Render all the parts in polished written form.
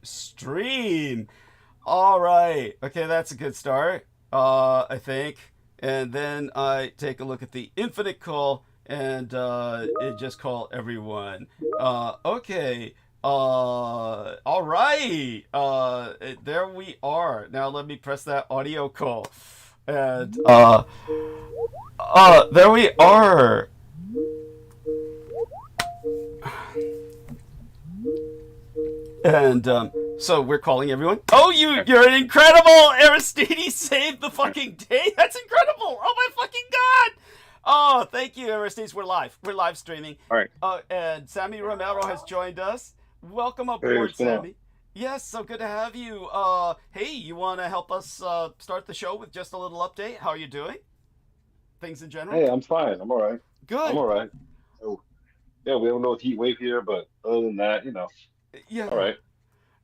stream. All right. Okay, that's a good start, I think. And then I take a look at the infinite call and it just call everyone. Okay. All right. There we are. Now let me press that audio call. And there we are. And so we're calling everyone. Oh, you're an incredible Aristides saved the fucking day. That's incredible. Oh my fucking god. Oh, thank you, Aristides. We're live. We're live streaming. All right. And Sammy Romero has joined us. Welcome Hey, aboard, what's going on? Sammy. Yes, so good to have you. Hey, you want to help us start the show with just a little update? How are you doing? Things in general? Hey, I'm fine. I'm all right. I'm Good. all right. So, yeah, we have no heat wave here, but other than that, all Yeah. right.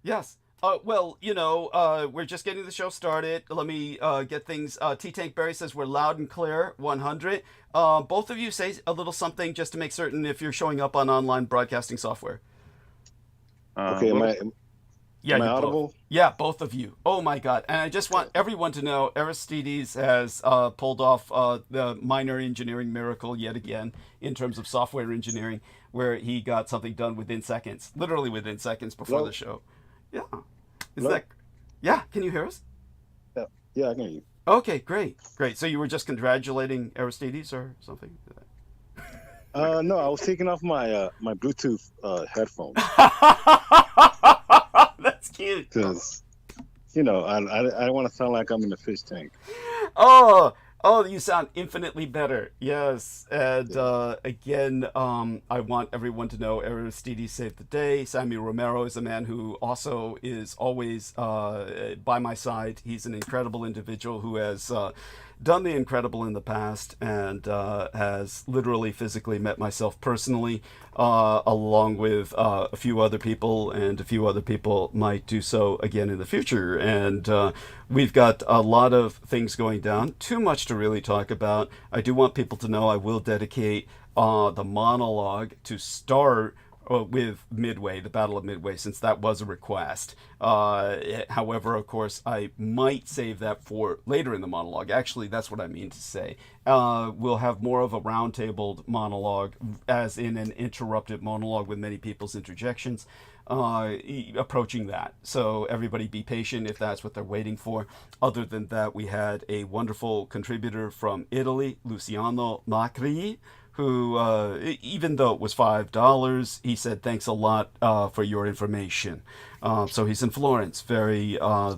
Yes. Well, we're just getting the show started. Let me get things. T Tank Barry says we're loud and clear, 100. Both of you say a little something just to make certain if you're showing up on online broadcasting software. Okay, Yeah, am I you both. audible? Yeah, both of you. Oh my God! And I just want everyone to know Aristides has pulled off the minor engineering miracle yet again in terms of software engineering, where he got something done within seconds, literally within seconds before the Hello? show. Yeah. Is Hello? that? Yeah. Can you hear us? Yeah, yeah, I can hear you. Okay. Great. Great. So you were just congratulating Aristides or something? No, I was taking off my Bluetooth headphones That's cute. because I don't want to sound like I'm in a fish tank. Oh, oh, you sound infinitely better. Yes, and Yeah. again, I want everyone to know Aristides saved the day. Sammy Romero is a man who also is always by my side. He's an incredible individual who has done the incredible in the past and has literally physically met myself personally, along with a few other people, and a few other people might do so again in the future. And we've got a lot of things going down. Too much to really talk about. I do want people to know I will dedicate the monologue to start with Midway, the Battle of Midway, since that was a request. However, of course, I might save that for later in the monologue. Actually, that's what I mean to say. We'll have more of a roundtabled monologue, as in an interrupted monologue with many people's interjections, approaching that. So everybody be patient if that's what they're waiting for. Other than that, we had a wonderful contributor from Italy, Luciano Macri, who, even though it was $5, he said thanks a lot for your information. So he's in Florence. That's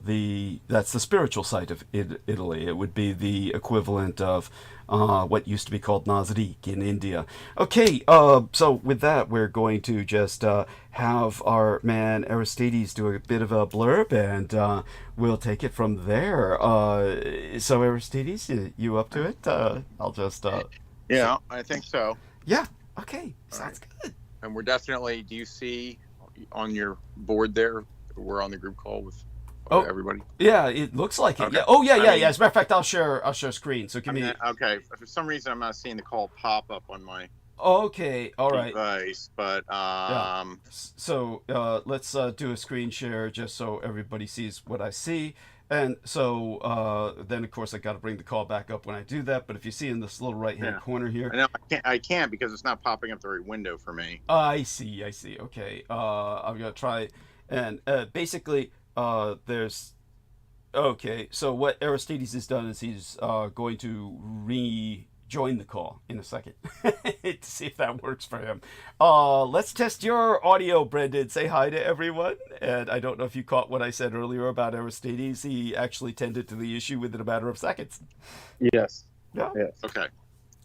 the spiritual side of Italy. It would be the equivalent of what used to be called Nasrik in India. Okay, so with that, we're going to just have our man Aristides do a bit of a blurb, and we'll take it from there. So Aristides, you up to it? I'll just Yeah, I think so. yeah. Okay. All Sounds right. good. And we're definitely, do you see on your board there, we're on the group call with Oh, everybody? yeah. It looks like it. Okay. Yeah. Oh, yeah, I yeah, yeah. mean, As a matter of fact, I'll share screen. So give me. okay, for some reason I'm not seeing the call pop up on my Okay. All right. device, but Yeah. So let's do a screen share just so everybody sees what I see. And so then, of course, I got to bring the call back up when I do that. But if you see in this little right-hand yeah. corner here, I know I can't because it's not popping up the right window for me. I see. I see. Okay. I'm gonna try, and basically, there's. Okay, so what Aristides has done is he's going to rejoin the call in a second to see if that works for him. Let's test your audio, Brendan. Say hi to everyone. And I don't know if you caught what I said earlier about Aristides. He actually tended to the issue within a matter of seconds. Yes, Yeah. yes, Okay,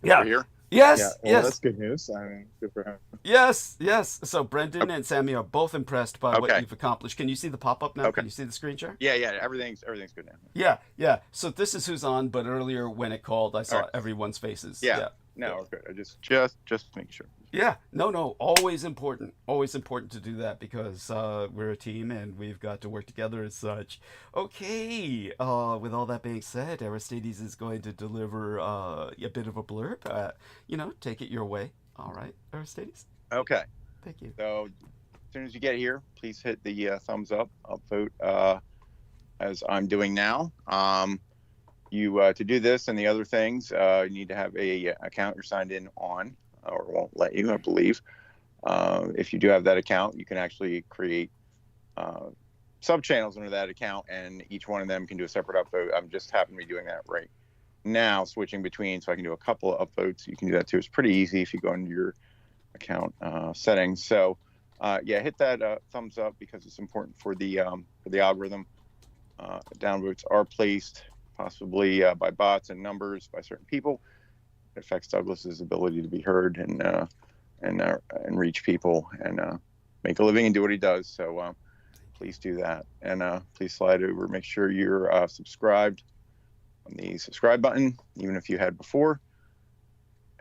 Yeah. we're here. Yes. yeah. Well, Yes. that's good news. I mean, good for him. Yes. Yes. So Brendan and Sammy are both impressed by what Okay. you've accomplished. Can you see the pop-up now? Okay. Can you see the screen share? Yeah, everything's good now. Yeah, yeah. So this is who's on, but earlier when it called, I saw All right. everyone's faces. Yeah. Yeah. No, we're good. I just make sure. Yeah. No. Always important. Always important to do that because we're a team and we've got to work together as such. Okay. With all that being said, Aristides is going to deliver a bit of a blurb. Take it your way. All right, Aristides. Okay. Thank you. So soon as you get here, please hit the thumbs up, upvote, as I'm doing now. To do this and the other things, you need to have a account you're signed in on, or it won't let you, I believe. If you do have that account, you can actually create sub channels under that account, and each one of them can do a separate upvote. I'm just happen to be doing that right now, switching between, so I can do a couple of upvotes. You can do that too. It's pretty easy if you go into your account settings. So yeah, hit that thumbs up because it's important for the algorithm. Downvotes are placed possibly by bots and numbers by certain people. It affects Douglas's ability to be heard and reach people and make a living and do what he does. So please do that, and please slide over. Make sure you're subscribed on the subscribe button, even if you had before,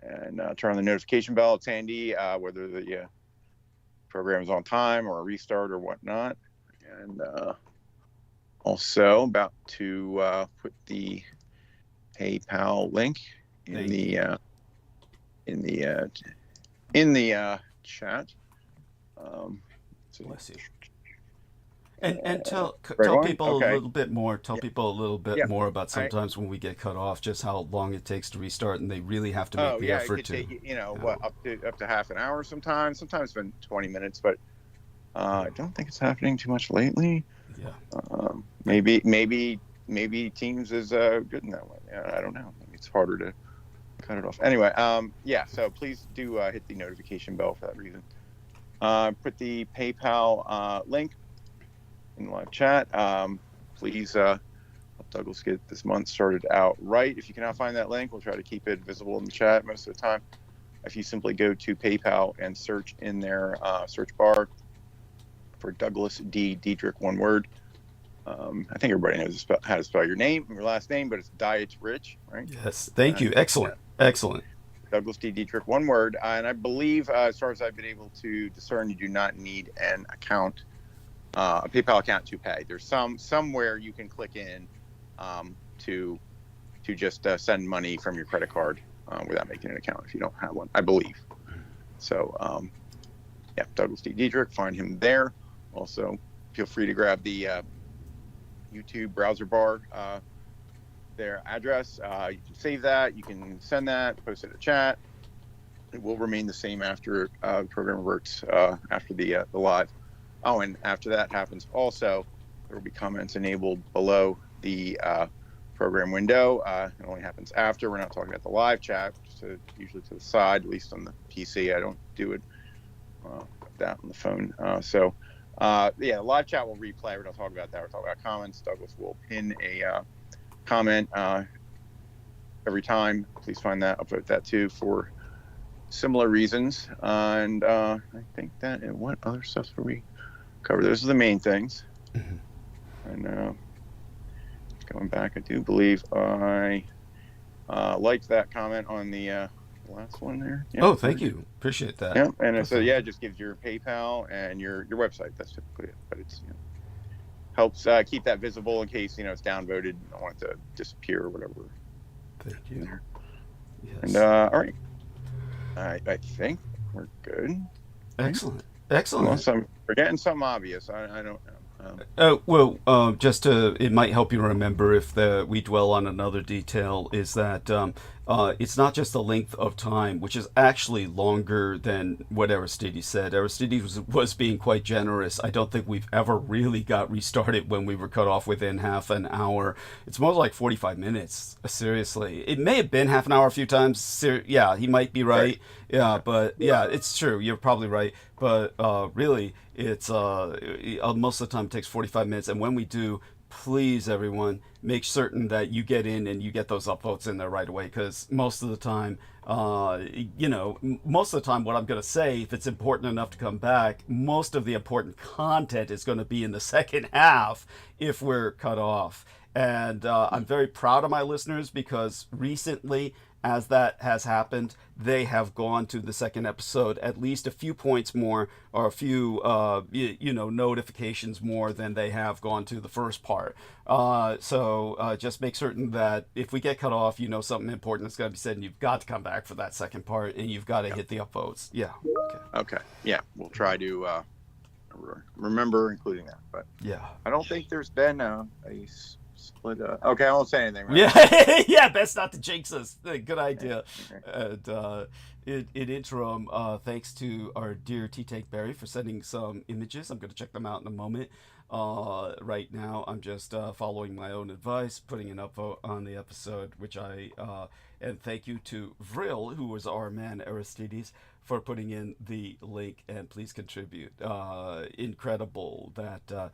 and turn on the notification bell. It's handy whether the program is on time or a restart or whatnot. And also about to put the PayPal link in the chat. Bless you. And tell one? people Okay. a little bit more. Tell people a little bit Yeah. more about sometimes when we get cut off, just how long it takes to restart, and they really have to make the It effort could to. take, up to half an hour sometimes. Sometimes it's been 20 minutes, but I don't think it's happening too much lately. Yeah. Maybe Teams is good in that way. I don't know. Maybe it's harder to cut it off. Anyway, yeah. So please do hit the notification bell for that reason. Put the PayPal link in the live chat. Please help Douglas get this month started out right. If you cannot find that link, we'll try to keep it visible in the chat most of the time. If you simply go to PayPal and search in their search bar for Douglas D. Diedrich, one word. I think everybody knows how to spell your name, your last name, but it's Diet Rich, right? Yes. Thank you. Excellent. Yeah. Excellent. Douglas D. Diedrich, one word. And I believe, as far as I've been able to discern, you do not need an account, a PayPal account to pay. There's somewhere you can click in to just send money from your credit card without making an account if you don't have one, I believe. So, yeah, Douglas D. Diedrich, find him there. Also, feel free to grab the YouTube browser bar, their address. You can save that. You can send that, post it in the chat. It will remain the same after the program reverts after the live. Oh, and after that happens, also there will be comments enabled below the program window. It only happens after. We're not talking about the live chat, usually to the side, at least on the PC. I don't do it that on the phone. Yeah, live chat will replay. We're not talking about that. We're talking about comments. Douglas will pin a comment every time. Please find that. Upvote that too for similar reasons. And I think that, and what other stuff are we cover? Those are the main things. Mm-hmm. And going back, I do believe I liked that comment on the last one there. Yeah. Oh, thank you. Appreciate that. Yeah, and so yeah, it just gives your PayPal and your website. That's typically it, but it's helps keep that visible in case it's downvoted. I don't want it to disappear or whatever. Thank you. Yes. And all right, I think we're good. Excellent. Excellent. Unless I'm forgetting something obvious, I don't know. It might help you remember if we dwell on another detail, is that it's not just the length of time, which is actually longer than what Aristides said. Aristides was being quite generous. I don't think we've ever really got restarted when we were cut off within half an hour. It's more like 45 minutes, seriously. It may have been half an hour a few times. Yeah, he might be right. Yeah, but yeah, it's true. You're probably right. But really, it's most of the time it takes 45 minutes. And when we do, please, everyone, make certain that you get in and you get those upvotes in there right away, because most of the time, most of the time what I'm going to say, if it's important enough to come back, most of the important content is going to be in the second half if we're cut off. And I'm very proud of my listeners, because recently, as that has happened, they have gone to the second episode at least a few points more, or a few, notifications more than they have gone to the first part. So just make certain that if we get cut off, something important is going to be said, and you've got to come back for that second part, and you've got to hit the upvotes. Yeah. Okay. Yeah, we'll try to remember including that. But Yeah. I don't think there's been a split. Okay, I won't say anything. Right? Yeah, yeah, best not to jinx us. Good idea. Okay. And in interim, thanks to our dear T-Tank Barry for sending some images. I'm going to check them out in a moment. Right now, I'm just following my own advice, putting an upvote on the episode, which and thank you to Vril, who was our man Aristides, for putting in the link, and please contribute. Incredible that,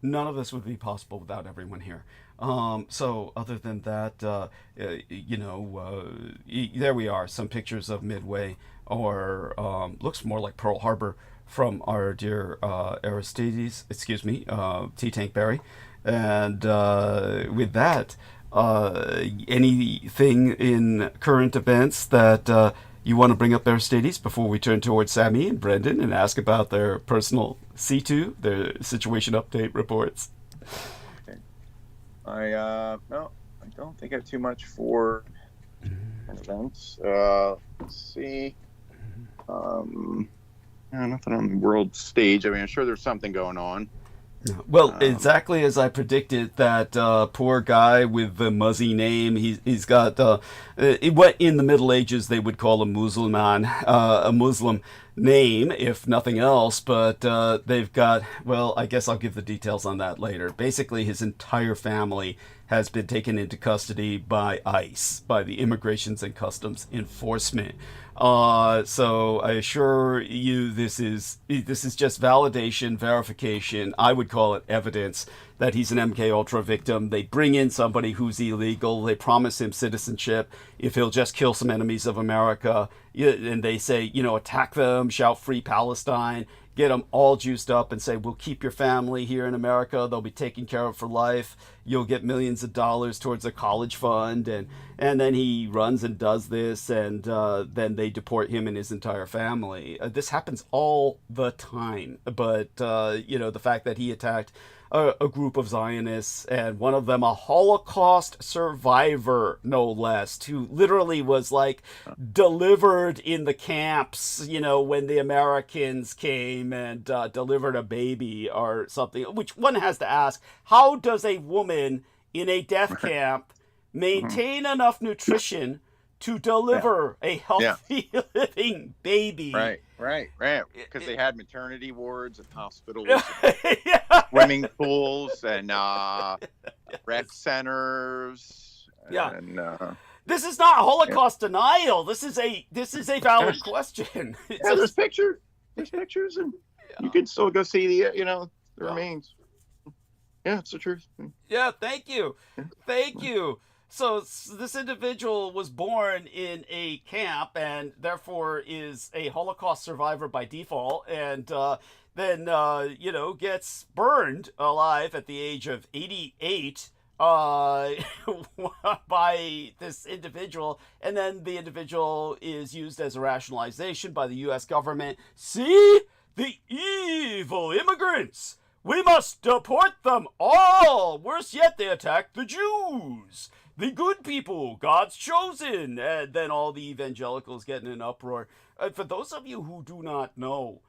none of this would be possible without everyone here. So other than that, there we are, some pictures of Midway, or looks more like Pearl Harbor, from our dear Aristides, T-Tank Barry. And with that, anything in current events that you want to bring up, Aristides, before we turn towards Sammy and Brendan and ask about their personal C2, their situation update reports? Okay. No, I don't think I have too much for events. Let's see. Nothing on the world stage. I mean, I'm sure there's something going on. Well, exactly as I predicted, that poor guy with the muzzy name, he's got, what in the Middle Ages they would call a Muslim name, if nothing else, but they've got, well, I guess I'll give the details on that later. Basically, his entire family has been taken into custody by ICE, by the Immigrations and Customs Enforcement. So I assure you, this is just validation, verification. I would call it evidence that he's an MK Ultra victim. They bring in somebody who's illegal. They promise him citizenship if he'll just kill some enemies of America. And they say, attack them, shout free Palestine, get them all juiced up and say, we'll keep your family here in America. They'll be taken care of for life. You'll get millions of dollars towards a college fund. And then he runs and does this, and then they deport him and his entire family. This happens all the time. But, the fact that he attacked a group of Zionists, and one of them a Holocaust survivor, no less, who literally was delivered in the camps, when the Americans came and delivered a baby or something, which one has to ask, how does a woman in a death camp maintain enough nutrition to deliver a healthy living baby? Right. Because they had maternity wards and hospitals, Yeah. swimming pools, and rec centers. Yeah. And, this is not Holocaust denial. This is a valid question. there's pictures. There's pictures, and you can still go see the remains. Yeah, it's the truth. Yeah, thank you. Thank you. So this individual was born in a camp and therefore is a Holocaust survivor by default, and then gets burned alive at the age of 88 by this individual, and then the individual is used as a rationalization by the U.S. government. See? The evil immigrants! We must deport them all! Worse yet, they attacked the Jews! The good people, God's chosen! And then all the evangelicals get in an uproar. For those of you who do not know,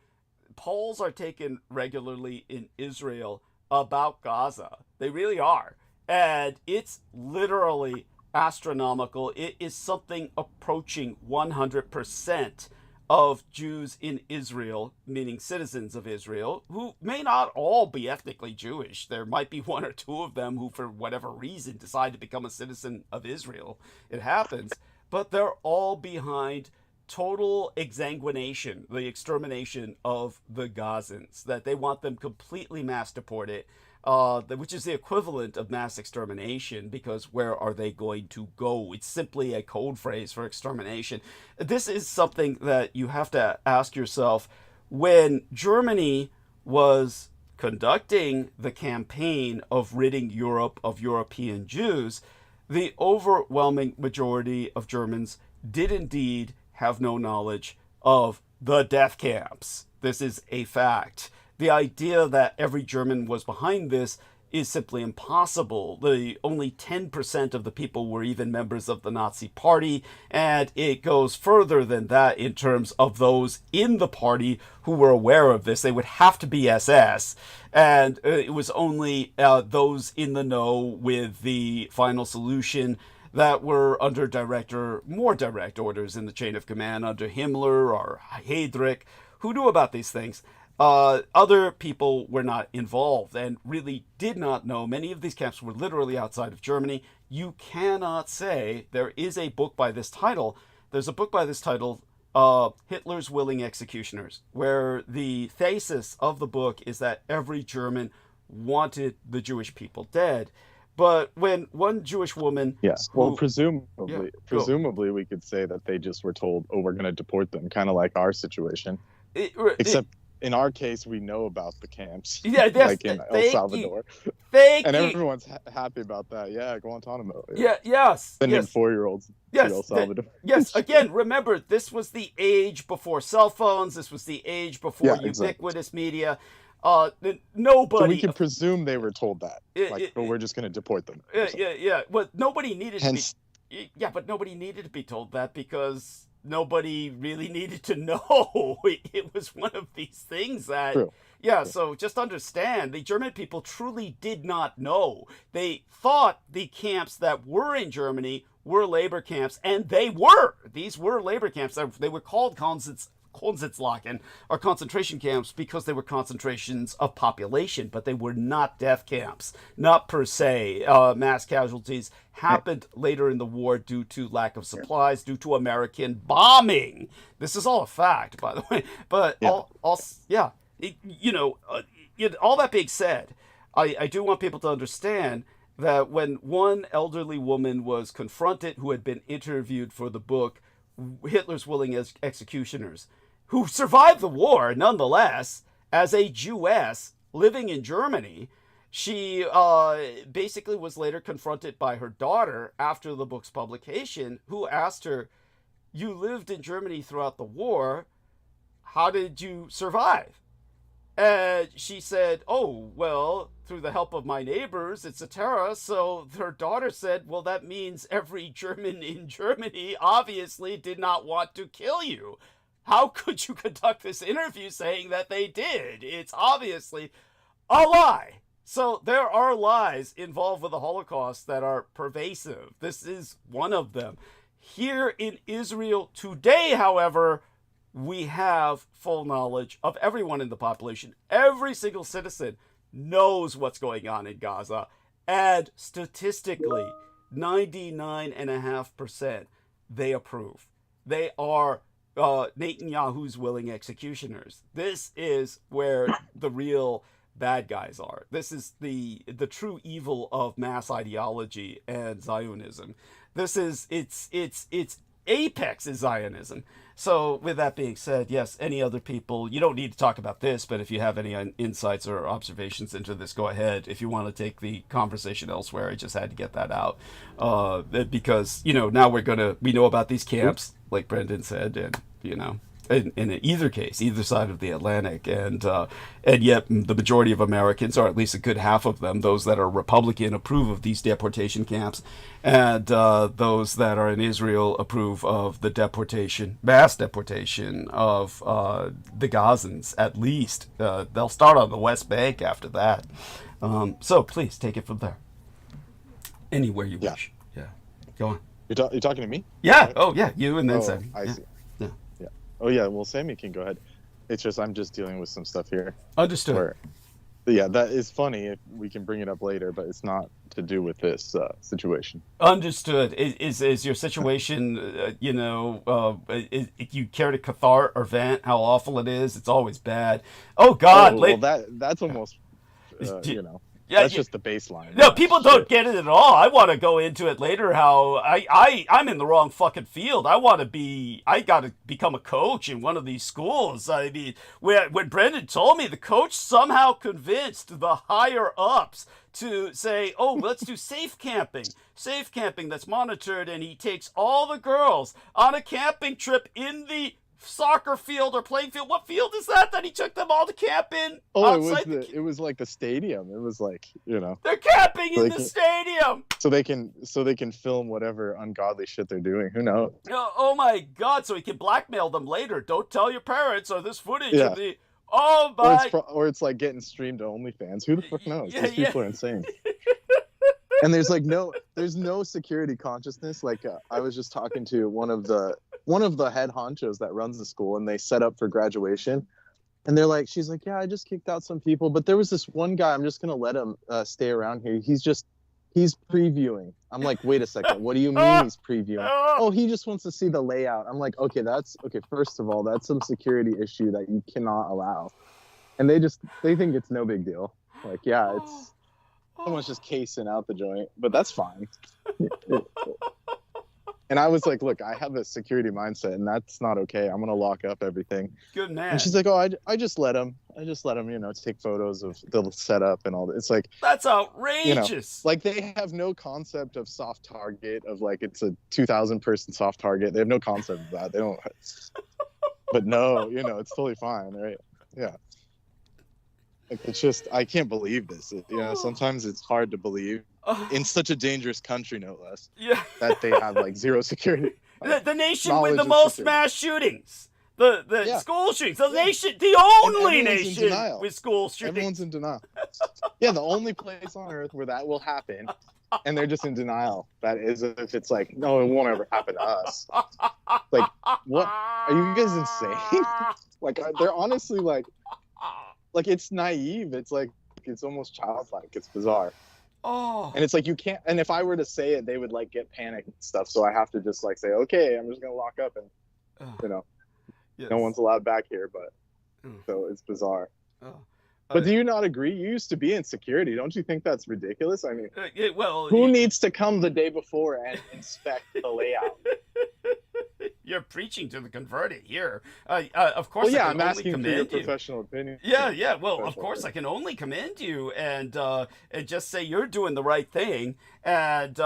polls are taken regularly in Israel about Gaza. They really are. And it's literally astronomical. It is something approaching 100% of Jews in Israel, meaning citizens of Israel, who may not all be ethnically Jewish. There might be one or two of them who, for whatever reason, decide to become a citizen of Israel. It happens. But they're all behind total exsanguination, the extermination of the Gazans, that they want them completely mass deported, which is the equivalent of mass extermination, because where are they going to go? It's simply a code phrase for extermination. This is something that you have to ask yourself. When Germany was conducting the campaign of ridding Europe of European Jews, the overwhelming majority of Germans did indeed have no knowledge of the death camps. This is a fact. The idea that every German was behind this is simply impossible. Only 10% of the people were even members of the Nazi Party, and it goes further than that in terms of those in the party who were aware of this. They would have to be SS, and it was only those in the know with the final solution that were under more direct orders in the chain of command under Himmler or Heydrich, who knew about these things. Other people were not involved and really did not know. Many of these camps were literally outside of Germany. You cannot say there is a book by this title. There's a book by this title, Hitler's Willing Executioners, where the thesis of the book is that every German wanted the Jewish people dead. But when one Jewish woman... Yes, well, presumably we could say that they just were told, oh, we're going to deport them, kind of like our situation. Except in our case, we know about the camps, like in El Salvador. And everyone's happy about that. Yeah, Guantanamo. Sending 4-year-olds to El Salvador. Again, remember, this was the age before cell phones. This was the age before ubiquitous media. Nobody. So we can presume they were told that. We're just going to deport them. Well, nobody needed to be. Yeah, but nobody needed to be told that because nobody really needed to know. It was one of these things that. True. Yeah, so just understand, the German people truly did not know. They thought the camps that were in Germany were labor camps, and they were. These were labor camps. They were called Konzentrationslager, or concentration camps, because they were concentrations of population, but they were not death camps, not per se. Mass casualties happened later in the war due to lack of supplies, due to American bombing. This is all a fact, by the way. But all that being said, I do want people to understand that when one elderly woman was confronted, who had been interviewed for the book Hitler's Willing Executioners, who survived the war nonetheless as a Jewess living in Germany, she basically was later confronted by her daughter after the book's publication, who asked her, "You lived in Germany throughout the war. How did you survive?" And she said, "Oh, well, through the help of my neighbors, etc." So her daughter said, "Well, that means every German in Germany obviously did not want to kill you. How could you conduct this interview saying that they did? It's obviously a lie." So there are lies involved with the Holocaust that are pervasive. This is one of them. Here in Israel today, however, we have full knowledge of everyone in the population. Every single citizen knows what's going on in Gaza. And statistically, 99.5% they approve. They are Netanyahu's willing executioners. This is where the real bad guys are. This is the true evil of mass ideology and Zionism. This is its apex is Zionism. So with that being said, yes, any other people, you don't need to talk about this, but if you have any insights or observations into this, go ahead. If you want to take the conversation elsewhere, I just had to get that out. Because, now we know about these camps, like Brendan said, and, in either case, either side of the Atlantic, and yet the majority of Americans, or at least a good half of them, those that are Republican, approve of these deportation camps, and those that are in Israel approve of the mass deportation of the Gazans. At least they'll start on the West Bank after that. So please take it from there. Anywhere you wish. Yeah, go on. You're talking to me? Yeah. Oh, yeah. You and then Sammy. I see. Oh yeah, well, Sammy can go ahead. It's just I'm just dealing with some stuff here. Understood. That is funny. If we can bring it up later, but it's not to do with this situation. Understood. Is your situation, if you care to cathart or vent how awful it is? It's always bad. Oh God. That's almost, that's just the baseline. No, people don't get it at all. I want to go into it later how I'm in the wrong fucking field. I got to become a coach in one of these schools. I mean, when Brendan told me, the coach somehow convinced the higher ups to say, "Oh, let's do safe camping that's monitored," and he takes all the girls on a camping trip in the soccer field or playing field. What field is that he took them all to camp in? Oh, it was like the stadium. It was like, you know. They're camping in the stadium. So they can film whatever ungodly shit they're doing. Who knows? Oh my God! So he can blackmail them later. Don't tell your parents, or this footage of the. Oh my! Or it's like getting streamed to OnlyFans. Who the fuck knows? These people are insane. And there's no security consciousness. Like I was just talking to one of the head honchos that runs the school, and they set up for graduation. And they're like, she's like, yeah, I just kicked out some people, but there was this one guy. I'm just gonna let him stay around here. He's previewing. I'm like, wait a second. What do you mean he's previewing? Oh, he just wants to see the layout. I'm like, okay. First of all, that's some security issue that you cannot allow. And they think it's no big deal. Like, yeah, it's someone's just casing out the joint, but that's fine. And I was like, look, I have a security mindset, and that's not okay. I'm gonna lock up everything. Good man. And she's like, oh, I just let him, you know, take photos of the setup and all that. It's like, that's outrageous. You know, like they have no concept of soft target, of like it's a 2,000 person soft target. They have no concept of that. They don't. But no, you know, it's totally fine, right? Yeah. Like it's just, I can't believe this. You know, sometimes it's hard to believe. In such a dangerous country, no less. Yeah. That they have like zero security. The nation with the most mass shootings. The school shootings. The nation, the only nation with school shootings. Everyone's in denial. Yeah, the only place on earth where that will happen, and they're just in denial. That is, if it's like, no, it won't ever happen to us. Like, what? Are you guys insane? Like, they're honestly like it's naive. It's like, it's almost childlike. It's bizarre. Oh. And it's like you can't. And if I were to say it, they would like get panicked and stuff. So I have to just like say, okay, I'm just gonna lock up, and you know, no one's allowed back here. But so it's bizarre. But do you not agree? You used to be in security. Don't you think that's ridiculous? I mean, who needs to come the day before and inspect the layout? You're preaching to the converted here. Of course, well, yeah, I'm asking for your professional opinion. Yeah. Well, of course, I can only commend you and just say you're doing the right thing. And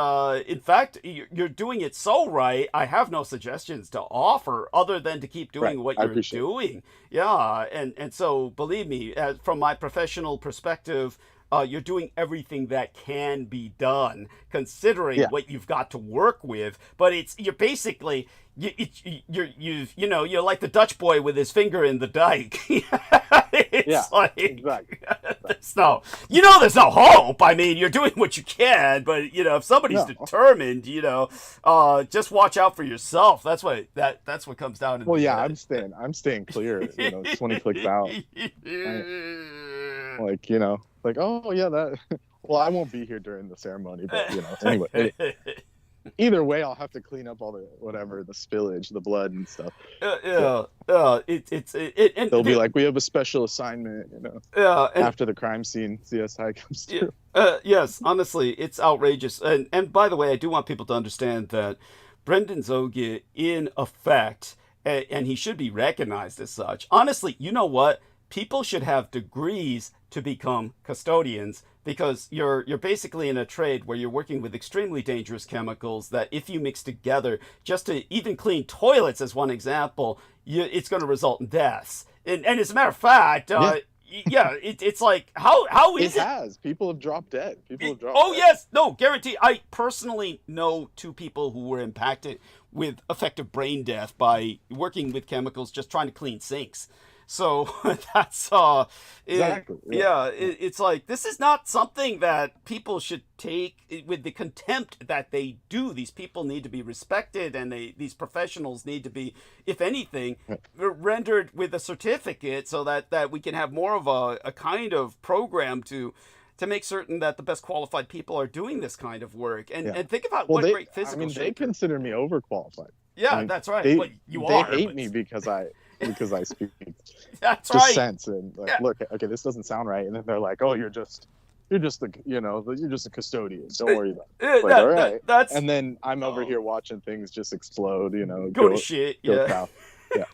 in fact, you're doing it so right. I have no suggestions to offer other than to keep doing what you're doing. Yeah, and so believe me, from my professional perspective, you're doing everything that can be done, considering what you've got to work with. But you're basically you're like the Dutch boy with his finger in the dike. It's like exactly. There's no hope. I mean, you're doing what you can, but you know, if somebody's determined, you know, just watch out for yourself. That's what comes down to. Well, yeah, I'm staying clear. You know, 20 clicks out. Like, you know, like, oh yeah, that. Well, I won't be here during the ceremony, but you know, anyway. Either way, I'll have to clean up all the the spillage, the blood and stuff. They'll be like, we have a special assignment, you know. After the crime scene, CSI comes through. Yes, honestly, it's outrageous. And by the way, I do want people to understand that Brendan Zogia, in effect, and he should be recognized as such. Honestly, you know what? People should have degrees to become custodians, because you're basically in a trade where you're working with extremely dangerous chemicals that if you mix together, just to even clean toilets as one example, it's going to result in deaths. And as a matter of fact, it's like, how is it? It has. People have dropped dead. Dead. Yes. No, guarantee. I personally know 2 people who were impacted with effective brain death by working with chemicals, just trying to clean sinks. So that's exactly. It's like, this is not something that people should take with the contempt that they do. These people need to be respected, and these professionals need to be, if anything, rendered with a certificate, so that we can have more of a kind of program to make certain that the best qualified people are doing this kind of work. And think about great physical shape. They consider me overqualified. Yeah, I mean, that's right. They hate me because I speak that's just sense and like, look, okay, this doesn't sound right, and then they're like, oh, you're just a custodian, don't worry about it. Like, all right. And then I'm over here watching things just explode, you know, go to shit. South. Yeah.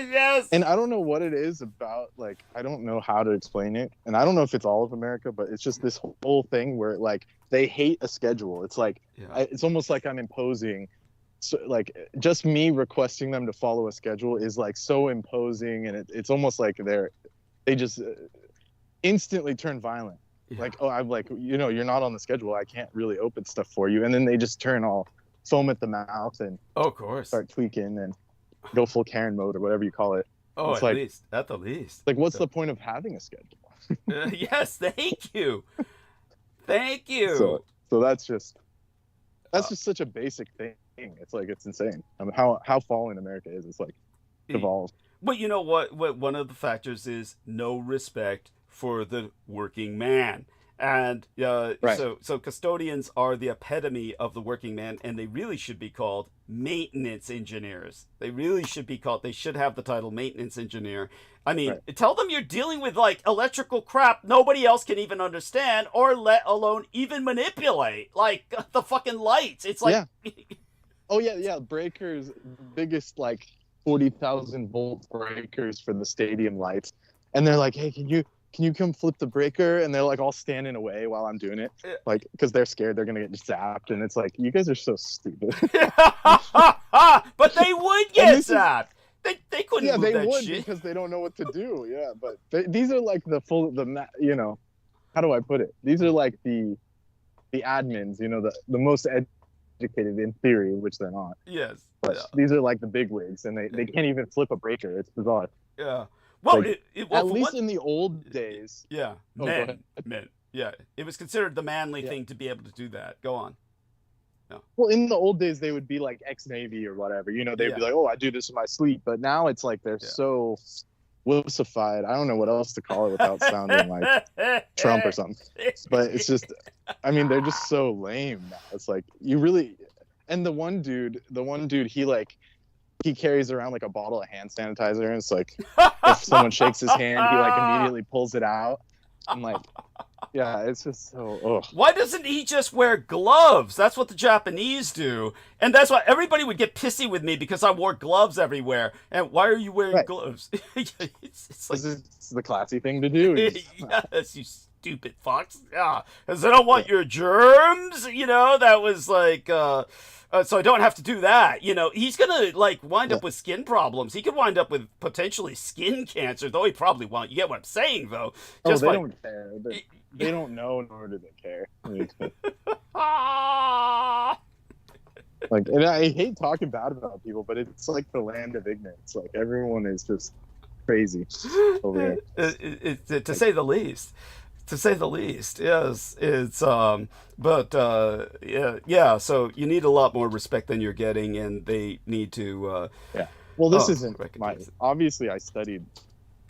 Yes. And I don't know what it is about, like, I don't know how to explain it, and I don't know if it's all of America, but it's just this whole thing where like they hate a schedule. It's like it's almost like I'm imposing so like just me requesting them to follow a schedule is like so imposing, and it's almost like they just instantly turn violent. Yeah. Like, oh, I'm like, you're not on the schedule, I can't really open stuff for you, and then they just turn all foam at the mouth and of course start tweaking and go full Karen mode or whatever you call it. Oh, it's at the least. Like, what's the point of having a schedule? Yes, thank you. Thank you. So that's just such a basic thing. It's like, it's insane. I mean, how fallen America is. It's like evolved. But you know what? One of the factors is no respect for the working man. And right. So custodians are the epitome of the working man, and they really should be called maintenance engineers. They should have the title maintenance engineer. I mean, right. Tell them you're dealing with like electrical crap nobody else can even understand, or let alone even manipulate, like the fucking lights. It's like, yeah. Oh yeah, breakers, biggest like 40,000 volt breakers for the stadium lights, and they're like, hey, can you come flip the breaker? And they're like all standing away while I'm doing it, like, because they're scared they're gonna get zapped. And it's like, you guys are so stupid. But they would get zapped. They couldn't. Yeah, move they that would shit. Because they don't know what to do. Yeah, but these are like how do I put it? These are like the admins, the most educated in theory, which they're not. Yes. But these are like the bigwigs, and they can't even flip a breaker. It's bizarre. Yeah. Well, like, at least in the old days. Yeah. Men. Yeah. It was considered the manly thing to be able to do that. Go on. No. Well, in the old days, they would be like ex-Navy or whatever. They'd be like, oh, I do this in my sleep. But now it's like they're so wussified. I don't know what else to call it without sounding like Trump or something. But it's just, I mean, they're just so lame now. It's like, you really... And the one dude, he carries around like a bottle of hand sanitizer, and it's like, if someone shakes his hand, he like immediately pulls it out. I'm like, yeah, it's just so, ugh. Why doesn't he just wear gloves? That's what the Japanese do. And that's why everybody would get pissy with me because I wore gloves everywhere. And why are you wearing gloves? it's like, it's the classy thing to do. Yes, you stupid fucks. Yeah, because I don't want your germs. That was like... so I don't have to do that. He's going to like wind up with skin problems. He could wind up with potentially skin cancer, though he probably won't. You get what I'm saying, though? Just they don't care. They don't know, nor do they care. Like, and I hate talking bad about people, but it's like the land of ignorance. Like, everyone is just crazy over here. To say the least. To say the least, yes. It's so you need a lot more respect than you're getting, and they need to well, this isn't obviously I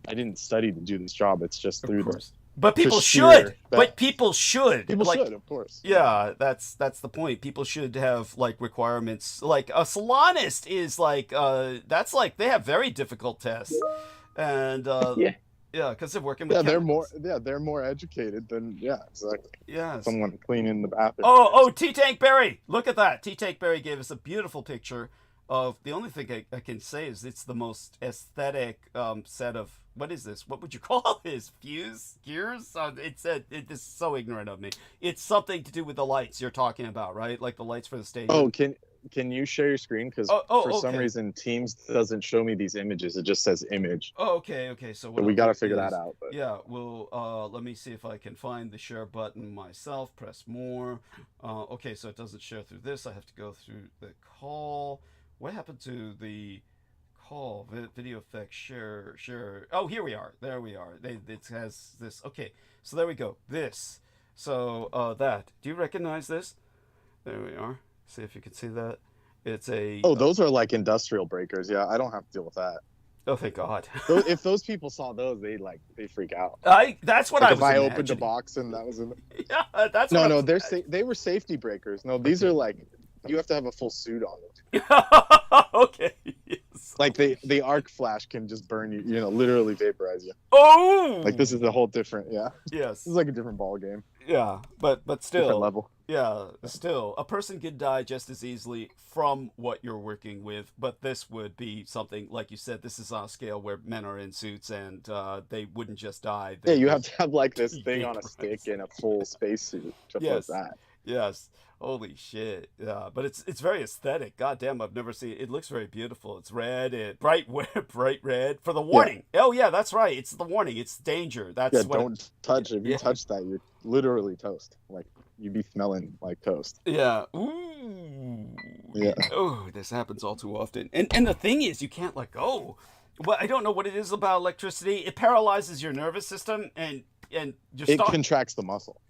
didn't study to do this job. It's just through this. But people should. People should, of course. Yeah, that's the point. People should have like requirements. Like a salonist is like that's like they have very difficult tests, and yeah, because they're working with they're more educated than exactly. Yeah, someone cleaning the bathroom. Oh, T-Tank Berry, look at that. T-Tank Berry gave us a beautiful picture of the only thing I can say is it's the most aesthetic set of, what is this? What would you call this? Gears? It's so ignorant of me. It's something to do with the lights you're talking about, right? Like the lights for the stadium. Oh, can you share your screen? Because for some reason Teams doesn't show me these images. It just says image. Oh, okay. So we got to figure that out. But. Yeah, well, let me see if I can find the share button myself. Press more. Okay, so it doesn't share through this. I have to go through the call. What happened to the call? Video effects, share. Oh, here we are. There we are. It has this. Okay, so there we go. This. So that. Do you recognize this? There we are. See if you can see that. It's a... Oh, those are like industrial breakers. Yeah, I don't have to deal with that. Oh, thank God. If those people saw those, they freak out. That's what I was if I opened a box and that was in Yeah, that's No, they were safety breakers. No, these are like, you have to have a full suit on them. Okay. Yes. Like the arc flash can just burn you, literally vaporize you. Oh! Like this is a whole different, Yes. This is like a different ball game. Yeah, but still. Different level. Yeah, still. A person could die just as easily from what you're working with, but this would be something, like you said, this is on a scale where men are in suits and they wouldn't just die. You have to have like this thing on a stick and a full spacesuit, just like that. Yes. Holy shit. Yeah, but it's very aesthetic. God damn, I've never seen it. It looks very beautiful. It's red, bright bright red for the warning. Yeah. Oh yeah, that's right. It's the warning. It's danger. That's what don't touch. If you touch that, you're literally toast. Like you'd be smelling like toast. Yeah. Ooh. Yeah. Oh, this happens all too often. And the thing is, you can't let go. Well, I don't know what it is about electricity. It paralyzes your nervous system and it contracts the muscle.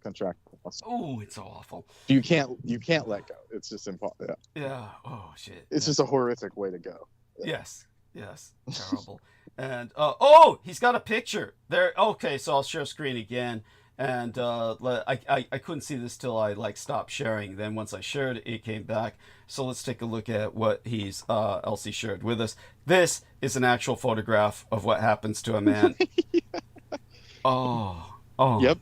Oh, it's so awful. You can't let go. It's just impossible. Yeah. Oh shit. It's just a horrific way to go. Yeah. Yes. Terrible. And he's got a picture there. Okay, so I'll share screen again. And I couldn't see this till I stopped sharing. Then once I shared, it came back. So let's take a look at what he's else he shared with us. This is an actual photograph of what happens to a man. Oh. Yep.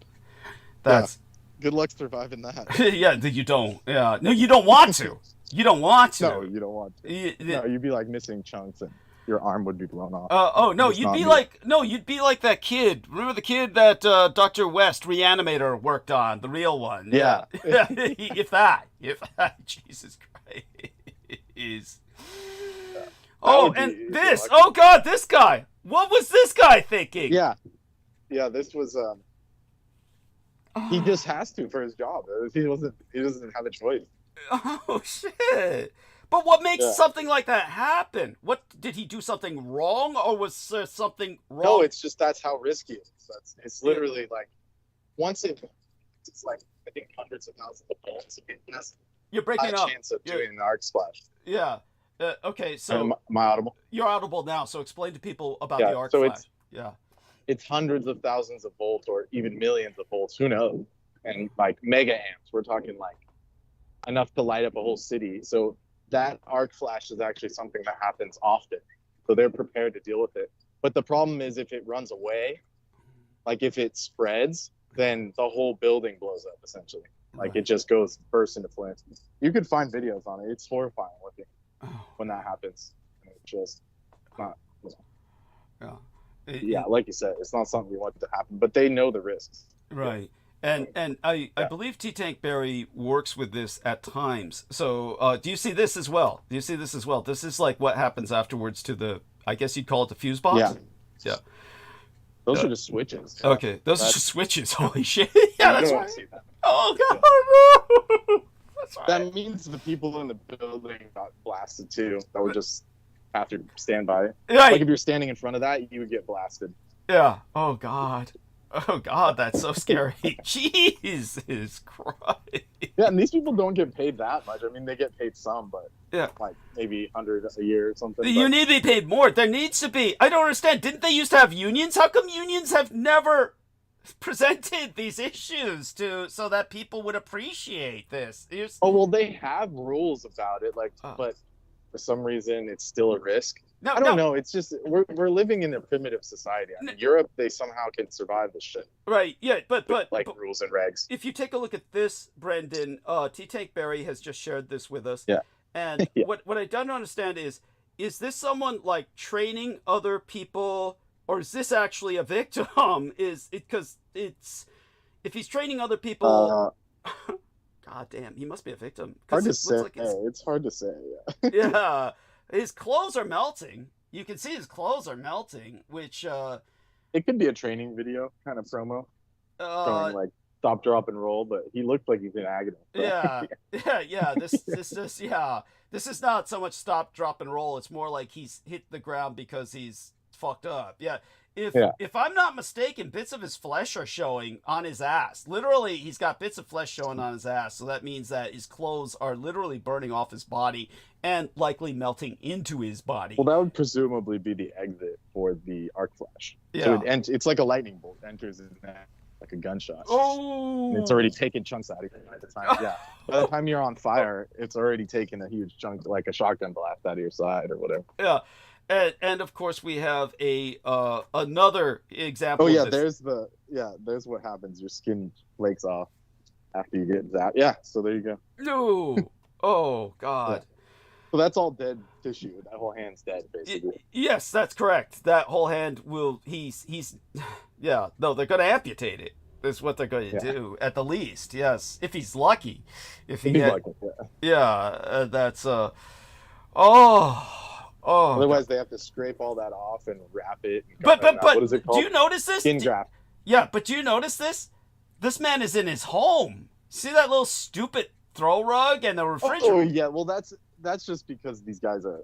That's good luck surviving that. Yeah, you don't. Yeah, no, you don't want to. You don't want to. No, you don't want to. No, you'd be like missing chunks and your arm would be blown off. No, you'd be like that kid. Remember the kid that Dr. West Reanimator worked on, the real one. Yeah. if that, Jesus Christ. Oh, and this. Oh God, this guy. What was this guy thinking? Yeah, this was. He just has to for his job. He doesn't have a choice. Oh shit! But what makes something like that happen? What did he do something wrong, or was there something wrong? No, it's just that's how risky it is. It's literally like once it's like I think hundreds of thousands of volts. You're breaking up. Chance of doing an arc splash. Yeah. Okay. So am I audible? You're audible now. So explain to people about the arc flash. It's hundreds of thousands of volts or even millions of volts, who knows? And like mega amps, we're talking like enough to light up a whole city. So that arc flash is actually something that happens often. So they're prepared to deal with it. But the problem is if it runs away, like if it spreads, then the whole building blows up essentially. Like it just bursts into flames. You could find videos on it. It's horrifying looking when that happens. It's just not, like you said, it's not something you want to happen, but they know the risks. Right. And I believe T-Tank Barry works with this at times. So do you see this as well? This is like what happens afterwards to the, I guess you'd call it the fuse box? Yeah. Those are just switches. Okay, those are just switches. Holy shit. Yeah, that's right. See that. Oh, God. That's right. That means the people in the building got blasted too. That would just have to stand by it. Right. Like if you're standing in front of that, you would get blasted. Yeah. Oh God, that's so scary. Jesus Christ. Yeah, and these people don't get paid that much. I mean, they get paid some, but like maybe 100 a year or something. You need to be paid more. There needs to be. I don't understand. Didn't they used to have unions? How come unions have never presented these issues so that people would appreciate this? Oh well, they have rules about it, but for some reason it's still a risk. I don't know. It's just we're living in a primitive society. I mean, Europe, they somehow can survive this shit. Right. Yeah. But rules and regs. If you take a look at this, Brendan, T-Tank Barry has just shared this with us. Yeah. And what I don't understand is this someone like training other people, or is this actually a victim? Is it because if he's training other people? God damn, he must be a victim. Hard to say. It's hard to say. Yeah. Yeah. His clothes are melting. You can see his clothes are melting, which it could be a training video kind of promo. Showing like stop, drop, and roll, but he looked like he's in agony. So. Yeah. This is not so much stop, drop, and roll. It's more like he's hit the ground because he's fucked up. Yeah. If I'm not mistaken, bits of his flesh are showing on his ass. Literally, he's got bits of flesh showing on his ass. So that means that his clothes are literally burning off his body and likely melting into his body. Well, that would presumably be the exit for the arc flash. Yeah. So it's like a lightning bolt. Enters in that like a gunshot. Oh. And it's already taken chunks out of you by the time. Yeah. By the time you're on fire, it's already taken a huge chunk, like a shotgun blast out of your side or whatever. Yeah. And of course we have another example. Oh yeah, there's what happens. Your skin flakes off after you get zapped. Yeah, so there you go. No. Oh God. Yeah. So that's all dead tissue. That whole hand's dead, basically. Yes, that's correct. That whole hand will. They're gonna amputate it. is what they're going to do at the least. Yes, if he's lucky. If he's lucky, that's oh. Otherwise, they have to scrape all that off and wrap it. And but what is it called? Do you notice this? Skin graft. Yeah, but do you notice this? This man is in his home. See that little stupid throw rug and the refrigerator? Oh yeah, well that's just because these guys are,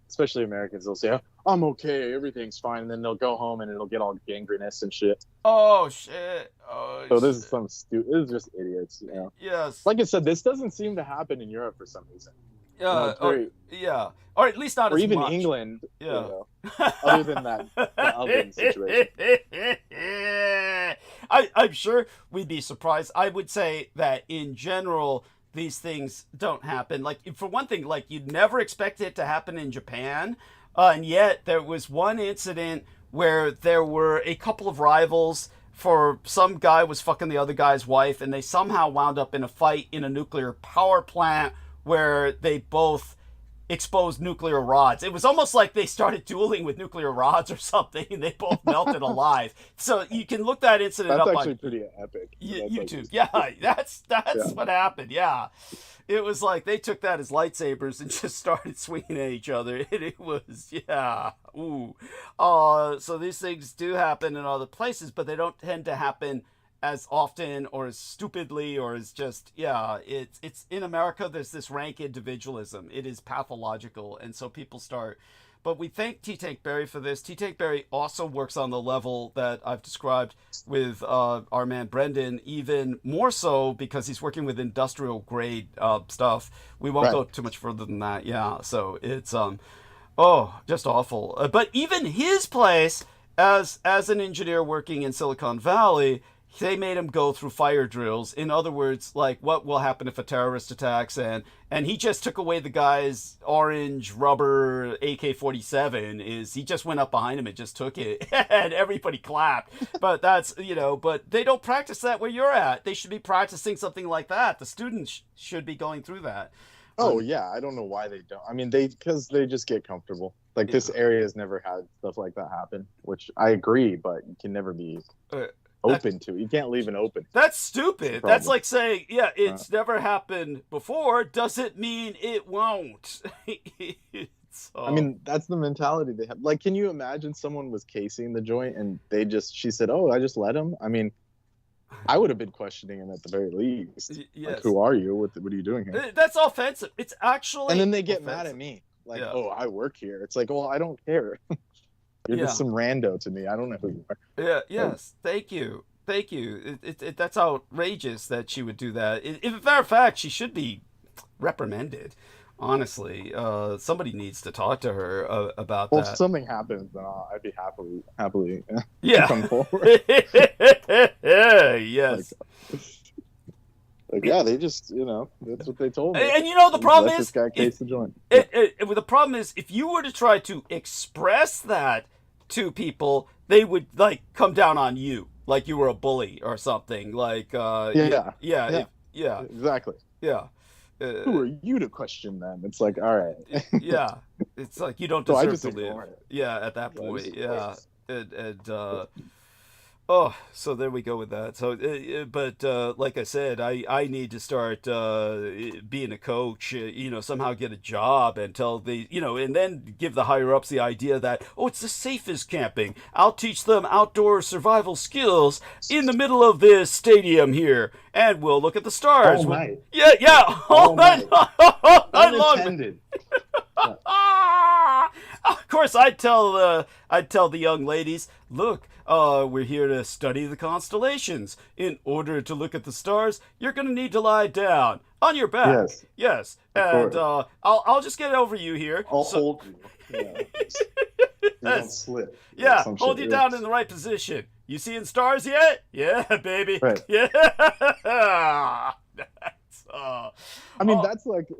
especially Americans, they'll say, "I'm okay, everything's fine," and then they'll go home and it'll get all gangrenous and shit. Oh shit! Oh. So this is some stupid. This is just idiots, you know. Yes. Like I said, this doesn't seem to happen in Europe for some reason. Yeah, or at least not or as even much. England. Yeah. You know, other than that, the oven situation. I'm sure we'd be surprised. I would say that in general, these things don't happen. Like, for one thing, like, you'd never expect it to happen in Japan, and yet there was one incident where there were a couple of rivals. For some guy was fucking the other guy's wife, and they somehow wound up in a fight in a nuclear power plant where they both exposed nuclear rods. It was almost like they started dueling with nuclear rods or something, and they both melted alive. So you can look that incident up. That's actually on pretty epic. YouTube. That's what happened. Yeah, it was like they took that as lightsabers and just started swinging at each other. And it was ooh. So these things do happen in other places, but they don't tend to happen as often or as stupidly or as just it's in America. There's this rank individualism. It is pathological, and so people start. But we thank T. Tank Berry for this. T. Tank Berry also works on the level that I've described with our man Brendan, even more so because he's working with industrial grade stuff. We won't go too much further than that. Yeah, so it's just awful. But even his place as an engineer working in Silicon Valley, they made him go through fire drills. In other words, like, what will happen if a terrorist attacks? And he just took away the guy's orange rubber AK-47. He just went up behind him and just took it, and everybody clapped. But that's, but they don't practice that where you're at. They should be practicing something like that. The students should be going through that. Oh yeah, I don't know why they don't. I mean, because they just get comfortable. Like this area has never had stuff like that happen, which I agree, but you can never be open to. You can't leave it open. That's stupid. That's like saying, it's never happened before. Doesn't mean it won't. I mean, that's the mentality they have. Like, can you imagine someone was casing the joint and she said, "Oh, I just let him"? I mean, I would have been questioning him at the very least. Yes. Like, who are you? What are you doing here? That's offensive. It's actually. And then they get mad at me. Like, "Oh, I work here." It's like, well, I don't care. You're just some rando to me. I don't know who you are. Yeah. Yes. Thank you. That's outrageous that she would do that. In matter of fact, she should be reprimanded. Honestly, somebody needs to talk to her about that. Well, if something happens, then I'd be happily come forward. Yes. They just, that's what they told me. And the problem is, this guy case the joint. The problem is, if you were to try to express that to people, they would come down on you, like you were a bully or something. Like, exactly. Yeah. Who are you to question them? It's like, all right. Yeah, it's like you don't deserve to live. Yeah, at that point. Yeah, so there we go with that. So, but like I said, I need to start being a coach. Somehow get a job and tell and then give the higher ups the idea that it's the safest camping. I'll teach them outdoor survival skills in the middle of this stadium here, and we'll look at the stars. All night. Yeah. All night. Unintended. Of course, I'd tell the young ladies, look, we're here to study the constellations. In order to look at the stars, you're going to need to lie down on your back. Yes. And I'll just get over you here. I'll hold you. Yeah. You don't slip. Yeah, hold you down in the right position. You seeing stars yet? Yeah, baby. Right. Yeah.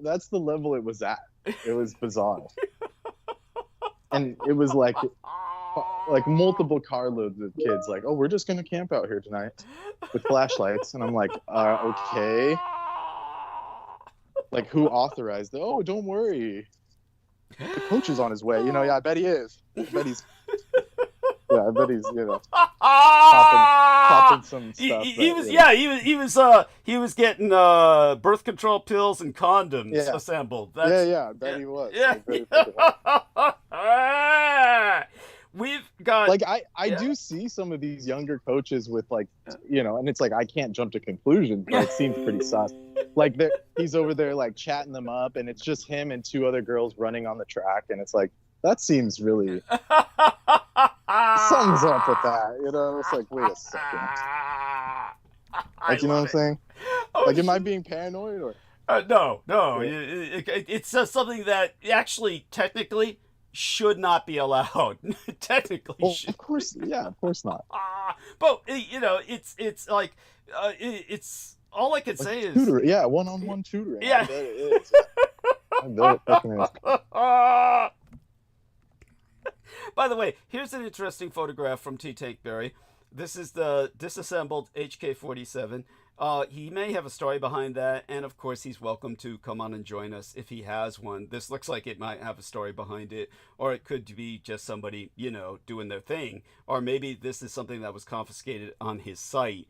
That's the level it was at. It was bizarre. And it was like multiple carloads of kids like, "Oh, we're just going to camp out here tonight with flashlights." And I'm like, okay. Like, who authorized it? "Oh, don't worry. The coach is on his way." I bet he is. I bet he's Yeah, I bet he's popping some stuff. He was getting birth control pills and condoms assembled. I bet he was. We've got like I do see some of these younger coaches with like and it's like I can't jump to conclusions, but it seems pretty sus. Like he's over there like chatting them up, and it's just him and two other girls running on the track, and it's like that seems really something's up with that. It's like wait a second. Like you know what I'm saying? Like am I being paranoid or? No. It's something that actually technically should not be allowed. Technically, of course not. But it's like it's all I can say is one-on-one tutoring. Yeah, I bet it is. I bet it fucking is. By the way, here's an interesting photograph from T. Tankberry. This is the disassembled HK-47. He may have a story behind that, and of course he's welcome to come on and join us if he has one. This looks like it might have a story behind it, or it could be just somebody, doing their thing, or maybe this is something that was confiscated on his site.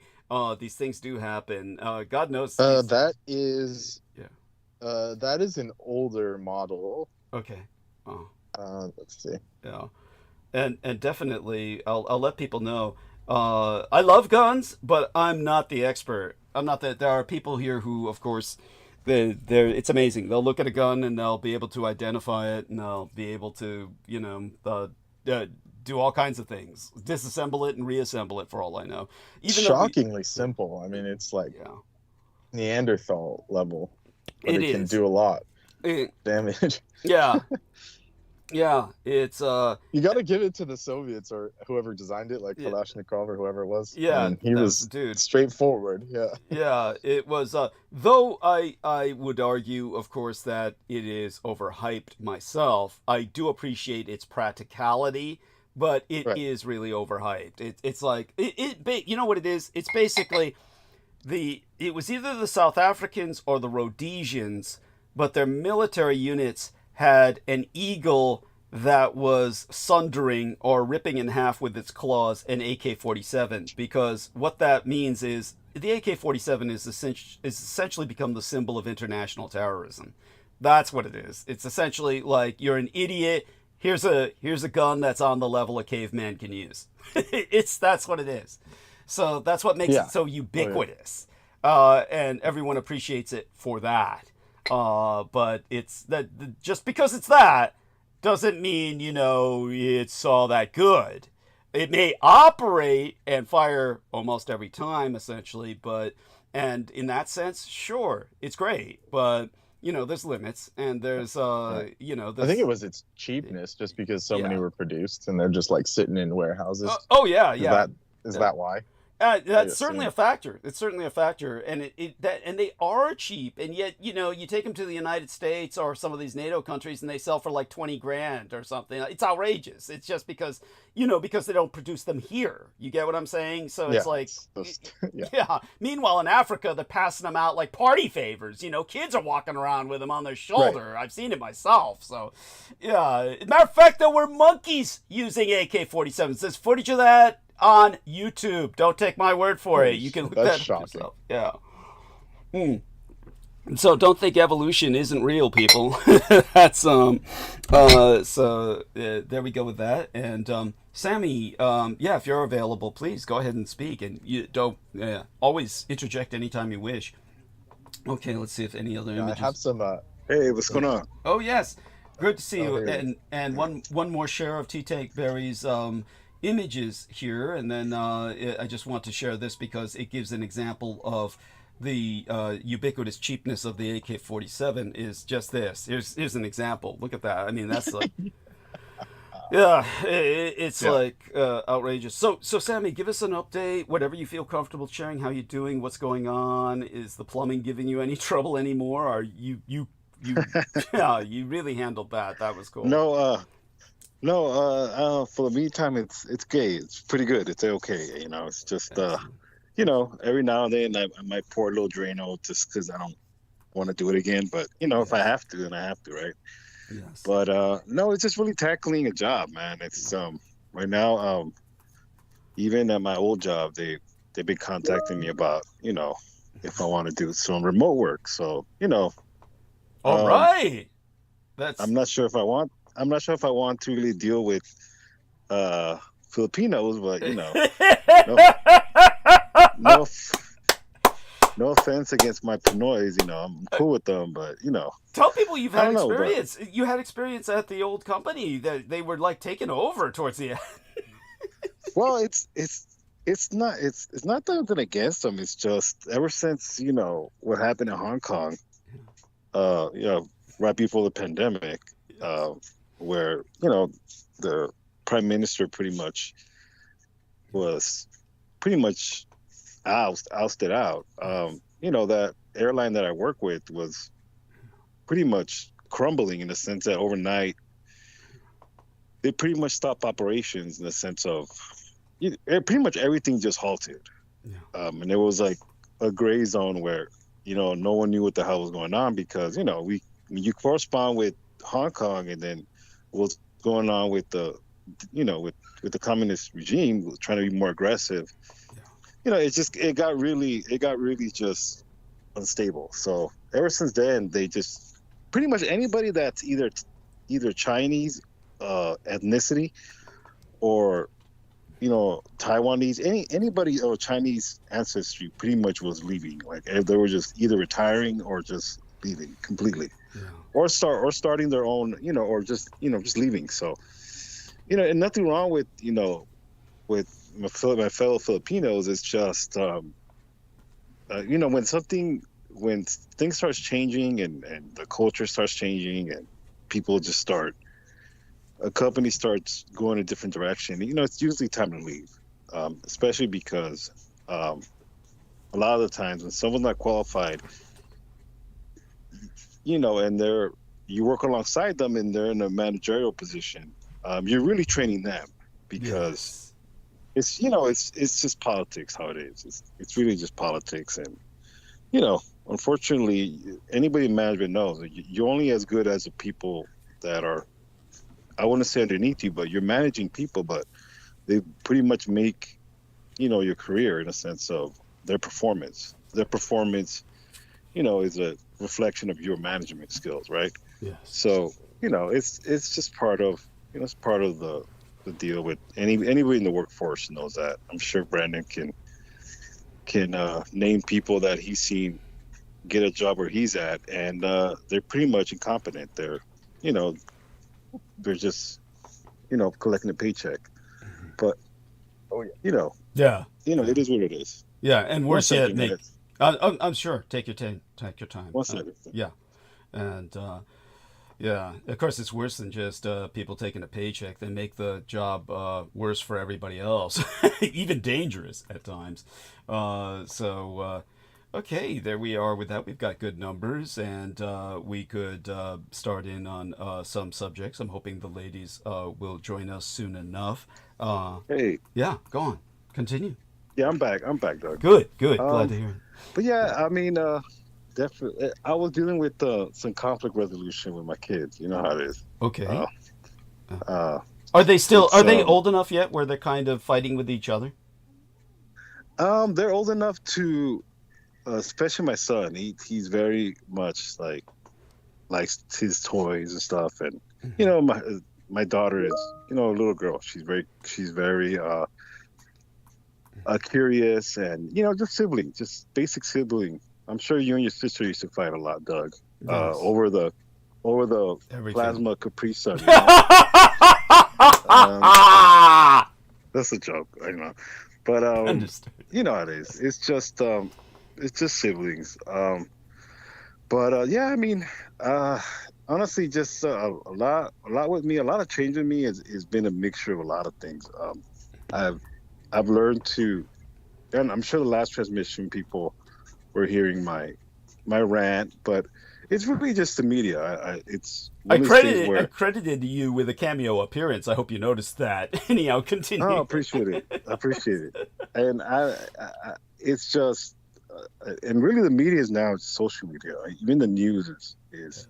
These things do happen. God knows. That is an older model. Okay. Oh. Let's see. Yeah, and definitely, I'll let people know. I love guns, but I'm not the expert. I'm not that. There are people here who, of course, it's amazing. They'll look at a gun and they'll be able to identify it, and they'll be able to, do all kinds of things, disassemble it and reassemble it. For all I know, even shockingly simple. I mean, it's like Neanderthal level, but it can do a lot damage. Yeah. Yeah, it's you got to give it to the Soviets or whoever designed it, like Kalashnikov or whoever it was. Yeah, and he was straightforward. Yeah, yeah, it was. Though I would argue, of course, that it is overhyped myself. I do appreciate its practicality, but it is really overhyped. It's like you know what it is? It's basically it was either the South Africans or the Rhodesians, but their military units had an eagle that was sundering or ripping in half with its claws an AK-47, because what that means is the AK-47 is essentially become the symbol of international terrorism. That's what it is. It's essentially like you're an idiot. Here's a gun that's on the level a caveman can use. That's what it is. So that's what makes it so ubiquitous, and everyone appreciates it for that. But it's that just because it's that doesn't mean, it's all that good. It may operate and fire almost every time, essentially, and in that sense, sure, it's great, but there's limits, and there's I think it was its cheapness, just because so many were produced and they're just like sitting in warehouses. Is that why? That's certainly a factor. It's certainly a factor, and and they are cheap, and yet you take them to the United States or some of these NATO countries, and they sell for like $20,000 or something. It's outrageous. It's just because because they don't produce them here. You get what I'm saying? So it's like Meanwhile, in Africa, they're passing them out like party favors. Kids are walking around with them on their shoulder. Right. I've seen it myself. So matter of fact, there were monkeys using AK-47s. There's footage of that on YouTube. Don't take my word for it. You can look that up yourself. Yeah. So don't think evolution isn't real, people. That's there we go with that. And Sammy, if you're available, please go ahead and speak. And you don't always interject anytime you wish. Okay, let's see if any other images. I have some. Hey, what's going on? Oh yes, good to see you. And one more share of T. Tankberry's images here, and then I just want to share this because it gives an example of the ubiquitous cheapness of the AK-47. Is just this. Here's an example. Look at that. I mean, that's like it's like outrageous. So Sammy, give us an update, whatever you feel comfortable sharing. How you doing? What's going on? Is the plumbing giving you any trouble anymore? Are you you really handled that. That was cool. No, for the meantime, it's gay. It's pretty good. It's okay. It's just, every now and then I might pour a little Drano just because I don't want to do it again. But, if I have to, then I have to, right? Yes. But, no, it's just really tackling a job, man. It's, right now, even at my old job, they've been contacting me about, if I want to do some remote work. So, All right. That's. I'm not sure if I want to really deal with Filipinos, but no, no offense against my Pinoys, I'm cool with them, but Tell people you've I had don't know, but- experience. You had experience at the old company that they were like taking over towards the end. Well, it's not nothing against them. It's just ever since what happened in Hong Kong, right before the pandemic, where the prime minister pretty much was ousted out. That airline that I work with was pretty much crumbling in the sense that overnight they pretty much stopped operations in the sense of pretty much everything just halted. Yeah. And there was like a gray zone where, no one knew what the hell was going on because, you correspond with Hong Kong and then what's going on with the, with the communist regime trying to be more aggressive. Yeah. It got really just unstable. So ever since then, they just pretty much anybody that's either Chinese ethnicity or Taiwanese, anybody of Chinese ancestry pretty much was leaving. Like they were just either retiring or just leaving completely, or starting their own, or just leaving. So, and nothing wrong with with my fellow Filipinos. It's just when things starts changing and the culture starts changing and people just a company starts going a different direction, it's usually time to leave, especially because a lot of the times when someone's not qualified, and you work alongside them and they're in a managerial position, you're really training them because it's just politics how it is. It's really just politics. And, unfortunately, anybody in management knows you're only as good as the people that are, I wouldn't say underneath you, but you're managing people, but they pretty much make, your career in a sense of their performance. Their performance, is a reflection of your management skills, right? Yes. So, it's just part of, it's part of the deal with anybody in the workforce knows that. I'm sure Brandon can name people that he's seen get a job where he's at, and they're pretty much incompetent. They're just collecting a paycheck, but it is what it is. Yeah, and worse yet, Nick. I'm sure. Take your time. One second. Yeah, and of course, it's worse than just people taking a paycheck. They make the job worse for everybody else, even dangerous at times. Okay, there we are with that. We've got good numbers, and we could start in on some subjects. I'm hoping the ladies will join us soon enough. Hey. Yeah, go on. Continue. Yeah, I'm back, Doug. Good. Glad to hear it. But yeah, I mean, definitely, I was dealing with some conflict resolution with my kids. You know how it is. Okay. Are they old enough yet where they're kind of fighting with each other? They're old enough to, especially my son. He's very much likes his toys and stuff, and my daughter is a little girl. She's very curious, and just basic sibling. I'm sure you and your sister used to fight a lot, Doug, Yes. over the Everything. plasma Capri Sun. That's a joke, I know, but Understood. you know how it is. It's just siblings. Yeah, I mean, honestly, just a lot with me. A lot of change in me has been a mixture of a lot of things. I've learned to, and I'm sure the last transmission people were hearing my rant, but it's really just the media. I credited you with a cameo appearance. I hope you noticed that. Anyhow, continue. Oh, appreciate it. And it's just, and really the media is now social media. Right? Even the news is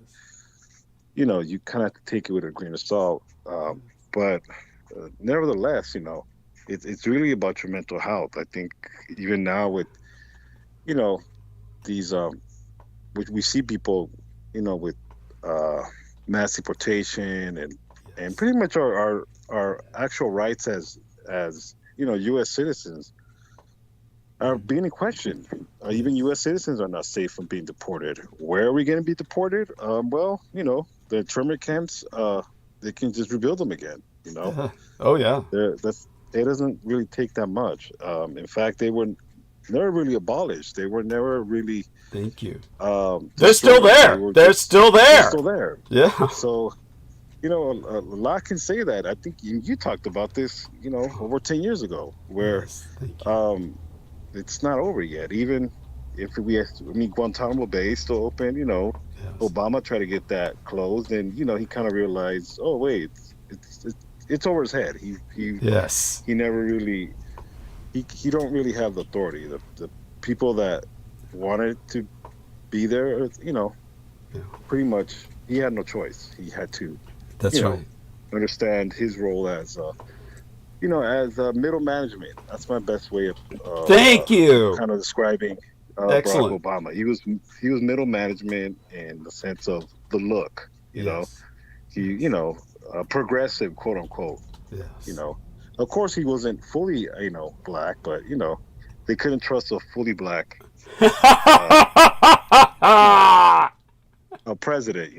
you kind of have to take it with a grain of salt. But nevertheless, it's really about your mental health. I think even now with, these we see people, with mass deportation and pretty much our actual rights as U.S. citizens are being questioned. Even U.S. citizens are not safe from being deported. Where are we going to be deported? Well, the internment camps, they can just rebuild them again. Oh yeah. It doesn't really take that much. In fact, they were never really abolished. They were never really. Thank you. They're still there. They're still there. They're still there. Yeah. So, a lot can say that. I think you talked about this, over 10 years ago, where it's not over yet. Even if Guantanamo Bay is still open, Yes. Obama tried to get that closed, and he kind of realized, oh wait, it's over his head. He never really he don't really have the authority. The people that wanted to be there, pretty much he had no choice. He had to. That's right. Understand his role as as middle management. That's my best way of Thank you. Kind of describing Excellent. Barack Obama. He was middle management in the sense of the look. He progressive, quote unquote. Yes. Of course he wasn't fully black, but they couldn't trust a fully black president.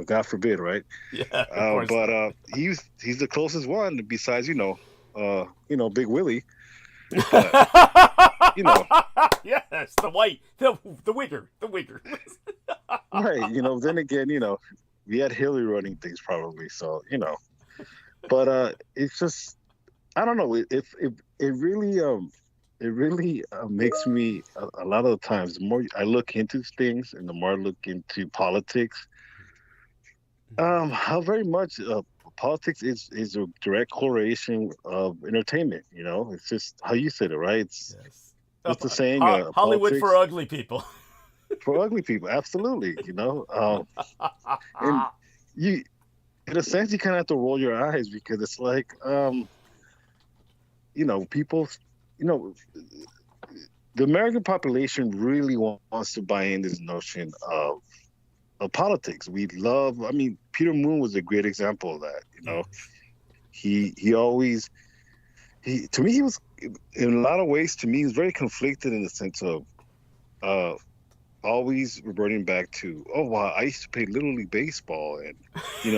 God forbid, right? Yeah. But he's the closest one besides Big Willie. But, Yes, the white, the wigger. Right. Then again, we had Hillary running things probably, so but it's just, I don't know. It really makes me a lot of the times. The more I look into things and the more I look into politics, how very much politics is a direct correlation of entertainment. It's just how you said it, right? It's the saying. Hollywood for ugly people. For ugly people, absolutely. And you, in a sense, you kind of have to roll your eyes because it's like, people, the American population really wants to buy in this notion of politics. We love. I mean, Peter Moon was a great example of that. He to me, he was in a lot of ways. To me, he was very conflicted in the sense of always reverting back to, oh wow, I used to play Little League baseball, and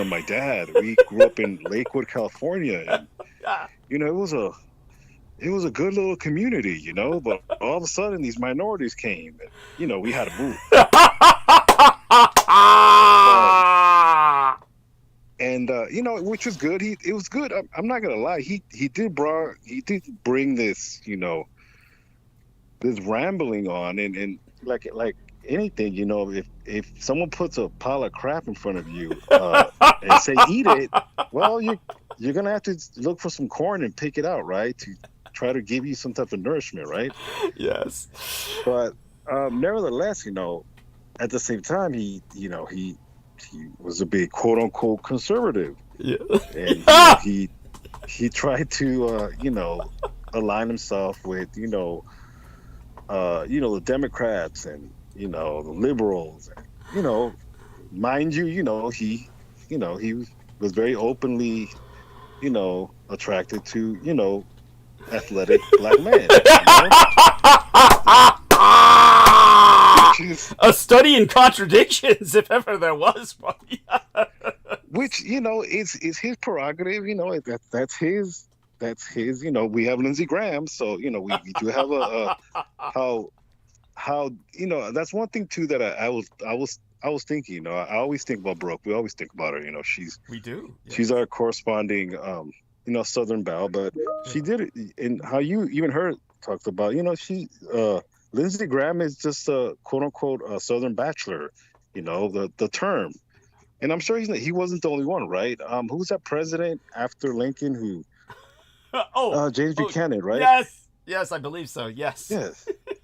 my dad. We grew up in Lakewood, California, and it was a good little community, But all of a sudden, these minorities came, and we had to move. And which was good. It was good. I'm not gonna lie. He did bring this, this rambling on, and like anything, if someone puts a pile of crap in front of you and say eat it, well, you're gonna have to look for some corn and pick it out, right? To try to give you some type of nourishment, right? Yes. But nevertheless, at the same time, he was a big quote unquote conservative. Yeah. And he tried to align himself with the Democrats and the liberals, and mind you, he was very openly attracted to athletic black men. A study in contradictions, if ever there was one. Which is his prerogative. That's his. We have Lindsey Graham, so we do have how that's one thing too that I was thinking. I always think about Brooke. We always think about her. We do. Yes. She's our corresponding Southern Belle, but she did it. And how you even heard talked about Lindsey Graham is just a quote unquote Southern bachelor, the term. And I'm sure he wasn't the only one, right? Who was that president after Lincoln who James Buchanan, right? Yes, I believe so. Yes.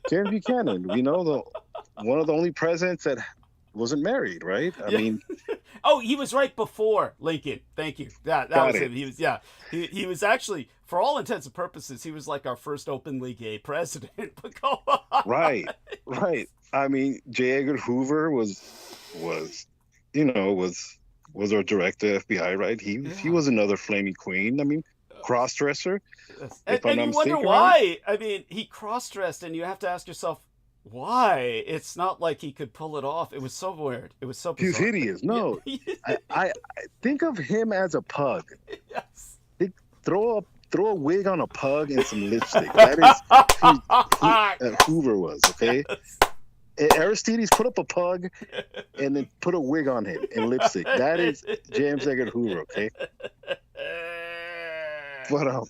James Buchanan, one of the only presidents that wasn't married, right? I mean, Oh, he was right before Lincoln. Thank you. That was him. He was he was actually, for all intents and purposes, he was like our first openly gay president. But go on. Right. I mean, J. Edgar Hoover was our director of FBI, right? He was another flaming queen. I mean, cross-dresser. Yes. If And you wonder why. Right? I mean, he cross-dressed, and you have to ask yourself, why? It's not like he could pull it off. It was so weird. It was so bizarre. He's hideous. No, I think of him as a pug. Yes. Throw a wig on a pug and some lipstick. That is who Hoover was. Okay. Yes. Aristides, put up a pug and then put a wig on him and lipstick. That is James Edgar Hoover. Okay. But all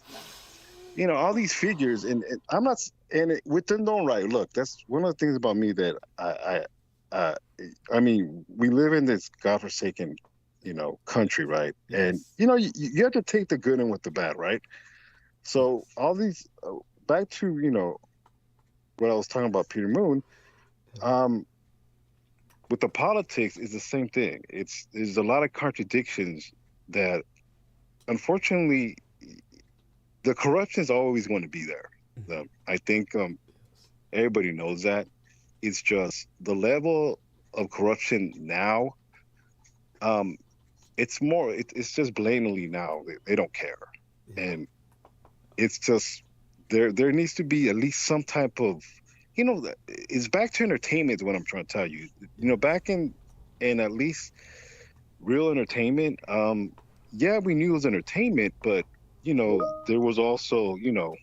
these figures, and I'm not, and with them don't right. Look, that's one of the things about me that I mean, we live in this godforsaken, country, right? Yes. And you have to take the good in with the bad, right? So all these, back to what I was talking about, Peter Moon, with the politics is the same thing. There's a lot of contradictions that, unfortunately, the corruption is always going to be there. I think everybody knows that. It's just the level of corruption now. It's just blatantly now. They don't care, and it's just there needs to be at least some type of, it's back to entertainment is what I'm trying to tell you. Back in at least real entertainment. Yeah, we knew it was entertainment, but there was also, the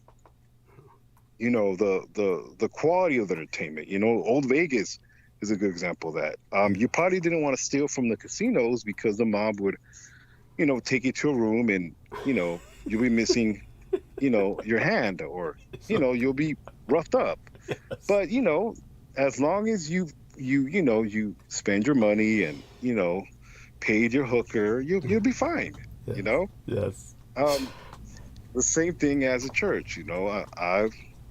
quality of the entertainment. Old Vegas is a good example of that. You probably didn't want to steal from the casinos because the mob would, take you to a room and, you'll be missing, your hand, or, you'll be roughed up. But, as long as you spend your money and, paid your hooker, you'll be fine, Yes. The same thing as a church,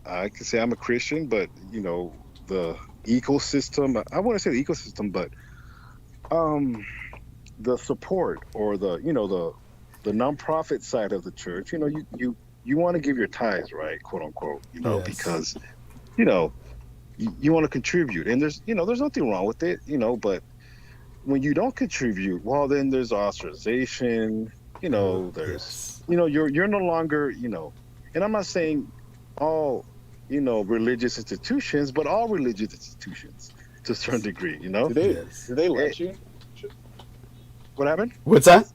I can say I'm a Christian, but the ecosystem, I want to say the ecosystem, but the support or the nonprofit side of the church, you want to give your tithes, right, quote unquote, Yes. because you want to contribute, and there's nothing wrong with it, but when you don't contribute, well, then there's ostracization. There's, you're no longer, and I'm not saying all, religious institutions, but all religious institutions to a certain degree, Do they let you? What happened? What's that?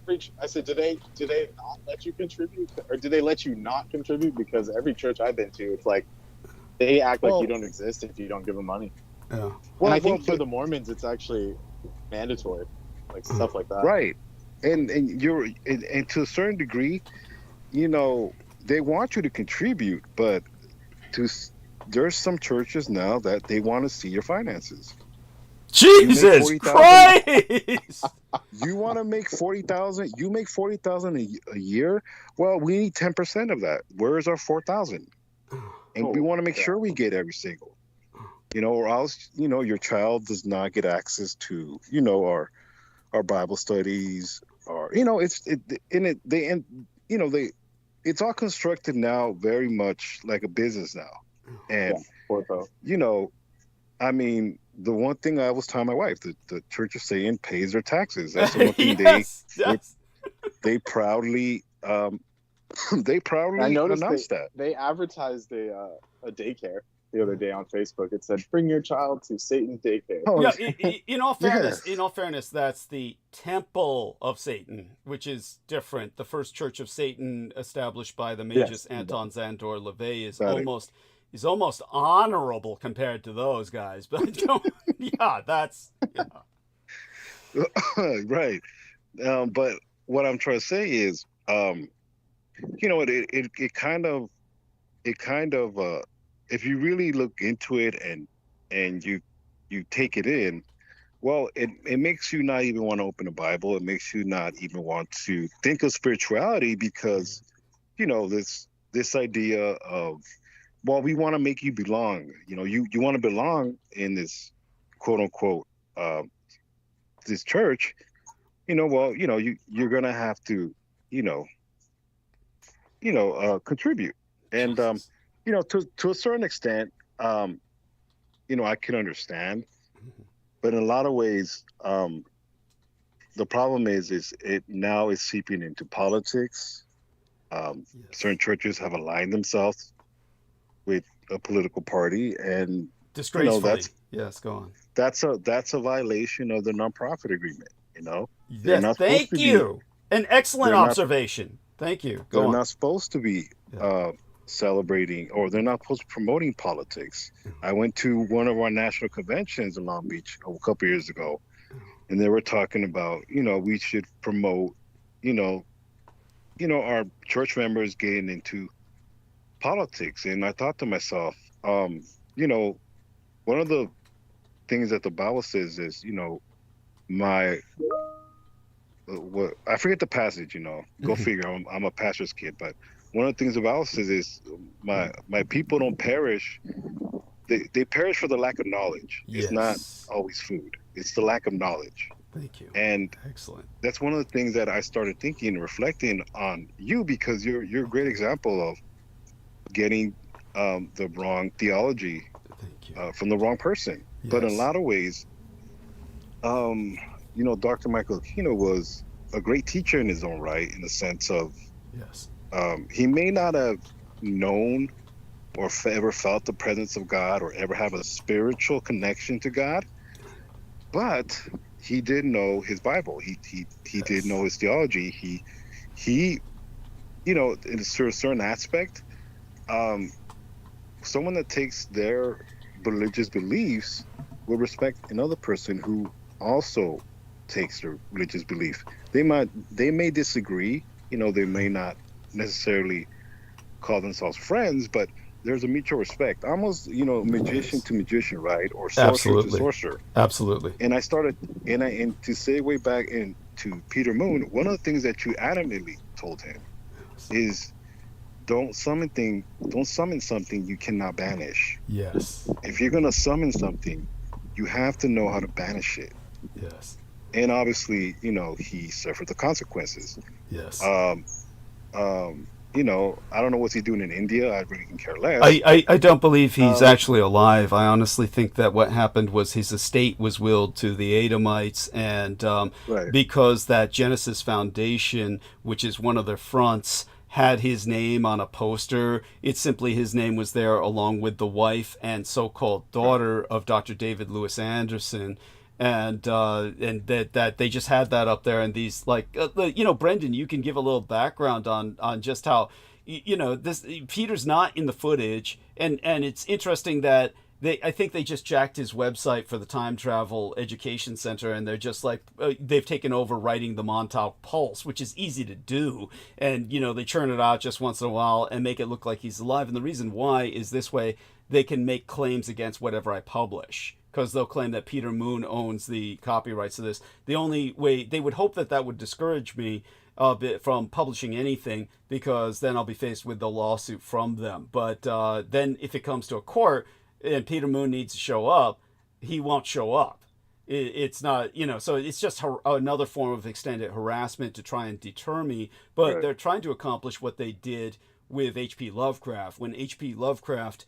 I said, do they not let you contribute, or do they let you not contribute? Because every church I've been to, it's like they act like you don't exist if you don't give them money. Yeah. Well, I think for the Mormons, it's actually mandatory, like stuff like that. Right. And to a certain degree, they want you to contribute, but there's some churches now that they want to see your finances. Jesus Christ! You want to make 40,000? You make 40,000 a year? Well, we need 10% of that. Where's our 4,000? And we want to make sure we get every single, or else, your child does not get access to, our Bible studies, or it's all constructed now very much like a business now, and I mean, the one thing I was telling my wife, the Church of Satan pays their taxes. That's the one thing they proudly announced that. They advertised a daycare the other day on Facebook. It said, "Bring your child to Satan's daycare." Oh, yeah, in all fairness, that's the Temple of Satan, which is different. The first Church of Satan, established by the magus Anton Szandor LaVey, is almost honorable compared to those guys. But that's right. But what I'm trying to say is, it kind of if you really look into it and you take it in, well, it makes you not even want to open the Bible. It makes you not even want to think of spirituality, because this idea of, well, we want to make you belong. You want to belong in this quote unquote this church, well, you're gonna have to, you know, contribute. And Jesus. to a certain extent, I can understand, but in a lot of ways, the problem is it now is seeping into politics. Certain churches have aligned themselves with a political party, and Disgracefully. Yes, go on. That's a violation of the nonprofit agreement. They're Yes, not supposed thank to you. An excellent they're not observation. Thank you. Go they're on. not supposed to be celebrating, or they're not supposed to be promoting politics. I went to one of our national conventions in Long Beach a couple years ago, and they were talking about, we should promote, our church members getting into politics. And I thought to myself, one of the things that the Bible says is, my what I forget the passage. Go figure. I'm a pastor's kid, but one of the things the Bible says is, my people don't perish. They perish for the lack of knowledge. Yes. It's not always food. It's the lack of knowledge. Thank you. And excellent. That's one of the things that I started thinking and reflecting on you, because you're a great example of getting the wrong theology from the wrong person. Yes. But in a lot of ways, Dr. Michael Aquino was a great teacher in his own right, in the sense of, yes, he may not have known or ever felt the presence of God or ever have a spiritual connection to God, but he did know his Bible. He yes. did know his theology. He in a certain aspect, someone that takes their religious beliefs will respect another person who also takes their religious belief. They may disagree. They may not necessarily call themselves friends, but there's a mutual respect, almost magician to magician, right? Or sorcerer to sorcerer. Absolutely. And I started, and to segue back into Peter Moon, one of the things that you adamantly told him is, don't summon something you cannot banish. Yes. If you're gonna summon something, you have to know how to banish it. Yes. And obviously, he suffered the consequences. Yes. I don't know what's he doing in India. I really can care less. I don't believe he's actually alive. I honestly think that what happened was his estate was willed to the Edomites, and right. because that Genesis Foundation, which is one of their fronts, had his name on a poster, it's simply his name was there along with the wife and so-called daughter of Dr. David Lewis Anderson. And that they just had that up there, and these Brendan, you can give a little background on just how this Peter's not in the footage, and it's interesting that I think they just jacked his website for the Time Travel Education Center, and they're just they've taken over writing the Montauk Pulse, which is easy to do, and they churn it out just once in a while and make it look like he's alive. And the reason why is this way they can make claims against whatever I publish, because they'll claim that Peter Moon owns the copyrights to this. The only way they would hope that would discourage me from publishing anything, because then I'll be faced with the lawsuit from them. But then if it comes to a court and Peter Moon needs to show up, he won't show up. It's not, so it's just another form of extended harassment to try and deter me. But right. They're trying to accomplish what they did with H.P. Lovecraft. When H.P. Lovecraft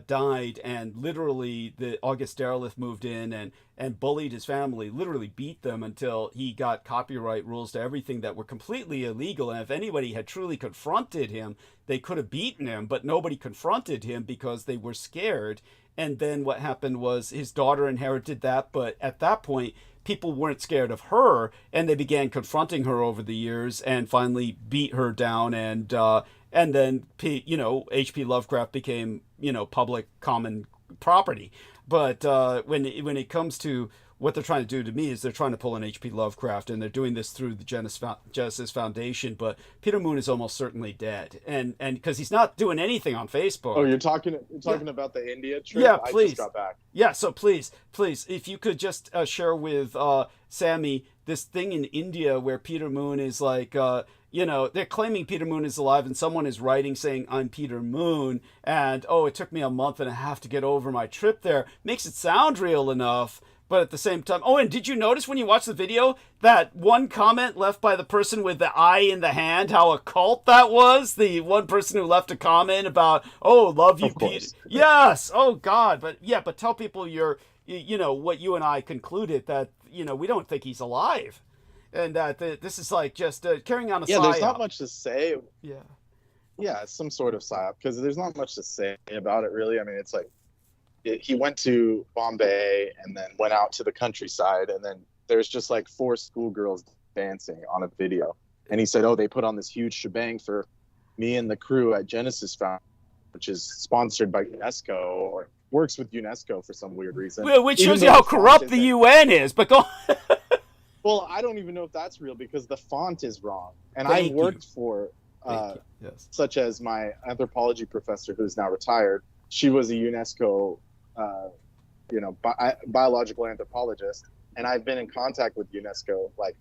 died, and literally the August Derleth moved in and bullied his family, literally beat them until he got copyright rules to everything that were completely illegal. And if anybody had truly confronted him, they could have beaten him, but nobody confronted him because they were scared. And then what happened was his daughter inherited that, but at that point people weren't scared of her, and they began confronting her over the years and finally beat her down, and then H.P. Lovecraft became public common property. But when it comes to what they're trying to do to me, is they're trying to pull an H.P. Lovecraft, and they're doing this through the Genesis Foundation. But Peter Moon is almost certainly dead, and because he's not doing anything on Facebook. Oh, you're talking about the India trip? Yeah, please. I just got back. Yeah, so please, if you could just share with Sammy this thing in India where Peter Moon is they're claiming Peter Moon is alive, and someone is writing saying, "I'm Peter Moon," and it took me a month and a half to get over my trip there. Makes it sound real enough, But at the same time, oh, and did you notice when you watched the video that one comment left by the person with the eye in the hand, how occult that was? The one person who left a comment about, oh, love you, Peter. Yes. Oh, God. But yeah, but tell people what you and I concluded, that, we don't think he's alive. And that this is like just carrying on a psyop. Yeah, there's not much to say. Yeah. Yeah, it's some sort of psyop, because there's not much to say about it, really. I mean, it's like, he went to Bombay and then went out to the countryside, and then there's just like 4 schoolgirls dancing on a video. And he said, oh, they put on this huge shebang for me and the crew at Genesis Foundation, which is sponsored by UNESCO, or works with UNESCO for some weird reason. Well, which shows you how corrupt the UN is. But go Well, I don't even know if that's real, because the font is wrong. And I worked for, such as my anthropology professor, who's now retired. She was a UNESCO biological anthropologist, and I've been in contact with UNESCO, like,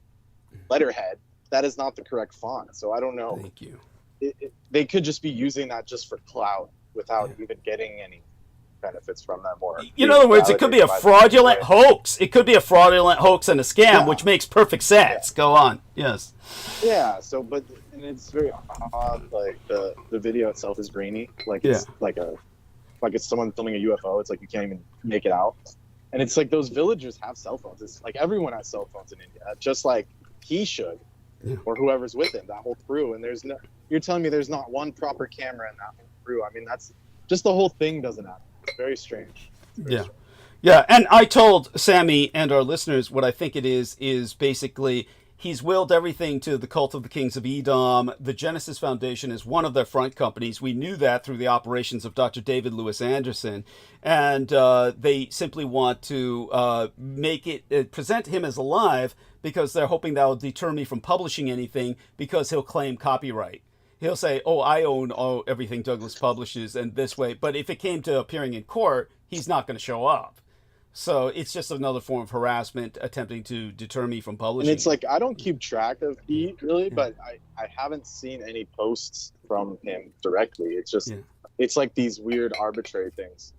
letterhead. That is not the correct font, so I don't know. Thank you. They could just be using that just for clout without even getting any benefits from them. Or in other words, it could be a fraudulent hoax. It could be a fraudulent hoax and a scam, which makes perfect sense. Go on. Yes. Yeah. So, and it's very odd. Like the video itself is grainy. Like it's like it's someone filming a UFO. It's like you can't even make it out. And it's like those villagers have cell phones. It's like everyone has cell phones in India, just like he should, or whoever's with him, that whole crew. And you're telling me there's not one proper camera in that whole crew. I mean, that's just the whole thing doesn't happen. It's very strange. Yeah. And I told Sammy and our listeners what I think it is basically he's willed everything to the Cult of the Kings of Edom. The Genesis Foundation is one of their front companies. We knew that through the operations of Dr. David Lewis Anderson. And they simply want to present him as alive, because they're hoping that will deter me from publishing anything, because he'll claim copyright. He'll say, oh, I own everything Douglas publishes, and this way. But if it came to appearing in court, he's not going to show up. So it's just another form of harassment, attempting to deter me from publishing. And it's like, I don't keep track of Pete, really, but I haven't seen any posts from him directly. It's just, it's like these weird arbitrary things.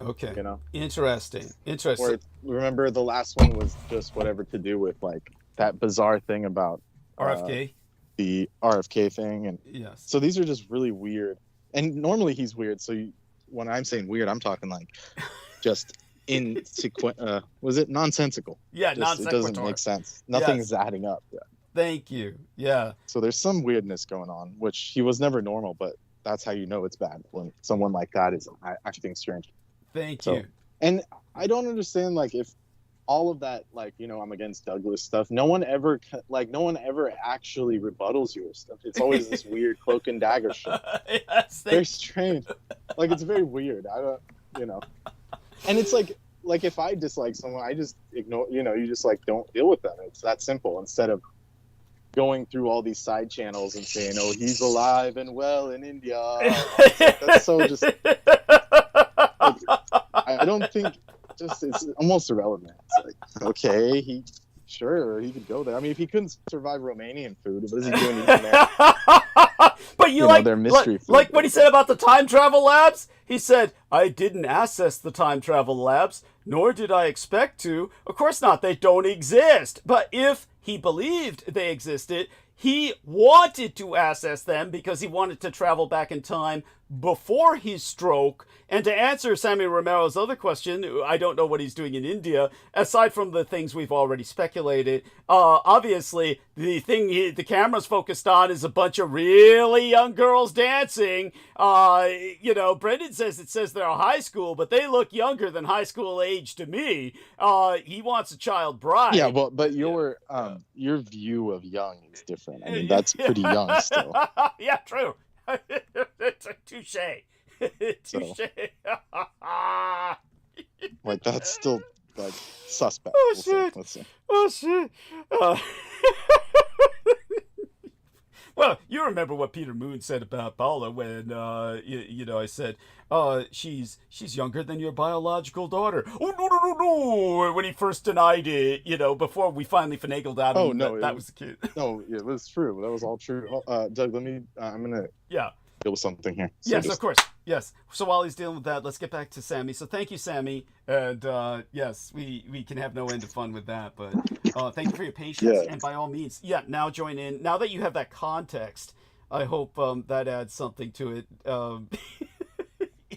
Okay. Interesting. Or remember the last one was just whatever to do with like that bizarre thing about RFK? The RFK thing. And so these are just really weird. And normally he's weird. So when I'm saying weird, I'm talking like just was it nonsensical? Yeah, nonsensical. It doesn't make sense. Nothing's adding up. Yeah. Thank you. Yeah. So there's some weirdness going on, which he was never normal, but that's how you know it's bad, when someone like that is acting strange. Thank you. And I don't understand, like, if all of that, like, I'm against Douglas stuff, no one ever actually rebuttals you or stuff. It's always this weird cloak and dagger shit. Very strange. Like, it's very weird. I don't, and it's like if I dislike someone, I just ignore, you just like don't deal with them. It's that simple, instead of going through all these side channels and saying, oh, he's alive and well in India. That's so just, I don't think, it's almost irrelevant. It's like, okay, he could go there. I mean, if he couldn't survive Romanian food, what is he doing even there? But you their mystery food. Like what he said about the time travel labs? He said, I didn't access the time travel labs, nor did I expect to. Of course not, they don't exist. But if he believed they existed, he wanted to access them because he wanted to travel back in time before his stroke. And to answer Sammy Romero's other question, I don't know what he's doing in India, aside from the things we've already speculated. Obviously, the camera's focused on is a bunch of really young girls dancing. Brendan says they're high school, but they look younger than high school age to me. He wants a child bride. Yeah, but your view of young is different. I mean, that's pretty young still. Yeah, true. It's a touche. Touche. Like, that's still like suspect. Oh, shit. Let's see. Oh shit. Well, you remember what Peter Moon said about Paula when I said, she's younger than your biological daughter. Oh no, when he first denied it, before we finally finagled out of him that was the kid. No, it was true. That was all true. Doug, I'm gonna deal with something here. So yes, of course. Yes. So while he's dealing with that, let's get back to Sammy. So thank you, Sammy. And yes, we can have no end of fun with that. But thank you for your patience. Yeah. And by all means, yeah, now join in. Now that you have that context, I hope that adds something to it.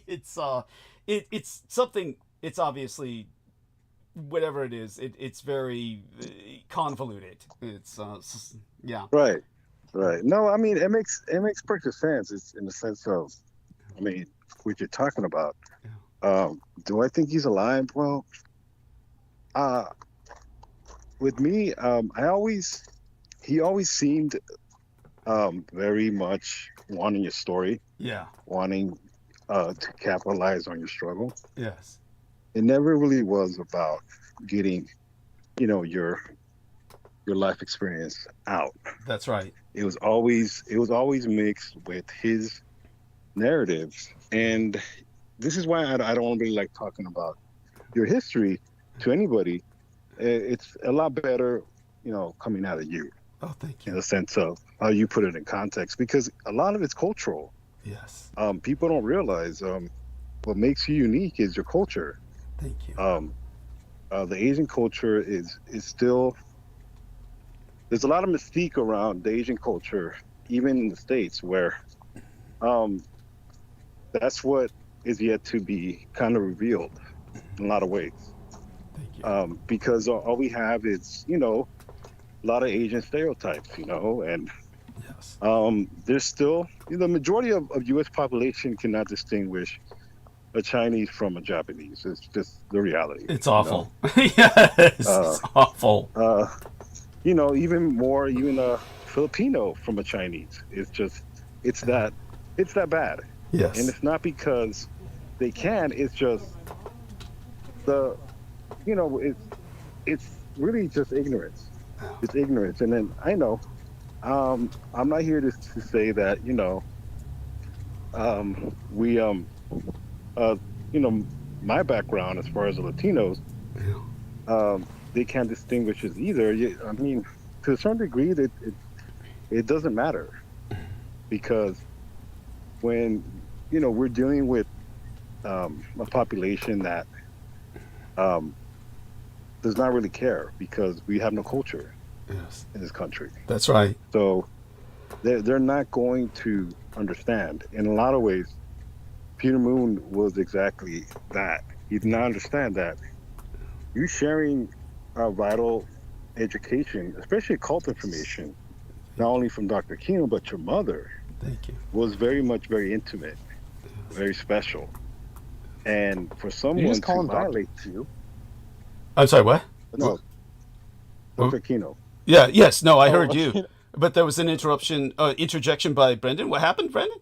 It's something. It's obviously whatever it is. It's very convoluted. It's yeah. Right. No, I mean it makes perfect sense. It's in the sense of, I mean, what you're talking about. Do I think he's alive? Well, with me, he always seemed very much wanting your story. Yeah. Wanting to capitalize on your struggle. Yes. It never really was about getting, your life experience out. That's right. It was always mixed with his narratives, and this is why I don't really like talking about your history to anybody. It's a lot better, coming out of you. Oh, thank you. In the sense of how you put it in context, because a lot of it's cultural. Yes. People don't realize what makes you unique is your culture. Thank you. The Asian culture is still. There's a lot of mystique around the Asian culture, even in the States, where that's what is yet to be kind of revealed in a lot of ways. Thank you. Because all we have is, a lot of Asian stereotypes, and Yes. there's still, the majority of U.S. population cannot distinguish a Chinese from a Japanese. It's just the reality. It's awful. Yes, it's awful. Even a Filipino from a Chinese. It's that bad. Yes. And it's not because they can. It's just it's really just ignorance. It's ignorance. And then I know, I'm not here to say that my background as far as the Latinos, they can't distinguish us either. I mean, to a certain degree, it doesn't matter, because when we're dealing with a population that does not really care, because we have no culture in this country. That's right. So they're not going to understand. In a lot of ways, Peter Moon was exactly that. He did not understand that you sharing vital education, especially occult information, not only from Dr. Kino, but your mother, Thank you. was very intimate, very special. And for someone to violate you... I'm sorry, what? No, Dr. Kino. Yeah, yes, no, I heard you. But there was an interjection by Brendan. What happened, Brendan?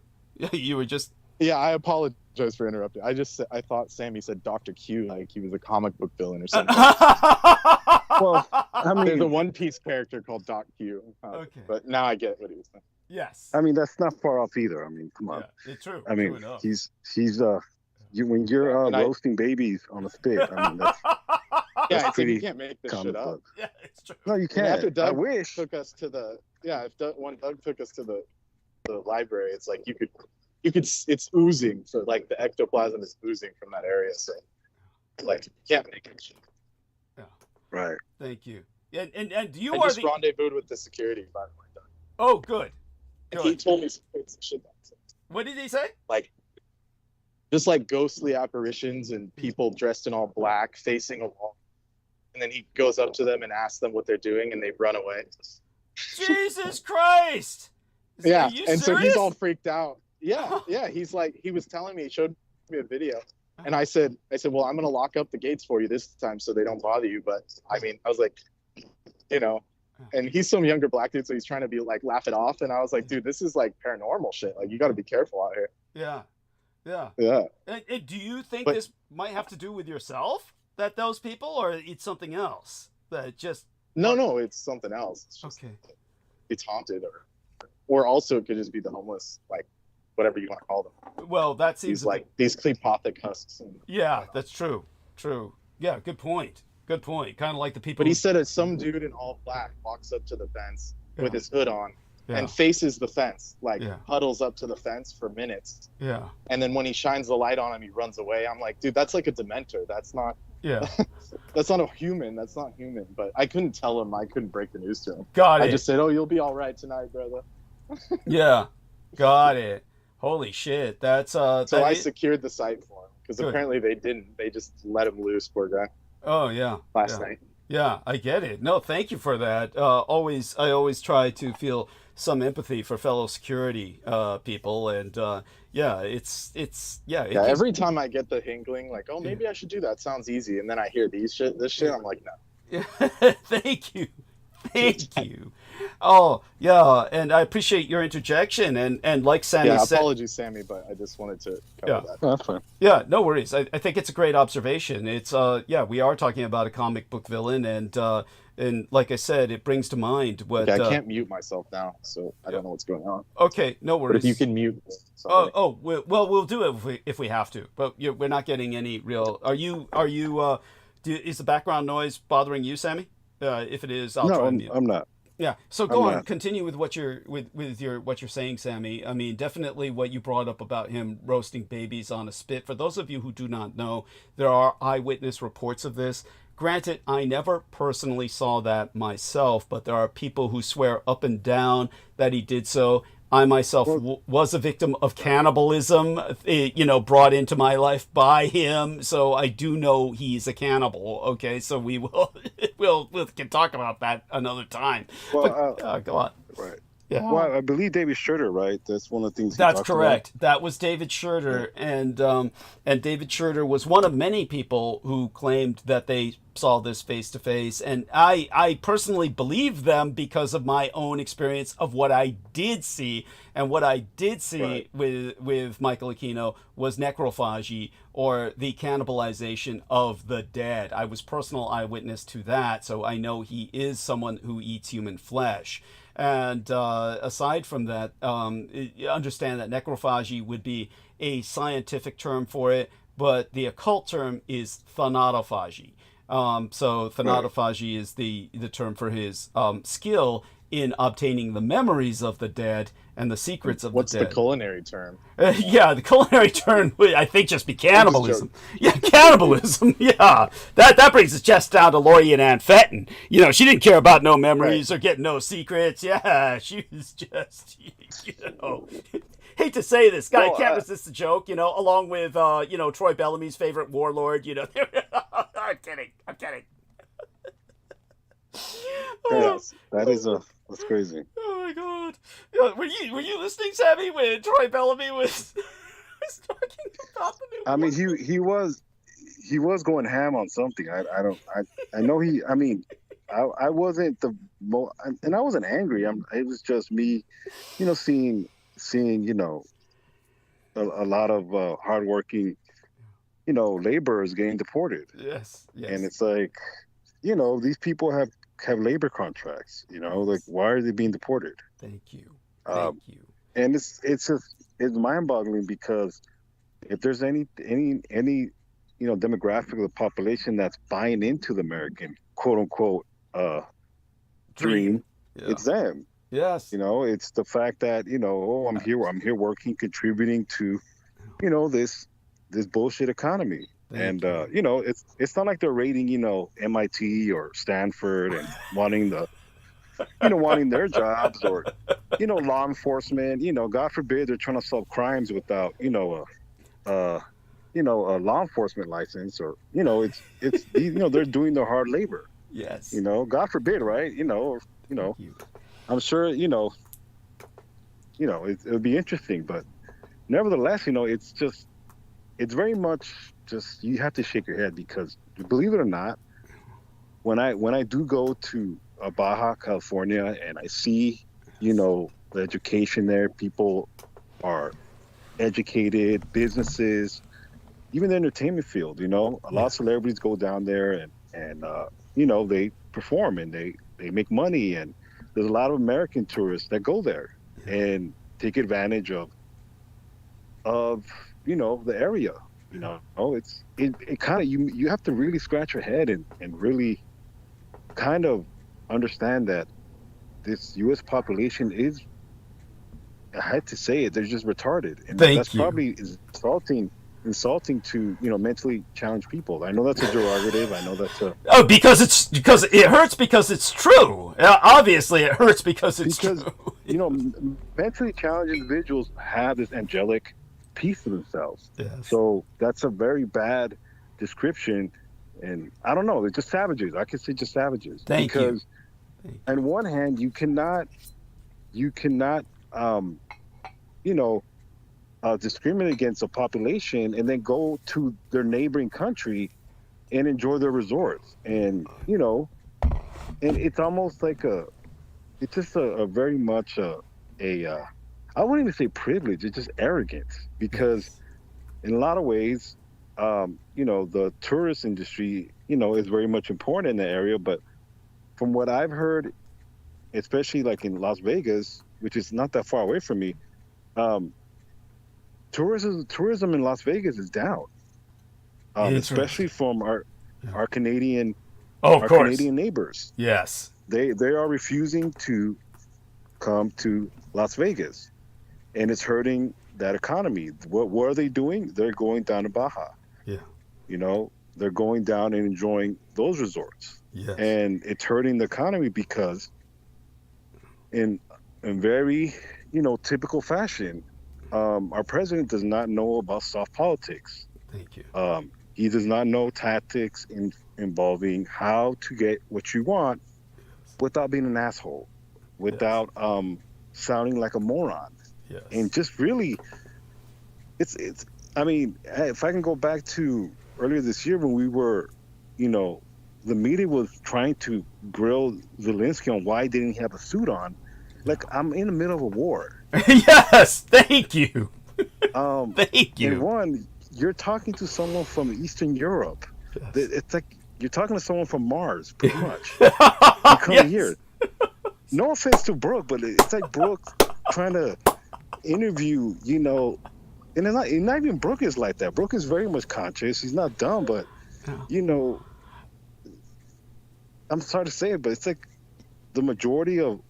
You were just... Yeah, I apologize for interrupting. I thought Sammy said Dr. Q, like he was a comic book villain or something. Well, I mean, there's a One Piece character called Doc Q. Okay. But now I get what he was saying. Yes. I mean, that's not far off either. I mean, come on. Yeah, it's true. I mean, True he's when you're roasting babies on a spit. I mean, that's pretty. You can't make this shit up. Yeah, it's true. No, you can't. After Doug I wish. took us to when Doug took us to the library, it's like you could it's oozing. So like the ectoplasm is oozing from that area. So like you can't make it shit. Yeah. Right. Thank you. And you I are just the... rendezvoused with the security, by the way, Doug. Oh, good. And he told me some crazy shit. What did he say? Like, just like ghostly apparitions and people dressed in all black facing a wall. And then he goes up to them and asks them what they're doing, and they run away. Jesus Christ! Yeah, Are you and serious? so he's all freaked out. Yeah. He's like, he was telling me, he showed me a video. And I said, well, I'm going to lock up the gates for you this time so they don't bother you. But I mean, I was like, and he's some younger black dude, so he's trying to be like, laugh it off. And I was like, dude, this is like paranormal shit. Like, you got to be careful out here. Yeah. And do you think this might have to do with yourself, that those people, or it's something else that just... No, it's something else. It's just, it's haunted, or also it could just be the homeless, like whatever you want to call them. Well, that seems these clepothic husks. Yeah, that's true. Yeah, good point. Kind of like the people. But he said that some dude in all black walks up to the fence with his hood on, and faces the fence, like Yeah. huddles up to the fence for minutes. Yeah. And then when he shines the light on him, he runs away. I'm like, dude, that's like a dementor. That's not Yeah. that's not a human. That's not human. But I couldn't tell him. I couldn't break the news to him. Got it. I just said, oh, you'll be all right tonight, brother. Yeah. Got it. Holy shit. That's So I secured the site for him because apparently they didn't. They just let him loose, poor guy. Oh yeah. Last night. Yeah, I get it. No, thank you for that. I always try to feel some empathy for fellow security people, and Every time I get the inkling, like, oh, maybe I should do that. Sounds easy, and then I hear this shit, I'm like, no. Thank you. Oh yeah, and I appreciate your interjection, and like Sammy said, apologies, Sammy, but I just wanted to cover that. Oh, that's fine. Yeah, no worries. I think it's a great observation. It's we are talking about a comic book villain, and like I said, it brings to mind what. Okay, I can't mute myself now, so I don't know what's going on. Okay, no worries. But if you can mute. We'll do it if we have to, but we're not getting any real. Are you? Is the background noise bothering you, Sammy? If it is, I'll try and mute. I'm not. Yeah. So go on. Continue with what you're what you're saying, Sammy. I mean, definitely what you brought up about him roasting babies on a spit. For those of you who do not know, there are eyewitness reports of this. Granted, I never personally saw that myself, but there are people who swear up and down that he did so. I myself was a victim of cannibalism, brought into my life by him. So I do know he's a cannibal. Okay, so we can talk about that another time. Well, but, go on. Right. Yeah. Well, I believe David Schroeder, right? That's one of the things. That's correct. That was David Schroeder, and David Schroeder was one of many people who claimed that they saw this face to face, and I personally believe them because of my own experience of what I did see, and what I did see with Michael Aquino was necrophagy, or the cannibalization of the dead. I was personal eyewitness to that, so I know he is someone who eats human flesh. And aside from that, understand that necrophagy would be a scientific term for it, but the occult term is thanatophagy. So thanatophagy is the term for his skill in obtaining the memories of the dead and the secrets of the dead. What's the culinary term? The culinary term would, I think, just be cannibalism. Yeah, cannibalism. Yeah, that brings us just down to Lori and Ann Fenton. She didn't care about no memories or getting no secrets. Yeah, she was just, hate to say this, guy can't resist the joke. Along with Troy Bellamy's favorite warlord. I'm kidding. Yes, that's crazy. Oh my god! Were you listening, Sammy, when Troy Bellamy was talking about the new? I mean, he was going ham on something. I know he. I mean, I wasn't and I wasn't angry. It was just me, seeing a lot of hardworking, laborers getting deported. Yes. And it's like, these people have labor contracts. Like, why are they being deported? Thank you. And it's mind-boggling, because if there's any demographic of the population that's buying into the American quote unquote dream, it's them. Yes. It's the fact that I'm here working, contributing to this bullshit economy. It's not like they're raiding MIT or Stanford and wanting their jobs, or law enforcement. God forbid they're trying to solve crimes without a law enforcement license, or it's they're doing their hard labor. Yes. God forbid, right? I'm sure it would be interesting, but nevertheless, it's very much just, you have to shake your head, because believe it or not, when I do go to Baja California and I see the education there, people are educated, businesses, even the entertainment field, a lot of celebrities go down there and they perform and they make money, and there's a lot of American tourists that go there and take advantage of the area. It kind of, you have to really scratch your head and really kind of understand that this U.S. population is I had to say it. They're just retarded, and Thank that's you. probably insulting to mentally challenged people. I know that's a derogative. I know that's a because it hurts because it's true. Obviously, it hurts because it's true. Mentally challenged individuals have this angelic piece to themselves. Yes. So that's a very bad description, and I don't know. They're just savages. I could say just savages. Thank you. On one hand, you cannot discriminate against a population and then go to their neighboring country and enjoy their resorts. And, and it's almost like it's just a very much I wouldn't even say privilege, it's just arrogance, because in a lot of ways, the tourist industry, is very much important in the area. But from what I've heard, especially like in Las Vegas, which is not that far away from me, tourism in Las Vegas is down, especially from our Canadian Canadian neighbors. Yes, they are refusing to come to Las Vegas, and it's hurting that economy. What are they doing? They're going down to Baja. Yeah, they're going down and enjoying those resorts. Yes. And it's hurting the economy because, in very typical fashion, our president does not know about soft politics. Thank you. He does not know tactics involving how to get what you want without being an asshole, without sounding like a moron. Yes. And just really, it's. I mean, if I can go back to earlier this year when we were, the media was trying to grill Zelensky on why didn't he have a suit on. Like, I'm in the middle of a war. Yes, thank you. Thank you. And one, you're talking to someone from Eastern Europe. Yes. It's like you're talking to someone from Mars, pretty much. You come here. No offense to Brooke, but it's like Brooke trying to interview, and it's not even Brooke is like that. Brooke is very much conscious. He's not dumb, but, I'm sorry to say it, but it's like the majority of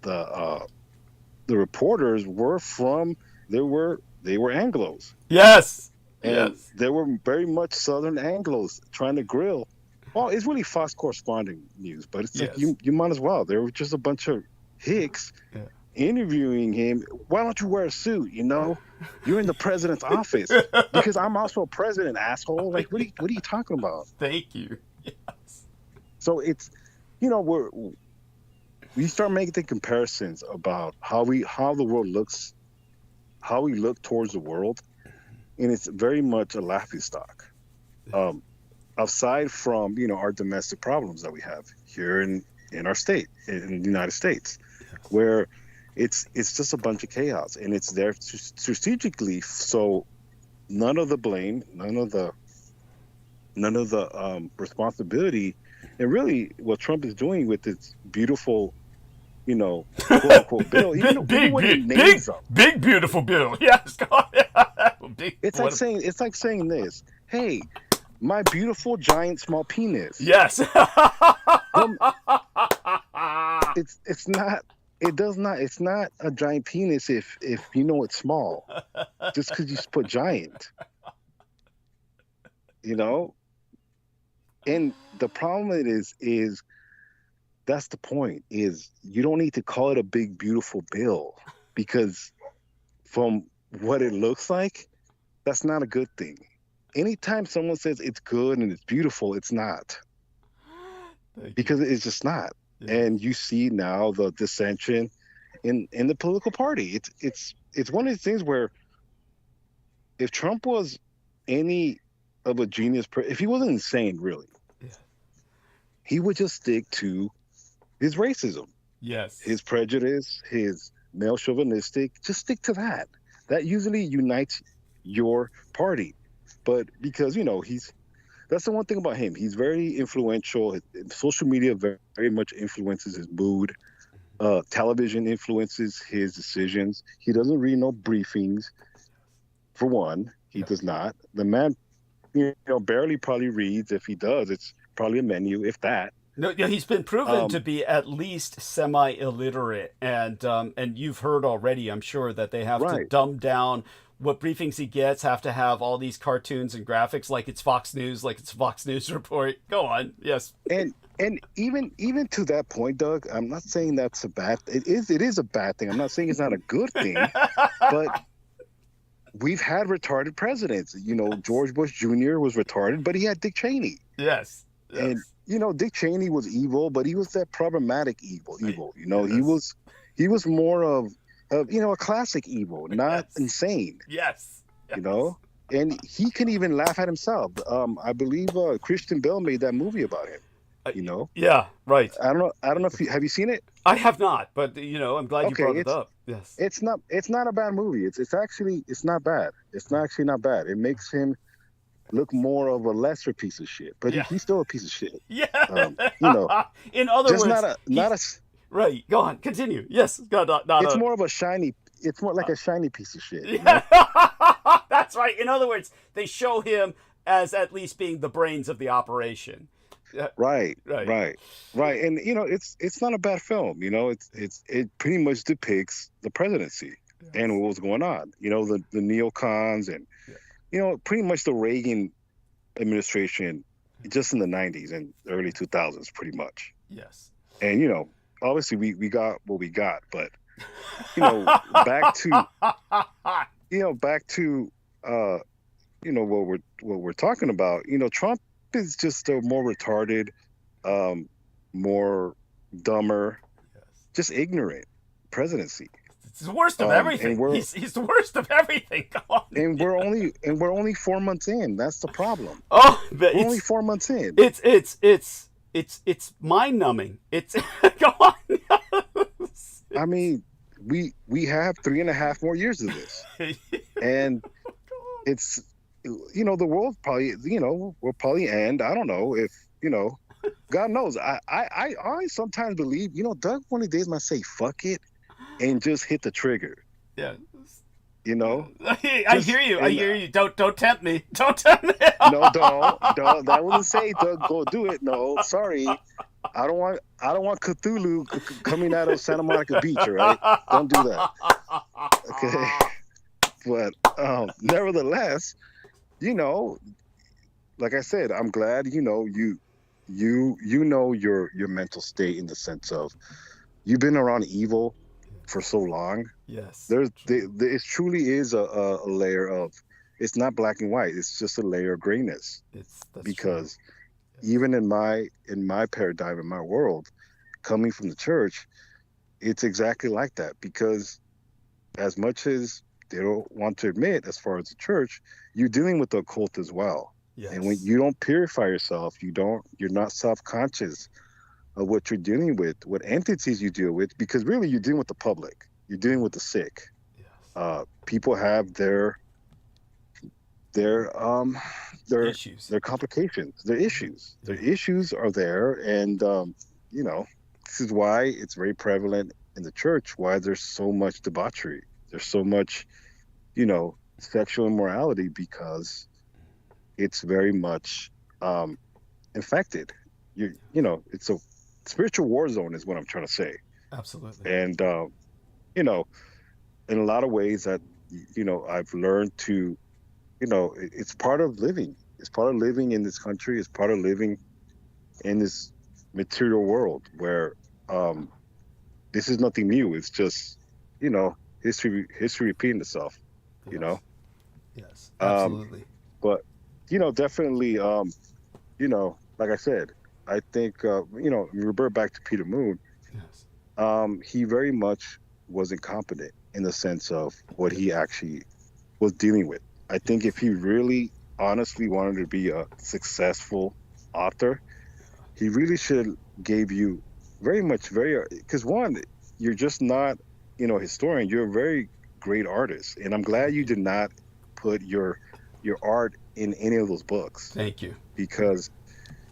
the reporters were they were Anglos. Yes. And they were very much Southern Anglos trying to grill. Well, it's really Fox corresponding news, but it's like you might as well. There were just a bunch of hicks interviewing him. Why don't you wear a suit? You're in the president's office. Because I'm also a president, asshole. Like, what are you talking about? Thank you. Yes. So it's, we start making the comparisons about how the world looks, how we look towards the world, and it's very much a laughingstock. Aside from our domestic problems that we have here in our state, in the United States, where it's just a bunch of chaos, and it's there strategically, so none of the blame, none of the responsibility, and really what Trump is doing with this beautiful, quote unquote bill, even when he names them, big beautiful bill. Yes, it's like saying this. Hey, my beautiful giant small penis. Yes. It's not. It's not a giant penis if it's small. Just because you put giant. And the problem is that's the point, is you don't need to call it a big beautiful bill, because from what it looks like, that's not a good thing. Anytime someone says it's good and it's beautiful, it's not. Because it's just not. Yeah. And you see now the dissension in the political party. It's one of these things where if Trump was any of a genius, if he wasn't insane, really, he would just stick to his racism. Yes. His prejudice, his male chauvinistic, just stick to that. That usually unites your party. But because, that's the one thing about him. He's very influential. Social media very much influences his mood. Television influences his decisions. He doesn't read no briefings. For one, he does not. The man, barely probably reads. If he does, it's probably a menu, if that. No, he's been proven to be at least semi-illiterate, and you've heard already, I'm sure, that they have to dumb down what briefings he gets, have to have all these cartoons and graphics like it's Fox News, like it's a Fox News report. Go on, yes. And even to that point, Doug, I'm not saying that's a bad. It is a bad thing. I'm not saying it's not a good thing, but we've had retarded presidents. You know, George Bush Jr. was retarded, but he had Dick Cheney. Yes. And you know, Dick Cheney was evil, but he was that problematic evil. You know, he was more of you know, a classic evil, not insane. Yes. You know, and he can even laugh at himself. I believe Christian Bale made that movie about him. You know. Yeah. Right. I don't know if have you seen it? I have not, but you know, I'm glad you brought it up. Yes. It's not a bad movie. It's not bad. It's not actually not bad. It makes him look more of a lesser piece of shit, but he's still a piece of shit. Yeah. You know. In other words, not a. Right. Go on. Continue. Yes. It's more of a shiny. It's more like a shiny piece of shit. You know? That's right. In other words, they show him as at least being the brains of the operation. Right. And you know, it's not a bad film. You know, it pretty much depicts the presidency and what was going on. You know, the neocons and you know, pretty much the Reagan administration, just in the 90s and early 2000s, pretty much. Yes. And you know, obviously we got what we got, but you know, back to you know what we're talking about. You know, Trump is just a more retarded, more dumber, just ignorant presidency. It's the worst of everything. He's the worst of everything. Come on. And we're only 4 months in. That's the problem. Oh, we're only 4 months in. It's mind numbing. It's go on. I mean, we have 3.5 more years of this, and it's, you know, the world probably, you know, will probably end. I don't know if, you know, God knows. I sometimes believe, you know, Doug one of the days might say fuck it and just hit the trigger. Yeah. You know. I hear you. Don't tempt me. Don't tempt me. No, don't. I wouldn't say, Doug, go do it. No, sorry. I don't want Cthulhu coming out of Santa Monica Beach, all right? Don't do that. Okay. But nevertheless, you know, like I said, I'm glad, you know, you know your mental state, in the sense of you've been around evil for so long. Yes. It truly is a layer of, it's not black and white. It's just a layer of grayness. Because even in my paradigm, in my world, coming from the church, it's exactly like that. Because as much as they don't want to admit, as far as the church, you're dealing with the occult as well. Yes. And when you don't purify yourself, you're not self-conscious of what you're dealing with, what entities you deal with, because really you're dealing with the public, you're dealing with the sick. Yes. People have their issues, their complications, their issues. Their issues are there, and you know, this is why it's very prevalent in the church. Why there's so much debauchery, there's so much, you know, sexual immorality, because it's very much infected. You know, it's a spiritual war zone, is what I'm trying to say. Absolutely. And you know, in a lot of ways that, you know, I've learned to, you know, it's part of living. It's part of living in this country. It's part of living in this material world where this is nothing new. It's just, you know, history repeating itself. Yes. You know. Yes. Absolutely. But you know, definitely, you know, like I said, I think, you know, revert back to Peter Moon. Yes. He very much was incompetent in the sense of what he actually was dealing with. I think if he really honestly wanted to be a successful author, he really should gave you because one, you're just not, you know, a historian. You're a very great artist, and I'm glad you did not put your art in any of those books. Thank you. Because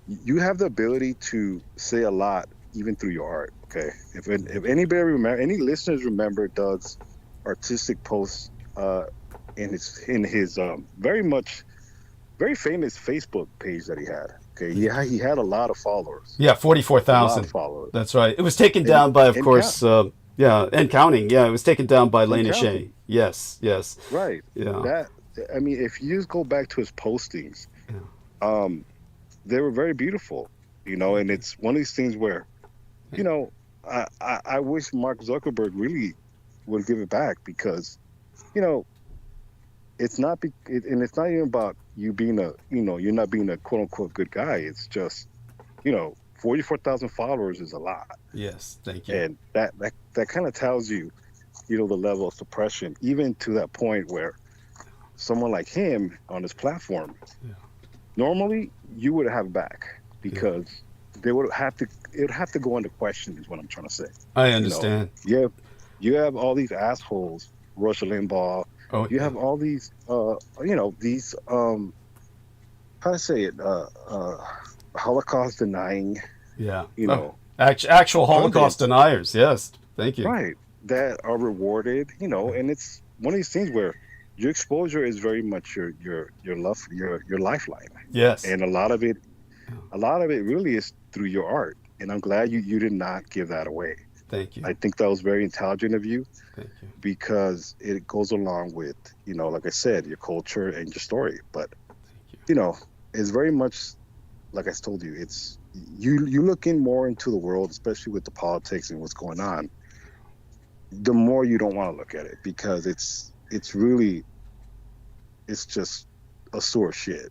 you have the ability to say a lot even through your art. Okay, if anybody any listeners remember Doug's artistic posts in his very famous Facebook page that he had, Okay, he had a lot of followers. Yeah, A lot 44,000. of followers. That's right. It was taken down by, of And course, and counting. Yeah, it was taken down by Lena counting. Shea. Yes, yes. Right. Yeah. I mean, if you just go back to his postings, Yeah. they were very beautiful, and it's one of these things where, I wish Mark Zuckerberg really would give it back because, it's not, and it's not even about you being you're not being a quote unquote good guy. It's just, 44,000 followers is a lot. Yes, thank you. And that kind of tells you, the level of suppression, even to that point where someone like him on his platform, normally you would have back because it would have to go into question is what I'm trying to say. I understand. You have all these assholes, Rush Limbaugh. You have all these, these, how to say it, Holocaust denying. Yeah. Actual Holocaust deniers. Yes. Thank you. Right. That are rewarded, and it's one of these things where your exposure is very much your lifeline. Yes. And a lot of it really is through your art. And I'm glad you did not give that away. Thank you. I think that was very intelligent of you. Thank you. Because it goes along with, like I said, your culture and your story. But, it's very much, like I told you, it's you looking more into the world, especially with the politics and what's going on, the more you don't want to look at it because it's just a sore shit.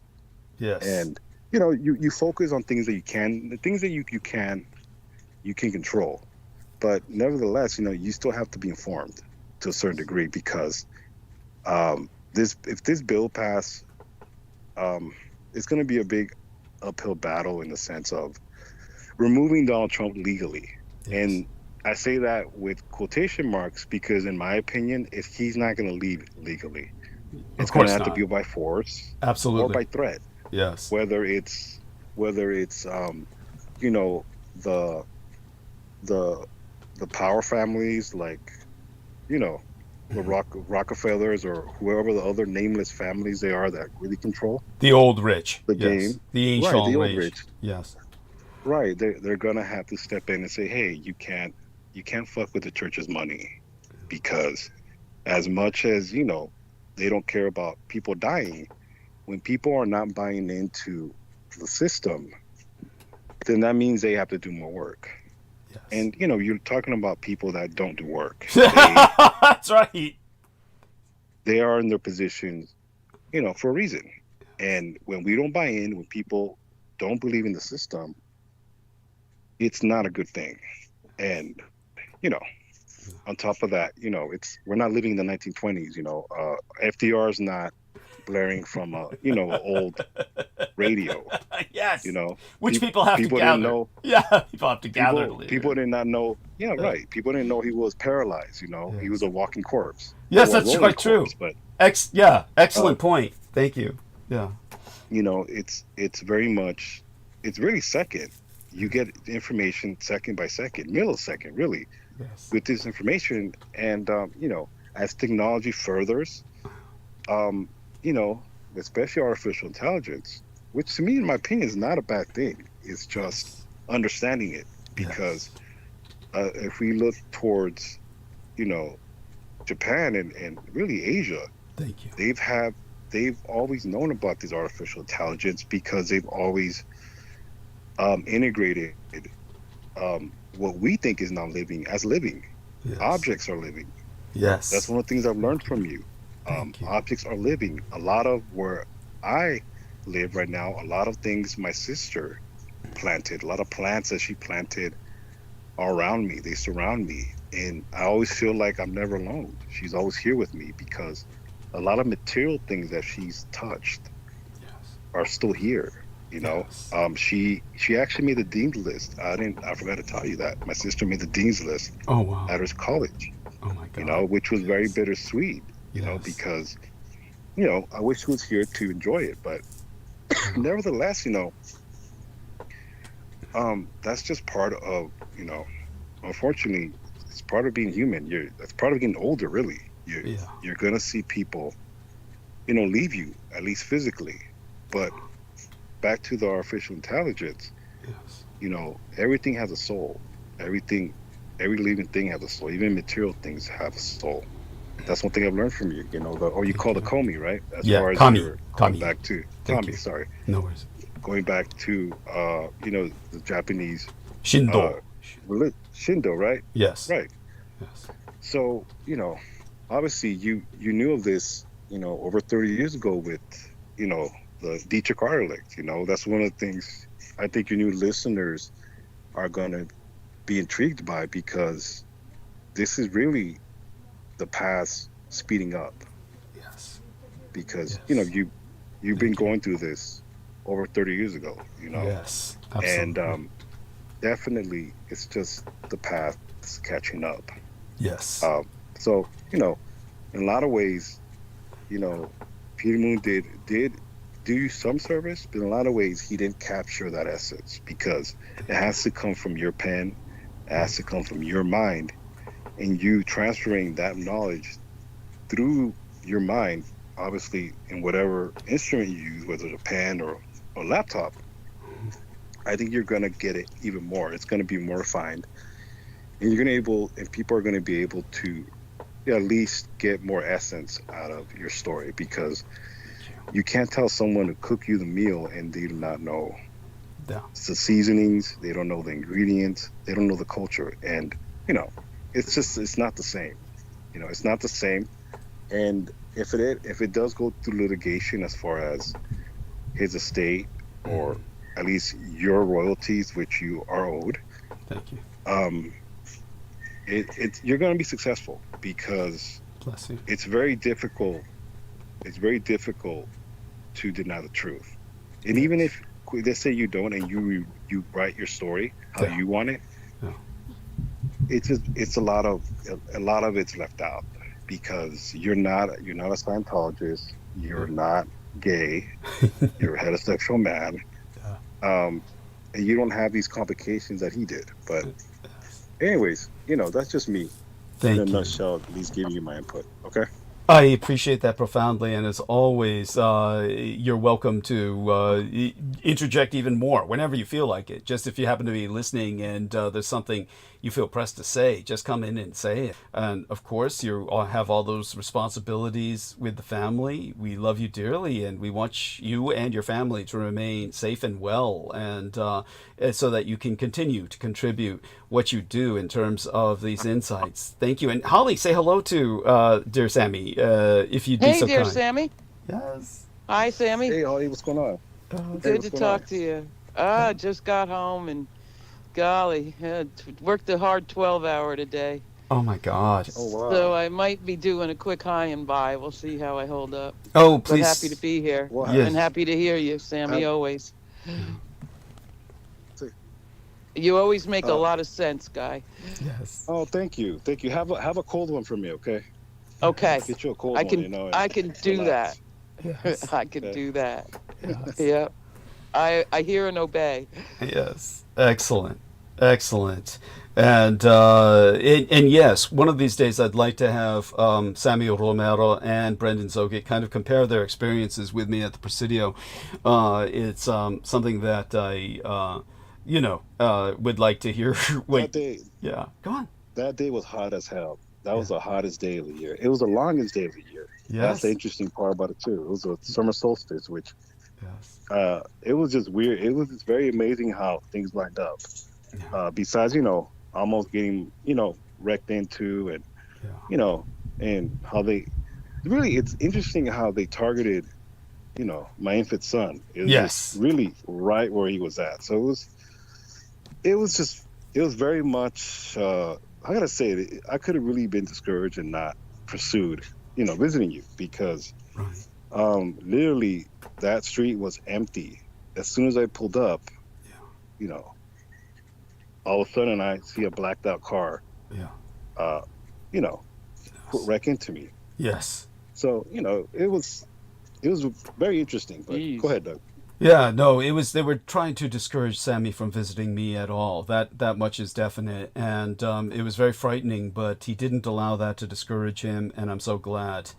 Yes. And, you focus on things that you can, the things that you can control. But nevertheless, you still have to be informed to a certain degree because if this bill pass, it's going to be a big uphill battle in the sense of removing Donald Trump legally. Yes. And I say that with quotation marks because, in my opinion, if he's not going to leave legally, it's going to have to be by force, absolutely, or by threat. Yes. Whether it's the power families like, the Rockefellers or whoever the other nameless families they are that really control the old rich, the game, the ancient right, the old rich. Yes. Right. They're gonna have to step in and say, hey, you can't fuck with the church's money because as much as they don't care about people dying, when people are not buying into the system, then that means they have to do more work. Yes. And you're talking about people that don't do work. That's right. They are in their positions, for a reason. And when we don't buy in, when people don't believe in the system, it's not a good thing. And on top of that, we're not living in the 1920s. FDR's not blaring from a old radio. Yes. Which people have to gather. Didn't know, people have to gather. People did not know. Yeah, right. People didn't know he was paralyzed. Yes. He was a walking corpse. Yes, that's quite true. But excellent point. Thank you. Yeah. It's very much. It's really second. You get information second by second, millisecond, really, with this information. And as technology furthers, especially artificial intelligence, which to me, in my opinion, is not a bad thing. It's just understanding it because if we look towards, Japan and really Asia, thank you. They've always known about this artificial intelligence because they've always integrated what we think is not living as living. Yes. Objects are living. Yes. That's one of the things I've learned from you. Objects are living. A lot of where I live right now, a lot of things my sister planted, a lot of plants that she planted are around me. They surround me. And I always feel like I'm never alone. She's always here with me because a lot of material things that she's touched are still here. Yes. She actually made the dean's list. I forgot to tell you that. My sister made the dean's list. Oh, wow. At her college. Oh my God. Which was very bittersweet, because, I wish she was here to enjoy it. But nevertheless, that's just part of, unfortunately, it's part of being human. It's part of getting older, really. You're going to see people, leave you, at least physically. But back to the artificial intelligence, Yes. you know, everything has a soul. Every living thing has a soul. Even material things have a soul. That's one thing I've learned from you. You know, or you Thank call you. it Komi, right? As Yeah, far as Kami. you're going Kami. back to Thank Kami, you. sorry, No worries. going back to you know, the Japanese Shindo. Shindo, right? Yes. Right. Yes. So, you know, obviously you knew of this, you know, over 30 years ago with, you know, the Dietrich Arlicht. You know, that's one of the things I think your new listeners are going to be intrigued by, because this is really the past speeding up. Yes. Because, you know, Yes. you've been going through this over 30 years ago, you know. Yes. And Absolutely. definitely it's just the past catching up. Yes. So, you know, in a lot of ways, you know, Peter Moon did do you some service, but in a lot of ways he didn't capture that essence, because it has to come from your pen, it has to come from your mind, and you transferring that knowledge through your mind, obviously in whatever instrument you use, whether it's a pen or a laptop. I think you're gonna get it even more. It's gonna be more refined, and people are gonna be able to at least get more essence out of your story, because you can't tell someone to cook you the meal and they do not know Yeah. the seasonings, they don't know the ingredients, they don't know the culture, and you know, it's not the same. You know, it's not the same. And if it does go through litigation as far as his estate, or at least your royalties, which you are owed, Thank you. um, you're going to be successful, because Bless you. it's very difficult. It's very difficult to deny the truth. And even Yes. if, let's say you don't, and you write your story how Yeah. you want it, Yeah. it's a lot of it's left out, because you're not a Scientologist, you're not gay, you're a heterosexual man, and you don't have these complications that he did. But anyways, you know, that's just me in a Thank you. nutshell, at least giving you my input. Okay. I appreciate that profoundly, and as always, you're welcome to interject even more whenever you feel like it. Just if you happen to be listening and there's something you feel pressed to say, just come in and say it. And of course, you all have all those responsibilities with the family. We love you dearly, and we want you and your family to remain safe and well, and so that you can continue to contribute what you do in terms of these insights. Thank you. And Holly, say hello to dear Sammy, if you'd be Hey, so dear kind. Sammy. Yes. Hi, Sammy. Hey, Holly, what's going on? Hey, Good what's to going on? talk to you. Just got home and golly, worked a hard 12-hour today. Oh my God. Oh wow. So I might be doing a quick high and by. We'll see how I hold up. Oh, But happy to please. be here. Well, Yes. And happy to hear you, Sammy, always. see. You always make a lot of sense, guy. Yes. Oh, thank you. Have a cold one for me, okay? Okay. Get you a cold I one, can you know. I can do that. Yes. I can Okay. do that. Yes. Yep. I hear and obey. Yes. Excellent. Excellent. And yes, one of these days I'd like to have Samuel Romero and Brendan Zogit kind of compare their experiences with me at the Presidio. It's something that I, would like to hear. That day, Yeah. Go on. that day was hot as hell. That was the hottest day of the year. It was the longest day of the year. That's the Yes. interesting part about it too. It was a summer solstice, which Yes. it was just weird. It was just very amazing how things lined up. Yeah. Besides, almost getting, wrecked into, and Yeah. and how it's interesting how they targeted, my infant son. It was Yes. just really right where he was at. So it was very much, I gotta say it, I could have really been discouraged and not pursued, visiting you, because Right. literally that street was empty. As soon as I pulled up, all of a sudden I see a blacked out car, Yeah. uh, wreck into me. Yes. So, it was very interesting, but Jeez. go ahead, Doug. Yeah, no, they were trying to discourage Sammy from visiting me at all. That much is definite, and it was very frightening. But he didn't allow that to discourage him, and I'm so glad.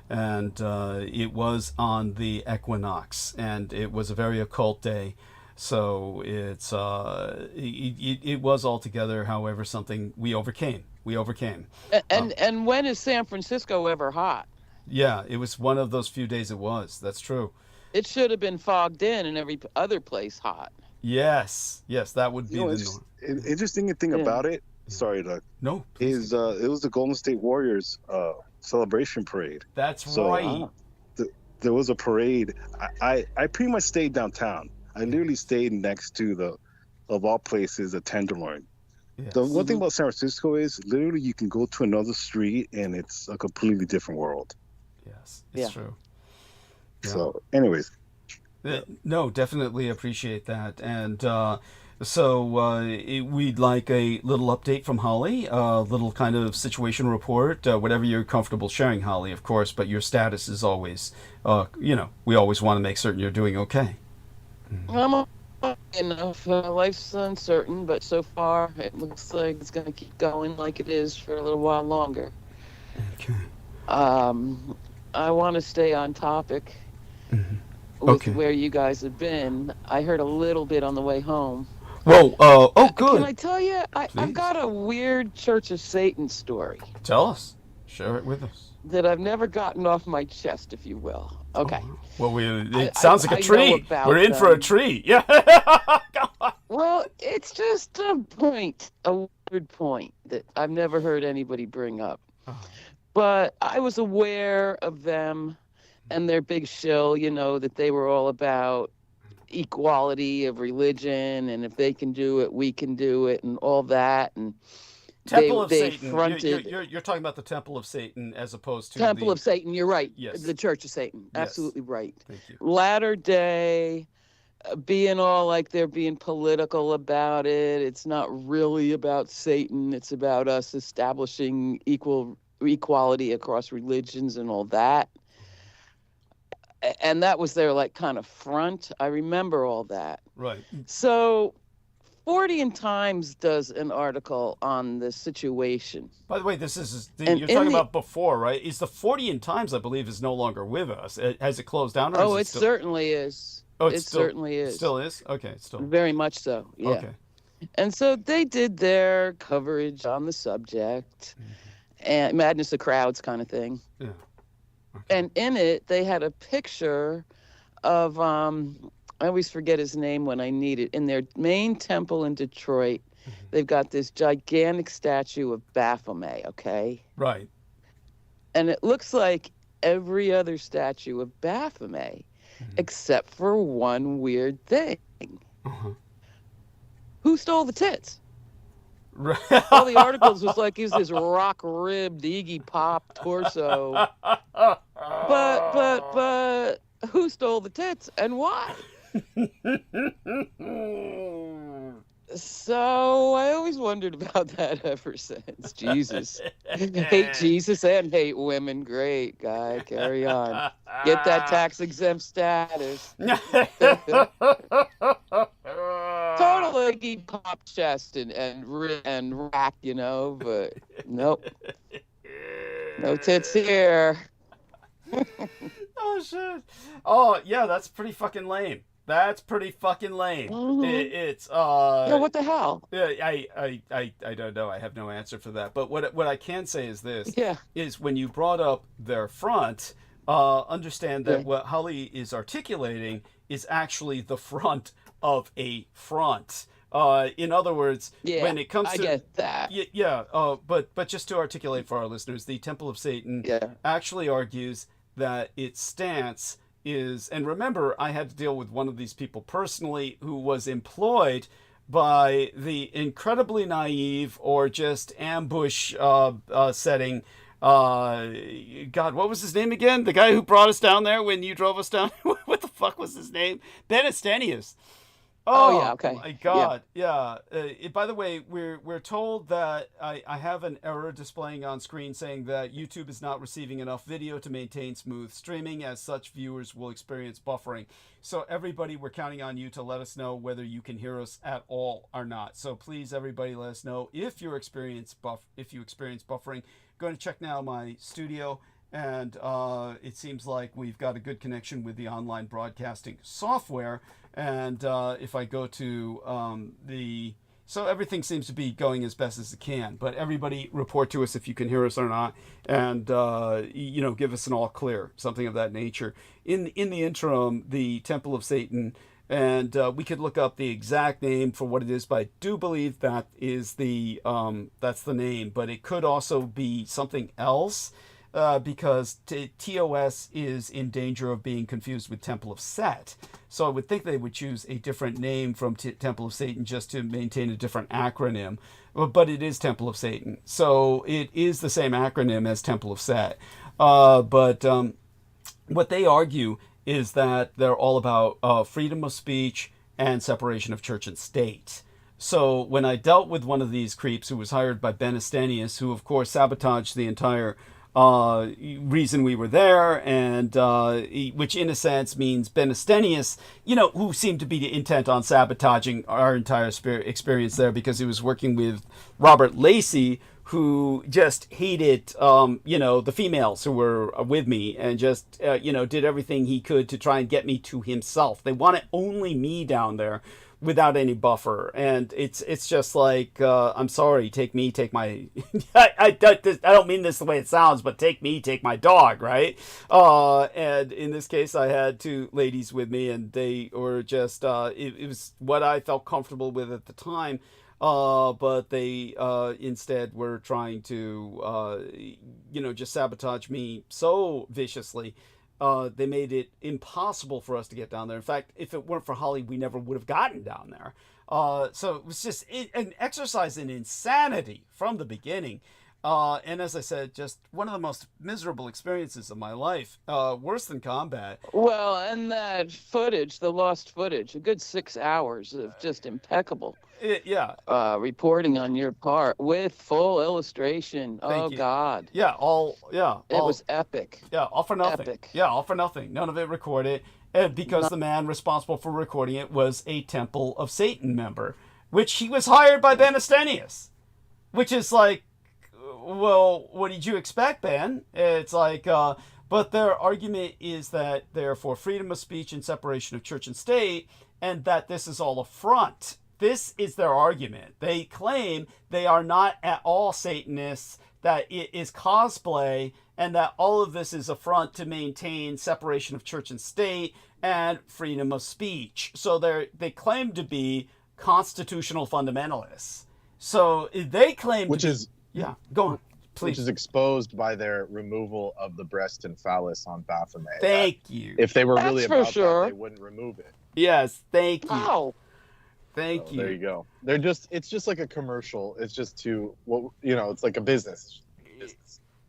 and it was on the equinox, and it was a very occult day. So it was altogether, however, something we overcame. And when is San Francisco ever hot? Yeah, it was one of those few days it was. That's true. It should have been fogged in and every other place hot. Yes, that would be the norm. Interesting thing about it. Sorry, Doug. No, is it was the Golden State Warriors celebration parade. That's right. There was a parade. I pretty much stayed downtown. I literally stayed next to of all places, a Tenderloin. Yes. The one thing about San Francisco is literally you can go to another street and it's a completely different world. Yes, it's true. Yeah. So, anyways. No, definitely appreciate that. And so we'd like a little update from Holly, a little kind of situation report, whatever you're comfortable sharing, Holly, of course, but your status is always, we always want to make certain you're doing okay. I'm enough. Life's uncertain, but so far it looks like it's going to keep going like it is for a little while longer. Okay. I want to stay on topic with where you guys have been. I heard a little bit on the way home. Whoa, good. Can I tell you? I've got a weird Church of Satan story. Tell us. Share it with us. That I've never gotten off my chest, if you will. Okay. Oh, well, it sounds like a treat. We're in for a treat. Yeah. Well, it's just a weird point that I've never heard anybody bring up. Oh. But I was aware of them and their big shill, that they were all about equality of religion, and if they can do it, we can do it, and all that. And Temple of they Satan. Fronted, you're talking about the Temple of Satan as opposed to Temple of Satan. You're right. Yes. The Church of Satan. Absolutely right. Thank you. Latter day, being all like they're being political about it. It's not really about Satan. It's about us establishing equality across religions and all that. And that was their kind of front. I remember all that. Right. So 40 Times does an article on the situation. By the way, this is you're talking about before, right? Is the 40 Times, I believe, is no longer with us. Has it closed down? Or it certainly is. Oh, it certainly is. Still is? Okay, still. Very much so, yeah. Okay. And so they did their coverage on the subject, and Madness of Crowds kind of thing. Yeah. Okay. And in it, they had a picture of, I always forget his name when I need it, in their main temple in Detroit, they've got this gigantic statue of Baphomet, okay? Right. And it looks like every other statue of Baphomet, except for one weird thing. Who stole the tits? All the articles was like, he's this rock-ribbed Iggy Pop torso. But who stole the tits and why? So I always wondered about that ever since. Jesus. Hate Jesus and hate women. Great, guy. Carry on. Get that tax-exempt status. Total Iggy Pop chest and rack, but nope. No tits here. Oh, shit. Oh, yeah, that's pretty fucking lame. It's yeah, what the hell? I don't know. I have no answer for that. But what I can say is this. Yeah. Is when you brought up their front, understand that what Holly is articulating is actually the front of a front. In other words, when it comes to... I get that. But just to articulate for our listeners, the Temple of Satan actually argues that its stance is, and remember, I had to deal with one of these people personally who was employed by the incredibly naive or just ambush setting. God, what was his name again? The guy who brought us down there when you drove us down. What the fuck was his name? Benestanius. Oh yeah, okay. My God, yeah. By the way, we're told that I have an error displaying on screen saying that YouTube is not receiving enough video to maintain smooth streaming. As such, viewers will experience buffering. So everybody, we're counting on you to let us know whether you can hear us at all or not. So please, everybody, let us know if you experience buffering. Going to check now my studio, and it seems like we've got a good connection with the online broadcasting software. And if I go to so everything seems to be going as best as it can. But everybody report to us if you can hear us or not, and give us an all clear, something of that nature. In the interim, the Temple of Satan. And we could look up the exact name for what it is, but I do believe that is that's the name. But it could also be something else, because TOS is in danger of being confused with Temple of Set. So I would think they would choose a different name from Temple of Satan just to maintain a different acronym. But it is Temple of Satan, so it is the same acronym as Temple of Set. But what they argue is that they're all about freedom of speech and separation of church and state. So when I dealt with one of these creeps who was hired by Benestenius, who of course sabotaged the entire reason we were there, and which in a sense means Benestenius, who seemed to be intent on sabotaging our entire experience there, because he was working with Robert Lacey, who just hated, the females who were with me, and just, did everything he could to try and get me to himself. They wanted only me down there without any buffer. And it's just like, I'm sorry, take me, take my, I don't mean this the way it sounds, but take me, take my dog, right? And in this case, I had two ladies with me, and they were just, it was what I felt comfortable with at the time. But they instead were trying to, just sabotage me so viciously. They made it impossible for us to get down there. In fact, if it weren't for Holly, we never would have gotten down there. So it was just an exercise in insanity from the beginning. And as I said, just one of the most miserable experiences of my life, worse than combat. Well, and that footage, the lost footage, a good 6 hours of just impeccable reporting on your part with full illustration. Thank you. God. Yeah, it was epic. Yeah, all for nothing. Epic. Yeah, all for nothing. None of it recorded, because the man responsible for recording it was a Temple of Satan member, which he was hired by Benestenius, which is like, well, what did you expect, Ben? It's like, but their argument is that they're for freedom of speech and separation of church and state, and that this is all a front. This is their argument. They claim they are not at all Satanists, that it is cosplay, and that all of this is a front to maintain separation of church and state and freedom of speech. So they claim to be constitutional fundamentalists. So they claim yeah, go on, please. Which is exposed by their removal of the breast and phallus on Baphomet. Thank you. If they were really about sure. that, they wouldn't remove it. Yes, thank you. Wow. Thank you. There you go. It's just like a commercial. It's just it's like a business.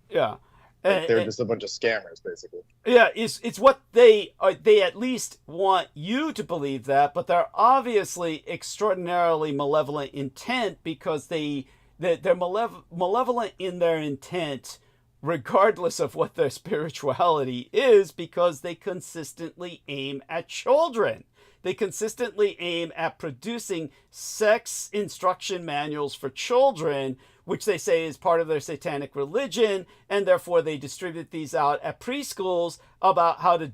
Yeah. They're just a bunch of scammers, basically. Yeah, it's what they at least want you to believe that, but they're obviously extraordinarily malevolent intent, because they're malevolent in their intent regardless of what their spirituality is, because they consistently aim at children. They consistently aim at producing sex instruction manuals for children, which they say is part of their satanic religion, and therefore they distribute these out at preschools about how to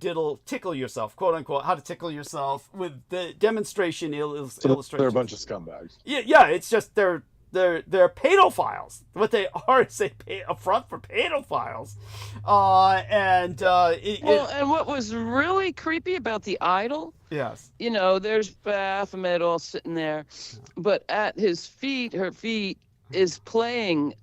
tickle yourself, quote unquote, how to tickle yourself, with the demonstration illustrations. They're a bunch of scumbags. Yeah, it's just they're pedophiles. What they are is a front for pedophiles. And what was really creepy about the idol? Yes. There's Baphomet all sitting there, but at her feet is playing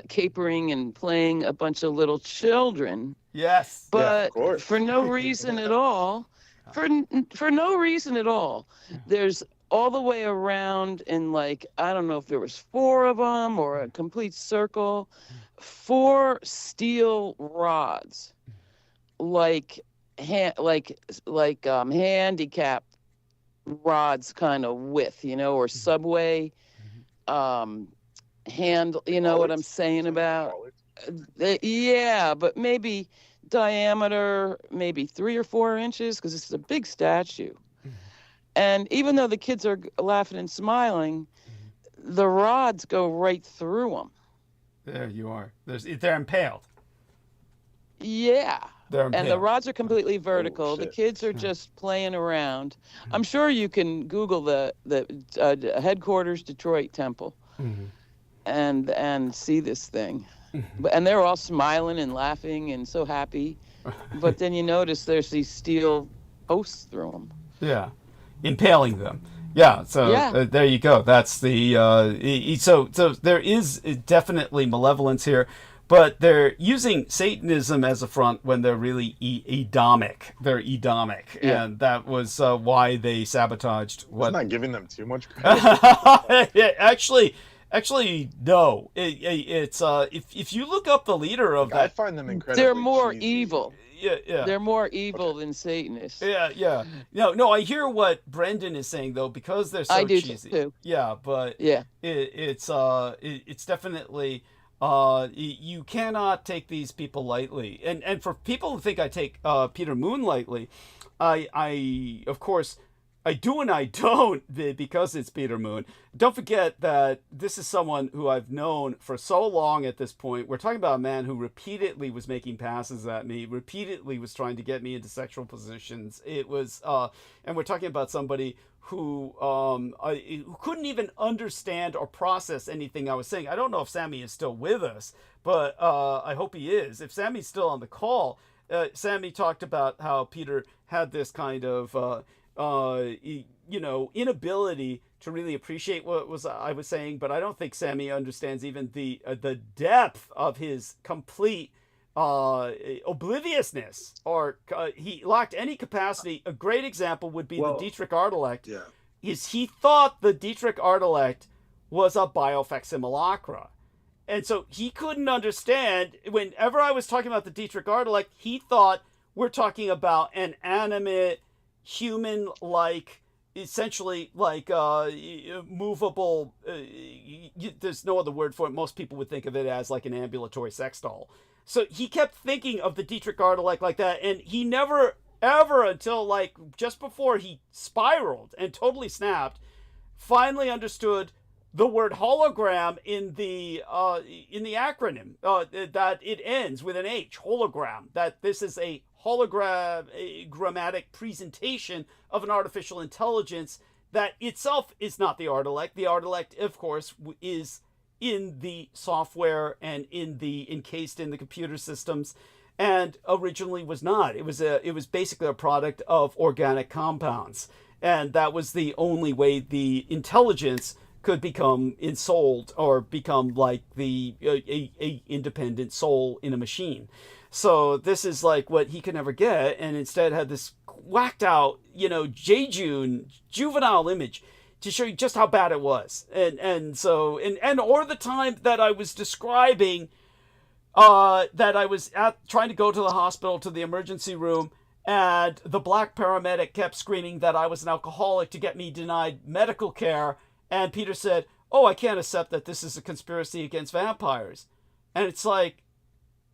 capering and playing a bunch of little children. Yes. But for no reason at all, for no reason at all, there's all the way around, and like, I don't know if there was 4 of them or a complete circle, 4 steel rods, like handicap rods kind of width, or subway handle, what I'm saying about? Yeah, but maybe diameter, maybe 3 or 4 inches, because it's a big statue. And even though the kids are laughing and smiling, the rods go right through them. There you are. They're impaled. Yeah. They're And the impaled. rods are completely vertical. The shit. kids are just playing around. I'm sure you can Google the headquarters Detroit Temple and see this thing. And they're all smiling and laughing and so happy. But then you notice there's these steel posts through them. Yeah, impaling them. Yeah, so Yeah. There you go. That's the so there is definitely malevolence here, but they're using Satanism as a front when they're really Edomic. They're Edomic, Yeah. and that was why they sabotaged what. It's not giving them too much credit. Yeah, actually, no. It's if you look up the leader of I that, find them incredibly They're more cheesy. evil. yeah. They're more evil than Satanists. Yeah. No, I hear what Brendan is saying though, because they're so I do cheesy. too. Yeah, but Yeah. it's definitely you cannot take these people lightly. And for people who think I take Peter Moon lightly, I of course I do and I don't because it's Peter Moon. Don't forget that this is someone who I've known for so long at this point. We're talking about a man who repeatedly was making passes at me, repeatedly was trying to get me into sexual positions. It was, and we're talking about somebody who couldn't even understand or process anything I was saying. I don't know if Sammy is still with us, but I hope he is. If Sammy's still on the call, Sammy talked about how Peter had this kind of inability to really appreciate what I was saying, but I don't think Sammy understands even the depth of his complete obliviousness, or he lacked any capacity. A great example would be the Dietrich Artelect. Yeah. Is he thought the Dietrich Artelect was a biofacsimilacra. And so he couldn't understand, whenever I was talking about the Dietrich Artelect, he thought we're talking about an animate, human-like, essentially like movable, there's no other word for it. Most people would think of it as like an ambulatory sex doll. So he kept thinking of the Dietrich Artelect like that, and he never, ever, until like just before he spiraled and totally snapped, finally understood the word hologram in the acronym, that it ends with an H, hologram, that this is a hologrammatic presentation of an artificial intelligence that itself is not the Artelect. The Artelect, of course, is in the software and encased in the computer systems, and originally was not. It was basically a product of organic compounds, and that was the only way the intelligence could become ensouled or become like the a independent soul in a machine. So this is like what he could never get, and instead had this whacked out, juvenile image to show you just how bad it was. And so or the time that I was describing that I was trying to go to the hospital, to the emergency room, and the black paramedic kept screaming that I was an alcoholic to get me denied medical care. And Peter said, "Oh, I can't accept that this is a conspiracy against vampires." And it's like,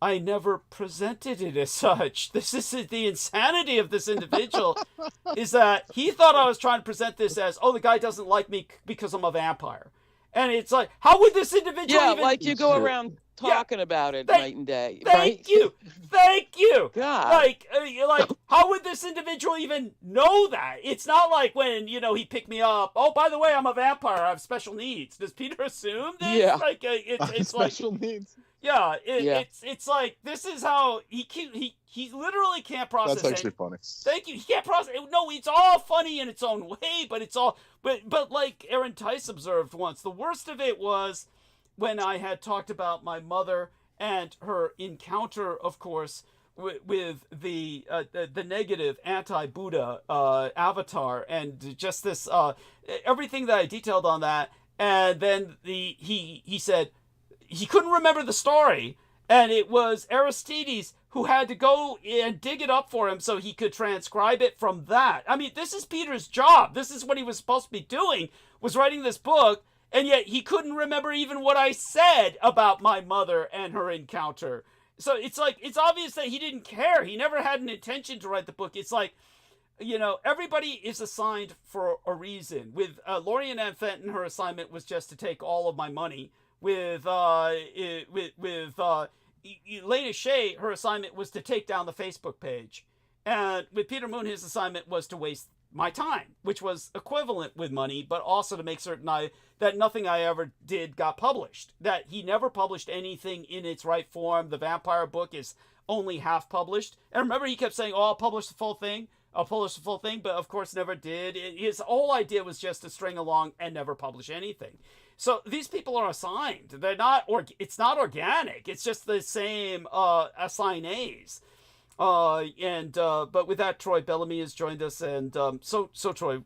I never presented it as such. This is the insanity of this individual, is that he thought I was trying to present this as, oh, the guy doesn't like me because I'm a vampire. And it's like, how would this individual even... like you go around talking about it night and day. Thank you. God. Like, how would this individual even know that? It's not like when, he picked me up. Oh, by the way, I'm a vampire. I have special needs. Does Peter assume this? Yeah. Like, it's special like, needs. Yeah, Yeah. It's like, this is how he literally can't process. That's actually funny. Thank you. He can't process. No, it's all funny in its own way, but it's all. But like Aaron Tice observed once, the worst of it was when I had talked about my mother and her encounter, of course, with the negative anti-Buddha avatar, and just this everything that I detailed on that, and then he said he couldn't remember the story, and it was Aristides who had to go and dig it up for him so he could transcribe it from that. I mean, this is Peter's job. This is what he was supposed to be doing, was writing this book, and yet he couldn't remember even what I said about my mother and her encounter. So it's like, it's obvious that he didn't care. He never had an intention to write the book. It's like, everybody is assigned for a reason. With Lori Ann Fenton, her assignment was just to take all of my money. With Lena Shea, her assignment was to take down the Facebook page. And with Peter Moon, his assignment was to waste my time, which was equivalent with money, but also to make certain that nothing I ever did got published, that he never published anything in its right form. The vampire book is only half published. And remember, he kept saying, oh, I'll publish the full thing. I'll publish the full thing, but of course never did. His whole idea was just to string along and never publish anything. So these people are assigned. They're not, it's not organic. It's just the same assignees. But with that, Troy Bellamy has joined us, and so Troy,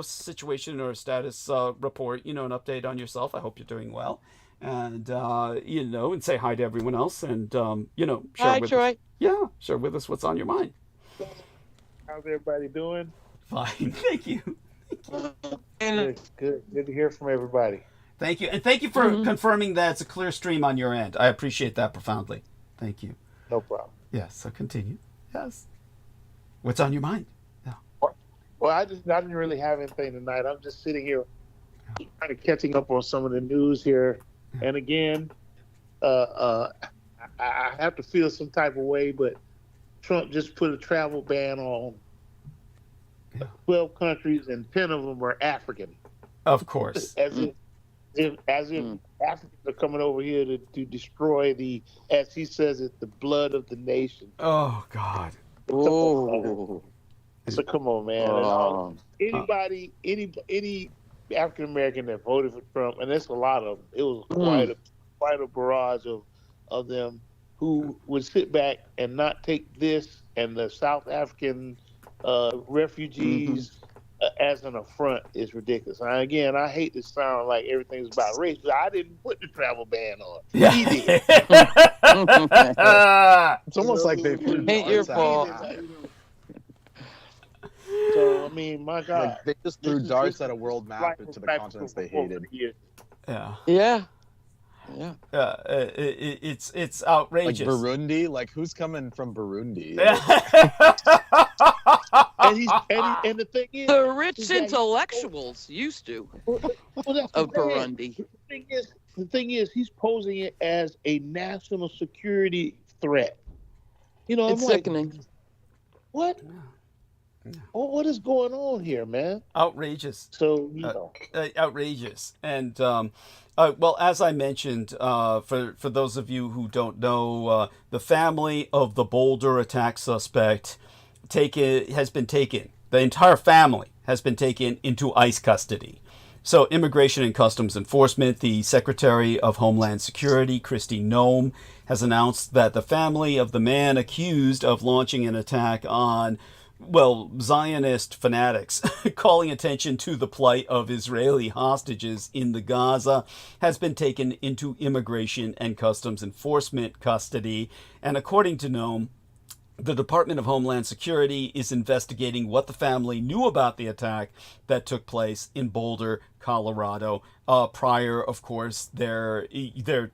situation or status report, an update on yourself. I hope you're doing well, and and say hi to everyone else, and share hi, with Troy. us, share with us what's on your mind. How's everybody doing? Fine, thank you. Good to hear from everybody. Thank you, and thank you for confirming that it's a clear stream on your end. I appreciate that profoundly. Thank you. No problem. Yes, so continue. Yes. What's on your mind? Yeah. Well, I didn't really have anything tonight. I'm just sitting here kind of catching up on some of the news here. Yeah. And again, I have to feel some type of way, but Trump just put a travel ban on 12 countries, and 10 of them are African. Of course. As if Africans are coming over here to destroy as he says it, the blood of the nation. Oh God. Oh. So come on, man. Any African American that voted for Trump, and there's a lot of them. It was quite a barrage of them who would sit back and not take this and the South African refugees as an affront is ridiculous. And again, I hate to sound like everything's about race, but I didn't put the travel ban on. Yeah. He did. It's almost like they threw ain't your fault. So, I mean, my God. Like they just threw darts at a world map into the continents they hated. Yeah. It's outrageous. Like Burundi, like who's coming from Burundi? and the thing is, the rich intellectuals used to of Burundi. The thing is, he's posing it as a national security threat. It's sickening. What? Oh, what is going on here, man? Outrageous. So outrageous. And well, as I mentioned, for those of you who don't know, the family of the Boulder attack suspect has been taken. The entire family has been taken into ICE custody. So Immigration and Customs Enforcement, the Secretary of Homeland Security, Kristi Noem, has announced that the family of the man accused of launching an attack on Zionist fanatics, calling attention to the plight of Israeli hostages in the Gaza, has been taken into Immigration and Customs Enforcement custody. And according to Noem, the Department of Homeland Security is investigating what the family knew about the attack that took place in Boulder, Colorado, prior, of course, their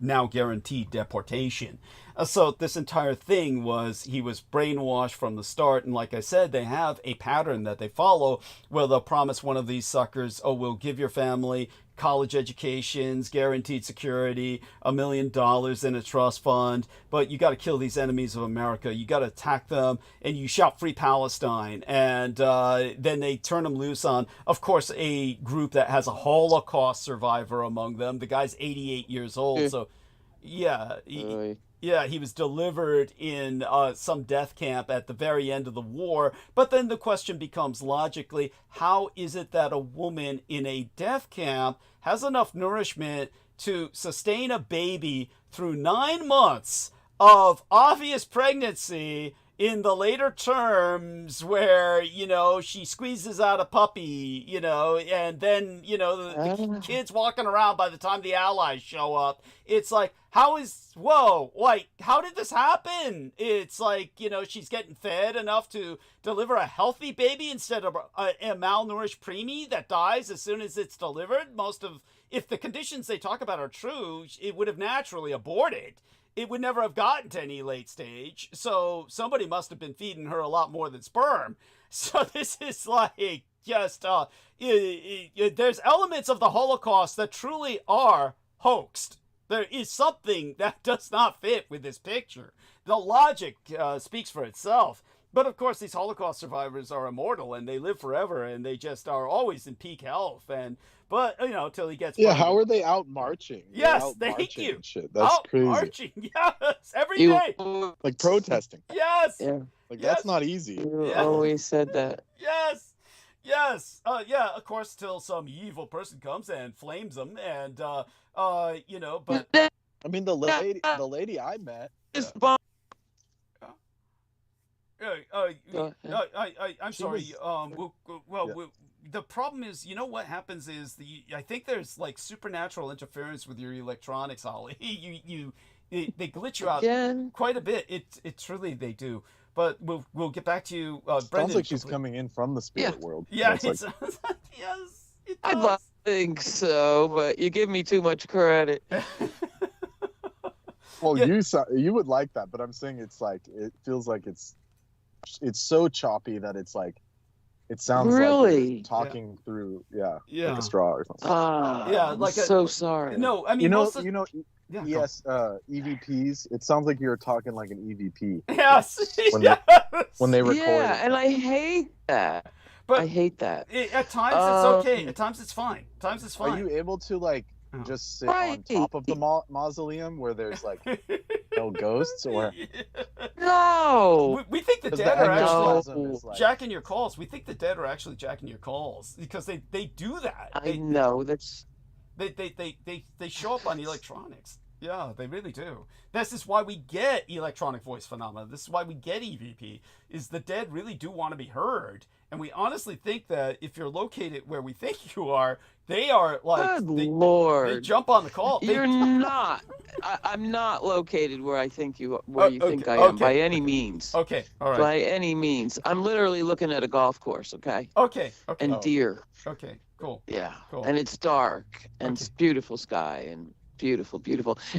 now guaranteed deportation. So this entire thing he was brainwashed from the start. And like I said, they have a pattern that they follow where they'll promise one of these suckers, we'll give your family college educations, guaranteed security, $1 million in a trust fund, but you got to kill these enemies of America. You got to attack them, and you shout Free Palestine. And then they turn them loose on, of course, a group that has a Holocaust survivor among them. The guy's 88 years old, so yeah. He was delivered in some death camp at the very end of the war. But then the question becomes logically, how is it that a woman in a death camp has enough nourishment to sustain a baby through 9 months of obvious pregnancy in the later terms where, she squeezes out a puppy, and then, the kid's walking around by the time the Allies show up. It's like, how did this happen? It's like, she's getting fed enough to deliver a healthy baby instead of a malnourished preemie that dies as soon as it's delivered. If the conditions they talk about are true, it would have naturally aborted. It would never have gotten to any late stage. So somebody must have been feeding her a lot more than sperm. So this is like just, there's elements of the Holocaust that truly are hoaxed. There is something that does not fit with this picture. The logic speaks for itself. But of course, these Holocaust survivors are immortal and they live forever and they just are always in peak health. But till he gets how are they out marching? Yes, thank you. Shit. That's crazy. Marching, yes, every day. Like protesting. Yes. Yeah. Like that's not easy. You always said that. Yes. Yes. Of course, till some evil person comes and flames them, and but I mean, the lady I met. I'm sorry. The problem is, what happens is I think there's like supernatural interference with your electronics, Holly. They glitch you out quite a bit. It's really they do. But we'll get back to you. Brendan, sounds like she's coming in from the spirit world. Yeah, yes, it I'd does. love to think so, but you give me too much credit. Well, you would like that, but I'm saying it's like it feels like it's so choppy that it's like it sounds like you're talking through like a straw or something. I'm so sorry. No, I mean yes, EVPs. It sounds like you're talking like an EVP. Yes, when they record. Yeah, and I hate that. But I hate that. At times it's okay. At times it's fine. Times it's fine. Are you able to just sit on top of the mausoleum where there's like no ghosts or? No. We think the dead are actually jacking your calls. We think the dead are actually jacking your calls because they do that. I know that's. They show up on electronics. Yeah, they really do. This is why we get electronic voice phenomena. This is why we get EVP. Is the dead really do want to be heard? And we honestly think that if you're located where we think you are, they are like Lord. They jump on the call. You're not. I'm not located where I think you think I am by any means. Okay, all right. By any means, I'm literally looking at a golf course. Okay. Okay. And deer. Okay. Cool. Yeah. Cool. And it's dark and it's beautiful sky and beautiful.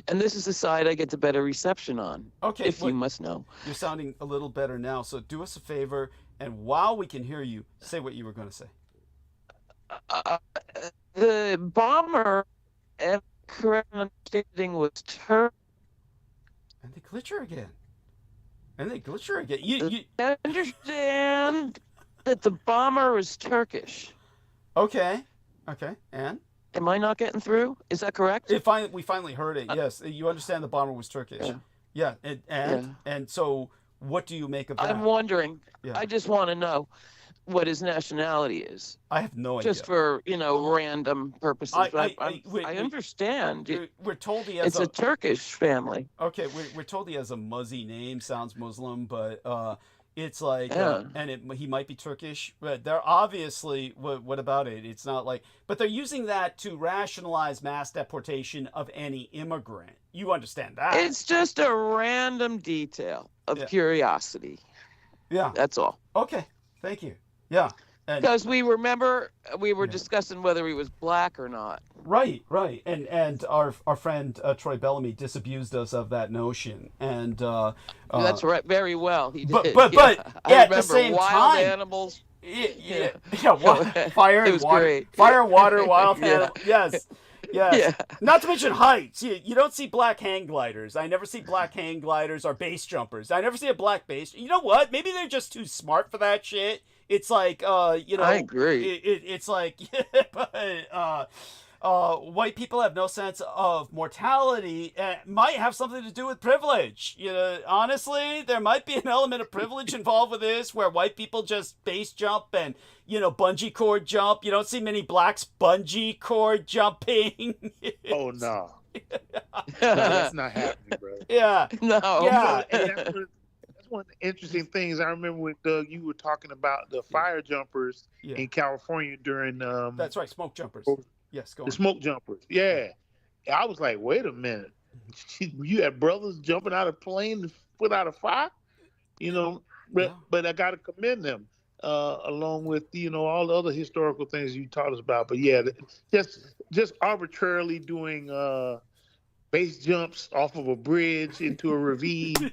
And this is the side I get the better reception on. Okay. If you must know. You're sounding a little better now. So do us a favor, and while we can hear you, say what you were going to say. The bomber, if correct understanding, was Turk. And they glitcher again. You understand that the bomber was Turkish. Okay. And? Am I not getting through? Is that correct? We finally heard it. Yes, you understand the bomber was Turkish. Yeah. And so what do you make of that? I'm wondering. Yeah. I just want to know what his nationality is. I have no idea. Just for, random purposes. I understand. We're told he has it's a Turkish family. Okay, we're told he has a Muzzy name, sounds Muslim, but it's like, he might be Turkish, but they're obviously, what about it? It's not like, but they're using that to rationalize mass deportation of any immigrant. You understand that? It's just a random detail of curiosity. Yeah. That's all. Okay. Thank you. Yeah. Because we were discussing whether he was black or not. Right. And our friend Troy Bellamy disabused us of that notion. And that's right, very well. He did. But at the same wild time, animals. Fire and water. Great. Fire, water, wild animals. Yes. Yeah. Not to mention heights. You don't see black hang gliders. I never see black hang gliders or base jumpers. I never see a black base. You know what? Maybe they're just too smart for that shit. It's like, I agree. It's like, white people have no sense of mortality. It might have something to do with privilege. Honestly, there might be an element of privilege involved with this, where white people just base jump and bungee cord jump. You don't see many blacks bungee cord jumping. Oh no, that's not happening, bro. Yeah, no, yeah. That's one of the interesting things. I remember when Doug, you were talking about the fire jumpers in California during. That's right, smoke jumpers. Yes, go on. The smoke jumpers. Yeah. I was like, wait a minute. You had brothers jumping out of plane to put out a fire? But I got to commend them along with, all the other historical things you taught us about. But yeah, just arbitrarily doing base jumps off of a bridge into a ravine.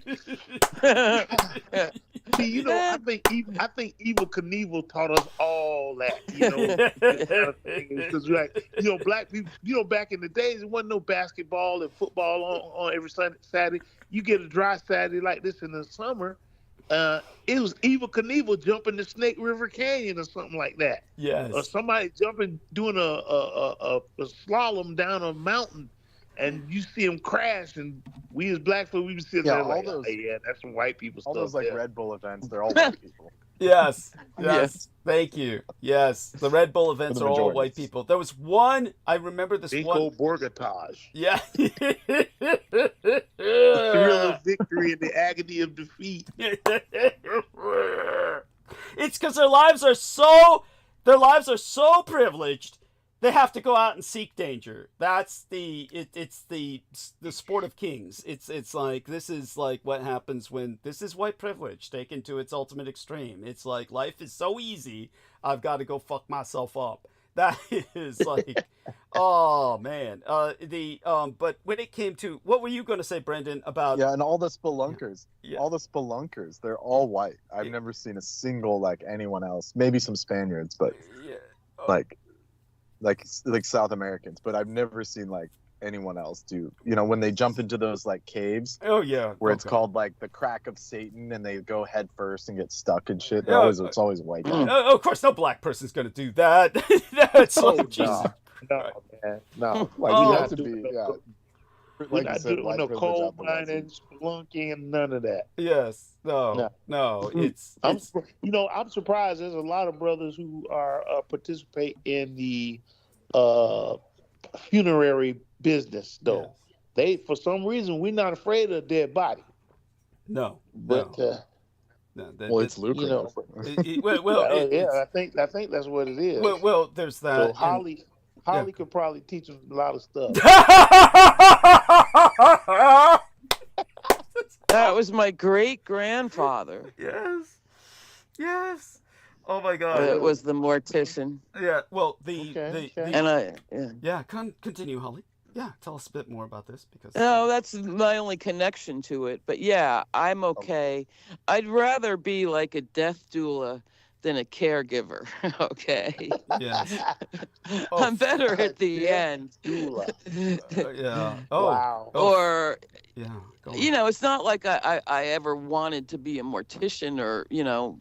See, you know, I think Evel Knievel taught us all that, you know, this kind of thing. Because, like, you know, black people, you know, back in the days, there wasn't no basketball and football on every Saturday. You get a dry Saturday like this in the summer, it was Evel Knievel jumping the Snake River Canyon or something like that. Yes. Or somebody doing a slalom down a mountain. And you see them crash, and we as black folks, we be sitting there like, oh, yeah, that's some white people stuff. All those like there. Red Bull events, they're all white people. Yes. Thank you. Yes, the Red Bull events are all white people. There was one, I remember this one. Bingo Borgatage. Yeah. The thrill of victory and the agony of defeat. It's because their lives are so privileged. They have to go out and seek danger. That's it's the sport of kings. It's like, this is like what happens when this is white privilege taken to its ultimate extreme. It's like, life is so easy, I've got to go fuck myself up. That is like, oh man. But when it came to, what were you going to say, Brendan, about? Yeah, and all the spelunkers, they're all white. I've never seen a single like anyone else. Maybe some Spaniards, but like South Americans, but I've never seen like anyone else do, you know, when they jump into those like caves. Oh yeah. Where it's called like the crack of Satan, and they go head first and get stuck and shit. It's always white guys. Of course, no black person's gonna do that. That's Jesus. No, man. No. Like you have to be, We're not doing no coal mining, spelunking, and none of that. Yes. No. I'm surprised there's a lot of brothers who are participate in the funerary business, though. Yes. They, for some reason, we're not afraid of a dead body. No. But it's lucrative. You know, I think that's what it is. Well, there's that. So Holly could probably teach them a lot of stuff. That was my great grandfather. Yes. Oh my God. It was the mortician. Yeah. Well, continue, Holly. Yeah, tell us a bit more about this, because. No, that's my only connection to it. But yeah, I'm okay. I'd rather be like a death doula than a caregiver. Okay. Yes. I'm better at the end. Yeah. Oh. Wow. Or. Yeah. You know, it's not like I ever wanted to be a mortician or, you know,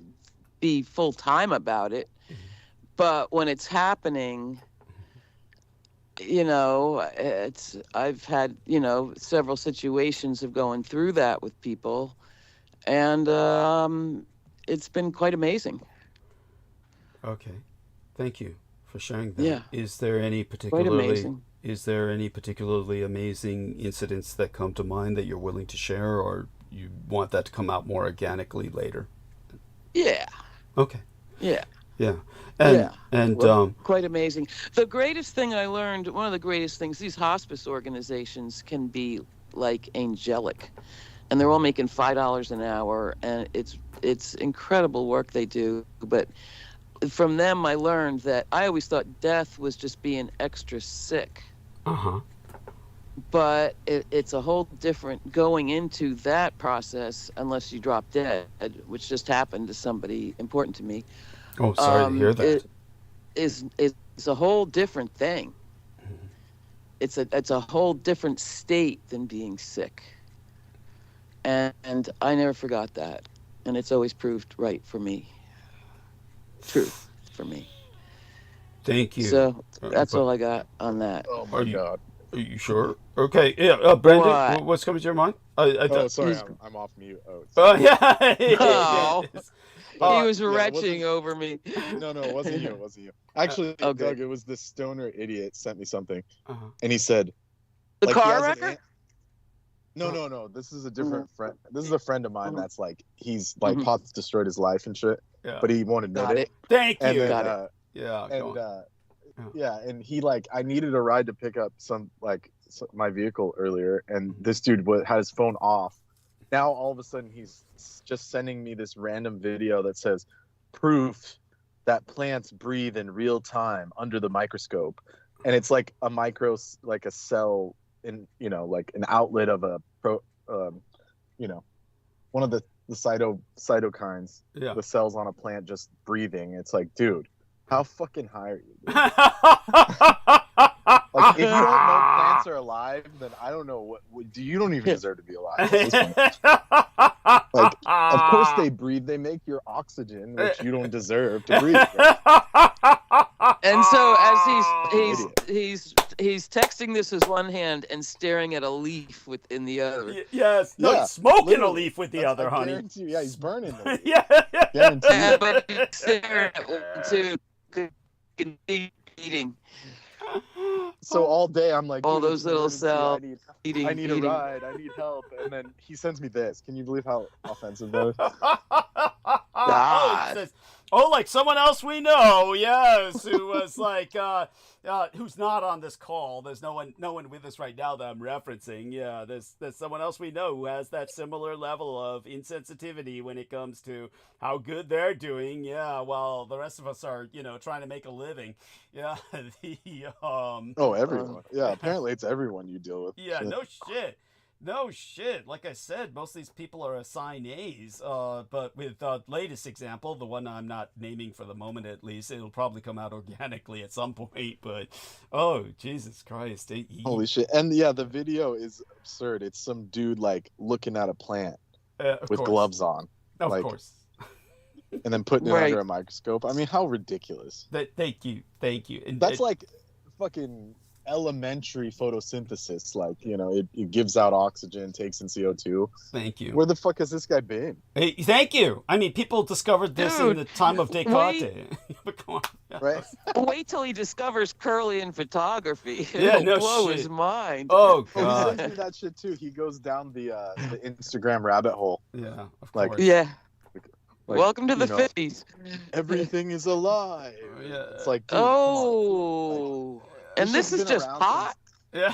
be full time about it. But when it's happening, you know, I've had, you know, several situations of going through that with people, and it's been quite amazing. Okay. Thank you for sharing that. Yeah. Is there any particularly amazing incidents that come to mind that you're willing to share, or you want that to come out more organically later? Yeah. Okay. Yeah. Yeah. Quite amazing. The greatest thing I learned, one of the greatest things, these hospice organizations can be like angelic, and they're all making $5 an hour, and it's incredible work they do. But from them, I learned that I always thought death was just being extra sick. But it's a whole different going into that process, unless you drop dead, which just happened to somebody important to me. Oh, sorry to hear that. It's a whole different thing. It's a whole different state than being sick. And I never forgot that. And it's always proved right for me. Truth for me. Thank you. So that's all I got on that. Oh my God. Are you sure? Okay. Yeah. Brandon, what's coming to your mind? Sorry, I'm off mute. Yeah. Oh. He was retching over me. No, it wasn't you. Actually, Doug, it was this stoner idiot sent me something, and he said, "The car wrecker." No. This is a different friend. This is a friend of mine that's like, he's like pot's destroyed his life and shit, but he won't admit it. Thank you. And got it. Yeah, and he like, I needed a ride to pick up my vehicle earlier, and this dude had his phone off. Now all of a sudden he's just sending me this random video that says proof that plants breathe in real time under the microscope, and it's like a cell an like an outlet of a one of the cytokines, the cells on a plant just breathing. It's like, dude, how fucking high are you? Like, if you don't know plants are alive, then I don't know you don't even deserve to be alive at this point. Like, of course they breathe. They make your oxygen, which you don't deserve to breathe. Right? And so as he's texting this with one hand and staring at a leaf in the other. Yes, no, he's smoking a leaf with the other, honey. Yeah, he's burning the leaf. Yeah, but he's staring at one too, eating. So all day I'm like, all those little cells. I need a ride. I need help. And then he sends me this. Can you believe how offensive that is? God. Oh, like someone else we know, yes, who was like, who's not on this call. There's no one with us right now that I'm referencing. Yeah, there's someone else we know who has that similar level of insensitivity when it comes to how good they're doing. Yeah, while the rest of us are, trying to make a living. Yeah, Oh, everyone. Yeah, apparently it's everyone you deal with. Yeah, no shit. Like I said, most of these people are assignees. But with the latest example, the one I'm not naming for the moment at least, it'll probably come out organically at some point. But, oh, Jesus Christ. Holy shit. And yeah, the video is absurd. It's some dude like looking at a plant with gloves on. Of course. And then putting it under a microscope. I mean, how ridiculous. Thank you. And that's like fucking elementary photosynthesis. Like, it gives out oxygen, takes in CO2. Thank you. Where the fuck has this guy been? Hey, thank you. I mean, people discovered this in the time of Descartes. But come on. Right? Wait till he discovers Curlian photography. Yeah, It'll blow his mind. Oh, He God. sends me that shit too. He goes down the Instagram rabbit hole. Yeah, of Like, course. Yeah. Like, welcome to the 50s. Everything is alive. Yeah. It's like, dude, oh. And this is just pot? Yeah.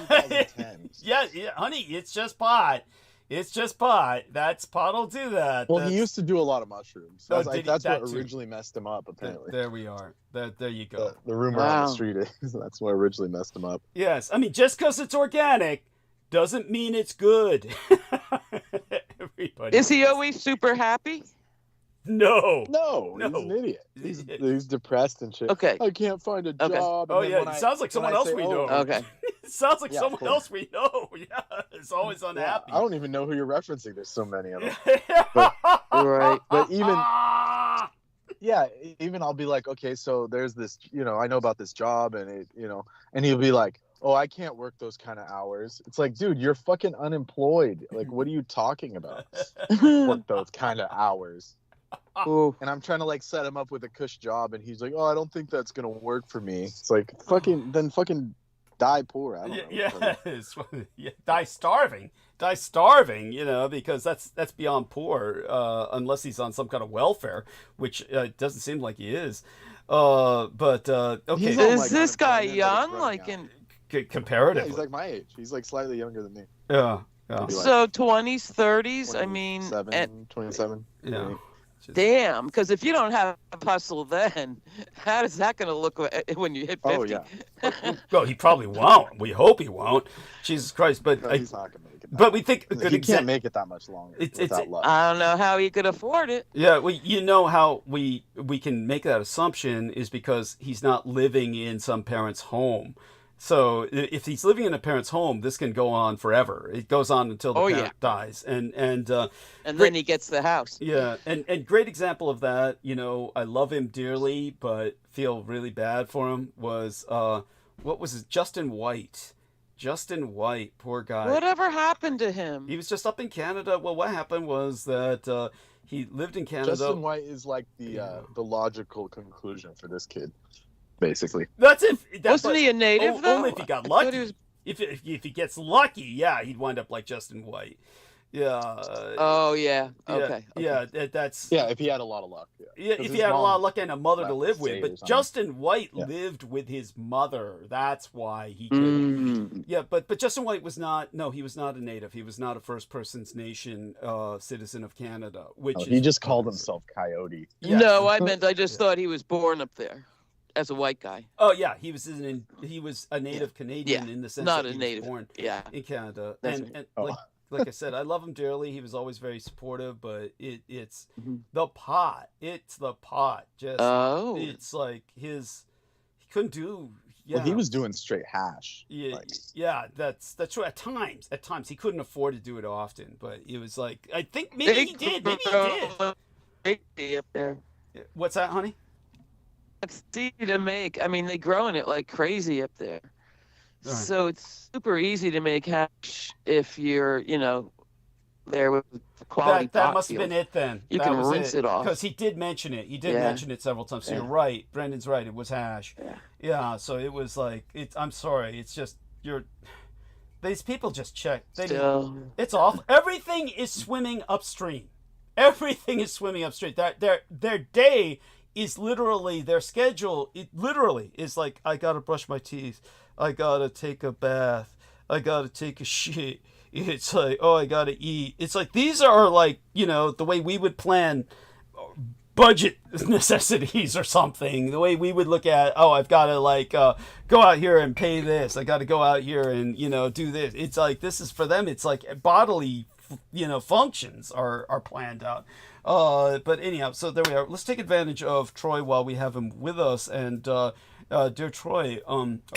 yeah, honey, it's just pot. It's just pot. Pot'll do that. Well, he used to do a lot of mushrooms. So that's what too. originally messed him up, apparently. There we are. There you go. The rumor on the street is that's what originally messed him up. Yes. I mean, just because it's organic doesn't mean it's good. Everybody. Is he always super happy? No, he's an idiot. He's depressed and shit. Okay. I can't find a job. Oh, yeah, it sounds like someone else we know. Okay. It sounds like someone else we know. Yeah, it's always unhappy. Yeah, I don't even know who you're referencing. There's so many of them. Right. But even I'll be like, okay, so there's this, I know about this job and it, and he'll be like, oh, I can't work those kind of hours. It's like, dude, you're fucking unemployed. Like, what are you talking about? Work those kind of hours. Ooh. And I'm trying to like set him up with a cush job, and he's like, "Oh, I don't think that's gonna work for me." It's like, fucking die poor. I don't know. Yeah, die starving, because that's beyond poor, unless he's on some kind of welfare, which doesn't seem like he is. But okay, is this guy young? Like in comparatively, he's like my age. He's like slightly younger than me. Yeah. So 20s, 30s. I mean, 27. Yeah. Damn, because if you don't have a hustle then, how is that going to look when you hit 50? Oh, yeah. Well, he probably won't. We hope he won't. Jesus Christ. But he's not going to make it. But we think he can't make it that much longer without luck. I don't know how he could afford it. Yeah, well, how we can make that assumption is because he's not living in some parent's home. So if he's living in a parent's home, this can go on forever. It goes on until the parent dies, and then he gets the house. Yeah, and great example of that. I love him dearly, but feel really bad for him. Was what was it? Justin White, poor guy. Whatever happened to him? He was just up in Canada. Well, what happened was that he lived in Canada. Justin White is like the logical conclusion for this kid. Basically, that's it. Wasn't he a native though? Only if he got lucky. If he gets lucky, yeah, he'd wind up like Justin White. Yeah. Oh yeah. Okay. Yeah, that's. Yeah, if he had a lot of luck. Yeah, if he had a lot of luck and a mother to live with. But Justin White lived with his mother. That's why he could. Yeah, but Justin White was not. No, he was not a native. He was not a First Persons Nation citizen of Canada. Which he just called himself Coyote. Yeah. No, I just thought he was born up there. as a white guy. Oh yeah, he was a native Canadian in the sense Not that a he native. was born in Canada. That's And, right. and like I said, I love him dearly. He was always very supportive, but it's the pot. It's the pot. Just it's like he couldn't do. Yeah. Well, he was doing straight hash. Yeah, yeah, that's true. At times he couldn't afford to do it often, but it was like I think maybe he did. Maybe he did. Up there. What's that, honey? It's easy to make. I mean, they growing it like crazy up there, so it's super easy to make hash if you're, there with quality. That must have been it then. You can rinse it off because he did mention it. He did mention it several times. So you're right. Brendan's right. It was hash. Yeah. So it was like I'm sorry. It's just these people just check. It's awful. Everything is swimming upstream. Everything is swimming upstream. Their day is literally their schedule. It literally is like I gotta brush my teeth. I gotta take a bath. I gotta take a shit. It's like, oh, I gotta eat. It's like these are like, the way we would plan budget necessities or something. The way we would look at, oh, I've got to go out here and pay this. I got to go out here and do this. It's like this is for them. It's like bodily functions are planned out. But anyhow, so there we are. Let's take advantage of Troy while we have him with us. And dear Troy,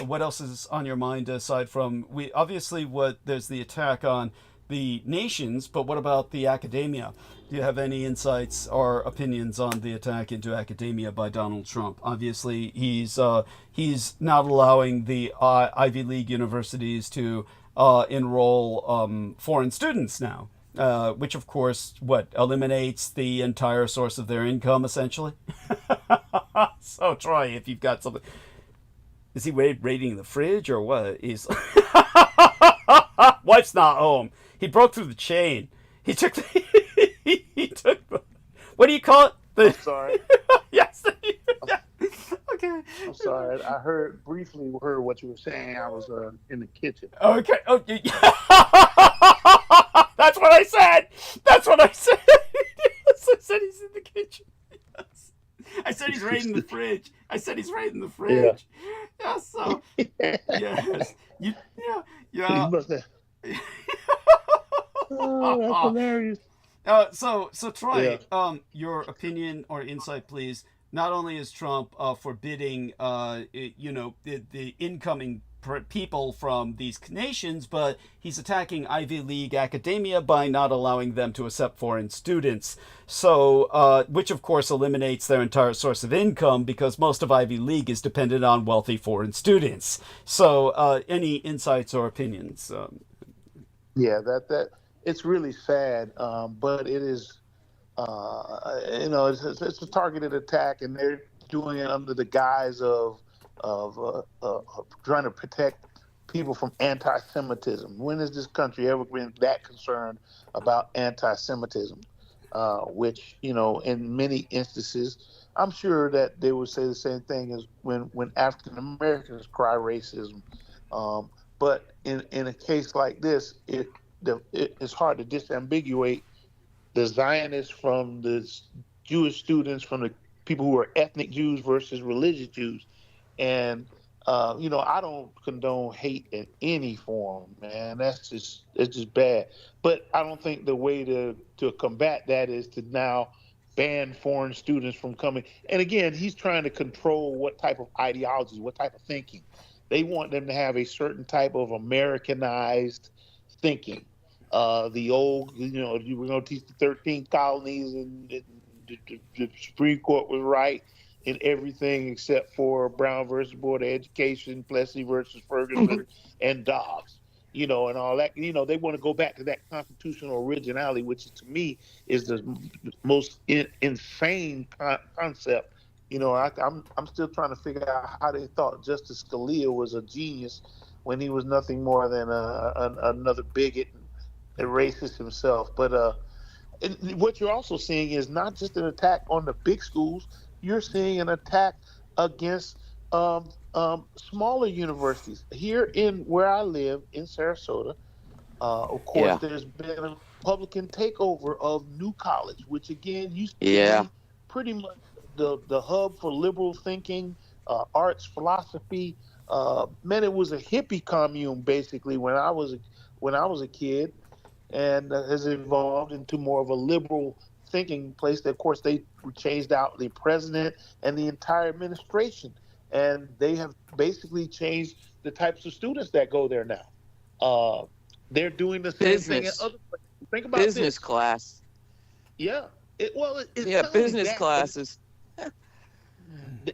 what else is on your mind aside from there's the attack on the nations, but what about the academia? Do you have any insights or opinions on the attack into academia by Donald Trump? Obviously, he's not allowing the Ivy League universities to enroll foreign students now, which of course eliminates the entire source of their income essentially. So Troy, if you've got something, is he raiding the fridge or what? He's wife's not home. He broke through the chain. He took he took the, what do you call it? I'm sorry. Yes. Yeah. Okay. I'm sorry. I briefly heard what you were saying. I was in the kitchen. Okay. Okay. That's what I said. Yes, I said he's in the kitchen. Yes. I said he's raiding the fridge. Yeah. Yes. So. Yes. Yeah. Oh, that's hilarious. So Troy, your opinion or insight, please. Not only is Trump forbidding, the incoming people from these nations, but he's attacking Ivy League academia by not allowing them to accept foreign students. So, which of course eliminates their entire source of income because most of Ivy League is dependent on wealthy foreign students. So, any insights or opinions? Yeah, that it's really sad, but it is, it's a targeted attack, and they're doing it under the guise of trying to protect people from anti-Semitism. When has this country ever been that concerned about anti-Semitism? Which, in many instances, I'm sure that they would say the same thing as when African Americans cry racism. But in a case like this, it's hard to disambiguate the Zionists from the Jewish students, from the people who are ethnic Jews versus religious Jews. And, I don't condone hate in any form, man. It's just bad. But I don't think the way to combat that is to now ban foreign students from coming. And again, he's trying to control what type of ideologies, what type of thinking. They want them to have a certain type of Americanized thinking. The old, you were going to teach the 13 colonies, and the Supreme Court was right in everything except for Brown versus Board of Education, Plessy versus Ferguson, and Dobbs, and all that. They want to go back to that constitutional originality, which to me is the most insane concept. I'm still trying to figure out how they thought Justice Scalia was a genius when he was nothing more than another bigot and racist himself. But what you're also seeing is not just an attack on the big schools. You're seeing an attack against smaller universities. Here in where I live in Sarasota, of course, there's been a Republican takeover of New College, which again used to be pretty much the hub for liberal thinking arts, philosophy. Man, it was a hippie commune basically when I was a kid, and has evolved into more of a liberal thinking place. That, of course, they changed out the president and the entire administration, and they have basically changed the types of students that go there now. They're doing the same thing in other places. Think about business this. class. Yeah. It's Yeah, not only business that, classes.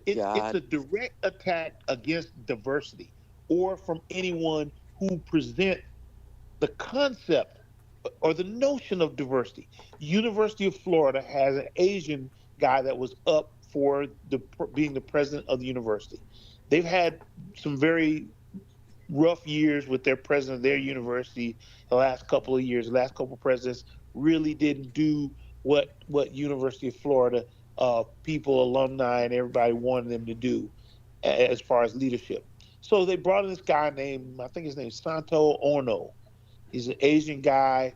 it's a direct attack against diversity or from anyone who present the concept or the notion of diversity. University of Florida has an Asian guy that was up for being the president of the university. They've had some very rough years with their president of their university the last couple of years. The last couple of presidents really didn't do what University of Florida people, alumni, and everybody wanted them to do as far as leadership. So they brought in this guy named, I think his name is Santo Ono. He's an Asian guy,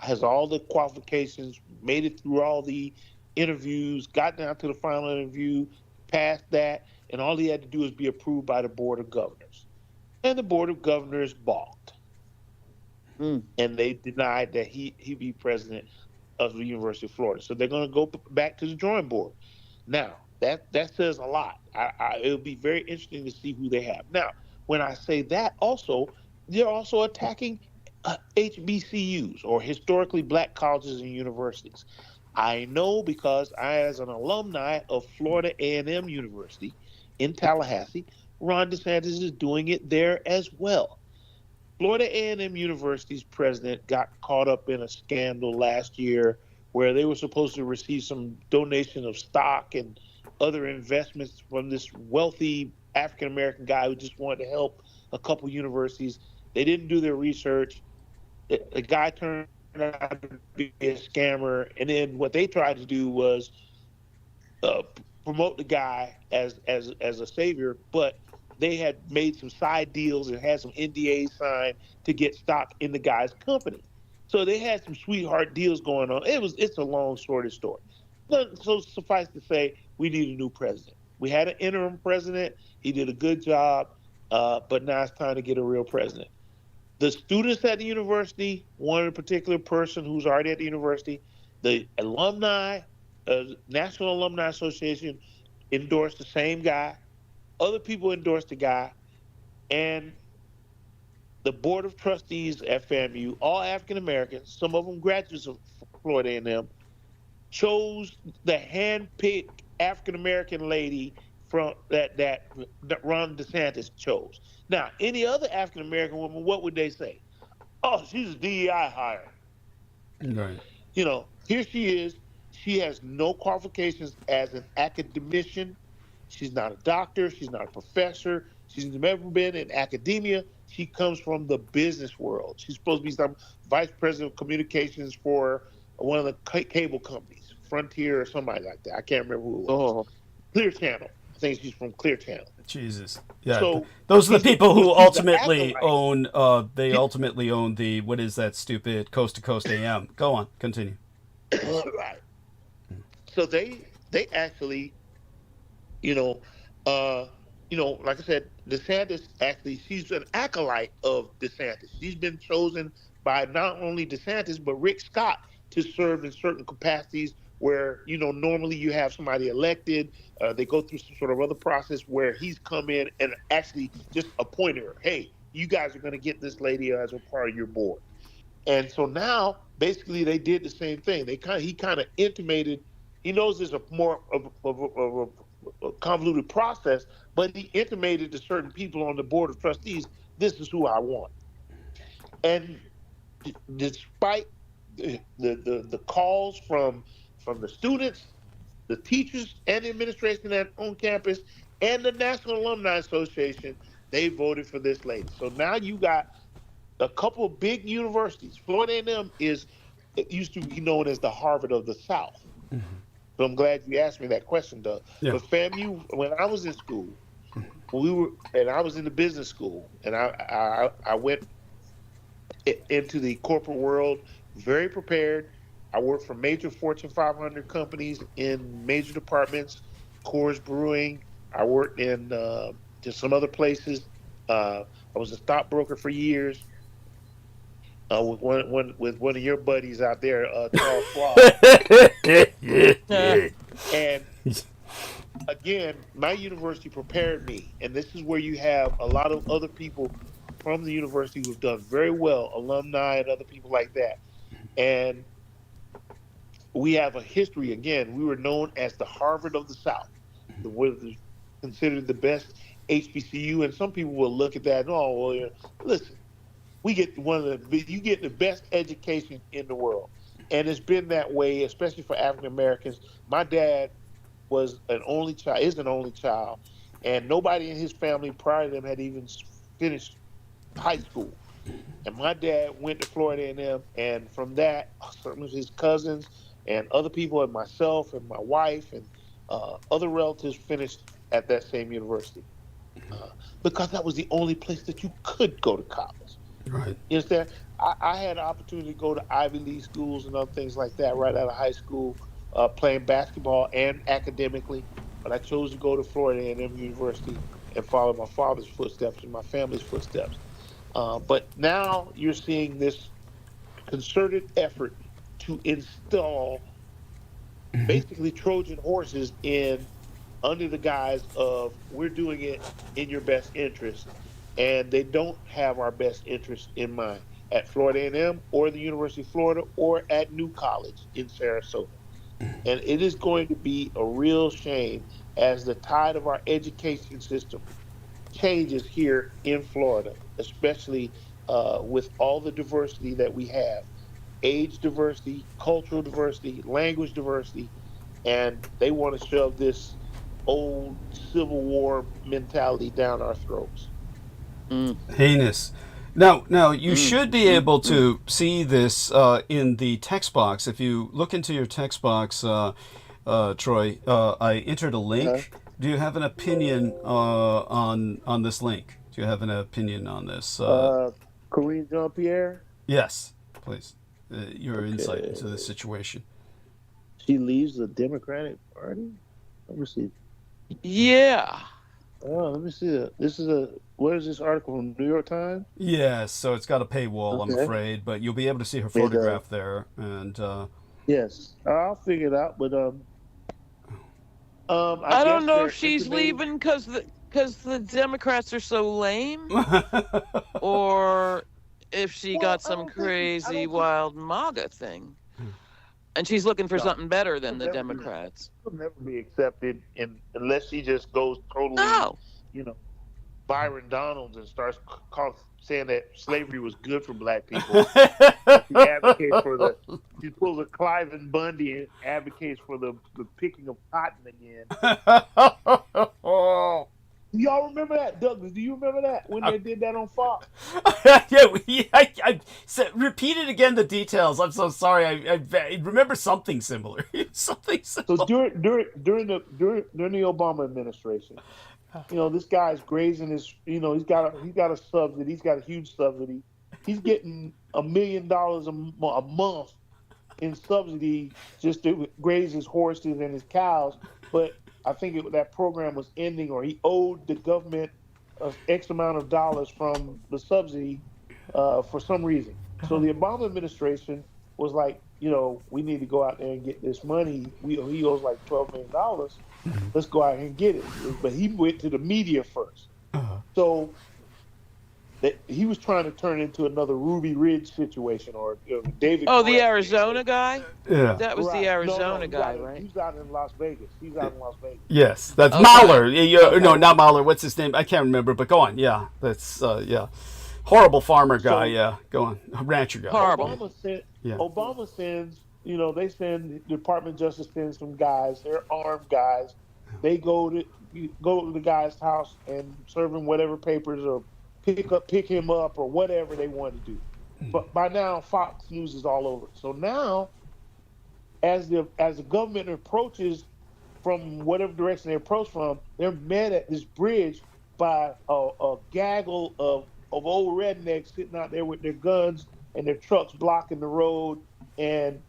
has all the qualifications, made it through all the interviews, got down to the final interview, passed that, and all he had to do was be approved by the Board of Governors. And the Board of Governors balked. And they denied that he be president of the University of Florida. So they're going to go back to the drawing board. Now, that says a lot. It'll be very interesting to see who they have. Now, when I say that also, they're also attacking HBCUs, or historically black colleges and universities. I know because I, as an alumni of Florida A&M University in Tallahassee, Ron DeSantis is doing it there as well. Florida A&M University's president got caught up in a scandal last year where they were supposed to receive some donation of stock and other investments from this wealthy African-American guy who just wanted to help a couple universities. They didn't do their research. The guy turned out to be a scammer, and then what they tried to do was promote the guy as a savior, but they had made some side deals and had some NDAs signed to get stock in the guy's company. So they had some sweetheart deals going on. It's a long, sordid story. So suffice to say, we need a new president. We had an interim president. He did a good job, but now it's time to get a real president. The students at the university, one particular person who's already at the university, the alumni, National Alumni Association endorsed the same guy. Other people endorsed the guy, and the board of trustees at FAMU, all African Americans, some of them graduates of Florida A&M, chose the hand-picked African American lady from that Ron DeSantis chose. Now, any other African American woman, what would they say? Oh, she's a DEI hire. Right. You know, here she is. She has no qualifications as an academician. She's not a doctor. She's not a professor. She's never been in academia. She comes from the business world. She's supposed to be some vice president of communications for one of the cable companies, Frontier or somebody like that. I can't remember who it was. Clear Channel. I think she's from Clear Channel. Jesus. Yeah. So those are the people who ultimately acolyte. own. They ultimately own the, what is that stupid Coast to Coast AM? Go on. Continue. Right. So they actually, like I said, DeSantis actually, she's an acolyte of DeSantis. She's been chosen by not only DeSantis, but Rick Scott to serve in certain capacities where, normally you have somebody elected. They go through some sort of other process where he's come in and actually just appointed her. Hey, you guys are going to get this lady as a part of your board. And so now, basically, they did the same thing. He kind of intimated. He knows there's a more of a convoluted process, but he intimated to certain people on the board of trustees, this is who I want. And despite the calls from the students, the teachers, and the administration on campus, and the National Alumni Association, they voted for this lady. So now you got a couple of big universities. Florida A&M it used to be known as the Harvard of the South. Mm-hmm. So I'm glad you asked me that question, Doug. Yeah. But FAMU, when I was in school, and I was in the business school, and I went into the corporate world very prepared. I worked for major Fortune 500 companies in major departments, Coors Brewing. I worked in just some other places. I was a stockbroker for years. With one of your buddies out there, Charles Schwab. And again, my university prepared me, and this is where you have a lot of other people from the university who've done very well, alumni and other people like that. And we have a history. Again, we were known as the Harvard of the South. Was considered the best HBCU, and some people will look at that and, oh, well, yeah. Listen, you get the best education in the world, and it's been that way, especially for African Americans. My dad is an only child, and nobody in his family prior to them had even finished high school. And my dad went to Florida A&M, and from that, some of his cousins and other people, and myself and my wife and other relatives finished at that same university because that was the only place that you could go to college. Right. You understand? I had an opportunity to go to Ivy League schools and other things like that right out of high school, playing basketball and academically. But I chose to go to Florida A&M University and follow my father's footsteps and my family's footsteps. But now you're seeing this concerted effort to install basically Trojan horses in under the guise of we're doing it in your best interest, and they don't have our best interest in mind at Florida A&M or the University of Florida or at New College in Sarasota. And it is going to be a real shame as the tide of our education system changes here in Florida, especially with all the diversity that we have, age diversity, cultural diversity, language diversity, and they want to shove this old Civil War mentality down our throats. Heinous. Now you should be able to see this in the text box. If you look into your text box, Troy, I entered a link. Do you have an opinion on this link? Do you have an opinion on this? Corinne Jean-Pierre? Yes, please. Your insight into the situation. She leaves the Democratic Party? Let me see. Yeah. Oh, let me see that. Where is this article from? New York Times? Yes, so it's got a paywall, I'm afraid, but you'll be able to see her photograph there. And yes, I'll figure it out. But I don't know if she's leaving because the Democrats are so lame, or if she got some crazy wild MAGA thing, and she's looking for something better than the Democrats. She'll never be accepted unless she just goes totally, Byron Donalds and starts saying that slavery was good for black people. She pulls a Cliven Bundy and advocates for the picking of cotton again. Do y'all remember that, Douglas? Do you remember that when they did that on Fox? I said, repeat it again. The details. I'm so sorry. I remember something similar. Something similar. So during the Obama administration, this guy's grazing his. He's got a subsidy. He's got a huge subsidy. He's getting $1 million a month in subsidy just to graze his horses and his cows, but I think that program was ending, or he owed the government X amount of dollars from the subsidy for some reason. So the Obama administration was like, we need to go out there and get this money. He owes like $12 million. Let's go out here and get it. But he went to the media first. So he was trying to turn into another Ruby Ridge situation or David. Oh, the Arizona guy? Yeah. That was the Arizona guy, right? He's out in Las Vegas. Yes, that's Mahler. No, not Mahler. What's his name? I can't remember, but go on. Yeah, that's, horrible farmer guy. Yeah, go on. Rancher guy. Horrible. Obama sends, they send, the Department of Justice sends some guys. They're armed guys. They go to the guy's house and serve him whatever papers or pick him up or whatever they want to do. But by now, Fox News is all over. So now, as the government approaches from whatever direction they approach from, they're met at this bridge by a gaggle of old rednecks sitting out there with their guns and their trucks blocking the road. And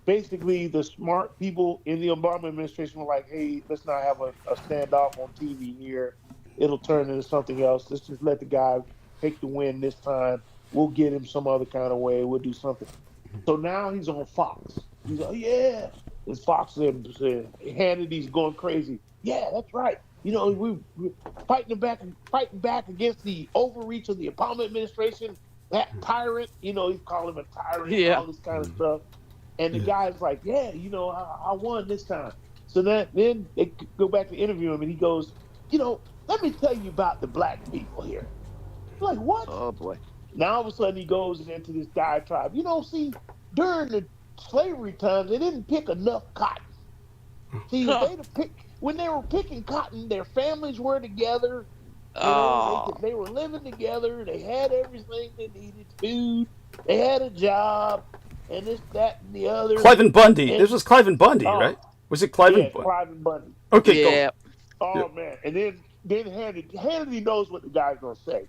basically the smart people in the Obama administration were like, hey, let's not have a standoff on TV here. It'll turn into something else. Let's just let the guy take the win this time. We'll get him some other kind of way. We'll do something. So now he's on Fox. He's like, yeah. And Fox said Hannity's going crazy. Yeah, that's right. You know, we're fighting back against the overreach of the Obama administration. That tyrant, you know, he's calling him a tyrant and all this kind of stuff. And the guy's like, yeah, you know, I won this time. So then they go back to interview him, and he goes, you know, let me tell you about the black people here. I'm like, what? Oh, boy. Now all of a sudden he goes into this diatribe. You know, see, during the slavery times, they didn't pick enough cotton. See, when they were picking cotton, their families were together. You know, they were living together. They had everything they needed, food. They had a job, and this, that, and the other. Cliven Bundy. This was Cliven Bundy, right? Was it Cliven Bundy? Yeah, Cliven Bundy. Okay, yeah. Oh, man. And then Hannity knows what the guy's going to say.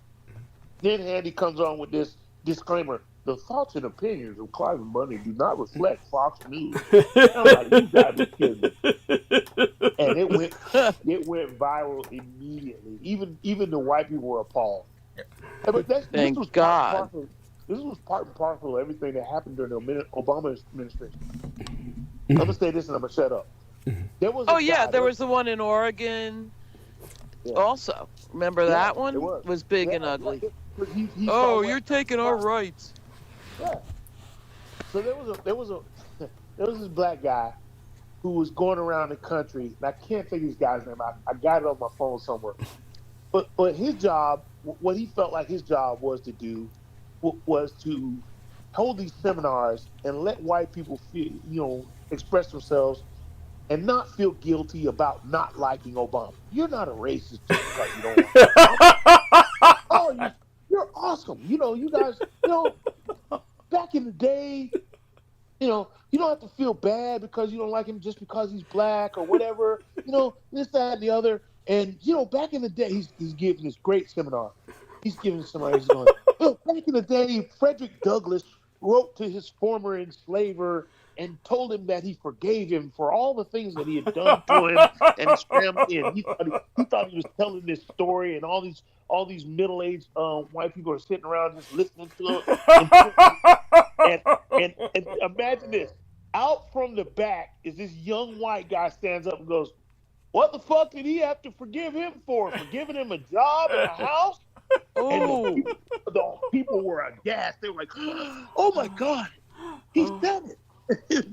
Then Hannity comes on with this disclaimer. The thoughts and opinions of Cliven Bundy do not reflect Fox News. I'm like, you gotta be kidding me. And it went viral immediately. Even the white people were appalled. But Thank God. This was part and parcel of everything that happened during the Obama administration. I'm gonna say this and I'm gonna shut up. There was there was the one in Oregon. Yeah. Also, remember that one? It was big and ugly. He you're taking our rights. Yeah. So there was this black guy who was going around the country, and I can't think of his guy's name. I got it on my phone somewhere. But his job, what he felt like his job was to do, was to hold these seminars and let white people feel, you know, express themselves and not feel guilty about not liking Obama. You're not a racist just because you don't like Obama. Oh, you're awesome. You know, you guys, you know, back in the day, you know, you don't have to feel bad because you don't like him just because he's black or whatever, you know, this, that, and the other. And, you know, back in the day, he's giving this great seminar. He's giving this seminar. He's going, back in the day, Frederick Douglass wrote to his former enslaver and told him that he forgave him for all the things that he had done to him and his family. And he thought he was telling this story, and all these middle-aged white people are sitting around just listening to it. And imagine this. Out from the back is this young white guy stands up and goes, what the fuck did he have to forgive him for? For giving him a job and a house? And the people were aghast. They were like, oh my God, he said it.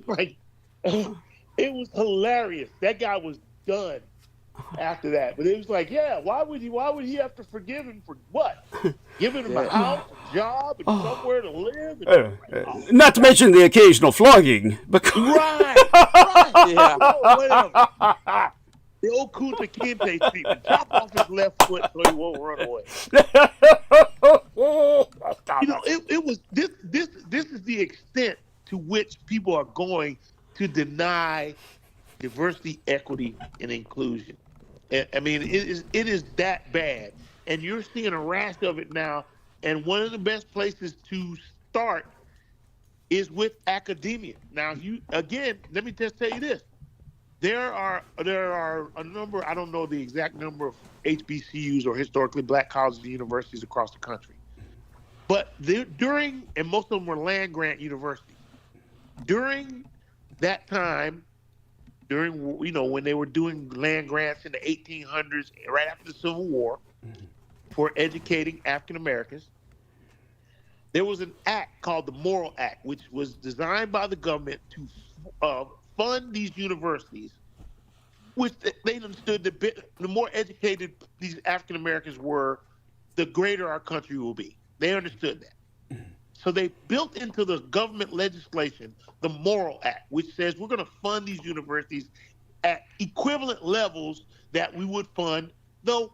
Like, it was hilarious. That guy was done after that. But it was like, yeah, why would he have to forgive him for what? Giving him a house, a job, and somewhere to live? And, not to mention the occasional flogging. Right. Yeah. Whatever. The old Kunta Kinte treatment. Chop off his left foot so he won't run away. You know, it was this is the extent to which people are going to deny diversity, equity, and inclusion. I mean, it is that bad. And you're seeing a rash of it now. And one of the best places to start is with academia. Now, let me just tell you this. There are a number, I don't know the exact number of HBCUs or historically black colleges and universities across the country. But and most of them were land-grant universities. During that time, when they were doing land grants in the 1800s, right after the Civil War, for educating African Americans, there was an act called the Morrill Act, which was designed by the government to fund these universities, which they understood the more educated these African Americans were, the greater our country will be. They understood that. So they built into the government legislation the Morrill Act, which says we're going to fund these universities at equivalent levels that we would fund, though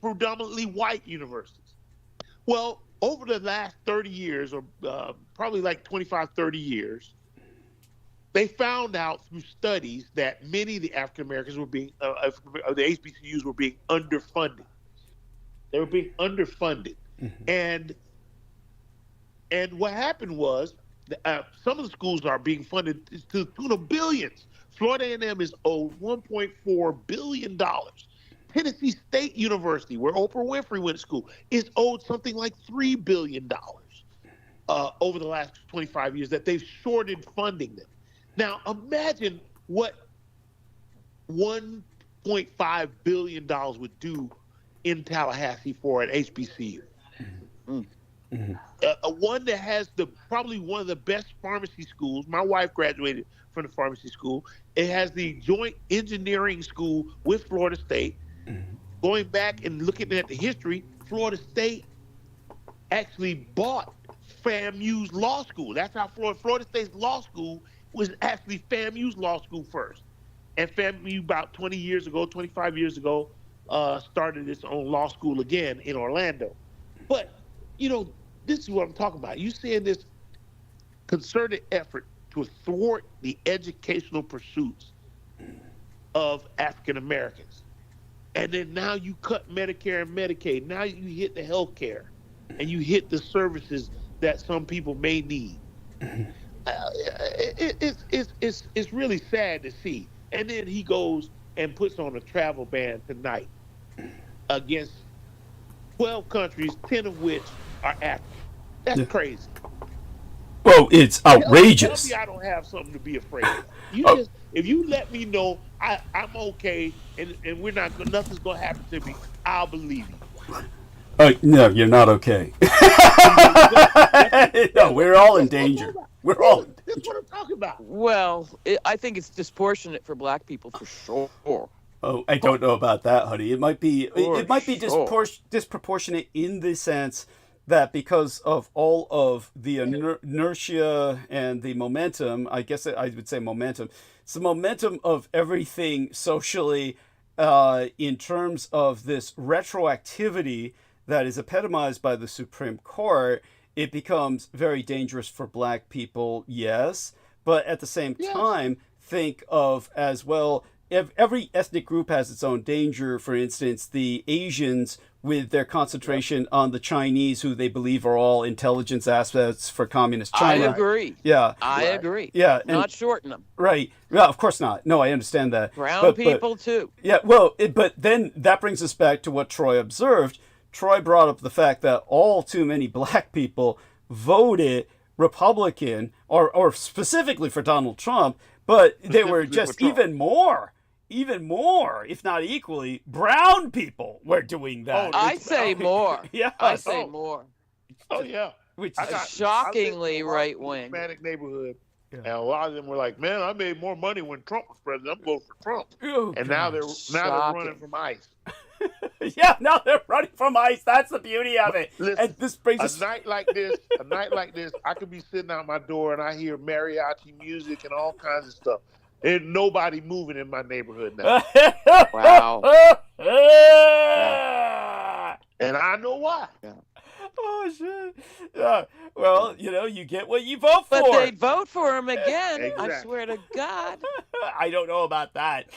predominantly white universities. Well, over the last 30 years, or probably like 25, 30 years, they found out through studies that many of the African Americans were being, the HBCUs were being underfunded. They were being underfunded. Mm-hmm. And what happened was some of the schools are being funded to the tune of billions. Florida A&M is owed $1.4 billion. Tennessee State University, where Oprah Winfrey went to school, is owed something like $3 billion over the last 25 years that they've shorted funding them. Now, imagine what $1.5 billion would do in Tallahassee for an HBCU. One that has probably one of the best pharmacy schools. My wife graduated from the pharmacy school. It has the joint engineering school with Florida State. Going back and looking at the history, Florida State actually bought FAMU's law school. That's how Florida State's law school was actually FAMU's law school first. And FAMU about 20 years ago, 25 years ago, started its own law school again in Orlando. But, this is what I'm talking about. You seeing this concerted effort to thwart the educational pursuits of African Americans. And then now you cut Medicare and Medicaid. Now you hit the health care and you hit the services that some people may need. It's really sad to see. And then he goes and puts on a travel ban tonight against 12 countries, 10 of which are African. That's crazy. Well, it's outrageous. Tell me I don't have something to be afraid of. If you let me know I'm okay and nothing's gonna happen to me, I'll believe you. No, you're not okay. No, we're all in danger. We're all in danger. That's what I'm talking about. Well, I think it's disproportionate for black people for sure. Oh, I don't know about that, honey. It might be disproportionate in the sense that because of all of the inertia and the momentum, I guess I would say momentum. It's the momentum of everything socially in terms of this retroactivity that is epitomized by the Supreme Court. It becomes very dangerous for black people, yes, but at the same time, think of as well, every ethnic group has its own danger. For instance, the Asians with their concentration on the Chinese, who they believe are all intelligence assets for communist China. I agree. Yeah. I agree. Yeah. Not shorten them. Right. Yeah, of course not. No, I understand that. Brown people too. Yeah, well, but then that brings us back to what Troy observed. Troy brought up the fact that all too many black people voted Republican, or specifically for Donald Trump, but they were just even more, if not equally, brown people were doing that. I say more. Yeah. I say more. Oh, yeah. Which is shockingly right wing. Hispanic neighborhood. Yeah. And a lot of them were like, "Man, I made more money when Trump was president. I'm going for Trump." Oh, and now they're running from ICE. Yeah, now they're running from ICE. That's the beauty of it. Listen, and this brings us a night like this, I could be sitting out my door and I hear mariachi music and all kinds of stuff. There's nobody moving in my neighborhood now. Wow. And I know why. Yeah. Oh, shit. Yeah. Well, you get what you vote for. But they'd vote for him again. Exactly. I swear to God. I don't know about that.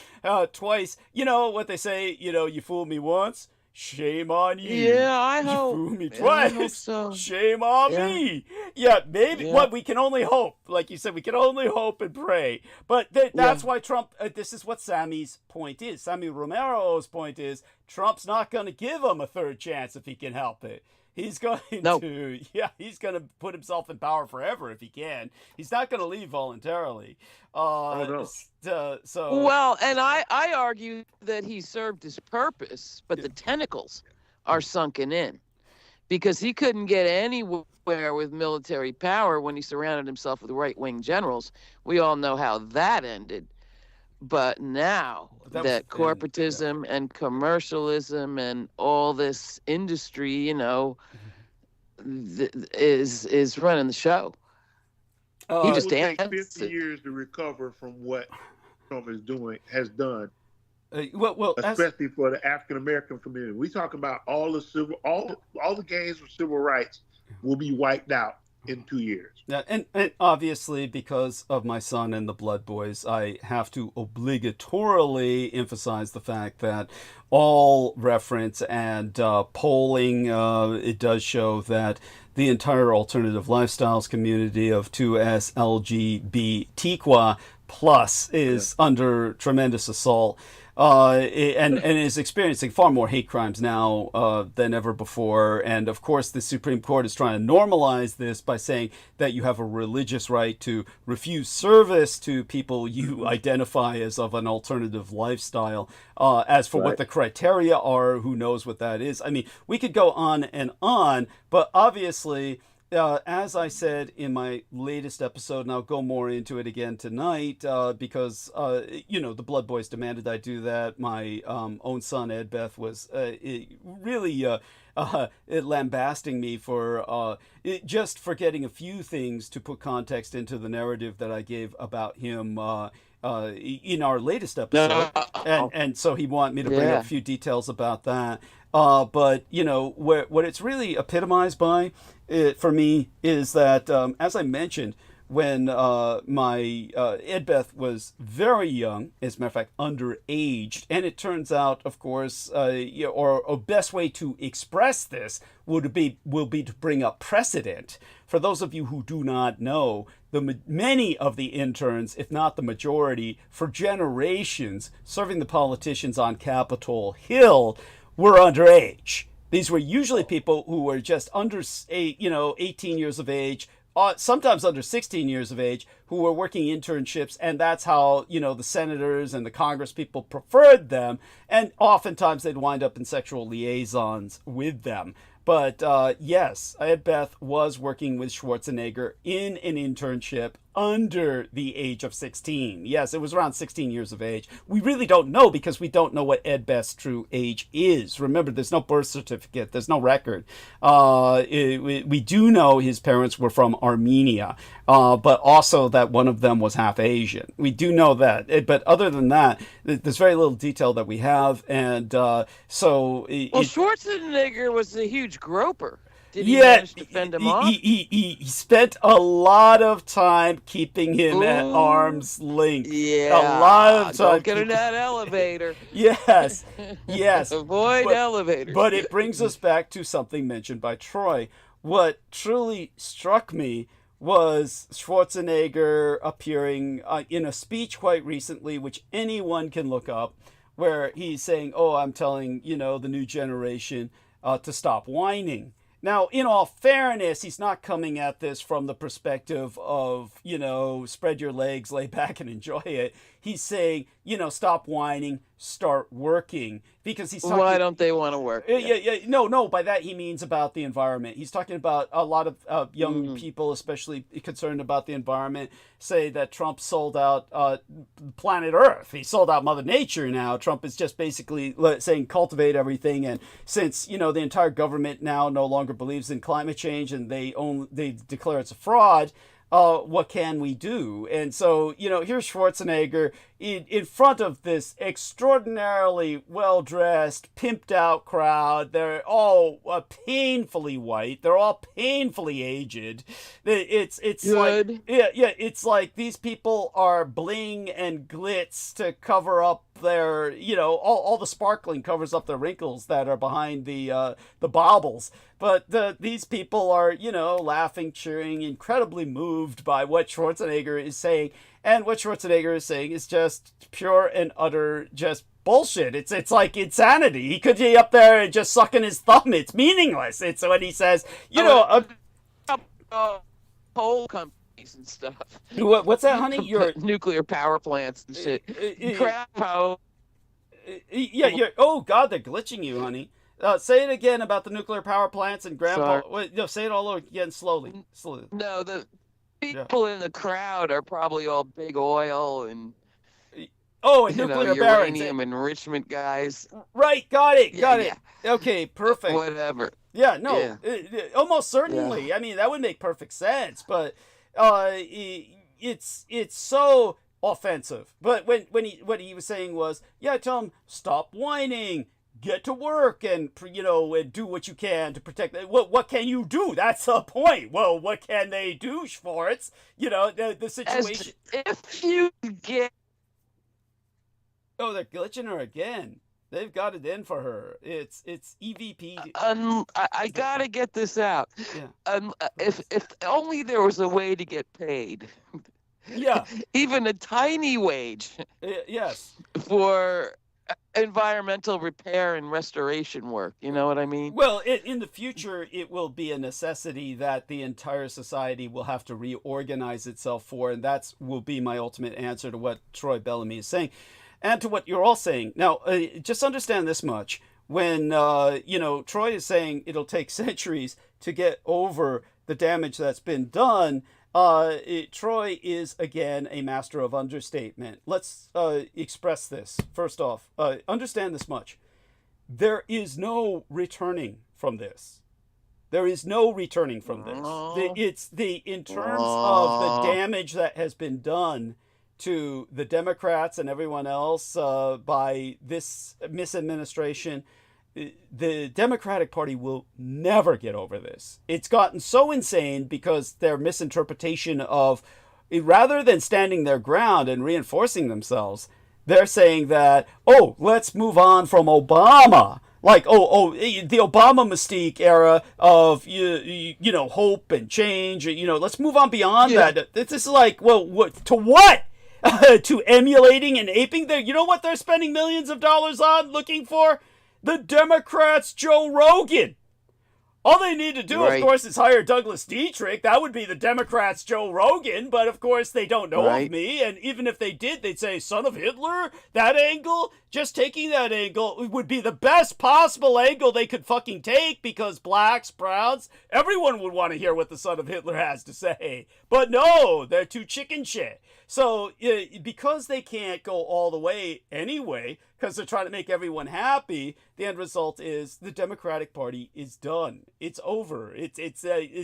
Twice. You know what they say, you fooled me once, shame on you. Yeah, I hope. You fooled me twice. I hope so. Shame on me. Yeah, maybe. What we can only hope. Like you said, we can only hope and pray. But that's why Trump, this is what Sammy's point is. Sammy Romero's point is Trump's not going to give him a third chance if he can help it. He's going he's going to put himself in power forever if he can. He's not going to leave voluntarily. No. Well, and I argue that he served his purpose, but the tentacles are sunken in because he couldn't get anywhere with military power when he surrounded himself with right-wing generals. We all know how that ended. But now that corporatism and commercialism and all this industry, is running the show. He just it will take 50 years to recover from what Trump has done. Especially for the African American community. We talk about all the gains for civil rights will be wiped out in 2 years. Yeah, and obviously because of my son and the Blood Boys, I have to obligatorily emphasize the fact that all reference and polling, it does show that the entire alternative lifestyles community of 2S plus is under tremendous assault. And is experiencing far more hate crimes now than ever before. And of course, the Supreme Court is trying to normalize this by saying that you have a religious right to refuse service to people you identify as of an alternative lifestyle. As for what the criteria are, who knows what that is? I mean, we could go on, but obviously, as I said in my latest episode, and I'll go more into it again tonight, because, the Blood Boys demanded I do that. My own son, Ed Beth, was really lambasting me for just forgetting a few things to put context into the narrative that I gave about him in our latest episode. And so he wanted me to bring up a few details about that. But, what it's really epitomized by, for me, is that, as I mentioned, when my Edbeth was very young, as a matter of fact, underaged, and it turns out, of course, or a best way to express this will be to bring up precedent. For those of you who do not know, many of the interns, if not the majority, for generations, serving the politicians on Capitol Hill, were underage. These were usually people who were just under 18 years of age, sometimes under 16 years of age, who were working internships, and that's how, the senators and the Congress people preferred them, and oftentimes they'd wind up in sexual liaisons with them. But yes, Ed Beth was working with Schwarzenegger in an internship under the age of 16. Yes, it was around 16 years of age. We really don't know because we don't know what Ed Beth's true age is. Remember, there's no birth certificate. There's no record. We do know his parents were from Armenia, but also that one of them was half Asian. We do know that. But other than that, there's very little detail that we have. And so... Schwarzenegger was a huge groper. Did he manage to fend him off? He spent a lot of time keeping him at arm's length. Yeah. A lot of time. Don't get in that elevator. Yes. Avoid elevators. But it brings us back to something mentioned by Troy. What truly struck me was Schwarzenegger appearing in a speech quite recently, which anyone can look up, where he's saying, I'm telling, the new generation to stop whining. Now, in all fairness, he's not coming at this from the perspective of, spread your legs, lay back and enjoy it. He's saying, stop whining, start working. Because he's talking... Why don't they want to work? No, by that he means about the environment. He's talking about a lot of young people, especially concerned about the environment, say that Trump sold out planet Earth. He sold out Mother Nature now. Trump is just basically saying cultivate everything. And since, the entire government now no longer believes in climate change and they declare it's a fraud, what can we do? And so, here's Schwarzenegger in front of this extraordinarily well-dressed, pimped-out crowd. They're all painfully white. They're all painfully aged. It's good. Like, it's like these people are bling and glitz to cover up their, all the sparkling covers up the wrinkles that are behind the baubles. But these people are, laughing, cheering, incredibly moved by what Schwarzenegger is saying. And what Schwarzenegger is saying is just pure and utter just bullshit. It's like insanity. He could be up there and just sucking his thumb. It's meaningless. It's when he says, coal companies and stuff. What's that, honey? Your nuclear power plants and shit. Crap. Oh, God, they're glitching you, honey. Say it again about the nuclear power plants and Grandpa. Wait, no, say it all over again slowly. No, the people in the crowd are probably all big oil and nuclear uranium enrichment guys. Right, got it. Okay, perfect. Whatever. Yeah, no, almost certainly. Yeah. I mean, that would make perfect sense, but it's so offensive. But what he was saying was, tell him stop whining. Get to work and and do what you can to protect. What can you do? That's the point. Well, what can they do, Schwartz? The situation. If you get. Oh, they're glitching her again. They've got it in for her. It's EVP. I gotta get this out. Yeah. If only there was a way to get paid. Yeah. Even a tiny wage. Yes. For environmental repair and restoration work. You know what I mean? Well, in the future, it will be a necessity that the entire society will have to reorganize itself for, and that will be my ultimate answer to what Troy Bellamy is saying, and to what you're all saying. Now, just understand this much. When, Troy is saying it'll take centuries to get over the damage that's been done, Troy is, again, a master of understatement. Let's express this. First off, understand this much. There is no returning from this. There is no returning from this. In terms of the damage that has been done to the Democrats and everyone else by this misadministration, the Democratic Party will never get over this. It's gotten so insane because their misinterpretation of, rather than standing their ground and reinforcing themselves, they're saying that, let's move on from Obama. Like, the Obama mystique era of, hope and change. Let's move on beyond that. This is like, to what? To emulating and aping? You know what they're spending millions of dollars on looking for? The Democrats' Joe Rogan. All they need to do, of course, is hire Douglas Dietrich. That would be the Democrats' Joe Rogan. But, of course, they don't know of me. And even if they did, they'd say, son of Hitler? That angle? Just taking that angle would be the best possible angle they could fucking take, because blacks, browns, everyone would want to hear what the son of Hitler has to say. But no, they're too chicken shit. So because they can't go all the way anyway, because they're trying to make everyone happy, the end result is the Democratic Party is done. It's over.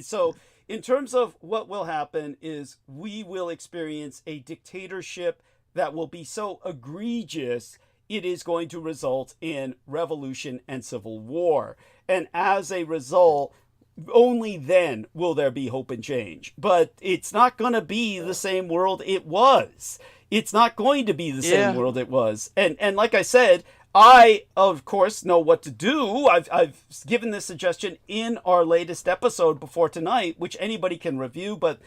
So in terms of what will happen is we will experience a dictatorship that will be so egregious it is going to result in revolution and civil war. And as a result, only then will there be hope and change. But it's not going to be the same world it was. It's not going to be the same world it was. And like I said, I, of course, know what to do. I've given this suggestion in our latest episode before tonight, which anybody can review. But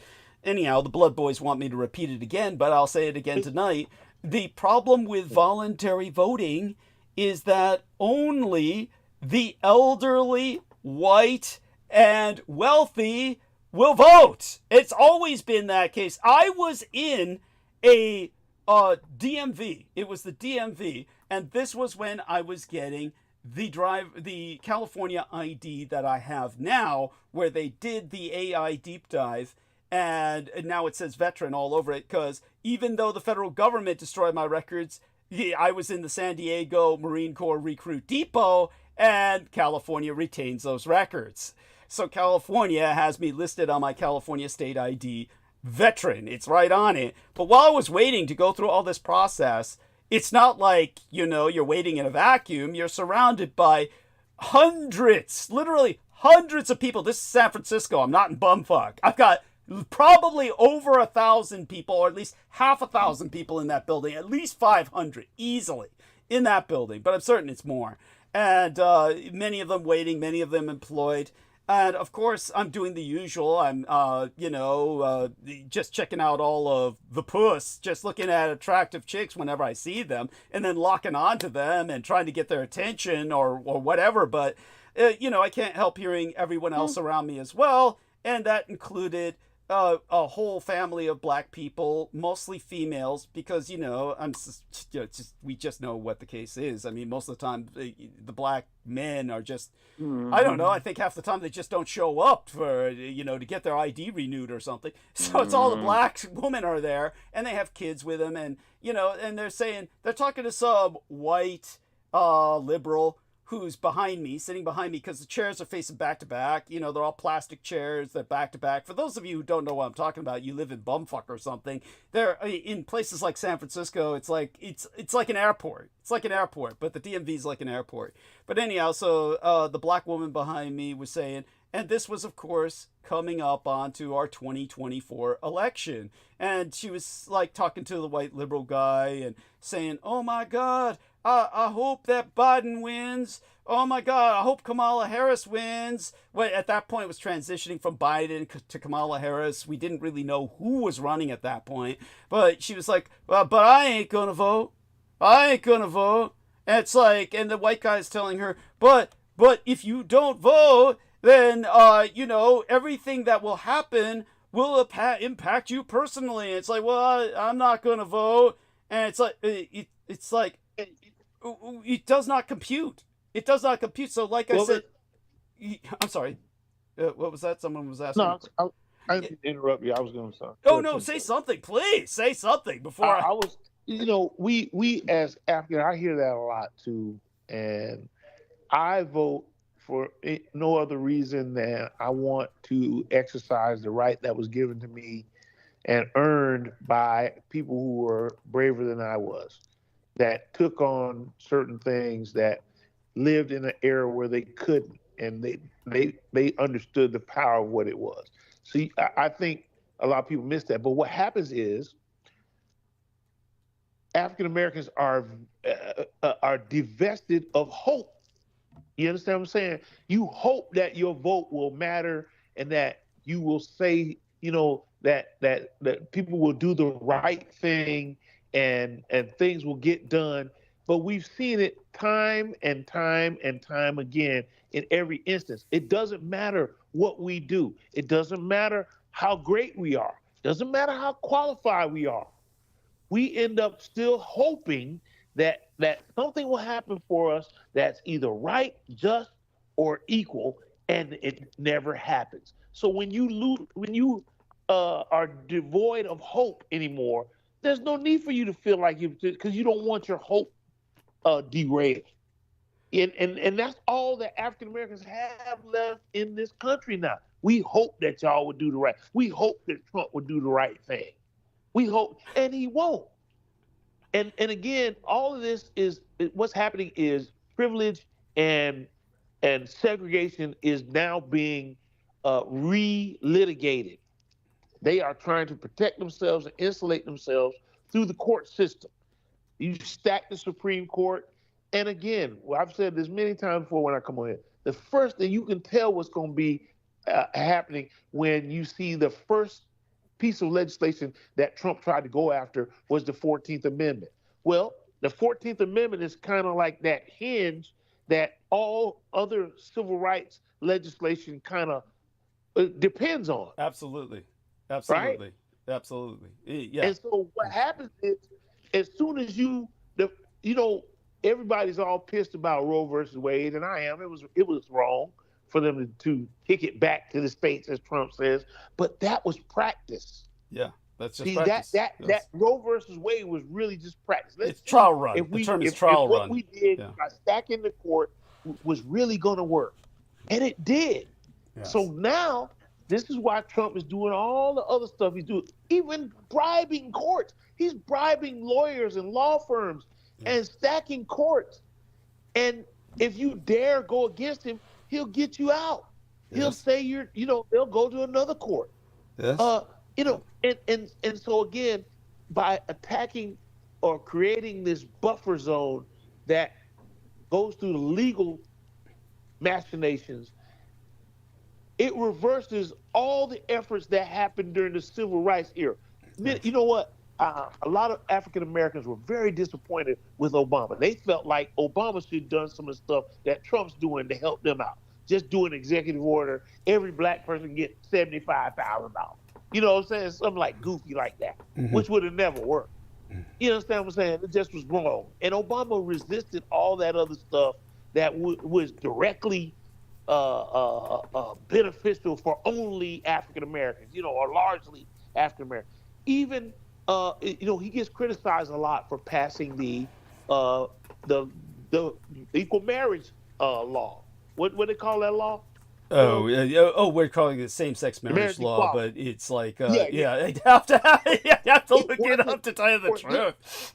anyhow, the Blood Boys want me to repeat it again, but I'll say it again tonight. The problem with voluntary voting is that only the elderly, white, and wealthy will vote. It's always been that case. I was in a DMV. It was the DMV, and this was when I was getting the California ID that I have now, where they did the AI deep dive, and now it says veteran all over it, because even though the federal government destroyed my records, I was in the San Diego Marine Corps Recruit Depot, and California retains those records. So California has me listed on my California state ID veteran. It's right on it. But while I was waiting to go through all this process, it's not like, you're waiting in a vacuum. You're surrounded by hundreds, literally hundreds of people. This is San Francisco. I'm not in bumfuck. I've got probably over 1,000 people, or at least half 1,000 people in that building, at least 500 easily in that building. But I'm certain it's more. And many of them waiting, many of them employed. And, of course, I'm doing the usual. I'm, just checking out all of the puss, just looking at attractive chicks whenever I see them, and then locking on to them and trying to get their attention or whatever. But, I can't help hearing everyone else around me as well. And that included a whole family of black people, mostly females, because, we just know what the case is. I mean, most of the time, the black men are just, I don't know, I think half the time they just don't show up for, to get their ID renewed or something. So it's all the black women are there, and they have kids with them, and, and they're talking to some white liberal who's behind me, sitting behind me, because the chairs are facing back to back. They're all plastic chairs. They're back to back. For those of you who don't know what I'm talking about, you live in bumfuck or something. They're in places like San Francisco. It's like an airport. It's like an airport, but the DMV is like an airport. But anyhow, so the black woman behind me was saying, and this was, of course, coming up onto our 2024 election. And she was like talking to the white liberal guy and saying, oh my God, I hope that Biden wins. Oh my God, I hope Kamala Harris wins. Well, at that point, it was transitioning from Biden to Kamala Harris. We didn't really know who was running at that point. But she was like, but I ain't going to vote. I ain't going to vote. And it's like, and the white guy's telling her, but if you don't vote, then, everything that will happen will impact you personally. And it's like, well, I'm not going to vote. And it's like, it's like, it does not compute. It does not compute. So, like I said, I'm sorry. What was that? Someone was asking. No, I didn't interrupt you. I was going to say. Oh no! Say something, please. Say something before I was. We as African, I hear that a lot too, and I vote for no other reason than I want to exercise the right that was given to me and earned by people who were braver than I was, that took on certain things, that lived in an era where they couldn't, and they understood the power of what it was. See, I think a lot of people miss that. But what happens is African Americans are divested of hope. You understand what I'm saying? You hope that your vote will matter and that you will say, that people will do the right thing and things will get done. But we've seen it time and time and time again in every instance. It doesn't matter what we do. It doesn't matter how great we are. It doesn't matter how qualified we are. We end up still hoping that something will happen for us that's either right, just, or equal, and it never happens. So when you are devoid of hope anymore, there's no need for you to feel like because you don't want your hope derailed. And that's all that African Americans have left in this country now. We hope that y'all would do the right. We hope that Trump would do the right thing. We hope, and he won't. And again, all of this is what's happening is privilege and segregation is now being re-litigated. They are trying to protect themselves and insulate themselves through the court system. You stack the Supreme Court. And again, I've said this many times before when I come on here, the first thing you can tell what's going to be happening when you see the first piece of legislation that Trump tried to go after was the 14th Amendment. Well, the 14th Amendment is kind of like that hinge that all other civil rights legislation kind of depends on. Absolutely. Right? Absolutely. Yeah. And so what happens is, as soon as everybody's all pissed about Roe versus Wade, and I am. It was wrong for them to kick it back to the states, as Trump says. But that was practice. Yeah, that's just practice. That Roe versus Wade was really just practice. It's trial run. The term is trial run. What we did by stacking the court was really going to work, and it did. Yes. So now this is why Trump is doing all the other stuff he's doing, even bribing courts. He's bribing lawyers and law firms and stacking courts. And if you dare go against him, he'll get you out. Yes. He'll say they'll go to another court. Yes. And so again, by attacking or creating this buffer zone that goes through the legal machinations, it reverses all the efforts that happened during the civil rights era. Yes. You know what? A lot of African Americans were very disappointed with Obama. They felt like Obama should have done some of the stuff that Trump's doing to help them out. Just do an executive order, every black person get $75,000. You know what I'm saying? Something like goofy like that, which would have never worked. You understand what I'm saying? It just was wrong. And Obama resisted all that other stuff that was directly beneficial for only African Americans, or largely African Americans. Even he gets criticized a lot for passing the equal marriage law. What they call that law? We're calling it same-sex marriage law, but it's like, you have to look it up to tell you the truth.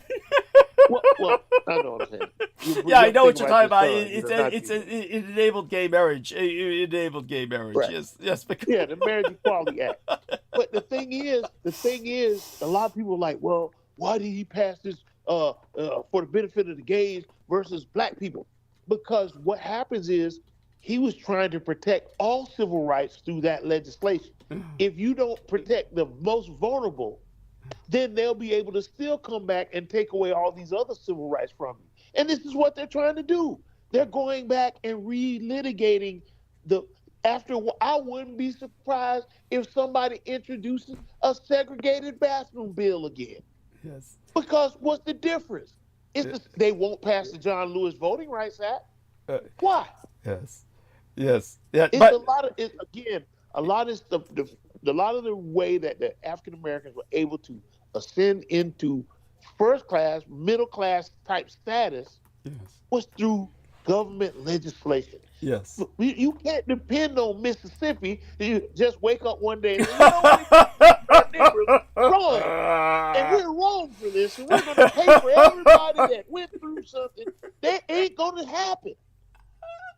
well, I know what I'm saying. I know what you're talking about. It enabled gay marriage. It enabled gay marriage. Right. Yes. Because... Yeah, the Marriage Equality Act. But the thing is, a lot of people are like, well, why did he pass this for the benefit of the gays? versus black people. Because what happens is he was trying to protect all civil rights through that legislation. If you don't protect the most vulnerable, then they'll be able to still come back and take away all these other civil rights from you. And this is what they're trying to do. They're going back and relitigating I wouldn't be surprised if somebody introduces a segregated bathroom bill again. Yes. Because what's the difference? They won't pass the John Lewis Voting Rights Act. Why? Yes. Yes. Yeah. It's a lot of the way that the African Americans were able to ascend into first class, middle class type status was through government legislation. Yes. You can't depend on Mississippi. You just wake up one day and say, you know what? We're wrong. And we're wrong for this. And we're going to pay for everybody that went through something. That ain't going to happen.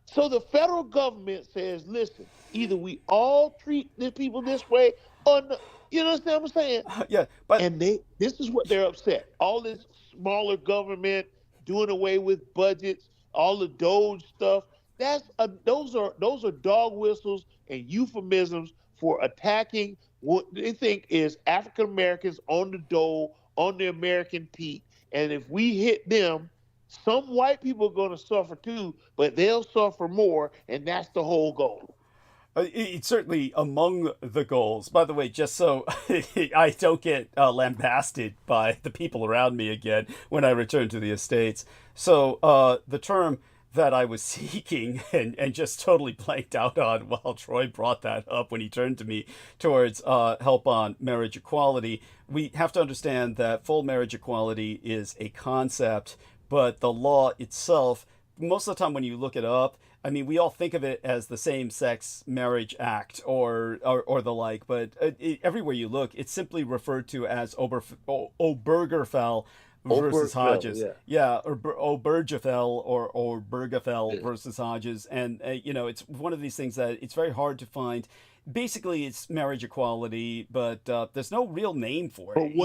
So the federal government says, listen, either we all treat the people this way or no. You understand what I'm saying? Yeah. But this is what they're upset. All this smaller government doing away with budgets, all the Doge stuff. Those are dog whistles and euphemisms for attacking what they think is African Americans on the dole, on the American peak. And if we hit them, some white people are going to suffer too, but they'll suffer more, and that's the whole goal. It's certainly among the goals. By the way, just so I don't get lambasted by the people around me again when I return to the Estates. So the term that I was seeking and just totally blanked out on while Troy brought that up when he turned to me towards help on marriage equality. We have to understand that full marriage equality is a concept, but the law itself, most of the time when you look it up, I mean, we all think of it as the Same-Sex Marriage Act or the like, but everywhere you look, it's simply referred to as Obergefell versus Hodges. Or Obergefell or Obergefell versus Hodges. And, it's one of these things that it's very hard to find. Basically, it's marriage equality, but there's no real name for it. But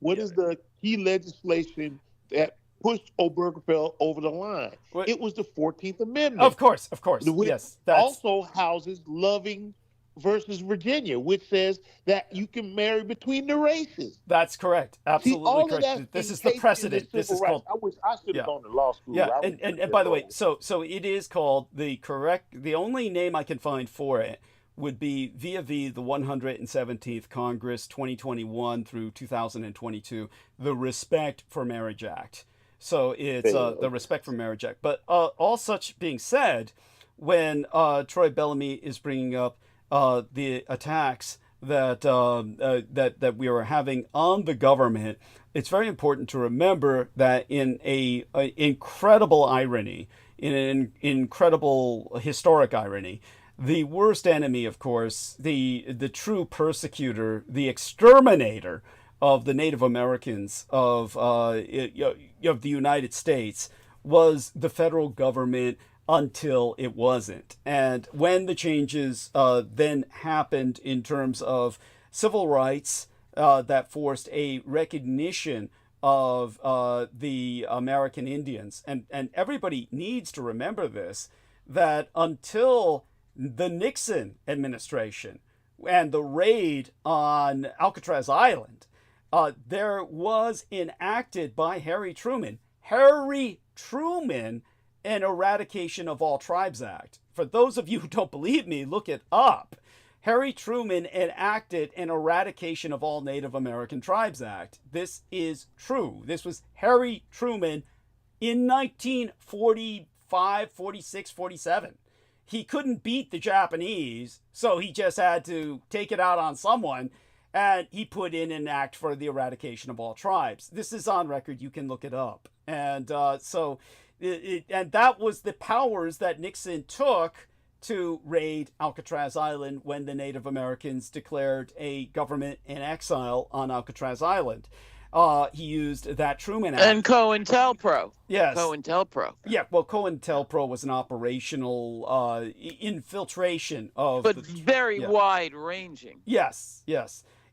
what is the key legislation that pushed Obergefell over the line? It was the 14th Amendment. Of course. Yes. Also houses Loving versus Virginia, which says that you can marry between the races. That's correct. Absolutely correct. This is the precedent. This is called. I wish I should have gone to law school. Yeah, and by the way, so it is called the only name I can find for it would be via the 117th Congress 2021 through 2022, the Respect for Marriage Act. So it's the Respect for Marriage Act. But all such being said, when Troy Bellamy is bringing up the attacks that we are having on the government, it's very important to remember that in an incredible irony, in an incredible historic irony, the worst enemy, of course, the true persecutor, the exterminator of the Native Americans of the United States was the federal government until it wasn't. And when the changes then happened in terms of civil rights that forced a recognition of the American Indians, and everybody needs to remember this, that until the Nixon administration and the raid on Alcatraz Island, there was enacted by Harry Truman, an Eradication of All Tribes Act. For those of you who don't believe me, look it up. Harry Truman enacted an Eradication of All Native American Tribes Act. This is true. This was Harry Truman in 1945, 46, 47. He couldn't beat the Japanese, so he just had to take it out on someone, and he put in an act for the eradication of all tribes. This is on record. You can look it up. And and that was the powers that Nixon took to raid Alcatraz Island when the Native Americans declared a government in exile on Alcatraz Island. He used that Truman Act. And COINTELPRO. Yes. COINTELPRO. Yeah, well, COINTELPRO was an operational infiltration of... But very wide-ranging. Yes.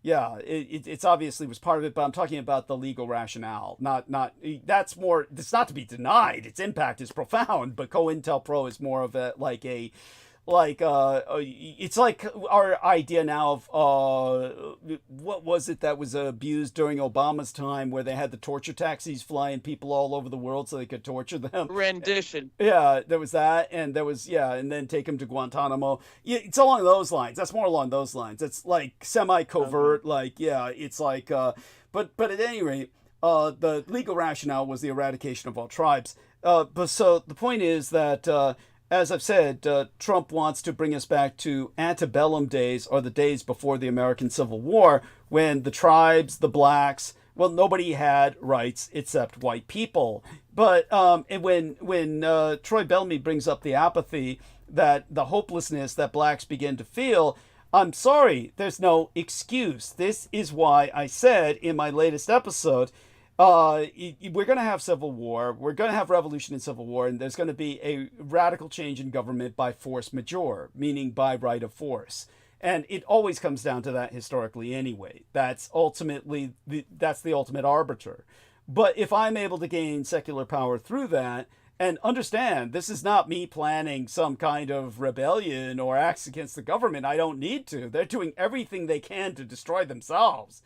Yeah, it's obviously was part of it, but I'm talking about the legal rationale. That's more. It's not to be denied. Its impact is profound, but COINTELPRO is more of a it's like our idea now of what was it that was abused during Obama's time, where they had the torture taxis flying people all over the world so they could torture them. Rendition. Yeah, there was that, and there was and then take them to Guantanamo. Yeah, it's along those lines. That's more along those lines. It's like semi-covert, it's like but at any rate, the legal rationale was the eradication of all tribes. But so the point is that as I've said, Trump wants to bring us back to antebellum days, or the days before the American Civil War, when the tribes, the blacks, well, nobody had rights except white people. But when Troy Bellamy brings up the apathy, that the hopelessness that blacks begin to feel, I'm sorry, there's no excuse. This is why I said in my latest episode, we're going to have civil war, we're going to have revolution and civil war, and there's going to be a radical change in government by force majeure, meaning by right of force. And it always comes down to that historically anyway. That's ultimately, that's the ultimate arbiter. But if I'm able to gain secular power through that, and understand, this is not me planning some kind of rebellion or acts against the government. I don't need to. They're doing everything they can to destroy themselves.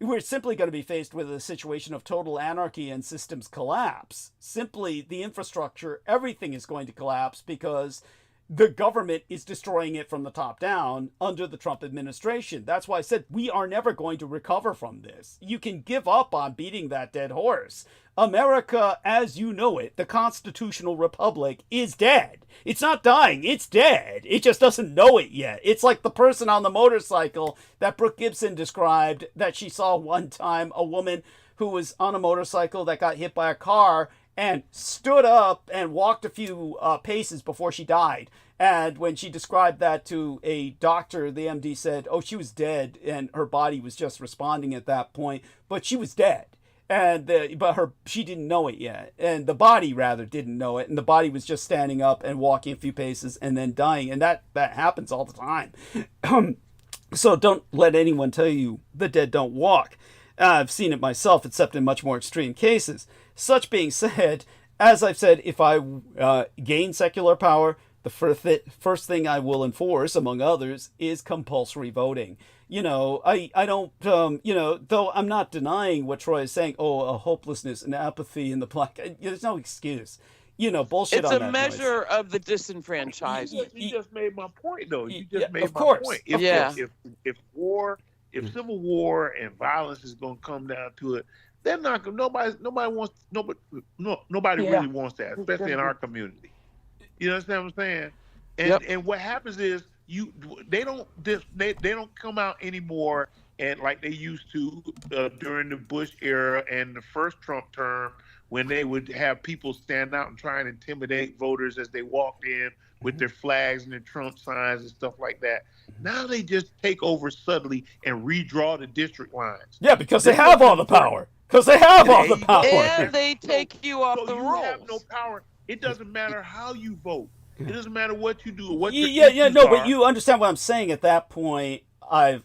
We're simply going to be faced with a situation of total anarchy and systems collapse. Simply, the infrastructure, everything is going to collapse because the government is destroying it from the top down under the Trump administration. That's why I said we are never going to recover from this. You can give up on beating that dead horse. America, as you know it, the constitutional republic, is dead. It's not dying, it's dead. It just doesn't know it yet. It's like the person on the motorcycle that Brooke Gibson described, that she saw one time, a woman who was on a motorcycle that got hit by a car and stood up and walked a few paces before she died. And when she described that to a doctor, the MD said, oh, she was dead, and her body was just responding at that point, but she was dead. And she didn't know it yet, and the body rather didn't know it, and the body was just standing up and walking a few paces and then dying, and that happens all the time. So don't let anyone tell you the dead don't walk. I've seen it myself, except in much more extreme cases. Such being said, as I've said, if I gain secular power, the first thing I will enforce, among others, is compulsory voting. You know, I don't, though I'm not denying what Troy is saying, a hopelessness and apathy in the black, there's no excuse. Bullshit on that. It's a measure of the disenfranchisement. You just made my point, though. You just made of my course. point. If civil war and violence is going to come down to it, they're not going. Nobody really wants that, especially in our community. You understand what I'm saying? And what happens is they don't come out anymore and like they used to during the Bush era and the first Trump term, when they would have people stand out and try and intimidate voters as they walked in with their flags and their Trump signs and stuff like that. Now they just take over subtly and redraw the district lines. Yeah, because they have all the power. Because they have all the power. And they take you off the rolls. You have no power. It doesn't matter how you vote. It doesn't matter what you do or what but you understand what I'm saying at that point. The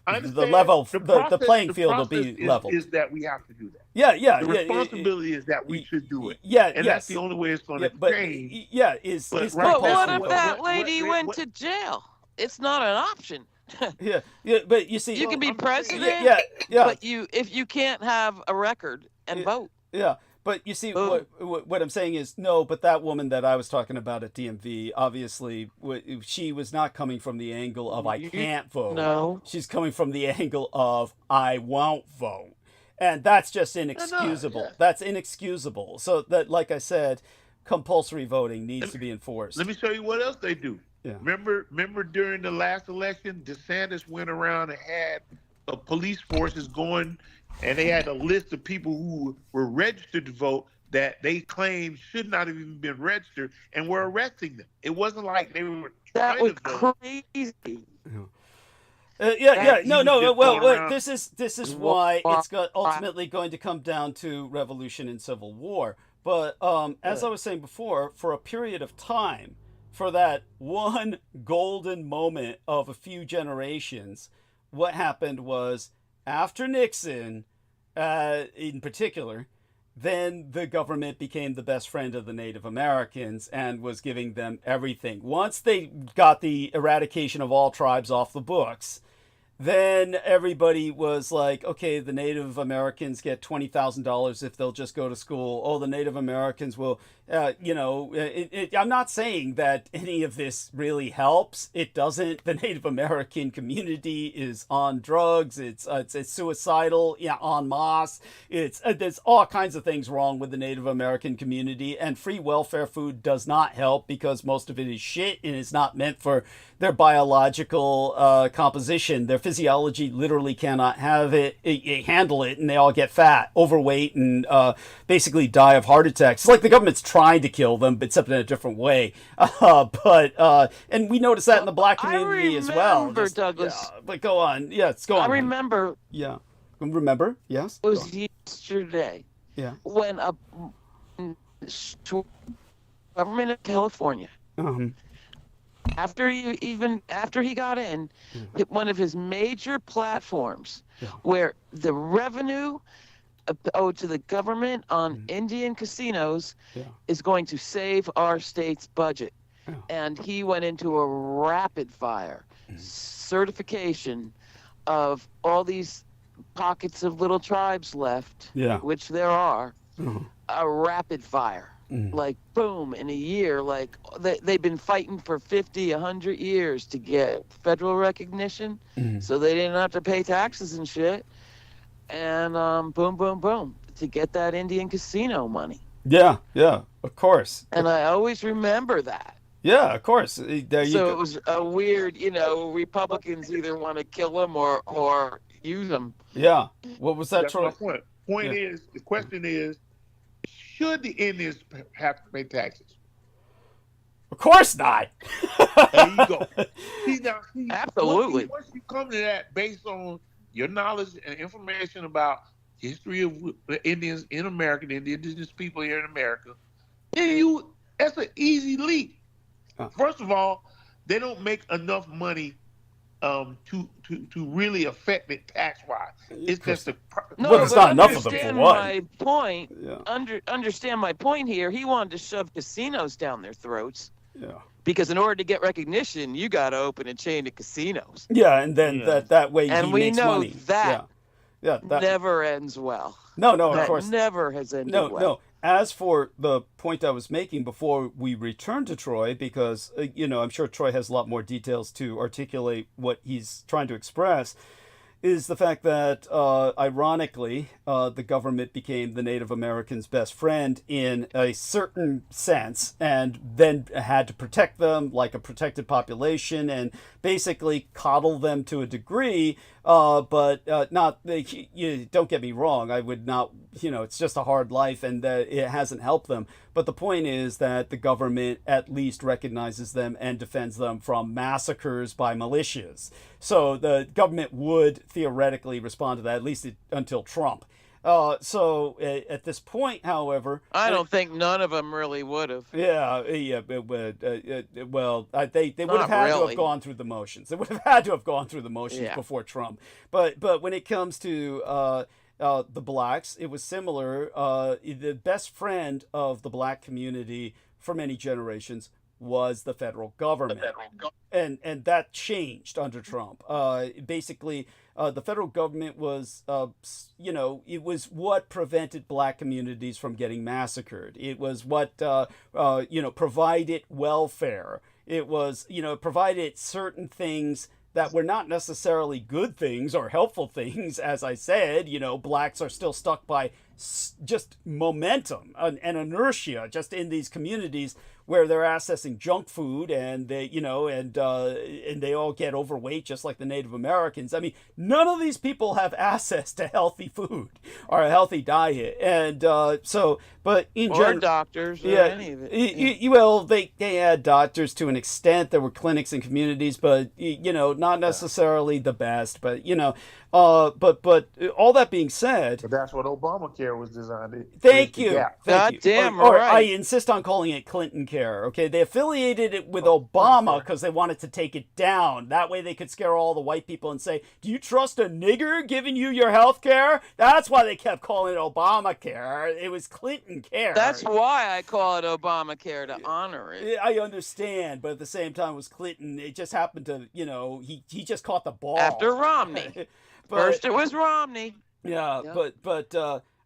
playing field will be level. Is that we have to do that. The responsibility is that we should do it. That's the only way it's going to change. But what if that lady went to jail? It's not an option. But you see, you can be president. But if you can't have a record and vote. But you see, what I'm saying is, no, but that woman that I was talking about at DMV, obviously, she was not coming from the angle of I can't vote. No. She's coming from the angle of I won't vote. And that's just inexcusable. That's inexcusable. So that, like I said, compulsory voting needs to be enforced. Let me show you what else they do. Yeah. Remember during the last election, DeSantis went around and had police forces going, and they had a list of people who were registered to vote that they claimed should not have even been registered, and were arresting them. It wasn't like they were that was crazy. This is why it's ultimately going to come down to revolution and civil war. But as I was saying before, for a period of time, for that one golden moment of a few generations, what happened was after Nixon, in particular, then the government became the best friend of the Native Americans and was giving them everything. Once they got the eradication of all tribes off the books, then everybody was like, okay, the Native Americans get $20,000 if they'll just go to school. Oh, the Native Americans will, I'm not saying that any of this really helps. It doesn't. The Native American community is on drugs. It's suicidal, en masse. There's all kinds of things wrong with the Native American community, and free welfare food does not help because most of it is shit and it's not meant for their biological composition. Their physiology literally cannot handle it, and they all get fat, overweight, and basically die of heart attacks. It's like the government's trying to kill them, but except in a different way. And we notice that in the black community as well. I remember, Douglas. But go on. Yes, go on. I remember. Yeah. Remember? Yes. It was yesterday. Yeah. When a government of California, after he got in, one of his major platforms, where the revenue owed to the government on Indian casinos is going to save our state's budget. And he went into a rapid fire certification of all these pockets of little tribes left, which there are, a rapid fire. Like, boom, in a year, like they've been fighting for 50, 100 years to get federal recognition, so they didn't have to pay taxes and shit. And boom, boom, boom, to get that Indian casino money. Yeah, of course. And I always remember that. Yeah, of course. It was a weird, Republicans either want to kill them or use them. Yeah. What was that? That's my point. The question is, should the Indians have to pay taxes? Of course not. There you go. Absolutely. Once you come to that based on your knowledge and information about history of the Indians in America, the indigenous people here in America, then that's an easy leap. First of all, they don't make enough money to really affect it tax wise. It's just it's not enough of them for one. My point. Understand my point here. He wanted to shove casinos down their throats. Yeah. Because in order to get recognition, you got to open a chain of casinos. Yeah, and then that way he makes money. That that never ends well. No, of course. Never has ended well. No. As for the point I was making before we return to Troy, because, I'm sure Troy has a lot more details to articulate what he's trying to express, is the fact that, ironically, the government became the Native Americans' best friend in a certain sense, and then had to protect them like a protected population and basically coddle them to a degree, but not. Don't get me wrong. I would not. It's just a hard life, and it hasn't helped them. But the point is that the government at least recognizes them and defends them from massacres by militias. So the government would theoretically respond to that, at least until Trump. So at this point, however, I don't think none of them really would have. Well, they would have had to have gone through the motions. They would have had to have gone through the motions before Trump. But when it comes to the blacks, it was similar. The best friend of the black community for many generations was the federal government. And that changed under Trump. Basically, the federal government was, it was what prevented black communities from getting massacred. It was what, provided welfare. It was, provided certain things that were not necessarily good things or helpful things. As I said, blacks are still stuck by just momentum and inertia just in these communities where they're accessing junk food and they, and they all get overweight just like the Native Americans. I mean, none of these people have access to healthy food or a healthy diet. And but in general, doctors, or any of it. Well, they had doctors to an extent. There were clinics in communities, but not necessarily the best. But but all that being said, but that's what Obamacare Care was designed. Thank you. God you. damn Or right. I insist on calling it Clinton Care. Okay, they affiliated it with Obama because they wanted to take it down. That way they could scare all the white people and say, "Do you trust a nigger giving you your health care?" That's why they kept calling it Obamacare. It was Clinton Care. That's why I call it Obamacare, to honor it. I understand, but at the same time, it was Clinton. It just happened to, he just caught the ball After Romney. First it was Romney. Yeah, but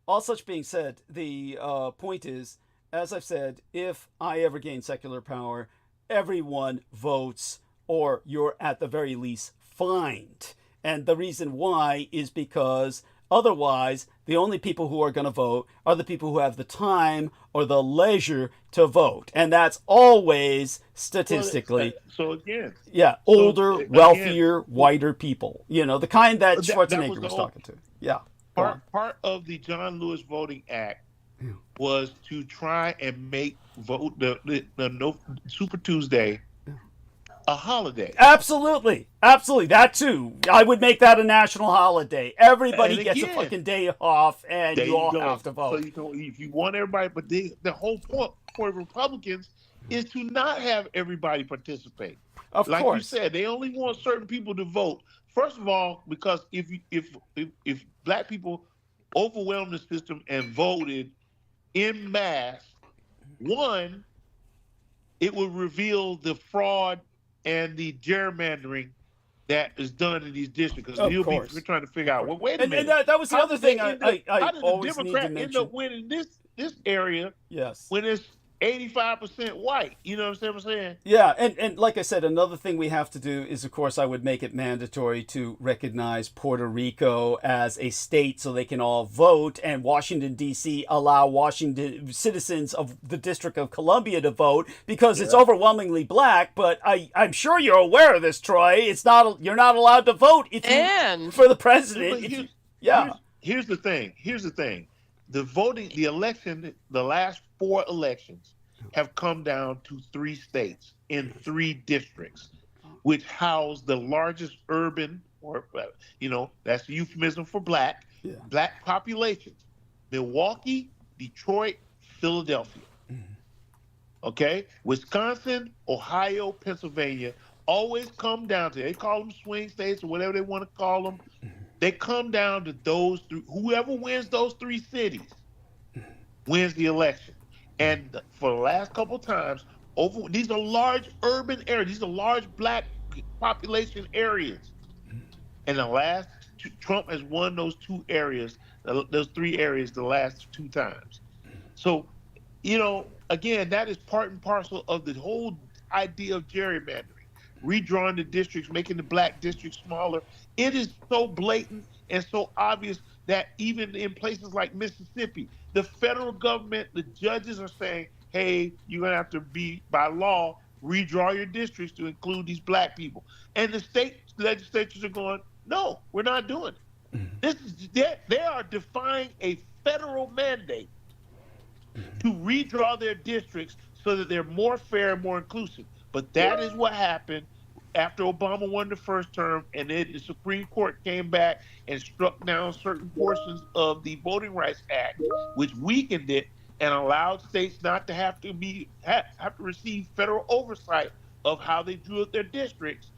all such being said, the point is, as I've said, if I ever gain secular power, everyone votes, or you're at the very least fined. And the reason why is because otherwise, the only people who are going to vote are the people who have the time or the leisure to vote. And that's always statistically. Older, wealthier, whiter people. The kind that Schwarzenegger was talking to. Yeah. Part of the John Lewis Voting Act was to try and make the no Super Tuesday a holiday. Absolutely. That too. I would make that a national holiday. Everybody gets a fucking day off, and you all have to vote. So if you want everybody, but the whole point for Republicans is to not have everybody participate. Of course. Like you said, they only want certain people to vote. First of all, because if black people overwhelmed the system and voted en masse, one, it would reveal the fraud and the gerrymandering that is done in these districts. Because we're trying to figure out, well, wait a minute. And that was the other thing I always the need Democrat to mention. end up winning this area? Yes. When it's 85% white. You know what I'm saying? Yeah, and like I said, another thing we have to do is, of course, I would make it mandatory to recognize Puerto Rico as a state so they can all vote, and Washington, D.C. allow Washington citizens of the District of Columbia to vote because it's overwhelmingly black, but I'm sure you're aware of this, Troy. You're not allowed to vote for the president. Here's the thing. The election, the last 4 elections have come down to 3 states in 3 districts, which house the largest urban, or that's a euphemism for black populations: Milwaukee, Detroit, Philadelphia. Okay, Wisconsin, Ohio, Pennsylvania always come down to, they call them swing states or whatever they want to call them. They come down to those 3. Whoever wins those 3 cities wins the election. And for the last couple of times, these are large urban areas. These are large black population areas. And Trump has won those 2 areas, those 3 areas, the last 2 times. So, again, that is part and parcel of the whole idea of gerrymandering, redrawing the districts, making the black districts smaller. It is so blatant and so obvious that even in places like Mississippi, the federal government, the judges are saying, hey, you're going to have to by law, redraw your districts to include these black people. And the state legislatures are going, no, we're not doing it. They are defying a federal mandate to redraw their districts so that they're more fair and more inclusive. But that is what happened after Obama won the first term, and then the Supreme Court came back and struck down certain portions of the Voting Rights Act, which weakened it and allowed states not to have to receive federal oversight of how they drew up their districts.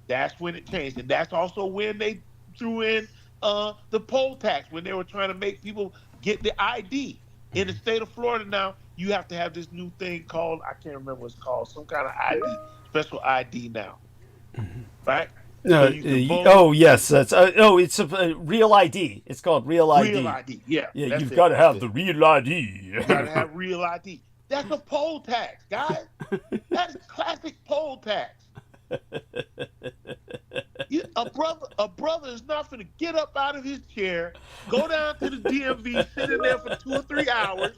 That's when it changed, and that's also when they threw in the poll tax, when they were trying to make people get the ID. In the state of Florida now, you have to have this new thing called, I can't remember what it's called, some kind of ID, special ID now. Right? Yes, that's it's a real ID. It's called real ID. Real ID, yeah. You've got to have the real ID. You got to have real ID. That's a poll tax, guys. That's classic poll tax. A brother is not going to get up out of his chair, go down to the DMV, sit in there for 2 or 3 hours,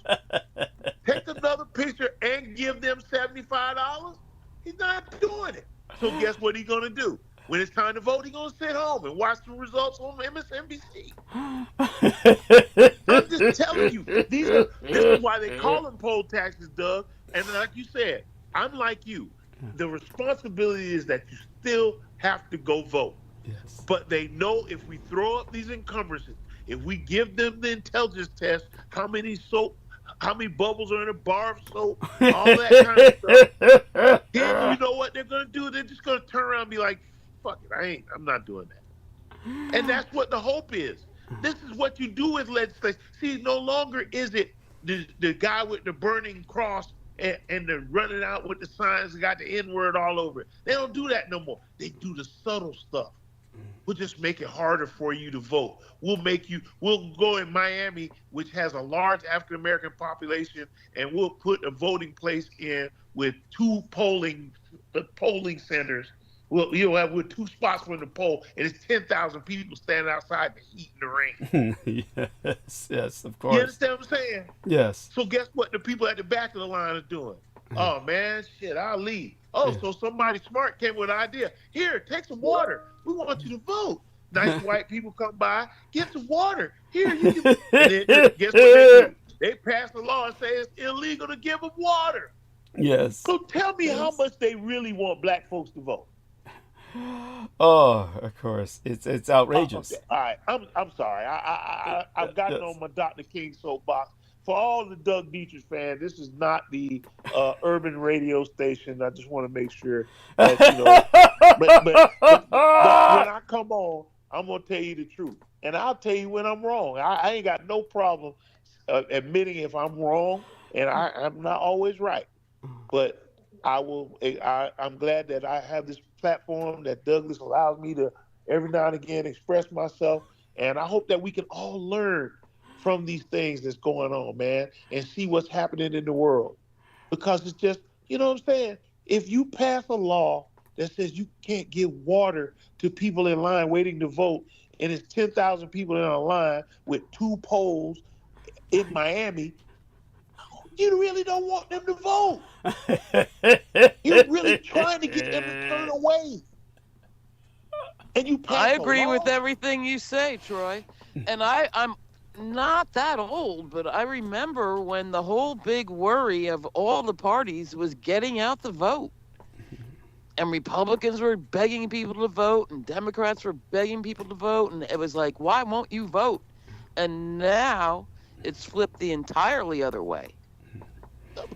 take another picture, and give them $75. He's not doing it. So guess what he's going to do? When it's time to vote, he's going to sit home and watch the results on MSNBC. I'm just telling you, this is why they call them poll taxes, Doug. And like you said, I'm like you. The responsibility is that you still have to go vote. Yes. But they know if we throw up these encumbrances, if we give them the intelligence test, how many bubbles are in a bar of soap, all that kind of stuff, then you know what they're gonna do? They're just gonna turn around and be like, fuck it, I'm not doing that. And that's what the hope is. This is what you do with legislation. See, no longer is it the guy with the burning cross and the running out with the signs that got the N-word all over it. They don't do that no more. They do the subtle stuff. We'll just make it harder for you to vote. We'll go in Miami, which has a large African-American population, and we'll put a voting place in with two polling centers. You'll have with 2 spots for the poll, and it's 10,000 people standing outside in the heat and the rain. Yes, of course. You understand what I'm saying? Yes. So guess what the people at the back of the line are doing? Oh, man, shit, I'll leave. Oh, so somebody smart came with an idea. Here, take some water. We want you to vote. Nice white people come by, get some water. Here, you can. And then guess what they do? They pass a law and say it's illegal to give them water. Yes. So tell me how much they really want black folks to vote. Oh, of course, it's outrageous. Okay. All right, I'm sorry. I've gotten on my Dr. King soapbox. For all the Doug Dietrich fans, this is not the urban radio station. I just want to make sure that but when I come on, I'm gonna tell you the truth, and I'll tell you when I'm wrong. I ain't got no problem admitting if I'm wrong, and I'm not always right, but I will. I'm glad that I have this platform that Douglas allows me to every now and again express myself, and I hope that we can all learn from these things that's going on, man, and see what's happening in the world. Because it's just, you know what I'm saying? If you pass a law that says you can't give water to people in line waiting to vote, and it's 10,000 people in a line with 2 polls in Miami, you really don't want them to vote. You're really trying to get them to turn away. And you pass I agree a law. with everything you say, Troy. And I'm not that old, but I remember when the whole big worry of all the parties was getting out the vote. And Republicans were begging people to vote, and Democrats were begging people to vote, and it was like, why won't you vote? And now it's flipped the entirely other way.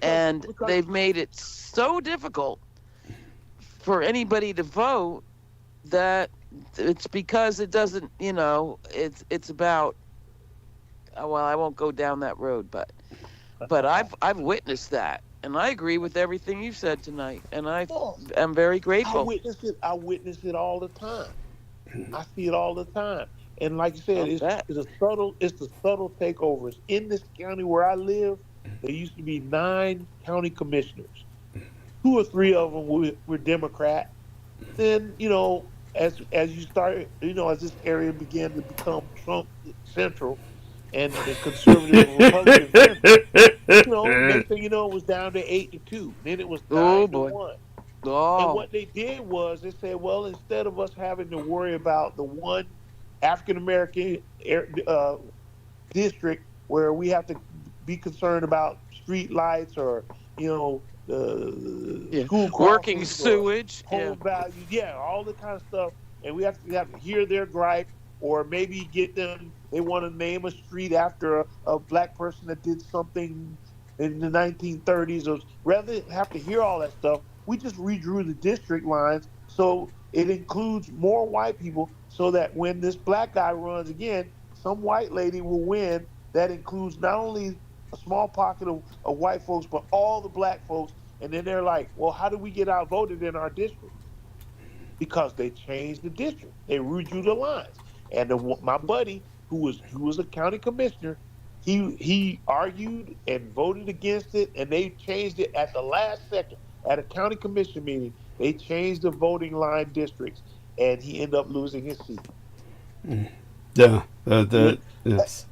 And they've made it so difficult for anybody to vote that it's because it doesn't, it's about, well, I won't go down that road, but I've witnessed that, and I agree with everything you said tonight, and I'm very grateful. I witness it all the time. I see it all the time, and like you said, it's the subtle takeovers in this county where I live. There used to be 9 county commissioners. 2 or 3 of them were Democrat. Then, as you start, as this area began to become Trump central and the conservative Republican central, next thing you know, it was down to 8-2. Then it was 9-1. Oh. And what they did was they said, well, instead of us having to worry about the one African-American district where we have to be concerned about street lights or, school working sewage, home values, all the kind of stuff. And we have to hear their gripe, or maybe get them, they want to name a street after a black person that did something in the 1930s. Or rather than have to hear all that stuff, we just redrew the district lines so it includes more white people, so that when this black guy runs again, some white lady will win. That includes not only a small pocket of white folks, but all the black folks. And then they're like, well, how do we get outvoted in our district? Because they changed the district. They redrew the lines. And my buddy, who was a county commissioner, he argued and voted against it, and they changed it at the last second. At a county commission meeting, they changed the voting line districts, and he ended up losing his seat. Yeah. Yes.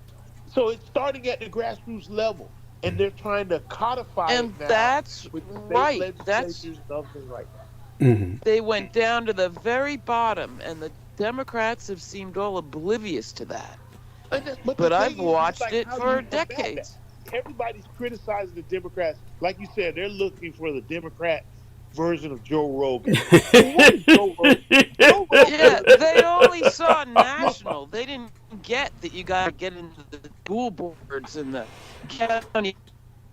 So it's starting at the grassroots level, and they're trying to codify and it now. That's with right. That's something like that. Mm-hmm. They went down to the very bottom, and the Democrats have seemed all oblivious to that. But I've watched it for decades. Everybody's criticizing the Democrats. Like you said, they're looking for the Democrat version of Joe Rogan. What is Joe Rogan? Joe Yeah, they only saw national. They didn't get that you got to get into the school boards and the county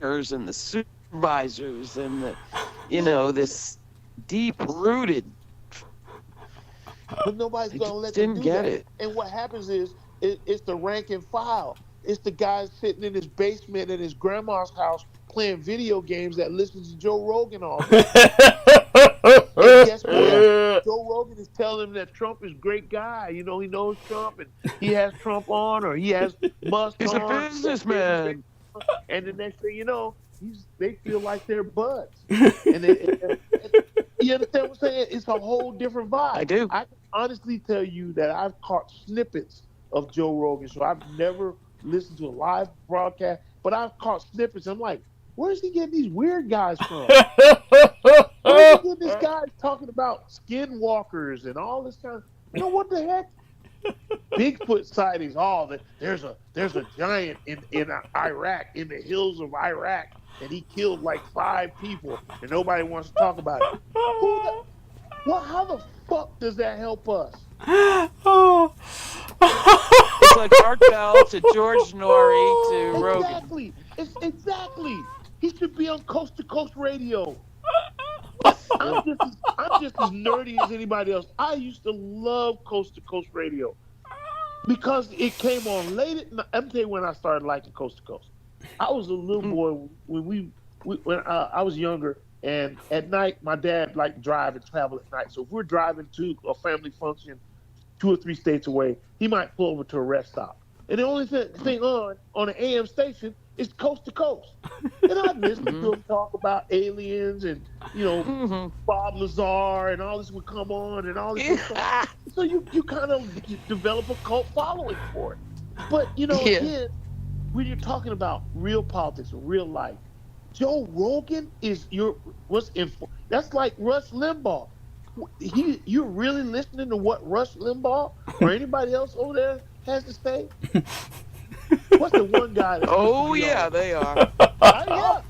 and the supervisors and the, this deep-rooted. But nobody's gonna let them do that. And what happens is, it's the rank and file. It's the guy sitting in his basement at his grandma's house playing video games that listens to Joe Rogan all day. And guess what? Joe Rogan is telling him that Trump is a great guy. He knows Trump, and he has Trump on, or he has Musk He's on. a businessman. And the next thing you know, they feel like they're buds. And you understand what I'm saying? It's a whole different vibe. I do. I can honestly tell you that I've caught snippets of Joe Rogan. So I've never listened to a live broadcast, but I've caught snippets. I'm like, where's he getting these weird guys from? Where's he getting these guys talking about skinwalkers and all this kind of, what the heck? Bigfoot sightings. There's a giant in Iraq, in the hills of Iraq, and he killed like 5 people, and nobody wants to talk about it. How the fuck does that help us? It's like Art Bell to George Norrie to Rogan. Exactly. He should be on Coast to Coast Radio. I'm just as nerdy as anybody else. I used to love Coast to Coast Radio because it came on late at night. I'm telling you when I started liking Coast to Coast. I was a little boy when I was younger, and at night my dad liked drive and travel at night. So if we're driving to a family function 2 or 3 states away, he might pull over to a rest stop. And the only thing on an AM station is Coast to Coast. And I'd listen to him talk about aliens and, Bob Lazar and all this would come on and all this stuff. So you kind of develop a cult following for it. But, again, when you're talking about real politics, real life, Joe Rogan is that's like Rush Limbaugh. You're really listening to what Rush Limbaugh or anybody else over there has to say? What's the one guy that they are. Yeah.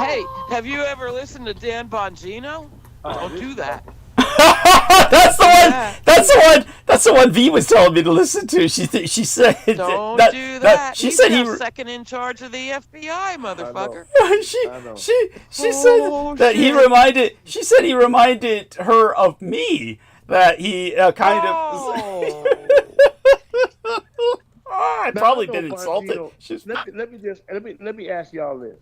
Hey, have you ever listened to Dan Bongino? Don't do that. That's the one V was telling me to listen to. She said don't do that. She He's said now second in charge of the FBI, motherfucker. she said that he reminded. She said he reminded her of me. That he kind of. I've probably been insulted. Let me ask y'all this: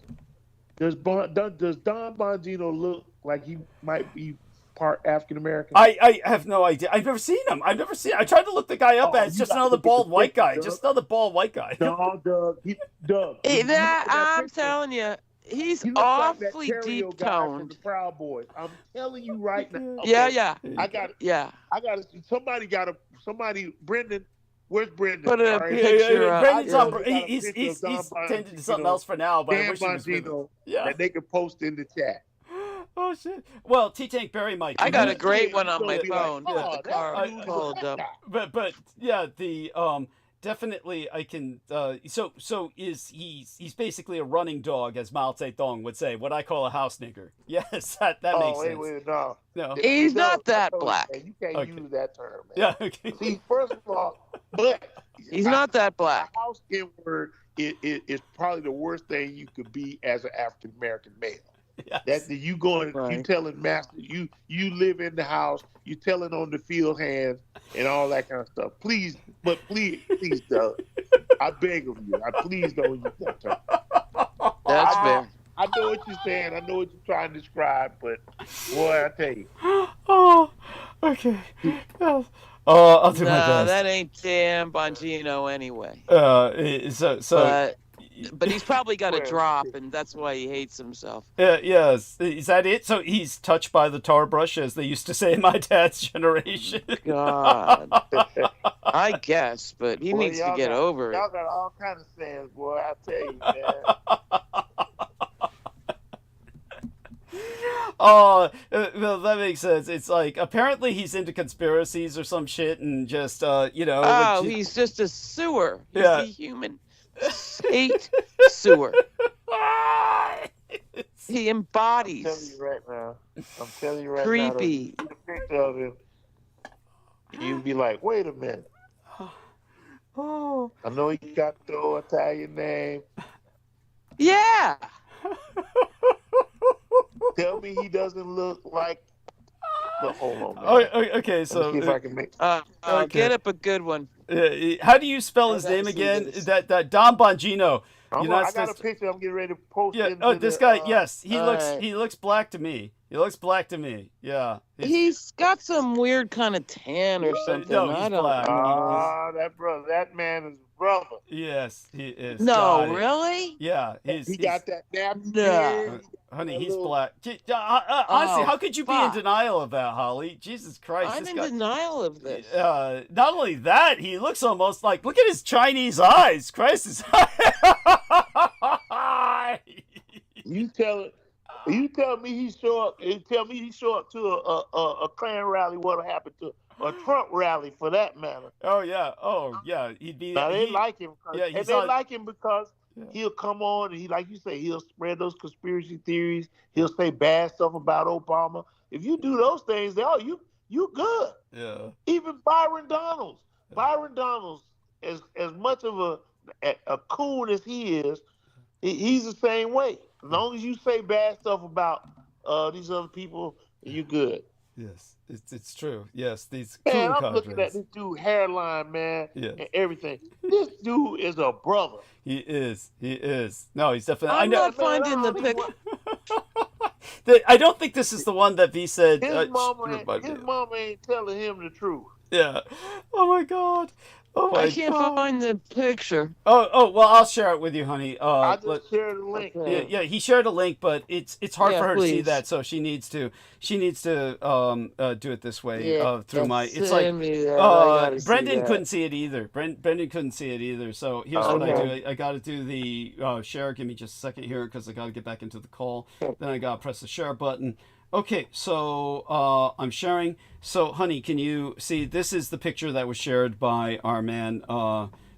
Does Don Bongino look like he might be part African American? I have no idea. I've never seen him. I tried to look the guy up. It's just another bald white guy. No, Doug. I'm telling you, he's awfully like deep toned. The Proud Boys. I'm telling you right now. Okay, yeah. I got it. Brendan. Where's Brendan? Put a picture up. Brendan's he's tended to something else for now, but I wish he was with us. That they could post in the chat. Oh shit! Well, T-Tank Barry might. I got a great one on my phone. The car pulled up. But yeah, the definitely I can. So he's basically a running dog, as Mao Zedong would say. What I call a house nigger. Yes, that makes sense. Wait, no. He's not that black. You can't use that term, man. Yeah. Okay. See, first of all, but he's not that black. House N-word is probably the worst thing you could be as an African American male. Yes. That you going, you telling master, you live in the house, you telling on the field hands and all that kind of stuff. Please, Doug, I beg of you, please don't use that term. That's fair. I know what you're saying. I know what you're trying to describe, but boy, I tell you. Oh, okay. I'll do my best. No, that ain't Dan Bongino anyway. But he's probably got a drop, and that's why he hates himself. Yes. Is that it? So he's touched by the tar brush, as they used to say in my dad's generation. God. I guess, but he needs to get over it. Y'all got all kinds of sayings, boy. I tell you, man. Oh, well, that makes sense. It's like, apparently he's into conspiracies or some shit, and just, Oh, he's just a sewer. He's a human hate sewer. He embodies. I'm telling you right now. Creepy. Picture of him. you'd be like, wait a minute. Oh. I know he got the Italian name. Yeah. Tell me he doesn't look like. No, hold on, man. Oh, okay, so Let me see if I can make. Okay. Get up a good one. how do you spell his name again? That Don Bongino. I got a picture. I'm getting ready to post. Yeah. Into Oh, this the, guy. Yes, he right. looks black to me. He looks black to me. Yeah. He's got some weird kind of tan or something. No, he's I don't black. know. that man is brother. Yes, he is. No, Got it. really? Yeah, He got that napkin. No. Honey, That he's little- black. Honestly, how could you be in fuck. denial of that, Holly? Jesus Christ. I'm this in guy, denial of this. not only that, he looks almost like, look at his Chinese eyes. Christ, his You tell me he show up. You tell me he show up to a Klan rally. What'll happen to a Trump rally, for that matter? Oh yeah, he'd be. Now they like him. Yeah, and he's they on- like him because he'll come on and he, like you say, he'll spread those conspiracy theories. He'll say bad stuff about Obama. If you do those things, you good. Yeah. Even Byron Donalds. Byron Donalds, as much of a coon as he is, he's the same way. As long as you say bad stuff about these other people, you good. Yes, it's true. Yes, these Man, coon I'm looking at cadres. this dude hairline, man, Yes. and everything. This dude is a brother. He is. No, he's definitely. I'm I know. not finding the picture. I don't think this is the one that V said. His mama ain't telling him the truth. Yeah. Oh my God. Oh my I can't God. find the picture. Oh well, I'll share it with you, honey. I just shared the link. Yeah, he shared a link, but it's hard Yeah, for her to see please. that, so she needs to do it this way through my. It's like Send me that. I gotta see Brendan that. couldn't see it either. Brendan couldn't see it either. So here's what I Okay. do. I got to do the share. Give me just a second here because I got to get back into the call. Then I got to press the share button. Okay, so I'm sharing. So, honey, can you see? This is the picture that was shared by our man,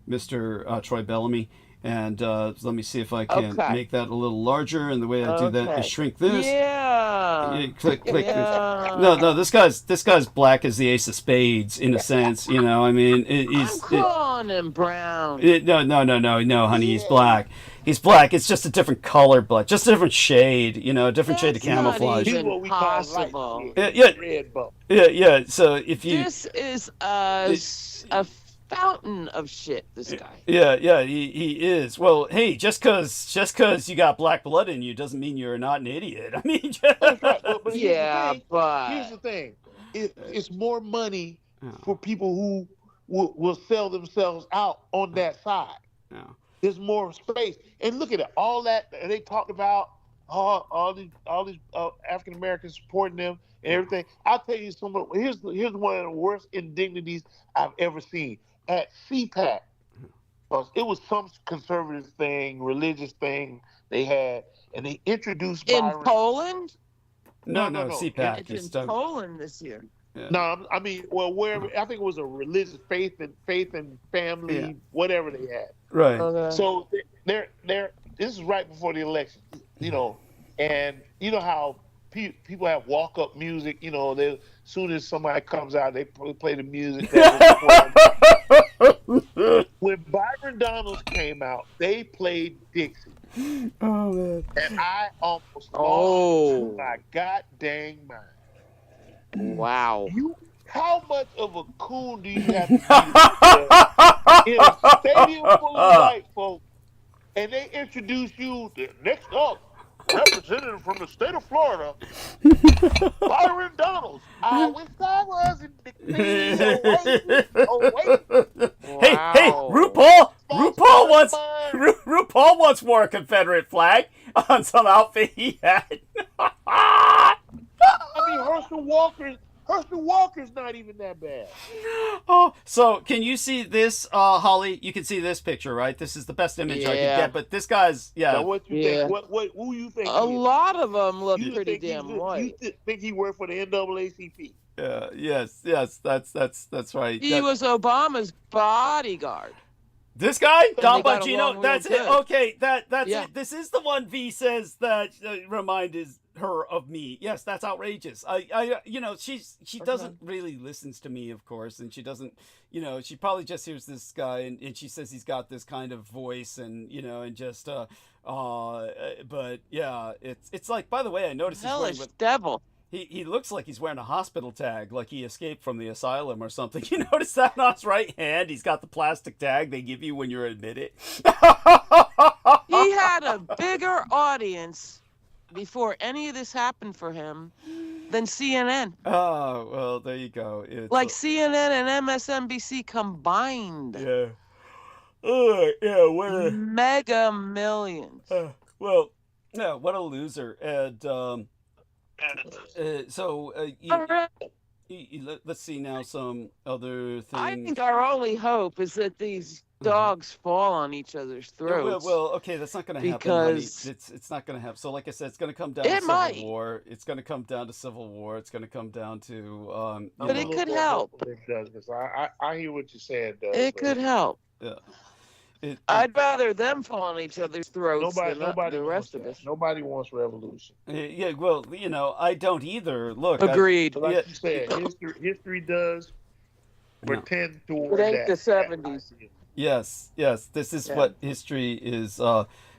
Mr. Troy Bellamy. And let me see if I can make that a little larger. And the way I do that is shrink this. Yeah. You click. Yeah. No. This guy's black as the ace of spades in a sense. You know, I mean, he's. I'm calling him brown. No, honey, he's black. He's black. It's just a different color, black, just a different shade. You know, a different shade of That's not camouflage. even He's what we possible. call light Yeah. red bump. Yeah. So if you. This is a fountain of shit, this guy. Yeah, he is. Well, hey, just cause you got black blood in you doesn't mean you're not an idiot. I mean, That's right. But Yeah, but here's the thing. It's more money for people who will sell themselves out on that side. No. There's more space. And look at it. All that they talked about, all these African Americans supporting them and everything. I'll tell you something. Here's one of the worst indignities I've ever seen at CPAC. It was some conservative thing, religious thing they had, and they introduced in Byron. Poland? No, No. CPAC. It's in Poland this year. Yeah. No, I mean, well, wherever, I think it was a religious faith and family, whatever they had. Right. Okay. So they're this is right before the election, you know, and you know how people have walk-up music, you know, as soon as somebody comes out, they play the music. When Byron Donalds came out, they played Dixie. Oh man. And I almost lost my goddamn mind. Wow. How much of a coon do you have to be in a stadium full of white folks, and they introduce you to next up, representative from the state of Florida, Byron Donalds. I wish I was in the Hey, RuPaul once wore a Confederate flag on some outfit he had. I mean, Herschel Walker's not even that bad. Oh, so can you see this, Holly? You can see this picture, right? This is the best image I could get. But this guy's, Now, what you think? Who you think? A lot of them look pretty damn white. You think he worked for the NAACP? Yes, that's right. He was Obama's bodyguard. This guy, Don got Bongino. along That's real it. good. Okay, that's Yeah. it. This is the one V says that reminded her of me. Yes, that's outrageous. She doesn't really listens to me, of course, and she doesn't, she probably just hears this guy and she says he's got this kind of voice and, and just, but yeah, it's like, by the way, I noticed hellish devil. He looks like he's wearing a hospital tag, like he escaped from the asylum or something. You notice that on his right hand? He's got the plastic tag they give you when you're admitted. He had a bigger audience before any of this happened for him than CNN. Oh, well, there you go. Like CNN and MSNBC combined. Yeah. Yeah, mega millions. Well, yeah, what a loser. And let's see now some other things. I think our only hope is that these dogs fall on each other's throats. Well, okay, that's not going to happen. Because it's not going to happen. So, like I said, it's going to come down to civil war. It's going to come down to civil war. It's going to come down to. But it could help. I hear what you're saying, Doug. It could help. Yeah. I'd rather them fall on each other's throats than the rest of us. Nobody wants revolution. Yeah, well, I don't either. Look, agreed. Like you said, history does pretend toward that. It ain't the 70s. Yes. This is what history is.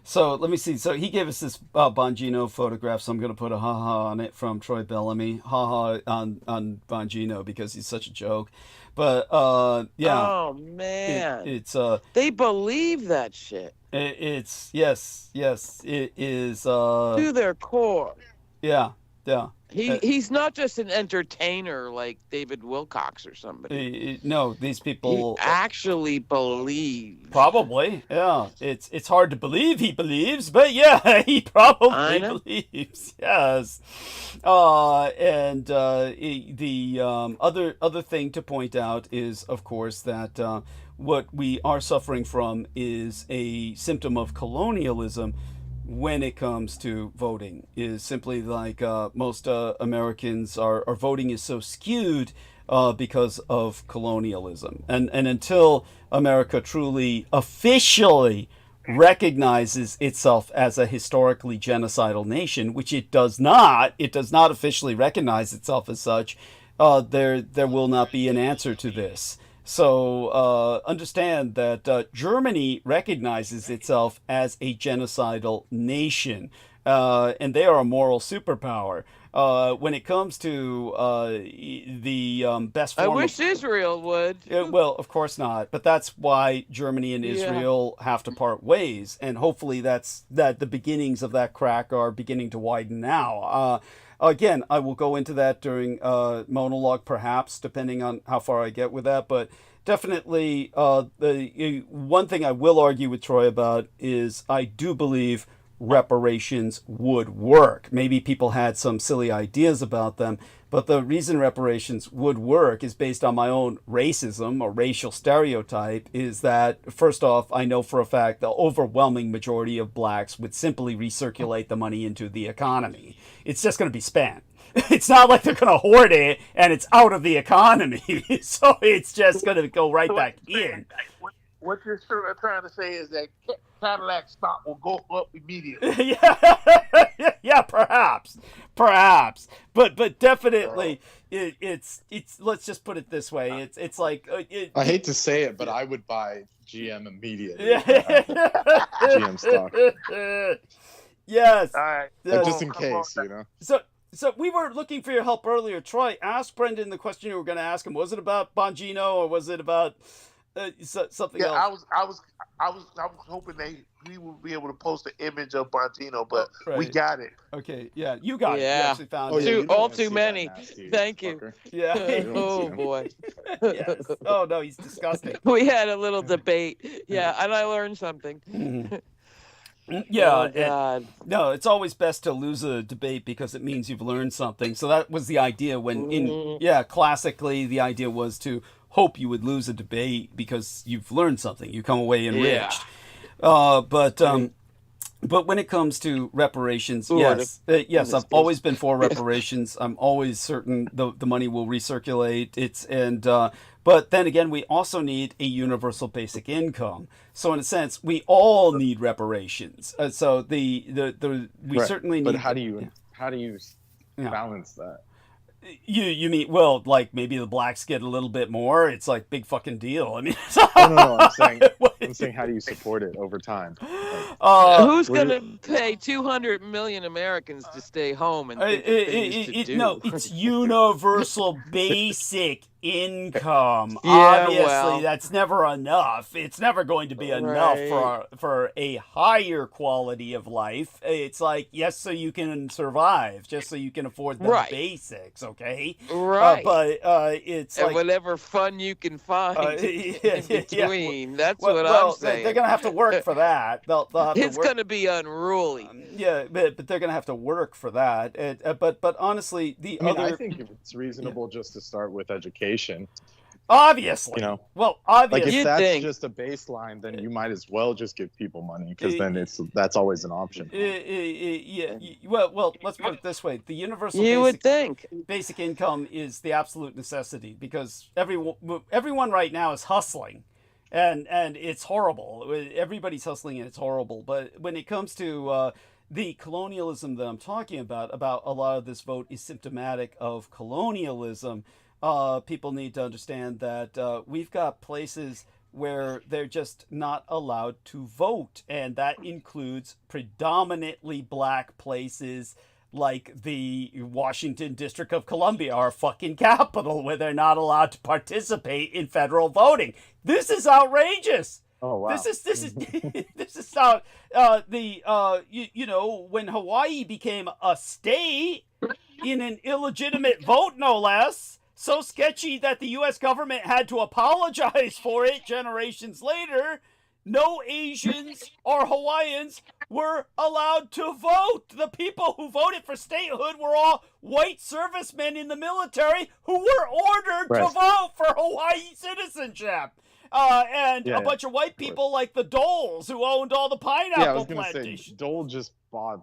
So let me see. So he gave us this Bongino photograph. So I'm going to put a haha on it from Troy Bellamy. Haha on Bongino because he's such a joke. But yeah. Oh man. It's they believe that shit. It's yes. It is to their core. Yeah. He's not just an entertainer like David Wilcox or somebody. No, these people he actually believe. Probably, yeah. It's hard to believe he believes, but yeah, he probably believes. Yes. And the other thing to point out is, of course, that what we are suffering from is a symptom of colonialism. When it comes to voting, is simply like most Americans our voting is so skewed because of colonialism, and until America truly officially recognizes itself as a historically genocidal nation, which it does not officially recognize itself as such, there will not be an answer to this. So understand that Germany recognizes itself as a genocidal nation, and they are a moral superpower. When it comes to the best form I wish Israel would. Well, of course not, but that's why Germany and Israel have to part ways, and hopefully that the beginnings of that crack are beginning to widen now. Again, I will go into that during monologue, perhaps, depending on how far I get with that. But definitely, the one thing I will argue with Troy about is I do believe reparations would work. Maybe people had some silly ideas about them, but the reason reparations would work is based on my own racism or racial stereotype, is that, first off, I know for a fact the overwhelming majority of blacks would simply recirculate the money into the economy. It's just going to be spent. It's not like they're going to hoard it and it's out of the economy. So it's just going to go right back in. What you're trying to say is that Cadillac stock will go up immediately. Yeah, perhaps, but definitely, it's. Let's just put it this way. It's like I hate to say it, but I would buy GM immediately. GM stock. Yes. All right. Just in case, So we were looking for your help earlier. Troy, ask Brendan the question you were going to ask him. Was it about Bongino or was it about something else? I was hoping we would be able to post an image of Bongino, but we got it. Okay, yeah, you got it. You actually found it. All too many. Thank you. Yeah. Oh boy. Yes. Oh no, he's disgusting. We had a little debate. Yeah, and I learned something. Mm-hmm. Yeah. Oh, God. No, it's always best to lose a debate because it means you've learned something. So that was the idea classically the idea was to hope you would lose a debate because you've learned something. You come away enriched. But when it comes to reparations, yes, I've always been for reparations. I'm always certain the money will recirculate. But then again, we also need a universal basic income. So in a sense, we all need reparations. So we certainly need. But how do how do you balance that? You mean, well, like maybe the blacks get a little bit more? It's like big fucking deal. I mean, no, I'm saying how do you support it over time? Who's gonna pay 200 million Americans to stay home and think of things to do? No, it's universal basic income. Yeah, Obviously, that's never enough. It's never going to be enough for a higher quality of life. It's like, yes, so you can survive, just so you can afford the basics, okay? Right. But it's and like whatever fun you can find in between. That's what I'm saying. They're gonna have to work for that. They'll have it's to work. Gonna be unruly. But they're gonna have to work for that. But honestly, I think it's reasonable just to start with education. Obviously, well, obviously, like if that's just a baseline, then you might as well just give people money, because then that's always an option. Well, let's put it this way: the universal basic income is the absolute necessity, because everyone right now is hustling, and it's horrible. Everybody's hustling, and it's horrible. But when it comes to the colonialism that I'm talking about a lot of this vote is symptomatic of colonialism. People need to understand that we've got places where they're just not allowed to vote, and that includes predominantly black places like the Washington District of Columbia, our fucking capital, where they're not allowed to participate in federal voting. This is outrageous. Oh wow! This is this is how when Hawaii became a state in an illegitimate vote, no less. So sketchy that the U.S. government had to apologize for it generations later. No Asians or Hawaiians were allowed to vote. The people who voted for statehood were all white servicemen in the military who were ordered to vote for Hawaii citizenship. And a bunch of white people like the Doles who owned all the pineapple plantations. Say, Dole just bought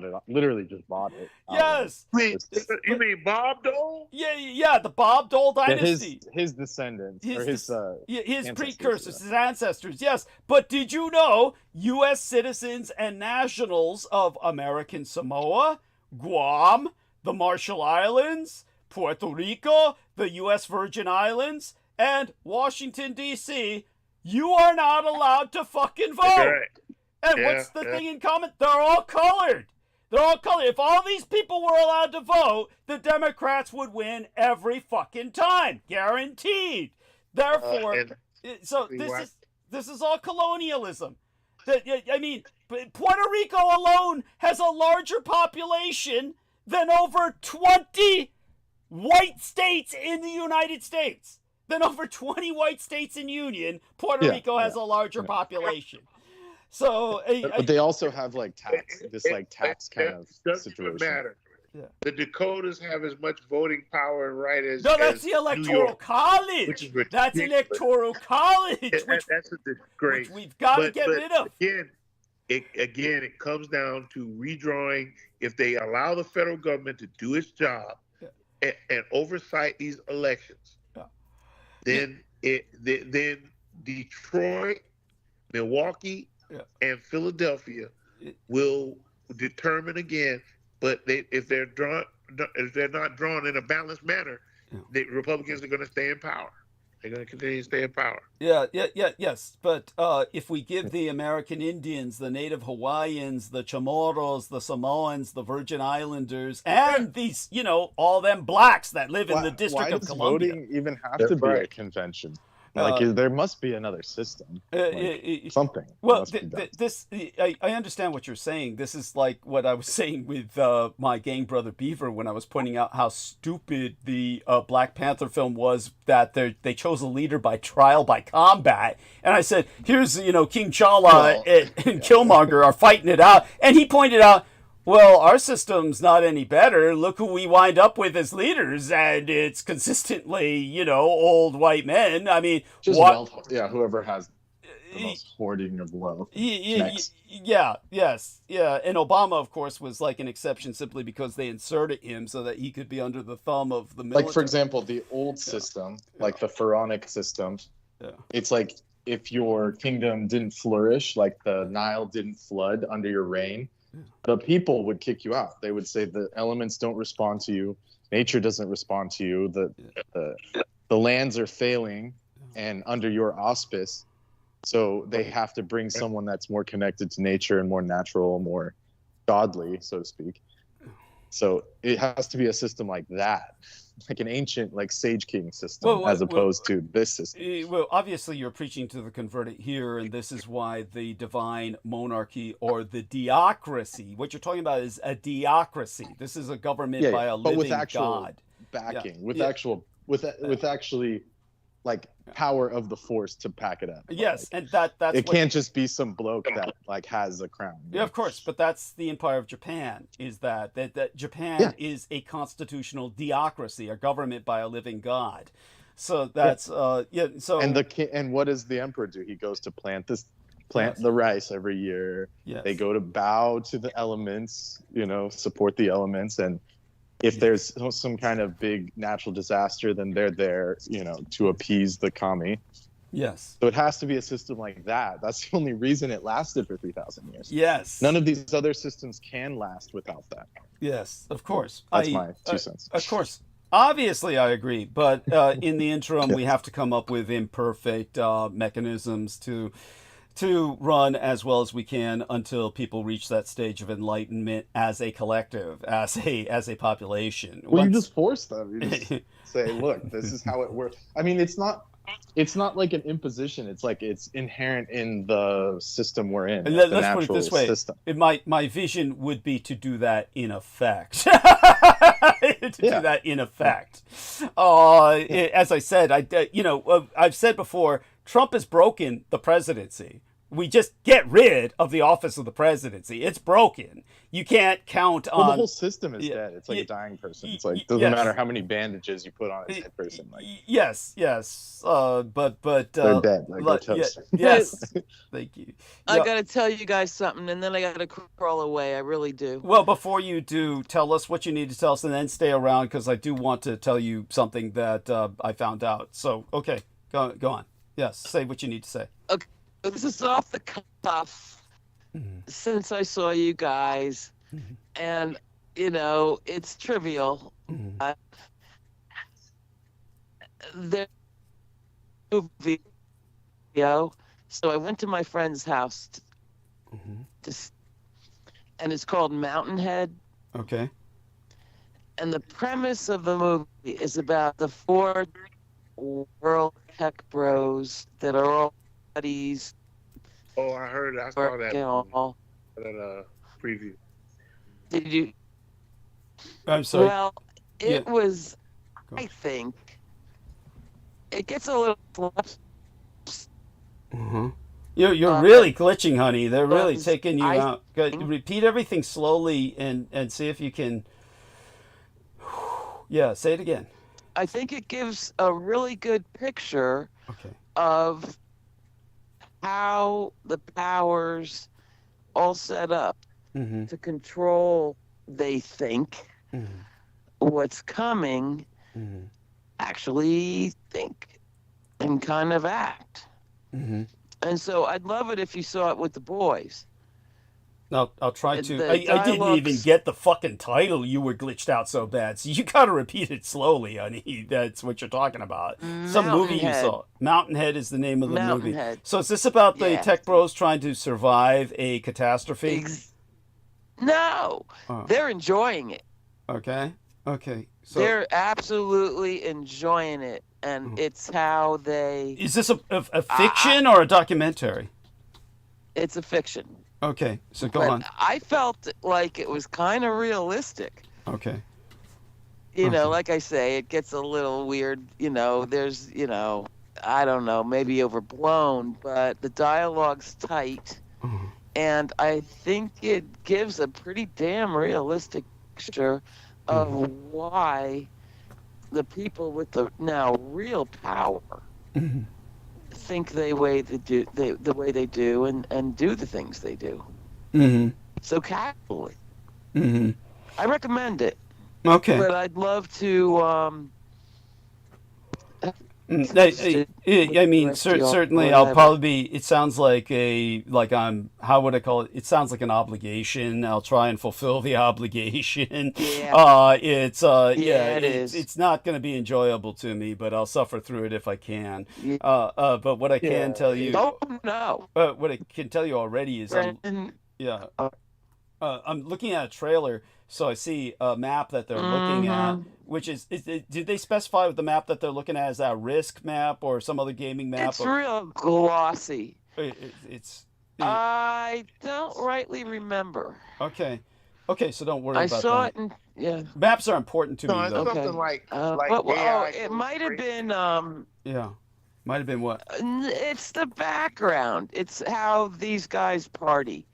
it, literally just bought it. Yes. You mean Bob Dole? Yeah, the Bob Dole dynasty. His descendants, his precursors, his ancestors, yes. But did you know U.S. citizens and nationals of American Samoa, Guam, the Marshall Islands, Puerto Rico, the U.S. Virgin Islands, and Washington, D.C., you are not allowed to fucking vote. Right. And what's the thing in common? They're all colored. They're all colored. If all these people were allowed to vote, the Democrats would win every fucking time. Guaranteed. Therefore, this is all colonialism. I mean, Puerto Rico alone has a larger population than over 20 white states in the United States. Than over 20 white states in Union, Puerto Rico has a larger population. So, but they also have like tax kind of situation. Matter. Yeah. The Dakotas have as much voting power and right as that's the Electoral College. That's Electoral College. That's a disgrace. Which we've got to get rid of. It comes down to redrawing. If they allow the federal government to do its job and oversight these elections, then Detroit, Milwaukee, and Philadelphia will determine again. But if they're not drawn in a balanced manner, the Republicans are going to stay in power. They're going to continue to stay in power. Yes. But if we give the American Indians, the Native Hawaiians, the Chamorros, the Samoans, the Virgin Islanders, and these, all them blacks that live in the District of Columbia. Why does voting even have to be a convention? There must be another system, something. Well, I understand what you're saying. This is like what I was saying with my gang brother Beaver when I was pointing out how stupid the Black Panther film was, that they chose a leader by trial by combat. And I said, here's, King T'Challa and Killmonger are fighting it out. And he pointed out, well, our system's not any better. Look who we wind up with as leaders, and it's consistently, old white men. I mean, whoever has the most hoarding of wealth. Yes. And Obama, of course, was like an exception simply because they inserted him so that he could be under the thumb of the military. Like, for example, the old system, like the pharaonic system, it's like if your kingdom didn't flourish, like the Nile didn't flood under your reign, the people would kick you out. They would say the elements don't respond to you, nature doesn't respond to you, the lands are failing and under your auspice, so they have to bring someone that's more connected to nature and more natural, more godly, so to speak. So it has to be a system like that, like an ancient, like Sage King system, as opposed to this system. Well, obviously you're preaching to the converted here, and this is why the divine monarchy or the theocracy, what you're talking about is a theocracy. This is a government by a living with actual God. Backing, with actually like power of the force to back it up. Yes, like, and that's it can't just be some bloke that like has a crown. Yeah, of course, but that's the Empire of Japan. Is that Japan is a constitutional theocracy, a government by a living God. So that's So and what does the emperor do? He goes to plant the rice every year. Yes. They go to bow to the elements, support the elements, and if there's some kind of big natural disaster, then they're there, to appease the kami. Yes. So it has to be a system like that. That's the only reason it lasted for 3,000 years. Yes. None of these other systems can last without that. Yes, of course. That's my 2 cents. Of course. Obviously, I agree. But in the interim, we have to come up with imperfect mechanisms to run as well as we can until people reach that stage of enlightenment as a collective, as a population. Well, you just force them. You just say, look, this is how it works. I mean, it's not like an imposition. It's like it's inherent in the system we're in. Let's put it this way. My vision would be to do that in effect. Do that in effect. As I said, I've said before, Trump has broken the presidency. We just get rid of the office of the presidency. It's broken. You can't count on. Well, the whole system is dead. It's like a dying person. It's like doesn't matter how many bandages you put on a dead person. Like yes. But they're dead. Like they're toast. Yes. Thank you. I gotta tell you guys something, and then I gotta crawl away. I really do. Well, before you do, tell us what you need to tell us, and then stay around because I do want to tell you something that I found out. So okay, go on. Yes, say what you need to say. Okay. This is off the cuff since I saw you guys, and it's trivial. The movie video. So I went to my friend's house, and it's called Mountainhead. Okay. And the premise of the movie is about the 4 world tech bros that are all buddies. Oh, I heard. I saw that preview. Did you? I'm sorry. Well, it was. I think it gets a little. You're really glitching, honey. They're really taking you out. Repeat everything slowly and see if you can. Yeah, say it again. I think it gives a really good picture of how the powers all set up to control, they think, what's coming, actually think and kind of act. And so I'd love it if you saw it with the boys. No, I'll try to. I didn't even get the fucking title. You were glitched out so bad. So you got to repeat it slowly, honey. That's what you're talking about. Some movie you saw. Mountainhead is the name of the movie. So is this about the tech bros trying to survive a catastrophe? No. They're enjoying it. Okay. So they're absolutely enjoying it. And it's how they... Is this a fiction or a documentary? It's a fiction. Okay, so go on. I felt like it was kind of realistic. Okay. You know, like I say, it gets a little weird. There's, I don't know, maybe overblown, but the dialogue's tight. And I think it gives a pretty damn realistic picture of why the people with the now real power think the way they do and do the things they do so casually. I recommend it. Okay. But I'd love to I mean, certainly, I'll probably be. It sounds like I'm. How would I call it? It sounds like an obligation. I'll try and fulfill the obligation. Yeah. It is. It's not going to be enjoyable to me, but I'll suffer through it if I can. Yeah. But what I can tell you. Don't know. What I can tell you already is, I'm looking at a trailer, so I see a map that they're looking at, which is did they specify with the map that they're looking at, is that a Risk map or some other gaming map? It's real glossy. I don't rightly remember. Okay, so don't worry about that. I saw it, and maps are important to me, though. Something like it might have been. Might have been what? It's the background. It's how these guys party.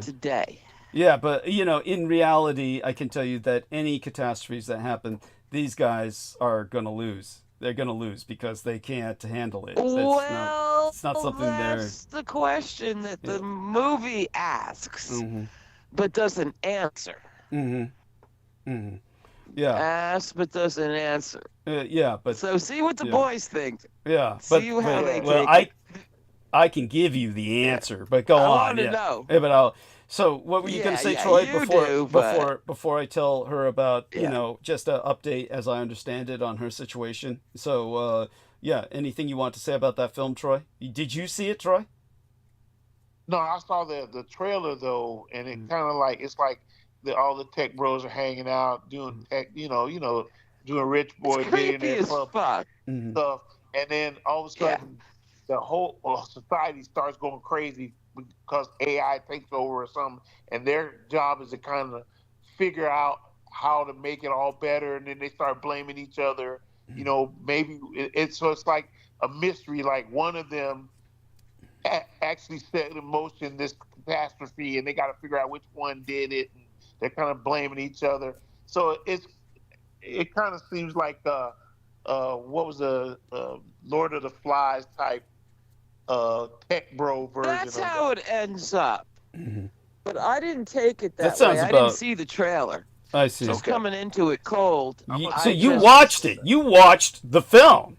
Today. Yeah, but in reality, I can tell you that any catastrophes that happen, these guys are gonna lose. They're gonna lose because they can't handle it. It's not something that's the question that the movie asks, but doesn't answer. Yeah. Asks but doesn't answer. But so see what the boys think. Yeah, see how they take it. I can give you the answer, but go on. I want to know. Yeah, but So what were you going to say, Troy? Before I tell her about just an update as I understand it on her situation. So anything you want to say about that film, Troy? Did you see it, Troy? No, I saw the trailer though, and it kind of like it's like all the tech bros are hanging out doing tech, doing rich boy billionaire club stuff, and then all of a sudden the whole society starts going crazy because AI takes over or something, and their job is to kind of figure out how to make it all better, and then they start blaming each other. Maybe it's like a mystery. Like one of them actually set in motion this catastrophe, and they got to figure out which one did it. And they're kind of blaming each other. So it kind of seems like what was the Lord of the Flies type tech bro version. That's how it ends up. But I didn't take it that way. I didn't see the trailer. I see. Just coming into it cold. So you watched it. You watched the film.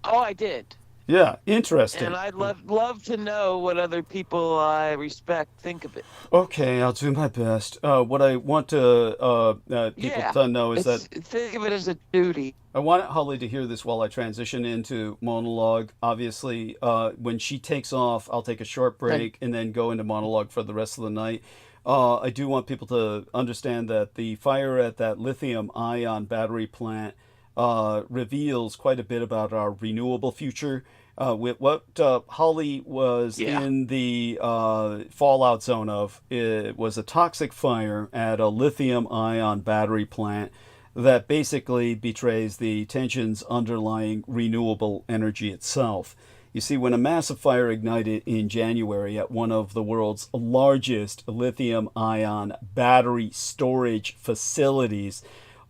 Oh, I did. Yeah, interesting. And I'd love to know what other people I respect think of it. Okay, I'll do my best. What I want to people to know is that think of it as a duty. I want Holly to hear this while I transition into monologue. Obviously, when she takes off, I'll take a short break and then go into monologue for the rest of the night. I do want people to understand that the fire at that lithium-ion battery plant reveals quite a bit about our renewable future. With what Holly was in the fallout zone of, it was a toxic fire at a lithium-ion battery plant that basically betrays the tensions underlying renewable energy itself. You see, when a massive fire ignited in January at one of the world's largest lithium-ion battery storage facilities,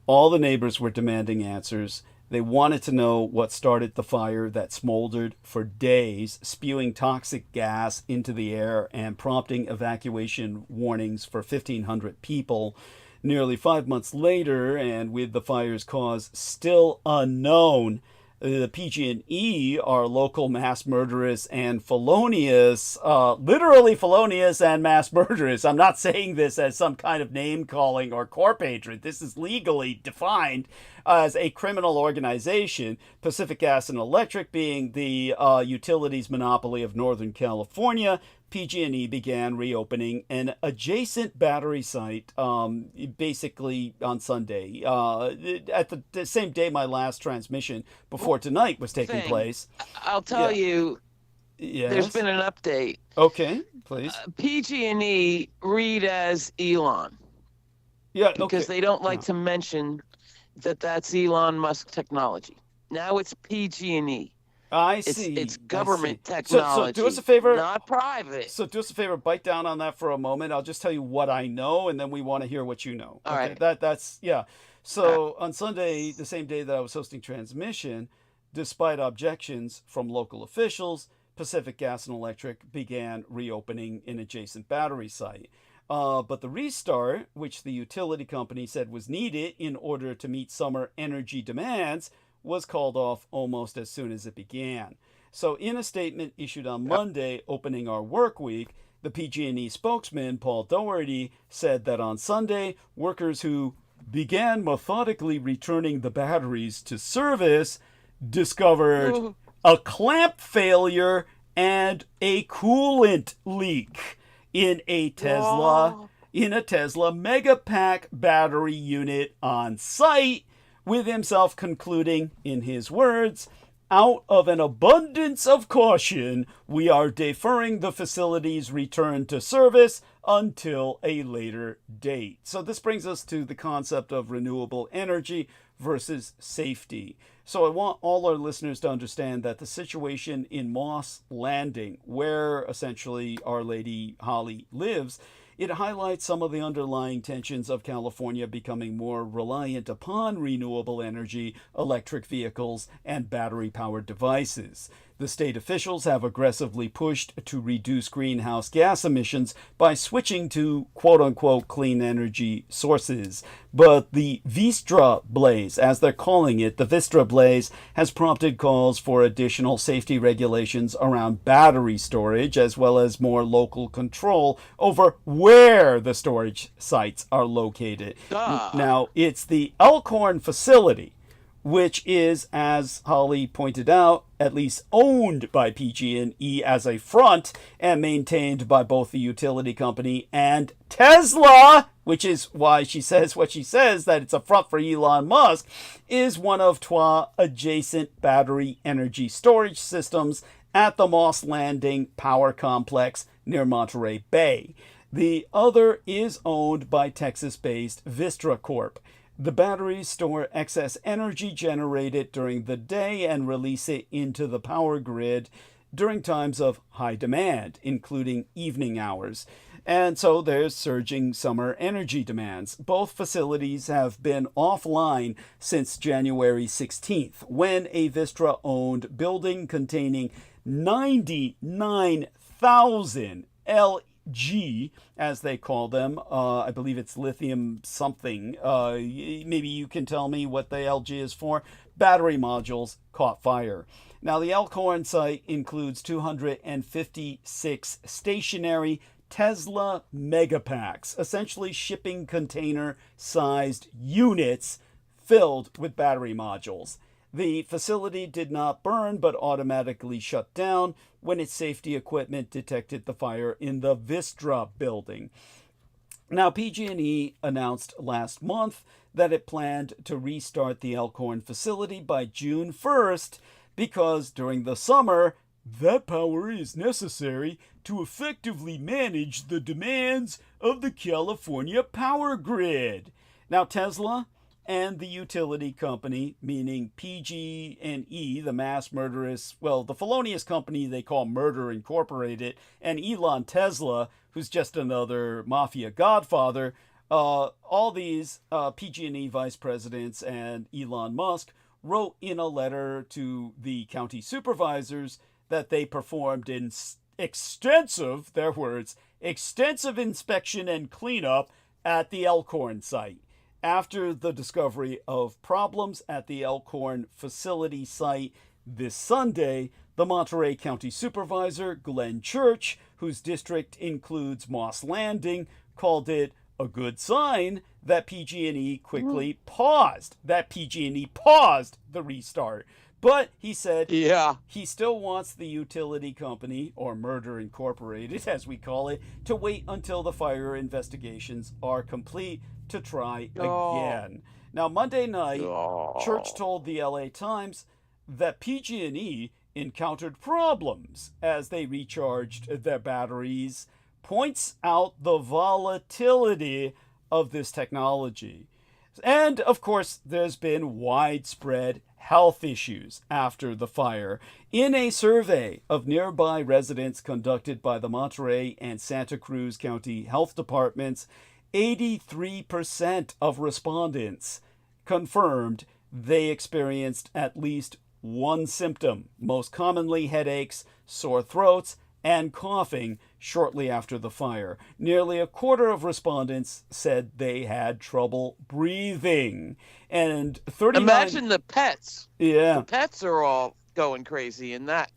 all the neighbors were demanding answers. They wanted to know what started the fire that smoldered for days, spewing toxic gas into the air and prompting evacuation warnings for 1,500 people. Nearly 5 months later, and with the fire's cause still unknown, the PG&E are local mass murderous and felonious, literally felonious and mass murderous. I'm not saying this as some kind of name calling or corp hatred. This is legally defined as a criminal organization, Pacific Gas and Electric being the utilities monopoly of Northern California. PG&E began reopening an adjacent battery site basically on Sunday. At the same day my last transmission before tonight was taking place. I'll tell you, there's been an update. Okay, please. PG&E read as Elon. Yeah, because they don't like to mention that that's Elon Musk technology. Now it's PG&E. I see. It's government technology. So do us a favor. Not private. So do us a favor. Bite down on that for a moment. I'll just tell you what I know, and then we want to hear what you know. All right. That's. So on Sunday, the same day that I was hosting transmission, despite objections from local officials, Pacific Gas and Electric began reopening an adjacent battery site. But the restart, which the utility company said was needed in order to meet summer energy demands, was called off almost as soon as it began. So in a statement issued on Monday opening our work week, the PG&E spokesman, Paul Doherty, said that on Sunday, workers who began methodically returning the batteries to service discovered a clamp failure and a coolant leak in a Tesla Megapack battery unit on site, with himself concluding, in his words, "Out of an abundance of caution, we are deferring the facility's return to service until a later date." So this brings us to the concept of renewable energy versus safety. So I want all our listeners to understand that the situation in Moss Landing, where essentially Our Lady Holly lives, it highlights some of the underlying tensions of California becoming more reliant upon renewable energy, electric vehicles, and battery-powered devices. The state officials have aggressively pushed to reduce greenhouse gas emissions by switching to quote-unquote clean energy sources. But the Vistra blaze, as they're calling it, the Vistra blaze, has prompted calls for additional safety regulations around battery storage, as well as more local control over where the storage sites are located. Now, it's the Elkhorn facility, which is, as Holly pointed out, at least owned by PG&E as a front and maintained by both the utility company and Tesla, which is why she says what she says, that it's a front for Elon Musk, is one of TIAN adjacent battery energy storage systems at the Moss Landing Power Complex near Monterey Bay. The other is owned by Texas-based Vistra Corp. The batteries store excess energy generated during the day and release it into the power grid during times of high demand, including evening hours. And so there's surging summer energy demands. Both facilities have been offline since January 16th, when a Vistra-owned building containing 99,000 LG, as they call them, I believe it's lithium something, maybe you can tell me what the LG is for, battery modules caught fire. Now, the Elkhorn site includes 256 stationary Tesla Megapacks, essentially shipping container-sized units filled with battery modules. The facility did not burn, but automatically shut down when its safety equipment detected the fire in the Vistra building. Now, PG&E announced last month that it planned to restart the Elkhorn facility by June 1st because during the summer, that power is necessary to effectively manage the demands of the California power grid. Now, Tesla and the utility company, meaning PG&E, the mass murderous, well, the felonious company they call Murder Incorporated, and Elon Tesla, who's just another mafia godfather, all these PG&E vice presidents and Elon Musk wrote in a letter to the county supervisors that they performed in extensive, their words, extensive inspection and cleanup at the Elkhorn site. After the discovery of problems at the Elkhorn facility site this Sunday, the Monterey County Supervisor, Glenn Church, whose district includes Moss Landing, called it a good sign that PG&E quickly paused the restart. But he said he still wants the utility company, or Murder Incorporated as we call it, to wait until the fire investigations are complete to try again. Now, Monday night, Church told the LA Times that PG&E encountered problems as they recharged their batteries, points out the volatility of this technology. And, of course, there's been widespread health issues after the fire. In a survey of nearby residents conducted by the Monterey and Santa Cruz County Health Departments, 83% of respondents confirmed they experienced at least one symptom, most commonly headaches, sore throats, and coughing shortly after the fire. Nearly a quarter of respondents said they had trouble breathing. And 39... Imagine the pets. Yeah. The pets are all going crazy, and that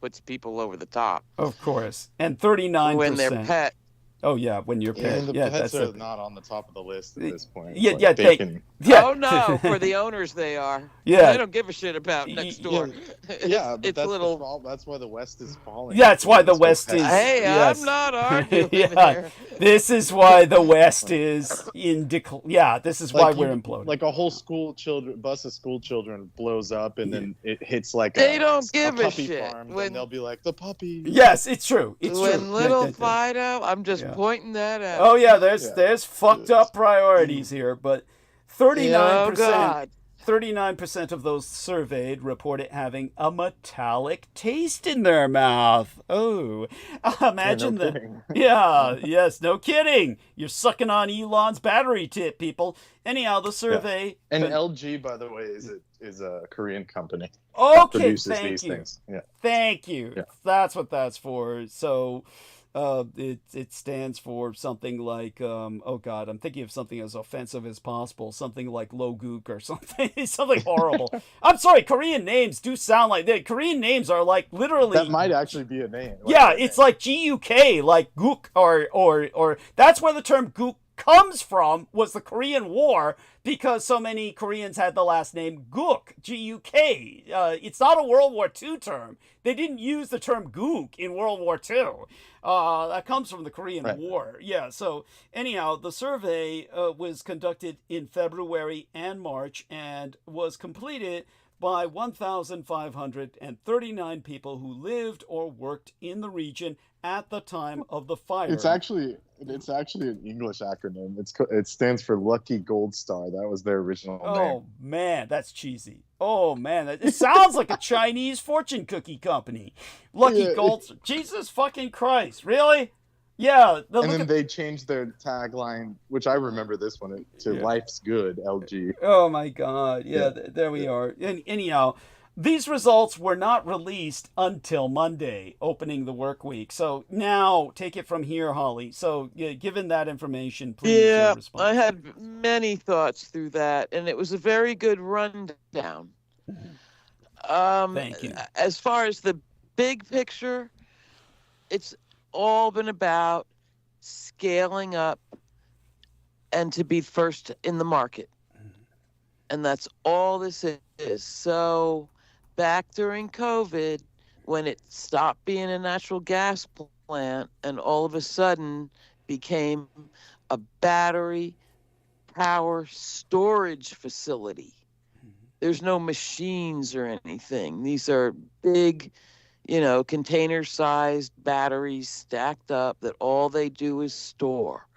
puts people over the top. Of course. And 39%. When their pet... Oh, yeah, when your pet... And the pets are not on the top of the list at this point. Oh, no, for the owners they are. Yeah. They don't give a shit about next door. Yeah, but it's that's little... that's why the West is falling. Yeah, that's why the West is... Hey, yes. I'm not arguing here. This is why the West is in decline. Yeah, this is why we're imploding. Like a whole bus of school children blows up, and then it hits like they don't give a puppy shit. farm, and they'll be like, the puppy. Yes, it's true. It's true. When little Fido, I'm just pointing that out. Oh, yeah, there's fucked up priorities here, but 39%. 39% of those surveyed reported having a metallic taste in their mouth. Oh, imagine that. Yeah, yes, no kidding. You're sucking on Elon's battery tip, people. Anyhow, the survey. Yeah. And LG, by the way, is a Korean company. Okay, produces these things. Yeah. Thank you. Yeah. That's what that's for. So. It stands for something like oh god, I'm thinking of something as offensive as possible, something like low gook or something something horrible. I'm sorry, Korean names do sound like Korean names are like literally that might actually be a name. Yeah, it's like GUK, like gook or that's where the term gook comes from, was the Korean War, because so many Koreans had the last name Guk, G-U-K. It's not a World War II term. They didn't use the term gook in World War II. That comes from the Korean War. Yeah, so anyhow, the survey was conducted in February and March and was completed by 1,539 people who lived or worked in the region at the time of the fire. It's actually an English acronym. It stands for Lucky Gold Star. That was their original name. Oh man, that's cheesy. Oh man, it sounds like a Chinese fortune cookie company. Lucky Gold Star. Jesus fucking Christ, really? Yeah. And then they changed their tagline, which I remember this one, to Life's Good, LG. Oh my God. Yeah, there we are. And anyhow, these results were not released until Monday, opening the work week. So now take it from here, Holly. So given that information, please respond. I had many thoughts through that, and it was a very good rundown. Thank you. As far as the big picture, it's all been about scaling up and to be first in the market. And that's all this is. So back during COVID, when it stopped being a natural gas plant and all of a sudden became a battery power storage facility. There's no machines or anything. These are big, container-sized batteries stacked up that all they do is store.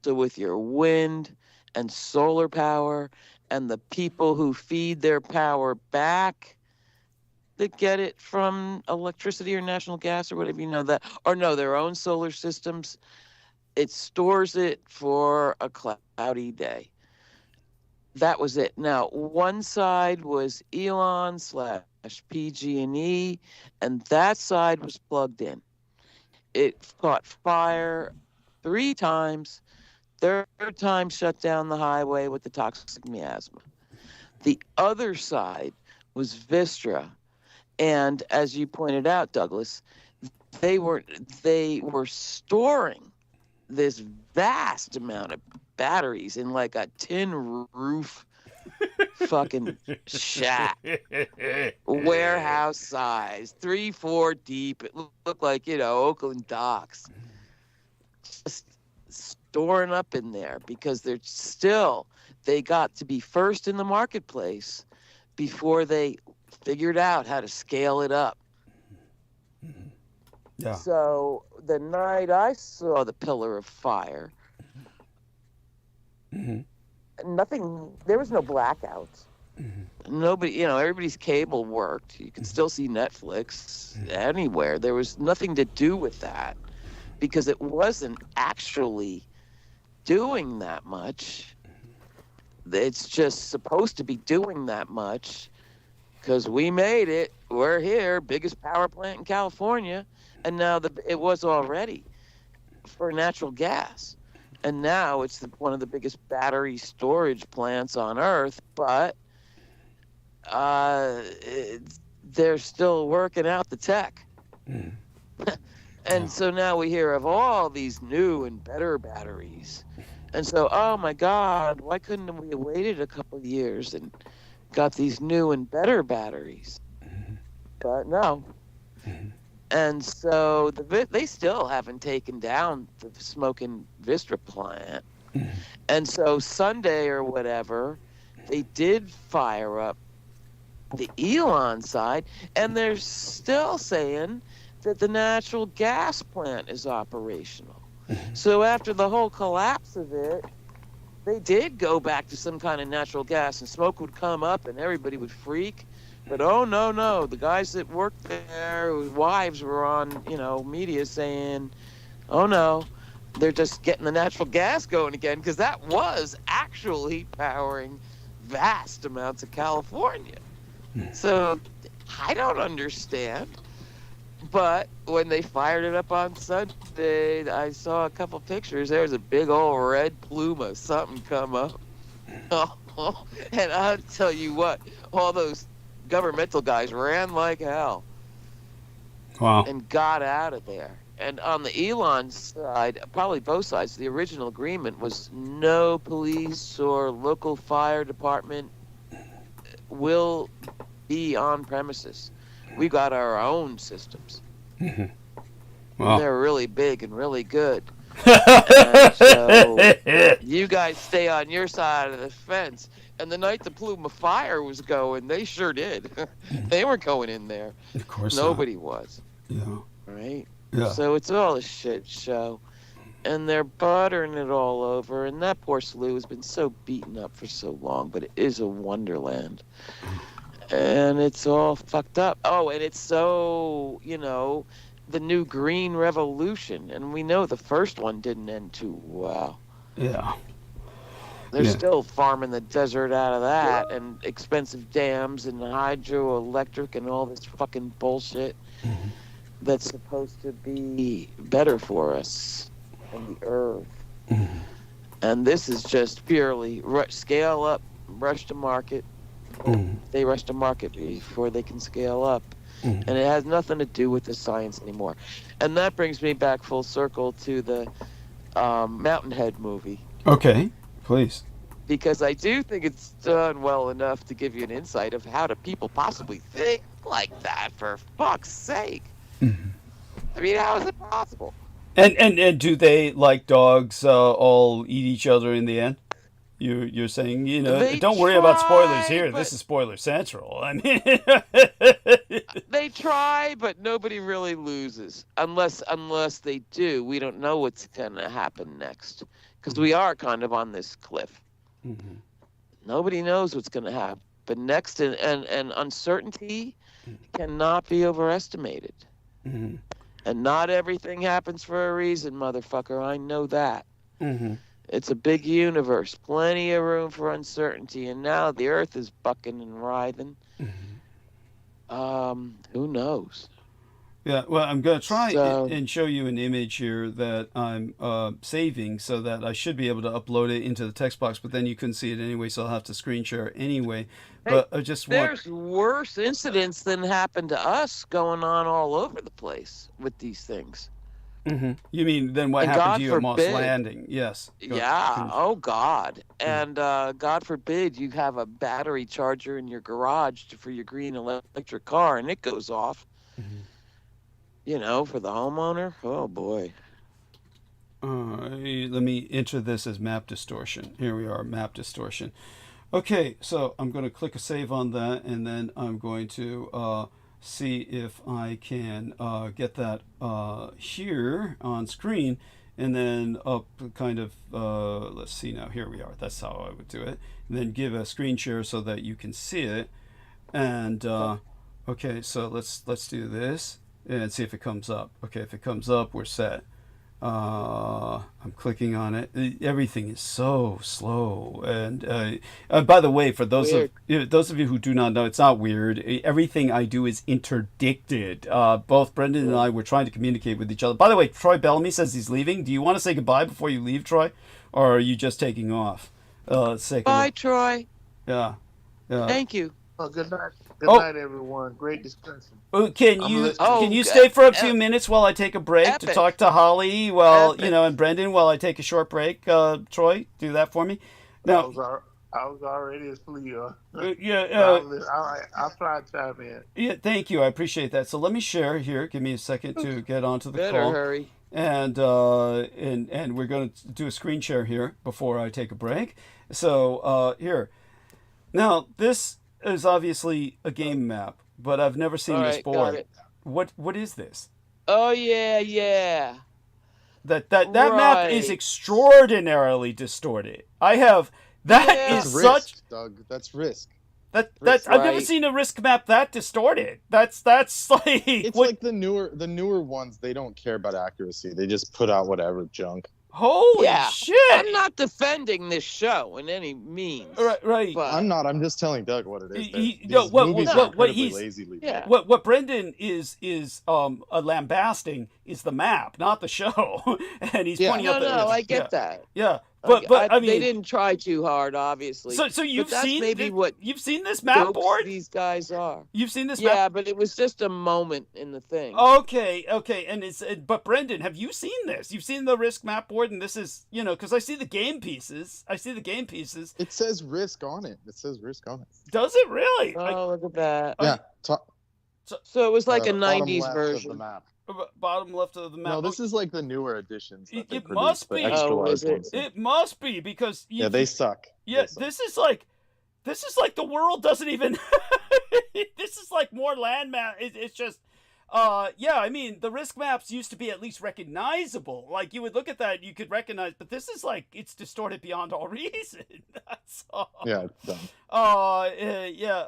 So with your wind and solar power and the people who feed their power back that get it from electricity or natural gas or whatever, their own solar systems, it stores it for a cloudy day. That was it. Now, one side was Elon/PG&E, and that side was plugged in. It caught fire 3 times. Third time shut down the highway with the toxic miasma. The other side was Vistra, and as you pointed out, Douglas, they were storing this vast amount of batteries in like a tin roof fucking shack, warehouse size, 3-4 deep. It looked like Oakland docks, just storing up in there because they got to be first in the marketplace before they figured out how to scale it up. Yeah. So the night I saw the pillar of fire, there was no blackouts. Nobody, everybody's cable worked. You could still see Netflix anywhere. There was nothing to do with that because it wasn't actually doing that much. It's just supposed to be doing that much because we made it. We're here, biggest power plant in California. and now it was already for natural gas, and now it's one of the biggest battery storage plants on Earth. But they're still working out the tech. And so now we hear of all these new and better batteries. And so, oh my God, why couldn't we have waited a couple of years and got these new and better batteries? But no. And so they still haven't taken down the smoking Vistra plant. And so Sunday or whatever, they did fire up the Elon side, and they're still saying that the natural gas plant is operational. So after the whole collapse of it, they did go back to some kind of natural gas, and smoke would come up and everybody would freak. But oh no, the guys that worked there, whose wives were on, media saying, oh no, they're just getting the natural gas going again, because that was actually powering vast amounts of California. So I don't understand. But when they fired it up on Sunday, I saw a couple pictures. There was a big old red plume of something come up. And I'll tell you what, all those governmental guys ran like hell. Wow. And got out of there. And on the Elon side, probably both sides, the original agreement was no police or local fire department will be on premises. We got our own systems. Wow. They're really big and really good. And so you guys stay on your side of the fence. And the night the plume of fire was going, they sure did. They were going in there. Of course Nobody was. Yeah. Right? Yeah. So it's all a shit show. And they're buttering it all over. And that poor slough has been so beaten up for so long, but it is a wonderland. And it's all fucked up. Oh, and it's so, the new green revolution. And we know the first one didn't end too well. Yeah. They're still farming the desert out of that, and expensive dams and hydroelectric and all this fucking bullshit that's supposed to be better for us and the earth. And this is just purely scale up, rush to market. They rush to market before they can scale up. And it has nothing to do with the science anymore. And that brings me back full circle to the Mountainhead movie. Okay, please. Because I do think it's done well enough to give you an insight of how do people possibly think like that, for fuck's sake. I mean, how is it possible? And do they, like dogs, all eat each other in the end? You're saying, don't worry about spoilers here. This is spoiler central. I mean, they try, but nobody really loses unless they do. We don't know what's gonna happen next because we are kind of on this cliff. Nobody knows what's gonna happen next, and uncertainty cannot be overestimated. And not everything happens for a reason, motherfucker. I know that. It's a big universe, plenty of room for uncertainty, and now the Earth is bucking and writhing. Who knows? Yeah, well, I'm going to try and show you an image here that I'm saving so that I should be able to upload it into the text box, but then you couldn't see it anyway, so I'll have to screen share anyway. But I just There's worse incidents than happened to us going on all over the place with these things. You mean then what happened to you at Moss Landing? Yes. Oh God. And God forbid you have a battery charger in your garage for your green electric car and it goes off. For the homeowner. Oh boy. Let me enter this as map distortion. Here we are, map distortion. Okay, so I'm going to click a save on that, and then I'm going to see if I can get that here on screen, and then up kind of, let's see now, here we are. That's how I would do it. And then give a screen share so that you can see it. And okay, so let's do this and see if it comes up. Okay, if it comes up, we're set. I'm clicking on it. Everything is so slow. And by the way, for those of you who do not know, it's not weird. Everything I do is interdicted. Both Brendan and I were trying to communicate with each other. By the way, Troy Bellamy says he's leaving. Do you want to say goodbye before you leave, Troy? Or are you just taking off? Bye, Troy. Yeah. Thank you. Oh, good night. Good night, everyone. Great discussion. Can you stay for a few minutes while I take a break to talk to Holly? And Brendan while I take a short break. Troy, do that for me. No, I was already asleep. I'll try to chime in. Yeah, thank you. I appreciate that. So let me share here. Give me a second to get onto the call. Hurry. And we're going to do a screen share here before I take a break. So here. Now, this is obviously a game map, but I've never seen this board. What is this? Oh yeah. That map is extraordinarily distorted. Is such Doug. That's Risk. I've never seen a Risk map that distorted. That's like it's like the newer ones. They don't care about accuracy. They just put out whatever junk. Holy shit! I'm not defending this show in any means. Right. But I'm not. I'm just telling Doug what it is. What Brendan is lambasting is the map, not the show, and he's pointing out that. No, I get that. Yeah. But I mean, they didn't try too hard, obviously. So you've seen what you've seen this map dopes board. These guys are. You've seen this map. Yeah, but it was just a moment in the thing. Okay, and but Brendan, have you seen this? You've seen the Risk map board, and this is because I see the game pieces. It says Risk on it. Does it really? Oh, look at that. Yeah. So it was like a '90s version. Of the map. Bottom left of the map. No, this is like the newer editions. It must be. It must be because they suck. Yeah, this is like the world doesn't even. This is like more land map. It's just. I mean, the Risk maps used to be at least recognizable. Like, you would look at that, you could recognize, but this is like, it's distorted beyond all reason. That's all. Yeah, it's dumb.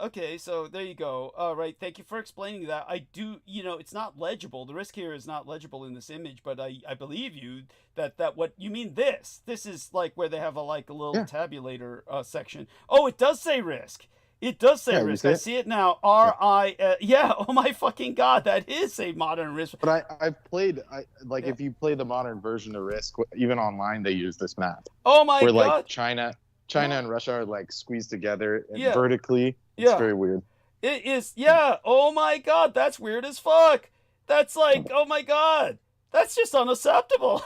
Okay, so there you go. All right, thank you for explaining that. I do, it's not legible. The Risk here is not legible in this image, but I believe you that what you mean this is like where they have a little tabulator section. Oh, it does say Risk. It does say Risk. I see it now. Oh my fucking god, that is a modern Risk. But I've played. If you play the modern version of Risk, even online, they use this map. Oh my god. Where China and Russia are squeezed together vertically. It's very weird. It is. Yeah. Oh my god, that's weird as fuck. That's oh my god, that's just unacceptable.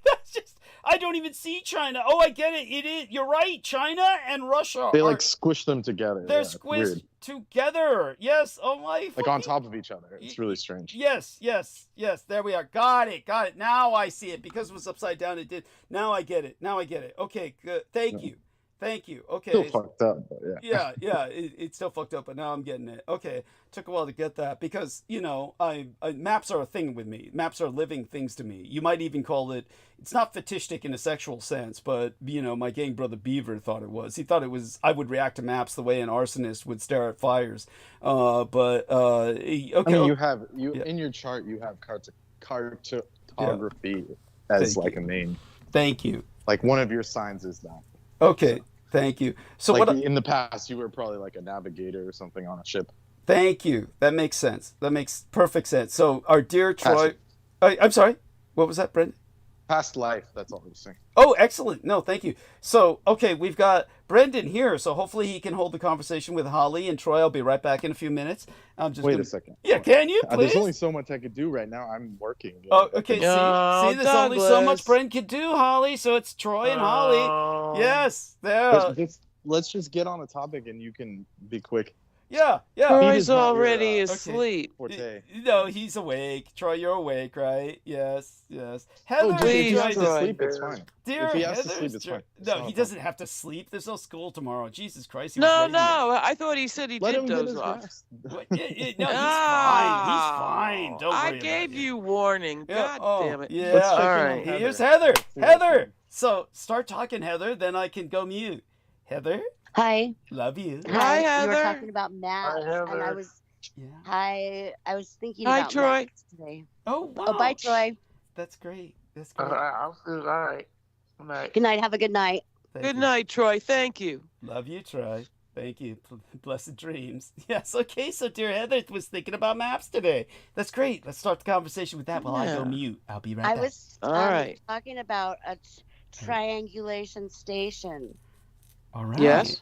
That's just. I don't even see China. Oh, I get it. It is. You're right. China and Russia. They squish them together. They're squished together. Yes. Oh my. On top of each other. It's really strange. Yes. There we are. Got it. Now I see it because it was upside down. It did. Now I get it. Okay. Good. Thank you. Okay. Still fucked up, but yeah. It's still fucked up, but now I'm getting it. Okay. Took a while to get that because maps are a thing with me. Maps are living things to me. You might even call it. It's not fetishistic in a sexual sense, but my gang brother Beaver thought it was. He thought it was. I would react to maps the way an arsonist would stare at fires. Okay. I mean, in your chart you have cartography as a main. Thank you. One of your signs is that. Okay. Thank you. So in the past, you were probably a navigator or something on a ship. Thank you. That makes sense. That makes perfect sense. So our dear Troy, I'm sorry. What was that, Brendan? Past life. That's all I was saying. Oh, excellent. No, thank you. So, okay, we've got Brendan here. So hopefully he can hold the conversation with Holly and Troy. I'll be right back in a few minutes. Wait a second. Yeah, can you please? There's only so much I could do right now. I'm working. Oh, okay. See, there's only so much Brendan could do, Holly. So it's Troy and Holly. Yes, there. Let's just get on a topic and you can be quick. Yeah. Troy's already asleep. No, he's awake. Troy, you're awake, right? Yes. Heather, please, if he has to sleep, it's fine. Dear if he has to sleep, it's fine. No, he doesn't have to sleep. There's no school tomorrow. Jesus Christ. No. I thought he said he did doze off. No, he's fine. He's fine. Don't worry. I gave you warning. God damn it. Yeah. All right. Here's Heather. Heather. So start talking, Heather. Then I can go mute. Heather. Hi. Love you. Hi, Heather. You were talking about maps, and I was. Yeah. I was thinking about Troy. maps today. Oh, wow. Oh, bye, Troy. That's great. That's great. I'm still all right. Good night. Good night. Have a good night. Good night, Troy. Thank you. Love you, Troy. Thank you. Blessed dreams. Yes. Okay. So, dear Heather was thinking about maps today. That's great. Let's start the conversation with that while I go mute. I'll be right back. I was All right. talking about a triangulation station. All right. Yes.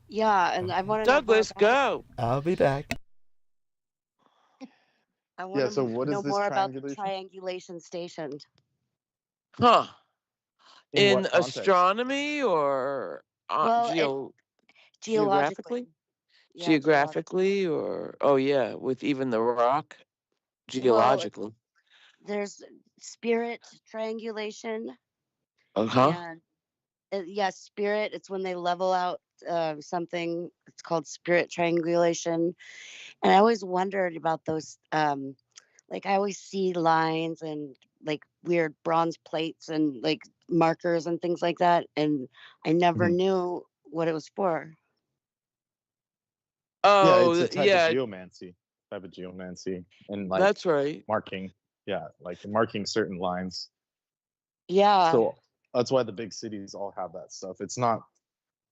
Yeah, and I want to Douglas, go. I'll be back. I want so to what is know this more about the triangulation? triangulation station. Huh. In what context? astronomy or Well, geographically? Yeah, Geographically or with even the rock geologically. There's spirit triangulation. Uh-huh. And spirit, it's when they level out something. It's called spirit triangulation. And I always wondered about those like I always see lines and like weird bronze plates and like markers and things like that, and I never knew what it was for. Oh, it's a type of geomancy. And like that's right. Marking certain lines. Yeah. So that's why the big cities all have that stuff. It's not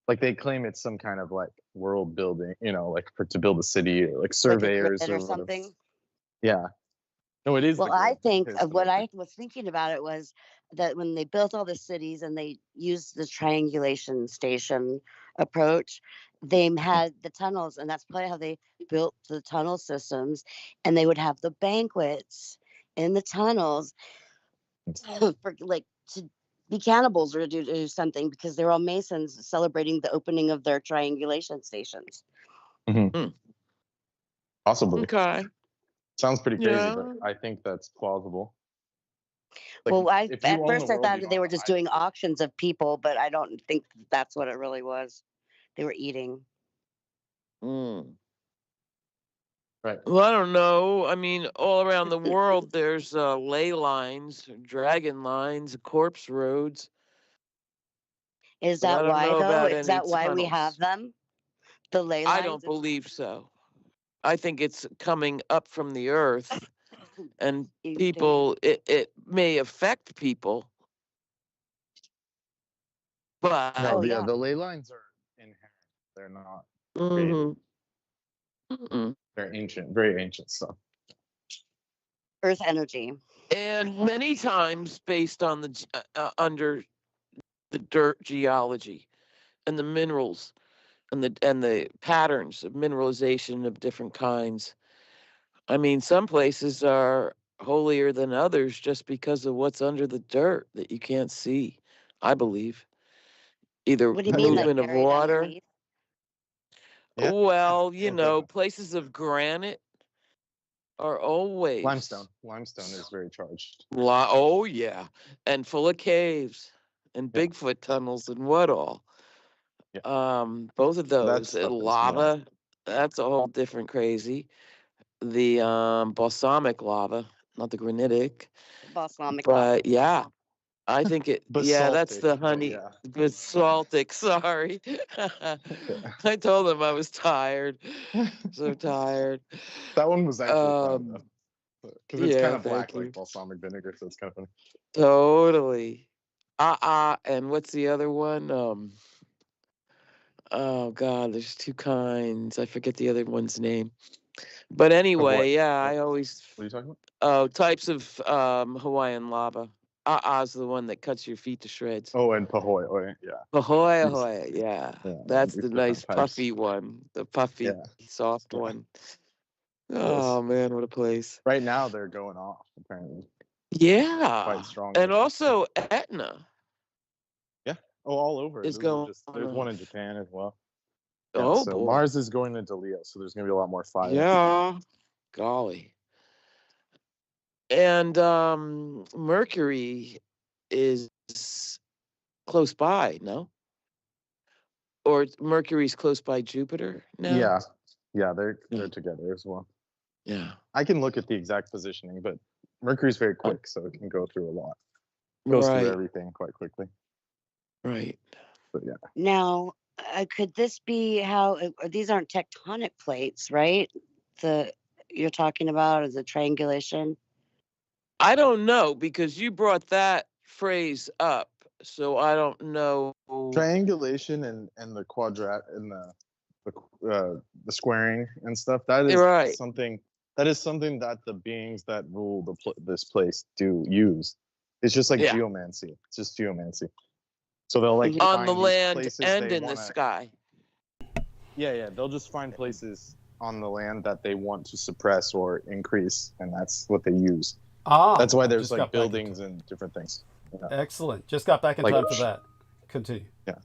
like they claim it's some kind of like world building, like to build a city or like surveyors like a grid or something. Yeah. No, it is. Well, I think what I was thinking about it was that when they built all the cities and they used the triangulation station approach, they had the tunnels, and that's probably how they built the tunnel systems. And they would have the banquets in the tunnels for like to be cannibals or to do something, because they're all Masons celebrating the opening of their triangulation stations. Possibly. Okay. Sounds pretty crazy, but I think that's plausible. Like, well, at first I thought they were just doing auctions of people, but I don't think that's what it really was. They were eating. Right. Well, I don't know. I mean, all around the world, there's ley lines, dragon lines, corpse roads. Is that why, though? Is that why we have them? The ley lines? I don't believe so. I think it's coming up from the earth, and people, it may affect people, but the ley lines are inherent. They're not. They're ancient, very ancient stuff. Earth energy, and many times based on the under the dirt geology and the minerals and the patterns of mineralization of different kinds. I mean, some places are holier than others just because of what's under the dirt that you can't see, I believe. Either movement of water. Yeah. Well, places of granite are always limestone. Limestone is very charged. Oh yeah, and full of caves and Bigfoot tunnels and what all. Yeah. Both of those. Lava, that's a whole different crazy. The balsamic lava, not the granitic. Balsamic lava. But yeah, I think it. Basaltic, that's the honey. Basaltic. Sorry, I told them I was tired. So tired. That one was actually fun though, because it's kind of black like balsamic vinegar, so it's kind of funny. Totally. And what's the other one? Oh God, there's two kinds. I forget the other one's name. But anyway, I always. What are you talking about? Oh, types of Hawaiian lava. Is the one that cuts your feet to shreds. Oh, and pahoe, yeah. Pahoe, yeah. That's the nice puffy one. The puffy, soft one. Oh man, what a place! Right now they're going off apparently. Yeah, quite strong. And also Etna. Yeah. Oh, all over. There's one in Japan as well. Yeah, so boy. Mars is going into Leo, so there's going to be a lot more fire. Yeah, golly. And Mercury is close by, no? Or Mercury's close by Jupiter now? Yeah, they're together as well. Yeah. I can look at the exact positioning, but Mercury's very quick, so it can go through a lot. It goes through everything quite quickly. Right. But yeah. Now, could this be how these aren't tectonic plates, right? You're talking about as a triangulation. I don't know, because you brought that phrase up, so I don't know. Triangulation and the quadrat and the squaring and stuff. That is Right. something that the beings that rule this place do use. It's just like geomancy. It's just geomancy. So they'll like on the find land places and they in the wanna- sky. Yeah. They'll just find places on the land that they want to suppress or increase, and that's what they use. That's why there's like buildings and different things. Yeah. Excellent. Just got back in time for that. Continue. Yeah.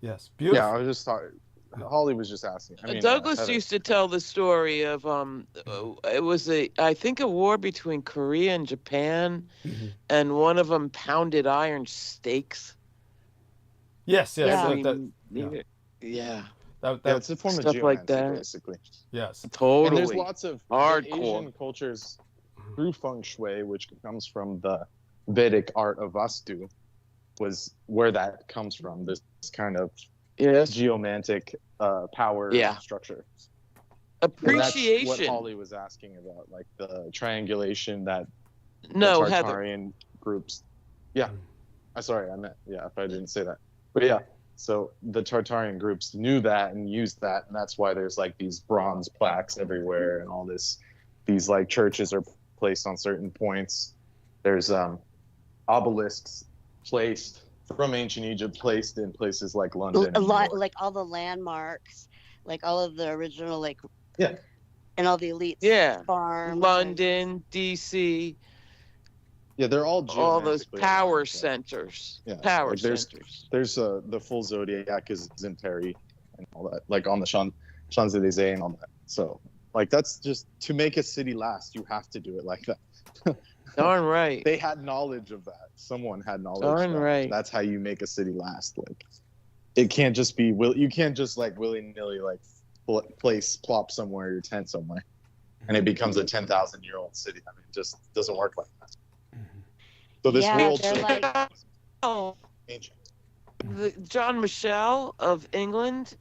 Yes. Beautiful. Yeah, I was just talking. Holly was just asking. I mean, Douglas used to tell the story of it was I think a war between Korea and Japan, and one of them pounded iron steaks. Yes. Yeah. It's a form of geomancy, like that. basically. Yes. Totally. And there's lots of hardcore Asian cultures through feng shui, which comes from the Vedic art of Vastu, was where that comes from. This kind of geomantic power structure. Appreciation. And that's what Holly was asking about, like the triangulation that no the Heather Tartarian groups. Yeah, sorry, I meant if I didn't say that, but yeah. So the Tartarian groups knew that and used that, and that's why there's like these bronze plaques everywhere, and all this. These like churches are placed on certain points. There's obelisks placed from ancient Egypt, placed in places like London. A lot, like all the landmarks, like all of the original, like and all the elite farms. London, DC. Yeah, they're all those power centers. Yeah, power like centers. There's the full zodiac is in Paris and all that, like on the Champs-Élysées and all that. So like that's just to make a city last, you have to do it like that. Darn right. They had knowledge of that. Someone had knowledge. Darn right. That's how you make a city last. Like it can't just be you can't just like willy-nilly like plop somewhere your tent somewhere and it becomes a 10,000-year-old city. I mean, it just doesn't work like that. So this world ancient. John Michel of England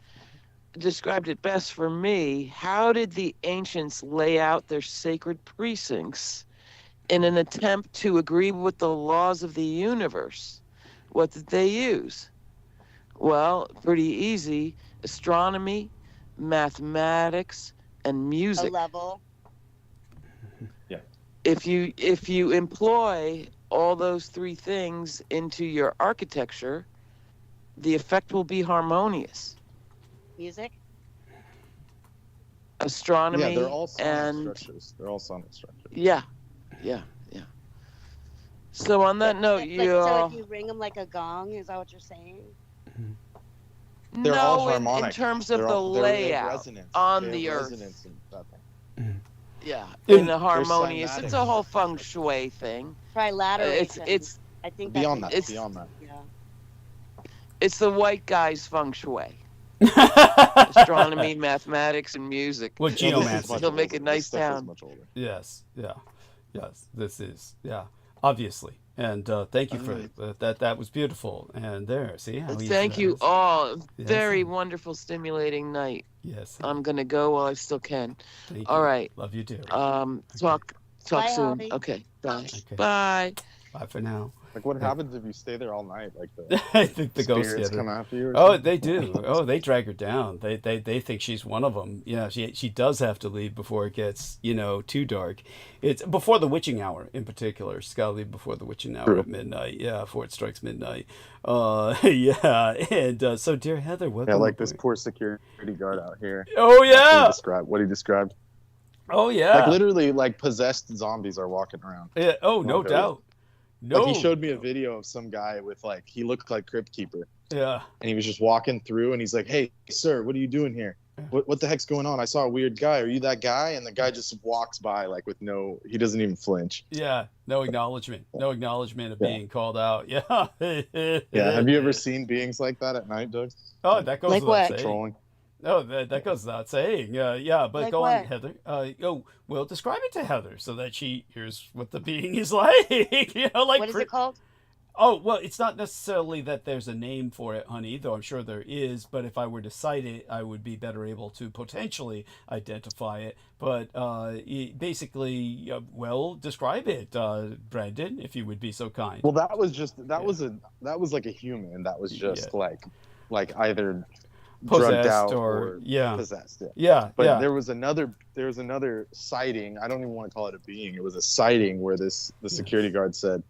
described it best for me. How did the ancients lay out their sacred precincts in an attempt to agree with the laws of the universe? What did they use? Well, pretty easy. Astronomy, mathematics, and music. A level. Yeah. If you employ all those three things into your architecture, the effect will be harmonious. Music. Astronomy. Yeah, they're all sonic structures. They're all sonic structures. Yeah. So on that note, so if you ring them like a gong, is that what you're saying? They're all in harmonic. terms of the layout on the earth. Yeah, in the harmonious. It's a whole feng shui thing. Trilateration. It's I think beyond that. It's, beyond that. Yeah. It's the white guy's feng shui. Astronomy, mathematics, and music. Well, geomancy. He'll make a nice town. Much older. Yes. This is obviously, and thank you for that. That was beautiful. And there, see how thank you all. Very wonderful, stimulating night. Yes. I'm gonna go while I still can. Thank all you. right. Love you too. Talk Bye, soon. Holly. Okay. Bye. Okay. Bye. Bye for now. Like what happens if you stay there all night? Like the I think the ghosts spirits get her. come after you. Oh, they do. Oh, they drag her down. They think she's one of them. Yeah, she does have to leave before it gets too dark. It's before the witching hour in particular. She's got to leave before the witching hour at midnight. Yeah, before it strikes midnight. Yeah, and so dear Heather, welcome. Yeah, like this poor security guard out here. Oh yeah. What he described. Oh yeah. Like literally, like possessed zombies are walking around. Yeah. Oh, no doubt. No. Like he showed me a video of some guy with he looked like Crypt Keeper. Yeah. And he was just walking through and he's like, "Hey, sir, what are you doing here? What the heck's going on? I saw a weird guy. Are you that guy?" And the guy just walks by with he doesn't even flinch. Yeah. No acknowledgement. No acknowledgement of being called out. Yeah. Yeah. Have you ever seen beings like that at night, Doug? Oh, that goes without saying. Trolling. Oh, that goes without saying. Yeah, but like go what? on, Heather. Well, describe it to Heather so that she hears what the being is like. What is it called? Oh, well, it's not necessarily that there's a name for it, honey, though I'm sure there is. But if I were to cite it, I would be better able to potentially identify it. But basically, well, describe it, Brandon, if you would be so kind. Well, that was like a human that was just like either Possessed drugged out or possessed. But there was another sighting. I don't even want to call it a being. It was a sighting where the security guard said,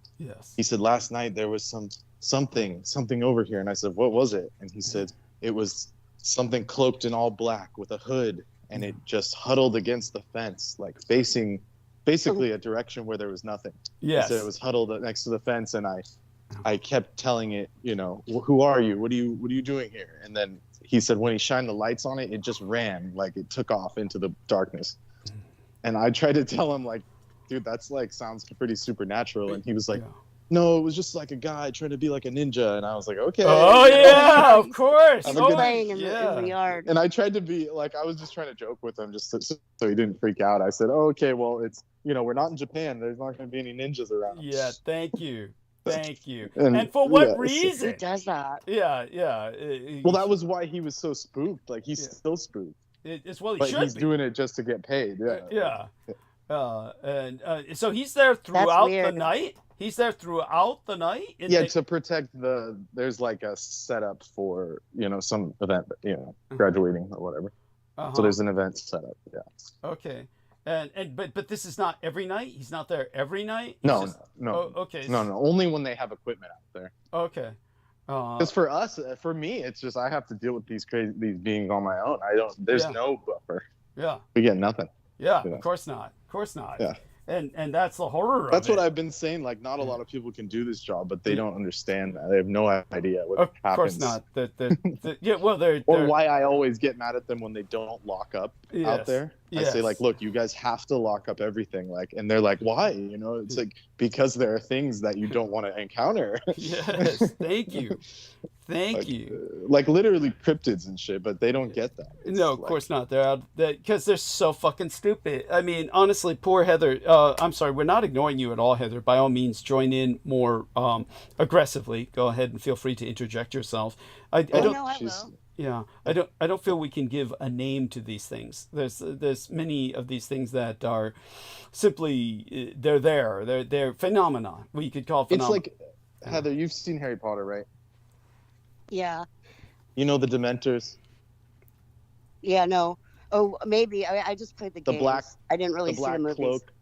he said, last night there was something over here. And I said, what was it? And he said, it was something cloaked in all black with a hood, and it just huddled against the fence, like facing basically a direction where there was nothing. He said it was huddled next to the fence, and I kept telling it, who are you? What are you doing here? And then he said when he shined the lights on it, it just ran, like it took off into the darkness. And I tried to tell him, like, dude, that's like sounds pretty supernatural. And he was like, no, it was just like a guy trying to be like a ninja. And I was like, okay. Oh yeah, of course. Playing in the yard. And I tried to be like, I was just trying to joke with him just so he didn't freak out. I said, oh, okay, well, it's, we're not in Japan. There's not going to be any ninjas around. Yeah, thank you. Thank you. And for what reason? Who does that? Yeah. Well, that was why he was so spooked. Like, he's still spooked. It's well, but he's doing it just to get paid. Yeah. And so he's there throughout the night. He's there throughout the night. To protect there's like a setup for some event, graduating or whatever. So there's an event set up. Yeah. Okay. But this is not every night. He's not there every night. No. Oh, okay. No. Only when they have equipment out there. Okay. Because for me, it's just I have to deal with these beings on my own. There's no buffer. Yeah. We get nothing. Yeah. Of course not. Yeah. And that's the horror of it. That's what I've been saying. Like, not a lot of people can do this job, but they don't understand that. They have no idea what happens. Of course not. Or why I always get mad at them when they don't lock up out there. I say, like, look, you guys have to lock up everything. Like, and they're like, why? It's like, because there are things that you don't want to encounter. Yes. Thank you. Thank you. Like literally cryptids and shit, but they don't get that. No, of course not. They're out because they're so fucking stupid. I mean, honestly, poor Heather. I'm sorry, we're not ignoring you at all, Heather. By all means, join in more aggressively. Go ahead and feel free to interject yourself. I will. Yeah, I don't feel we can give a name to these things. There's many of these things that are simply they're there. They're phenomena. We could call phenomena. It's like, Heather, you've seen Harry Potter, right? Yeah. You know the Dementors? Yeah, no. Oh, maybe. I just played the games. I didn't really see the movies. Cloak.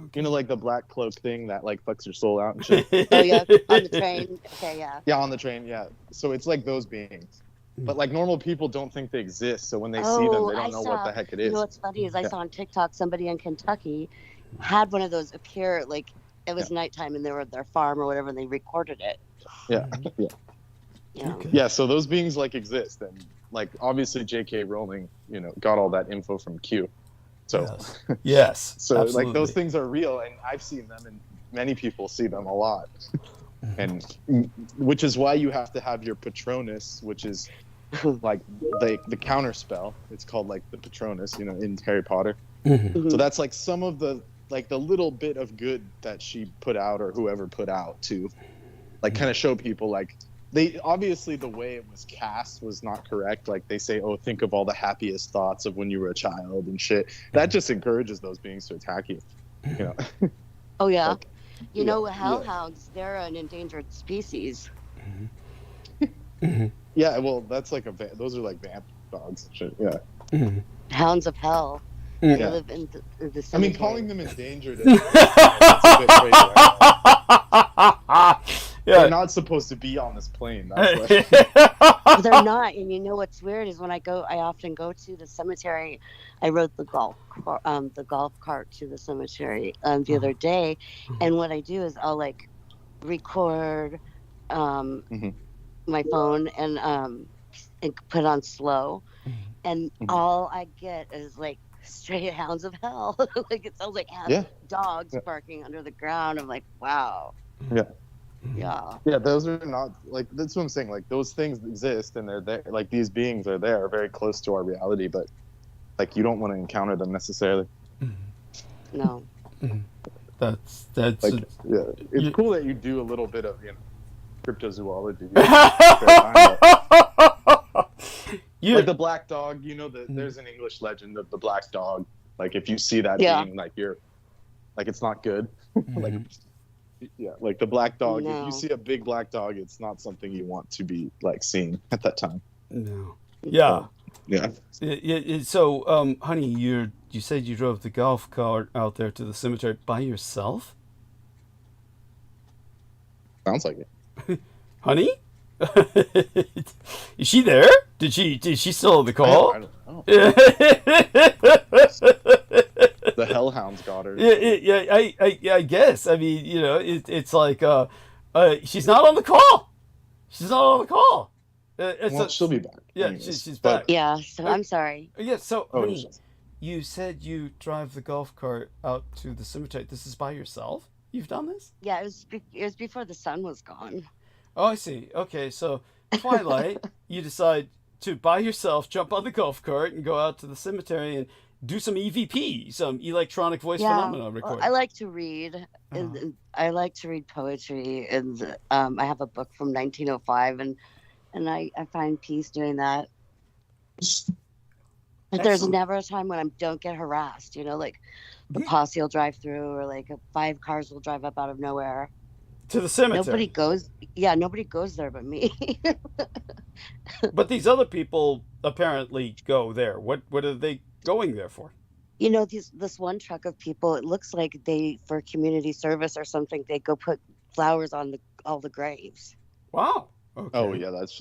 Okay. Like the black cloak thing that like fucks your soul out and shit. Oh yeah, on the train. Okay, yeah. Yeah, on the train. Yeah. So it's like those beings, but like normal people don't think they exist. So when they see them, they don't know what the heck it is. You know what's funny is I saw on TikTok somebody in Kentucky had one of those appear. Like it was nighttime and they were at their farm or whatever, and they recorded it. Yeah. Yeah. Yeah, so those beings like exist, and like obviously J.K. Rowling, got all that info from Q. So yes. So absolutely. Like those things are real, and I've seen them, and many people see them a lot. And which is why you have to have your Patronus, which is like the counter spell. It's called like the Patronus, in Harry Potter. So that's like some of the little bit of good that she put out or whoever put out to like kind of show people like. They obviously the way it was cast was not correct. Like they say, oh, think of all the happiest thoughts of when you were a child and shit. That just encourages those beings to attack you. Oh yeah, like, hellhounds. They're an endangered species. Yeah, well, that's like those are like vamp dogs and shit. Yeah. Hounds of hell. They live in the cemetery. I mean, calling them endangered. That's a bit crazy, right? Yeah. They're not supposed to be on this plane. That's why. They're not, and you know what's weird is when I often go to the cemetery. I rode the golf cart to the cemetery the other day, and what I do is I'll like record my phone and put on slow, and all I get is like straight hounds of hell. Like it sounds like dogs barking under the ground. I'm like, wow. Yeah. Yeah, those are not like that's what I'm saying. Like those things exist and they're there. Like these beings are there, very close to our reality, but like you don't want to encounter them necessarily. No. That's like, it's cool that you do a little bit of cryptozoology. Like the black dog, there's an English legend of the black dog. Like if you see that being, like you're, like it's not good. Like, like the black dog. No. If you see a big black dog, it's not something you want to be like seeing at that time. No. Yeah. Yeah. So, honey, you said you drove the golf cart out there to the cemetery by yourself? Sounds like it. Honey? Is she there? Did she still on the call? I don't know. The hellhounds got her. I guess. I mean, it's like she's not on the call. She's not on the call. She'll be back. Yeah, anyways. she's back. Yeah, so I'm sorry. Yeah, so Oh, honey, you said you drive the golf cart out to the cemetery. This is by yourself? You've done this? Yeah, it was before the sun was gone. Oh, I see. Okay, so twilight, you decide to by yourself jump on the golf cart and go out to the cemetery and do some EVP, some electronic voice phenomena recording. Well, I like to read, and I like to read poetry, and I have a book from 1905, and I find peace doing that. But there's never a time when I don't get harassed, like the posse will drive through, or like 5 cars will drive up out of nowhere. To the cemetery. Nobody goes there but me. But these other people apparently go there. What are they going there for? This one truck of people, it looks like for community service or something, they go put flowers on all the graves. Wow. Okay. Oh yeah, that's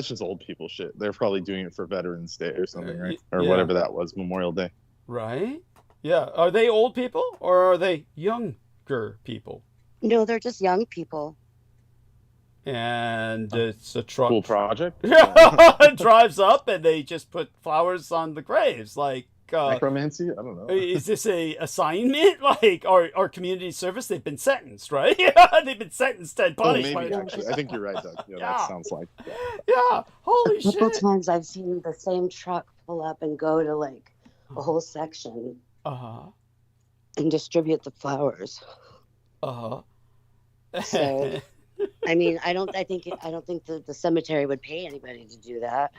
just old people shit. They're probably doing it for Veterans Day or something, right? Or yeah. whatever that was, Memorial Day. Right? Yeah. Are they old people or are they younger people? No, they're just young people. And it's a truck. Cool project. It drives up and they just put flowers on the graves. Like necromancy? I don't know. Is this a assignment? Like our community service? They've been sentenced, right? They've been sentenced and punished. Maybe actually. I think you're right, Doug. Yeah, that sounds like. Yeah. Holy shit. A couple times I've seen the same truck pull up and go to like a whole section. And distribute the flowers. So, I mean, I don't think the cemetery would pay anybody to do that.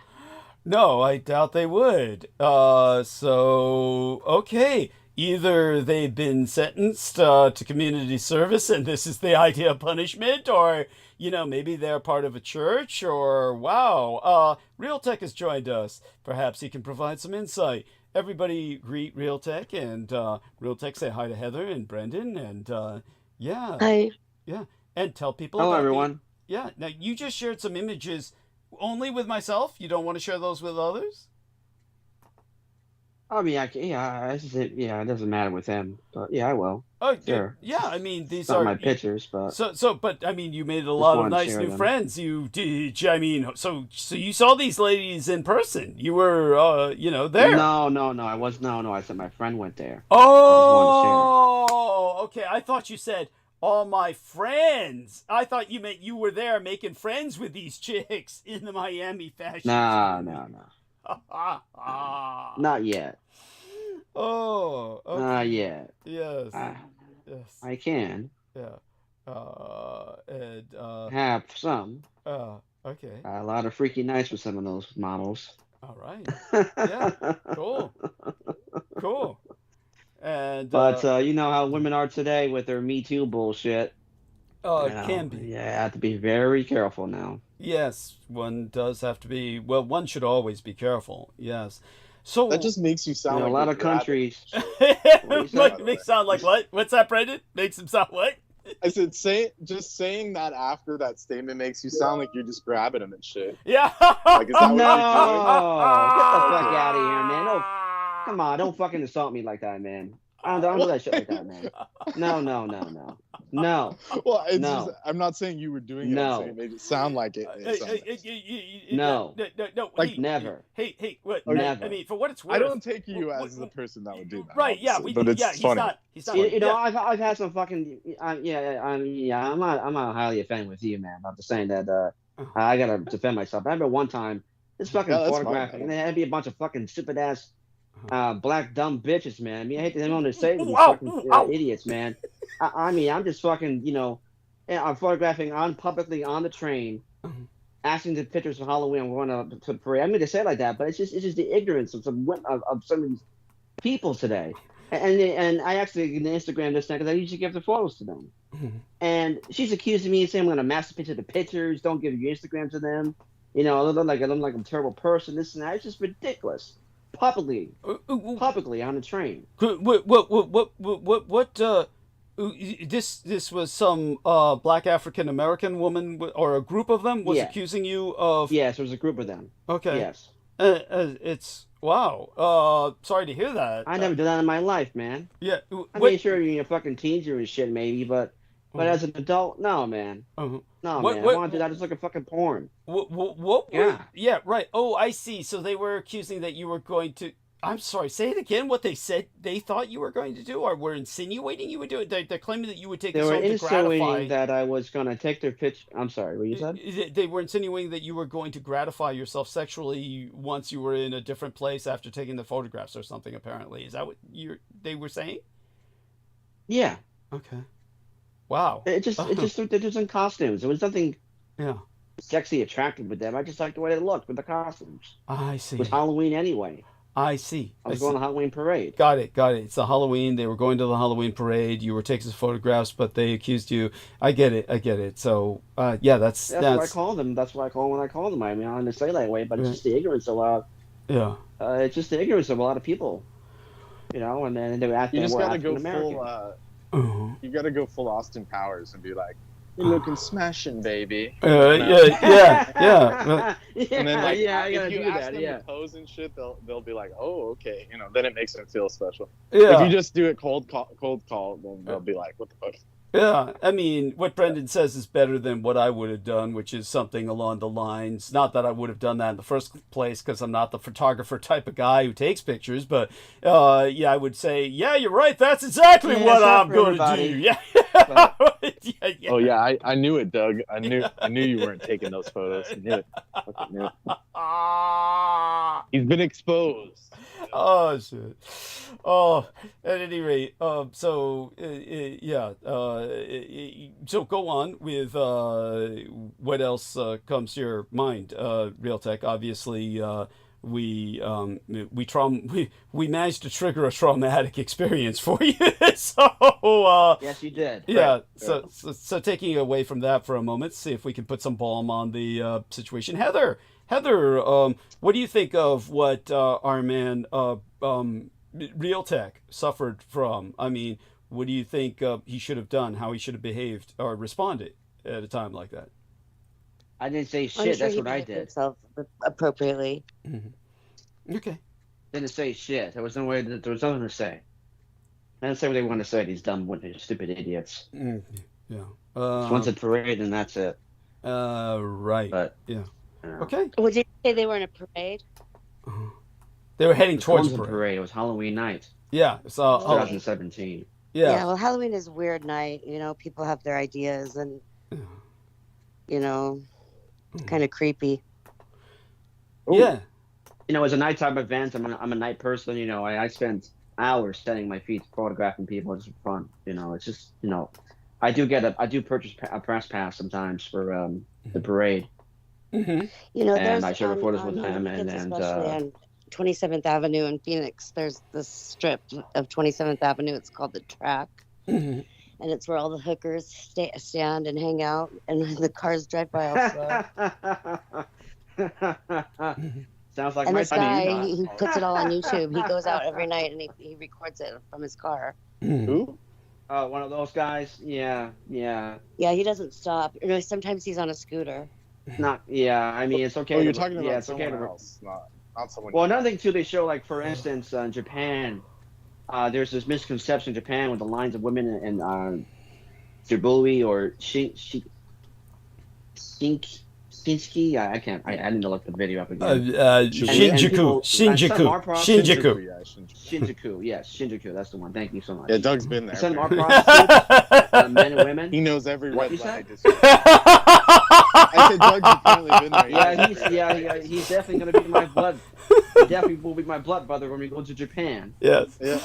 No, I doubt they would. So okay, either they've been sentenced to community service, and this is the idea of punishment, or maybe they're part of a church, or wow, Realtek has joined us. Perhaps he can provide some insight. Everybody greet Realtek, and Realtek say hi to Heather and Brendan, and yeah. Hi. Yeah, and tell people. Hello, everyone. Yeah, now you just shared some images only with myself. You don't want to share those with others? I mean, it doesn't matter with them, but yeah, I will. Oh, sure. Yeah, I mean, these not are my pictures, but but I mean, you made a lot of nice new friends. You did. I mean, so you saw these ladies in person. You were, there. No. I said my friend went there. Oh, okay. I thought you said all my friends. I thought you meant you were there making friends with these chicks in the Miami fashion. No. Not yet. Oh, okay. Not yet. Yes. Yes. I can. Yeah. And have some. Okay. A lot of freaky nights with some of those models. All right. Yeah. Cool. And but you know how women are today with their Me Too bullshit. It can be. Yeah, I have to be very careful now. Yes, one does have to be. Well, one should always be careful. Yes. So that just makes you sound like a lot of countries. Makes sound like what? What's that, Brendan? Makes him sound what? I said, saying that after that statement makes you sound like you're just grabbing him and shit. Yeah. Like, is that what no, get the fuck you're out of here, man. No, come on, don't fucking assault me like that, man. I don't do that shit like that, man. No. Well, it's just, I'm not saying you were doing it. I'm saying it made it sound like it. No. Like never. Hey, what? Never. I mean, for what it's worth. I don't take you as the person that would do that. Right? Yeah. But it's funny. He's not. You know, I've had some fucking. I'm not highly offended with you, man. I'm just saying that I gotta defend myself. I remember one time this fucking photograph, and there'd be a bunch of fucking stupid ass. Black dumb bitches, man. I mean, I hate to them to say these fucking idiots, man. I mean, I'm just fucking, I'm photographing publicly on the train, asking the pictures for Halloween. I'm going to parade. I mean to say it like that, but it's just the ignorance of some of these people today. And I actually Instagram this now because I usually give the photos to them. And she's accusing me, saying I'm going to master picture the pictures. Don't give your Instagram to them. You know, I'm like a terrible person. This and that. It's just ridiculous. Publicly on the train. This was some black African American woman or a group of them was accusing you of. Yes, there was a group of them. Okay. Yes. It's wow. Sorry to hear that. I never did that in my life, man. Yeah. I mean, sure, you're in your fucking teens and shit, maybe, but as an adult, no, man. No, man. I want to do that. Just look at fucking porn. Yeah, right. Oh, I see. So they were accusing that you were going to. I'm sorry. Say it again. What they said they thought you were going to do, or were insinuating you would do it. They're claiming that you would take. They this were home to insinuating gratify. that I was going to take their pitch. I'm sorry. What you said? They were insinuating that you were going to gratify yourself sexually once you were in a different place after taking the photographs or something. Apparently, is that what they were saying? Yeah. Okay. Wow. They're just in costumes. There was nothing. Yeah. Sexy, attractive with them. I just liked the way they looked with the costumes. I see. It was Halloween anyway. I see. I was going to the Halloween parade. Got it. It's the Halloween. They were going to the Halloween parade. You were taking some photographs, but they accused you. I get it. So, yeah, that's what I called them. That's what I call when I called them. I mean, I don't say that way, but it's just the ignorance of it's just the ignorance of a lot of people. You know, and then they act. You just gotta go full. You gotta go full Austin Powers and be like, "You're looking smashing, baby." Yeah. And then like, if you ask them to pose and shit, they'll be like, "Oh, okay." You know, then it makes them feel special. Yeah. If you just do it cold call, then they'll be like, "What the fuck?" Yeah, I mean, what Brendan says is better than what I would have done, which is something along the lines, not that I would have done that in the first place, because I'm not the photographer type of guy who takes pictures, but, I would say, yeah, you're right, that's exactly what I'm going to do. Yeah. Oh, yeah, I knew it, Doug. I knew you weren't taking those photos. I knew it. Fucking knew it. He's been exposed. Oh, shit. Oh, at any rate, so go on with what else comes to your mind, Real Tech. Obviously, we managed to trigger a traumatic experience for you. So yes, you did. Yeah. Right. So taking away from that for a moment, see if we can put some balm on the situation. Heather, what do you think of what our man Real Tech suffered from? I mean, what do you think he should have done? How he should have behaved or responded at a time like that? I didn't say shit. That's what I did. Himself appropriately. Mm-hmm. Okay. Didn't say shit. There was no way. There was nothing to say. I didn't say what they want to say. These dumb, stupid idiots. Mm-hmm. Yeah. Once a parade, and that's it. Right. But yeah. Okay. Would you say they were in a parade? They were heading towards the parade. It was Halloween night. Yeah. So 2017. Yeah. Well, Halloween is a weird night. You know, people have their ideas, and kind of creepy. Ooh. Yeah. You know, as a nighttime event, I'm a night person. You know, I spend hours standing my feet photographing people just for fun. You know, it's just I do purchase a press pass sometimes for the parade. Mm-hmm. You know, and I share photos with them, and on 27th Avenue in Phoenix, there's this strip of 27th Avenue. It's called the Track, and it's where all the hookers stand and hang out, and the cars drive by all slow. Sounds like and my this guy, he puts it all on YouTube. He goes out every night and he records it from his car. Who? One of those guys. Yeah. Yeah, he doesn't stop. You know, sometimes he's on a scooter. I mean, it's okay. Oh, you're talking about someone else, not someone. Well, another thing too, they show, like, for instance, in Japan, there's this misconception in Japan with the lines of women in Tsubui or Shinki. I can't. I need to look the video up again. Shinjuku. Yes, Shinjuku. That's the one. Thank you so much. Yeah, Doug's been there. Some are prostitutes, men and women. He knows every red light. I said Doug's apparently been there. Yeah, he's definitely gonna be my blood. He definitely will be my blood brother when we go to Japan. Yes. Yeah.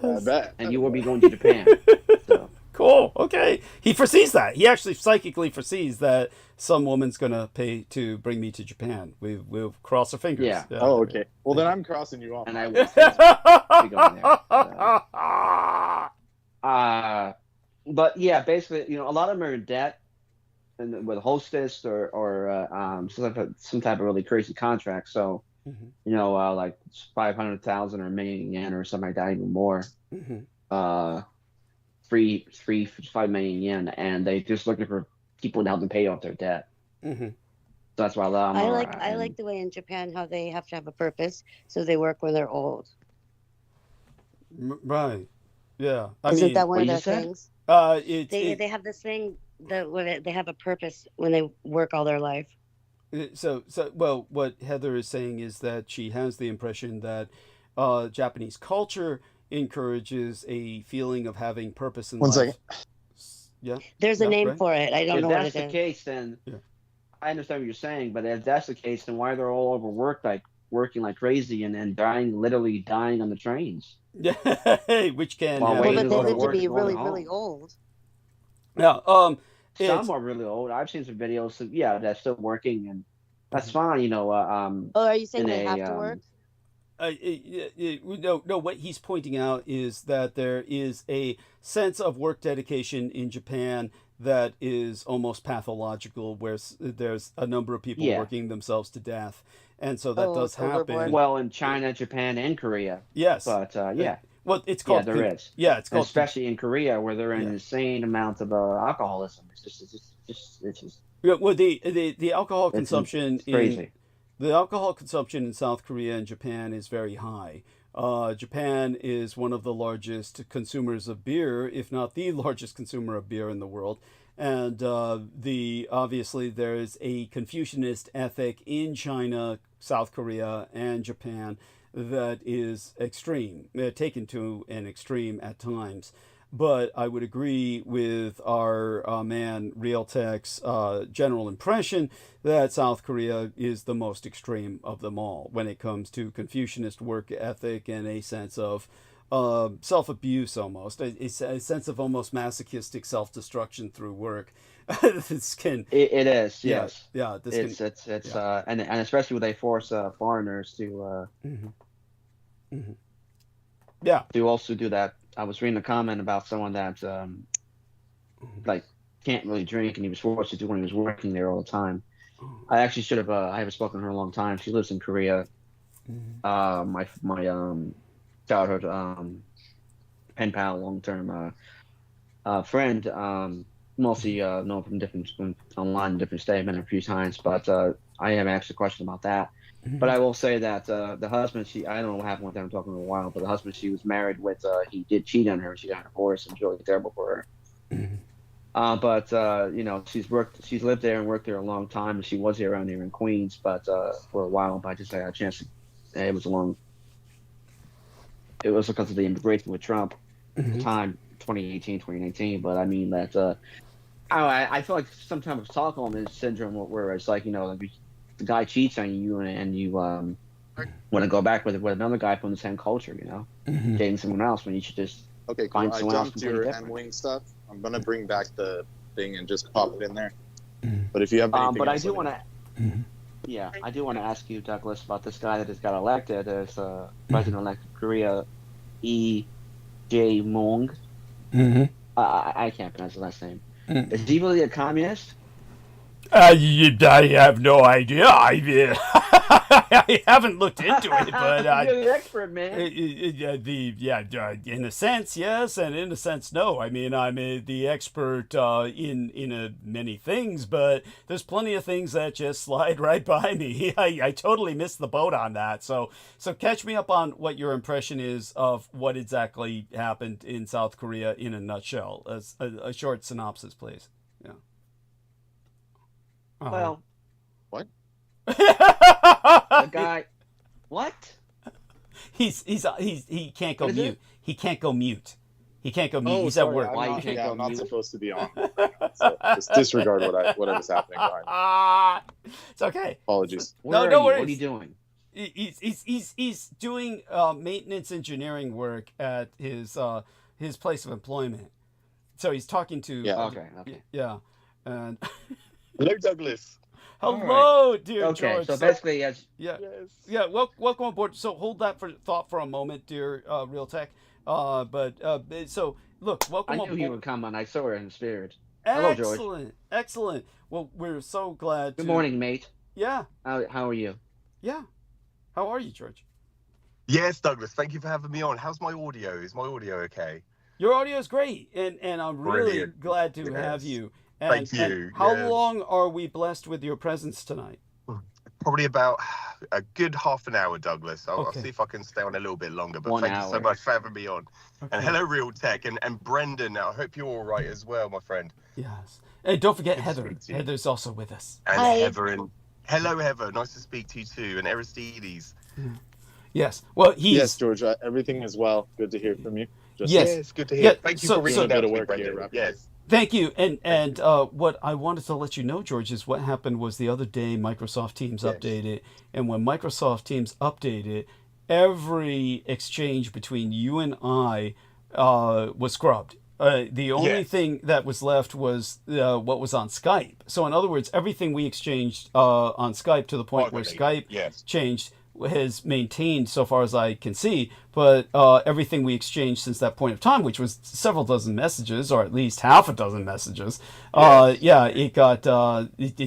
I bet. And you will be going to Japan. So. Cool. Okay. He foresees that. He actually psychically foresees that some woman's gonna pay to bring me to Japan. We'll cross our fingers. Yeah. Oh, okay. Well, then I'm crossing you off. And I will be going there. But yeah, basically, a lot of them are in debt, and with hostess or some type of really crazy contract. So, like 500,000 or a million yen or something like that, even more. 5 million yen, and they just looking for people to help them pay off their debt. So that's why I like the way in Japan how they have to have a purpose, so they work when they're old. Right. Yeah. Isn't that one of their things? They have this thing that when they have a purpose when they work all their life. Well, what Heather is saying is that she has the impression that Japanese culture encourages a feeling of having purpose in life. 1 second. Yeah. There's a name for it. I don't know what it is. If that's the case, then I understand what you're saying. But if that's the case, then why they're all overworked, like working like crazy, and then literally dying on the trains? Yeah, which can. But they live to be really, really old. Yeah. Some are really old. I've seen some videos. So that's still working, and that's fine. Are you saying they have to work? No, what he's pointing out is that there is a sense of work dedication in Japan that is almost pathological, where there's a number of people working themselves to death. And so that does happen. Well, in China, Japan, and Korea. Yes. But, well, it's called... Yeah, there is. Yeah, it's called... Especially in Korea, where they're in an insane amount of alcoholism. It's just... Well, the alcohol consumption... It's crazy. The alcohol consumption in South Korea and Japan is very high. Japan is one of the largest consumers of beer, if not the largest consumer of beer in the world. And obviously there is a Confucianist ethic in China, South Korea, and Japan that is extreme, taken to an extreme at times. But I would agree with our man Realtek's general impression that South Korea is the most extreme of them all when it comes to Confucianist work ethic and a sense of self-abuse almost, a sense of almost masochistic self-destruction through work. This can... It is, yes. Yeah, and especially when they force foreigners to... Yeah. To also do that. I was reading a comment about someone that like can't really drink, and he was forced to do when he was working there all the time. I actually should have. I haven't spoken to her in a long time. She lives in Korea. My childhood pen pal, long term friend. Mostly known from online, different state. I've met her a few times, but I have asked a question about that. But I will say that the husband, I don't know what happened with them, I'm talking a while, but the husband she was married with, he did cheat on her. She got a divorce, and it was really terrible for her. But she's lived there and worked there a long time, and she was here around here in Queens, but for a while. But I just had a chance to. It was because of the immigration with Trump at the time, 2018, 2019. But I mean that I feel like some type of Stockholm syndrome, where it's like the guy cheats on you, and you want to go back with another guy from the same culture, dating someone else, when you should just find someone else. I jumped your N-Wing stuff. I'm gonna bring back the thing and just pop it in there. But if you have anything but else, I do want to, I do want to ask you, Douglas, about this guy that just got elected as president-elect of Korea, Jae-myung. I can't pronounce the last name. Is he really a communist? I have no idea. I haven't looked into it, but you're the expert, man. In a sense, yes, and in a sense, no. I mean, I'm the expert in many things, but there's plenty of things that just slide right by me. I totally missed the boat on that. So catch me up on what your impression is of what exactly happened in South Korea in a nutshell. As a short synopsis, please. Yeah. Well, what? The guy, what? He can't go mute. He can't go mute. He can't go mute. Oh, He's sorry, at work. I'm not supposed to be on. So just disregard whatever's happening behind me. It's okay. Apologies. No worries. What are you doing? He's doing maintenance engineering work at his place of employment. So he's talking to. Yeah. Okay. Yeah. And Hello, Douglas. hello, dear Okay, George. so basically, yes. Yeah. Yes. Yeah. Welcome aboard. So hold that for thought for a moment, dear Real Tech. So look, welcome I knew aboard. he would come, and I saw it in spirit. Hello, George. Excellent. Excellent. Well, we're so glad. Good morning, mate. Yeah. How are you? Yeah. How are you, George? Yes, Douglas. Thank you for having me on. How's my audio? Is my audio okay? Your audio is great, and I'm really Brilliant. glad to Yes. have you. Thank you. And how Yes. long are we blessed with your presence tonight? Probably about a good half an hour, Douglas. I'll Okay. see if I can stay on a little bit longer. But 1 thank you so hour. much for having me on. Okay. And hello, Real Tech, and Brendan. I hope you're all right as well, my friend. Yes. And don't forget Good to Heather. speak to you. Heather's also with us. And Hi. Heather. And hello, Heather. Nice to speak to you too. And Aristides. Yes. Well, he's Yes, George. Everything is well. Good to hear from you. Just Yes. Yes, good to hear. Yeah, Thank you so- for reaching so- out Bit to of me, work here, Brendan. Rob. Yes. Thank you. And what I wanted to let you know, George, is what happened was the other day Microsoft Teams Yes. updated, and when Microsoft Teams updated, every exchange between you and I was scrubbed. The only Yes. thing that was left was what was on Skype. So in other words, everything we exchanged on Skype to the point where Privately. Skype Yes. changed has maintained so far as I can see, but everything we exchanged since that point of time, which was several dozen messages, or at least half a dozen messages, it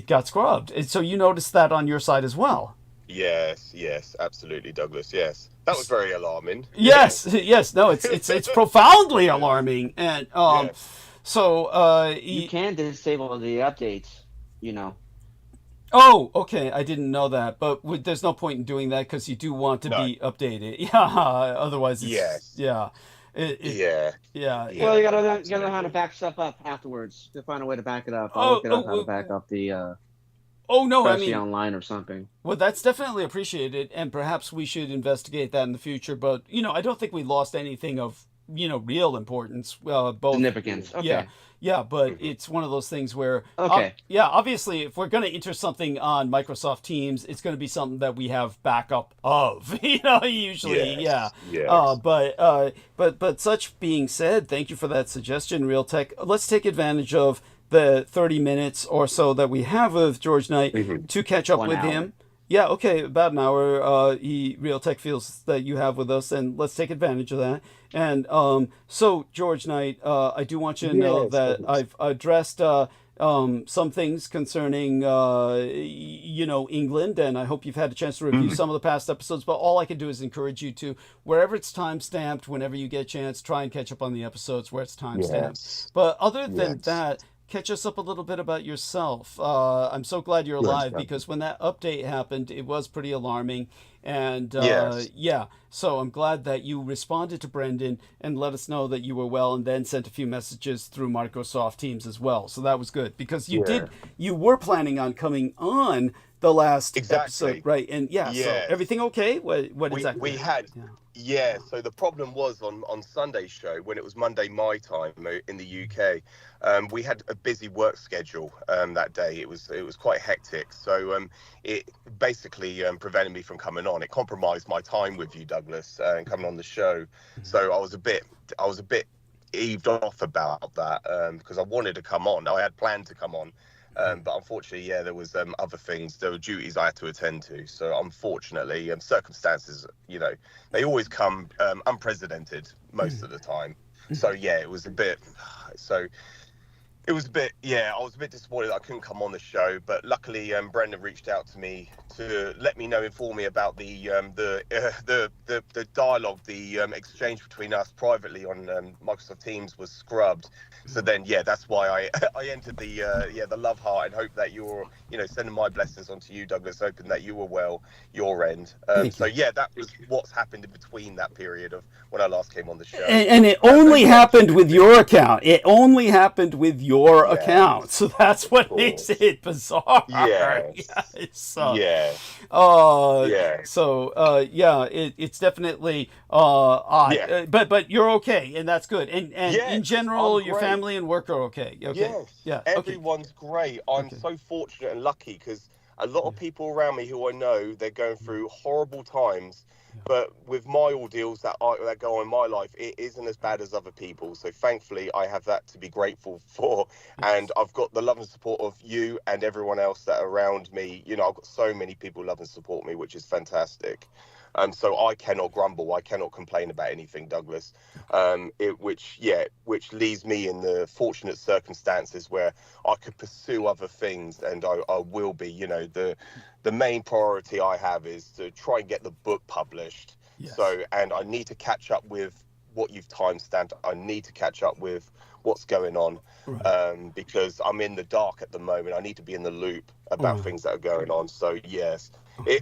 got scrubbed. And so you noticed that on your side as well. Yes, absolutely, Douglas. Yes, that was very alarming. Yes. No, it's profoundly alarming, and Yes. so You can disable the updates. You know. Oh, okay. I didn't know that, but there's no point in doing that because you do want to No. be updated. Yeah. Otherwise, it's, Yes. Yeah. Yeah. Yeah. Yeah. Well, you gotta learn absolutely. how to back stuff up afterwards. To find a way to back it up. Oh, I'll look it up how oh, to back up the Oh no, I especially mean, online or something. well, that's definitely appreciated, and perhaps we should investigate that in the future. But I don't think we lost anything of real importance. Both Significance. Okay. Yeah. Yeah, but it's one of those things where, Okay. obviously, if we're going to enter something on Microsoft Teams, it's going to be something that we have backup of. Usually, yeah. Yes. But such being said, thank you for that suggestion, Real Tech. Let's take advantage of the 30 minutes or so that we have with George Knight to catch up 1 with hour. him. Yeah, okay, about an hour. Real Tech feels that you have with us, and let's take advantage of that. And so, George Knight, I do want you to know Yes, that please. I've addressed some things concerning, England, and I hope you've had a chance to review some of the past episodes. But all I can do is encourage you to, wherever it's time stamped, whenever you get a chance, try and catch up on the episodes where it's time stamped. Yes. But other than Yes. that, catch us up a little bit about yourself. I'm so glad you're alive because when that update happened, it was pretty alarming. And Yes. so I'm glad that you responded to Brendan and let us know that you were well, and then sent a few messages through Microsoft Teams as well. So that was good because you were planning on coming on the last Exactly. episode, right? And so Yes. everything okay? What exactly? We had. Yeah, so the problem was on Sunday's show, when it was Monday my time in the UK, we had a busy work schedule that day. It was quite hectic, so it basically prevented me from coming on. It compromised my time with you, Douglas, and coming on the show. So I was a bit eaved off about that because I wanted to come on. I had planned to come on. But unfortunately, there was other things. There were duties I had to attend to. So unfortunately, circumstances, they always come unprecedented most of the time. So it was a bit. So it was a bit. I was a bit disappointed that I couldn't come on the show. But luckily, Brendan reached out to me to let me know, inform me about the dialogue, the exchange between us privately on Microsoft Teams was scrubbed. So then, that's why I entered the love heart and hope that you're, sending my blessings onto you, Douglas, hoping that you were well, your end. That was what's happened in between that period of when I last came on the show. And it only happened with your account. It only happened with your account. So that's what makes it bizarre. Yes. So, Yes. So, it's definitely odd. But you're okay, and that's good. And Yes, in general, I'm your great. family and work are okay. Okay. Yes. Yeah. Okay. Everyone's great. I'm so fortunate and lucky because a lot of people around me who I know, they're going through horrible times. But with my ordeals that go on in my life, it isn't as bad as other people. So thankfully, I have that to be grateful for. And I've got the love and support of you and everyone else that are around me. You know, I've got so many people love and support me, which is fantastic. So I cannot grumble. I cannot complain about anything, Douglas. Which leaves me in the fortunate circumstances where I could pursue other things, and I will be. You know, the main priority I have is to try and get the book published. Yes. So, and I need to catch up with what you've timestamped. I need to catch up with what's going on, right. Because I'm in the dark at the moment. I need to be in the loop about things that are going on. So yes,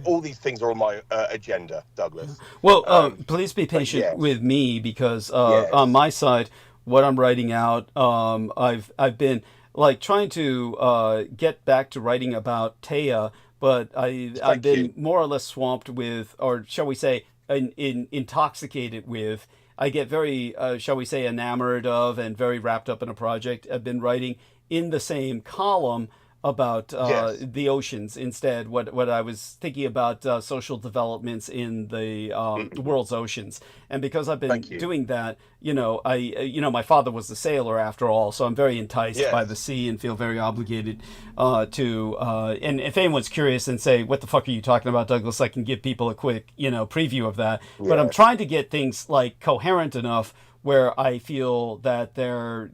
all these things are on my agenda, Douglas. Well, please be patient with me because on my side, what I'm writing out, I've been like trying to get back to writing about Taya, but I've been more or less swamped with, or shall we say, intoxicated with. I get very, shall we say, enamored of and very wrapped up in a project. I've been writing in the same column about the oceans instead. What I was thinking about social developments in the world's oceans, and because I've been doing that, my father was a sailor after all, so I'm very enticed by the sea and feel very obligated to. And if anyone's curious and say, "What the fuck are you talking about, Douglas?" I can give people a quick preview of that. But I'm trying to get things like coherent enough where I feel that they're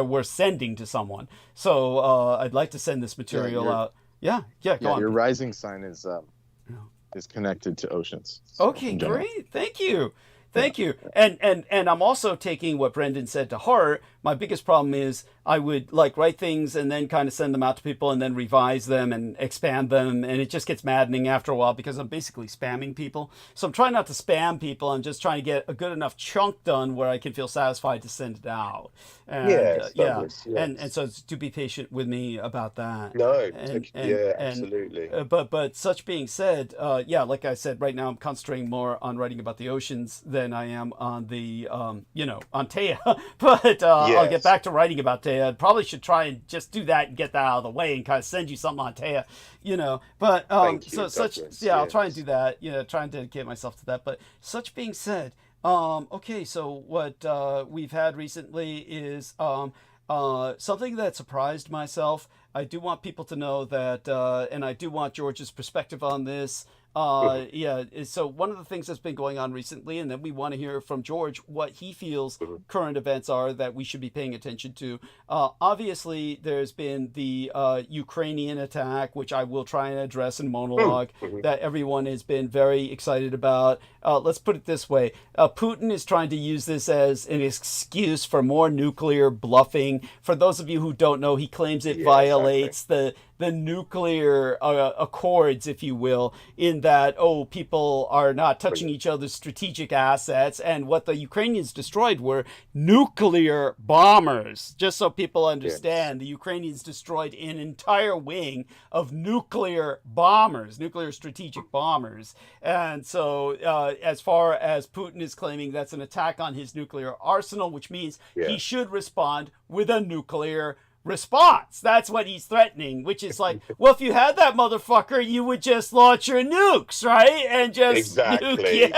worth sending to someone. So I'd like to send this material out. Go on. Your rising sign is connected to oceans. Okay, great. Thank you. Thank you. And I'm also taking what Brendan said to heart. My biggest problem is I would write things and then kind of send them out to people and then revise them and expand them. And it just gets maddening after a while because I'm basically spamming people. So I'm trying not to spam people. I'm just trying to get a good enough chunk done where I can feel satisfied to send it out. And, And so to be patient with me about that. No, absolutely. But such being said, like I said, right now I'm concentrating more on writing about the oceans than I am on the, on Taya. But I'll get back to writing about Taya. I probably should try and just do that and get that out of the way and kind of send you something on Taya, But I'll try and do that. Try and dedicate myself to that. But such being said, okay, so what we've had recently is something that surprised myself. I do want people to know that, and I do want George's perspective on this. So one of the things that's been going on recently, and then we want to hear from George what he feels current events are that we should be paying attention to. Obviously, there's been the Ukrainian attack, which I will try and address in monologue, that everyone has been very excited about. Let's put it this way. Putin is trying to use this as an excuse for more nuclear bluffing. For those of you who don't know, he claims it violates the nuclear accords, if you will, in that, people are not touching each other's strategic assets. And what the Ukrainians destroyed were nuclear bombers. Just so people understand, the Ukrainians destroyed an entire wing of nuclear bombers, nuclear strategic bombers. And so as far as Putin is claiming that's an attack on his nuclear arsenal, which means he should respond with a nuclear response. That's what he's threatening, which is like, well, if you had that motherfucker, you would just launch your nukes, right? And just nuke.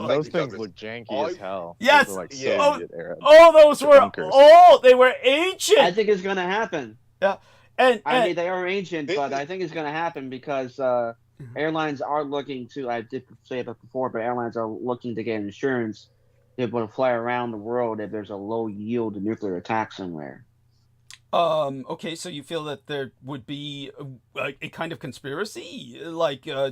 Those things look janky as hell. Yes. Those were like Soviet era. Those were old. They were ancient. I think it's going to happen. Yeah. I mean, they are ancient, but I think it's going to happen because airlines are looking to, I did say it before, but airlines are looking to get insurance to be able to fly around the world if there's a low yield nuclear attack somewhere. Okay, so you feel that there would be a kind of conspiracy,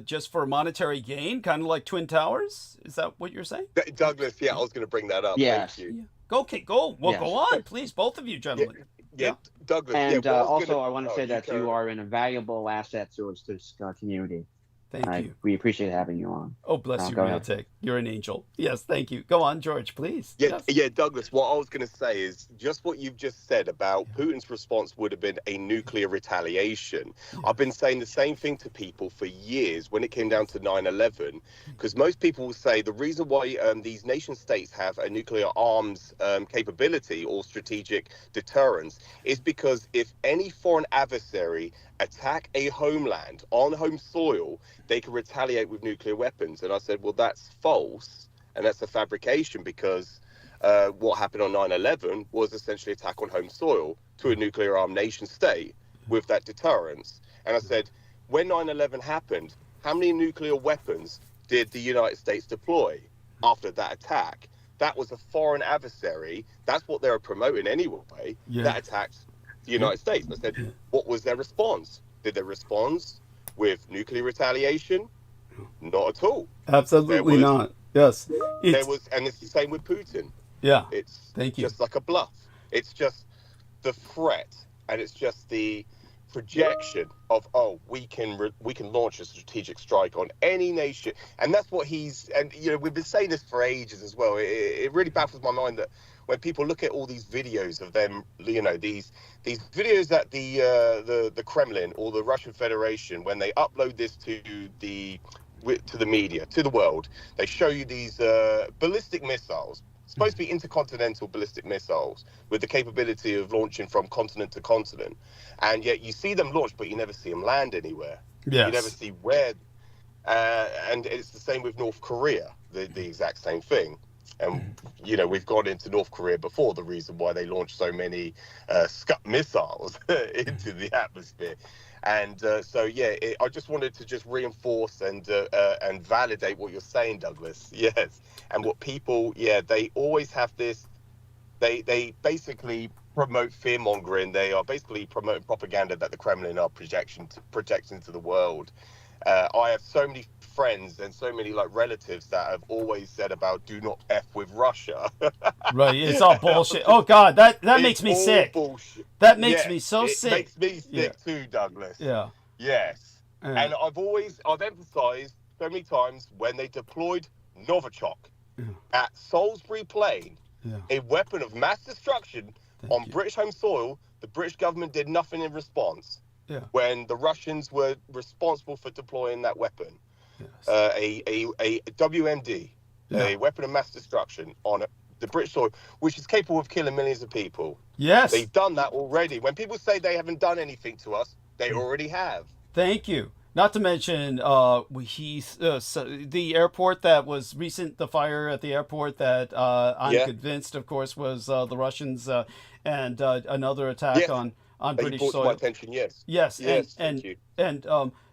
just for monetary gain, kind of like Twin Towers? Is that what you're saying? Douglas, I was going to bring that up. Yes. Thank you. Okay, go. Well, go on, please, both of you gentlemen. Douglas. And also, I want to say that you are an invaluable asset to this community. Thank you. We appreciate having you on. Oh, bless you, Realtek. You're an angel. Yes, thank you. Go on, George, please. Douglas, what I was going to say is just what you've just said about Putin's response would have been a nuclear retaliation. I've been saying the same thing to people for years when it came down to 9/11, because most people will say the reason why these nation states have a nuclear arms capability or strategic deterrence is because if any foreign adversary attack a homeland on home soil, they could retaliate with nuclear weapons. And I said, well, that's false. And that's a fabrication, because what happened on 9/11 was essentially attack on home soil to a nuclear armed nation state with that deterrence. And I said, when 9/11 happened, how many nuclear weapons did the United States deploy after that attack? That was a foreign adversary. That's what they were promoting anyway. That attacked the United States. And I said, what was their response? Did they respond with nuclear retaliation? Not at all. Absolutely not. Yes. And it's the same with Putin. Yeah. It's Thank you. just like a bluff. It's just the threat, and it's just the projection of, oh, we can launch a strategic strike on any nation. And that's what and we've been saying this for ages as well. It really baffles my mind that when people look at all these videos of them, these videos that the Kremlin or the Russian Federation, when they upload this to the media, to the world, they show you these ballistic missiles, supposed to be intercontinental ballistic missiles with the capability of launching from continent to continent, and yet you see them launch, but you never see them land anywhere. Yes. You never see where. And it's the same with North Korea, the exact same thing. And we've gone into North Korea before, the reason why they launched so many Scud missiles into the atmosphere. And I just wanted to just reinforce and validate what you're saying, Douglas. Yes. And what people, they always have this, they basically promote fear mongering. They are basically promoting propaganda that the Kremlin are projecting to the world. I have so many friends and so many relatives that have always said about do not F with Russia. Right, it's all bullshit. Oh God, that makes me sick. Bullshit. That makes me so sick. It makes me sick too, Douglas. Yeah. Yes. And I've emphasized so many times when they deployed Novichok at Salisbury Plain, a weapon of mass destruction on British home soil, the British government did nothing in response. Yeah. When the Russians were responsible for deploying that weapon, a WMD, a weapon of mass destruction on the British soil, which is capable of killing millions of people. Yes. They've done that already. When people say they haven't done anything to us, they already have. Thank you. Not to mention, the airport that was recent, the fire at the airport that I'm convinced, of course, was the Russians, and another attack on British soil. My attention, yes. Yes, thank you. And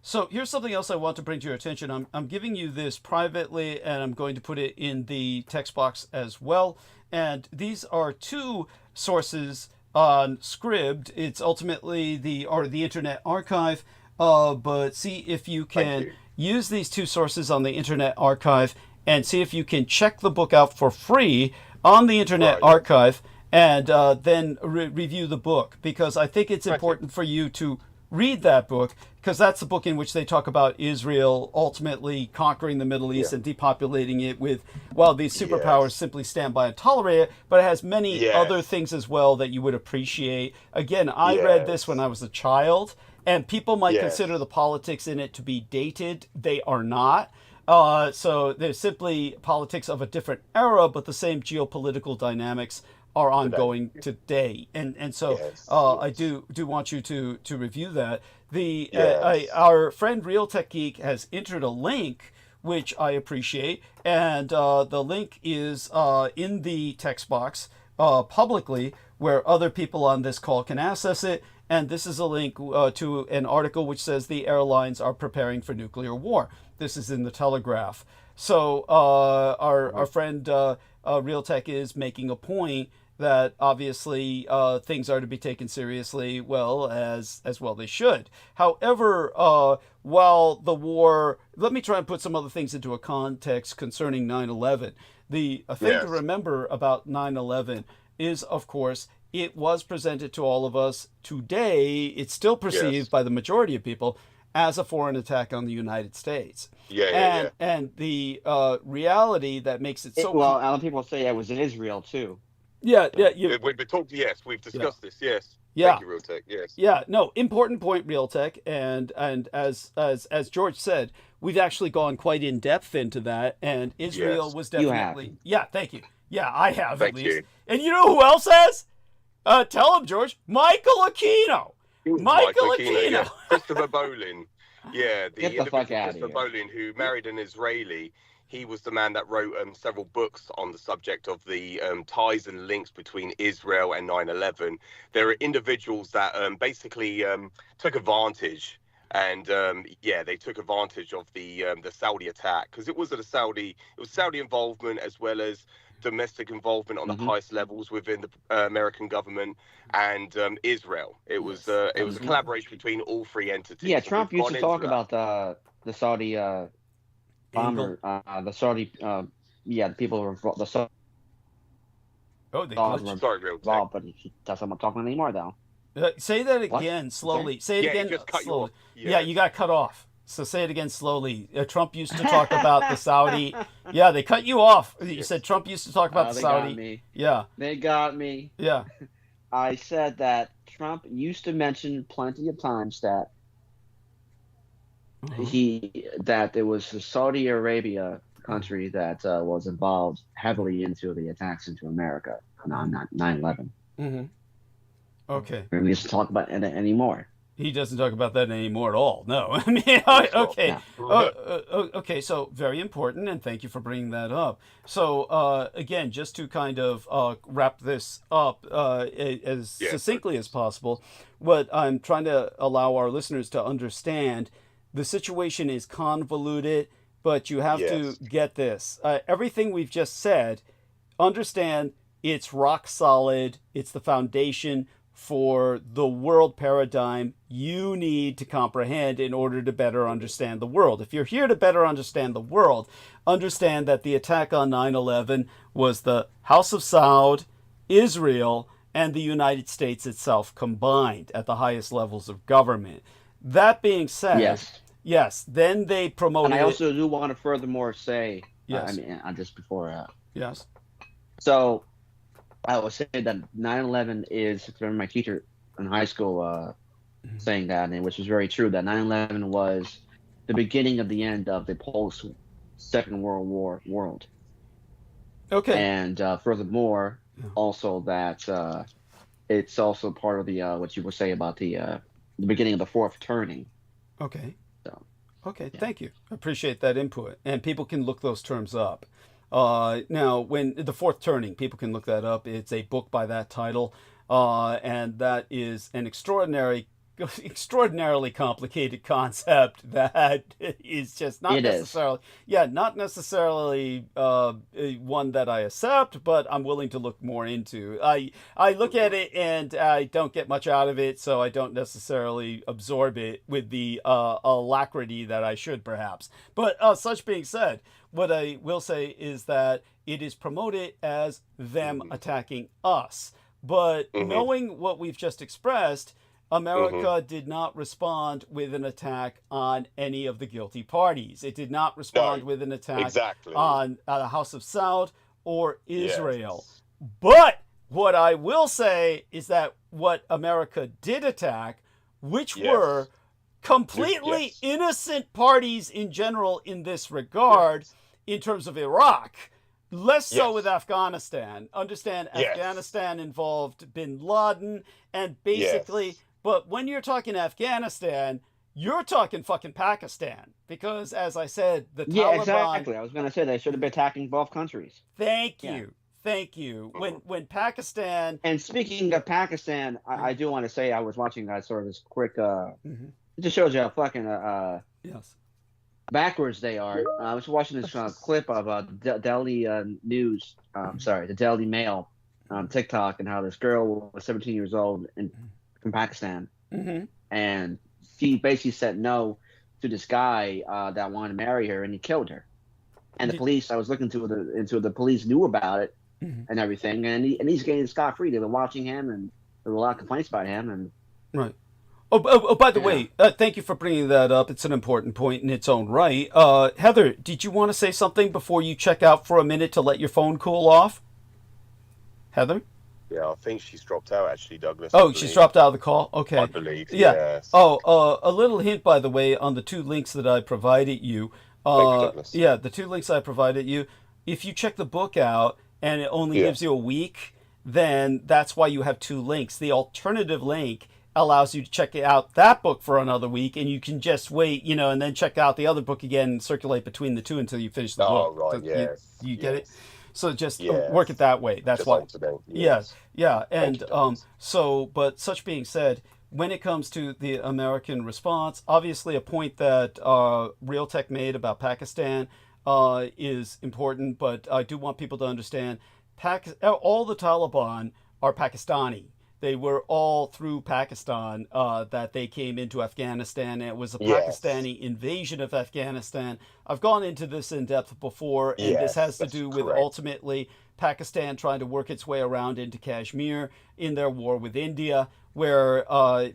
so here's something else I want to bring to your attention. I'm giving you this privately, and I'm going to put it in the text box as well. And these are two sources on Scribd. It's ultimately the Internet Archive. But see if you can use these two sources on the Internet Archive and see if you can check the book out for free on the Internet Archive and then review the book, because I think it's important for you to read that book, because that's the book in which they talk about Israel ultimately conquering the Middle East and depopulating it with, well, these superpowers simply stand by and tolerate it, but it has many other things as well that you would appreciate. Again, I read this when I was a child, and people might consider the politics in it to be dated. They are not. So they're simply politics of a different era, but the same geopolitical dynamics are ongoing today. And so I do want you to review that. Our friend Real Tech Geek has entered a link, which I appreciate, and the link is in the text box publicly, where other people on this call can access it. And this is a link to an article which says the airlines are preparing for nuclear war. This is in the Telegraph. So our friend Real Tech is making a point that obviously things are to be taken seriously, as well they should. However, while the war, let me try and put some other things into a context concerning 9/11. The thing to remember about 9/11 is, of course, it was presented to all of us today. It's still perceived by the majority of people as a foreign attack on the United States. And the reality that makes it so... Well, a lot of people say it was in Israel, too. We've talked, we've discussed this, Yeah. Thank you, Real Tech, Yeah, no, important point, Real Tech. And as George said, we've actually gone quite in depth into that. And Israel was definitely... You have. Yeah, thank you. Yeah, I have, Thank at least. you. And you know who else has? Tell him, George. Michael Aquino. Michael Aquino. Yeah. Christopher Bolin. Yeah, the Get the fuck out of Christopher here. Bolin, who married an Israeli. He was the man that wrote several books on the subject of the ties and links between Israel and 9/11. There are individuals that basically took advantage, and they took advantage of the Saudi attack, because it was Saudi involvement as well as domestic involvement on the highest levels within the American government and Israel. It was a collaboration between all three entities. Yeah, So Trump we've used gone to into talk that. about the Saudi bomber, the Saudi, the people who were the Saudi. Oh, they Sorry, real involved, but he doesn't want to talk anymore though. say that again slowly. Say it again just cut you slowly. off. Yeah, you got cut off. So say it again slowly. Trump used to talk about the Saudi. Yeah, they cut you off. You said Trump used to talk about the They Saudi. got me. Yeah. They got me. Yeah. I said that Trump used to mention plenty of times that that there was the Saudi Arabia country that was involved heavily into the attacks into America on 9/11. Mm-hmm. Okay. We used to talk about it anymore. He doesn't talk about that anymore at all. No. I mean, okay. Okay, so very important, and thank you for bringing that up. So, again, just to kind of wrap this up as succinctly as possible, what I'm trying to allow our listeners to understand, the situation is convoluted, but you have to get this. Everything we've just said, understand it's rock solid. It's the foundation for the world paradigm you need to comprehend in order to better understand the world. If you're here to better understand the world, understand that the attack on 9/11 was the House of Saud, Israel, and the United States itself combined at the highest levels of government. That being said, yes, then they promoted And I also do want to furthermore say, yes. Just before. Yes. So, I would say that 9/11 is, I remember my teacher in high school saying that, and which was very true, that 9/11 was the beginning of the end of the post-Second World War world. Okay. And furthermore, also that it's also part of the, what you would say about the beginning of the fourth turning. Okay. So, okay, thank you. I appreciate that input. And people can look those terms up. Now, when the fourth turning, people can look that up. It's a book by that title, and that is an extraordinarily complicated concept that is just not not necessarily one that I accept, but I'm willing to look more into. I look at it and I don't get much out of it, so I don't necessarily absorb it with the alacrity that I should, perhaps. But such being said, what I will say is that it is promoted as them attacking us. But knowing what we've just expressed, America did not respond with an attack on any of the guilty parties. It did not respond with an attack on the House of Saud or Israel. But what I will say is that what America did attack, which were completely innocent parties in general in this regard, in terms of Iraq, less so with Afghanistan. Understand, Afghanistan involved bin Laden, and basically, but when you're talking Afghanistan, you're talking fucking Pakistan, because as I said, the Taliban. Yeah, exactly. I was going to say they should have been attacking both countries. Thank you. When Pakistan. And speaking of Pakistan, I do want to say I was watching sort of this quick. It just shows you how fucking backwards they are. I was watching this clip of Delhi News. The Delhi Mail on TikTok, and how this girl was 17 years old from Pakistan, and she basically said no to this guy that wanted to marry her, and he killed her. And the police, I was looking into the police knew about it and everything, and he's getting scot-free. They've been watching him, and there were a lot of complaints about him. And right. By the way, thank you for bringing that up. It's an important point in its own right. Heather, did you want to say something before you check out for a minute to let your phone cool off? Heather? Yeah, I think she's dropped out, actually, Douglas. Oh, she's dropped out of the call? Okay. I believe, yes. Oh, a little hint, by the way, on the two links that I provided you. The two links I provided you. If you check the book out and it only gives you a week, then that's why you have two links. The alternative link allows you to check out that book for another week, and you can just wait, and then check out the other book again and circulate between the two until you finish the book. Oh, right, yes. You get it? So just Yes. work it that way. That's Just why. alternate, Yeah, yes. yeah. And Thank you, Dennis. but such being said, when it comes to the American response, obviously a point that Realtek made about Pakistan is important, but I do want people to understand all the Taliban are Pakistani. They were all through Pakistan that they came into Afghanistan. And it was a Pakistani invasion of Afghanistan. I've gone into this in depth before, and this has to do with ultimately Pakistan trying to work its way around into Kashmir in their war with India, where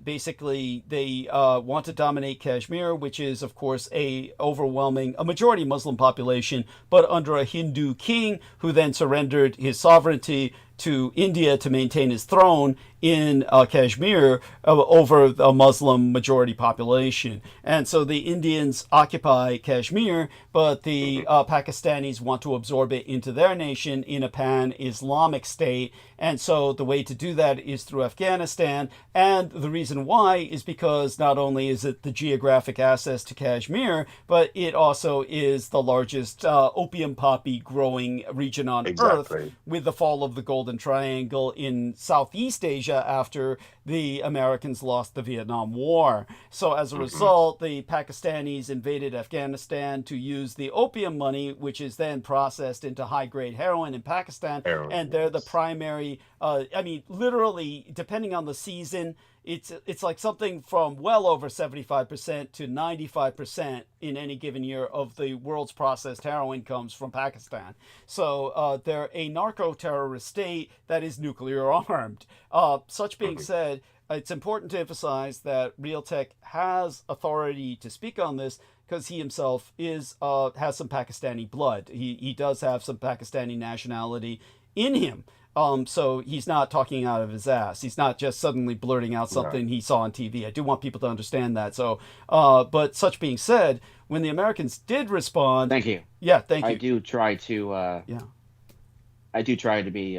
basically they want to dominate Kashmir, which is, of course, a majority Muslim population, but under a Hindu king who then surrendered his sovereignty to India to maintain his throne in Kashmir over a Muslim majority population. And so the Indians occupy Kashmir, but the Pakistanis want to absorb it into their nation in a pan-Islamic state. And so the way to do that is through Afghanistan. And the reason why is because not only is it the geographic access to Kashmir, but it also is the largest opium poppy growing region on Earth, with the fall of the Golden Triangle in Southeast Asia after the Americans lost the Vietnam War. So as a result, the Pakistanis invaded Afghanistan to use the opium money, which is then processed into high-grade heroin in Pakistan. And they're the primary, literally, depending on the season, it's like something from well over 75% to 95% in any given year of the world's processed heroin comes from Pakistan. So they're a narco-terrorist state that is nuclear armed. Such being said, it's important to emphasize that Realtek has authority to speak on this because he himself has some Pakistani blood. He does have some Pakistani nationality in him. So he's not talking out of his ass. He's not just suddenly blurting out something he saw on TV. I do want people to understand that. So, but such being said, when the Americans did respond, thank you. Yeah, thank you. I do try to. I do try to be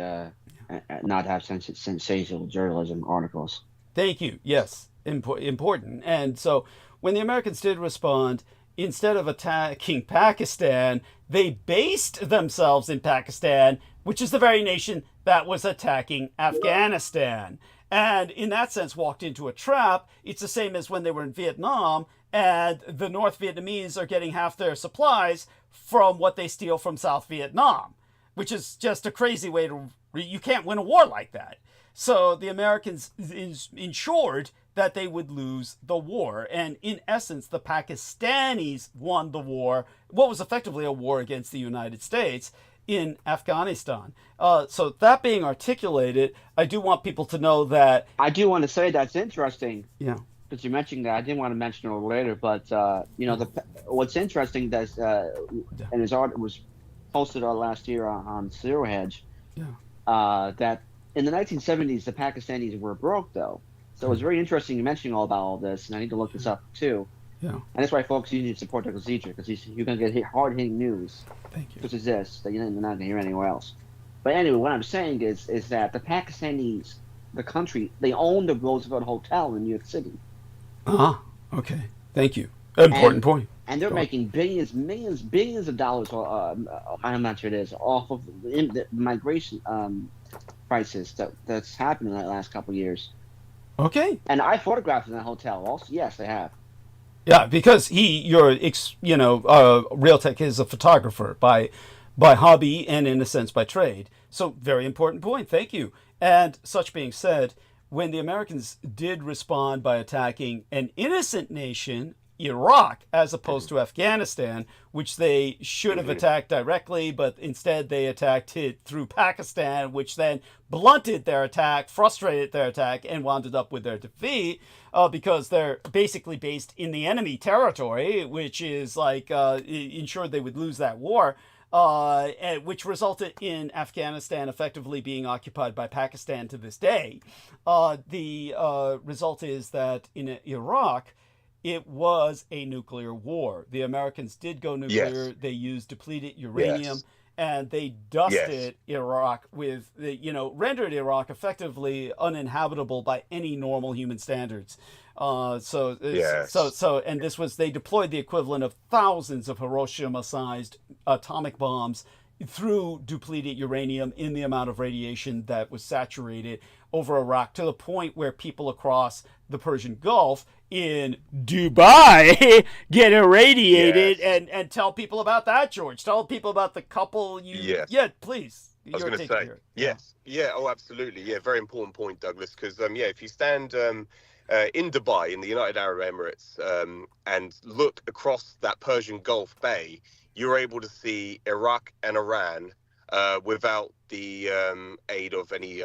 not have sensational journalism articles. Thank you. Yes, important. And so when the Americans did respond, instead of attacking Pakistan, they based themselves in Pakistan, which is the very nation that was attacking Afghanistan. And in that sense, walked into a trap. It's the same as when they were in Vietnam, and the North Vietnamese are getting half their supplies from what they steal from South Vietnam, which is just a crazy way to... You can't win a war like that. So the Americans ensured that they would lose the war. And in essence, the Pakistanis won the war, what was effectively a war against the United States in Afghanistan. So that being articulated, I do want people to know that... I do want to say that's interesting. Yeah. Because you mentioned that. I didn't want to mention it later, but, what's interesting that's, and his art was posted last year on Zero Hedge, that in the 1970s, the Pakistanis were broke, though. So it was very interesting you mentioning all about all this, and I need to look this up, too. Yeah. And that's why folks you need to support Dr. Zeidler, because you're going to get hard-hitting news. Thank you. Such as this, that you're not going to hear anywhere else. But anyway, what I'm saying is that the Pakistanis, the country, they own the Roosevelt Hotel in New York City. Okay. Thank you. Important point. And they're making billions of dollars, I'm not sure it is, off of the migration crisis that's happened in the last couple of years. Okay. And I photographed in that hotel also. Yes, I have. Yeah, because Realtek is a photographer by hobby and in a sense by trade. So very important point. Thank you. And such being said, when the Americans did respond by attacking an innocent nation, Iraq, as opposed to Afghanistan, which they should have attacked directly, but instead they attacked it through Pakistan, which then blunted their attack, frustrated their attack, and wound up with their defeat, because they're basically based in the enemy territory, which is like ensured they would lose that war. Which resulted in Afghanistan effectively being occupied by Pakistan to this day. The result is that in Iraq, it was a nuclear war. The Americans did go nuclear. Yes. They used depleted uranium. Yes. and they dusted Iraq with, rendered Iraq effectively uninhabitable by any normal human standards. And this was, they deployed the equivalent of thousands of Hiroshima-sized atomic bombs through depleted uranium in the amount of radiation that was saturated over Iraq, to the point where people across the Persian Gulf in Dubai get irradiated. And tell people about that, George. Tell people about the couple please. I was going to say, oh, absolutely. Yeah, very important point, Douglas, because, if you stand in Dubai, in the United Arab Emirates, and look across that Persian Gulf Bay, you're able to see Iraq and Iran without the aid of any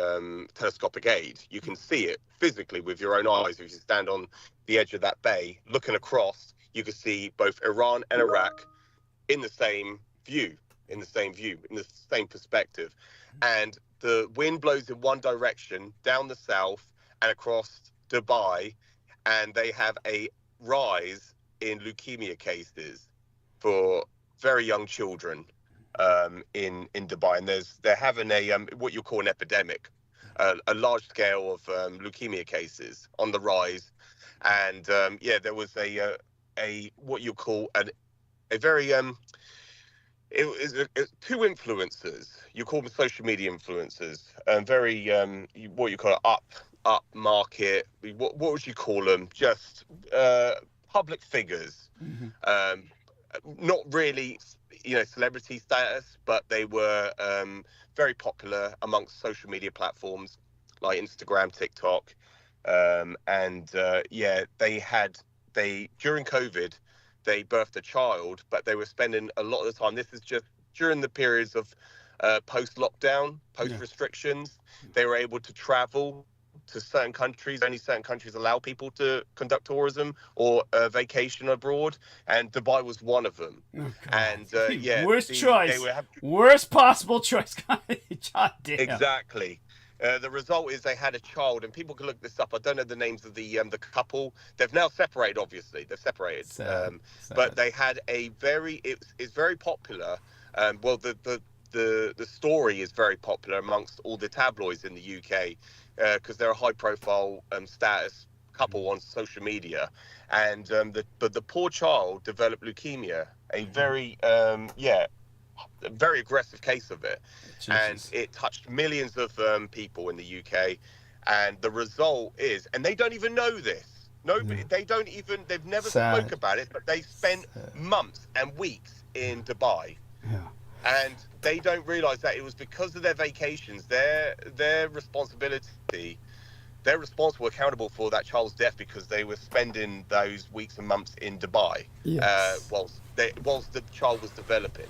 telescopic aid. You can see it physically with your own eyes. If you stand on the edge of that bay, looking across, you can see both Iran and Iraq in the same view, in the same perspective. And the wind blows in one direction, down the south and across Dubai, and they have a rise in leukemia cases for very young children in Dubai, and they're having a what you call an epidemic, a large scale of leukemia cases on the rise, and there was a what you call a very it was two influencers. You call them social media influencers, very what you call up market. What would you call them? Just public figures. Not really, celebrity status, but they were very popular amongst social media platforms like Instagram, TikTok, during COVID, they birthed a child, but they were spending a lot of the time. This is just during the periods of post-lockdown, post-restrictions. They were able to travel to certain countries. Only certain countries allow people to conduct tourism or vacation abroad, and Dubai was one of them. And worst choice, worst possible choice. God damn. Exactly. The result is they had a child, and people can look this up. I don't know the names of the couple. They've now separated. Obviously, they've separated. Sad. But they had a it's very popular. The story is very popular amongst all the tabloids in the UK. Because they're a high-profile status couple on social media, and the poor child developed leukemia, a very very aggressive case of it. Jesus. And it touched millions of people in the UK, and the result is, and they don't even know this. Nobody, they've never spoke about it, but they spent months and weeks in Dubai. Yeah. And they don't realize that it was because of their vacations, their responsibility. They're responsible, accountable for that child's death because they were spending those weeks and months in Dubai, whilst the child was developing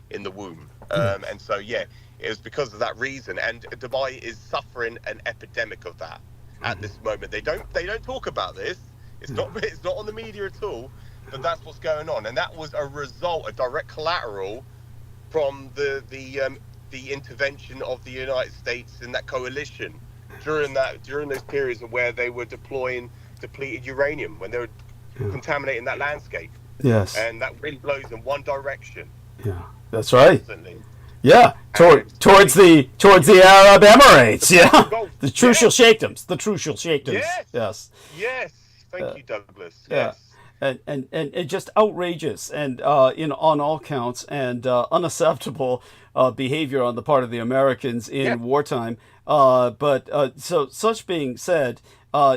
in the womb. And so, it was because of that reason. And Dubai is suffering an epidemic of that at this moment. They don't talk about this. It's not on the media at all. But that's what's going on, and that was a result, a direct collateral from the intervention of the United States in that coalition during those periods where they were deploying depleted uranium, when they were contaminating that landscape. Yes. And that wind blows in one direction. Yeah, that's right. Constantly. Yeah, towards the Arab Emirates. The truth shall shake them. The truth shall shake them. Yes. Thank you, Douglas. Yes. And just outrageous and on all counts, and unacceptable behavior on the part of the Americans in wartime. So such being said,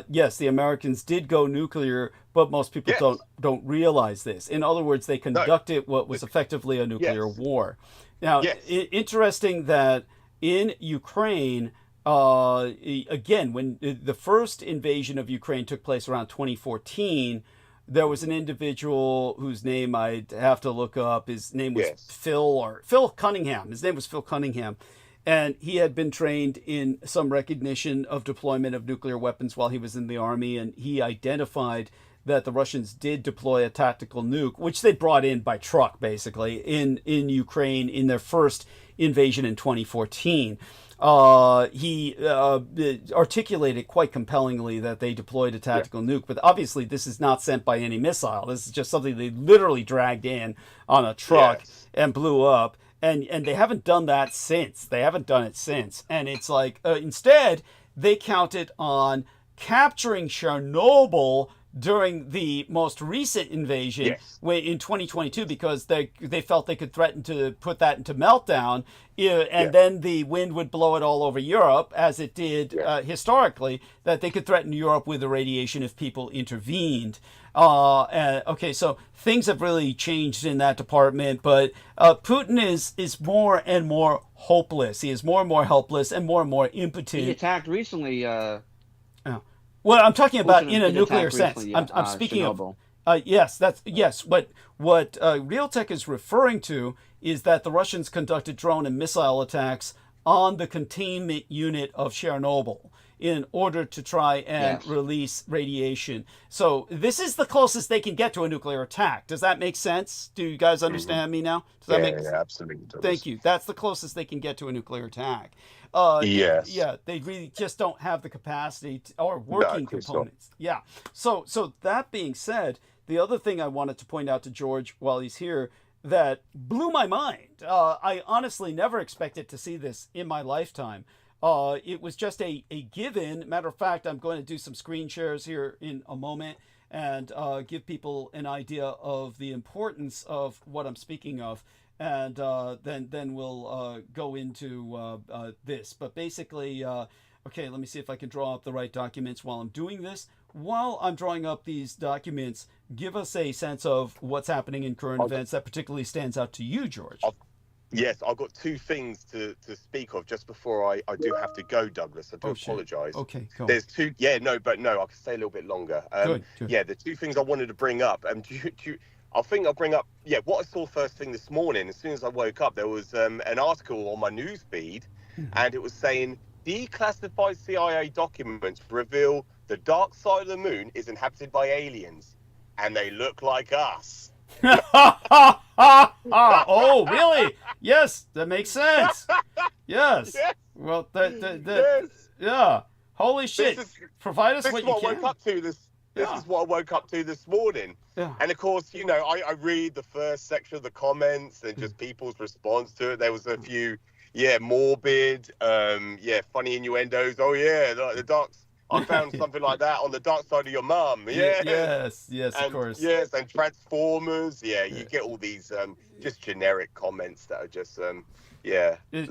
yes, the Americans did go nuclear, but most people don't realize this. In other words, they conducted what was effectively a nuclear war. Now, interesting that in Ukraine, again, when the first invasion of Ukraine took place around 2014, there was an individual whose name I'd have to look up. His name was Phil Cunningham. His name was Phil Cunningham. And he had been trained in some recognition of deployment of nuclear weapons while he was in the army. And he identified that the Russians did deploy a tactical nuke, which they brought in by truck, basically, in Ukraine in their first invasion in 2014. He articulated quite compellingly that they deployed a tactical nuke, but obviously this is not sent by any missile. This is just something they literally dragged in on a truck and blew up. and they haven't done that since. They haven't done it since. And it's like, instead, they counted on capturing Chernobyl during the most recent invasion in 2022, because they felt they could threaten to put that into meltdown, and then the wind would blow it all over Europe, as it did historically, that they could threaten Europe with irradiation if people intervened. Okay, so things have really changed in that department, but Putin is more and more hopeless. He is more and more helpless and more impotent. He attacked recently. Well, I'm talking about in a nuclear sense. I'm speaking Chernobyl. of yes. What Realtek is referring to is that the Russians conducted drone and missile attacks on the containment unit of Chernobyl in order to try and release radiation. So this is the closest they can get to a nuclear attack. Does that make sense? Do you guys understand me now? Does that make sense? Yeah, absolutely. Thank you. That's the closest they can get to a nuclear attack. Yes. Yeah, they really just don't have the capacity or working components. Yeah. So that being said, the other thing I wanted to point out to George while he's here that blew my mind. I honestly never expected to see this in my lifetime. It was just a given. Matter of fact, I'm going to do some screen shares here in a moment and give people an idea of the importance of what I'm speaking of. And then we'll go into this. But basically, okay, let me see if I can draw up the right documents while I'm doing this. While I'm drawing up these documents, give us a sense of what's happening in current events that particularly stands out to you, George. Yes, I've got two things to speak of just before I do have to go, Douglas. I do apologise. Okay, cool. There's two. Yeah, no, I can stay a little bit longer. Good. Yeah, the two things I wanted to bring up. I think I'll bring up, what I saw first thing this morning. As soon as I woke up, there was an article on my news feed, and it was saying declassified CIA documents reveal the dark side of the moon is inhabited by aliens, and they look like us. Oh, really? Yes, that makes sense. Yes. Well, yeah. Holy shit. Provide us what you can. This is what I woke up to this morning. Yeah. And of course, I read the first section of the comments and just people's response to it. There was a few, morbid, funny innuendos. Oh yeah, the dark. I found something like that on the dark side of your mum. Yeah. Yes, and, of course. Yes, and Transformers. Yeah, you get all these just generic comments that are just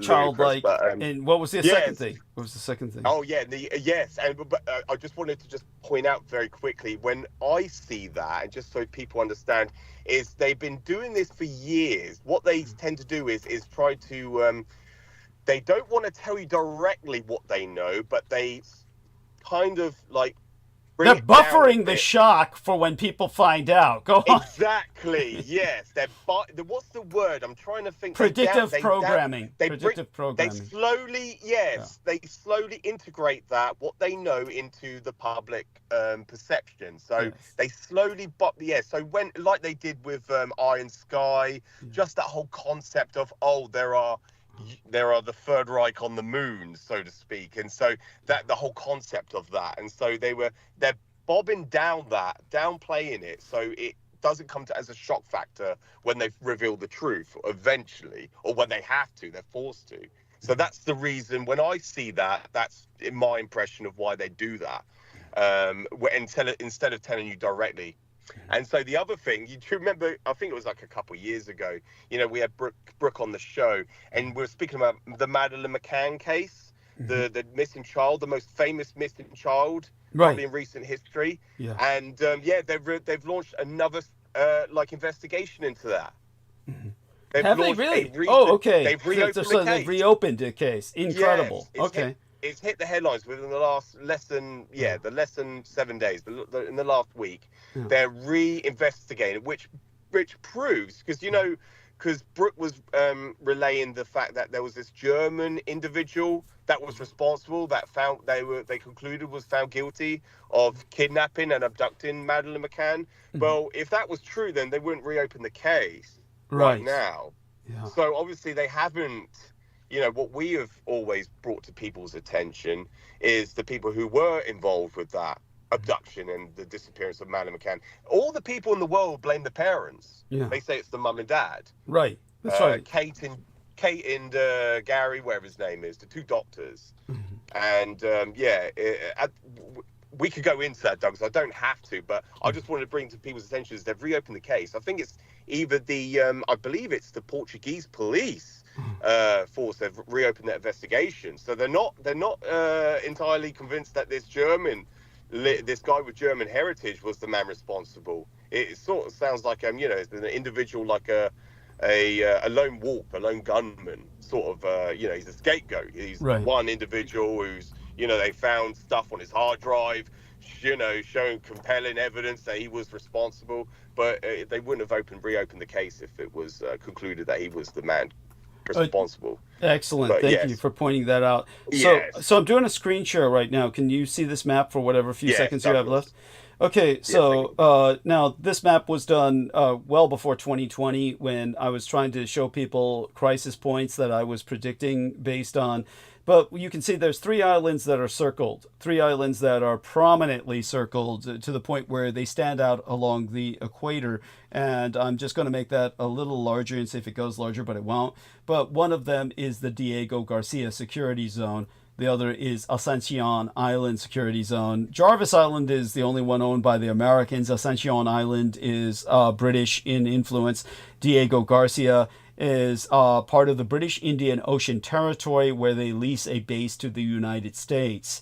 childlike. And what was the second thing? What was the second thing? Oh yeah, but I just wanted to just point out very quickly, when I see that, and just so people understand, is they've been doing this for years. What they tend to do is try to they don't want to tell you directly what they know, but they kind of like they're buffering the shock for when people find out. Go on. Exactly. Yes. What's the word? I'm trying to think. Predictive programming. Predictive programming. They slowly, they slowly integrate what they know into the public perception. So they slowly, so when, like they did with Iron Sky, just that whole concept of, there are the Third Reich on the moon, so to speak, and so that the whole concept of that, and so they're bobbing downplaying it, so it doesn't come as a shock factor when they reveal the truth eventually, or when they have to, they're forced to. So that's the reason when I see that, that's in my impression of why they do that, instead of telling you directly. And so the other thing, you remember, I think it was like a couple of years ago, we had Brooke on the show, and we were speaking about the Madeleine McCann case, the missing child, the most famous missing child probably in recent history. Yeah. And they've launched another investigation into that. Mm-hmm. Have they really? Okay. They've reopened the case. They've reopened the case. Incredible. Yes, it's hit the headlines within the last less than 7 days. In the last week, they're re-investigating, which proves, because Brooke was relaying the fact that there was this German individual that was responsible, that they concluded was found guilty of kidnapping and abducting Madeleine McCann. Mm-hmm. Well, if that was true, then they wouldn't reopen the case right now. Yeah. So obviously they haven't. What we have always brought to people's attention is the people who were involved with that abduction and the disappearance of Madeleine McCann. All the people in the world blame the parents. Yeah. They say it's the mum and dad. Right. That's right. Kate Kate and Gary, whatever his name is, the two doctors. And we could go into that, Doug, so I don't have to, but I just wanted to bring to people's attention is they've reopened the case. I think it's either the, I believe it's the Portuguese police force have reopened that investigation. So they're not entirely convinced that this guy with German heritage was the man responsible. It sort of sounds like it's an individual like a lone wolf, a lone gunman, sort of he's a scapegoat. He's one individual who's they found stuff on his hard drive, showing compelling evidence that he was responsible, but they wouldn't have reopened the case if it was concluded that he was the man responsible. Excellent. But Thank you for pointing that out. So I'm doing a screen share right now. Can you see this map for whatever few seconds you have left? Okay, so now this map was done well before 2020 when I was trying to show people crisis points that I was predicting based on. But you can see there's 3 islands that are circled, 3 islands that are prominently circled to the point where they stand out along the equator. And I'm just going to make that a little larger and see if it goes larger, but it won't. But one of them is the Diego Garcia Security Zone. The other is Ascension Island Security Zone. Jarvis Island is the only one owned by the Americans. Ascension Island is British in influence. Diego Garcia is part of the British Indian Ocean Territory where they lease a base to the United States.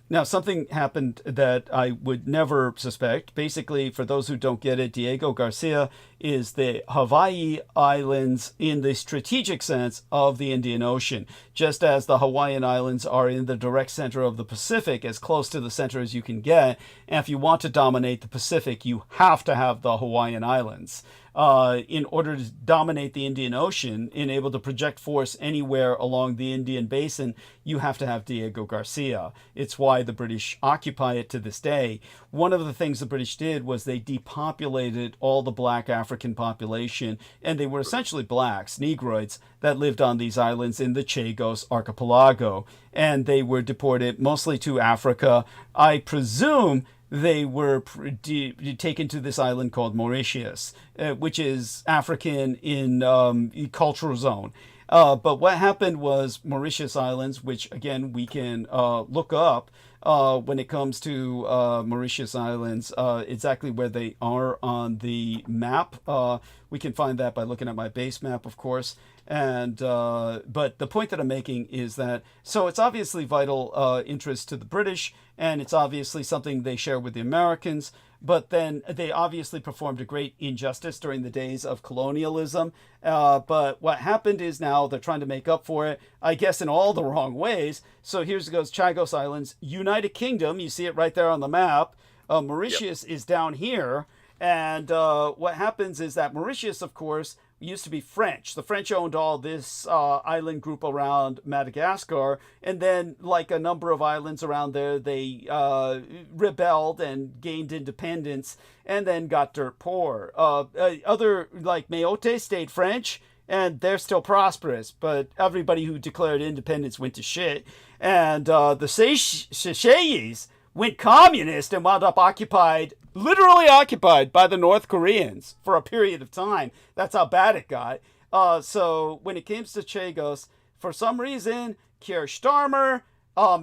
Now, something happened that I would never suspect. Basically, for those who don't get it, Diego Garcia is the Hawaii Islands in the strategic sense of the Indian Ocean, just as the Hawaiian Islands are in the direct center of the Pacific, as close to the center as you can get. And if you want to dominate the Pacific, you have to have the Hawaiian Islands. In order to dominate the Indian Ocean and able to project force anywhere along the Indian Basin, you have to have Diego Garcia. It's why the British occupy it to this day. One of the things the British did was they depopulated all the black African population, and they were essentially blacks, Negroids, that lived on these islands in the Chagos archipelago. And they were deported mostly to Africa. I presume they were taken to this island called Mauritius, which is African in cultural zone. But what happened was Mauritius Islands, which again we can look up when it comes to Mauritius Islands, exactly where they are on the map. We can find that by looking at my base map, of course. And but the point that I'm making is that, so it's obviously vital interest to the British, and it's obviously something they share with the Americans, but then they obviously performed a great injustice during the days of colonialism. But what happened is now they're trying to make up for it, I guess in all the wrong ways. So here's goes Chagos Islands, United Kingdom, you see it right there on the map. Mauritius is down here. And what happens is that Mauritius, of course, used to be French. The French owned all this island group around Madagascar. And then, like a number of islands around there, they rebelled and gained independence and then got dirt poor. Other, like Mayotte, stayed French, and they're still prosperous. But everybody who declared independence went to shit. And the Seychelles went communist and wound up literally occupied by the North Koreans for a period of time. That's how bad it got. So when it comes to Chagos, for some reason, Keir Starmer,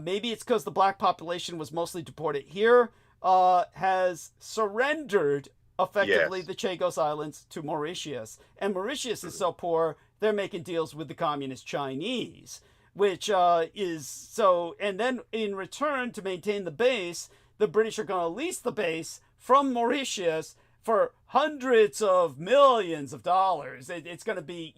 maybe it's because the black population was mostly deported here, has surrendered effectively the Chagos Islands to Mauritius. And Mauritius is so poor, they're making deals with the communist Chinese, which is so, and then in return to maintain the base, the British are going to lease the base from Mauritius for hundreds of millions of dollars. It's going to be,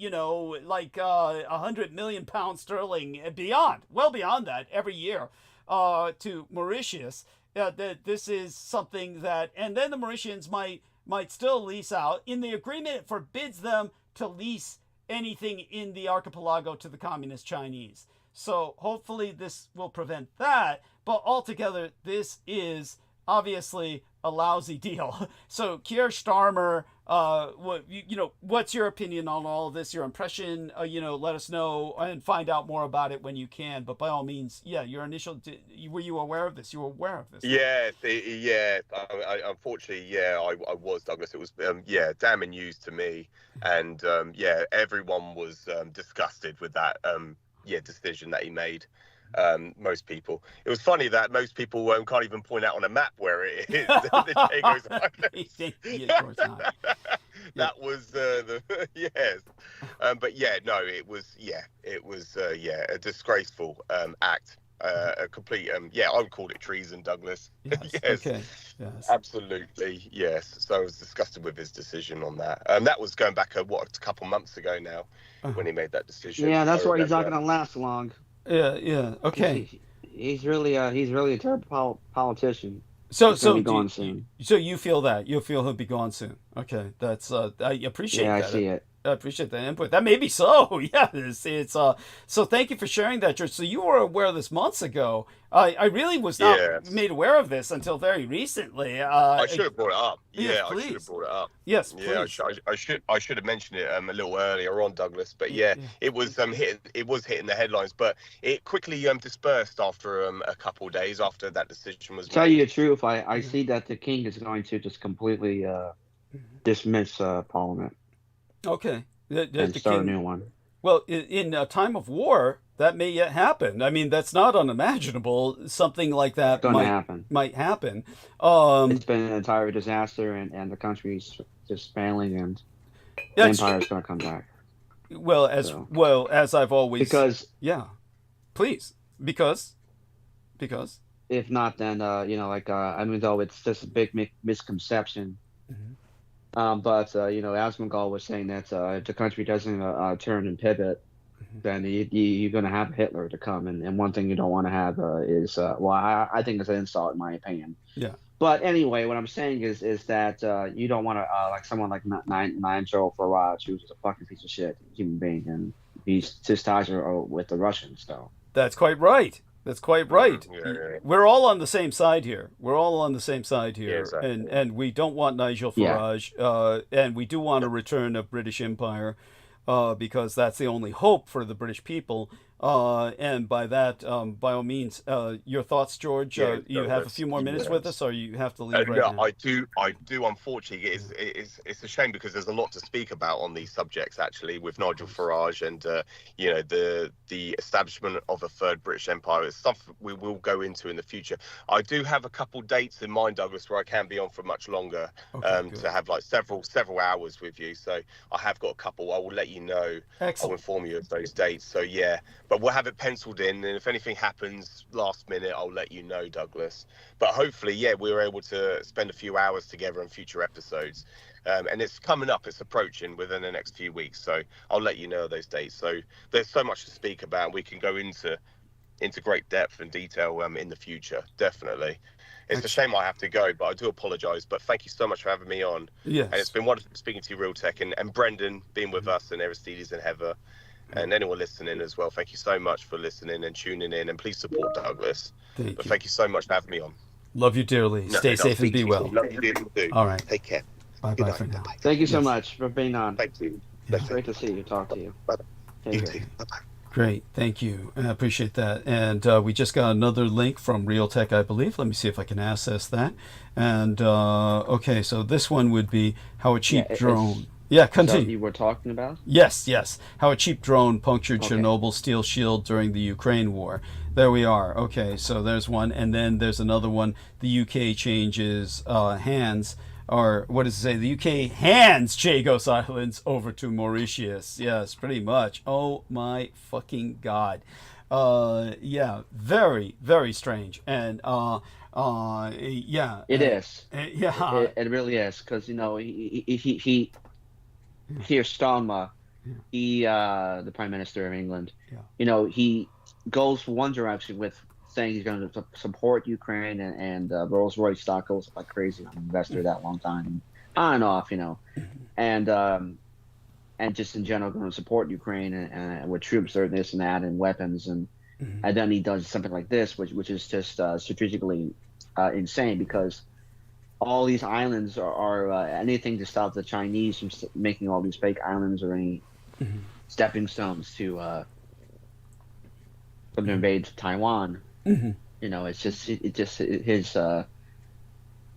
like 100 million pounds sterling and beyond, well beyond that every year to Mauritius. This is something that, and then the Mauritians might still lease out. In the agreement, it forbids them to lease anything in the archipelago to the communist Chinese. So hopefully this will prevent that. But altogether, this is obviously a lousy deal. So Keir Starmer what's your opinion on all of this? Your impression? Let us know and find out more about it when you can. But by all means, yeah, your initial. Were you aware of this? You were aware of this? Yeah, unfortunately, I was, Douglas. It was, damning news to me, and everyone was disgusted with that, decision that he made. Most people. It was funny that most people can't even point out on a map where it is. The Jago's Islands. Of course not. That was the yes, but it was a disgraceful act. A complete I would call it treason, Douglas. Yes. Yes. Okay. Yes. Absolutely, yes. So I was disgusted with his decision on that. That was going back a couple months ago now, when he made that decision. Yeah, that's why he's not going to last long. Yeah. Okay. He's really a terrible politician. So be gone soon. So you feel that he'll be gone soon? Okay, that's I appreciate that. Yeah, I see it. I appreciate that input. That may be so. Yeah, it's so thank you for sharing that, George. So you were aware of this months ago. I really was not made aware of this until very recently. I should have brought it up. Yes, I should have brought it up. Yes, yeah, please. I should have mentioned it a little earlier on, Douglas. But it was hitting the headlines, but it quickly dispersed after a couple of days after that decision was made. Tell you the truth, I see that the king is going to just completely dismiss Parliament. Okay. And start a new one. Well, in a time of war, that may yet happen. I mean, that's not unimaginable. Something like that might happen. It's been an entire disaster, and the country's just failing, and the empire's going to come back. Well, as I've always please because if not, then though it's just a big misconception. Mm-hmm. But Asmongold was saying that if the country doesn't turn and pivot, then you're going to have Hitler to come. And one thing you don't want to have is, I think it's an insult in my opinion. Yeah. But anyway, what I'm saying is that you don't want to, like someone like Nigel Farage, who's a fucking piece of shit human being, and his ties are with the Russians. So that's quite right. That's quite right. Yeah. We're all on the same side here. Exactly. And we don't want Nigel Farage, and we do want a return of British Empire, because that's the only hope for the British people. And by that, by all means, your thoughts, George. You have a few more minutes with us, or you have to leave right now? I do. Unfortunately, it's a shame because there's a lot to speak about on these subjects actually with Nigel Farage and the establishment of a third British Empire. It's stuff we will go into in the future. I do have a couple dates in mind, Douglas, where I can be on for much longer, to have like several hours with you. So I have got a couple. I will let you know. Excellent. I'll inform you of those dates. So yeah. But we'll have it penciled in, and if anything happens last minute, I'll let you know, Douglas. But hopefully, we're able to spend a few hours together on future episodes. And it's coming up, it's approaching within the next few weeks. So I'll let you know those dates. So there's so much to speak about. We can go into great depth and detail in the future, definitely. It's a shame I have to go, but I do apologise. But thank you so much for having me on. Yes. And it's been wonderful speaking to you, Real Tech, and Brendan being with us, and Aristides and Heather. And anyone listening as well, thank you so much for listening and tuning in, and please support Douglas. Thank you so much for having me on. Love you dearly. Stay safe and be well. Love you dearly. All right. Take care. Bye for now. Thank you so much for being on. Thank you. It's great to see you, talk to you. Bye. You too. Bye-bye. Great, thank you. I appreciate that. And we just got another link from Real Tech, I believe. Let me see if I can access that. And okay, so this one would be how a cheap drone. Yeah, continue. You were talking about? Yes. How a cheap drone punctured Chernobyl steel shield during the Ukraine war. There we are. Okay, so there's one. And then there's another one. The UK changes hands. Or what does it say? The UK hands Chagos Islands over to Mauritius. Yes, pretty much. Oh my fucking God. Yeah, very, very strange. And yeah. It is. Yeah. It really is. Because, he Keir Starmer, the Prime Minister of England, he goes one direction with saying he's going to support Ukraine, and Rolls-Royce stock goes like crazy. I'm an investor that long time, on and off, and just in general going to support Ukraine and with troops or this and that and weapons, and then he does something like this, which is just strategically insane, because all these islands are anything to stop the Chinese from making all these fake islands or any stepping stones to from the invade Taiwan. It's just his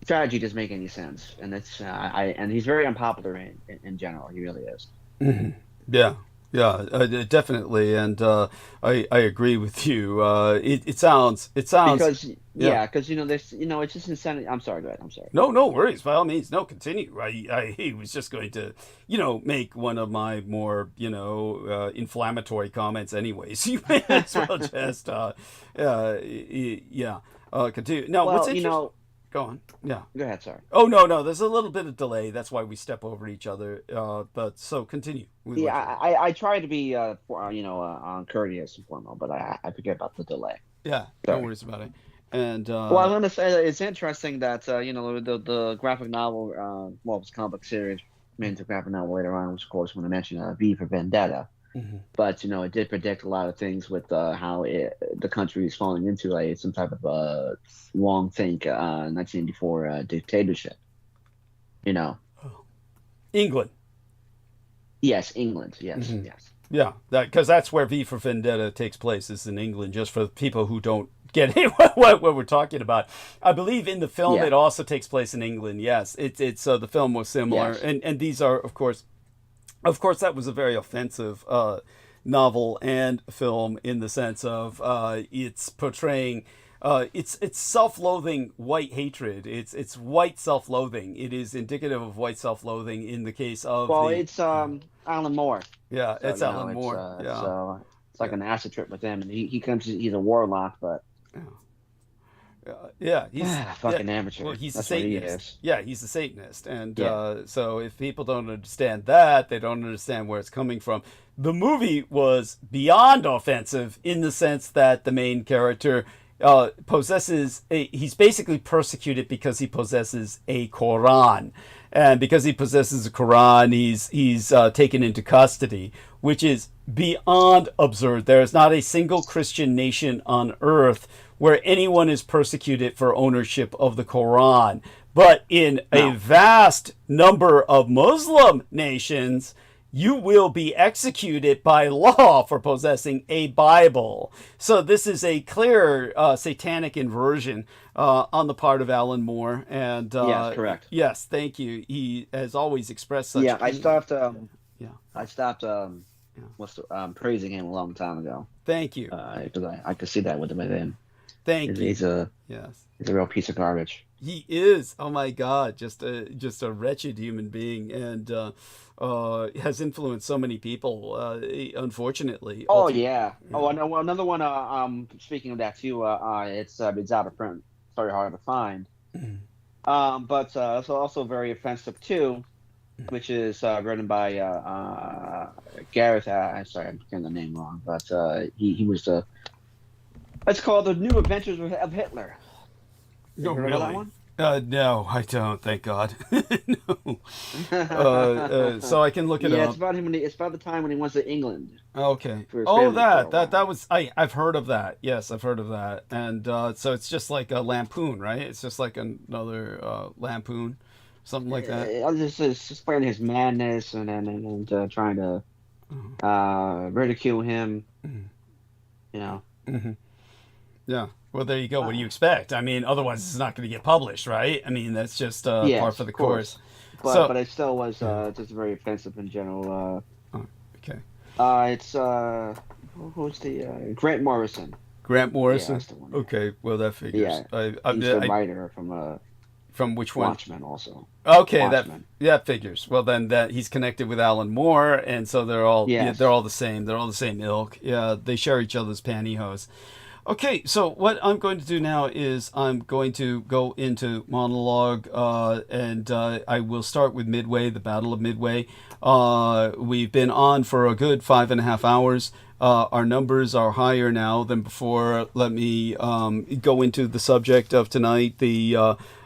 strategy doesn't make any sense, and it's and he's very unpopular in general. He really is. Yeah. Yeah, definitely, and I agree with you. It sounds because there's it's just incentive. I'm sorry, go ahead. I'm sorry. No worries. By all means, no, continue. I was just going to make one of my more inflammatory comments, anyways. You may as well just continue. Now, what's interesting? Go on. Yeah. Go ahead. Sorry. Oh no. There's a little bit of delay. That's why we step over each other. But so continue. I try to be courteous and formal, but I forget about the delay. Yeah. Sorry. No worries about it. And well, I want to say that it's interesting that the graphic novel, it's a comic book series made into a graphic novel later on, which of course when I mentioned V for Vendetta. But it did predict a lot of things with how the country is falling into some type of long think 1984 dictatorship. England. Yes, England. Yes, yes. Yeah, because that's where V for Vendetta takes place, is in England. Just for people who don't get what we're talking about, I believe in the film it also takes place in England. Yes, it's the film was similar, and these are of course. Of course, that was a very offensive novel and film in the sense of it's portraying it's self-loathing white hatred. It's white self-loathing. It is indicative of white self-loathing in the case of it's Alan Moore. Yeah, so, it's Alan Moore. So it's like an acid trip with him, and he's a warlock, but. He's fucking amateur. Well, he's That's a Satanist. What he is. Yeah, he's a Satanist, and so if people don't understand that, they don't understand where it's coming from. The movie was beyond offensive in the sense that the main character he's basically persecuted because he possesses a Quran, and because he possesses a Quran, he's taken into custody, which is beyond absurd. There is not a single Christian nation on earth where anyone is persecuted for ownership of the Quran. But in a vast number of Muslim nations, you will be executed by law for possessing a Bible. So this is a clear satanic inversion on the part of Alan Moore. And yes, correct. Yes, thank you. He has always expressed such. Yeah, I stopped. I stopped praising him a long time ago. Thank you. Because I could see that with him. Thank you. He's a real piece of garbage. He is. Oh my God, just a wretched human being, and has influenced so many people. Unfortunately. Oh yeah. Oh, another one. Speaking of that too. It's out of print. It's very hard to find. But it's also very offensive too, which is written by Gareth. I'm sorry, I'm getting the name wrong, but he was the. It's called The New Adventures of Hitler. No, really? That one? No, I don't. Thank God. No. So I can look it up. Yeah, it's about him. It's about the time when he went to England. Okay. Oh, that was. I've heard of that. Yes, I've heard of that. And so it's just like a lampoon, right? It's just like another lampoon, something like that. Just explaining his madness and trying to ridicule him. Yeah. Well, there you go. What do you expect? I mean, otherwise it's not going to get published, right? I mean, that's just part for the course. But it still was just very offensive in general. Okay. It's who's the Grant Morrison. Grant Morrison. Yeah, that's the one. Okay. Well, that figures. Yeah. He's the writer from which one? Watchmen also. Okay, Watchmen. that figures. Well, then that he's connected with Alan Moore, and so they're all they're all the same. They're all the same ilk. Yeah, they share each other's pantyhose. Okay, so what I'm going to do now is I'm going to go into monologue, and I will start with Midway, the Battle of Midway. We've been on for a good 5.5 hours. Our numbers are higher now than before. Let me go into the subject of tonight,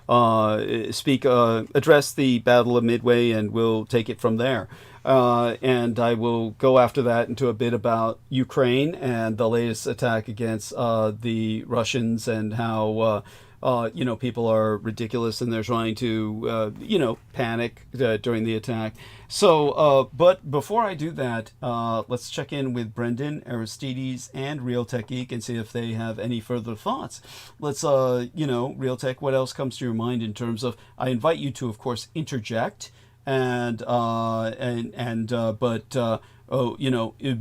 address the Battle of Midway, and we'll take it from there. And I will go after that into a bit about Ukraine and the latest attack against the Russians, and how people are ridiculous and they're trying to, panic during the attack. So, but before I do that, let's check in with Brendan, Aristides, and Realtek Geek and see if they have any further thoughts. Let's, Realtek, what else comes to your mind in terms of? I invite you to, of course, interject,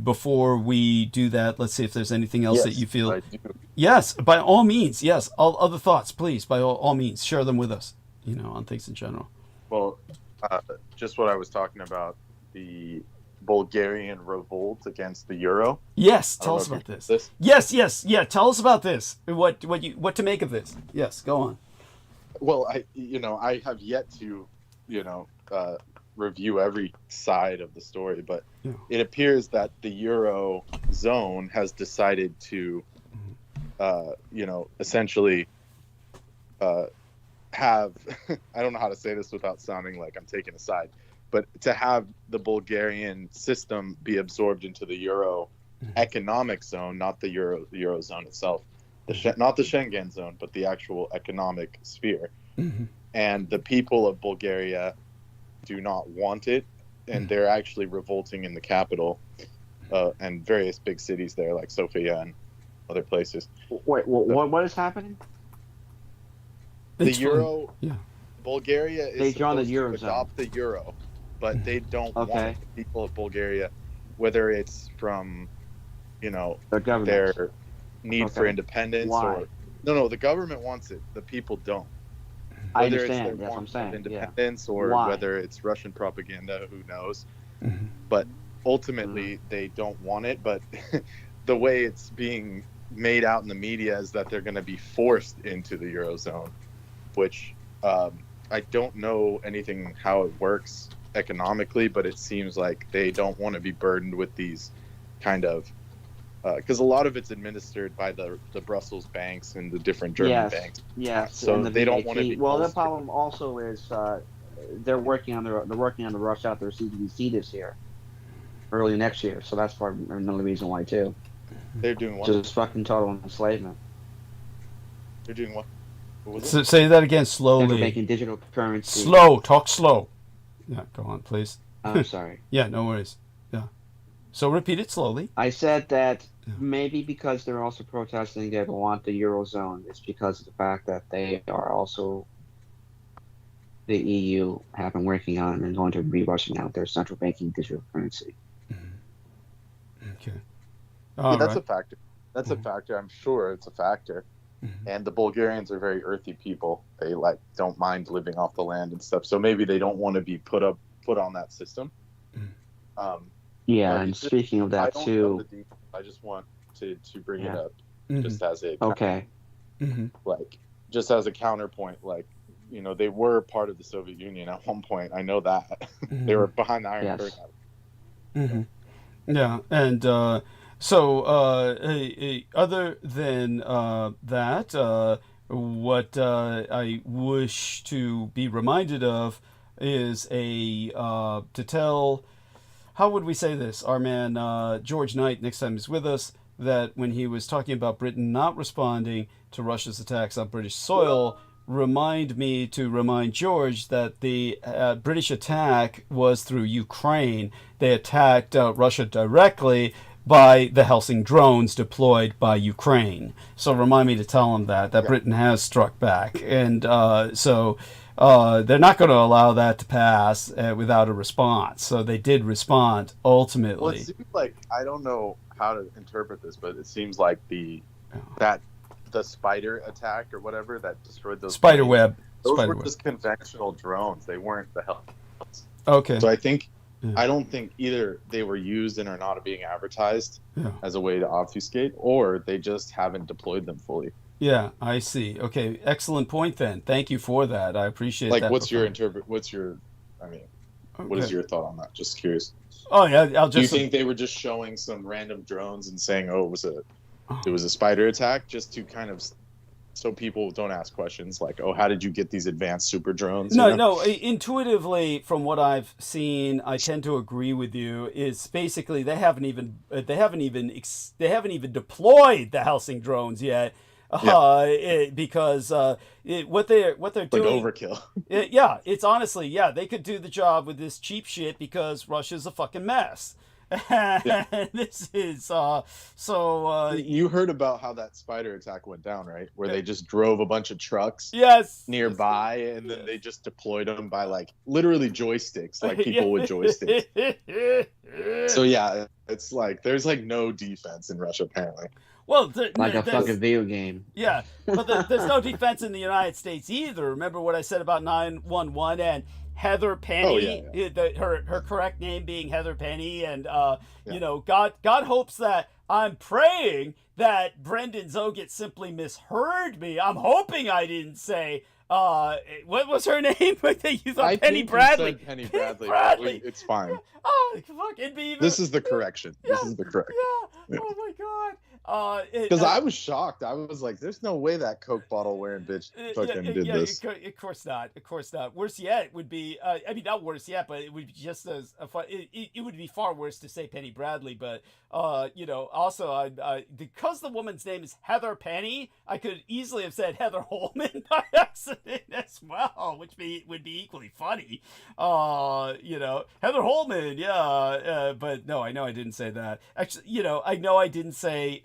before we do that, let's see if there's anything else that you feel. I do. Yes, by all means. Yes, all other thoughts, please. By all means, share them with us. On things in general. Well, just what I was talking about, the Bulgarian revolt against the euro. Yes, tell us about this. Yes, yeah. Tell us about this. What to make of this? Yes, go on. Well, I have yet to, review every side of the story, but it appears that the euro zone has decided to, essentially have I don't know how to say this without sounding like I'm taking a side, but to have the Bulgarian system be absorbed into the euro economic zone, not the euro zone itself, not the Schengen zone, but the actual economic sphere. And the people of Bulgaria do not want it, and they're actually revolting in the capital and various big cities there like Sofia and other places. Wait, what is happening? The euro, Bulgaria is supposed to adopt the euro, but they don't want the people of Bulgaria, whether it's from, their need for independence. Why? No, the government wants it. The people don't. I Whether understand. It's their That's what I'm saying. independence or whether it's Russian propaganda, who knows? But ultimately, they don't want it. But the way it's being made out in the media is that they're going to be forced into the eurozone, which I don't know anything how it works economically, but it seems like they don't want to be burdened with these kind of because a lot of it's administered by the Brussels banks and the different German banks. Yes, so they don't want to be. Well, the problem also is they're working on the rush out their CBDC this year, early next year. So that's part another reason why too. They're doing what? Just fucking total enslavement. They're doing what? So, say that again slowly. They're making digital currency. Talk slow. Yeah, go on, please. I'm sorry. Yeah, no worries. Yeah. So repeat it slowly. I said that maybe because they're also protesting they don't want the Eurozone, it's because of the fact that they are also, the EU have been working on and going to be rushing out their central banking digital currency. Okay. That's a factor. That's a factor. I'm sure it's a factor. And the Bulgarians are very earthy people. They don't mind living off the land and stuff. So maybe they don't want to be put on that system. And speaking of that too, I just want to bring it up just as a just as a counterpoint. They were part of the Soviet Union at one point. I know that they were behind the Iron Curtain. Yeah, and so other than that, what I wish to be reminded of is to tell. How would we say this? Our man George Knight, next time he's with us, that when he was talking about Britain not responding to Russia's attacks on British soil, remind George that the British attack was through Ukraine. They attacked Russia directly by the Helsing drones deployed by Ukraine. So remind me to tell him that Britain has struck back. And so they're not going to allow that to pass without a response. So they did respond ultimately. Well, it seems like, I don't know how to interpret this, but it seems like the spider attack or whatever that destroyed those spider web. Those were just conventional drones. They weren't the hell. Okay. So I don't think either they were used and are not being advertised as a way to obfuscate, or they just haven't deployed them fully. Yeah, I see. Okay, excellent point then. Thank you for that. I appreciate that. What is your thought on that? Just curious. Oh yeah, Do you think they were just showing some random drones and saying, "Oh, it was a spider attack," just to kind of so people don't ask questions like, "Oh, how did you get these advanced super drones?" No. Intuitively, from what I've seen, I tend to agree with you. Is basically they haven't even deployed the Helsing drones yet. because what they're doing, overkill. Yeah, it's honestly, yeah, they could do the job with this cheap shit because Russia's a fucking mess. This is you heard about how that spider attack went down, right? Where they just drove a bunch of trucks nearby, and then they just deployed them by like literally joysticks, like people with joysticks. So yeah, it's like there's like no defense in Russia apparently. Well, like a fucking video game. Yeah, but there's no defense in the United States either. Remember what I said about 911 and Heather Penny, her correct name being Heather Penny, and you know, God hopes that I'm praying that Brendan Zoget simply misheard me. I'm hoping I didn't say what was her name? You thought Penny Bradley. You said Penny Bradley. It's fine. Oh, fuck, it'd be even... This is the correction. Yeah, this is the correction. Yeah. Oh my God. Because I was shocked. I was like, "There's no way that Coke bottle wearing bitch fucking did this." Of course not. Of course not. Worse yet would be, I mean, not worse yet, but it would be just as fun. It would be far worse to say Penny Bradley. But you know, also, because the woman's name is Heather Penny, I could easily have said Heather Holman by accident as well, which would be equally funny. You know, Heather Holman, yeah. But no, I know I didn't say that. Actually, you know, I know I didn't say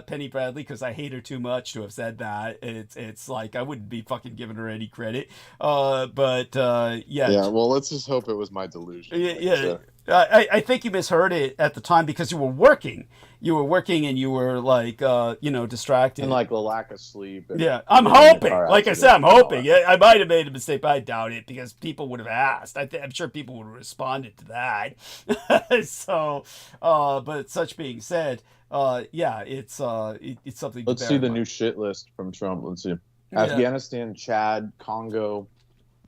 Penny Bradley because I hate her too much to have said that. It's like I wouldn't be fucking giving her any credit. But yeah. Yeah. Well, let's just hope it was my delusion. Yeah. I think you misheard it at the time because you were working. You were working and you were like, you know, distracted. And like the lack of sleep. And, yeah, I'm hoping. Like I said, I'm hoping. I might have made a mistake, but I doubt it because people would have asked. I'm sure people would have responded to that. So, but such being said, yeah, it's something. Let's see the new shit list from Trump. Let's see. Afghanistan, Chad, Congo,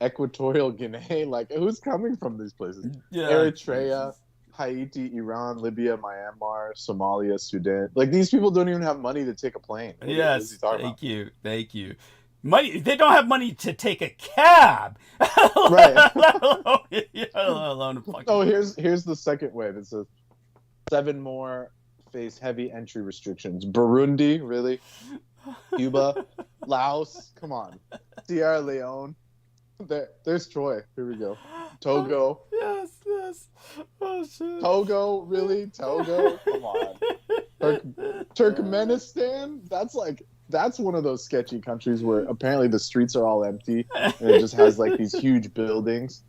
Equatorial Guinea, like who's coming from these places? Eritrea, Haiti, Iran, Libya, Myanmar, Somalia, Sudan. Like these people don't even have money to take a plane. Yes, thank you. Money? They don't have money to take a cab. Right. Let alone oh, here's the second wave. It says 7 more face heavy entry restrictions. Burundi, really? Cuba, Laos, come on. Sierra Leone. There's Troy. Here we go. Togo. Yes. Oh shit. Togo, really? Togo? Come on. Turkmenistan? That's one of those sketchy countries where apparently the streets are all empty and it just has like these huge buildings.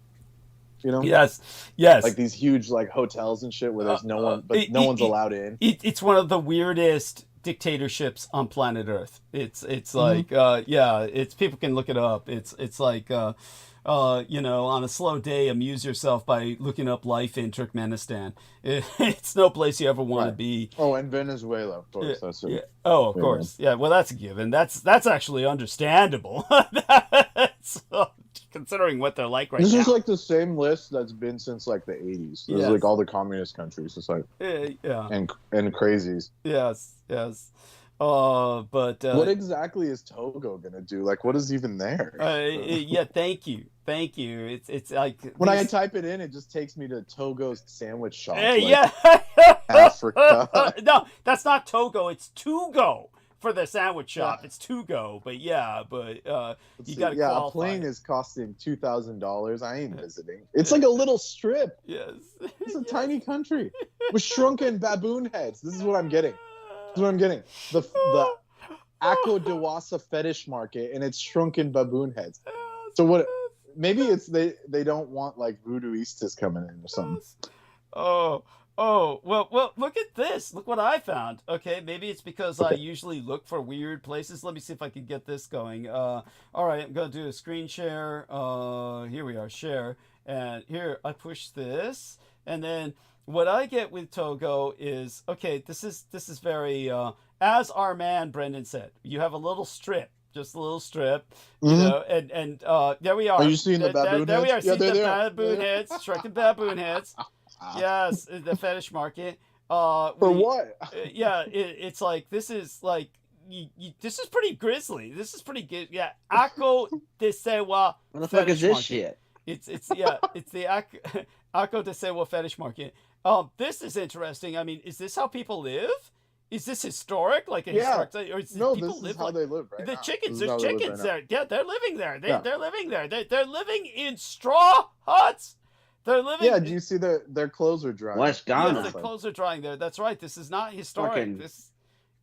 You know? Yes. Like these huge like hotels and shit where there's no one, but no one's allowed in. It's one of the weirdest dictatorships on planet Earth. It's like it's people can look it up. It's like you know, on a slow day, amuse yourself by looking up life in Turkmenistan. It's no place you ever want to be. Oh, and Venezuela, of course. That's it. Yeah. Oh, of course. Yeah. Well, that's a given. That's actually understandable. Considering what they're like right now. This is like the same list that's been since like the 80s. This is like all the communist countries. It's like and crazies. Yes. But what exactly is Togo gonna do? Like, what is even there? Yeah, thank you. It's like when I type it in, it just takes me to Togo's sandwich shop. Africa. No, that's not Togo. It's Tugo for the sandwich shop. It's Tugo, but you got to qualify. A plane is costing $2,000. I ain't visiting. It's like a little strip. Yes, it's a tiny country with shrunken baboon heads. This is what I'm getting. The Akko Dewasa fetish market, and it's shrunken baboon heads. So what? Maybe it's they don't want like voodooistas coming in or something. Oh, well, look at this. Look what I found. Okay, maybe it's because I usually look for weird places. Let me see if I can get this going. All right, I'm going to do a screen share. Here we are, share. And here, I push this. And then what I get with Togo is, okay, this is very, as our man Brendan said, you have a little strip. Just a little strip, you know, and there we are. Are you seeing the baboon heads? There we are, seeing the baboon heads, shrunken baboon heads. Yes, the fetish market. For what? It's like this is like this is pretty grisly. This is pretty good. Yeah, Akko Desewa. What the fuck is this shit? It's the Akko Desewa fetish market. This is interesting. I mean, is this how people live? Is this historic? Like a historic? Or is no, people this live is how like, they live right the now. chickens, This is there's how they live chickens right there. Yeah, they're living there. Yeah. They're living there. They're living in straw huts. They're living. Yeah, do you see their clothes are drying? West Yes, Ghana. their clothes are drying there. That's right. This is not historic. Fucking- This,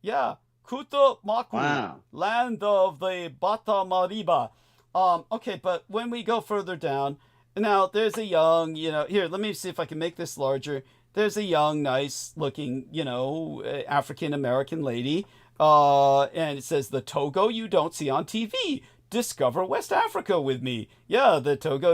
yeah, Kuta Maku, Wow. land of the Bata Mariba. Okay, but when we go further down, now there's a young, here, let me see if I can make this larger. There's a young, nice looking, African American lady. And it says, the Togo you don't see on TV. Discover West Africa with me. Yeah, the Togo,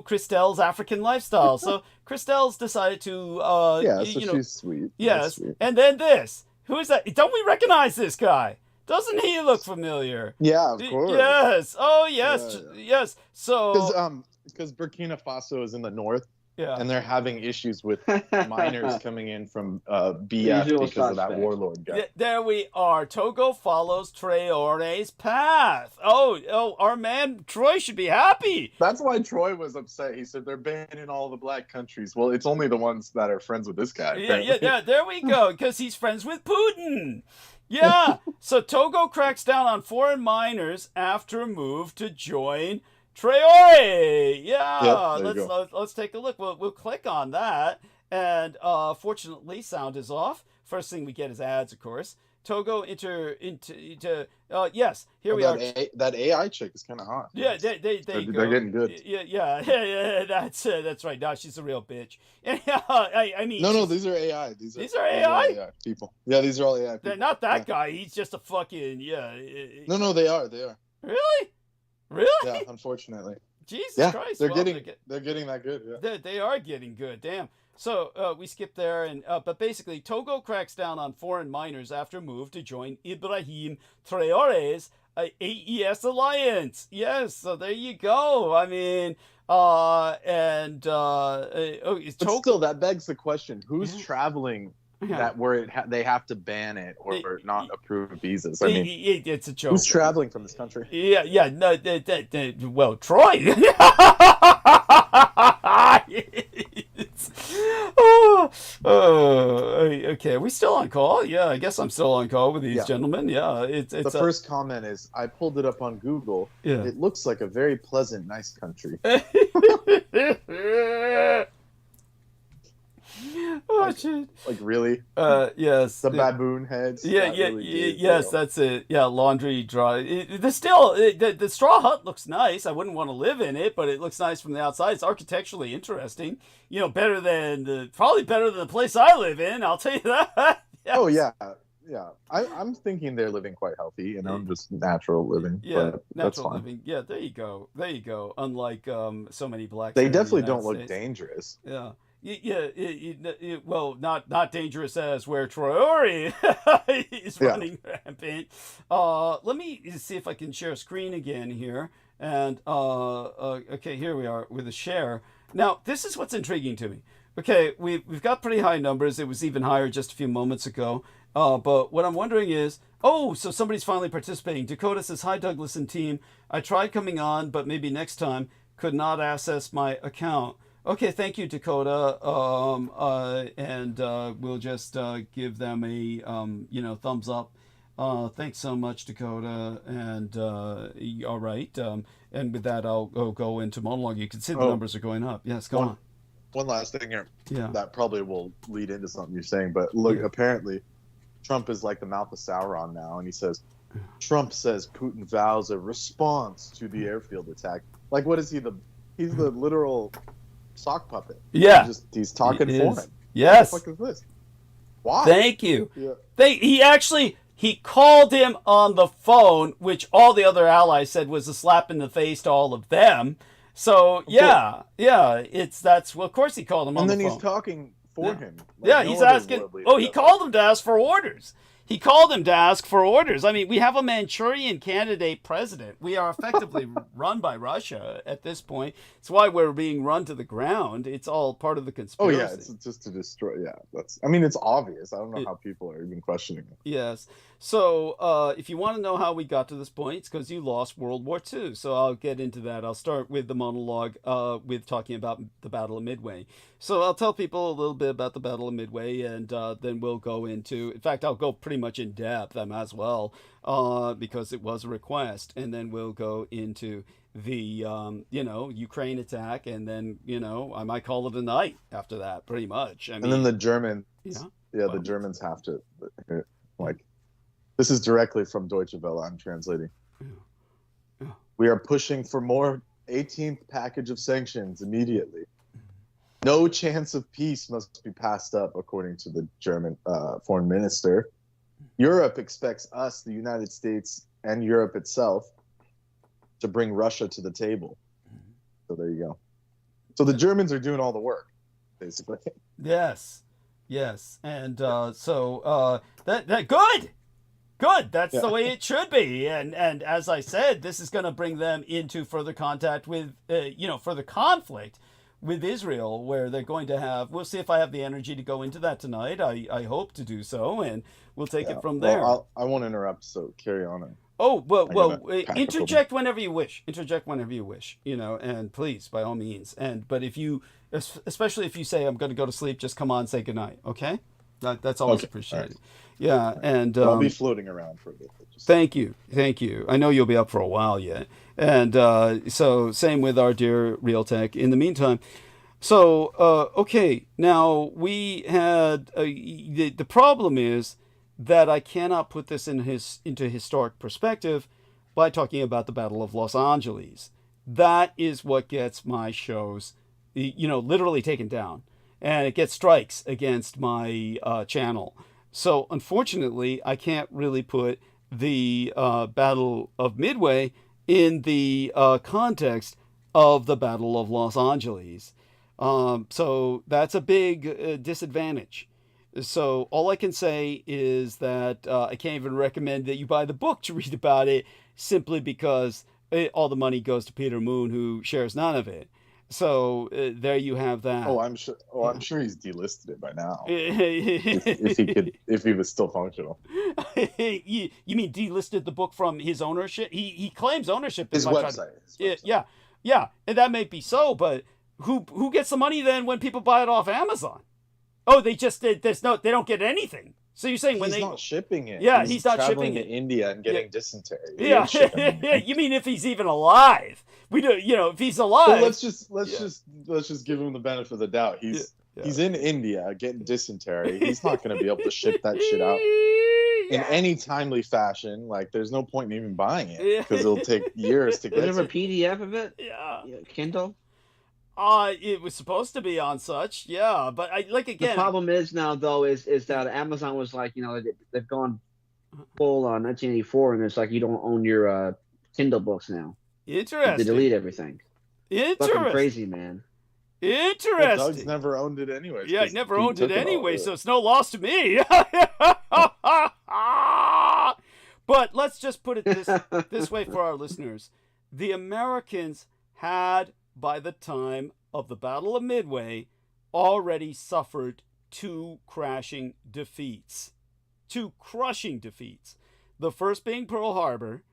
Christelle's African lifestyle. So Christelle's decided to, she's sweet. yes. Sweet. And then this. Who is that? Don't we recognize this guy? Doesn't he look familiar? Yeah, of course. Yes. Oh, yes. Yeah. Yes. So. Because Burkina Faso is in the north, Yeah. and they're having issues with miners coming in from BF Usual because of that suspects. warlord guy. There we are. Togo follows Traore's path. Oh, our man Troy should be happy. That's why Troy was upset. He said they're banning all the black countries. Well, it's only the ones that are friends with this guy. Yeah, there we go, because he's friends with Putin. Yeah, so Togo cracks down on foreign miners after a move to join Traore. Yeah, let's take a look. We'll click on that, and fortunately, sound is off. First thing we get is ads, of course. Togo yes, here we are. That AI chick is kind of hot. Yeah, they're getting good. Yeah. That's right. No, she's a real bitch. I mean, No, these are AI. These are AI people. Yeah, these are all AI people. They're not that guy. He's just a fucking No, they are. Really? Yeah, unfortunately. Jesus Christ! They're getting that good. Yeah. They are getting good. Damn. So we skip there, but basically, Togo cracks down on foreign miners after a move to join Ibrahim Traore's AES alliance. Yes, so there you go. I mean, still, that begs the question: who's traveling? That where they have to ban it or not approve visas. I mean, it's a joke. Who's traveling from this country? Yeah. No, well, Troy. Okay. Are we still on call? Yeah, I guess I'm still on call with these gentlemen. Yeah, it's the first comment is I pulled it up on Google. Yeah. It looks like a very pleasant, nice country. Shit. Like really? Yes. The baboon heads. Yes, that's it. Yeah, laundry dry. The straw hut looks nice. I wouldn't want to live in it, but it looks nice from the outside. It's architecturally interesting. Probably better than the place I live in. I'll tell you that. Yes. Oh yeah. Yeah, I'm thinking they're living quite healthy, just natural living. Yeah, but natural living. Yeah, there you go. Unlike so many blacks. They definitely don't look dangerous. Yeah. Well, not dangerous as where Traore is running rampant. Let me see if I can share a screen again here. And okay, here we are with a share. Now, this is what's intriguing to me. Okay, we've got pretty high numbers. It was even higher just a few moments ago. But what I'm wondering is, so somebody's finally participating. Dakota says, "Hi, Douglas and team. I tried coming on, but maybe next time. Could not access my account." Okay, thank you, Dakota. And we'll just give them a thumbs up. Thanks so much, Dakota. And all right. And with that, I'll go into monologue. You can see the numbers are going up. Yes, go on. One last thing here. Yeah. That probably will lead into something you're saying. But look, apparently, Trump is like the mouth of Sauron now, and he says, Trump says Putin vows a response to the airfield attack. Like, what is he? He's the literal sock puppet. Yeah. He's talking for him. Yes. What the fuck is this? Why? Thank you. Yeah. He called him on the phone, which all the other allies said was a slap in the face to all of them. So of course he called him on the phone. And then he's talking for him. He's asking. He called him to ask for orders. He called him to ask for orders. I mean, we have a Manchurian candidate president. We are effectively run by Russia at this point. It's why we're being run to the ground. It's all part of the conspiracy. Oh yeah, it's just to destroy. Yeah, I mean, it's obvious. I don't know how people are even questioning it. Yes. So if you want to know how we got to this point, it's because you lost World War II. So I'll get into that. I'll start with the monologue with talking about the Battle of Midway. So I'll tell people a little bit about the Battle of Midway, and then we'll go into, in fact, I'll go pretty much in depth, I might as well, because it was a request. And then we'll go into the, Ukraine attack, and then, I might call it a night after that, pretty much. I mean, and then the Germans, the Germans have to, this is directly from Deutsche Welle, I'm translating. Yeah. We are pushing for more 18th package of sanctions immediately. No chance of peace must be passed up, according to the German foreign minister. Europe expects us, the United States, and Europe itself, to bring Russia to the table. So there you go. So the Germans are doing all the work, basically. Yes. And that good. Good. That's the way it should be. And as I said, this is going to bring them into further contact with, further conflict with Israel, where they're going to have, we'll see if I have the energy to go into that tonight. I hope to do so, and we'll take it from there. Well, I won't interrupt, so carry on. Oh, well, interject whenever you wish. And please, by all means. But if you, especially if you say, I'm going to go to sleep, just come on, say goodnight, okay? That's always appreciated. Right. Yeah, and I'll be floating around for a bit. Thank you. I know you'll be up for a while yet, and so same with our dear Realtek. In the meantime, so okay, now we had the problem is that I cannot put this into historic perspective by talking about the Battle of Los Angeles. That is what gets my shows, literally taken down, and it gets strikes against my channel. So unfortunately, I can't really put the Battle of Midway in the context of the Battle of Los Angeles. So that's a big disadvantage. So all I can say is that I can't even recommend that you buy the book to read about it, simply because all the money goes to Peter Moon, who shares none of it. So there you have that. I'm sure he's delisted it by now. if he was still functional. You mean delisted the book from his ownership? He claims ownership. His website. Yeah, and that may be so, but who gets the money then when people buy it off Amazon? Oh, they don't get anything. So you're saying he's not shipping it? Yeah, he's not traveling shipping to India and getting dysentery. Yeah, you mean if he's even alive? We do, if he's alive. Well, let's just give him the benefit of the doubt. He's in India getting dysentery. He's not going to be able to ship that shit out in any timely fashion. Like, there's no point in even buying it because it'll take years to get. Is there a PDF of it? Yeah, Kindle. It was supposed to be on such, but again. The problem is now, though, is that Amazon was like, they've gone full on 1984, and it's like you don't own your Kindle books now. Interesting. They delete everything. Interesting. Fucking crazy, man. Interesting. Well, Doug's never owned it anyway. Yeah, he never owned it anyway, so it's no loss to me. But let's just put it this way for our listeners. The Americans had, by the time of the Battle of Midway, already suffered two crushing defeats. The first being Pearl Harbor,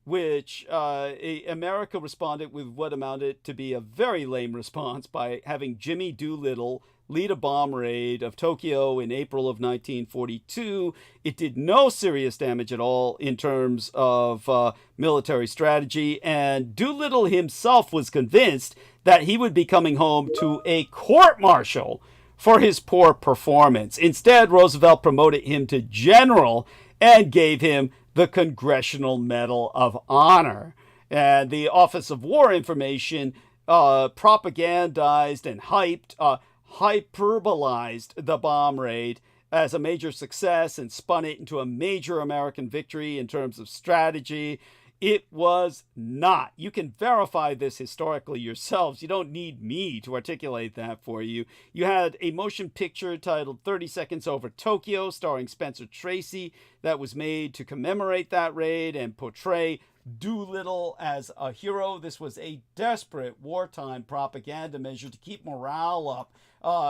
which America responded with what amounted to be a very lame response by having Jimmy Doolittle lead a bomb raid of Tokyo in April of 1942. It did no serious damage at all in terms of military strategy, and Doolittle himself was convinced that he would be coming home to a court-martial for his poor performance. Instead, Roosevelt promoted him to general and gave him the Congressional Medal of Honor. And the Office of War Information propagandized and hyperbolized the bomb raid as a major success and spun it into a major American victory in terms of strategy. It was not. You can verify this historically yourselves. You don't need me to articulate that for you. You had a motion picture titled 30 Seconds Over Tokyo, starring Spencer Tracy, that was made to commemorate that raid and portray Doolittle as a hero. This was a desperate wartime propaganda measure to keep morale up.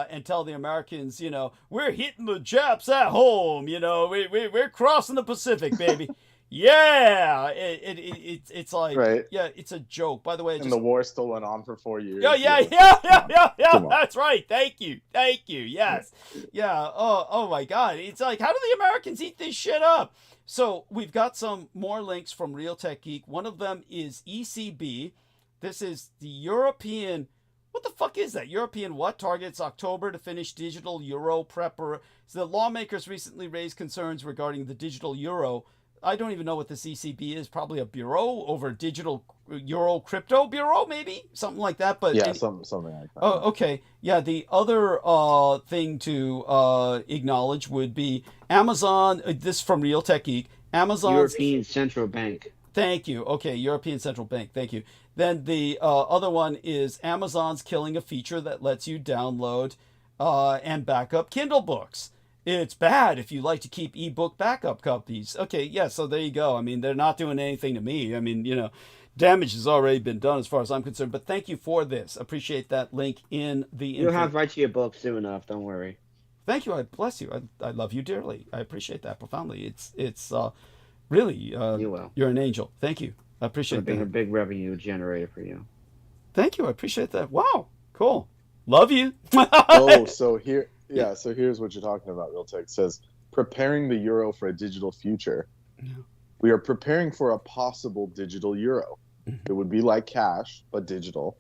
And tell the Americans, you know, we're hitting the Japs at home, you know, we're crossing the Pacific, baby. Yeah, it's like, right. Yeah, it's a joke. By the way, and the war still went on for 4 years. Yeah. That's right. Thank you. Yes. Yeah. Oh my God. It's like, how do the Americans eat this shit up? So we've got some more links from Real Tech Geek. One of them is ECB. This is the European. What the fuck is that? European what? Targets October to finish digital euro prepper. So the lawmakers recently raised concerns regarding the digital euro. I don't even know what this ECB is. Probably a bureau over digital euro crypto bureau, maybe something like that. But yeah, something like that. Oh, okay. Yeah, the other thing to acknowledge would be Amazon. This is from Real Tech Geek. Amazon's European Central Bank. Thank you. Okay, European Central Bank. Thank you. Then the other one is Amazon's killing a feature that lets you download and back up Kindle books. It's bad if you like to keep ebook backup copies. Okay, yeah, so there you go. I mean, they're not doing anything to me. I mean, you know, damage has already been done as far as I'm concerned. But thank you for this. Appreciate that link in the info. You'll have right to your book soon enough. Don't worry. Thank you. I bless you. I love you dearly. I appreciate that profoundly. It's really, you will. You're an angel. Thank you. I appreciate that. Being a big revenue generator for you. Thank you. I appreciate that. Wow. Cool. Love you. So here. Yeah, so here's what you're talking about, Real Tech. It says, preparing the euro for a digital future. Yeah. We are preparing for a possible digital euro. Mm-hmm. It would be like cash, but digital,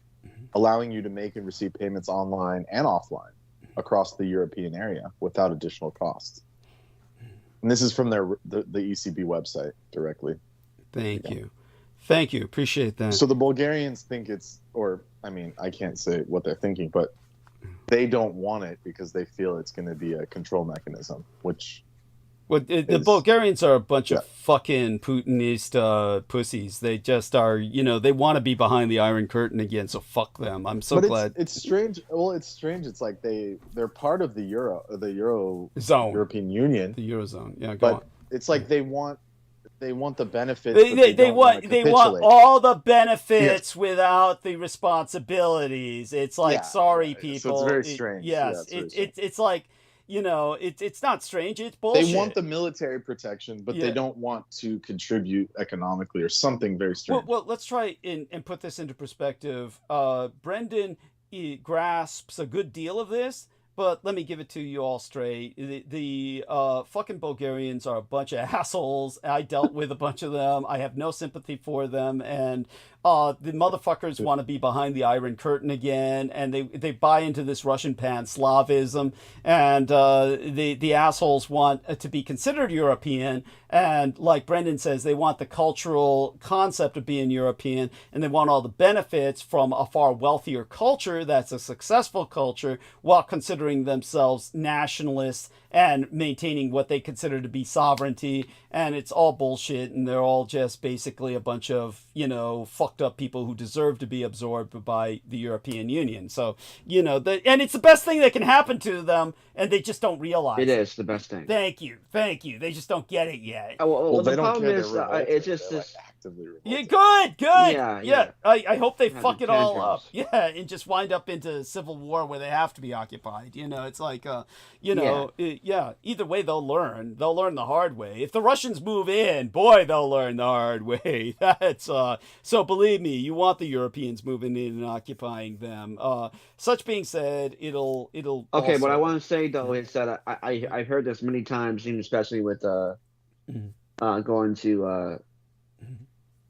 allowing you to make and receive payments online and offline across the European area without additional costs. And this is from the ECB website directly. Thank you. Thank you. Appreciate that. So the Bulgarians think it's, or I mean, I can't say what they're thinking, but they don't want it because they feel it's going to be a control mechanism, which... Well, the Bulgarians are a bunch of fucking Putinist pussies. They just are, you know, they want to be behind the Iron Curtain again, so fuck them. I'm so glad. It's strange. Well, it's strange. It's like they're part of the Euro zone, European Union. The Eurozone, yeah, go on. It's like they want the benefits. They want all the benefits without the responsibilities. It's like, sorry, people. So it's very strange. Yes, it's like, you know, it's not strange. It's bullshit. They want the military protection, but they don't want to contribute economically or something very strange. Well, let's try and put this into perspective. Brendan grasps a good deal of this. But let me give it to you all straight. The fucking Bulgarians are a bunch of assholes. I dealt with a bunch of them. I have no sympathy for them. And the motherfuckers want to be behind the Iron Curtain again. And they buy into this Russian pan-Slavism. And the assholes want to be considered European. And like Brendan says, they want the cultural concept of being European. And they want all the benefits from a far wealthier culture that's a successful culture while considering themselves nationalists and maintaining what they consider to be sovereignty. And it's all bullshit, and they're all just basically a bunch of, you know, fucked up people who deserve to be absorbed by the European Union. So, you know, and it's the best thing that can happen to them, and they just don't realize it. It is the best thing. Thank you. They just don't get it yet. Well, the problem is, it's just this. Yeah, good. Yeah. I hope they fuck it all up. Yeah, and just wind up into civil war where they have to be occupied. You know, it's like, either way they'll learn. They'll learn the hard way. If the Russians move in, boy, they'll learn the hard way. That's so believe me, you want the Europeans moving in and occupying them. Such being said, it'll Okay, also... what I want to say though is that I've heard this many times, especially with going to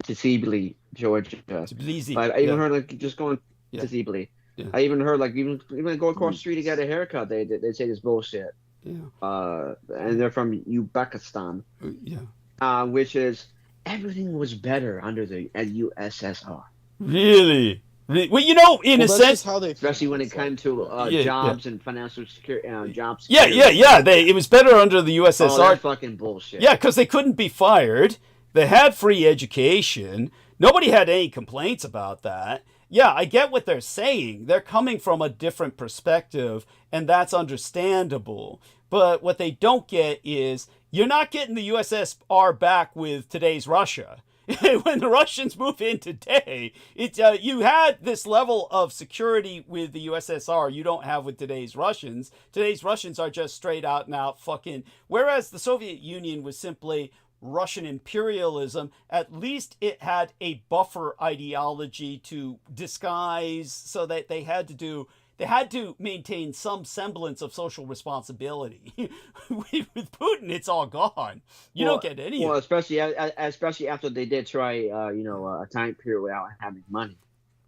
Tbilisi, Georgia. Tbilisi. But I even heard just going to Tbilisi. Yeah. I even heard even go across the street to get a haircut. They say this bullshit. Yeah. And they're from Uzbekistan. Yeah. Which is everything was better under the USSR. Really? Well, you know, in a sense, how they especially when it came to jobs and financial security, jobs. Yeah. It was better under the USSR. Oh, that's fucking bullshit. Yeah, because they couldn't be fired. They had free education. Nobody had any complaints about that. Yeah, I get what they're saying. They're coming from a different perspective, and that's understandable. But what they don't get is you're not getting the USSR back with today's Russia. When the Russians move in today, you had this level of security with the USSR you don't have with today's Russians. Today's Russians are just straight out and out fucking... Whereas the Soviet Union was simply Russian imperialism, at least it had a buffer ideology to disguise, so that they had to maintain some semblance of social responsibility. With Putin, it's all gone. You don't get any of it. Especially after they did try, a time period without having money.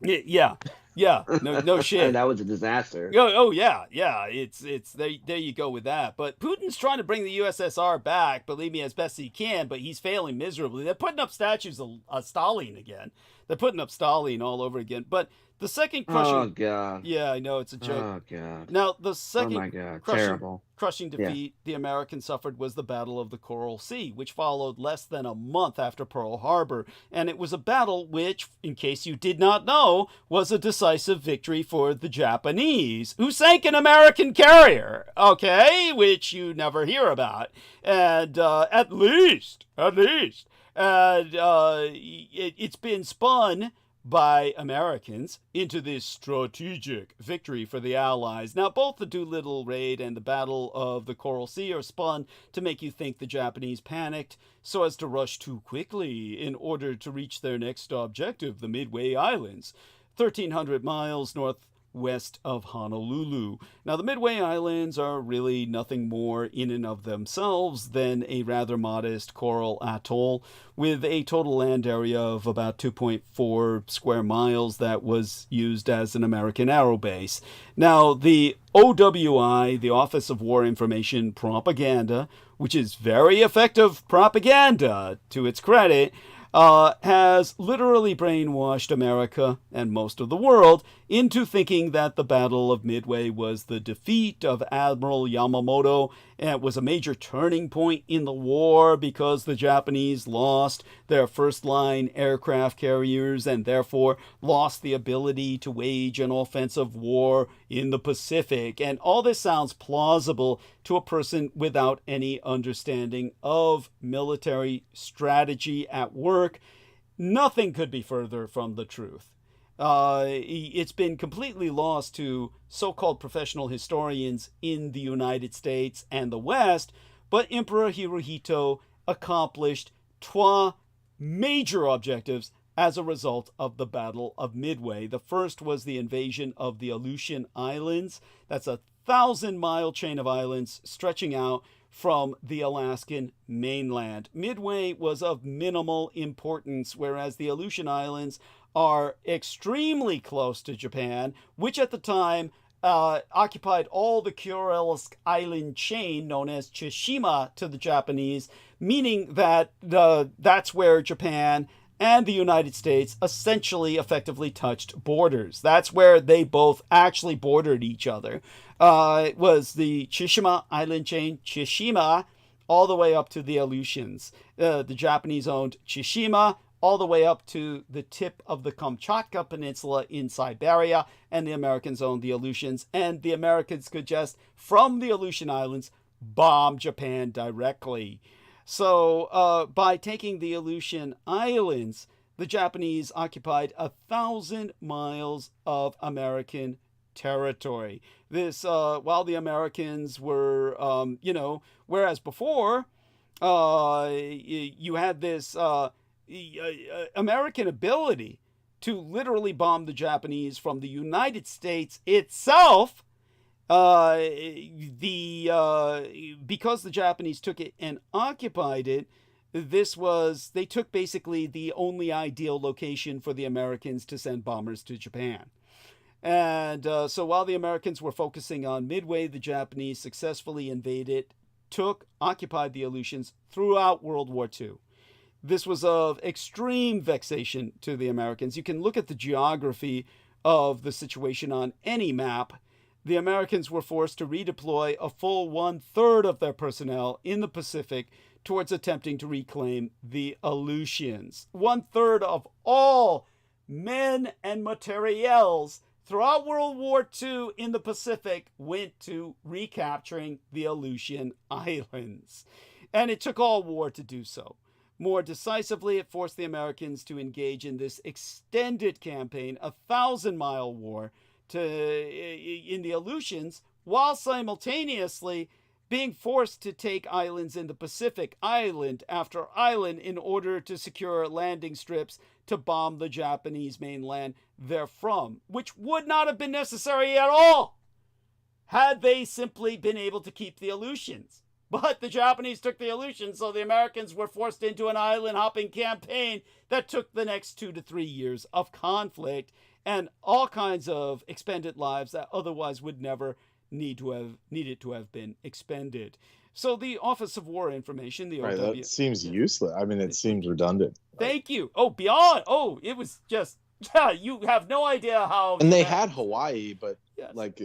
Yeah. No shit. That was a disaster. Oh yeah. It's there you go with that. But Putin's trying to bring the USSR back, believe me, as best he can, but he's failing miserably. They're putting up statues of Stalin again. They're putting up Stalin all over again. But the second crushing... Oh, God. Yeah, I know, it's a joke. Oh, God. Now, the second crushing defeat the Americans suffered was the Battle of the Coral Sea, which followed less than a month after Pearl Harbor. And it was a battle which, in case you did not know, was a decisive victory for the Japanese, who sank an American carrier, okay, which you never hear about. And at least, and it's been spun by Americans into this strategic victory for the Allies. Now, both the Doolittle Raid and the Battle of the Coral Sea are spun to make you think the Japanese panicked so as to rush too quickly in order to reach their next objective, the Midway Islands, 1,300 miles northwest of Honolulu. Now, the Midway Islands are really nothing more in and of themselves than a rather modest coral atoll with a total land area of about 2.4 square miles that was used as an American aero base. Now, the OWI, the Office of War Information Propaganda, which is very effective propaganda to its credit, has literally brainwashed America and most of the world into thinking that the Battle of Midway was the defeat of Admiral Yamamoto and was a major turning point in the war because the Japanese lost their first-line aircraft carriers and therefore lost the ability to wage an offensive war in the Pacific. And all this sounds plausible to a person without any understanding of military strategy at work. Nothing could be further from the truth. It's been completely lost to so-called professional historians in the United States and the West, but Emperor Hirohito accomplished two major objectives as a result of the Battle of Midway. The first was the invasion of the Aleutian Islands. That's a 1,000-mile chain of islands stretching out from the Alaskan mainland. Midway was of minimal importance, whereas the Aleutian Islands are extremely close to Japan, which at the time occupied all the Kurilisk island chain known as Tsushima to the Japanese, meaning that that's where Japan and the United States essentially effectively touched borders. That's where they both actually bordered each other. It was the Tsushima island chain, Tsushima, all the way up to the Aleutians. The Japanese owned Tsushima all the way up to the tip of the Kamchatka Peninsula in Siberia, and the Americans owned the Aleutians, and the Americans could just, from the Aleutian Islands, bomb Japan directly. So by taking the Aleutian Islands, the Japanese occupied 1,000 miles of American territory. This, while the Americans were, whereas before, you had this American ability to literally bomb the Japanese from the United States itself. Because the Japanese took it and occupied it, they took basically the only ideal location for the Americans to send bombers to Japan. And so while the Americans were focusing on Midway, the Japanese successfully occupied the Aleutians throughout World War II. This was of extreme vexation to the Americans. You can look at the geography of the situation on any map. The Americans were forced to redeploy a full 1/3 of their personnel in the Pacific towards attempting to reclaim the Aleutians. 1/3 of all men and materiels throughout World War II in the Pacific went to recapturing the Aleutian Islands. And it took all war to do so. More decisively, it forced the Americans to engage in this extended campaign, a 1,000-mile war in the Aleutians, while simultaneously being forced to take islands in the Pacific, island after island, in order to secure landing strips to bomb the Japanese mainland therefrom, which would not have been necessary at all had they simply been able to keep the Aleutians. But the Japanese took the Aleutians, so the Americans were forced into an island-hopping campaign that took the next 2 to 3 years of conflict and all kinds of expended lives that otherwise would never needed to have been expended. So the Office of War Information, the right, OW... that seems useless. I mean, it seems redundant. Thank you. Oh, beyond. Oh, it was just... Yeah, you have no idea how... And they had Hawaii, but yes. like...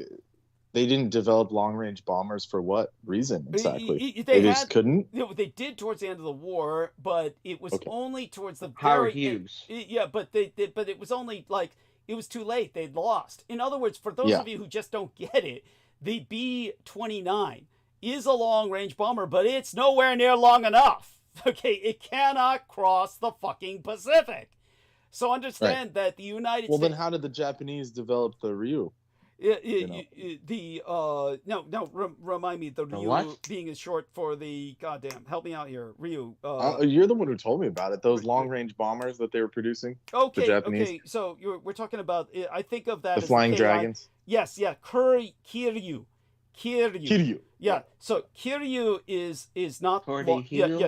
They didn't develop long-range bombers for what reason exactly? They just couldn't. They did towards the end of the war, but it was only towards the Howard very Hughes. Yeah, but but it was only like it was too late. They'd lost. In other words, for those of you who just don't get it, the B-29 is a long-range bomber, but it's nowhere near long enough. Okay, it cannot cross the fucking Pacific. So understand that the United States. Well, then how did the Japanese develop the Ryu? Remind me, the Ryu what? being as short for the goddamn, help me out here, Ryu. You're the one who told me about it. Those long-range bombers that they were producing. Okay, the Japanese. okay. So we're talking about. I think of that The as flying the dragons. Yes, yeah. Kiryu. Yeah. So Kiryu is not.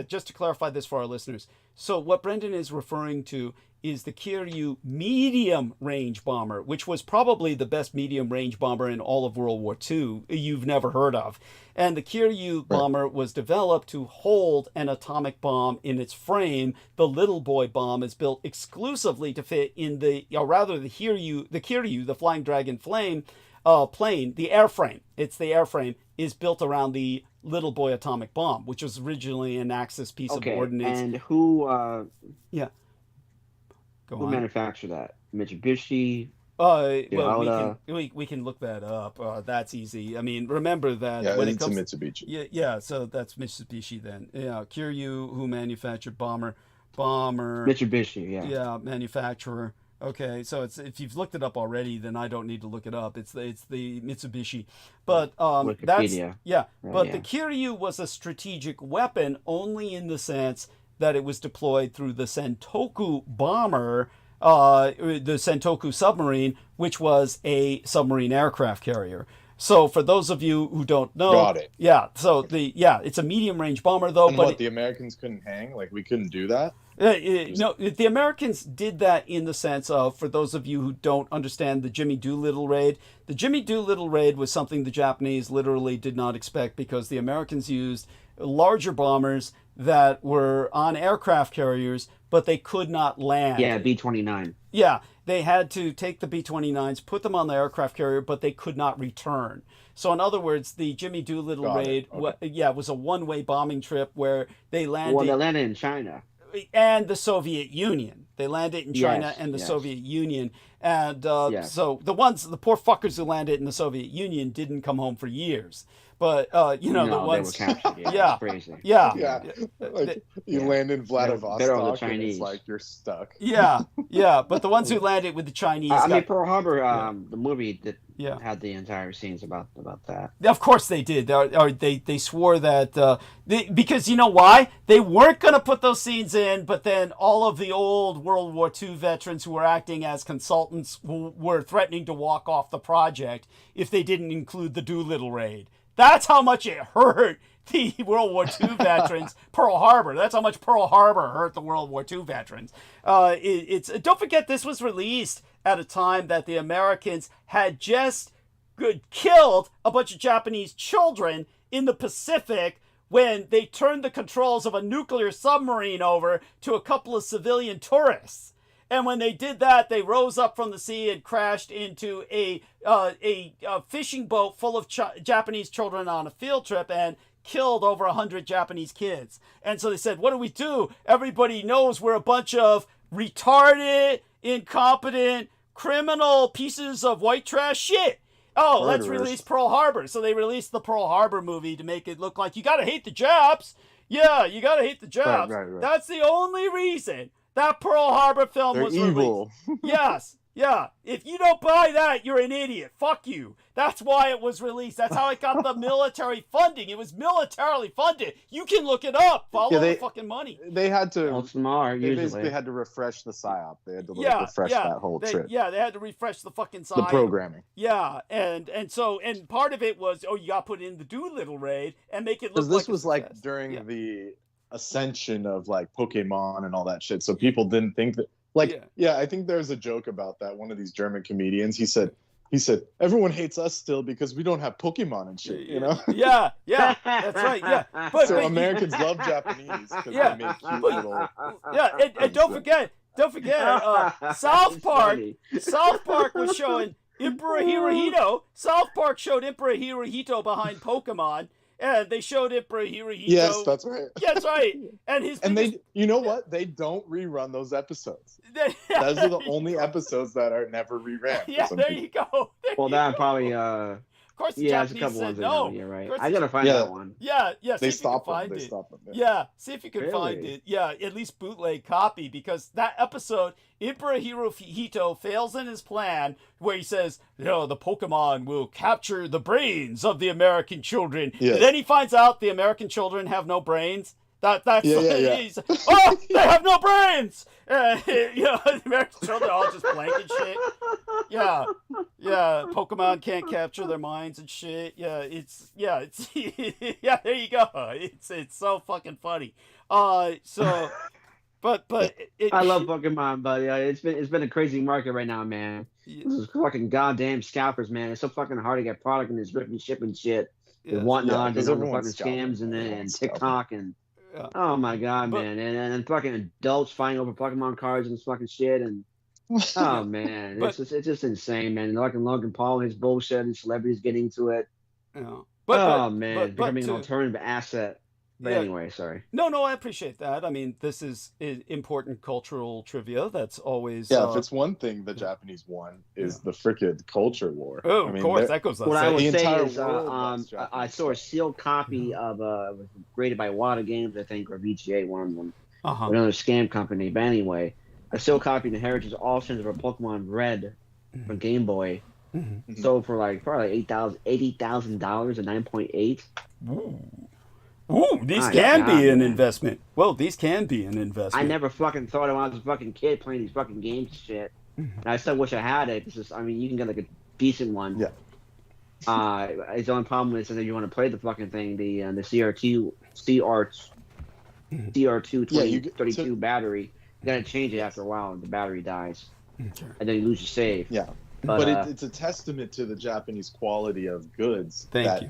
Just to clarify this for our listeners. So what Brendan is referring to is the Kiryu medium-range bomber, which was probably the best medium-range bomber in all of World War II you've never heard of. And the Kiryu bomber was developed to hold an atomic bomb in its frame. The Little Boy bomb is built exclusively to fit in the Kiryu, the Flying Dragon plane, the airframe. It's the airframe is built around the Little Boy atomic bomb, which was originally an Axis piece of ordnance. And who Who manufactured that? Mitsubishi? Well, we can look that up. That's easy. I mean, remember that when it comes to Mitsubishi. Yeah. So that's Mitsubishi then. Yeah, Kiryu, who manufactured bomber. Mitsubishi, yeah. Yeah, manufacturer. Okay, so if you've looked it up already, then I don't need to look it up. It's the Mitsubishi, but Wikipedia. The Kiryu was a strategic weapon only in the sense that it was deployed through the Sentoku bomber, the Sentoku submarine, which was a submarine aircraft carrier. So for those of you who don't know, got it. Yeah. So it's a medium-range bomber though. But the Americans couldn't hang? Like we couldn't do that? No, the Americans did that in the sense of, for those of you who don't understand the Jimmy Doolittle raid, the Jimmy Doolittle raid was something the Japanese literally did not expect because the Americans used larger bombers that were on aircraft carriers, but they could not land. Yeah, B-29. Yeah, they had to take the B-29s, put them on the aircraft carrier, but they could not return. So in other words, the Jimmy Doolittle raid, was a one-way bombing trip where they landed... Well, they landed in China. And the Soviet Union. They landed in China and the Soviet Union. And so the poor fuckers who landed in the Soviet Union didn't come home for years. But, the ones... They were captured. Yeah. It's crazy. Yeah. Like, you land in Vladivostok and it's like you're stuck. Yeah. But the ones who landed with the Chinese... Pearl Harbor, the movie had the entire scenes about that. Of course they did. They swore that... because you know why? They weren't going to put those scenes in, but then all of the old World War II veterans who were acting as consultants were threatening to walk off the project if they didn't include the Doolittle raid. That's how much it hurt the World War II veterans. Pearl Harbor. That's how much Pearl Harbor hurt the World War II veterans. Don't forget, this was released at a time that the Americans had just killed a bunch of Japanese children in the Pacific when they turned the controls of a nuclear submarine over to a couple of civilian tourists. And when they did that, they rose up from the sea and crashed into a fishing boat full of Japanese children on a field trip and killed over 100 Japanese kids. And so they said, what do we do? Everybody knows we're a bunch of retarded, incompetent, criminal pieces of white trash shit. Oh, let's release Pearl Harbor. So they released the Pearl Harbor movie to make it look like you gotta hate the Japs. Yeah, you gotta hate the Japs. Right. That's the only reason that Pearl Harbor film was evil. released. Yes. Yeah, if you don't buy that, you're an idiot. Fuck you. That's why it was released. That's how it got the military funding. It was militarily funded. You can look it up. Follow the fucking money. They had to. Well, smart, they usually. basically had to refresh the psyop. They had to refresh that whole trip. Yeah, they had to refresh the fucking psyop. The programming. Yeah, and part of it was, you got to put in the Doolittle raid and make it look like this was like during the ascension of like Pokemon and all that shit. So people didn't think that. I think there's a joke about that. One of these German comedians, he said, everyone hates us still because we don't have Pokemon and shit, you know? Yeah, that's right, yeah. But Americans love Japanese because they make cute little... Yeah, and don't forget, South Park was showing Emperor Hirohito. South Park showed Emperor Hirohito behind Pokemon. And they showed Emperor Hirohito. Yes, that's right. Yeah, that's right. And they, you know what? They don't rerun those episodes. Those are the only episodes that are never rerun. Yeah, there you go. That probably Of course, the there's a Japanese couple said ones no. You're right. I gotta find that one. Yeah. They stopped them. They stopped them. Yeah, see if you can find it. Yeah, at least bootleg copy, because that episode, Emperor Hirohito fails in his plan where he says, the Pokemon will capture the brains of the American children. Yes. And then he finds out the American children have no brains. That's he's, they have no brains. The American children are all just blank and shit. Yeah. Pokemon can't capture their minds and shit. Yeah, it's there you go. It's so fucking funny. But I love Pokemon, but it's been a crazy market right now, man. This is fucking goddamn scalpers, man. It's so fucking hard to get product in this ripping shipping shit and whatnot. There's all the fucking scams and TikTok and. Oh my god, man! And fucking adults fighting over Pokemon cards and this fucking shit, and oh man, it's just insane, man. Like Logan Paul, his bullshit, and celebrities getting into it. Yeah. Becoming an alternative asset. But anyway, sorry. No, I appreciate that. I mean, this is important cultural trivia. That's always... if it's one thing the Japanese won is the frickin' culture war. Oh, of course, that goes on. What I would say is I saw a sealed copy of graded by Wada Games, I think, or VGA, one of them. Another scam company. But anyway, a sealed copy of the Heritage All-Stars of a Pokemon Red for Game Boy. Sold for probably $80,000 at 9.8. Ooh, these can be an investment. Well, these can be an investment. I never fucking thought when I was a fucking kid playing these fucking games and shit. And I still wish I had it. Because you can get like a decent one. Yeah. The only problem is that you want to play the fucking thing, the CR2 2032 battery. You gotta change it after a while, and the battery dies, and then you lose your save. Yeah. But it's a testament to the Japanese quality of goods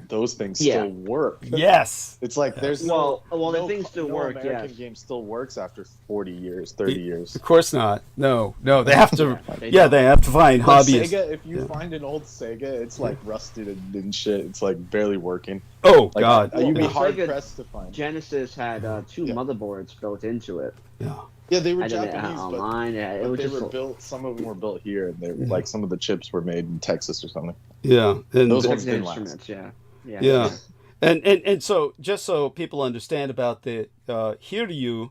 those things still work. Yes. It's like there's the thing still work. American game still works after 40 years, 30 years. Of course not. No. They have to. They have to find hobbyists. Sega, if you find an old Sega, it's like rusted and shit. It's like barely working. Oh God. You'd be hard pressed to find. Genesis had 2 motherboards built into it. Yeah, they were Japanese, online. But they were built. Some of them were built here, and they like some of the chips were made in Texas or something. Yeah, and those ones didn't last. Yeah. And so just so people understand about the Hiryu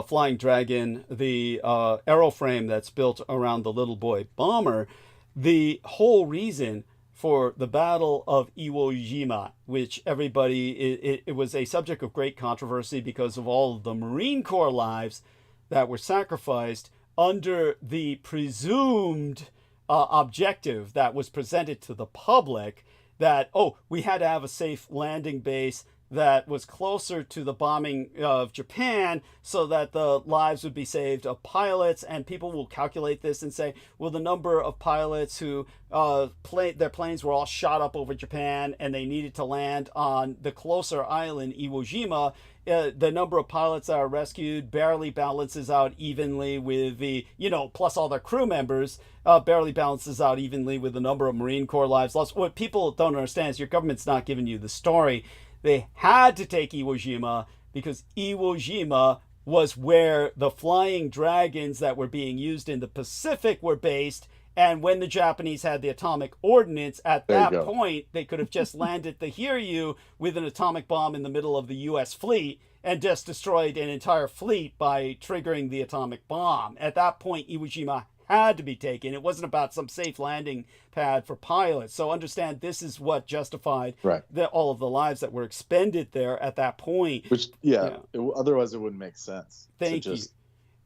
flying dragon, the aeroframe that's built around the Little Boy bomber, the whole reason for the Battle of Iwo Jima, which it was a subject of great controversy because of all of the Marine Corps lives that were sacrificed under the presumed objective that was presented to the public that, we had to have a safe landing base that was closer to the bombing of Japan so that the lives would be saved of pilots, and people will calculate this and say, well, the number of pilots who their planes were all shot up over Japan and they needed to land on the closer island, Iwo Jima, the number of pilots that are rescued barely balances out evenly with the, plus all their crew members, barely balances out evenly with the number of Marine Corps lives lost. What people don't understand is your government's not giving you the story. They had to take Iwo Jima because Iwo Jima was where the flying dragons that were being used in the Pacific were based. And when the Japanese had the atomic ordnance, at that point, they could have just landed the Hiryu with an atomic bomb in the middle of the U.S. fleet and just destroyed an entire fleet by triggering the atomic bomb. At that point, Iwo Jima had to be taken. It wasn't about some safe landing pad for pilots. So understand, this is what justified all of the lives that were expended there at that point. Which, otherwise it wouldn't make sense. Thank you.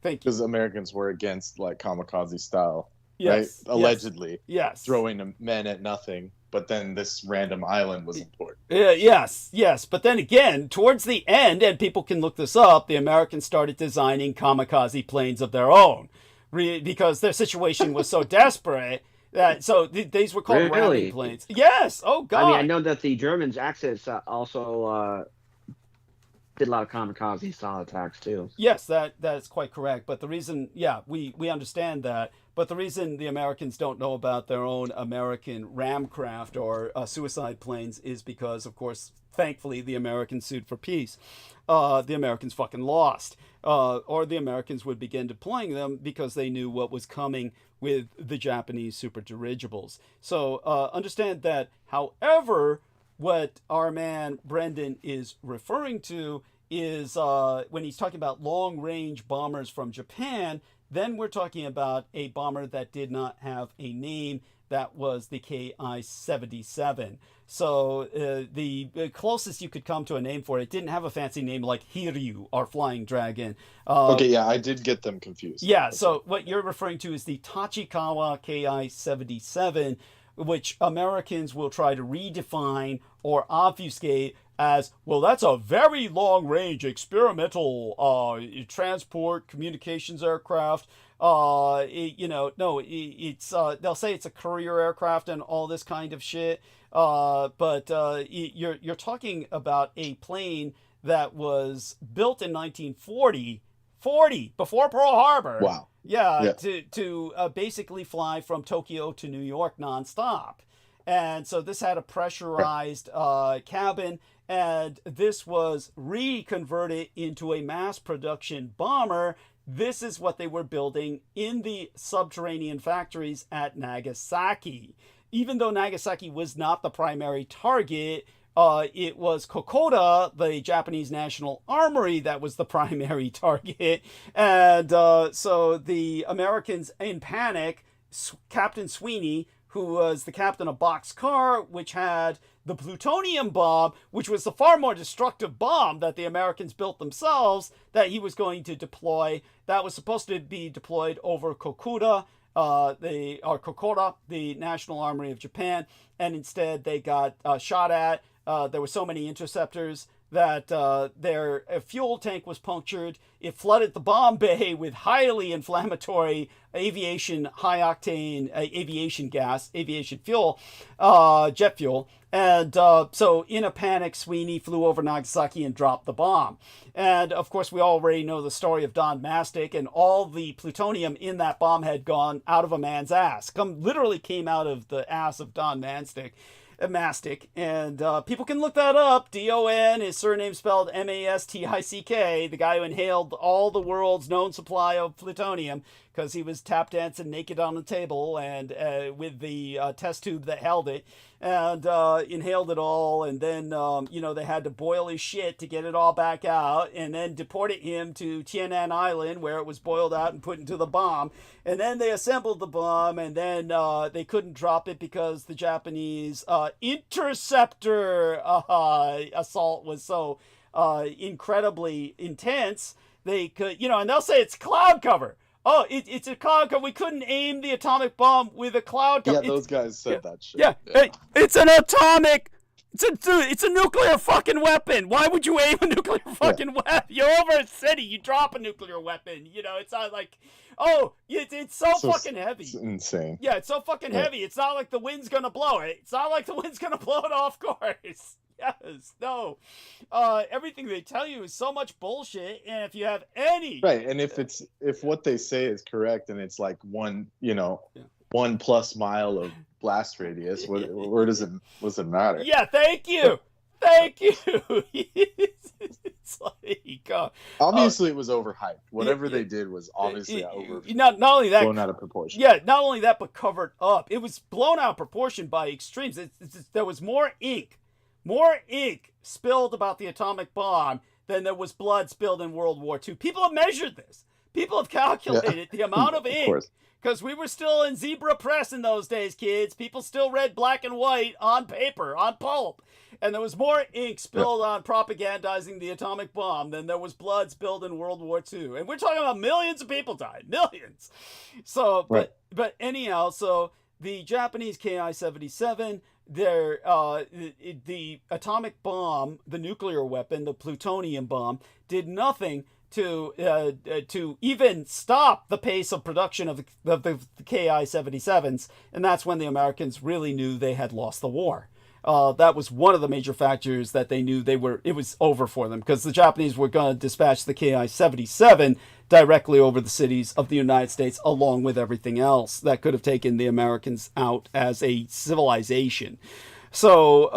Because Americans were against like kamikaze style. Yes, right? Allegedly. Yes. Throwing men at nothing, but then this random island was important. Yes. But then again, towards the end, and people can look this up, the Americans started designing kamikaze planes of their own because their situation was so desperate. So these were called ramming planes. Yes. Oh, God. I mean, I know that the Germans Axis also did a lot of kamikaze style attacks too. Yes, that is quite correct. But the reason, we understand that. But the reason the Americans don't know about their own American ramcraft or suicide planes is because, of course, thankfully, the Americans sued for peace. The Americans fucking lost. Or the Americans would begin deploying them because they knew what was coming with the Japanese super dirigibles. So understand that, however, what our man Brendan is referring to is when he's talking about long-range bombers from Japan, then we're talking about a bomber that did not have a name. That was the Ki-77. So the closest you could come to a name for it didn't have a fancy name like Hiryu or Flying Dragon. I did get them confused. Yeah, so what you're referring to is the Tachikawa Ki-77, which Americans will try to redefine or obfuscate as, well, that's a very long-range experimental transport communications aircraft. It's they'll say it's a courier aircraft and all this kind of shit. But you're talking about a plane that was built in 1940, before Pearl Harbor. Wow. Yeah. To basically fly from Tokyo to New York nonstop. And so this had a pressurized cabin, and this was reconverted into a mass production bomber. This is what they were building in the subterranean factories at Nagasaki. Even though Nagasaki was not the primary target, it was Kokoda, the Japanese National Armory, that was the primary target. And so the Americans, in panic, Captain Sweeney, who was the captain of Boxcar, which had the plutonium bomb, which was the far more destructive bomb that the Americans built themselves, that he was going to deploy. That was supposed to be deployed over Kokoda, the National Armory of Japan, and instead they got shot at. There were so many interceptors that their fuel tank was punctured. It flooded the bomb bay with highly inflammatory high-octane aviation gas, aviation fuel, jet fuel. And so in a panic, Sweeney flew over Nagasaki and dropped the bomb. And of course, we already know the story of Don Mastic, and all the plutonium in that bomb had gone out of a man's ass. Literally came out of the ass of Don Mastic. And people can look that up. D-O-N, his surname spelled M-A-S-T-I-C-K, the guy who inhaled all the world's known supply of plutonium because he was tap dancing naked on the table and with the test tube that held it, and inhaled it all, and then they had to boil his shit to get it all back out, and then deported him to Tiananmen Island where it was boiled out and put into the bomb, and then they assembled the bomb, and then they couldn't drop it because the Japanese interceptor assault was so incredibly intense. They could, and they'll say it's cloud cover. Oh, it's a cloud cover. We couldn't aim the atomic bomb with a cloud cover. Yeah, those guys said that shit. Yeah. Hey, it's an atomic. It's a nuclear fucking weapon. Why would you aim a nuclear fucking weapon? You're over a city. You drop a nuclear weapon. It's not like, it's so fucking heavy. It's insane. Yeah, it's so fucking heavy. It's not like the wind's gonna blow it. It's not like the wind's gonna blow it off course. Yes, no. Everything they tell you is so much bullshit, and if you have any and if what they say is correct, and it's like 1+ mile of blast radius, where does it matter? Yeah, thank you. Thank you. It's like, obviously it was overhyped. Whatever they did was obviously not only that, blown out of proportion. Yeah, not only that, but covered up. It was blown out of proportion by extremes. There was more ink spilled about the atomic bomb than there was blood spilled in World War II. People have measured this. People have calculated the amount of ink. Because we were still in zebra press in those days, kids. People still read black and white on paper, on pulp. And there was more ink spilled on propagandizing the atomic bomb than there was blood spilled in World War II. And we're talking about millions of people died. Millions. So, but anyhow, so the Japanese Ki-77, the atomic bomb, the nuclear weapon, the plutonium bomb, did nothing to even stop the pace of production of the Ki-77s, and that's when the Americans really knew they had lost the war. That was one of the major factors that they knew it was over for them, because the Japanese were going to dispatch the Ki-77 directly over the cities of the United States, along with everything else that could have taken the Americans out as a civilization. So,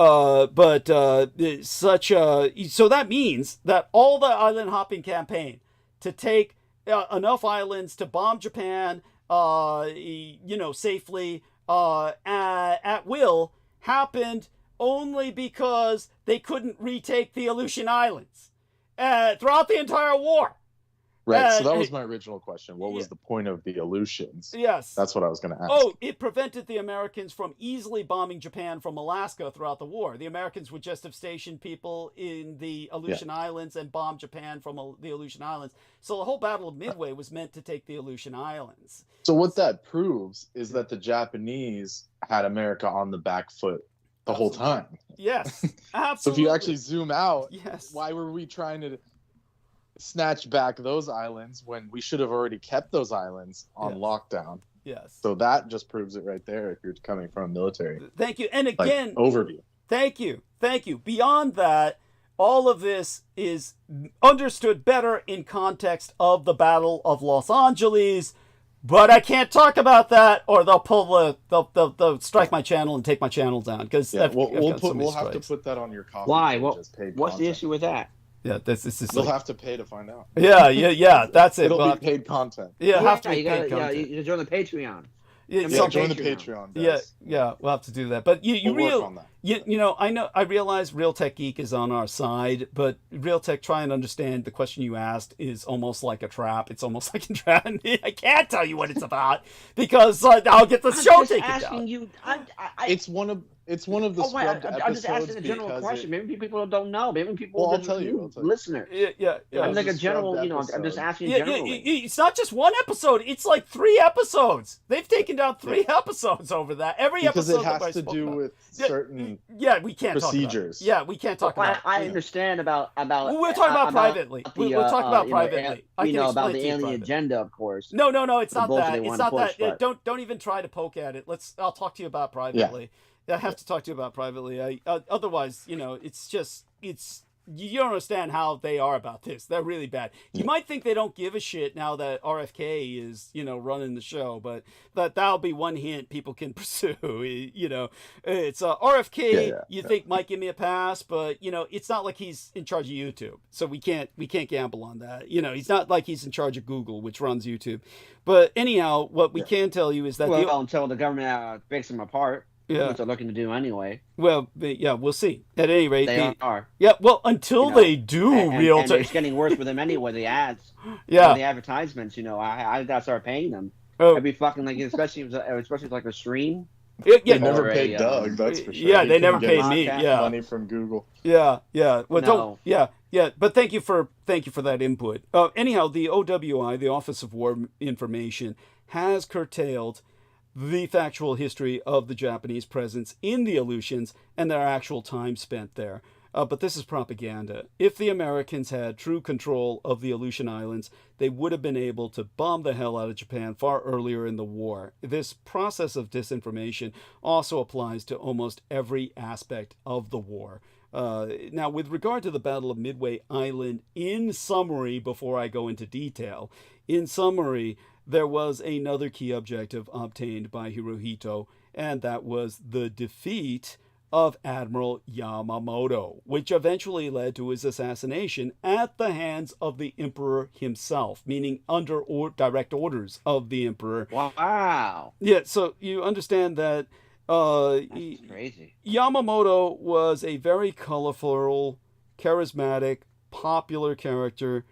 so that means that all the island hopping campaign to take enough islands to bomb Japan, safely, at will, happened only because they couldn't retake the Aleutian Islands throughout the entire war. Right, so that was my original question. What was the point of the Aleutians? Yes. That's what I was going to ask. Oh, it prevented the Americans from easily bombing Japan from Alaska throughout the war. The Americans would just have stationed people in the Aleutian Islands and bombed Japan from the Aleutian Islands. So the whole Battle of Midway was meant to take the Aleutian Islands. So what that proves is that the Japanese had America on the back foot the whole time. Yes, absolutely. So if you actually zoom out, yes, why were we trying to snatch back those islands when we should have already kept those islands on lockdown? Yes. So that just proves it right there if you're coming from a military. Thank you. And again, overview. Thank you. Beyond that, all of this is understood better in context of the Battle of Los Angeles, but I can't talk about that, or they'll strike my channel and take my channel down, because we'll have to put that on your coffee. Why? What's the issue with that? Yeah, this is. You'll have to pay to find out. Yeah. That's it. It'll be paid content. Yeah, you have to be paid content. Yeah, you join the Patreon. Join the Patreon. Yeah, we'll have to do that. But I realize Real Tech Geek is on our side, but Real Tech, try and understand the question you asked is almost like a trap. It's almost like a trap. I can't tell you what it's about because I'll get the show taken down. It's one of the scrubbed episodes. I'm just asking a general question. Maybe people don't know. Maybe people. I'll tell you. Listeners. Yeah. I'm like a general. I'm just asking generally. It's not just one episode. It's like 3 episodes. They've taken down 3 episodes over that. Because it has to do with certain we can't procedures. We can't talk about. I understand about. We'll talk about privately. We'll talk about privately. About the alien agenda, of course. No. It's not that. It's not that. Don't even try to poke at it. I'll talk to you about privately. I have to talk to you about privately. Otherwise, you don't understand how they are about this. They're really bad. You might think they don't give a shit now that RFK is, running the show, but that'll be one hint people can pursue. It's RFK. You think might give me a pass, but it's not like he's in charge of YouTube, so we can't gamble on that. He's not like he's in charge of Google, which runs YouTube. But anyhow, what we can tell you is that until the government breaks them apart. Yeah. What they're looking to do anyway. Well, we'll see. At any rate, they are. Yeah, well, until they do and it's getting worse with them anyway. The ads, the advertisements. I gotta start paying them. Every fucking especially like a stream. They never paid Doug. That's for sure. Yeah, they never paid me. Yeah, money from Google. Yeah. Well, But thank you for that input. Anyhow, the OWI, the Office of War Information, has curtailed the factual history of the Japanese presence in the Aleutians and their actual time spent there. But this is propaganda. If the Americans had true control of the Aleutian Islands, they would have been able to bomb the hell out of Japan far earlier in the war. This process of disinformation also applies to almost every aspect of the war. Now, with regard to the Battle of Midway Island, in summary, before I go into detail, there was another key objective obtained by Hirohito, and that was the defeat of Admiral Yamamoto, which eventually led to his assassination at the hands of the emperor himself, meaning under direct orders of the emperor. Wow. Yeah, so you understand that That's crazy. Yamamoto was a very colorful, charismatic, popular character,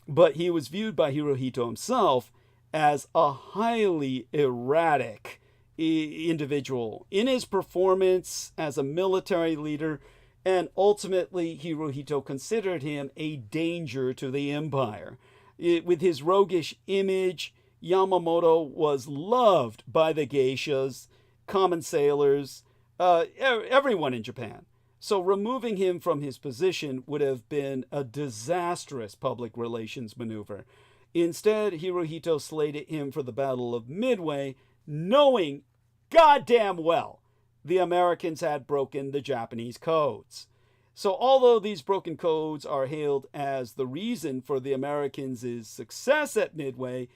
but he was viewed by Hirohito himself as a highly erratic individual in his performance as a military leader, and ultimately Hirohito considered him a danger to the empire. With his roguish image, Yamamoto was loved by the geishas, common sailors, everyone in Japan. So removing him from his position would have been a disastrous public relations maneuver. Instead, Hirohito slated him for the Battle of Midway, knowing goddamn well the Americans had broken the Japanese codes. So although these broken codes are hailed as the reason for the Americans' success at Midway,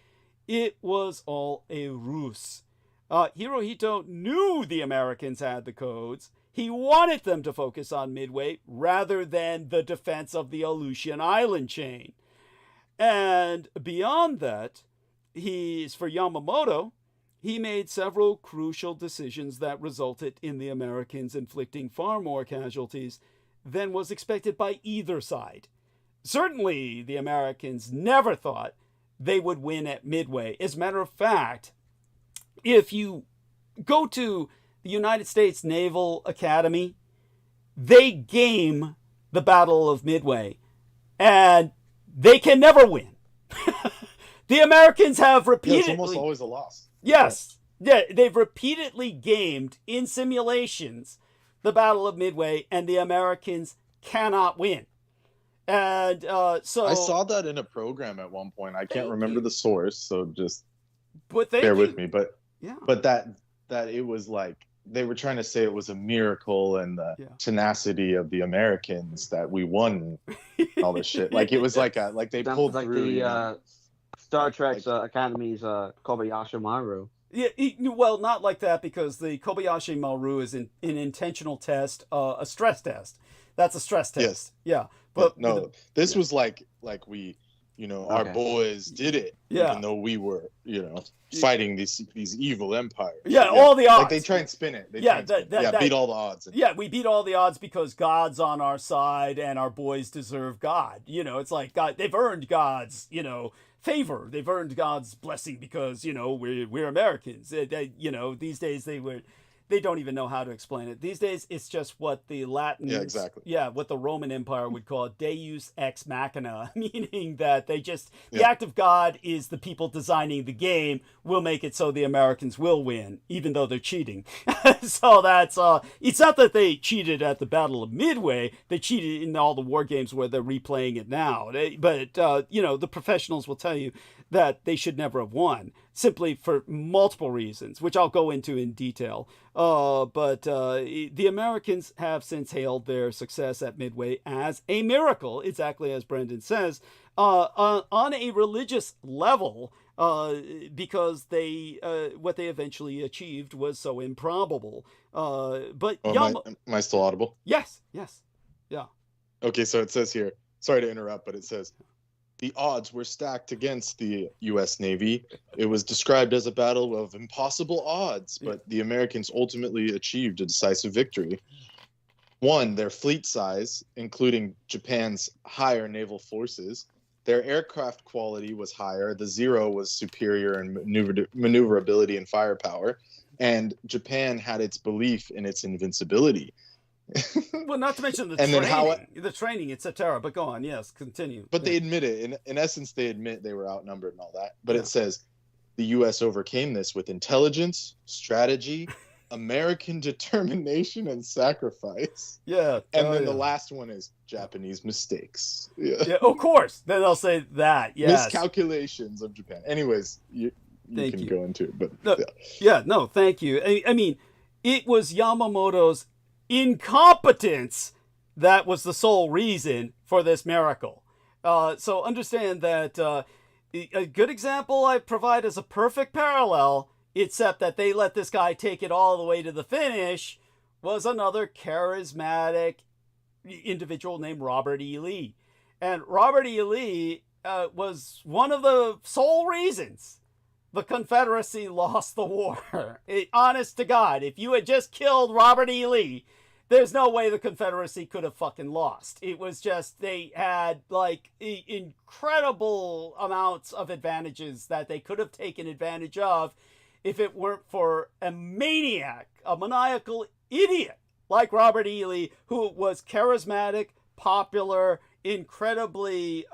it was all a ruse. Hirohito knew the Americans had the codes. He wanted them to focus on Midway rather than the defense of the Aleutian Island chain. And beyond that, for Yamamoto, he made several crucial decisions that resulted in the Americans inflicting far more casualties than was expected by either side. Certainly, the Americans never thought they would win at Midway. As a matter of fact, if you go to the United States Naval Academy, they game the Battle of Midway, and they can never win. The Americans have repeatedly... it's almost always a loss. Yes. Yeah, they've repeatedly gamed in simulations the Battle of Midway, and the Americans cannot win. And so... I saw that in a program at one point. I can't remember the source, so just bear with me. But yeah. But that it was like, they were trying to say it was a miracle and the tenacity of the Americans that we won all this shit. Like, it was like they pulled like through. The Star Trek's Academy's Kobayashi Maru. Yeah, well, not like that, because the Kobayashi Maru is an intentional test, a stress test. That's a stress test. Yes. Yeah. But no, this was like we, our boys did it. Yeah. Even though we were, fighting these evil empires. Yeah, all the odds. Like, they try and spin it. They beat all the odds. Yeah, we beat all the odds because God's on our side and our boys deserve God. It's like God, they've earned God's, favor. They've earned God's blessing because, we're Americans. These days they don't even know how to explain it. These days, it's just what the Latins... Yeah, exactly. Yeah, what the Roman Empire would call Deus ex machina, meaning that they just... The act of God is the people designing the game will make it so the Americans will win, even though they're cheating. So that's... it's not that they cheated at the Battle of Midway. They cheated in all the war games where they're replaying it now. But the professionals will tell you that they should never have won, simply for multiple reasons, which I'll go into in detail. But the Americans have since hailed their success at Midway as a miracle, exactly as Brendan says, on a religious level, because what they eventually achieved was so improbable. But am I still audible? Yes, yeah. Okay, so it says here, sorry to interrupt, but it says, the odds were stacked against the U.S. Navy. It was described as a battle of impossible odds, but the Americans ultimately achieved a decisive victory. One, their fleet size, including Japan's higher naval forces. Their aircraft quality was higher. The Zero was superior in maneuverability and firepower. And Japan had its belief in its invincibility. Well, not to mention the training, etc. But go on, yes, continue. But they admit it. In essence, they admit they were outnumbered and all that. But it says the U.S. overcame this with intelligence, strategy, American determination, and sacrifice. Yeah. And then the last one is Japanese mistakes. Yeah, of course. Then they'll say that, yes. Miscalculations of Japan. Anyways, you can go into it. But thank you. I mean, it was Yamamoto's incompetence that was the sole reason for this miracle. So understand that a good example I provide is a perfect parallel, except that they let this guy take it all the way to the finish, was another charismatic individual named Robert E. Lee. And Robert E. Lee was one of the sole reasons the Confederacy lost the war. Honest to God, if you had just killed Robert E. Lee, there's no way the Confederacy could have fucking lost. It was just, they had like incredible amounts of advantages that they could have taken advantage of if it weren't for a maniac, a maniacal idiot like Robert E. Lee, who was charismatic, popular, incredibly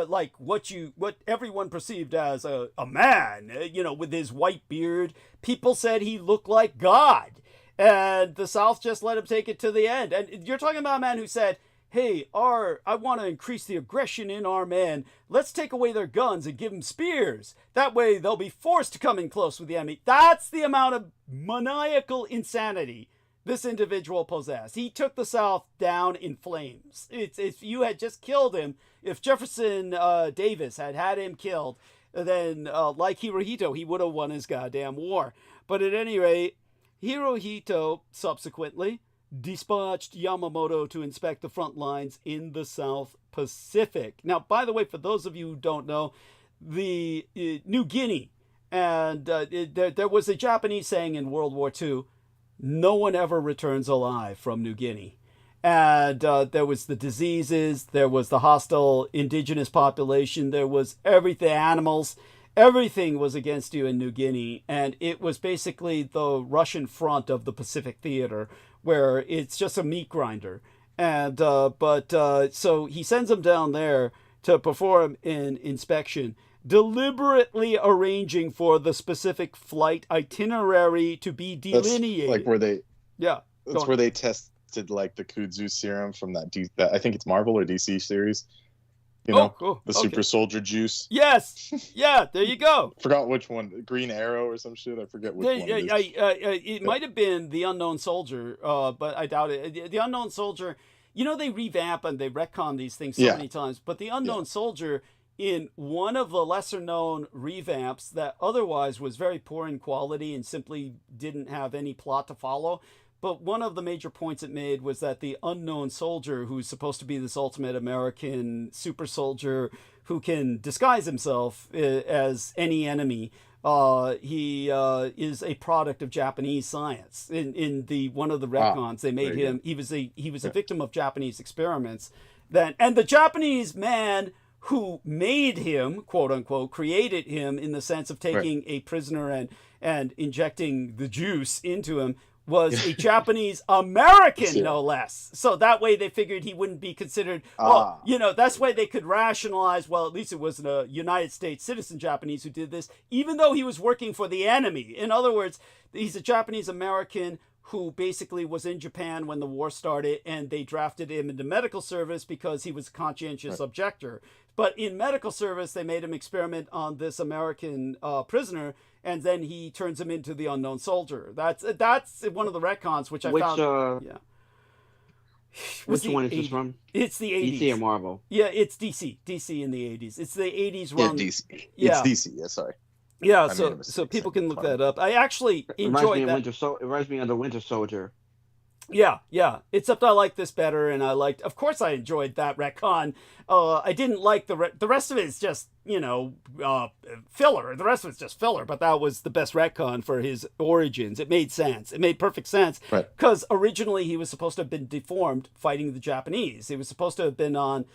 like what everyone perceived as a man, with his white beard. People said he looked like God, and the South just let him take it to the end. And you're talking about a man who said, hey, I want to increase the aggression in our men. Let's take away their guns and give them spears. That way they'll be forced to come in close with the enemy. That's the amount of maniacal insanity this individual possessed. He took the South down in flames. If you had just killed him, if Jefferson Davis had him killed, then like Hirohito, he would have won his goddamn war. But at any rate, Hirohito subsequently dispatched Yamamoto to inspect the front lines in the South Pacific. Now, by the way, for those of you who don't know, the New Guinea, and there was a Japanese saying in World War II, no one ever returns alive from New Guinea. And there was the diseases, there was the hostile indigenous population, there was everything, animals, everything was against you in New Guinea. And it was basically the Russian front of the Pacific Theater, where it's just a meat grinder. And so he sends them down there to perform an inspection, deliberately arranging for the specific flight itinerary to be delineated. That's like where they, yeah, that's where they tested like the kudzu serum from that I think it's Marvel or DC series. The super soldier juice. Yes, yeah, there you go. Forgot which one, Green Arrow or some shit. I forget which one. It might have been the Unknown Soldier, but I doubt it. The Unknown Soldier, they revamp and they retcon these things so many times. But the Unknown Soldier, in one of the lesser known revamps that otherwise was very poor in quality and simply didn't have any plot to follow. But one of the major points it made was that the Unknown Soldier, who's supposed to be this ultimate American super soldier who can disguise himself as any enemy, he is a product of Japanese science. In the one of the retcons, they made him. He was a victim of Japanese experiments. And the Japanese man who made him, quote unquote, created him in the sense of taking a prisoner and injecting the juice into him, was a Japanese American, no less. So that way they figured he wouldn't be considered, that's why they could rationalize, well, at least it wasn't a United States citizen Japanese who did this, even though he was working for the enemy. In other words, he's a Japanese American who basically was in Japan when the war started, and they drafted him into medical service because he was a conscientious objector. But in medical service, they made him experiment on this American prisoner, and then he turns him into the Unknown Soldier. That's one of the retcons, which I found. Which one is this from? It's the 80s. DC or Marvel? Yeah, it's DC. DC in the 80s. It's the 80s run. Yeah, DC. Yeah. It's DC. Yeah, sorry. Yeah, so people can look that up. I actually enjoyed that. It reminds me of the Winter Soldier. Yeah. Except I like this better, and of course I enjoyed that retcon. I didn't like the rest of it is just, filler. The rest of it's just filler, but that was the best retcon for his origins. It made sense. It made perfect sense. Because originally he was supposed to have been deformed fighting the Japanese. He was supposed to have been on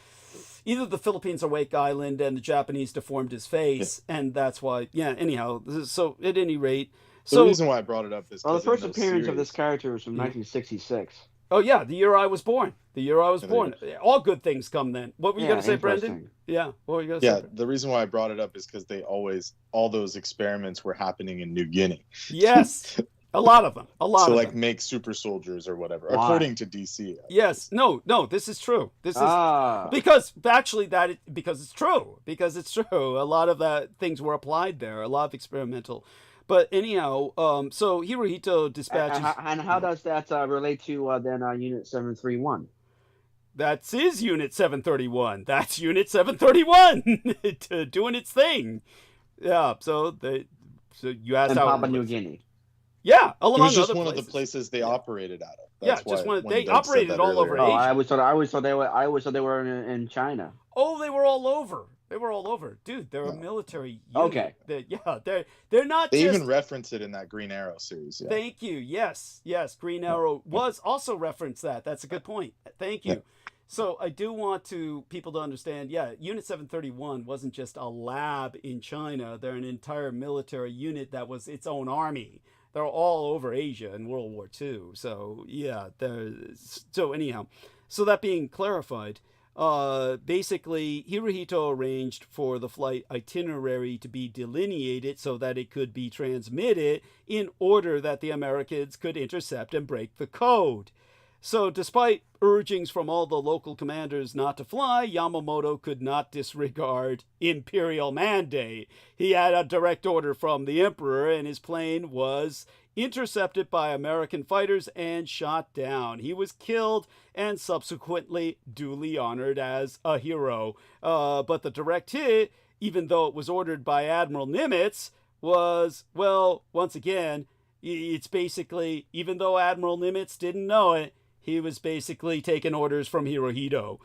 either the Philippines or Wake Island, and the Japanese deformed his face, and that's why, anyhow, so at any rate. The reason why I brought it up is the first appearance of this character was from 1966. Oh, yeah, the year I was born. All good things come then. What were you going to say, Brendan? Yeah, what were you going to say? Yeah, the reason why I brought it up is because all those experiments were happening in New Guinea. Yes, a lot of them. So, like, make super soldiers or whatever, according to DC. Yes, no, this is true. This is because it's true. Because it's true. A lot of that things were applied there. A lot of experimental. But anyhow, so Hirohito dispatches. And how does that relate to then Unit 731? That's his Unit 731. That's Unit 731 doing its thing. Yeah. So you asked Papua New Guinea. Yeah, It was among just other one places. of the places they operated out of. Yeah, That's just why one. when They Doug said operated that all over earlier. Oh, Asia. I always thought they were in China. Oh, they were all over. They were all over, dude. They're a No. military unit. Okay. They're not. They just... even reference it in that Green Arrow series. Yeah. Thank you. Yes, Green Arrow was also referenced that. That's a good point. Thank you. Yeah. So I do want people to understand, Unit 731 wasn't just a lab in China. They're an entire military unit that was its own army. They're all over Asia in World War II. So, anyhow, so that being clarified, basically, Hirohito arranged for the flight itinerary to be delineated so that it could be transmitted in order that the Americans could intercept and break the code. So despite urgings from all the local commanders not to fly, Yamamoto could not disregard imperial mandate. He had a direct order from the emperor, and his plane was intercepted by American fighters and shot down. He was killed and subsequently duly honored as a hero. But the direct hit, even though it was ordered by Admiral Nimitz, was, well, once again, it's basically, even though Admiral Nimitz didn't know it, he was basically taking orders from Hirohito.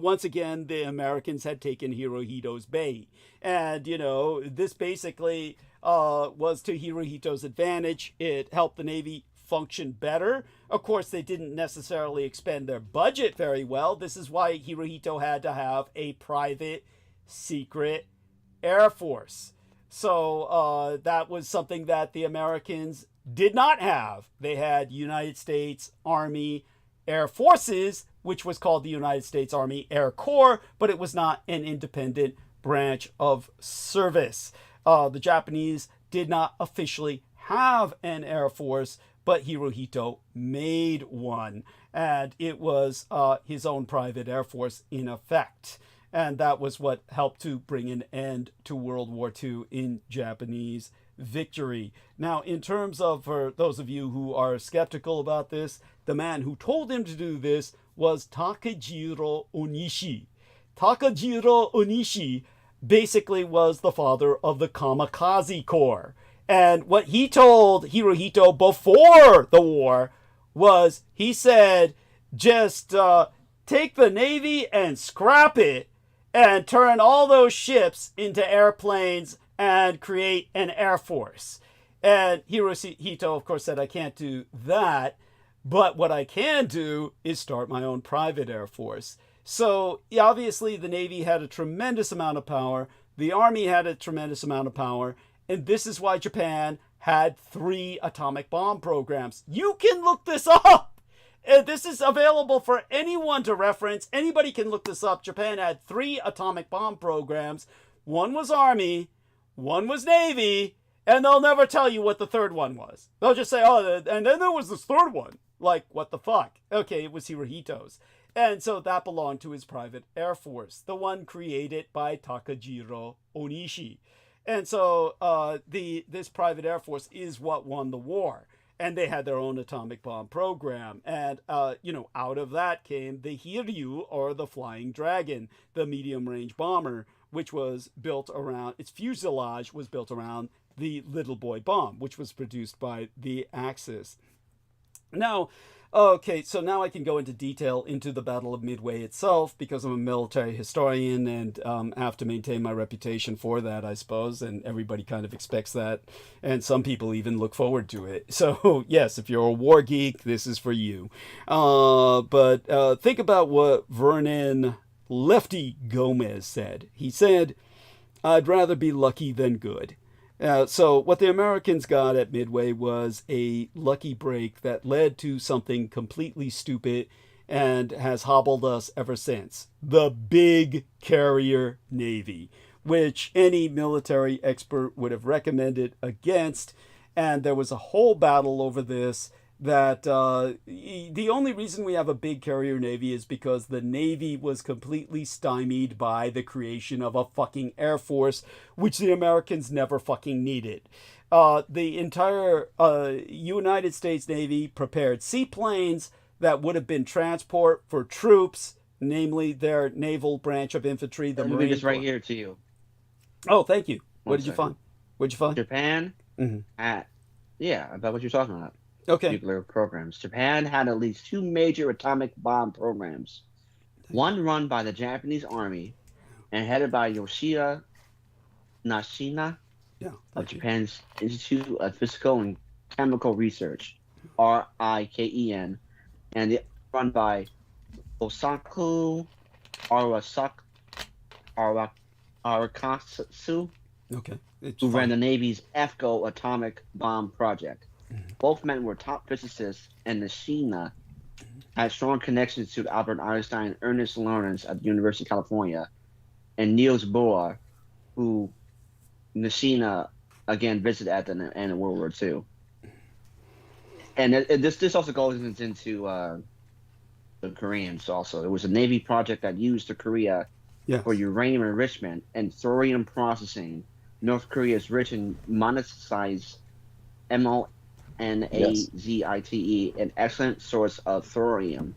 Once again, the Americans had taken Hirohito's bait. And, this basically was to Hirohito's advantage. It helped the Navy function better. Of course, they didn't necessarily expend their budget very well. This is why Hirohito had to have a private, secret Air Force. So that was something that the Americans did not have. They had United States Army Air Forces, which was called the United States Army Air Corps, but it was not an independent branch of service. The Japanese did not officially have an Air Force, but Hirohito made one, and it was his own private Air Force in effect. And that was what helped to bring an end to World War II in Japanese victory. Now, in terms of, for those of you who are skeptical about this, the man who told him to do this was Takejiro Onishi. Takejiro Onishi basically was the father of the Kamikaze Corps. And what he told Hirohito before the war was, he said, just take the Navy and scrap it and turn all those ships into airplanes and create an Air Force. And Hirohito, of course, said, I can't do that, but what I can do is start my own private Air Force. So obviously the Navy had a tremendous amount of power. The Army had a tremendous amount of power. And this is why Japan had 3 atomic bomb programs. You can look this up. This is available for anyone to reference. Anybody can look this up. Japan had 3 atomic bomb programs. One was Army, one was Navy, and they'll never tell you what the third one was. They'll just say, oh, and then there was this third one. Like, what the fuck? Okay, it was Hirohito's. And so that belonged to his private Air Force, the one created by Takejiro Onishi. And so this private Air Force is what won the war. And they had their own atomic bomb program. And, out of that came the Hiryu, or the Flying Dragon, the medium-range bomber, which was built around, its fuselage was built around the Little Boy bomb, which was produced by the Axis. Now, okay, so now I can go into detail into the Battle of Midway itself, because I'm a military historian and have to maintain my reputation for that, I suppose, and everybody kind of expects that, and some people even look forward to it. So, yes, if you're a war geek, this is for you. But think about what Vernon Lefty Gomez said. He said, I'd rather be lucky than good. So what the Americans got at Midway was a lucky break that led to something completely stupid and has hobbled us ever since. The big carrier Navy, which any military expert would have recommended against. And there was a whole battle over this, that the only reason we have a big carrier Navy is because the Navy was completely stymied by the creation of a fucking Air Force, which the Americans never fucking needed. The entire United States Navy prepared seaplanes that would have been transport for troops, namely their naval branch of infantry, the Marine Corps. This right here to you. Oh, thank you. What did you find? What'd you find? Japan had Yeah, about what you're talking about. Okay. Nuclear programs. Japan had at least 2 major atomic bomb programs. One run by the Japanese Army and headed by Yoshida Nishina of Japan's Institute of Physical and Chemical Research, RIKEN, and the run by Osaku Arakatsu, who ran the Navy's EFCO atomic bomb project. Both men were top physicists, and Nishina had strong connections to Albert Einstein and Ernest Lawrence at the University of California, and Niels Bohr, who Nishina again visited at the end of World War II. And this also goes into the Koreans also. It was a Navy project that used the Korea for uranium enrichment and thorium processing. North Korea is rich in monazite, MONAZITE, an excellent source of thorium.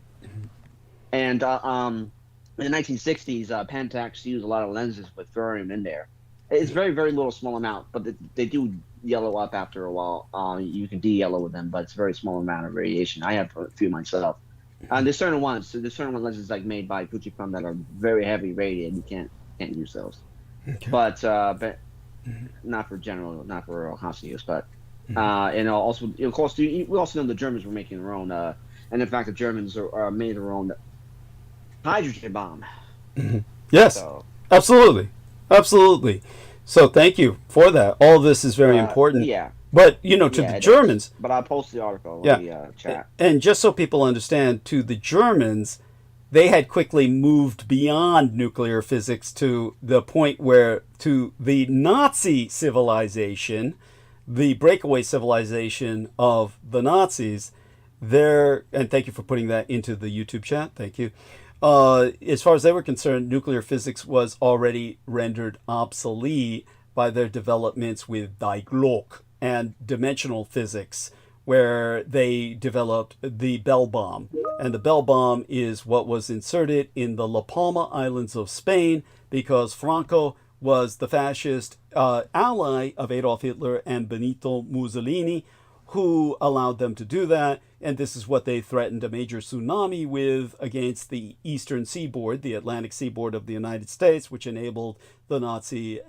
And in the 1960s, Pentax used a lot of lenses with thorium in there. It's very, very little, small amount, but they do yellow up after a while. You can de-yellow with them, but it's a very small amount of radiation. I have a few myself. There's certain ones lenses like made by Fujifilm that are very heavy radiated. You can't use those. But not for constant use. But and also, of course, we also know the Germans were making their own. And in fact, the Germans made their own hydrogen bomb. Yes, so. Absolutely. So thank you for that. All of this is very important. Yeah. But, to the Germans... But I'll post the article in the chat. And just so people understand, to the Germans, they had quickly moved beyond nuclear physics to the point where, to the Nazi civilization, the breakaway civilization of the Nazis, and thank you for putting that into the YouTube chat. Thank you. As far as they were concerned, nuclear physics was already rendered obsolete by their developments with Die Glocke and dimensional physics, where they developed the Bell Bomb. And the Bell Bomb is what was inserted in the La Palma Islands of Spain because Franco was the fascist ally of Adolf Hitler and Benito Mussolini, who allowed them to do that. And this is what they threatened a major tsunami with against the eastern seaboard, the Atlantic seaboard of the United States, which enabled the Nazi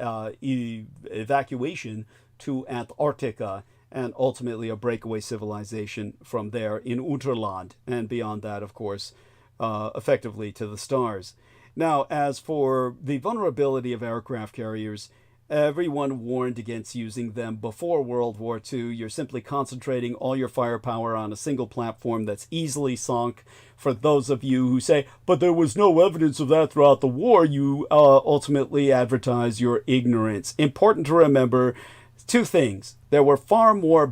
evacuation to Antarctica and ultimately a breakaway civilization from there in Unterland, and beyond that, of course, effectively to the stars. Now, as for the vulnerability of aircraft carriers, everyone warned against using them before World War II. You're simply concentrating all your firepower on a single platform that's easily sunk. For those of you who say, but there was no evidence of that throughout the war, you ultimately advertise your ignorance. Important to remember two things. There was far more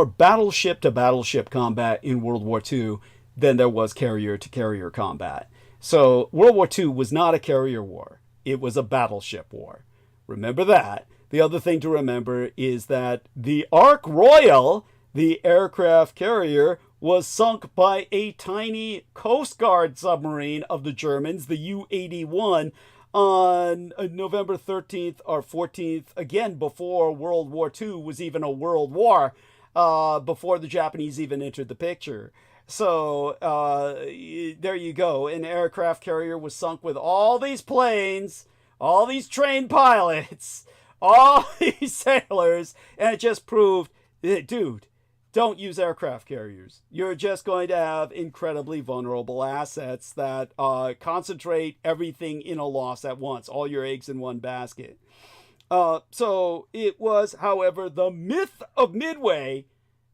battleship to battleship combat in World War II than there was carrier to carrier combat. So World War II was not a carrier war. It was a battleship war. Remember that. The other thing to remember is that the Ark Royal, the aircraft carrier, was sunk by a tiny Coast Guard submarine of the Germans, the U-81, on November 13th or 14th, again, before World War II was even a world war, before the Japanese even entered the picture. So there you go. An aircraft carrier was sunk with all these planes, all these trained pilots, all these sailors, and it just proved, dude, don't use aircraft carriers. You're just going to have incredibly vulnerable assets that concentrate everything in a loss at once, all your eggs in one basket. So it was, however, the myth of Midway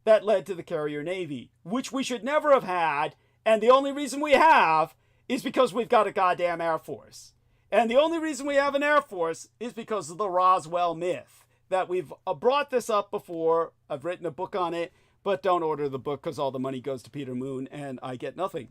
that led to the carrier navy, which we should never have had, and the only reason we have is because we've got a goddamn Air Force. And the only reason we have an Air Force is because of the Roswell myth. That we've brought this up before. I've written a book on it, but don't order the book because all the money goes to Peter Moon and I get nothing.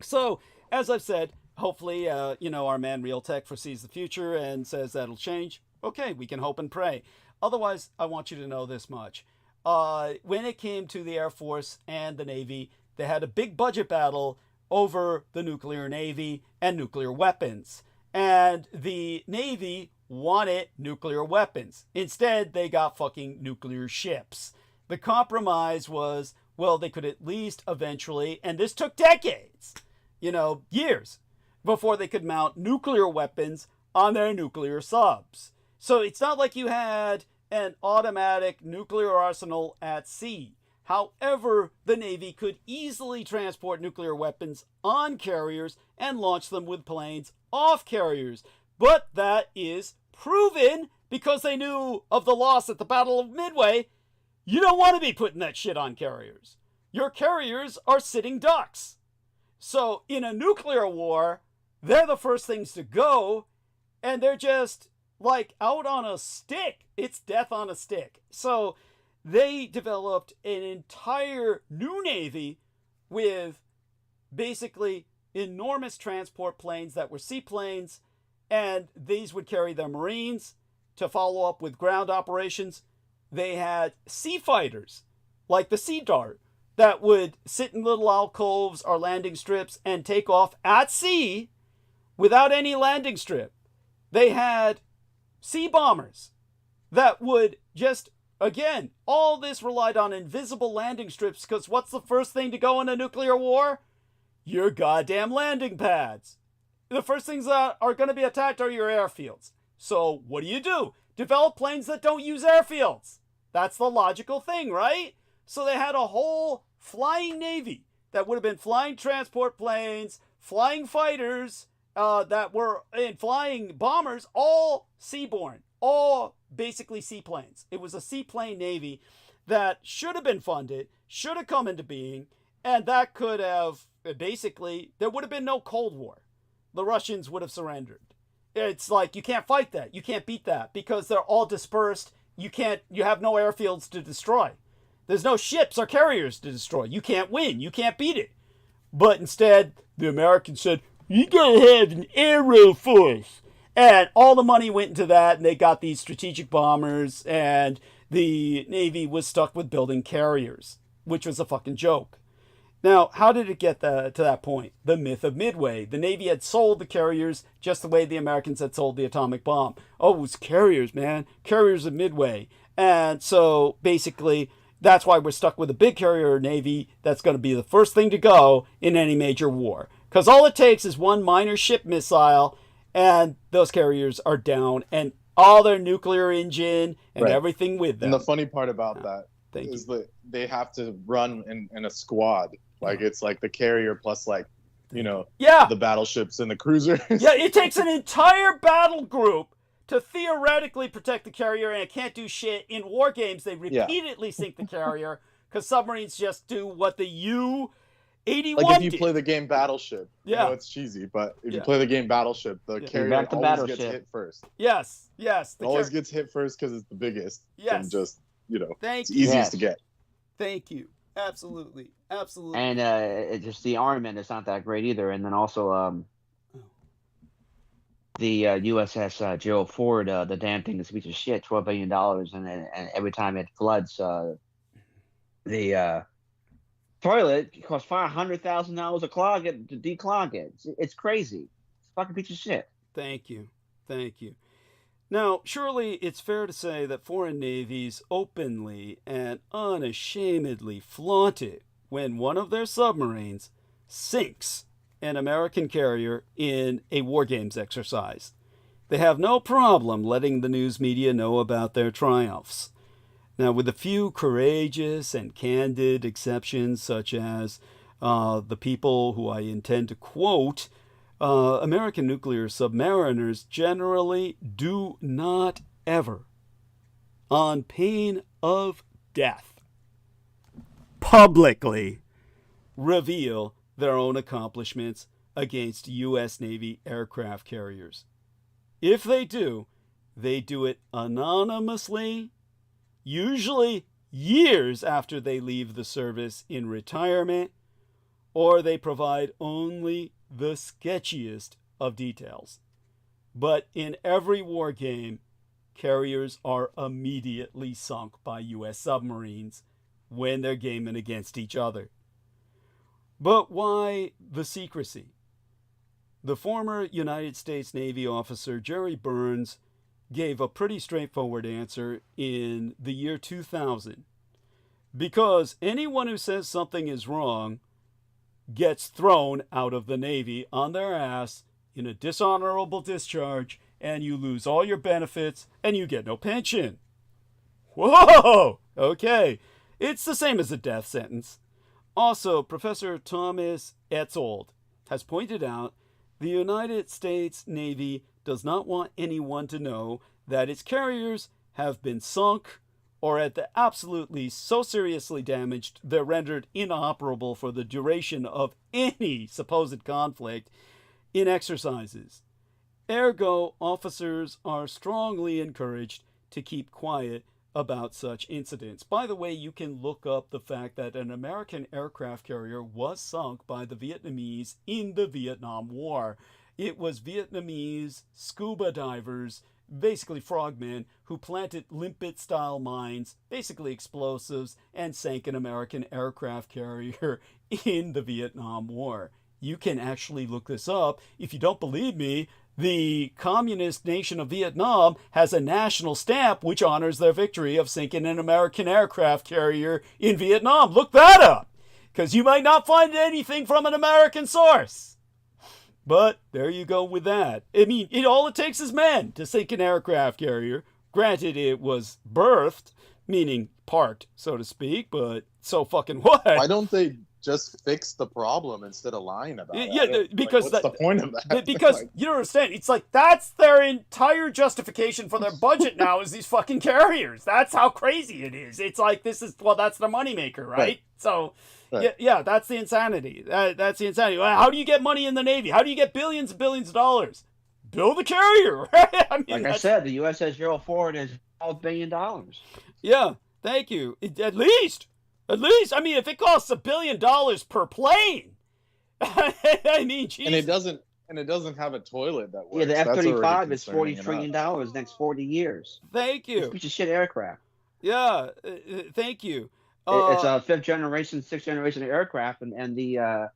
So, as I've said, hopefully, our man Realtek foresees the future and says that'll change. Okay, we can hope and pray. Otherwise, I want you to know this much. When it came to the Air Force and the Navy, they had a big budget battle over the nuclear Navy and nuclear weapons. And the Navy wanted nuclear weapons. Instead, they got fucking nuclear ships. The compromise was, well, they could at least eventually, and this took decades, years, before they could mount nuclear weapons on their nuclear subs. So it's not like you had an automatic nuclear arsenal at sea. However, the Navy could easily transport nuclear weapons on carriers and launch them with planes off carriers. But that is proven because they knew of the loss at the Battle of Midway. You don't want to be putting that shit on carriers. Your carriers are sitting ducks. So in a nuclear war, they're the first things to go, and they're just like out on a stick. It's death on a stick. So they developed an entire new Navy with basically enormous transport planes that were seaplanes, and these would carry their Marines to follow up with ground operations. They had sea fighters like the Sea Dart that would sit in little alcoves or landing strips and take off at sea without any landing strip. They had sea bombers that would just, again, all this relied on invisible landing strips, because what's the first thing to go in a nuclear war? Your goddamn landing pads. The first things that are going to be attacked are your airfields. So what do? Develop planes that don't use airfields. That's the logical thing, right? So they had a whole flying Navy that would have been flying transport planes, flying fighters, and flying bombers, all seaborne, all basically seaplanes. It was a seaplane Navy that should have been funded, should have come into being, and that could have basically, there would have been no Cold War. The Russians would have surrendered. It's like, you can't fight that. You can't beat that because they're all dispersed. You have no airfields to destroy. There's no ships or carriers to destroy. You can't win. You can't beat it. But instead, the Americans said, you gotta have an aero force. And all the money went into that, and they got these strategic bombers, and the Navy was stuck with building carriers, which was a fucking joke. Now, how did it get to that point? The myth of Midway. The Navy had sold the carriers just the way the Americans had sold the atomic bomb. Oh, it was carriers, man. Carriers of Midway. And so, basically, that's why we're stuck with a big carrier Navy that's going to be the first thing to go in any major war. Because all it takes is one minor ship missile, and those carriers are down, and all their nuclear engine and everything with them. And the funny part about that is that they have to run in a squad. Like, it's like the carrier plus, like, the battleships and the cruisers. Yeah, it takes an entire battle group to theoretically protect the carrier, and it can't do shit. In war games, they repeatedly sink the carrier because submarines just do what the U-81 like if you did. play the game Battleship, I know it's cheesy, but if you play the game Battleship, the carrier always gets hit first. Yes. It always gets hit first because it's the biggest. Yes. And just, Thank it's you. easiest to get. Thank you. Absolutely. And it's just the armament is not that great either. And then also the USS Gerald Ford, the damn thing is a piece of shit, $12 billion, and every time it floods, the toilet costs $500,000 to clog it, to declog it. It's crazy. It's a fucking piece of shit. Thank you. Now, surely it's fair to say that foreign navies openly and unashamedly flaunt it when one of their submarines sinks an American carrier in a war games exercise. They have no problem letting the news media know about their triumphs. Now, with a few courageous and candid exceptions, such as the people who I intend to quote, American nuclear submariners generally do not ever, on pain of death, publicly reveal their own accomplishments against U.S. Navy aircraft carriers. If they do it anonymously, usually years after they leave the service in retirement, or they provide only the sketchiest of details. But in every war game, carriers are immediately sunk by U.S. submarines when they're gaming against each other. But why the secrecy? The former United States Navy officer Jerry Burns gave a pretty straightforward answer in the year 2000 because anyone who says something is wrong gets thrown out of the Navy on their ass in a dishonorable discharge, and you lose all your benefits, and you get no pension. Whoa! Okay. It's the same as a death sentence. Also, Professor Thomas Etzold has pointed out the United States Navy does not want anyone to know that its carriers have been sunk or at the absolute least so seriously damaged they're rendered inoperable for the duration of any supposed conflict in exercises. Ergo, officers are strongly encouraged to keep quiet about such incidents. By the way, you can look up the fact that an American aircraft carrier was sunk by the Vietnamese in the Vietnam War. It was Vietnamese scuba divers, basically frogmen, who planted limpet-style mines, basically explosives, and sank an American aircraft carrier in the Vietnam War. You can actually look this up. If you don't believe me, the communist nation of Vietnam has a national stamp which honors their victory of sinking an American aircraft carrier in Vietnam. Look that up, because you might not find anything from an American source. But there you go with that. I mean, all it takes is men to sink an aircraft carrier. Granted, it was birthed, meaning parked, so to speak, but so fucking what? Why don't they just fix the problem instead of lying about it? Yeah, because what's the point of that? Because you don't understand. It's like that's their entire justification for their budget now is these fucking carriers. That's how crazy it is. It's like that's the moneymaker, right? So, right. Yeah, that's the insanity. That's the insanity. How do you get money in the Navy? How do you get billions and billions of dollars? Build a carrier, right? I mean, like I said, the USS Gerald Ford is $12 billion. Yeah, thank you. At least. I mean, if it costs $1 billion per plane, I mean, geez. And it doesn't have a toilet that works. Yeah, the F-35 is $40 trillion next 40 years. Thank you. It's a piece of shit aircraft. Yeah, thank you. It's a sixth generation aircraft, and the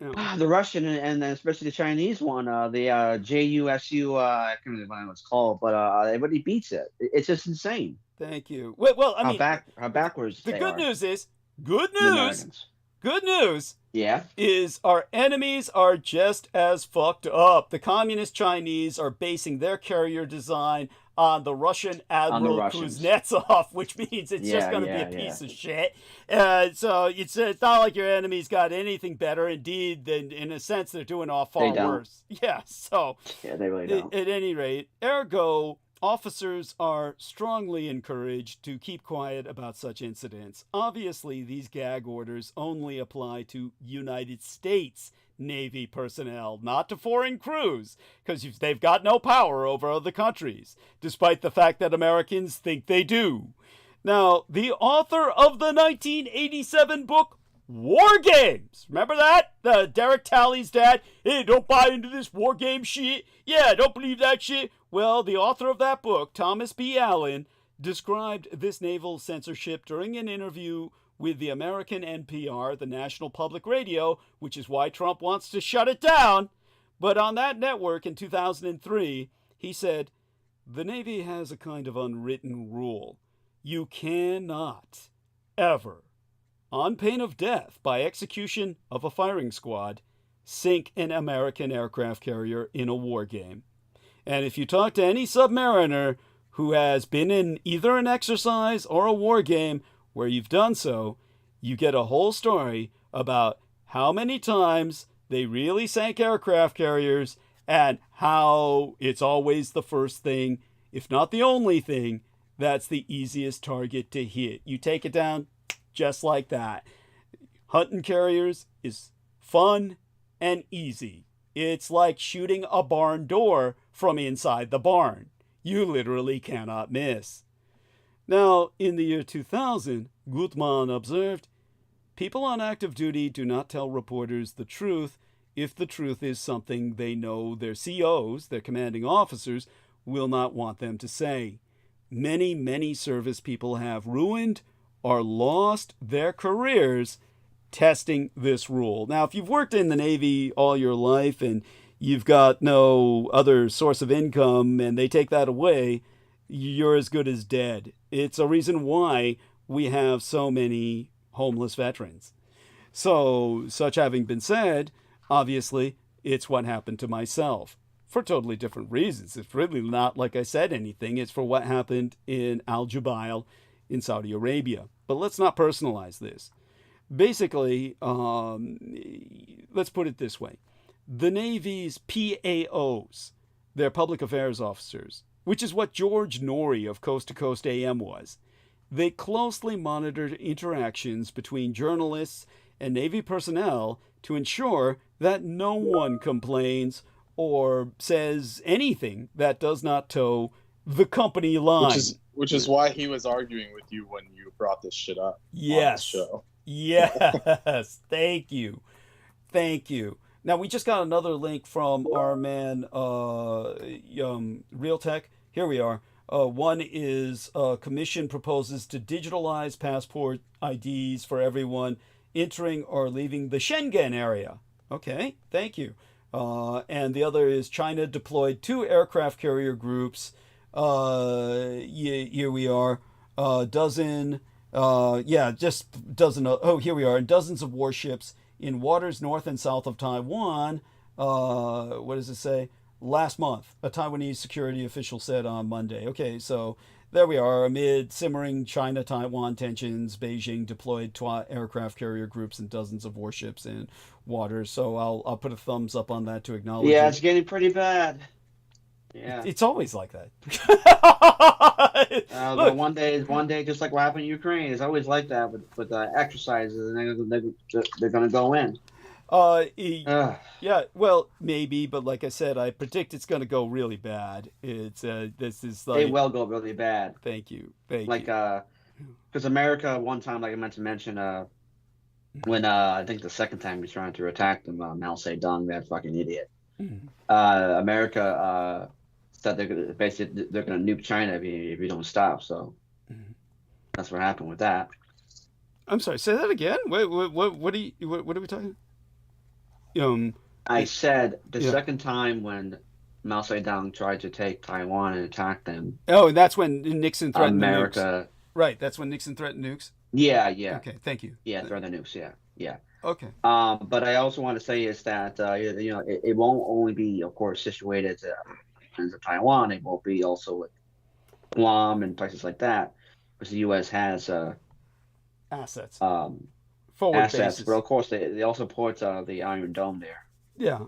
Russian and especially the Chinese one, the JUSU, I can't remember what it's called, but everybody beats it. It's just insane. Thank you. Well, I mean, how backwards the they good are. news is, good news Yeah. is our enemies are just as fucked up. The communist Chinese are basing their carrier design on the Russian Admiral Kuznetsov, which means it's just going to be a piece of shit. So it's not like your enemy's got anything better. Indeed, in a sense, they're doing far worse. Yeah, so yeah, they really don't. At any rate, ergo, officers are strongly encouraged to keep quiet about such incidents. Obviously, these gag orders only apply to United States Navy personnel, not to foreign crews, because they've got no power over other countries, despite the fact that Americans think they do. Now, the author of the 1987 book, War Games. Remember that? Derek Talley's dad. Hey, don't buy into this war game shit. Yeah, don't believe that shit. Well, the author of that book, Thomas B. Allen, described this naval censorship during an interview with the American NPR, the National Public Radio, which is why Trump wants to shut it down. But on that network in 2003, he said, the Navy has a kind of unwritten rule. You cannot ever, on pain of death by execution of a firing squad, sink an American aircraft carrier in a war game. And if you talk to any submariner who has been in either an exercise or a war game where you've done so, you get a whole story about how many times they really sank aircraft carriers and how it's always the first thing, if not the only thing, that's the easiest target to hit. You take it down just like that. Hunting carriers is fun and easy. It's like shooting a barn door from inside the barn. You literally cannot miss. Now, in the year 2000, Gutmann observed, people on active duty do not tell reporters the truth if the truth is something they know their COs, their commanding officers, will not want them to say. Many, many service people have ruined or lost their careers testing this rule. Now, if you've worked in the Navy all your life and you've got no other source of income and they take that away, you're as good as dead. It's a reason why we have so many homeless veterans. So, such having been said, obviously, it's what happened to myself for totally different reasons. It's really not, like I said, anything. It's for what happened in Al Jubail in Saudi Arabia. But let's not personalize this. Basically, let's put it this way. The Navy's PAOs, their public affairs officers, which is what George Norrie of Coast to Coast AM was, they closely monitored interactions between journalists and Navy personnel to ensure that no one complains or says anything that does not toe the company line. Which is why he was arguing with you when you brought this shit up on the show. Yes. Thank you. Now, we just got another link from our man, Real Tech. Here we are. One is Commission proposes to digitalize passport IDs for everyone entering or leaving the Schengen area. Okay, thank you. And the other is China deployed 2 aircraft carrier groups. Here we are. Dozen. Here we are. And dozens of warships in waters north and south of Taiwan. What does it say? Last month, a Taiwanese security official said on Monday. Okay, so there we are. Amid simmering China-Taiwan tensions, Beijing deployed aircraft carrier groups and dozens of warships in waters. So I'll put a thumbs up on that to acknowledge. Yeah, it's getting pretty bad. Yeah, it's always like that. But one day, just like what happened in Ukraine, it's always like that with exercises, and they're going to go in. Yeah, well, maybe, but like I said, I predict it's going to go really bad. This is like, it will go really bad. Thank you. Because America, one time, like I meant to mention, when I think the second time he was trying to attack them, Mao Zedong, that fucking idiot. America said they're going to nuke China if you don't stop. So that's what happened with that. I'm sorry. Say that again. What are we talking? I said the second time when Mao Zedong tried to take Taiwan and attack them. Oh, and that's when Nixon threatened America. Nukes. Right, that's when Nixon threatened nukes. Yeah. Okay, thank you. Yeah, threatened nukes. Yeah. Okay. But I also want to say is that it won't only be, of course, situated in Taiwan. It will be also with Guam and places like that, because the U.S. has assets. Forward assets, bases. But of course they also support the Iron Dome there. Yeah.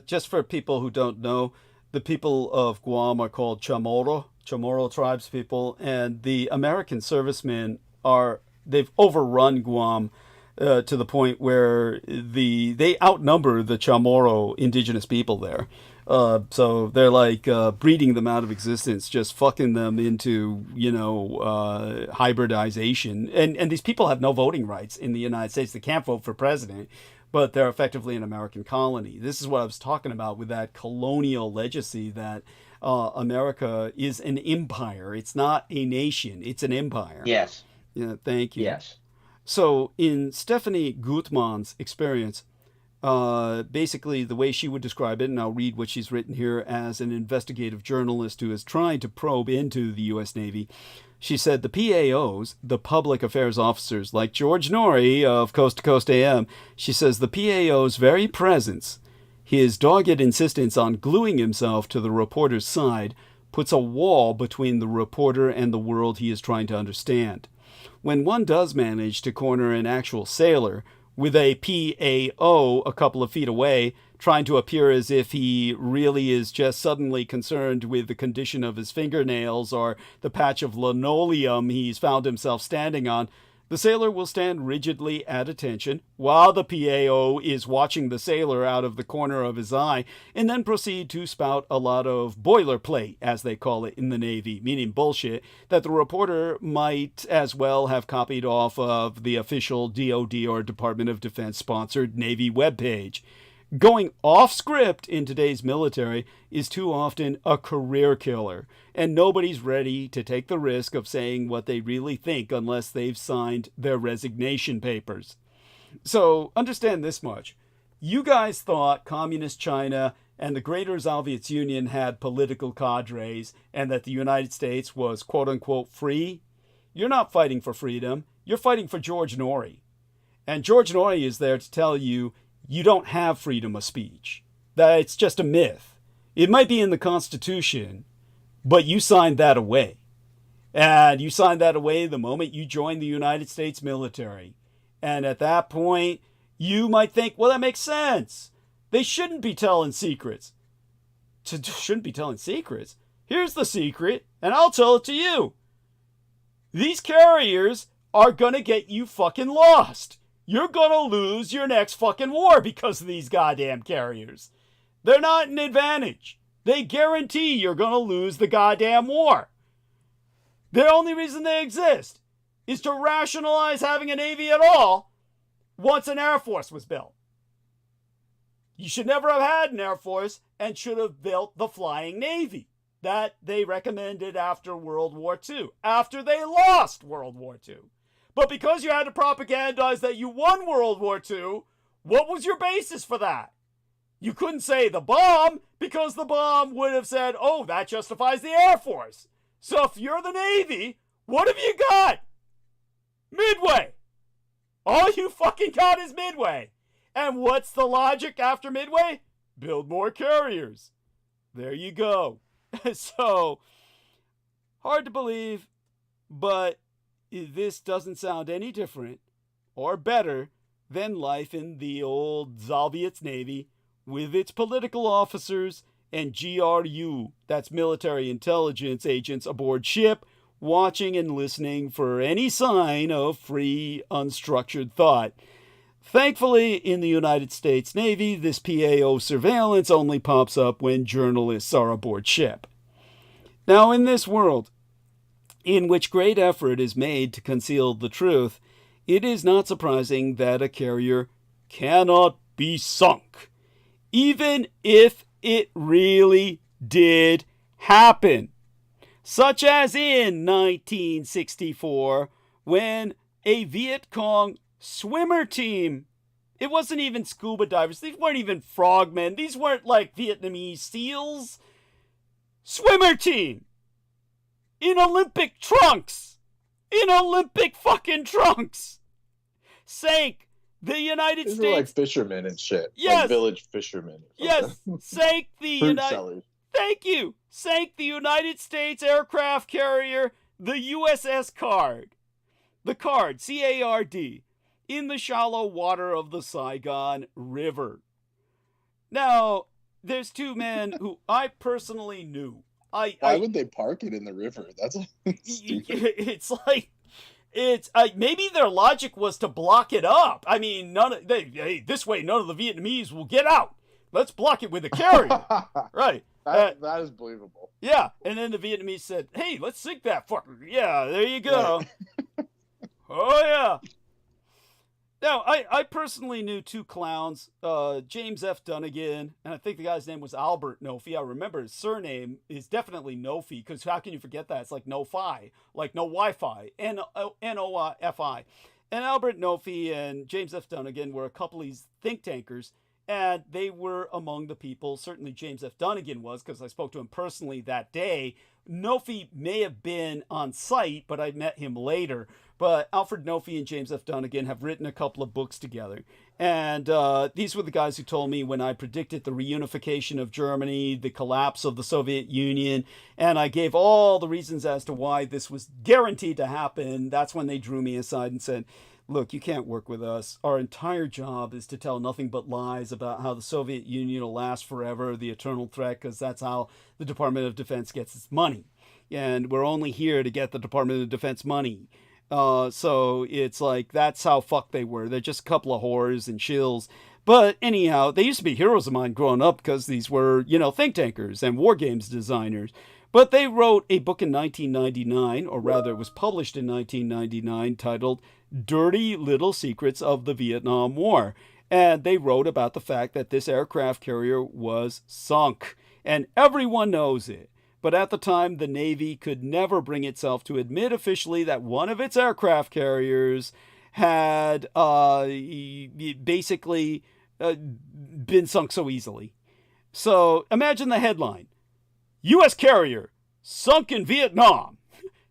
Just for people who don't know, the people of Guam are called Chamorro tribes people, and the American servicemen they've overrun Guam to the point where they outnumber the Chamorro indigenous people there. So they're like breeding them out of existence, just fucking them into, hybridization. And these people have no voting rights in the United States. They can't vote for president, but they're effectively an American colony. This is what I was talking about with that colonial legacy that America is an empire. It's not a nation. It's an empire. Yes. Yeah, thank you. Yes. So in Stephanie Gutmann's experience, basically the way she would describe it, and I'll read what she's written here as an investigative journalist who is trying to probe into the U.S. Navy. She said the PAOs, the public affairs officers, like George Norrie of Coast to Coast AM, she says the PAO's very presence, his dogged insistence on gluing himself to the reporter's side, puts a wall between the reporter and the world he is trying to understand. When one does manage to corner an actual sailor with a PAO a couple of feet away, trying to appear as if he really is just suddenly concerned with the condition of his fingernails or the patch of linoleum he's found himself standing on, the sailor will stand rigidly at attention while the PAO is watching the sailor out of the corner of his eye, and then proceed to spout a lot of boilerplate, as they call it in the Navy, meaning bullshit, that the reporter might as well have copied off of the official DoD or Department of Defense sponsored Navy webpage. Going off script in today's military is too often a career killer, and nobody's ready to take the risk of saying what they really think unless they've signed their resignation papers. So understand this much. You guys thought Communist China and the Greater Soviet Union had political cadres and that the United States was quote-unquote free. You're not fighting for freedom. You're fighting for George Norrie. And George Norrie is there to tell you you don't have freedom of speech. That it's just a myth. It might be in the Constitution, but you signed that away. And you signed that away the moment you joined the United States military. And at that point, you might think, well, that makes sense. They shouldn't be telling secrets. Shouldn't be telling secrets? Here's the secret, and I'll tell it to you. These carriers are going to get you fucking lost. You're going to lose your next fucking war because of these goddamn carriers. They're not an advantage. They guarantee you're going to lose the goddamn war. The only reason they exist is to rationalize having a Navy at all once an Air Force was built. You should never have had an Air Force and should have built the Flying Navy that they recommended after World War II, after they lost World War II. But because you had to propagandize that you won World War II, what was your basis for that? You couldn't say the bomb because the bomb would have said, oh, that justifies the Air Force. So if you're the Navy, what have you got? Midway. All you fucking got is Midway. And what's the logic after Midway? Build more carriers. There you go. So, hard to believe, but this doesn't sound any different or better than life in the old Soviet Navy with its political officers and GRU, that's military intelligence agents aboard ship, watching and listening for any sign of free, unstructured thought. Thankfully, in the United States Navy, this PAO surveillance only pops up when journalists are aboard ship. Now, in this world, in which great effort is made to conceal the truth, it is not surprising that a carrier cannot be sunk, even if it really did happen. Such as in 1964, when a Viet Cong swimmer team, it wasn't even scuba divers, these weren't even frogmen, these weren't like Vietnamese SEALs, swimmer team, in Olympic trunks, fucking trunks, sank the United These States. are like fishermen and shit. Yes. Like village fishermen. Yes, sank the United. Thank you. Sank the United States aircraft carrier, the USS Card. The Card, C-A-R-D, in the shallow water of the Saigon River. Now, there's two men who I personally knew. Why would they park it in the river? That's stupid. It's like, maybe their logic was to block it up. I mean, this way none of the Vietnamese will get out. Let's block it with a carrier. Right. That is believable. Yeah. And then the Vietnamese said, hey, let's sink that fucker. Yeah, there you go. Right. Oh, yeah. Now, I personally knew two clowns, James F. Dunnigan, and I think the guy's name was Albert Nofi. I remember his surname is definitely Nofi, because how can you forget that? It's like no-fi, like no Wi-Fi, N-O-F-I. And Albert Nofi and James F. Dunnigan were a couple of these think tankers, and they were among the people, certainly James F. Dunnigan was, because I spoke to him personally that day. Nofi may have been on site, but I met him later. But Alfred Nofi and James F. Dunnigan have written a couple of books together. And these were the guys who told me when I predicted the reunification of Germany, the collapse of the Soviet Union, and I gave all the reasons as to why this was guaranteed to happen. That's when they drew me aside and said, look, you can't work with us. Our entire job is to tell nothing but lies about how the Soviet Union will last forever, the eternal threat, because that's how the Department of Defense gets its money. And we're only here to get the Department of Defense money. So it's like, that's how fucked they were. They're just a couple of whores and shills. But anyhow, they used to be heroes of mine growing up because these were, think tankers and war games designers. But they wrote a book in 1999, or rather it was published in 1999, titled Dirty Little Secrets of the Vietnam War. And they wrote about the fact that this aircraft carrier was sunk. And everyone knows it. But at the time, the Navy could never bring itself to admit officially that one of its aircraft carriers had basically been sunk so easily. So imagine the headline: U.S. carrier sunk in Vietnam.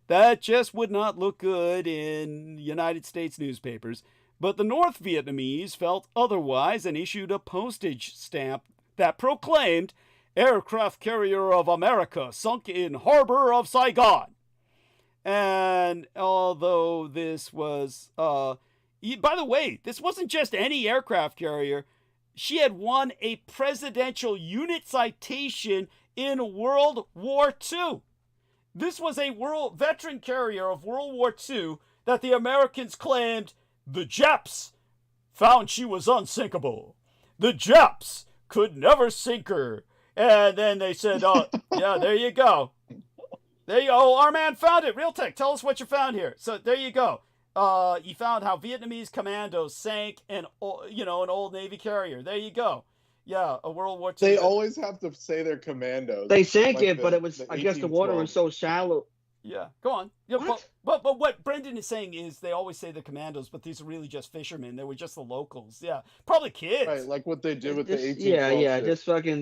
That just would not look good in United States newspapers. But the North Vietnamese felt otherwise and issued a postage stamp that proclaimed, "Aircraft carrier of America sunk in harbor of Saigon." And although this was, by the way, this wasn't just any aircraft carrier. She had won a presidential unit citation in World War II. This was a veteran carrier of World War II that the Americans claimed the Japs found she was unsinkable. The Japs could never sink her. And then they said, yeah, there you go. There you go. Oh, our man found it. Real Tech, tell us what you found here. So there you go. You found how Vietnamese commandos sank an old Navy carrier. There you go. Yeah, a World War II. They always have to say they're commandos. They sank it, but it was, I guess the water was so shallow. Yeah, go on. Yeah, what? But what Brendan is saying is they always say they're commandos, but these are really just fishermen. They were just the locals. Yeah, probably kids. Right, like what they did with the 1812 Yeah, ship.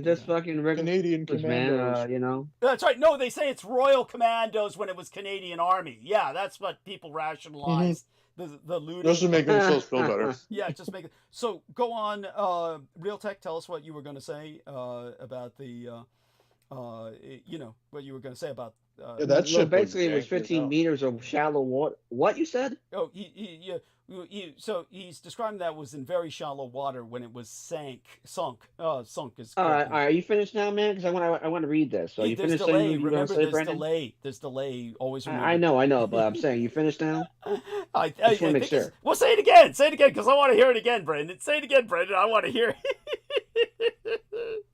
just fucking Canadian commandos. Man, That's right. No, they say it's Royal Commandos when it was Canadian Army. Yeah, that's what people rationalize. The looting. Just to make themselves feel better. Yeah, just make it. So go on, Real Tech. Tell us what you were going to say about the, what you were going to say about. That ship basically it was 15 meters of shallow water. What you said? Oh, so he's describing that was in very shallow water when it was sunk. Sunk is. All right. Are you finished now, man? Because I want to read this. So you there's finished delay. saying you Remember, say, there's Brandon? delay. There's delay. Always remember. I know, but I'm saying you finished now. I just want to make sure. Well, say it again. Say it again, because I want to hear it again, Brendan. Say it again, Brendan. I want to hear it.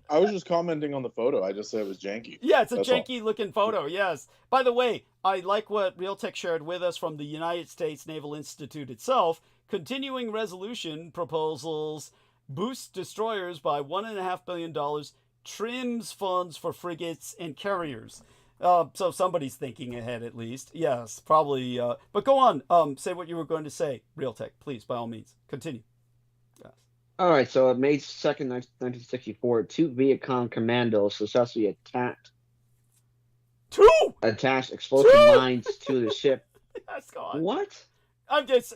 I was just commenting on the photo. I just said it was janky. Yeah, it's a That's janky looking photo, yes. By the way, I like what Realtek shared with us from the United States Naval Institute itself. Continuing resolution proposals boost destroyers by $1.5 billion, trims funds for frigates and carriers. So somebody's thinking ahead at least. Yes, probably. But go on. Say what you were going to say, Realtek, please, by all means. Continue. All right, so May 2nd, 1964, 2 Viet Cong commandos successfully attached explosive mines to the ship. That's gone. What? I'm just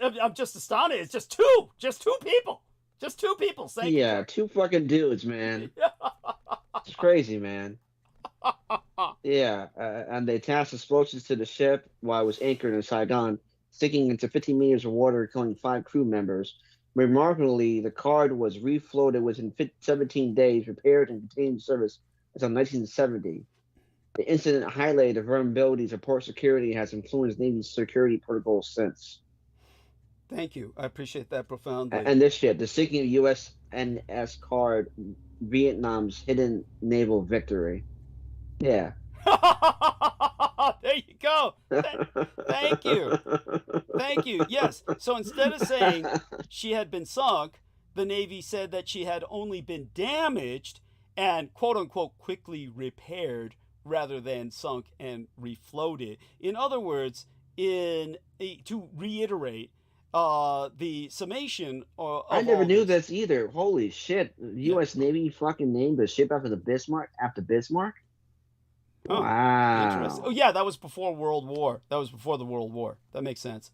astonished. It's just two people. Just two people saying. Yeah, two fucking dudes, man. It's crazy, man. Yeah, and they attached explosives to the ship while it was anchored in Saigon, sinking into 15 meters of water, killing 5 crew members. Remarkably, the card was refloated within 17 days, repaired and continued service until 1970. The incident highlighted the vulnerabilities of port security and has influenced Navy security protocols since. Thank you. I appreciate that profoundly. And this ship, the sinking of USNS card, Vietnam's hidden naval victory. Yeah. There you go. Thank you. Thank you. Yes. So instead of saying she had been sunk, the Navy said that she had only been damaged and quote unquote quickly repaired rather than sunk and refloated. In other words, to reiterate, the summation of I never knew this either. Holy shit. U.S. Navy fucking named the ship after Bismarck? Oh, wow. Interesting. Oh, yeah, that was before World War. That was before the World War. That makes sense.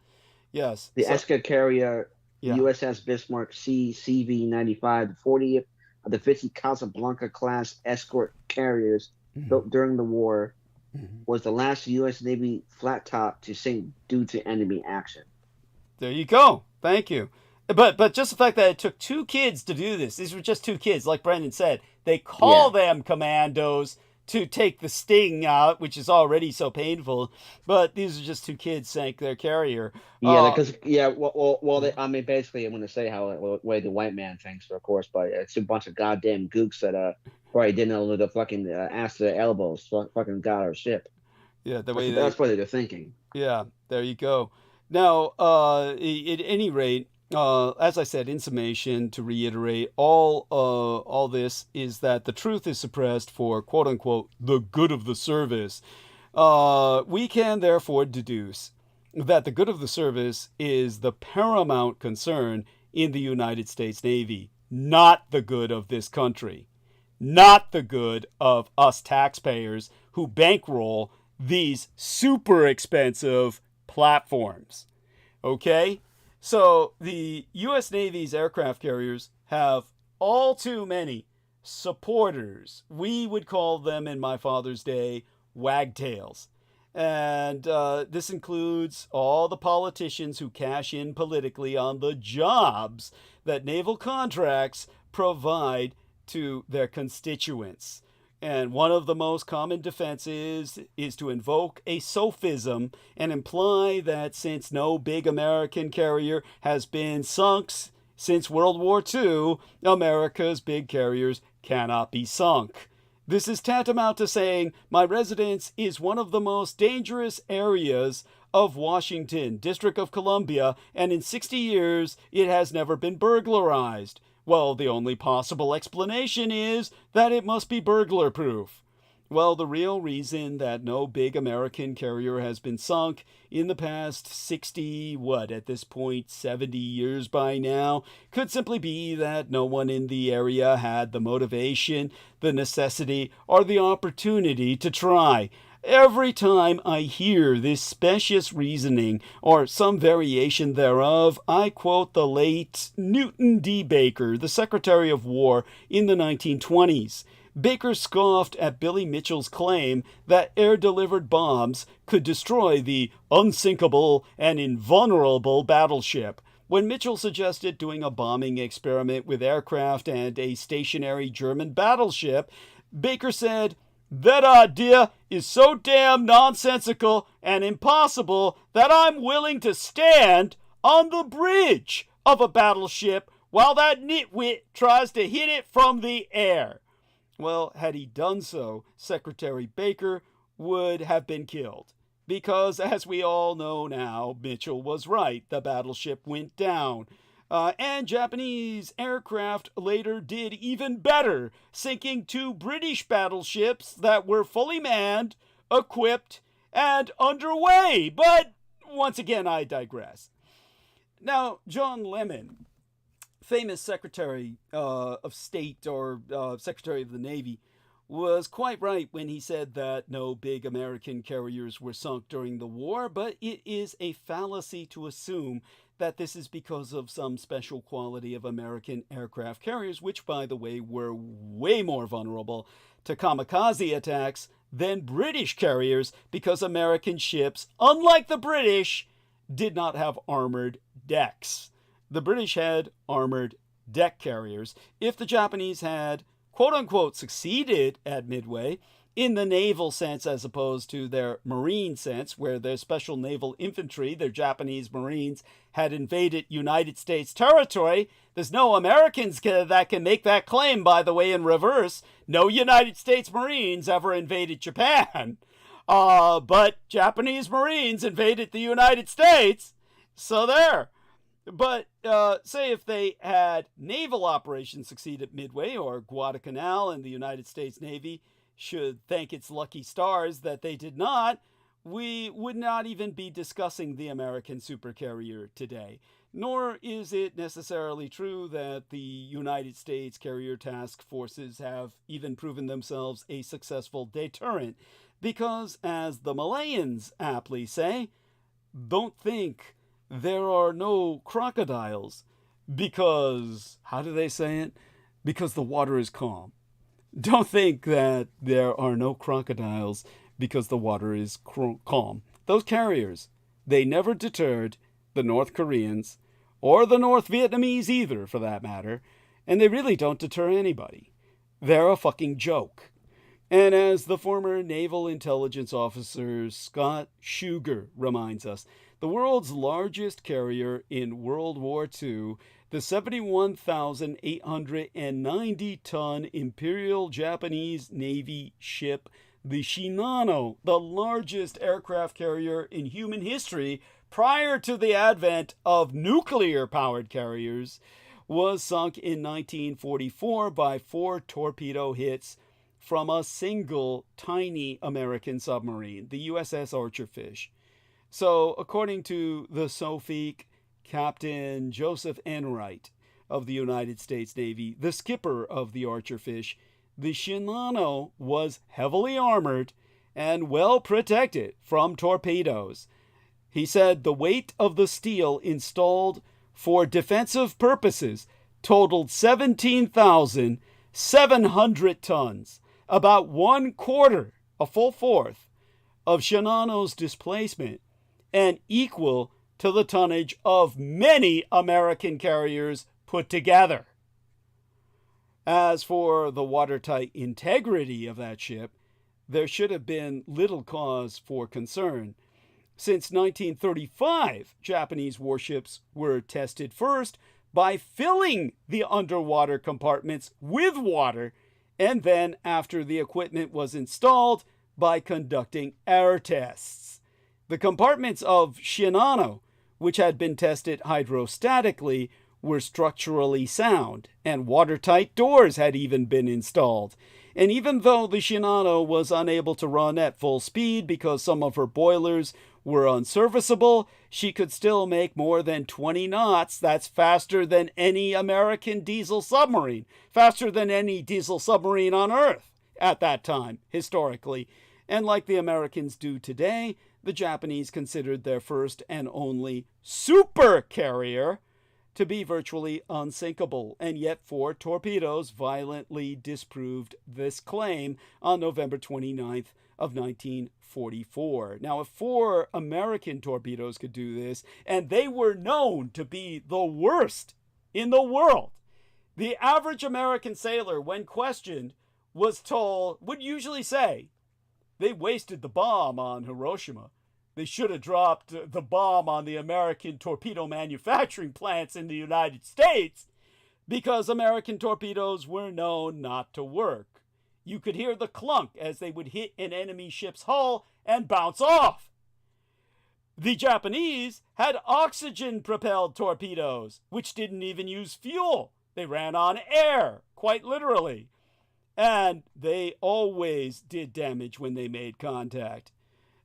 Yes. The escort carrier USS Bismarck CV-95, the 40th of the 50 Casablanca-class escort carriers built during the war, was the last U.S. Navy flat top to sink due to enemy action. There you go. Thank you. But just the fact that it took 2 kids to do this. These were just 2 kids, like Brendan said. They call them commandos to take the sting out, which is already so painful. But these are just 2 kids sank their carrier. Yeah, because I mean, basically, I'm going to say how way the white man thinks, of course, but it's a bunch of goddamn gooks that probably didn't know the fucking ass to their elbows, fucking got our ship. Yeah, that's what they're thinking. Yeah, there you go. Now, at any rate, as I said, in summation, to reiterate, all this is that the truth is suppressed for quote unquote the good of the service. We can therefore deduce that the good of the service is the paramount concern in the United States Navy, not the good of this country, not the good of us taxpayers who bankroll these super expensive platforms. Okay? So the U.S. Navy's aircraft carriers have all too many supporters. We would call them in my father's day wagtails. And this includes all the politicians who cash in politically on the jobs that naval contracts provide to their constituents. And one of the most common defenses is to invoke a sophism and imply that since no big American carrier has been sunk since World War II, America's big carriers cannot be sunk. This is tantamount to saying my residence is one of the most dangerous areas of Washington, District of Columbia, and in 60 years it has never been burglarized. Well, the only possible explanation is that it must be burglar-proof. Well, the real reason that no big American carrier has been sunk in the past 60, at this point, 70 years by now, could simply be that no one in the area had the motivation, the necessity, or the opportunity to try. Every time I hear this specious reasoning, or some variation thereof, I quote the late Newton D. Baker, the Secretary of War in the 1920s. Baker scoffed at Billy Mitchell's claim that air-delivered bombs could destroy the unsinkable and invulnerable battleship. When Mitchell suggested doing a bombing experiment with aircraft and a stationary German battleship, Baker said, "That idea is so damn nonsensical and impossible that I'm willing to stand on the bridge of a battleship while that nitwit tries to hit it from the air." Well, had he done so, Secretary Baker would have been killed. Because, as we all know now, Mitchell was right. The battleship went down. And Japanese aircraft later did even better, sinking 2 British battleships that were fully manned, equipped, and underway. But, once again, I digress. Now, John Lemon, famous Secretary of State or Secretary of the Navy, was quite right when he said that no big American carriers were sunk during the war, but it is a fallacy to assume that this is because of some special quality of American aircraft carriers, which, by the way, were way more vulnerable to kamikaze attacks than British carriers, because American ships, unlike the British, did not have armored decks. The British had armored deck carriers. If the Japanese had, quote-unquote, succeeded at Midway, in the naval sense as opposed to their marine sense, where their special naval infantry, their Japanese Marines, had invaded United States territory. There's no Americans that can make that claim, by the way, in reverse. No United States Marines ever invaded Japan. But Japanese Marines invaded the United States. So there. But say if they had naval operations succeed at Midway or Guadalcanal, and the United States Navy should thank its lucky stars that they did not, we would not even be discussing the American supercarrier today. Nor is it necessarily true that the United States carrier task forces have even proven themselves a successful deterrent, because, as the Malayans aptly say, don't think there are no crocodiles, because, how do they say it? Because the water is calm. Don't think that there are no crocodiles because the water is calm. Those carriers, they never deterred the North Koreans, or the North Vietnamese either, for that matter, and they really don't deter anybody. They're a fucking joke. And as the former naval intelligence officer Scott Shuger reminds us, the world's largest carrier in World War II, the 71,890-ton Imperial Japanese Navy ship, the Shinano, the largest aircraft carrier in human history prior to the advent of nuclear-powered carriers, was sunk in 1944 by 4 torpedo hits from a single tiny American submarine, the USS Archerfish. So, according to the SOFIC, Captain Joseph Enright of the United States Navy, the skipper of the Archerfish, the Shinano was heavily armored and well protected from torpedoes. He said the weight of the steel installed for defensive purposes totaled 17,700 tons, about 1/4, a full fourth, of Shinano's displacement, and equal to the tonnage of many American carriers put together. As for the watertight integrity of that ship, there should have been little cause for concern. Since 1935, Japanese warships were tested first by filling the underwater compartments with water, and then, after the equipment was installed, by conducting air tests. The compartments of Shinano, which had been tested hydrostatically, were structurally sound, and watertight doors had even been installed. And even though the Shinano was unable to run at full speed because some of her boilers were unserviceable, she could still make more than 20 knots. That's faster than any American diesel submarine, faster than any diesel submarine on Earth at that time, historically. And like the Americans do today, the Japanese considered their first and only super carrier to be virtually unsinkable, and yet 4 torpedoes violently disproved this claim on November 29th of 1944. Now, if 4 American torpedoes could do this, and they were known to be the worst in the world, the average American sailor, when questioned, would usually say, they wasted the bomb on Hiroshima. They should have dropped the bomb on the American torpedo manufacturing plants in the United States, because American torpedoes were known not to work. You could hear the clunk as they would hit an enemy ship's hull and bounce off. The Japanese had oxygen-propelled torpedoes, which didn't even use fuel. They ran on air, quite literally. And they always did damage when they made contact.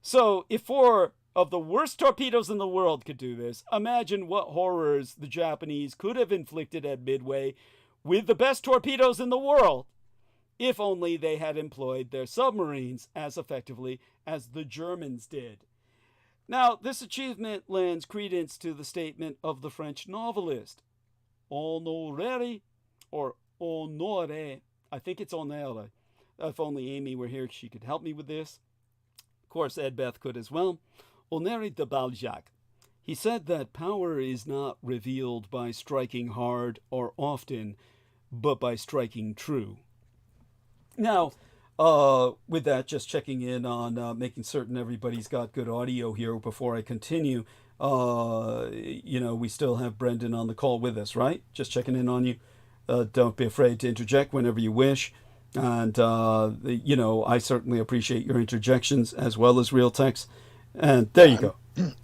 So if 4 of the worst torpedoes in the world could do this, imagine what horrors the Japanese could have inflicted at Midway with the best torpedoes in the world, if only they had employed their submarines as effectively as the Germans did. Now, this achievement lends credence to the statement of the French novelist, honoré, or honoré, I think it's honore. If only Amy were here, she could help me with this. Of course, Ed Beth could as well. Honoré de Balzac. He said that power is not revealed by striking hard or often, but by striking true. Now, with that, just checking in on making certain everybody's got good audio here before I continue. We still have Brendan on the call with us, right? Just checking in on you. Don't be afraid to interject whenever you wish. And, I certainly appreciate your interjections as well as real text. And there you go.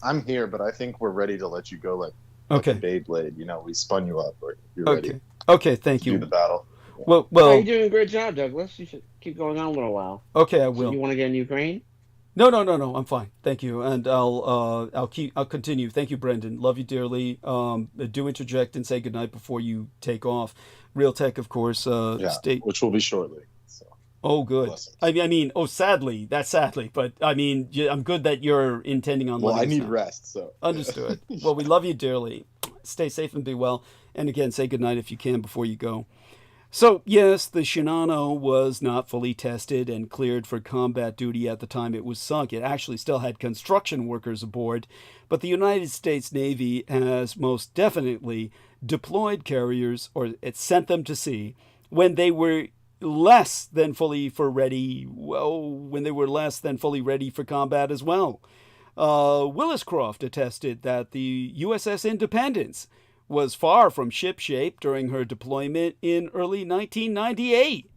I'm here, but I think we're ready to let you go like okay. Beyblade. We spun you up. You're ready. Okay, thank you. Do the battle. Well, you're doing a great job, Douglas. You should keep going on a little while. Okay, I will. So you want to get in Ukraine? No, I'm fine. Thank you, and I'll continue. Thank you, Brendan. Love you dearly. Do interject and say goodnight before you take off. Real Tech, of course. Which will be shortly. So. Oh, good. Blessings. Sadly, but I'm good that you're intending on. Well, I need rest, so understood. Well, we love you dearly. Stay safe and be well. And again, say goodnight if you can before you go. So, yes, the Shinano was not fully tested and cleared for combat duty at the time it was sunk. It actually still had construction workers aboard, but the United States Navy has most definitely deployed carriers, or it sent them to sea, when they were less than fully ready for combat as well. Williscroft attested that the USS Independence was far from shipshape during her deployment in early 1998.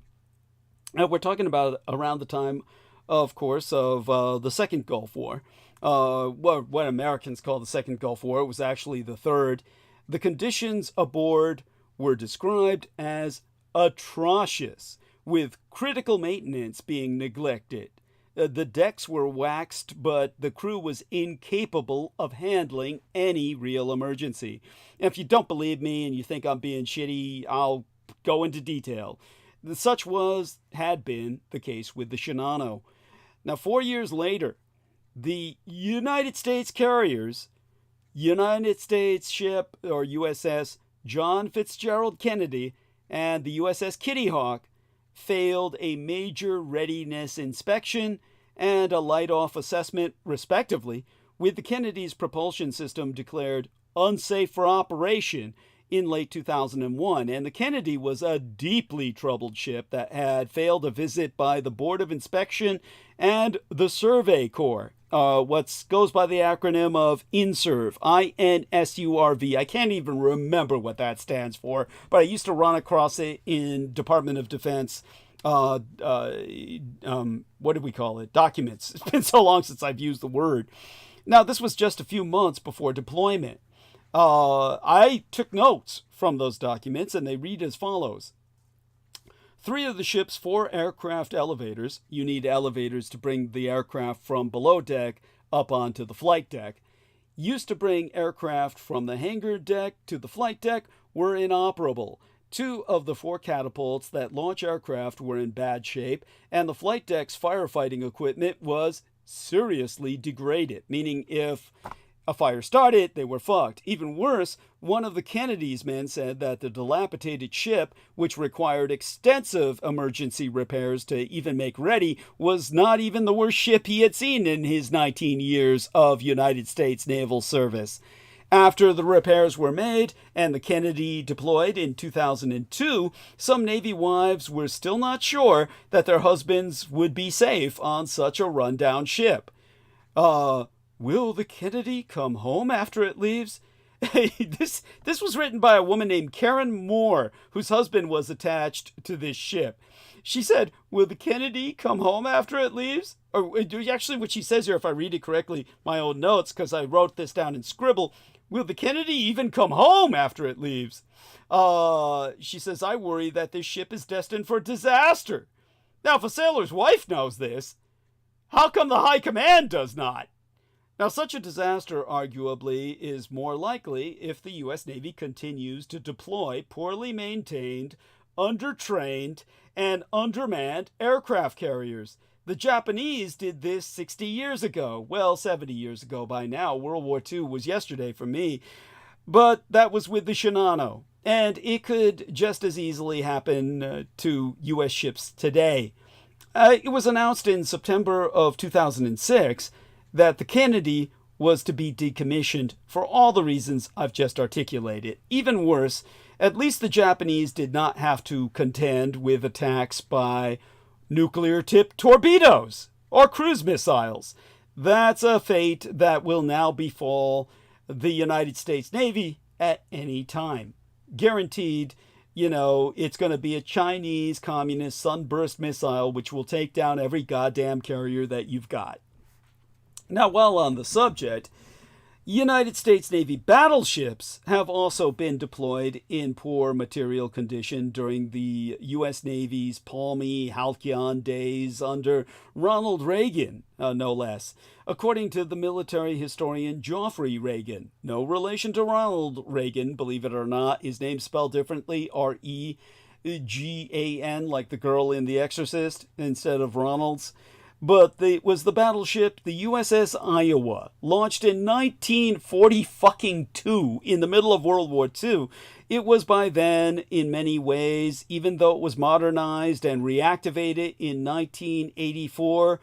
Now, we're talking about around the time, of course, of the Second Gulf War. What Americans call the Second Gulf War, it was actually the third. The conditions aboard were described as atrocious, with critical maintenance being neglected. The decks were waxed, but the crew was incapable of handling any real emergency. And if you don't believe me and you think I'm being shitty, I'll go into detail. Such had been the case with the Shinano. Now, 4 years later, the United States carriers, United States ship or USS John Fitzgerald Kennedy and the USS Kitty Hawk, failed a major readiness inspection and a light-off assessment, respectively, with the Kennedy's propulsion system declared unsafe for operation in late 2001. And the Kennedy was a deeply troubled ship that had failed a visit by the Board of Inspection and the Survey Corps, what goes by the acronym of INSURV, INSURV. I can't even remember what that stands for, but I used to run across it in Department of Defense, what do we call it? Documents. It's been so long since I've used the word. Now, this was just a few months before deployment. I took notes from those documents, and they read as follows. 3 of the ship's 4 aircraft elevators — you need elevators to bring the aircraft from below deck up onto the flight deck — used to bring aircraft from the hangar deck to the flight deck were inoperable. 2 of the 4 catapults that launch aircraft were in bad shape, and the flight deck's firefighting equipment was seriously degraded, meaning if a fire started, they were fucked. Even worse, one of the Kennedy's men said that the dilapidated ship, which required extensive emergency repairs to even make ready, was not even the worst ship he had seen in his 19 years of United States naval service. After the repairs were made and the Kennedy deployed in 2002, some Navy wives were still not sure that their husbands would be safe on such a rundown ship. Will the Kennedy come home after it leaves? This was written by a woman named Karen Moore, whose husband was attached to this ship. She said, will the Kennedy come home after it leaves? Or actually what she says here, if I read it correctly, my own notes, because I wrote this down in scribble, will the Kennedy even come home after it leaves? She says, I worry that this ship is destined for disaster. Now, if a sailor's wife knows this, how come the high command does not? Now, such a disaster, arguably, is more likely if the U.S. Navy continues to deploy poorly maintained, undertrained, and undermanned aircraft carriers. The Japanese did this 60 years ago. Well, 70 years ago by now. World War II was yesterday for me. But that was with the Shinano. And it could just as easily happen to U.S. ships today. It was announced in September of 2006 that the Kennedy was to be decommissioned for all the reasons I've just articulated. Even worse, at least the Japanese did not have to contend with attacks by nuclear-tipped torpedoes or cruise missiles. That's a fate that will now befall the United States Navy at any time. Guaranteed, it's going to be a Chinese communist sunburst missile which will take down every goddamn carrier that you've got. Now, while on the subject, United States Navy battleships have also been deployed in poor material condition during the U.S. Navy's palmy halcyon days under Ronald Reagan, no less. According to the military historian Geoffrey Reagan, no relation to Ronald Reagan, believe it or not, his name's spelled differently, R-E-G-A-N, like the girl in The Exorcist, instead of Ronald's. But it was the battleship, the USS Iowa, launched in 1942 in the middle of World War II. It was by then, in many ways, even though it was modernized and reactivated in 1984,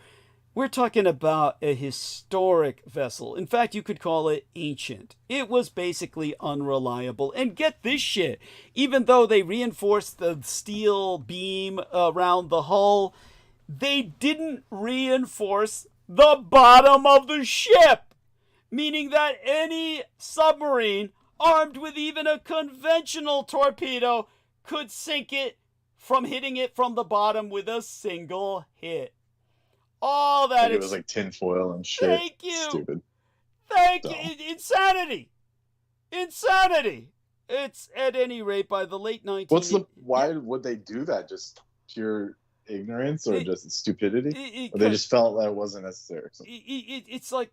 we're talking about a historic vessel. In fact, you could call it ancient. It was basically unreliable. And get this shit, even though they reinforced the steel beam around the hull, they didn't reinforce the bottom of the ship, meaning that any submarine armed with even a conventional torpedo could sink it from hitting it from the bottom with a single hit. All that it was like tinfoil and shit. Thank you. Stupid. Thank you. Insanity. It's at any rate by the late 1980s. Why would they do that? Just pure ignorance or just stupidity? Or they just felt that it wasn't necessary? It's like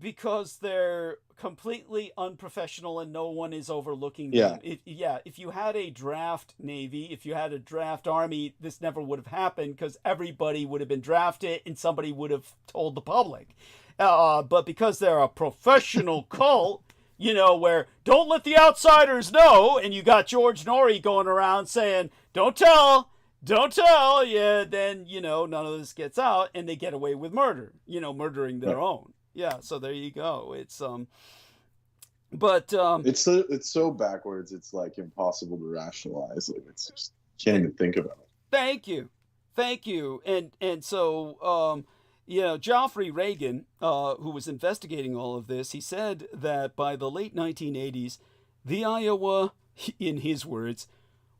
Because they're completely unprofessional and no one is overlooking them. If you had a draft Navy, if you had a draft Army, this never would have happened because everybody would have been drafted and somebody would have told the public. But because they're a professional cult, where don't let the outsiders know, and you got George Norrie going around saying, don't tell, yeah, then, none of this gets out and they get away with murder, murdering their own. Yeah, so there you go. It's it's so backwards. It's like impossible to rationalize. Like it's just can't even think about it. Thank you. And so Geoffrey Reagan, who was investigating all of this, he said that by the late 1980s, the Iowa, in his words,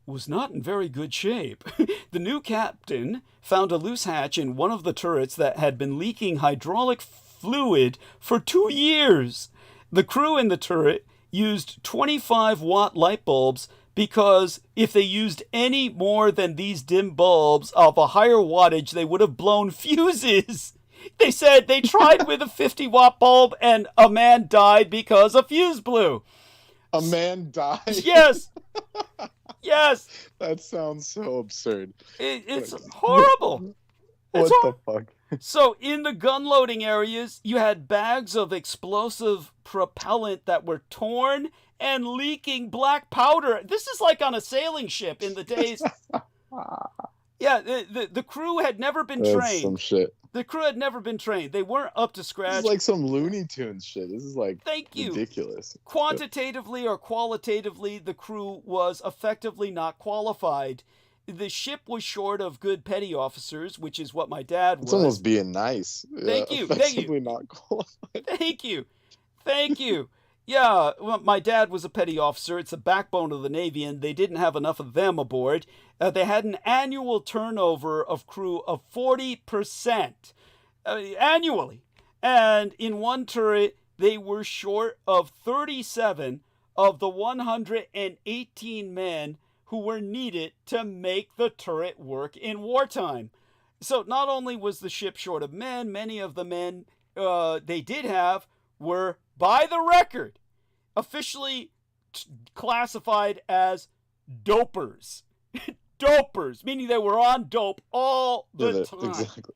was not in very good shape. The new captain found a loose hatch in one of the turrets that had been leaking hydraulic fluid for 2 years. The crew in the turret used 25-watt light bulbs because if they used any more than these dim bulbs of a higher wattage, they would have blown fuses. They said they tried with a 50-watt bulb and a man died because a fuse blew. A man died? Yes. Yes. That sounds so absurd. It's horrible. What the fuck? So in the gun loading areas, you had bags of explosive propellant that were torn and leaking black powder. This is like on a sailing ship in the days. Yeah, the crew had never been trained. Some shit. The crew had never been trained. They weren't up to scratch. This is like some Looney Tunes shit. This is like ridiculous. Quantitatively or qualitatively, the crew was effectively not qualified. The ship was short of good petty officers, which is what my dad was. It's almost being nice. Thank you. Not qualified. Thank you. Yeah, well, my dad was a petty officer. It's the backbone of the Navy, and they didn't have enough of them aboard. They had an annual turnover of crew of 40% annually. And in one turret, they were short of 37 of the 118 men who were needed to make the turret work in wartime. So not only was the ship short of men, many of the men they did have were, by the record, officially classified as dopers. Dopers, meaning they were on dope all the time. Exactly.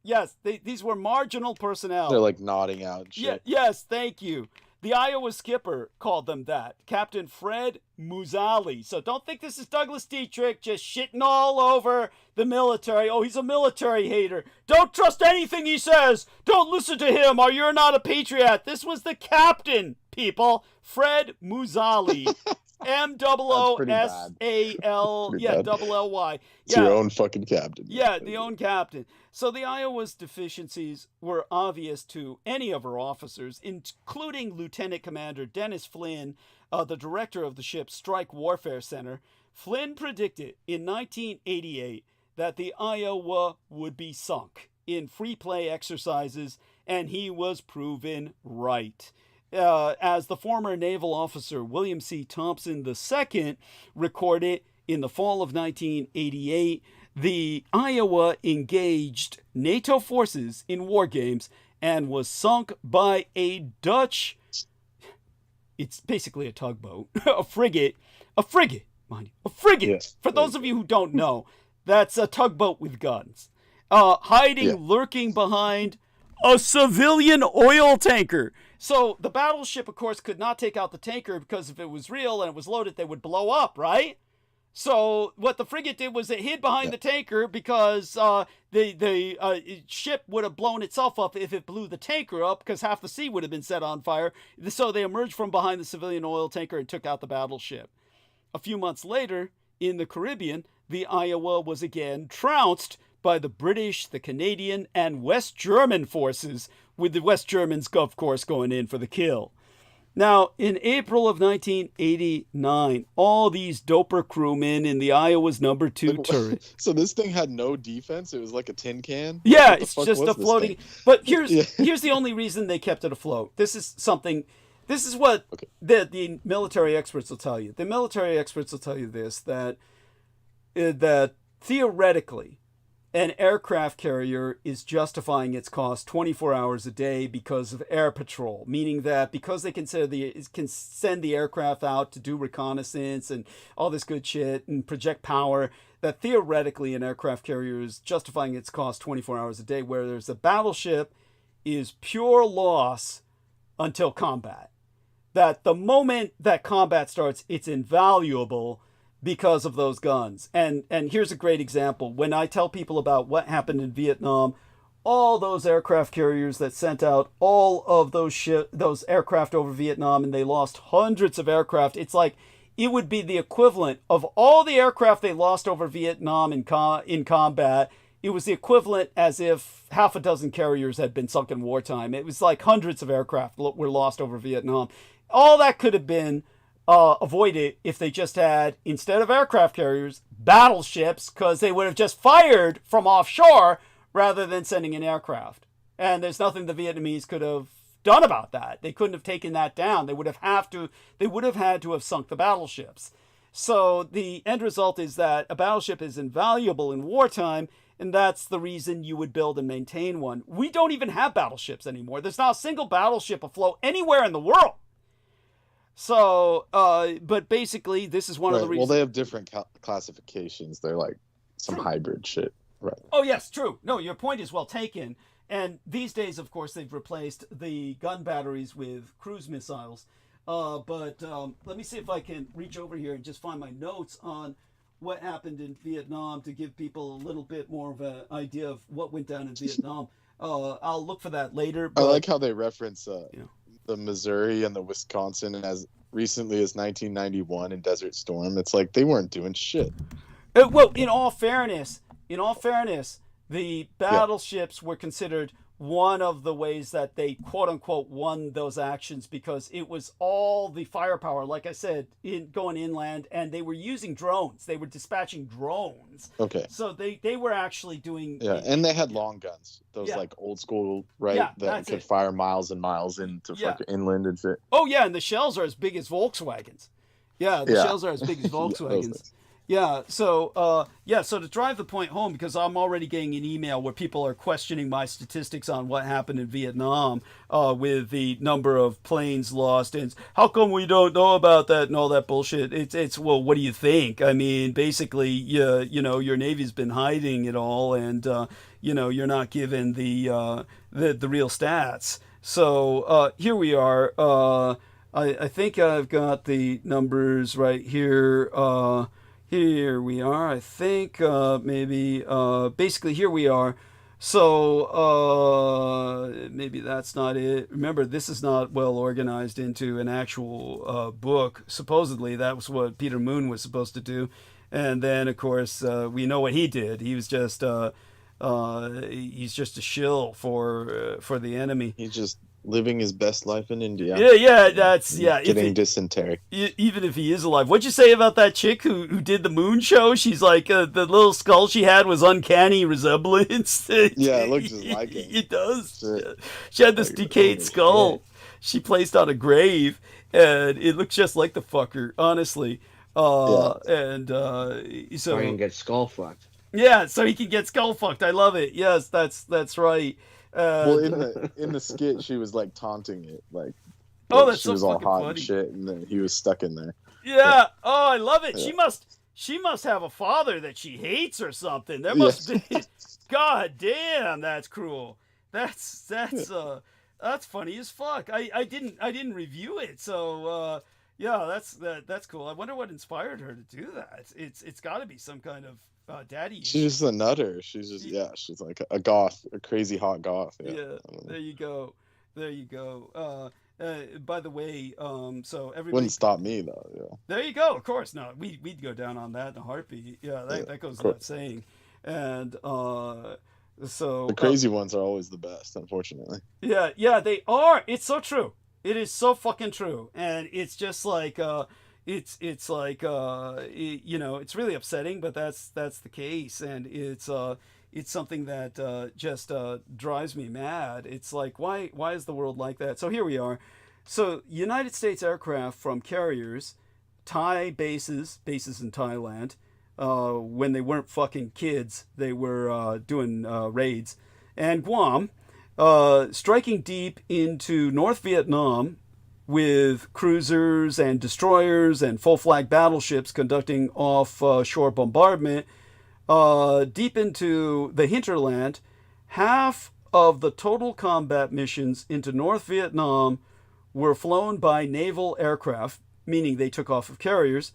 Yes, these were marginal personnel. They're like nodding out and shit. Yes, thank you. The Iowa skipper called them that, Captain Fred Muzali. So don't think this is Douglas Dietrich just shitting all over the military. Oh, he's a military hater. Don't trust anything he says. Don't listen to him or you're not a patriot. This was the captain, people. Fred Muzali. M-O-O-S-A-L, double-L-Y. It's your own fucking captain. Yeah, the own captain. So the Iowa's deficiencies were obvious to any of her officers, including Lieutenant Commander Dennis Flynn, the director of the ship's Strike Warfare Center. Flynn predicted in 1988 that the Iowa would be sunk in free play exercises, and he was proven right. As the former naval officer William C. Thompson II recorded in the fall of 1988, the Iowa engaged NATO forces in war games and was sunk by a Dutch, it's basically a tugboat, a frigate, mind you, a frigate. Yes. For those of you who don't know, that's a tugboat with guns, lurking behind a civilian oil tanker. So the battleship, of course, could not take out the tanker because if it was real and it was loaded, they would blow up, right? So what the frigate did was it hid behind the tanker because the ship would have blown itself up if it blew the tanker up because half the sea would have been set on fire. So they emerged from behind the civilian oil tanker and took out the battleship. A few months later, in the Caribbean, the Iowa was again trounced by the British, the Canadian, and West German forces, with the West Germans, of course, going in for the kill. Now, in April of 1989, all these doper crewmen in the Iowa's number 2 turret. So this thing had no defense? It was like a tin can? Yeah, it's just a floating. But here's the only reason they kept it afloat. This is what the military experts will tell you. The military experts will tell you this, that theoretically, an aircraft carrier is justifying its cost 24 hours a day because of air patrol, meaning that because they can send the aircraft out to do reconnaissance and all this good shit and project power, that theoretically an aircraft carrier is justifying its cost 24 hours a day, whereas a battleship is pure loss until combat. That the moment that combat starts, it's invaluable because of those guns. And here's a great example. When I tell people about what happened in Vietnam, all those aircraft carriers that sent out all of those aircraft over Vietnam, and they lost hundreds of aircraft, it's like it would be the equivalent of all the aircraft they lost over Vietnam in combat. It was the equivalent as if half a dozen carriers had been sunk in wartime. It was like hundreds of aircraft were lost over Vietnam. All that could have been avoided if they just had, instead of aircraft carriers, battleships, because they would have just fired from offshore rather than sending an aircraft. And there's nothing the Vietnamese could have done about that. They couldn't have taken that down. They would have had to have sunk the battleships. So the end result is that a battleship is invaluable in wartime, and that's the reason you would build and maintain one. We don't even have battleships anymore. There's not a single battleship afloat anywhere in the world. So, but basically, this is one of the reasons. Well, they have different classifications. They're like some hybrid shit, right? Oh, yes, true. No, your point is well taken. And these days, of course, they've replaced the gun batteries with cruise missiles. But let me see if I can reach over here and just find my notes on what happened in Vietnam to give people a little bit more of an idea of what went down in Vietnam. I'll look for that later. But, I like how they reference the Missouri and the Wisconsin as recently as 1991 in Desert Storm. It's like they weren't doing shit. Well, in all fairness, the battleships were considered one of the ways that they quote unquote won those actions, because it was all the firepower, like I said, going inland, and they were using drones. They were dispatching drones. Okay. So they were actually doing. Yeah, and they had long guns. Those like old school, right? Yeah, that could fire miles and miles into fucking inland and shit. Oh yeah, and the shells are as big as Volkswagens. Yeah, the shells are as big as Volkswagens. So to drive the point home, because I'm already getting an email where people are questioning my statistics on what happened in Vietnam with the number of planes lost, and how come we don't know about that and all that bullshit. It's well, what do you think? I mean, basically, you know, your Navy's been hiding it all, and you know, you're not given the real stats. So here we are. I think I've got the numbers right here. Here we are, I think, basically here we are. So, maybe that's not it. Remember, this is not well organized into an actual book. Supposedly, that was what Peter Moon was supposed to do. And then, of course, we know what he did. He was just, he's just a shill for the enemy. He's just living his best life in India. Getting dysentery. Even if he is alive. What'd you say about that chick who did the moon show? She's like, the little skull she had was uncanny resemblance. Yeah, it looks just like it. It does. She had this decayed skull she placed on a grave, and it looks just like the fucker, honestly. And so he can get skull fucked. Yeah, so he can get skull fucked. I love it. Yes, that's right. Well, in the skit, she was like taunting it, like that's she was so all hot funny. and shit, and then he was stuck in there. Yeah. Oh, I love it. Yeah. She must have a father that she hates or something. There must be. God damn, that's cruel. That's funny as fuck. I didn't review it, so that's cool. I wonder what inspired her to do that. It's got to be some kind of daddy. She's just a nutter. She's just she's like a goth, a crazy hot goth. Yeah. There you go. By the way, so everybody wouldn't stop me though. Yeah. There you go. Of course, no, we'd go down on that in a heartbeat. Yeah, that goes without saying. And so the crazy ones are always the best, unfortunately. Yeah, they are. It's so true. It is so fucking true, and it's just like it's like you know, it's really upsetting, but that's the case, and it's something that just drives me mad. It's like, why is the world like that? So here we are. So United States aircraft from carriers, Thai bases in Thailand, when they weren't fucking kids. They were doing raids. And Guam, striking deep into North Vietnam with cruisers and destroyers and full-flag battleships conducting offshore bombardment, deep into the hinterland. Half of the total combat missions into North Vietnam were flown by naval aircraft, meaning they took off of carriers,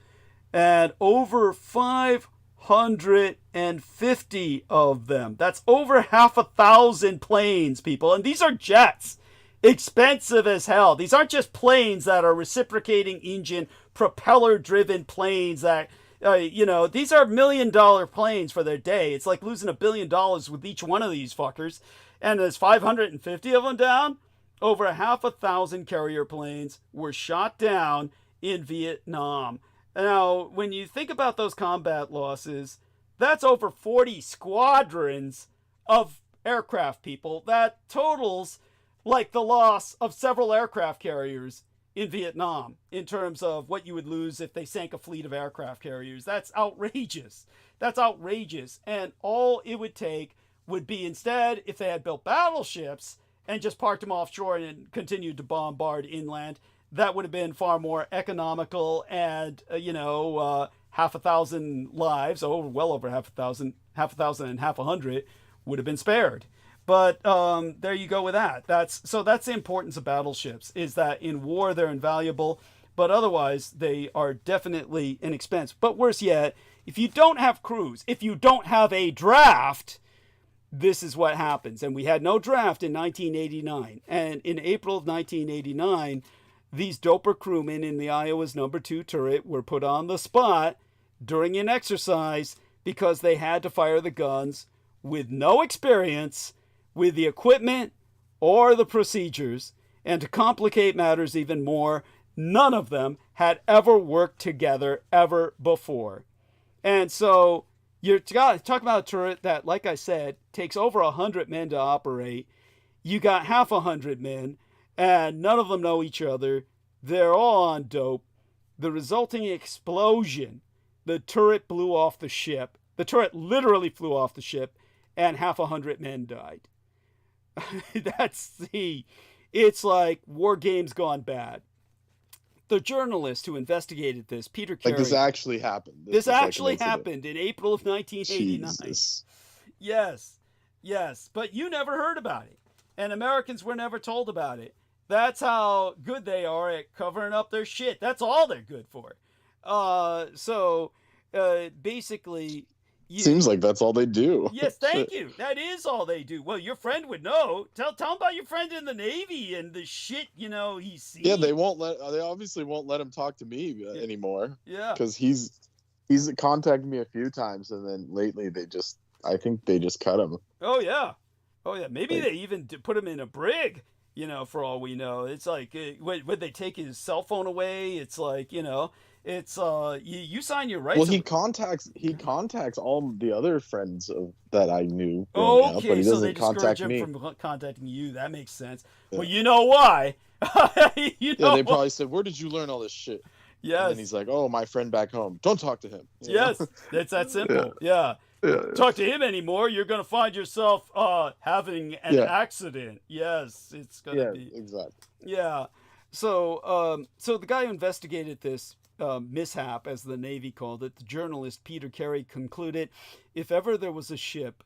and over 550 of them. That's over 1,000 planes, people. And these are jets. Expensive as hell. These aren't just planes that are reciprocating engine, propeller-driven planes that, these are $1 million planes for their day. It's like losing $1 billion with each one of these fuckers. And there's 550 of them down. Over 1,000 carrier planes were shot down in Vietnam. Now, when you think about those combat losses, that's over 40 squadrons of aircraft, people. That totals like the loss of several aircraft carriers in Vietnam in terms of what you would lose if they sank a fleet of aircraft carriers. That's outrageous. That's outrageous. And all it would take would be, instead, if they had built battleships and just parked them offshore and continued to bombard inland, that would have been far more economical, and 1,000 lives, well over 1,000 and 100 would have been spared. But there you go with that. That's the importance of battleships, is that in war they're invaluable, but otherwise they are definitely an expense. But worse yet, if you don't have crews, if you don't have a draft, this is what happens. And we had no draft in 1989. And in April of 1989, these doper crewmen in the Iowa's No. 2 turret were put on the spot during an exercise because they had to fire the guns with no experience with the equipment or the procedures. And to complicate matters even more, none of them had ever worked together ever before. And so you're talking about a turret that, like I said, takes over 100 men to operate. You got half 100 men, and none of them know each other. They're all on dope. The resulting explosion, the turret blew off the ship. The turret literally flew off the ship, and half 100 men died. It's like war games gone bad. The journalist who investigated this, Peter Carey. Like, this actually happened. This actually happened in April of 1989. Jesus. Yes. But you never heard about it. And Americans were never told about it. That's how good they are at covering up their shit. That's all they're good for. Basically... Seems like that's all they do. Yes, thank you. That is all they do. Well, your friend would know. Tell him about your friend in the Navy and the shit, he sees. Yeah, they obviously won't let him talk to me anymore. Yeah. Because he's contacted me a few times, and then lately I think they just cut him. Oh yeah. Maybe they even put him in a brig, for all we know. It's like, would they take his cell phone away? It's like, it's you sign your rights. Well, he contacts all the other friends that I knew. Okay, but he so they doesn't discourage contact him me. from contacting you. That makes sense. Yeah. Well, you know why? They probably said, "Where did you learn all this shit?" Yes. And then he's like, "Oh, my friend back home. Don't talk to him." Yes, it's that simple. Yeah. Talk to him anymore, you're going to find yourself having an accident. Yes, it's going to be. Exactly. Yeah. So the guy who investigated this mishap, as the Navy called it, the journalist Peter Carey, concluded, if ever there was a ship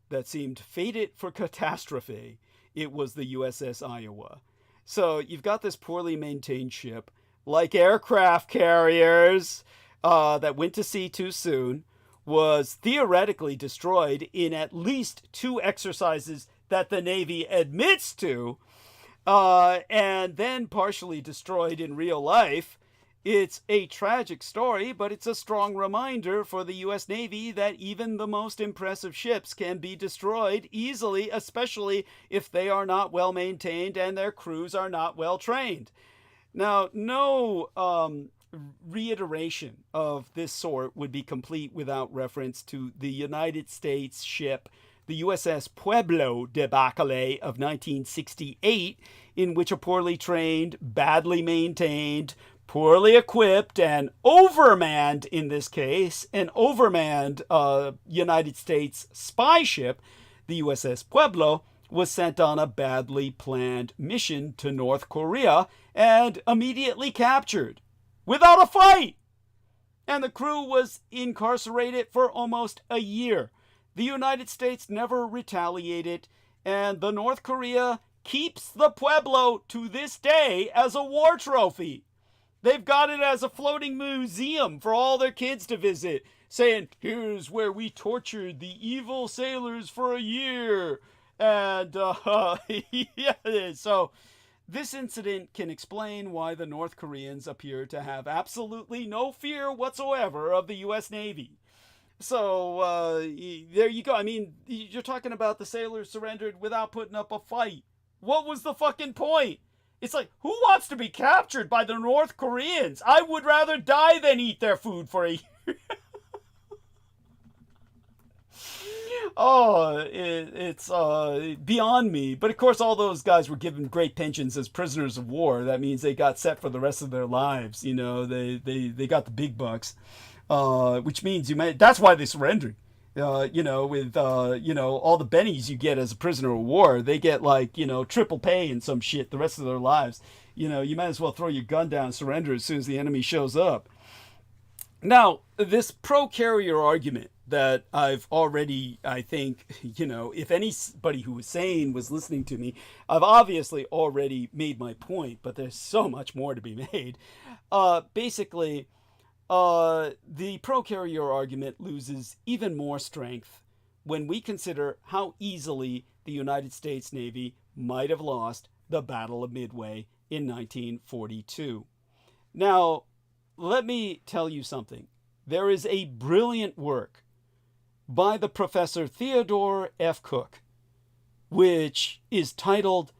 that seemed fated for catastrophe, it was the USS Iowa. So you've got this poorly maintained ship, like aircraft carriers, that went to sea too soon, was theoretically destroyed in at least 2 exercises that the Navy admits to, and then partially destroyed in real life. It's a tragic story, but it's a strong reminder for the U.S. Navy that even the most impressive ships can be destroyed easily, especially if they are not well maintained and their crews are not well trained. Now, no reiteration of this sort would be complete without reference to the United States ship, the USS Pueblo debacle of 1968, in which a poorly trained, badly maintained, poorly equipped and overmanned, in this case, an overmanned United States spy ship, the USS Pueblo, was sent on a badly planned mission to North Korea and immediately captured without a fight. And the crew was incarcerated for almost a year. The United States never retaliated, and the North Korea keeps the Pueblo to this day as a war trophy. They've got it as a floating museum for all their kids to visit, saying, here's where we tortured the evil sailors for a year. And, yeah, so this incident can explain why the North Koreans appear to have absolutely no fear whatsoever of the U.S. Navy. So, there you go. I mean, you're talking about the sailors surrendered without putting up a fight. What was the fucking point? It's like, who wants to be captured by the North Koreans? I would rather die than eat their food for a year. Oh, it's beyond me. But of course, all those guys were given great pensions as prisoners of war. That means they got set for the rest of their lives. You know, they got the big bucks, which means that's why they surrendered. You know, with, all the bennies you get as a prisoner of war, they get like, triple pay and some shit the rest of their lives. You know, you might as well throw your gun down and surrender as soon as the enemy shows up. Now, this pro-carrier argument that I've already, I think, if anybody who was sane was listening to me, I've obviously already made my point, but there's so much more to be made. Basically, the pro-carrier argument loses even more strength when we consider how easily the United States Navy might have lost the Battle of Midway in 1942. Now, let me tell you something. There is a brilliant work by the Professor Theodore F. Cook, which is titled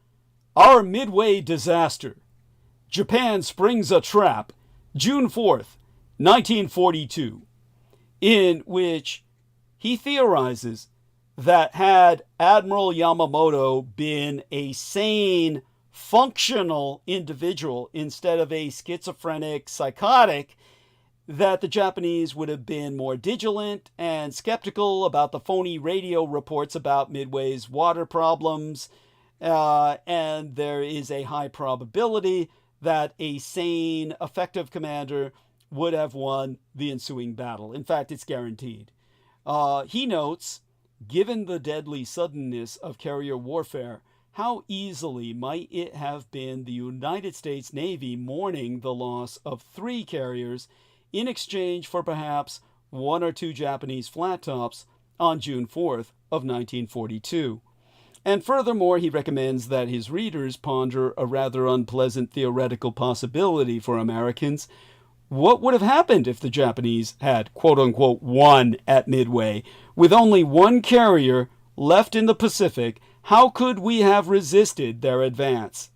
Our Midway Disaster. Japan Springs a Trap, June 4th, 1942, in which he theorizes that had Admiral Yamamoto been a sane, functional individual instead of a schizophrenic psychotic, that the Japanese would have been more vigilant and skeptical about the phony radio reports about Midway's water problems, and there is a high probability that a sane, effective commander would have won the ensuing battle. In fact, it's guaranteed. He notes, given the deadly suddenness of carrier warfare, how easily might it have been the United States Navy mourning the loss of 3 carriers in exchange for perhaps 1 or 2 Japanese flat tops on June 4th of 1942. And furthermore, he recommends that his readers ponder a rather unpleasant theoretical possibility for Americans. What would have happened if the Japanese had, quote-unquote, won at Midway? With only 1 carrier left in the Pacific, how could we have resisted their advance?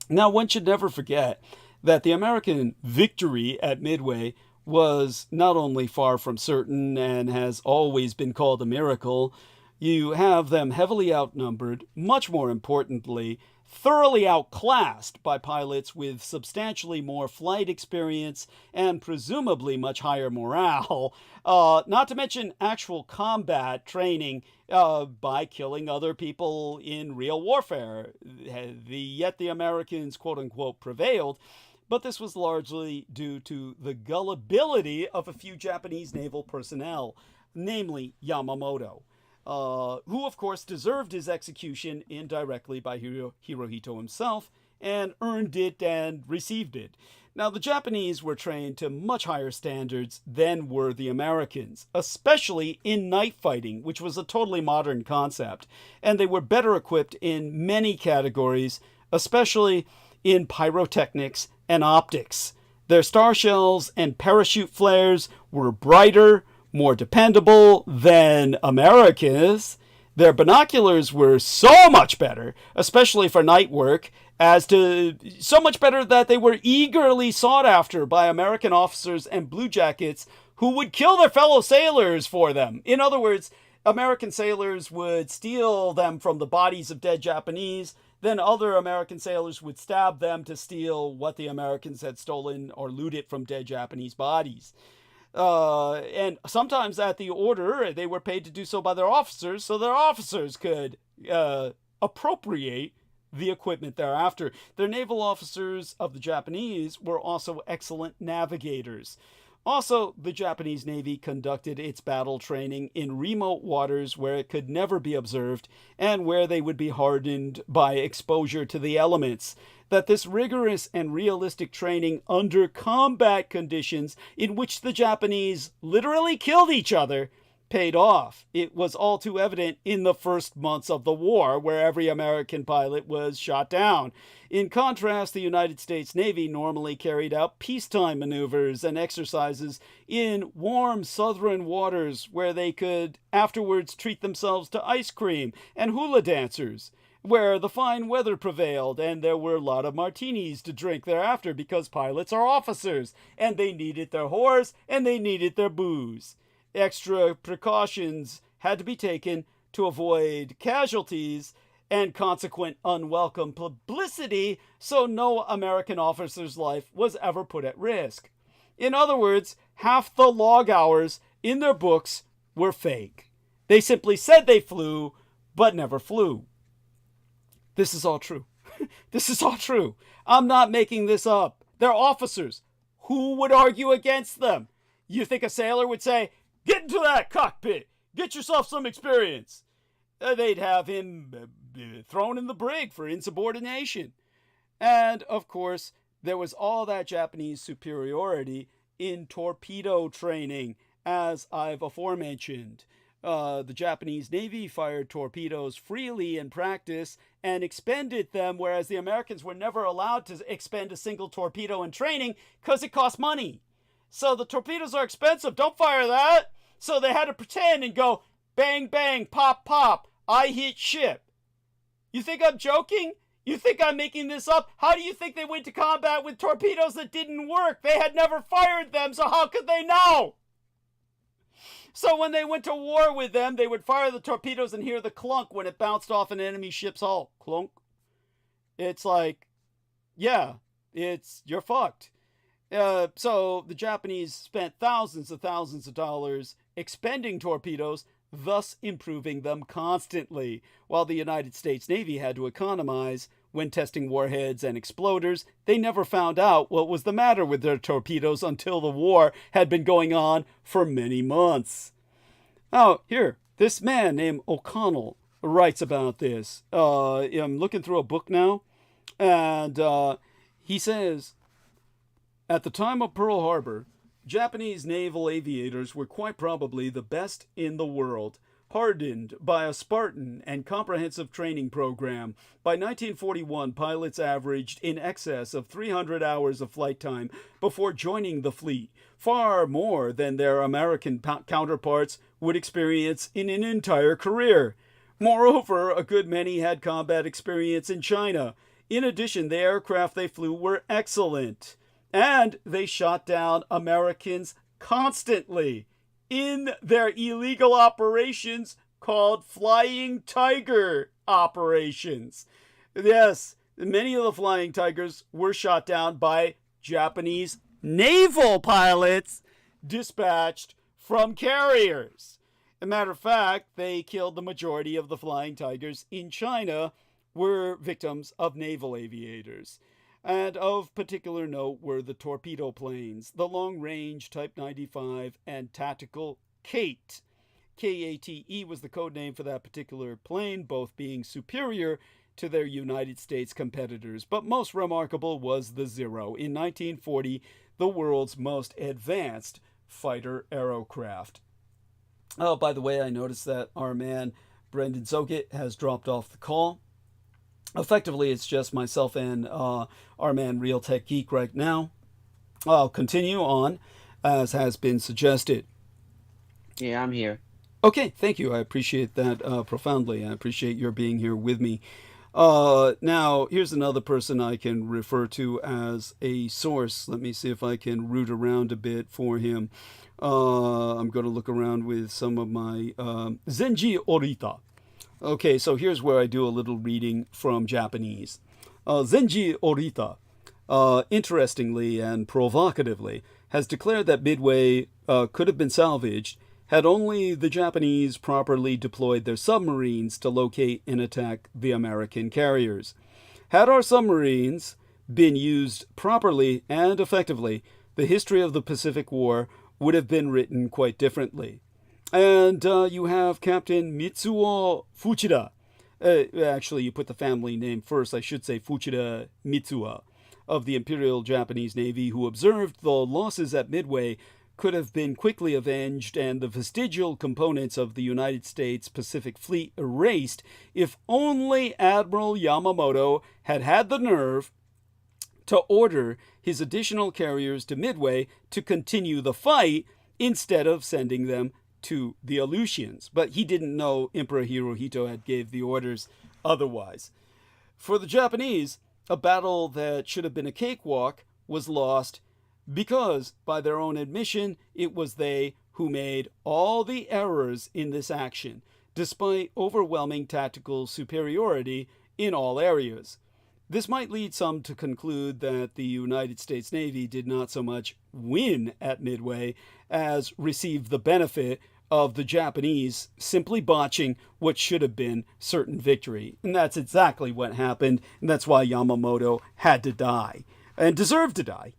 Now, one should never forget that the American victory at Midway was not only far from certain and has always been called a miracle. You have them heavily outnumbered, much more importantly, thoroughly outclassed by pilots with substantially more flight experience and presumably much higher morale, not to mention actual combat training by killing other people in real warfare. Yet the Americans, quote-unquote, prevailed, but this was largely due to the gullibility of a few Japanese naval personnel, namely Yamamoto. Who, of course, deserved his execution indirectly by Hirohito himself, and earned it and received it. Now, the Japanese were trained to much higher standards than were the Americans, especially in night fighting, which was a totally modern concept, and they were better equipped in many categories, especially in pyrotechnics and optics. Their star shells and parachute flares were brighter, more dependable than America's. Their binoculars were so much better, especially for night work, so much better that they were eagerly sought after by American officers and bluejackets who would kill their fellow sailors for them. In other words, American sailors would steal them from the bodies of dead Japanese. Then other American sailors would stab them to steal what the Americans had stolen or looted from dead Japanese bodies. And sometimes at the order, they were paid to do so by their officers, so their officers could appropriate the equipment thereafter. Their naval officers of the Japanese were also excellent navigators. Also, the Japanese Navy conducted its battle training in remote waters where it could never be observed and where they would be hardened by exposure to the elements. That this rigorous and realistic training under combat conditions in which the Japanese literally killed each other paid off. It was all too evident in the first months of the war, where every American pilot was shot down. In contrast, the United States Navy normally carried out peacetime maneuvers and exercises in warm southern waters where they could afterwards treat themselves to ice cream and hula dancers, where the fine weather prevailed and there were a lot of martinis to drink thereafter because pilots are officers and they needed their whores and they needed their booze. Extra precautions had to be taken to avoid casualties and consequent unwelcome publicity, so no American officer's life was ever put at risk. In other words, half the log hours in their books were fake. They simply said they flew, but never flew. This is all true. This is all true. I'm not making this up. They're officers. Who would argue against them? You think a sailor would say, "Get into that cockpit. Get yourself some experience." They'd have him thrown in the brig for insubordination. And, of course, there was all that Japanese superiority in torpedo training, as I've aforementioned. The Japanese Navy fired torpedoes freely in practice and expended them, whereas the Americans were never allowed to expend a single torpedo in training because it cost money. So the torpedoes are expensive. Don't fire that. So they had to pretend and go, bang, bang, pop, pop. I hit ship. You think I'm joking? You think I'm making this up? How do you think they went to combat with torpedoes that didn't work? They had never fired them, so how could they know? So when they went to war with them, they would fire the torpedoes and hear the clunk when it bounced off an enemy ship's hull. Clunk. It's like, yeah, you're fucked. So the Japanese spent thousands of dollars expending torpedoes, thus improving them constantly, while the United States Navy had to economize when testing warheads and exploders. They never found out what was the matter with their torpedoes until the war had been going on for many months. Oh, here, this man named O'Connell writes about this. I'm looking through a book now, and he says, at the time of Pearl Harbor, Japanese naval aviators were quite probably the best in the world, hardened by a Spartan and comprehensive training program. By 1941, pilots averaged in excess of 300 hours of flight time before joining the fleet, far more than their American counterparts would experience in an entire career. Moreover, a good many had combat experience in China. In addition, the aircraft they flew were excellent. And they shot down Americans constantly in their illegal operations called Flying Tiger operations. Yes, many of the Flying Tigers were shot down by Japanese naval pilots dispatched from carriers. As a matter of fact, they killed the majority of the Flying Tigers in China were victims of naval aviators. And of particular note were the torpedo planes, the long-range Type 95 and tactical Kate. Kate was the code name for that particular plane, both being superior to their United States competitors. But most remarkable was the Zero, in 1940, the world's most advanced fighter aerocraft. Oh, by the way, I noticed that our man Brendan Zogit has dropped off the call. Effectively, it's just myself and our man Real Tech Geek right now. I'll continue on, as has been suggested. Yeah, I'm here. Okay, thank you. I appreciate that profoundly. I appreciate your being here with me. Now, here's another person I can refer to as a source. Let me see if I can root around a bit for him. I'm going to look around with some of my Zenji Orita. Okay, so here's where I do a little reading from Japanese. Zenji Orita, interestingly and provocatively, has declared that Midway could have been salvaged had only the Japanese properly deployed their submarines to locate and attack the American carriers. Had our submarines been used properly and effectively, the history of the Pacific War would have been written quite differently. And you have Captain Mitsuo Fuchida. Actually, you put the family name first. I should say Fuchida Mitsuo of the Imperial Japanese Navy, who observed the losses at Midway could have been quickly avenged and the vestigial components of the United States Pacific Fleet erased if only Admiral Yamamoto had had the nerve to order his additional carriers to Midway to continue the fight instead of sending them to the Aleutians. But he didn't know Emperor Hirohito had gave the orders otherwise. For the Japanese, a battle that should have been a cakewalk was lost because, by their own admission, it was they who made all the errors in this action, despite overwhelming tactical superiority in all areas. This might lead some to conclude that the United States Navy did not so much win at Midway as receive the benefit of the Japanese simply botching what should have been certain victory. And that's exactly what happened, and that's why Yamamoto had to die, and deserved to die.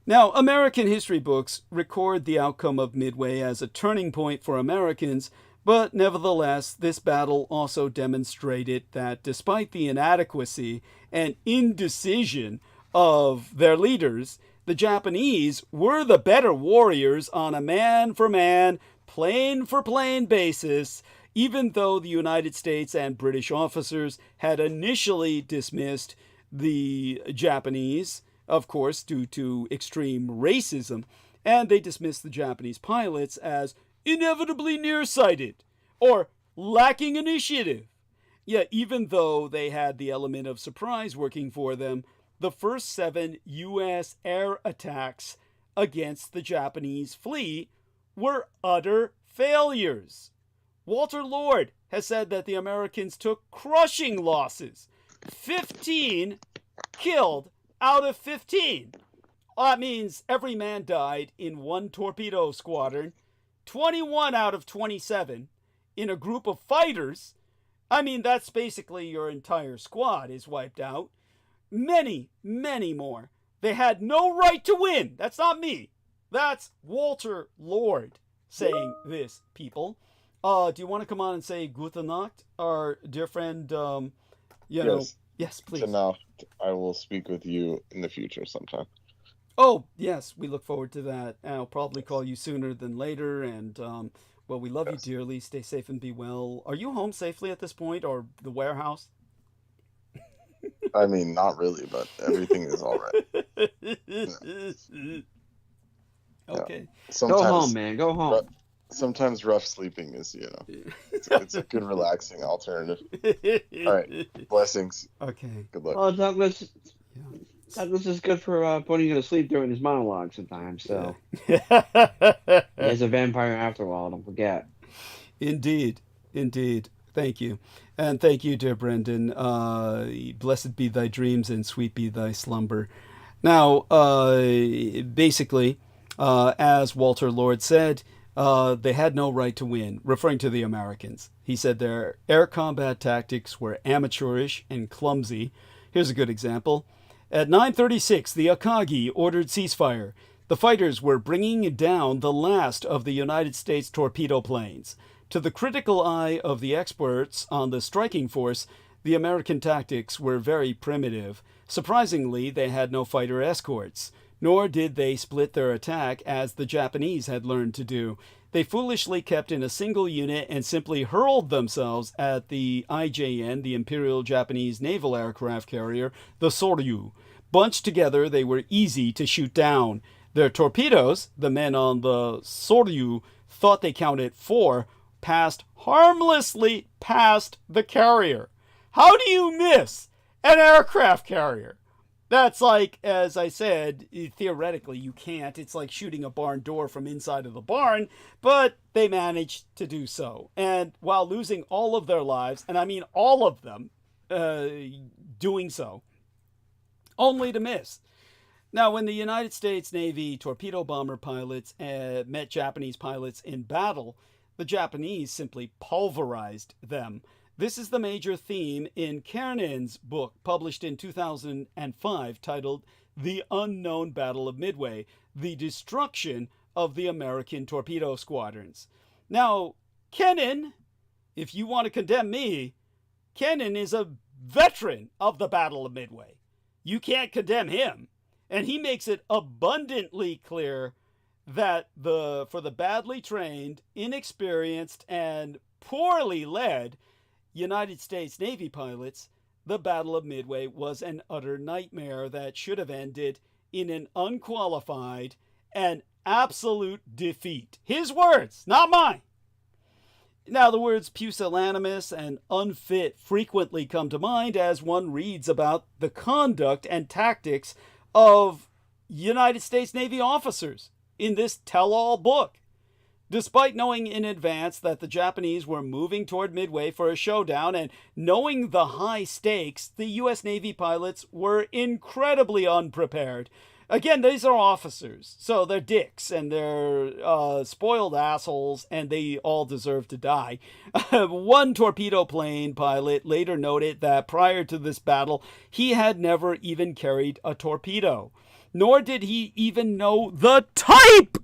Now, American history books record the outcome of Midway as a turning point for Americans, but nevertheless, this battle also demonstrated that despite the inadequacy and indecision of their leaders, the Japanese were the better warriors on a man-for-man, plane-for-plane basis, even though the United States and British officers had initially dismissed the Japanese, of course, due to extreme racism, and they dismissed the Japanese pilots as inevitably nearsighted or lacking initiative. Yet, even though they had the element of surprise working for them, the first 7 U.S. air attacks against the Japanese fleet were utter failures. Walter Lord has said that the Americans took crushing losses. 15 killed out of 15. That means every man died in one torpedo squadron, 21 out of 27 in a group of fighters. I mean, that's basically your entire squad is wiped out. Many, many more. They had no right to win. That's not me. That's Walter Lord saying this, people. Do you want to come on and say Gute Nacht, our dear friend, Yes, please. Enough. I will speak with you in the future sometime. Oh, yes, we look forward to that. I'll probably call you sooner than later. And, well, we love you dearly. Stay safe and be well. Are you home safely at this point, or the warehouse? I mean, not really, but everything is all right. Okay. Go home, man. Go home. Sometimes rough sleeping is, it's a good relaxing alternative. All right. Blessings. Okay. Good luck. Well, Douglas is good for putting you to sleep during his monologue sometimes. So he's a vampire after all. Don't forget. Indeed. Thank you. And thank you, dear Brendan. Blessed be thy dreams and sweet be thy slumber. Now, basically, as Walter Lord said, they had no right to win, referring to the Americans. He said their air combat tactics were amateurish and clumsy. Here's a good example. At 9:36, the Akagi ordered ceasefire. The fighters were bringing down the last of the United States torpedo planes. To the critical eye of the experts on the striking force, the American tactics were very primitive. Surprisingly, they had no fighter escorts, nor did they split their attack as the Japanese had learned to do. They foolishly kept in a single unit and simply hurled themselves at the IJN, the Imperial Japanese Naval Aircraft Carrier, the Soryu. Bunched together, they were easy to shoot down. Their torpedoes, the men on the Soryu thought they counted 4, passed harmlessly past the carrier. How do you miss an aircraft carrier? That's like, as I said, theoretically you can't. It's like shooting a barn door from inside of the barn, but they managed to do so. And while losing all of their lives, and I mean all of them, doing so, only to miss. Now, when the United States Navy torpedo bomber pilots met Japanese pilots in battle, the Japanese simply pulverized them. This is the major theme in Kearnan's book, published in 2005, titled The Unknown Battle of Midway, The Destruction of the American Torpedo Squadrons. Now, Kennan, if you want to condemn me, Kennan is a veteran of the Battle of Midway. You can't condemn him. And he makes it abundantly clear that for the badly trained, inexperienced, and poorly led United States Navy pilots, the Battle of Midway was an utter nightmare that should have ended in an unqualified and absolute defeat. His words, not mine. Now, the words pusillanimous and unfit frequently come to mind as one reads about the conduct and tactics of United States Navy officers in this tell-all book. Despite knowing in advance that the Japanese were moving toward Midway for a showdown and knowing the high stakes, the U.S. Navy pilots were incredibly unprepared. Again, these are officers, so they're dicks and they're spoiled assholes, and they all deserve to die. One torpedo plane pilot later noted that prior to this battle, he had never even carried a torpedo, nor did he even know the type.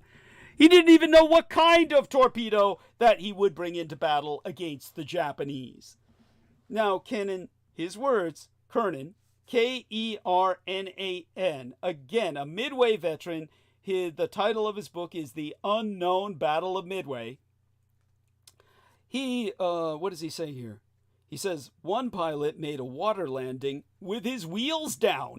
He didn't even know what kind of torpedo that he would bring into battle against the Japanese. Now, Kennan, his words, Kernan, Kernan, again, a Midway veteran. The title of his book is The Unknown Battle of Midway. What does he say here? He says, one pilot made a water landing with his wheels down,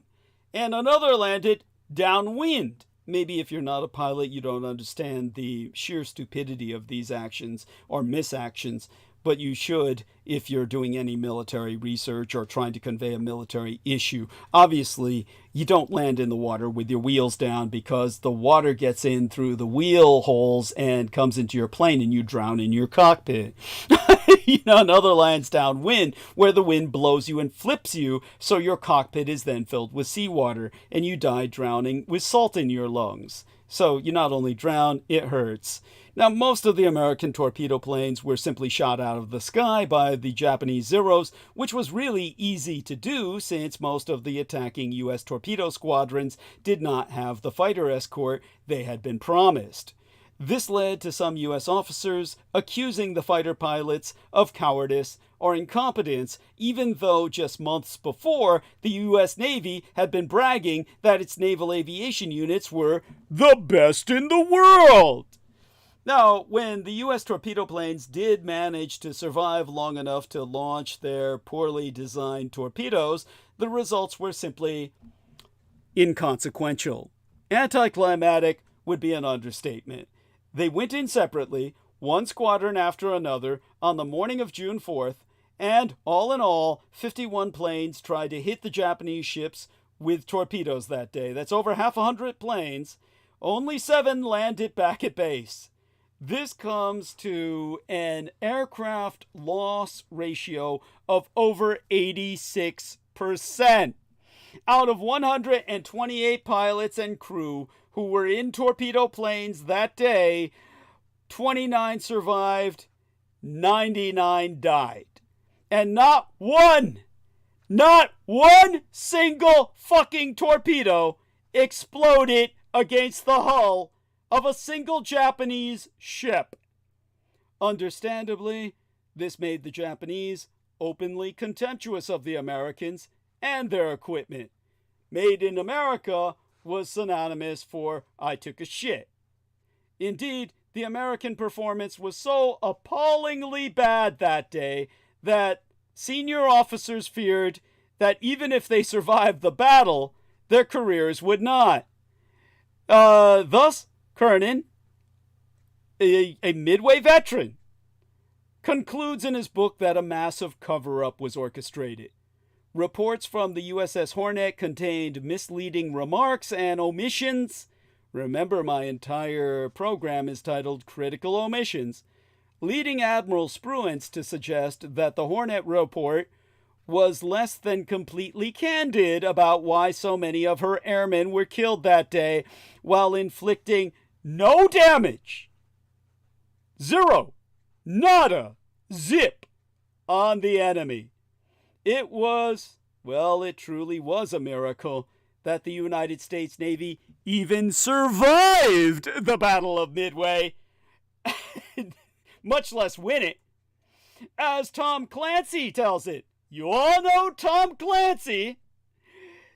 and another landed downwind. Maybe if you're not a pilot, you don't understand the sheer stupidity of these actions or misactions, but you should if you're doing any military research or trying to convey a military issue. Obviously, you don't land in the water with your wheels down because the water gets in through the wheel holes and comes into your plane and you drown in your cockpit. Another lands downwind where the wind blows you and flips you, so your cockpit is then filled with seawater and you die drowning with salt in your lungs. So you not only drown, it hurts. Now, most of the American torpedo planes were simply shot out of the sky by the Japanese Zeros, which was really easy to do since most of the attacking U.S. torpedo squadrons did not have the fighter escort they had been promised. This led to some U.S. officers accusing the fighter pilots of cowardice or incompetence, even though just months before, the U.S. Navy had been bragging that its naval aviation units were the best in the world. Now, when the U.S. torpedo planes did manage to survive long enough to launch their poorly designed torpedoes, the results were simply inconsequential. Anticlimactic would be an understatement. They went in separately, one squadron after another, on the morning of June 4th, and all in all, 51 planes tried to hit the Japanese ships with torpedoes that day. That's over 100 planes. Only 7 landed back at base. This comes to an aircraft loss ratio of over 86%. Out of 128 pilots and crew who were in torpedo planes that day, 29 survived, 99 died. And not one single fucking torpedo exploded against the hull of a single Japanese ship. Understandably, this made the Japanese openly contemptuous of the Americans and their equipment. Made in America was synonymous for I took a shit. Indeed, the American performance was so appallingly bad that day that senior officers feared that even if they survived the battle, their careers would not. Thus, Kernan, a Midway veteran, concludes in his book that a massive cover-up was orchestrated. reports from the USS Hornet contained misleading remarks and omissions. Remember, my entire program is titled Critical Omissions, leading Admiral Spruance to suggest that the Hornet report was less than completely candid about why so many of her airmen were killed that day while inflicting no damage. Zero. Nada. Zip. On the enemy. It truly was a miracle that the United States Navy even survived the Battle of Midway, much less win it. As Tom Clancy tells it, you all know Tom Clancy.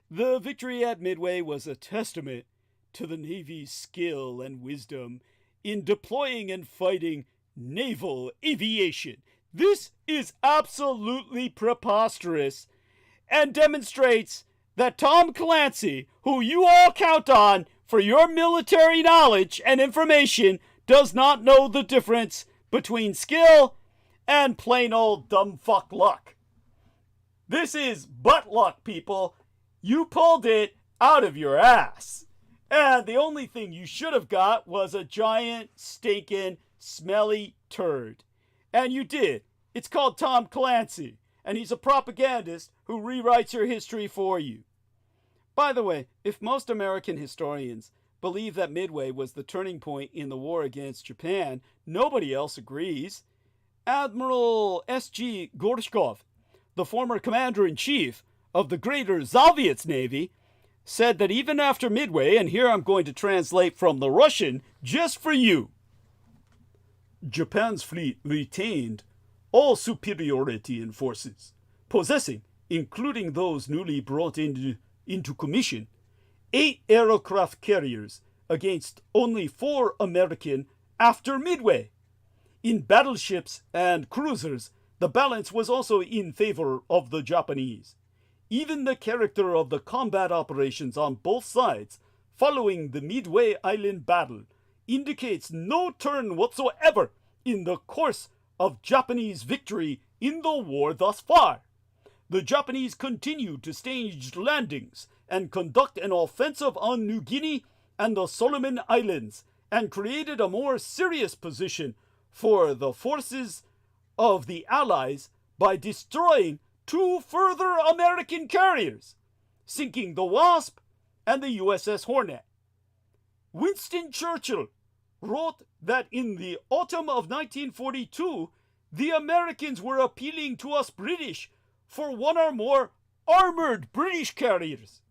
The victory at Midway was a testament to the Navy's skill and wisdom in deploying and fighting naval aviation. This is absolutely preposterous and demonstrates that Tom Clancy, who you all count on for your military knowledge and information, does not know the difference between skill and plain old dumb fuck luck. This is butt luck, people. You pulled it out of your ass. And the only thing you should have got was a giant, stinking, smelly turd. And you did. It's called Tom Clancy, and he's a propagandist who rewrites your history for you. By the way, if most American historians believe that Midway was the turning point in the war against Japan, nobody else agrees. Admiral S.G. Gorshkov, the former commander-in-chief of the Greater Soviets Navy, said that even after Midway, and here I'm going to translate from the Russian just for you, Japan's fleet retained all superiority in forces, possessing, including those newly brought into commission, 8 aircraft carriers against only 4 American after Midway. In battleships and cruisers, the balance was also in favor of the Japanese. Even the character of the combat operations on both sides following the Midway Island battle indicates no turn whatsoever in the course of Japanese victory in the war thus far. The Japanese continued to stage landings and conduct an offensive on New Guinea and the Solomon Islands, and created a more serious position for the forces of the Allies by destroying 2 further American carriers, sinking the Wasp and the USS Hornet. Winston Churchill wrote that in the autumn of 1942, the Americans were appealing to us British for 1 or more armored British carriers,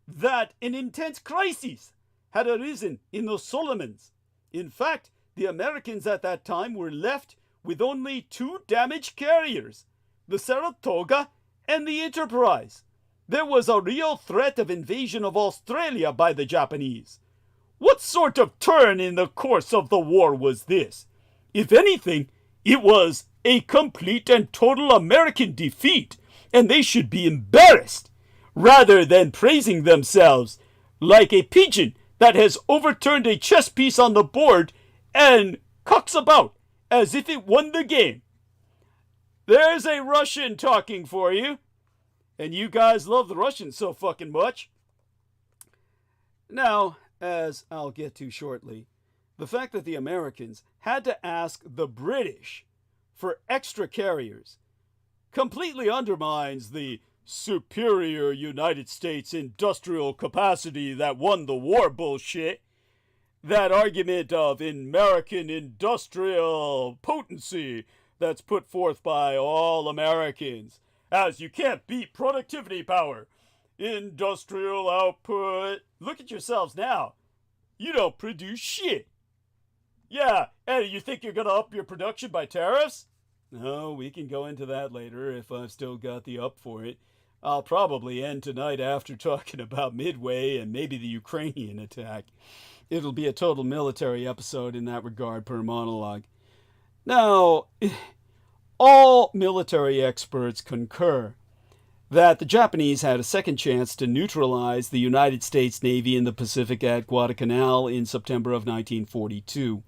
that an intense crisis had arisen in the Solomons. In fact, the Americans at that time were left with only 2 damaged carriers, the Saratoga and the Enterprise. There was a real threat of invasion of Australia by the Japanese. What sort of turn in the course of the war was this? If anything, it was a complete and total American defeat, and they should be embarrassed, rather than praising themselves like a pigeon that has overturned a chess piece on the board and cocks about as if it won the game. There's a Russian talking for you, and you guys love the Russians so fucking much. Now, as I'll get to shortly, the fact that the Americans had to ask the British for extra carriers completely undermines the superior United States industrial capacity that won the war bullshit. That argument of American industrial potency that's put forth by all Americans, as you can't beat productivity power, industrial output. Look at yourselves now. You don't produce shit. Yeah, and you think you're going to up your production by tariffs? No, we can go into that later if I've still got the up for it. I'll probably end tonight after talking about Midway and maybe the Ukrainian attack. It'll be a total military episode in that regard per monologue. Now, all military experts concur that the Japanese had a second chance to neutralize the United States Navy in the Pacific at Guadalcanal in September of 1942.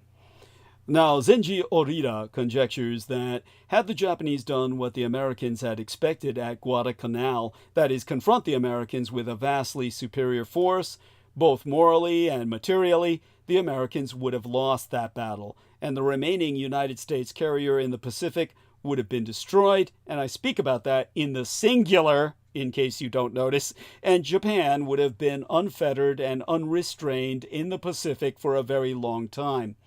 Now, Zenji Orita conjectures that had the Japanese done what the Americans had expected at Guadalcanal, that is, confront the Americans with a vastly superior force, both morally and materially, the Americans would have lost that battle, and the remaining United States carrier in the Pacific would have been destroyed, and I speak about that in the singular, in case you don't notice, and Japan would have been unfettered and unrestrained in the Pacific for a very long time.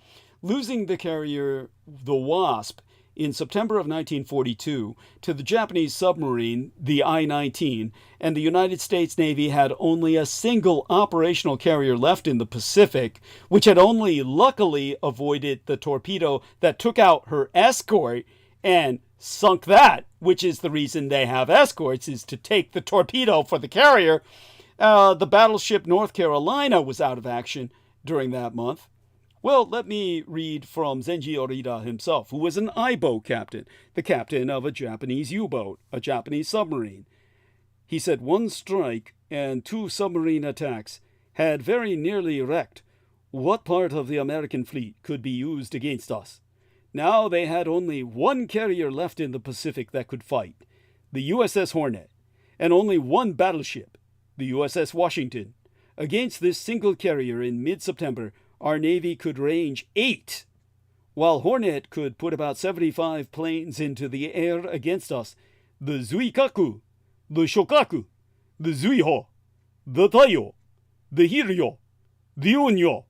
Losing the carrier, the Wasp, in September of 1942 to the Japanese submarine, the I-19, and the United States Navy had only a single operational carrier left in the Pacific, which had only luckily avoided the torpedo that took out her escort and sunk that, which is the reason they have escorts, is to take the torpedo for the carrier. The battleship North Carolina was out of action during that month. Well, let me read from Zenji Orita himself, who was an I-boat captain, the captain of a Japanese U-boat, a Japanese submarine. He said 1 strike and 2 submarine attacks had very nearly wrecked what part of the American fleet could be used against us. Now they had only 1 carrier left in the Pacific that could fight, the USS Hornet, and only 1 battleship, the USS Washington. Against this single carrier in mid-September, our Navy could range 8. While Hornet could put about 75 planes into the air against us, the Zuikaku, the Shokaku, the Zuiho, the Taiyo, the Hiryo, the Unyo,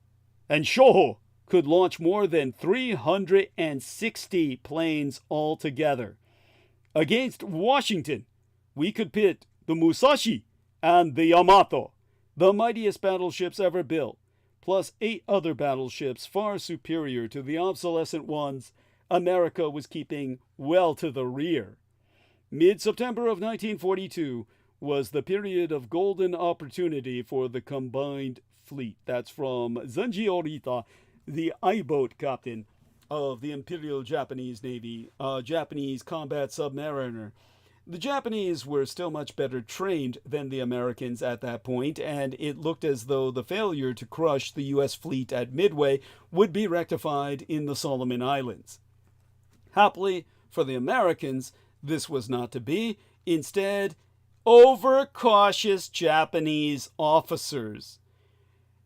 and Shoho could launch more than 360 planes altogether. Against Washington, we could pit the Musashi and the Yamato, the mightiest battleships ever built, plus 8 other battleships far superior to the obsolescent ones America was keeping well to the rear. Mid-September of 1942 was the period of golden opportunity for the combined fleet. That's from Zenji Orita, the I-boat captain of the Imperial Japanese Navy, Japanese combat submariner. The Japanese were still much better trained than the Americans at that point, and it looked as though the failure to crush the U.S. fleet at Midway would be rectified in the Solomon Islands. Happily for the Americans, this was not to be. Instead, overcautious Japanese officers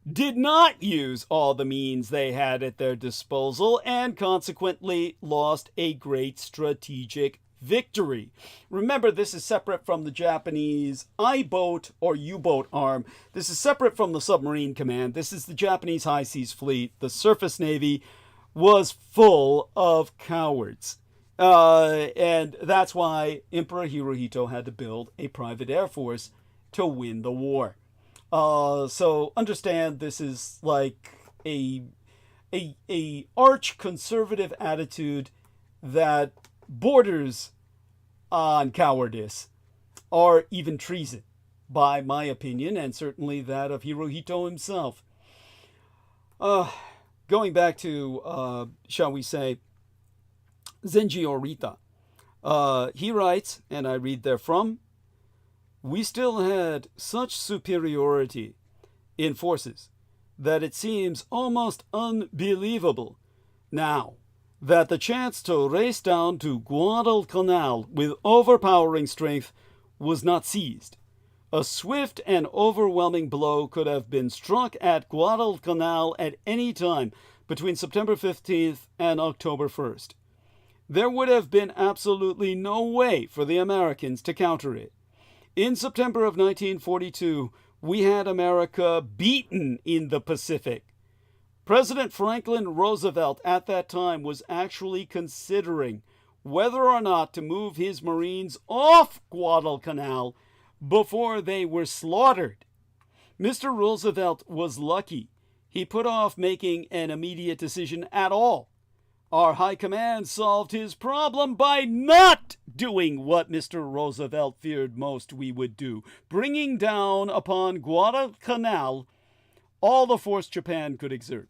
did not use all the means they had at their disposal and consequently lost a great strategic victory. Remember, this is separate from the Japanese I-boat or U-boat arm. This is separate from the submarine command. This is the Japanese high seas fleet. The surface navy was full of cowards. And that's why Emperor Hirohito had to build a private air force to win the war. So understand this is like a arch conservative attitude that borders on cowardice or even treason, by my opinion, and certainly that of Hirohito himself. Going back to, shall we say, Zenji Orita, he writes, and I read therefrom, "We still had such superiority in forces that it seems almost unbelievable now that the chance to race down to Guadalcanal with overpowering strength was not seized. A swift and overwhelming blow could have been struck at Guadalcanal at any time between September 15th and October 1st. There would have been absolutely no way for the Americans to counter it. In September of 1942, we had America beaten in the Pacific. President Franklin Roosevelt at that time was actually considering whether or not to move his Marines off Guadalcanal before they were slaughtered. Mr. Roosevelt was lucky. He put off making an immediate decision at all. Our high command solved his problem by not doing what Mr. Roosevelt feared most we would do, bringing down upon Guadalcanal all the force Japan could exert.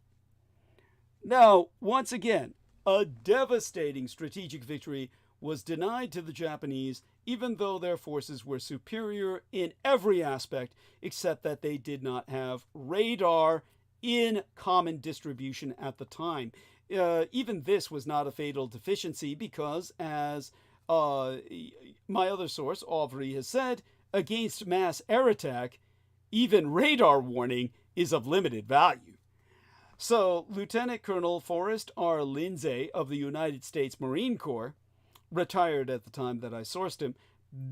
Now, once again, a devastating strategic victory was denied to the Japanese, even though their forces were superior in every aspect, except that they did not have radar in common distribution at the time. even this was not a fatal deficiency because, as my other source, Auvry, has said, against mass air attack, even radar warning is of limited value. So, Lieutenant Colonel Forrest R. Lindsay of the United States Marine Corps, retired at the time that I sourced him,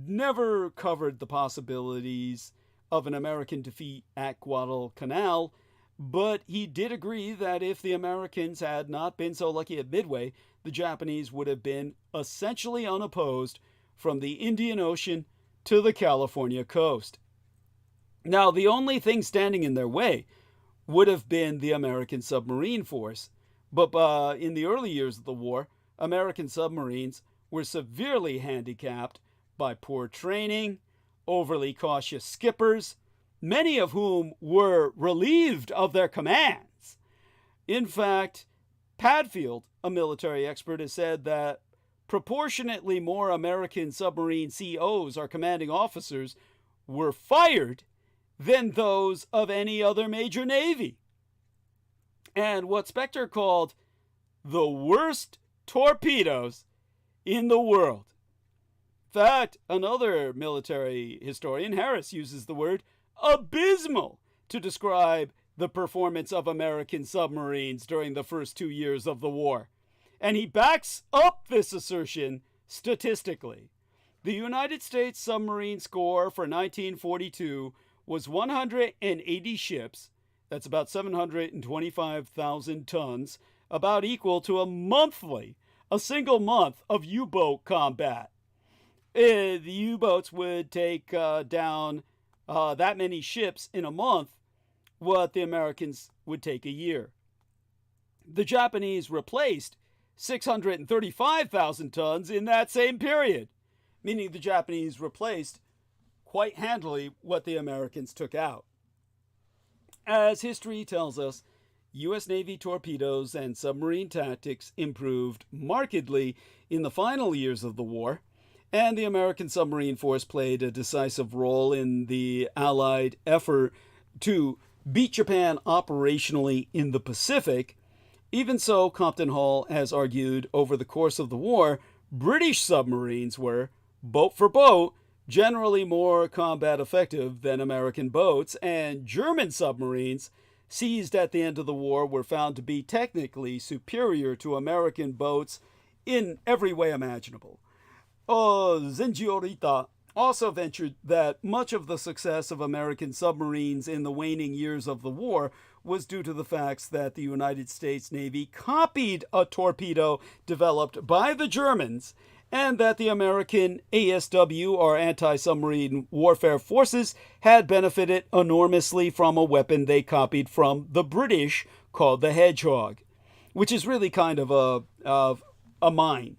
never covered the possibilities of an American defeat at Guadalcanal, but he did agree that if the Americans had not been so lucky at Midway, the Japanese would have been essentially unopposed from the Indian Ocean to the California coast. Now, the only thing standing in their way would have been the American submarine force, but in the early years of the war, American submarines were severely handicapped by poor training, overly cautious skippers, many of whom were relieved of their commands. In fact, Padfield, a military expert, has said that proportionately more American submarine COs, or commanding officers, were fired than those of any other major navy. And what Spector called the worst torpedoes in the world. In fact, another military historian, Harris, uses the word abysmal to describe the performance of American submarines during the first 2 years of the war. And he backs up this assertion statistically. The United States submarine score for 1942 was 180 ships, that's about 725,000 tons, about equal to a single month of U-boat combat. The U-boats would take down that many ships in a month, what the Americans would take a year. The Japanese replaced 635,000 tons in that same period, meaning the Japanese replaced quite handily what the Americans took out. As history tells us, U.S. Navy torpedoes and submarine tactics improved markedly in the final years of the war, and the American submarine force played a decisive role in the Allied effort to beat Japan operationally in the Pacific. Even so, Compton Hall has argued over the course of the war, British submarines were, boat for boat, generally more combat effective than American boats, and German submarines seized at the end of the war were found to be technically superior to American boats in every way imaginable. Zenjiorita also ventured that much of the success of American submarines in the waning years of the war was due to the facts that the United States Navy copied a torpedo developed by the Germans, and that the American ASW, or anti-submarine warfare forces, had benefited enormously from a weapon they copied from the British called the Hedgehog, which is really kind of a mine.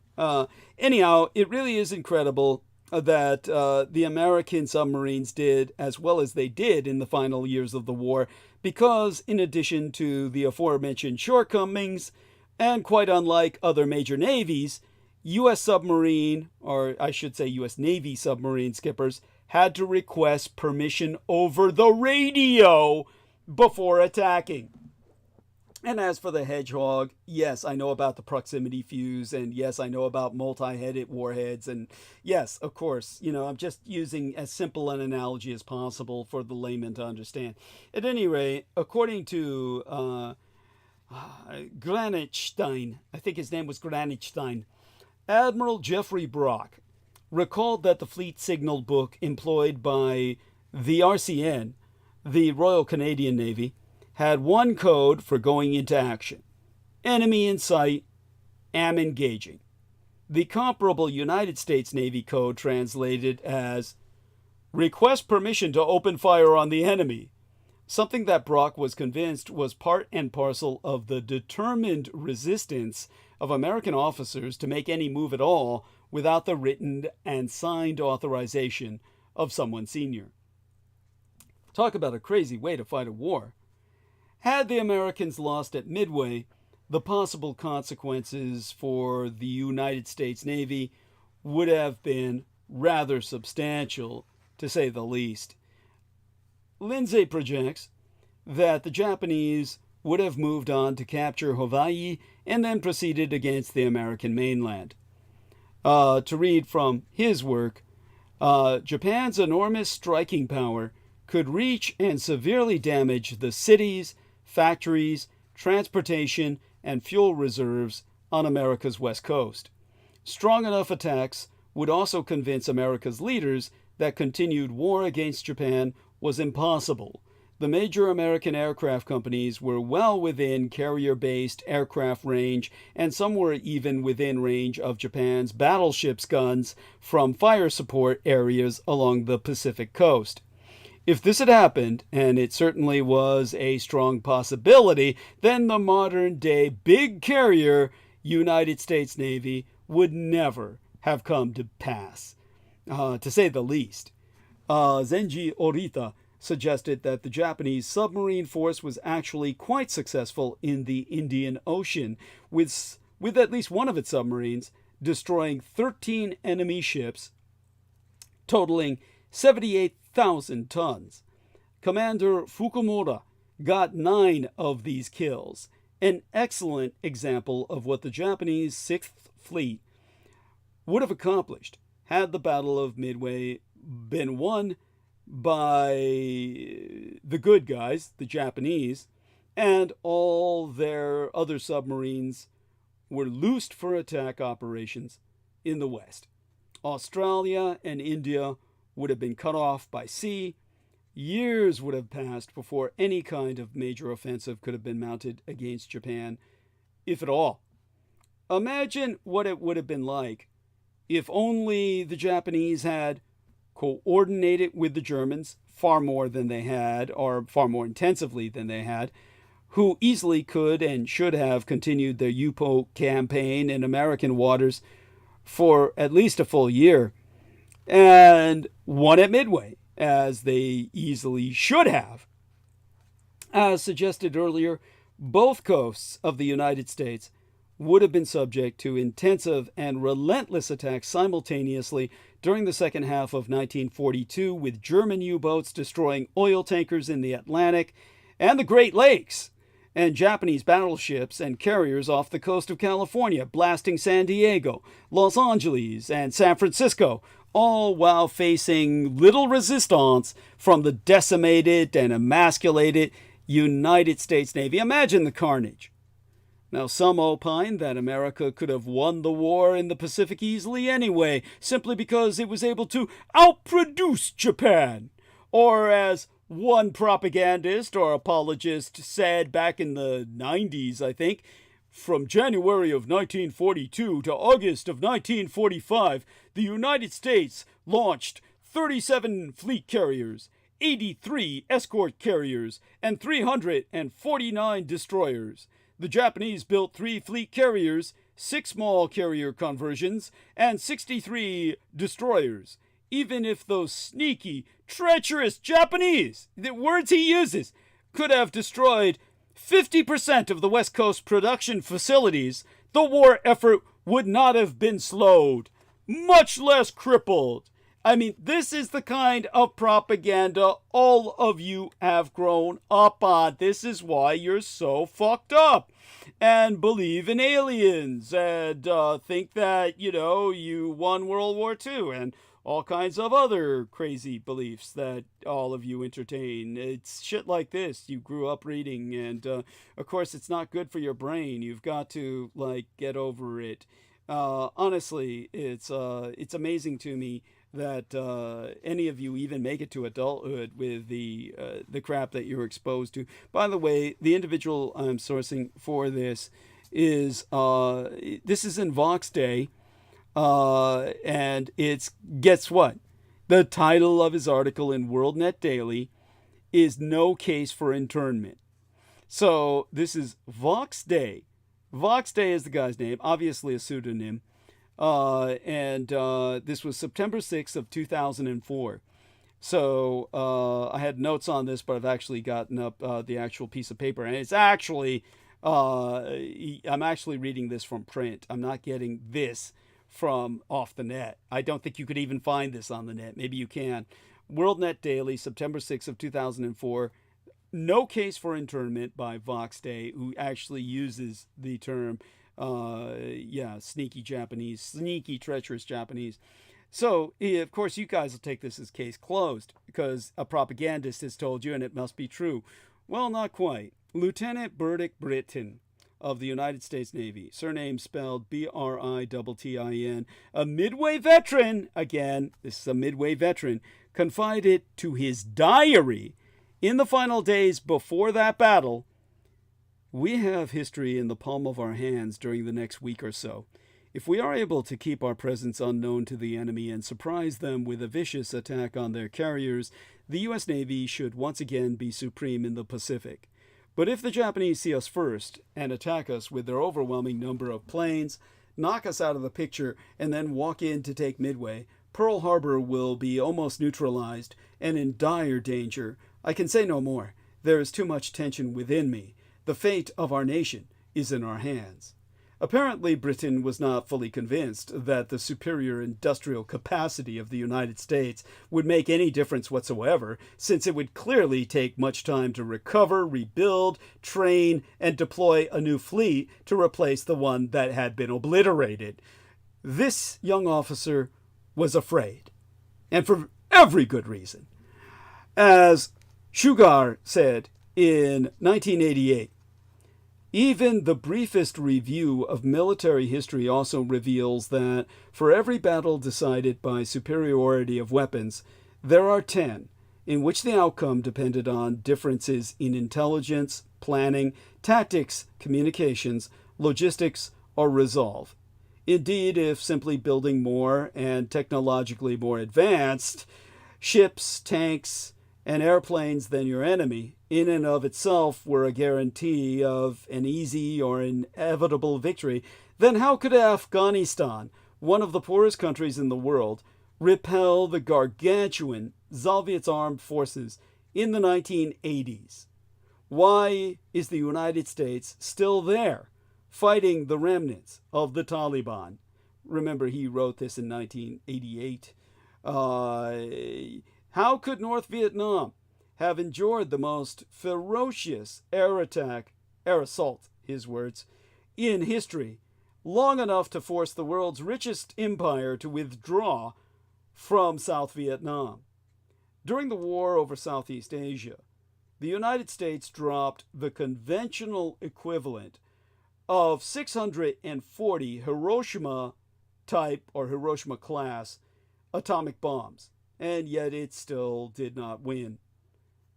Anyhow, it really is incredible that the American submarines did as well as they did in the final years of the war, because in addition to the aforementioned shortcomings, and quite unlike other major navies, U.S. submarine, or I should say U.S. Navy submarine skippers, had to request permission over the radio before attacking. And as for the Hedgehog, yes, I know about the proximity fuse, and yes, I know about multi-headed warheads, and yes, of course, I'm just using as simple an analogy as possible for the layman to understand. At any rate, according to Granitstein, I think his name was Granitstein, Admiral Jeffrey Brock recalled that the fleet signal book employed by the RCN, the Royal Canadian Navy, had one code for going into action: enemy in sight, am engaging. The comparable United States Navy code translated as request permission to open fire on the enemy, something that Brock was convinced was part and parcel of the determined resistance of American officers to make any move at all without the written and signed authorization of someone senior. Talk about a crazy way to fight a war. Had the Americans lost at Midway, the possible consequences for the United States Navy would have been rather substantial, to say the least. Lindsay projects that the Japanese would have moved on to capture Hawaii and then proceeded against the American mainland. To read from his work, Japan's enormous striking power could reach and severely damage the cities, factories, transportation, and fuel reserves on America's west coast. Strong enough attacks would also convince America's leaders that continued war against Japan was impossible. The major American aircraft companies were well within carrier-based aircraft range, and some were even within range of Japan's battleships' guns from fire support areas along the Pacific coast. If this had happened, and it certainly was a strong possibility, then the modern-day big carrier United States Navy would never have come to pass, to say the least. Zenji Orita suggested that the Japanese submarine force was actually quite successful in the Indian Ocean, with at least one of its submarines destroying 13 enemy ships, totaling 78,000 tons. Commander Fukumura got 9 of these kills, an excellent example of what the Japanese Sixth Fleet would have accomplished had the Battle of Midway been won by the good guys, the Japanese, and all their other submarines were loosed for attack operations in the West. Australia and India would have been cut off by sea. Years would have passed before any kind of major offensive could have been mounted against Japan, if at all. Imagine what it would have been like if only the Japanese had coordinated with the Germans far more than they had, or far more intensively than they had, who easily could and should have continued their U-boat campaign in American waters for at least a full year, and won at Midway, as they easily should have. As suggested earlier, both coasts of the United States would have been subject to intensive and relentless attacks simultaneously during the second half of 1942, with German U-boats destroying oil tankers in the Atlantic and the Great Lakes, and Japanese battleships and carriers off the coast of California, blasting San Diego, Los Angeles, and San Francisco, all while facing little resistance from the decimated and emasculated United States Navy. Imagine the carnage. Now, some opine that America could have won the war in the Pacific easily anyway, simply because it was able to outproduce Japan. Or as one propagandist or apologist said back in the 90s, I think, from January of 1942 to August of 1945, the United States launched 37 fleet carriers, 83 escort carriers, and 349 destroyers. The Japanese built 3 fleet carriers, 6 small carrier conversions, and 63 destroyers. Even if those sneaky, treacherous Japanese, the words he uses, could have destroyed 50% of the West Coast production facilities, the war effort would not have been slowed, much less crippled. I mean, this is the kind of propaganda all of you have grown up on. This is why you're so fucked up and believe in aliens and think that, you won World War II and all kinds of other crazy beliefs that all of you entertain. It's shit like this you grew up reading, and of course it's not good for your brain. You've got to get over it. Honestly, it's amazing to me that any of you even make it to adulthood with the crap that you're exposed to. By the way, the individual I'm sourcing for this is in Vox Day, and it's, guess what? The title of his article in WorldNet Daily is "No Case for Internment." So this is Vox Day. Vox Day is the guy's name, obviously a pseudonym. And this was September 6th of 2004. So I had notes on this, but I've actually gotten up the actual piece of paper. And it's actually, I'm actually reading this from print. I'm not getting this from off the net. I don't think you could even find this on the net. Maybe you can. WorldNet Daily, September 6th of 2004. no case for internment by Vox Day, who actually uses the term, sneaky Japanese, sneaky, treacherous Japanese. So, of course, you guys will take this as case closed because a propagandist has told you and it must be true. Well, not quite. Lieutenant Burdick Britton of the United States Navy, surname spelled Brittin, a Midway veteran, again, this is a Midway veteran, confided to his diary in the final days before that battle, "We have history in the palm of our hands during the next week or so. If we are able to keep our presence unknown to the enemy and surprise them with a vicious attack on their carriers, the U.S. Navy should once again be supreme in the Pacific. But if the Japanese see us first and attack us with their overwhelming number of planes, knock us out of the picture, and then walk in to take Midway, Pearl Harbor will be almost neutralized and in dire danger. I can say no more. There is too much tension within me. The fate of our nation is in our hands." Apparently, Britain was not fully convinced that the superior industrial capacity of the United States would make any difference whatsoever, since it would clearly take much time to recover, rebuild, train, and deploy a new fleet to replace the one that had been obliterated. This young officer was afraid, and for every good reason. As Sugar said in 1988, "Even the briefest review of military history also reveals that for every battle decided by superiority of weapons, there are 10 in which the outcome depended on differences in intelligence, planning, tactics, communications, logistics, or resolve. Indeed, if simply building more and technologically more advanced ships, tanks, and airplanes than your enemy, in and of itself were a guarantee of an easy or inevitable victory, then how could Afghanistan, one of the poorest countries in the world, repel the gargantuan Soviet armed forces in the 1980s? Why is the United States still there, fighting the remnants of the Taliban?" Remember, he wrote this in 1988. How could North Vietnam have endured the most ferocious air assault, his words, in history, long enough to force the world's richest empire to withdraw from South Vietnam? During the war over Southeast Asia, the United States dropped the conventional equivalent of 640 Hiroshima-type or Hiroshima-class atomic bombs, and yet it still did not win.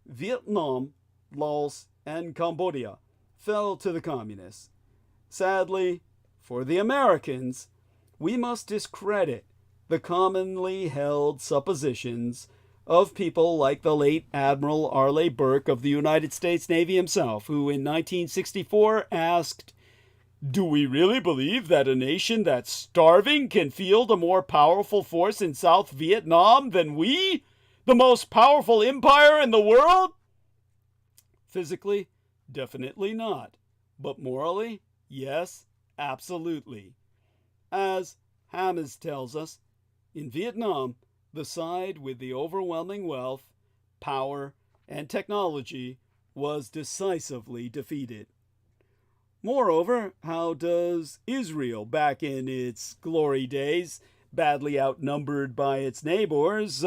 Vietnam, Laos, and Cambodia fell to the communists. Sadly, for the Americans, we must discredit the commonly held suppositions of people like the late Admiral Arleigh Burke of the United States Navy himself, who in 1964 asked, "Do we really believe that a nation that's starving can field a more powerful force in South Vietnam than we, the most powerful empire in the world?" Physically, definitely not. But morally, yes, absolutely. As Hamas tells us, in Vietnam, the side with the overwhelming wealth, power, and technology was decisively defeated. Moreover, how does Israel, back in its glory days, badly outnumbered by its neighbors,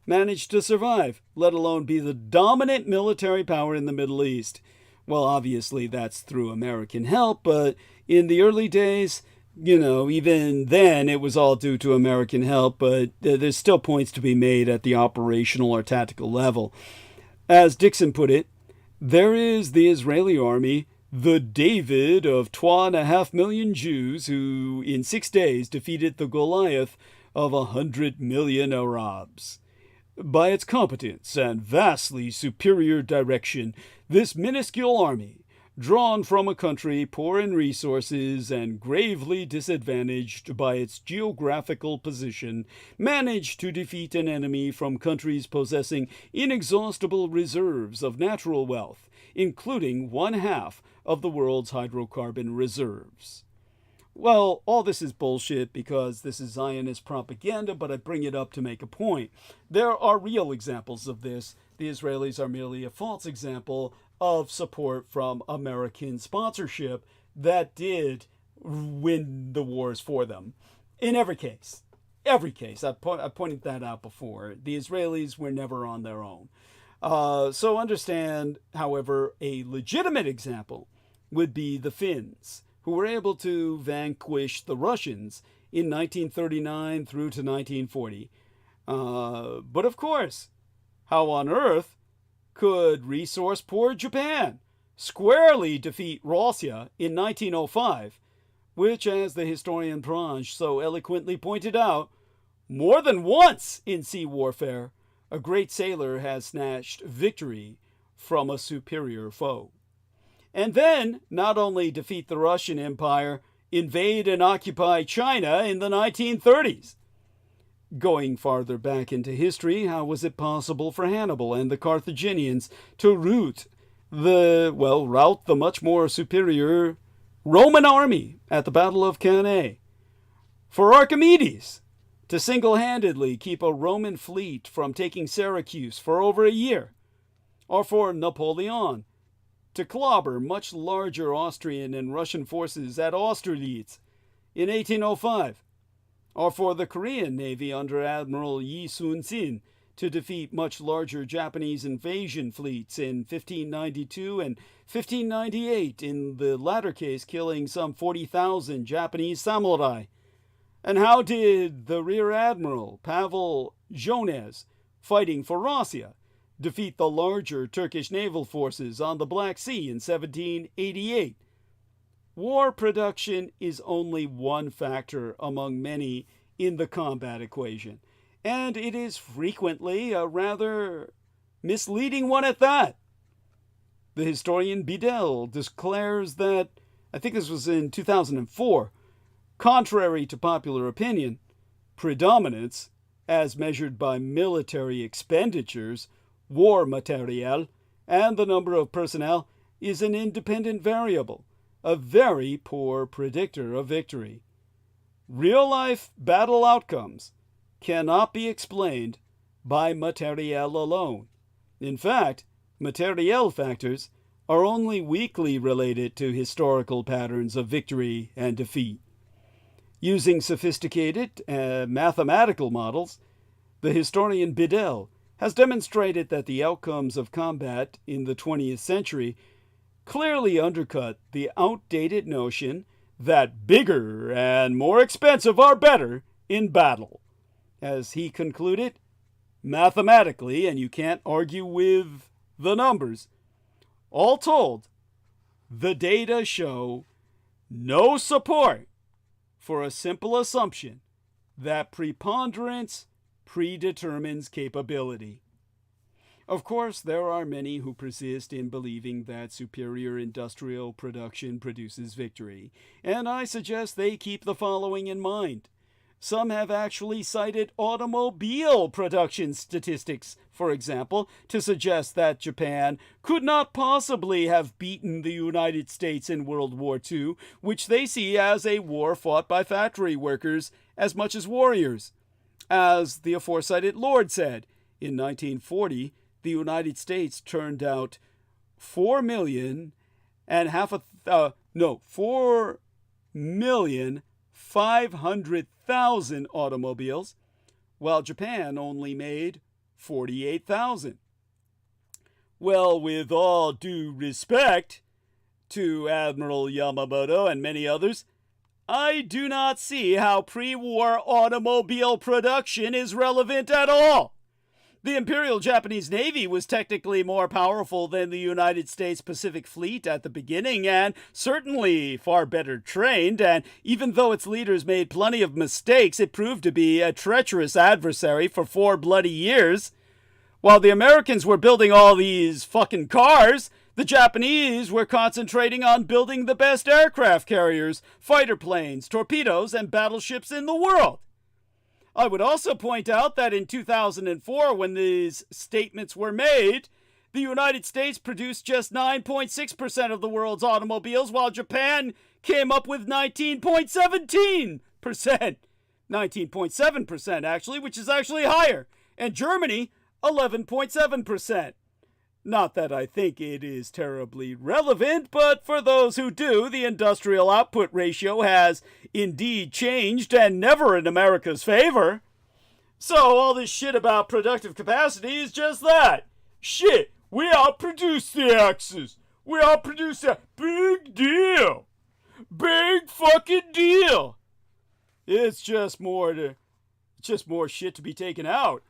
manage to survive, let alone be the dominant military power in the Middle East? Well, obviously that's through American help, but in the early days, even then it was all due to American help, but there's still points to be made at the operational or tactical level. As Dixon put it, there is the Israeli army, the David of 2.5 million Jews who in 6 days defeated the Goliath of 100 million Arabs. By its competence and vastly superior direction, this minuscule army, drawn from a country poor in resources and gravely disadvantaged by its geographical position, managed to defeat an enemy from countries possessing inexhaustible reserves of natural wealth, including 1/2 of the world's hydrocarbon reserves. Well, all this is bullshit because this is Zionist propaganda, but I bring it up to make a point. There are real examples of this. The Israelis are merely a false example of support from American sponsorship that did win the wars for them. In every case. I pointed that out before. The Israelis were never on their own. So understand, however, a legitimate example would be the Finns, who were able to vanquish the Russians in 1939 through to 1940. But of course, how on earth could resource-poor Japan squarely defeat Russia in 1905, which, as the historian Prange so eloquently pointed out, more than once in sea warfare, a great sailor has snatched victory from a superior foe. And then, not only defeat the Russian Empire, invade and occupy China in the 1930s. Going farther back into history, how was it possible for Hannibal and the Carthaginians to rout the much more superior Roman army at the Battle of Cannae? For Archimedes to single-handedly keep a Roman fleet from taking Syracuse for over a year, or for Napoleon to clobber much larger Austrian and Russian forces at Austerlitz in 1805, or for the Korean Navy under Admiral Yi Sun-sin to defeat much larger Japanese invasion fleets in 1592 and 1598, in the latter case killing some 40,000 Japanese samurai. And how did the Rear Admiral Pavel Jones, fighting for Russia, defeat the larger Turkish naval forces on the Black Sea in 1788? War production is only one factor among many in the combat equation, and it is frequently a rather misleading one at that. The historian Bedell declares that, I think this was in 2004, contrary to popular opinion, predominance, as measured by military expenditures, war materiel, and the number of personnel, is an independent variable, a very poor predictor of victory. Real-life battle outcomes cannot be explained by materiel alone. In fact, materiel factors are only weakly related to historical patterns of victory and defeat. Using sophisticated mathematical models, the historian Bedell has demonstrated that the outcomes of combat in the 20th century clearly undercut the outdated notion that bigger and more expensive are better in battle. As he concluded, mathematically, and you can't argue with the numbers, all told, the data show no support for a simple assumption that preponderance predetermines capability. Of course, there are many who persist in believing that superior industrial production produces victory, and I suggest they keep the following in mind. Some have actually cited automobile production statistics, for example, to suggest that Japan could not possibly have beaten the United States in World War II, which they see as a war fought by factory workers as much as warriors. As the aforecited Lord said, in 1940, the United States turned out 4,500,000 automobiles, while Japan only made 48,000. Well, with all due respect to Admiral Yamamoto and many others, I do not see how pre-war automobile production is relevant at all. The Imperial Japanese Navy was technically more powerful than the United States Pacific Fleet at the beginning, and certainly far better trained, and even though its leaders made plenty of mistakes, it proved to be a treacherous adversary for 4 bloody years. While the Americans were building all these fucking cars, the Japanese were concentrating on building the best aircraft carriers, fighter planes, torpedoes, and battleships in the world. I would also point out that in 2004, when these statements were made, The United States produced just 9.6% of the world's automobiles, while Japan came up with 19.17%. 19.7% actually, which is actually higher. And Germany, 11.7%. Not that I think it is terribly relevant, but for those who do, the industrial output ratio has indeed changed, and never in America's favor. So all this shit about productive capacity is just that. Shit, we outproduce the Axis. We outproduce that. Big deal. Big fucking deal. It's just more shit to be taken out.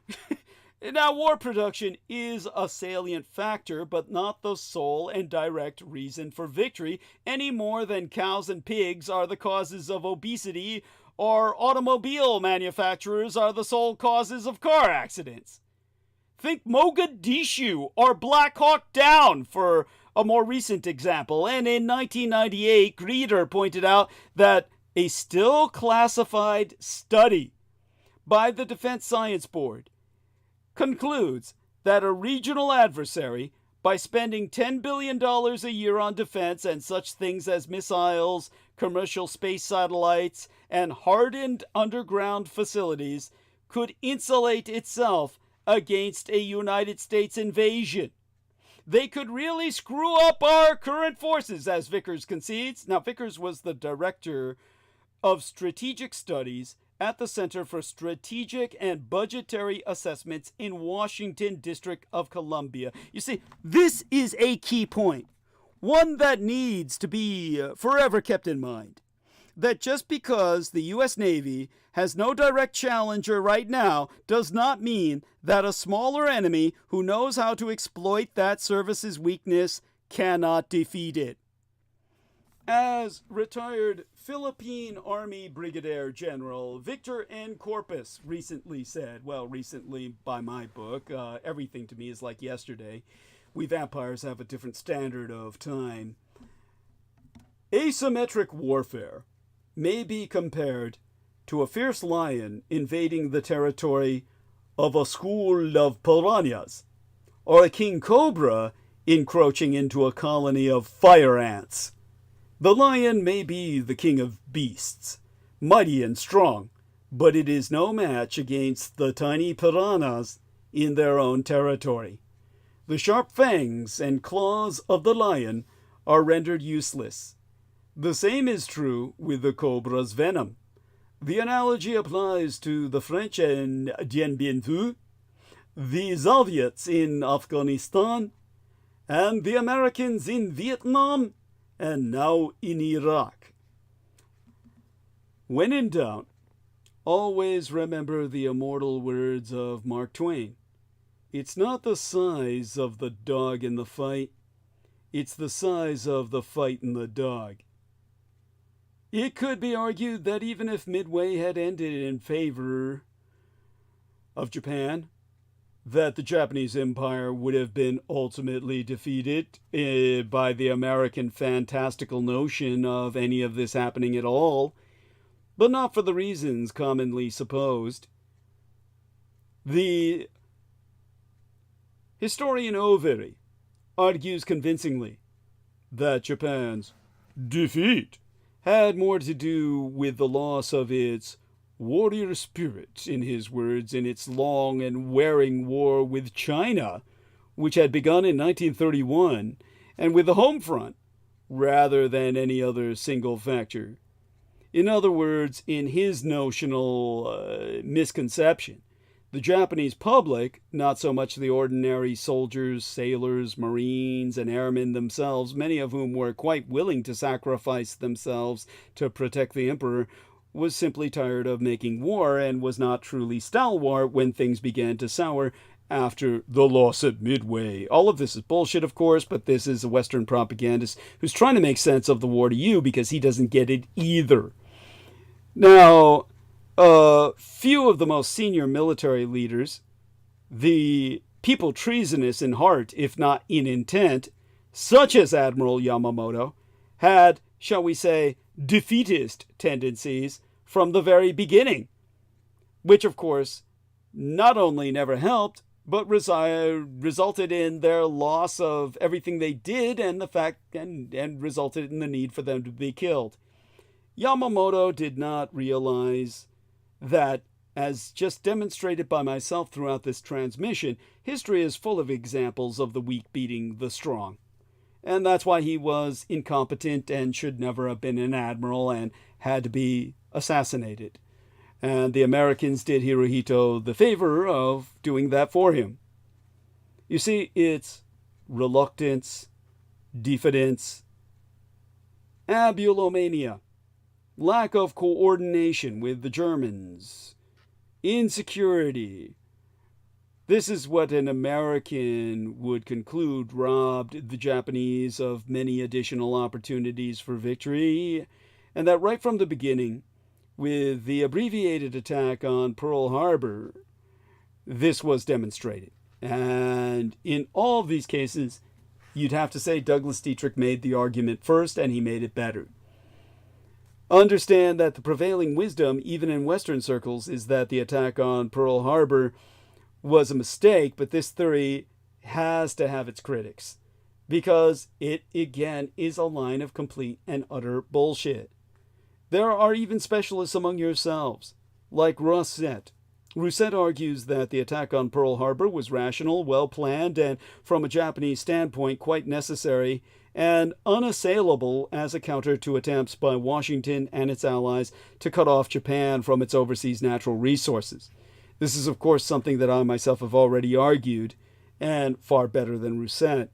Now, war production is a salient factor, but not the sole and direct reason for victory, any more than cows and pigs are the causes of obesity, or automobile manufacturers are the sole causes of car accidents. Think Mogadishu or Black Hawk Down for a more recent example. And in 1998, Grieder pointed out that a still classified study by the Defense Science Board concludes that a regional adversary, by spending $10 billion a year on defense and such things as missiles, commercial space satellites, and hardened underground facilities, could insulate itself against a United States invasion. They could really screw up our current forces, as Vickers concedes. Now, Vickers was the director of strategic studies at the Center for Strategic and Budgetary Assessments in Washington, District of Columbia. You see, this is a key point, one that needs to be forever kept in mind. That just because the U.S. Navy has no direct challenger right now does not mean that a smaller enemy who knows how to exploit that service's weakness cannot defeat it. As retired Philippine Army Brigadier General Victor N. Corpus recently said, well, recently by my book, everything to me is like yesterday. We vampires have a different standard of time. Asymmetric warfare may be compared to a fierce lion invading the territory of a school of piranhas, or a king cobra encroaching into a colony of fire ants. The lion may be the king of beasts, mighty and strong, but it is no match against the tiny piranhas in their own territory. The sharp fangs and claws of the lion are rendered useless. The same is true with the cobra's venom. The analogy applies to the French in Dien Bien Phu, the Soviets in Afghanistan, and the Americans in Vietnam, and now in Iraq. When in doubt, always remember the immortal words of Mark Twain. It's not the size of the dog in the fight, it's the size of the fight in the dog. It could be argued that even if Midway had ended in favor of Japan, that the Japanese Empire would have been ultimately defeated by the American fantastical notion of any of this happening at all, but not for the reasons commonly supposed. The historian Overi argues convincingly that Japan's defeat had more to do with the loss of its warrior spirit, in his words, in its long and wearing war with China, which had begun in 1931, and with the home front, rather than any other single factor. In other words, in his notional misconception, the Japanese public, not so much the ordinary soldiers, sailors, marines, and airmen themselves, many of whom were quite willing to sacrifice themselves to protect the emperor, was simply tired of making war and was not truly stalwart when things began to sour after the loss at Midway. All of this is bullshit, of course, but this is a Western propagandist who's trying to make sense of the war to you because he doesn't get it either. Now, few of the most senior military leaders, the people treasonous in heart, if not in intent, such as Admiral Yamamoto, had, shall we say, defeatist tendencies from the very beginning, which of course not only never helped, but resulted in their loss of everything they did and resulted in the need for them to be killed. Yamamoto did not realize that, as just demonstrated by myself throughout this transmission, history is full of examples of the weak beating the strong. And that's why he was incompetent and should never have been an admiral and had to be assassinated. And the Americans did Hirohito the favor of doing that for him. You see, it's reluctance, diffidence, abulomania, lack of coordination with the Germans, insecurity. This is what an American would conclude robbed the Japanese of many additional opportunities for victory, and that right from the beginning, with the abbreviated attack on Pearl Harbor, this was demonstrated. And in all of these cases, you'd have to say Douglas Dietrich made the argument first, and he made it better. Understand that the prevailing wisdom, even in Western circles, is that the attack on Pearl Harbor was a mistake, but this theory has to have its critics, because it, again, is a line of complete and utter bullshit. There are even specialists among yourselves, like Rousset. Rousset argues that the attack on Pearl Harbor was rational, well-planned, and, from a Japanese standpoint, quite necessary and unassailable as a counter to attempts by Washington and its allies to cut off Japan from its overseas natural resources. This is, of course, something that I myself have already argued, and far better than Rousset.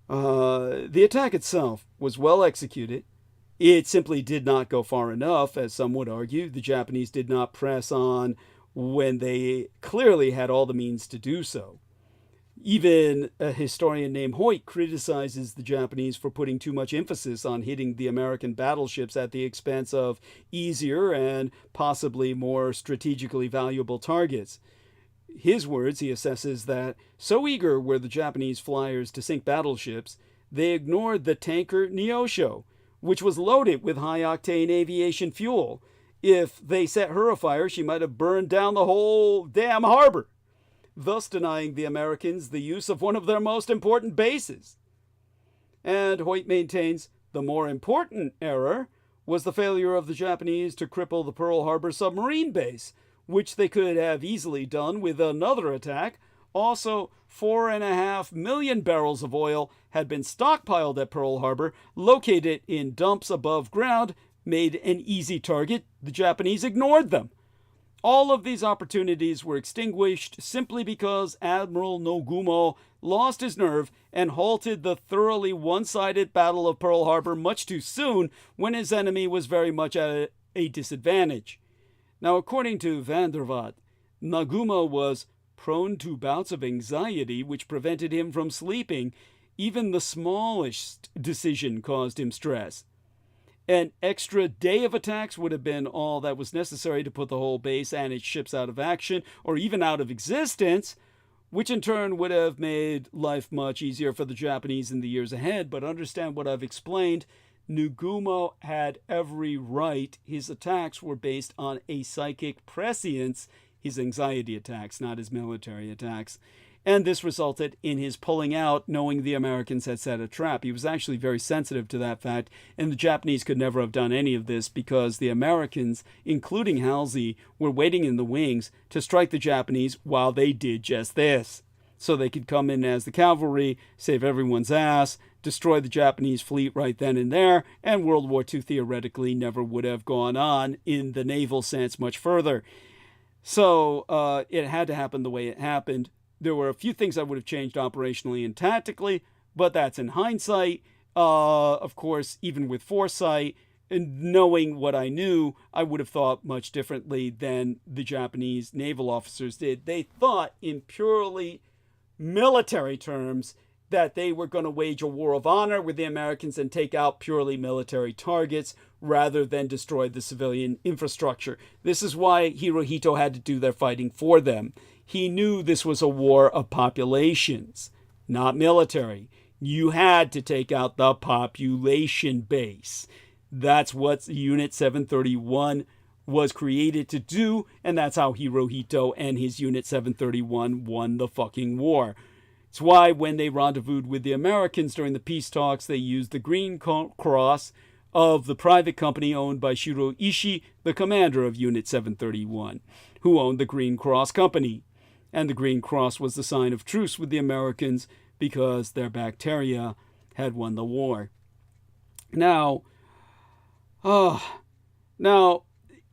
The attack itself was well executed. It simply did not go far enough, as some would argue. The Japanese did not press on when they clearly had all the means to do so. Even a historian named Hoyt criticizes the Japanese for putting too much emphasis on hitting the American battleships at the expense of easier and possibly more strategically valuable targets. His words, he assesses that so eager were the Japanese flyers to sink battleships, they ignored the tanker Neosho, which was loaded with high-octane aviation fuel. If they set her afire, she might have burned down the whole damn harbor, thus denying the Americans the use of one of their most important bases. And Hoyt maintains the more important error was the failure of the Japanese to cripple the Pearl Harbor submarine base, which they could have easily done with another attack. Also, 4.5 million barrels of oil had been stockpiled at Pearl Harbor, located in dumps above ground, made an easy target. The Japanese ignored them. All of these opportunities were extinguished simply because Admiral Nogumo lost his nerve and halted the thoroughly one-sided Battle of Pearl Harbor much too soon when his enemy was very much at a disadvantage. Now, according to Van der Watt, Nagumo was prone to bouts of anxiety which prevented him from sleeping. Even the smallest decision caused him stress. An extra day of attacks would have been all that was necessary to put the whole base and its ships out of action, or even out of existence, which in turn would have made life much easier for the Japanese in the years ahead. But understand what I've explained. Nagumo had every right. His attacks were based on a psychic prescience, his anxiety attacks, not his military attacks. And this resulted in his pulling out, knowing the Americans had set a trap. He was actually very sensitive to that fact, and the Japanese could never have done any of this because the Americans, including Halsey, were waiting in the wings to strike the Japanese while they did just this. So they could come in as the cavalry, save everyone's ass, destroy the Japanese fleet right then and there, and World War II theoretically never would have gone on in the naval sense much further. So it had to happen the way it happened. There were a few things I would have changed operationally and tactically, but that's in hindsight. Of course, even with foresight and knowing what I knew, I would have thought much differently than the Japanese naval officers did. They thought in purely military terms that they were going to wage a war of honor with the Americans and take out purely military targets rather than destroy the civilian infrastructure. This is why Hirohito had to do their fighting for them. He knew this was a war of populations, not military. You had to take out the population base. That's what Unit 731 was created to do, and that's how Hirohito and his Unit 731 won the fucking war. It's why when they rendezvoused with the Americans during the peace talks, they used the green cross of the private company owned by Shiro Ishii, the commander of Unit 731, who owned the Green Cross Company. And the Green Cross was the sign of truce with the Americans because their bacteria had won the war. Now,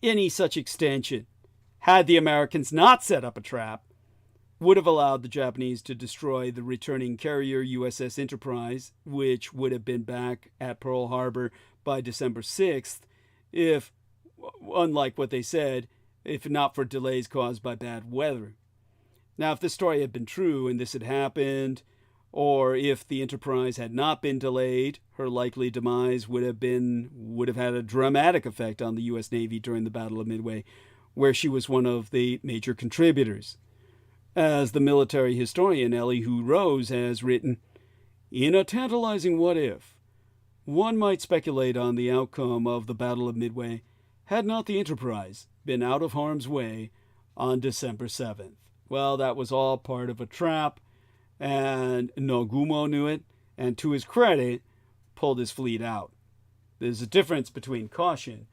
any such extension, had the Americans not set up a trap, would have allowed the Japanese to destroy the returning carrier USS Enterprise, which would have been back at Pearl Harbor by December 6th, if, unlike what they said, if not for delays caused by bad weather. Now, if this story had been true and this had happened, or if the Enterprise had not been delayed, her likely demise would have had a dramatic effect on the U.S. Navy during the Battle of Midway, where she was one of the major contributors. As the military historian Elihu Rose has written, in a tantalizing what if, one might speculate on the outcome of the Battle of Midway had not the Enterprise been out of harm's way on December 7th. Well, that was all part of a trap, and Nogumo knew it, and to his credit, pulled his fleet out. There's a difference between caution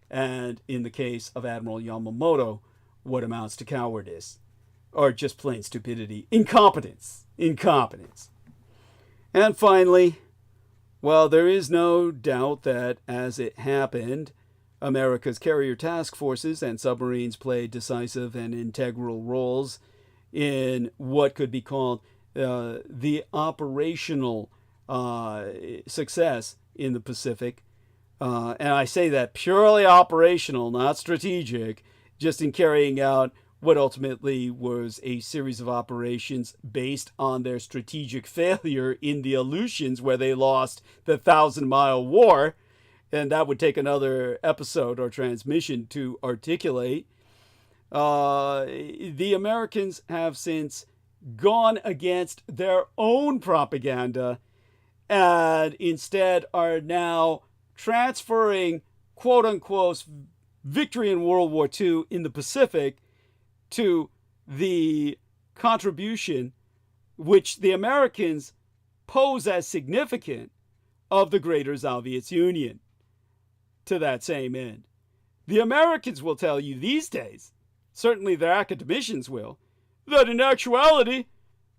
and, in the case of Admiral Yamamoto, what amounts to cowardice, or just plain stupidity. Incompetence. And finally, well, there is no doubt that, as it happened, America's carrier task forces and submarines played decisive and integral roles in what could be called the operational success in the Pacific. And I say that purely operational, not strategic, just in carrying out what ultimately was a series of operations based on their strategic failure in the Aleutians, where they lost the 1,000-mile war. And that would take another episode or transmission to articulate. The Americans have since gone against their own propaganda and instead are now transferring, quote-unquote, victory in World War II in the Pacific to the contribution which the Americans pose as significant of the Greater Soviet Union to that same end. The Americans will tell you these days, certainly their academicians will, that in actuality,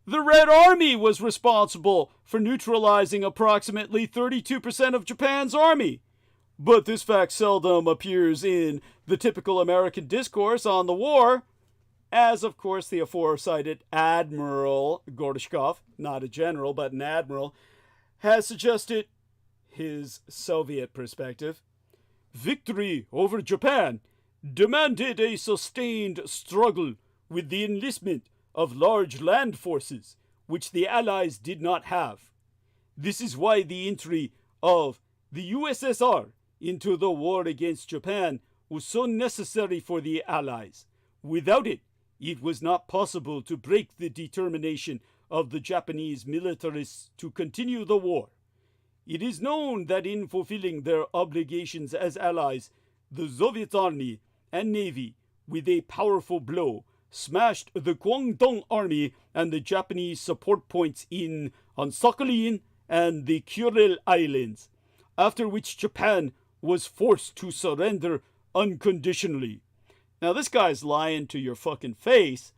the Red Army was responsible for neutralizing approximately 32% of Japan's army. But this fact seldom appears in the typical American discourse on the war, as, of course, the aforecited Admiral Gorshkov, not a general, but an admiral, has suggested his Soviet perspective. Victory over Japan demanded a sustained struggle with the enlistment of large land forces, which the Allies did not have. This is why the entry of the USSR into the war against Japan was so necessary for the Allies. Without it, it was not possible to break the determination of the Japanese militarists to continue the war. It is known that in fulfilling their obligations as allies, the Soviet Army and Navy, with a powerful blow, smashed the Guangdong Army and the Japanese support points on Sakhalin and the Kuril Islands, after which Japan was forced to surrender unconditionally. Now, this guy's lying to your fucking face,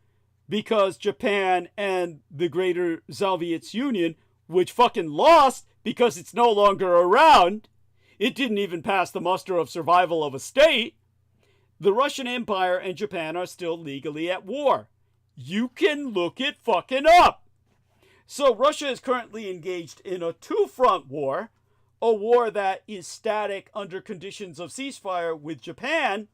because Japan and the Greater Soviet Union, which fucking lost because it's no longer around, it didn't even pass the muster of survival of a state. The Russian Empire and Japan are still legally at war. You can look it fucking up. So Russia is currently engaged in a two-front war, a war that is static under conditions of ceasefire with Japan,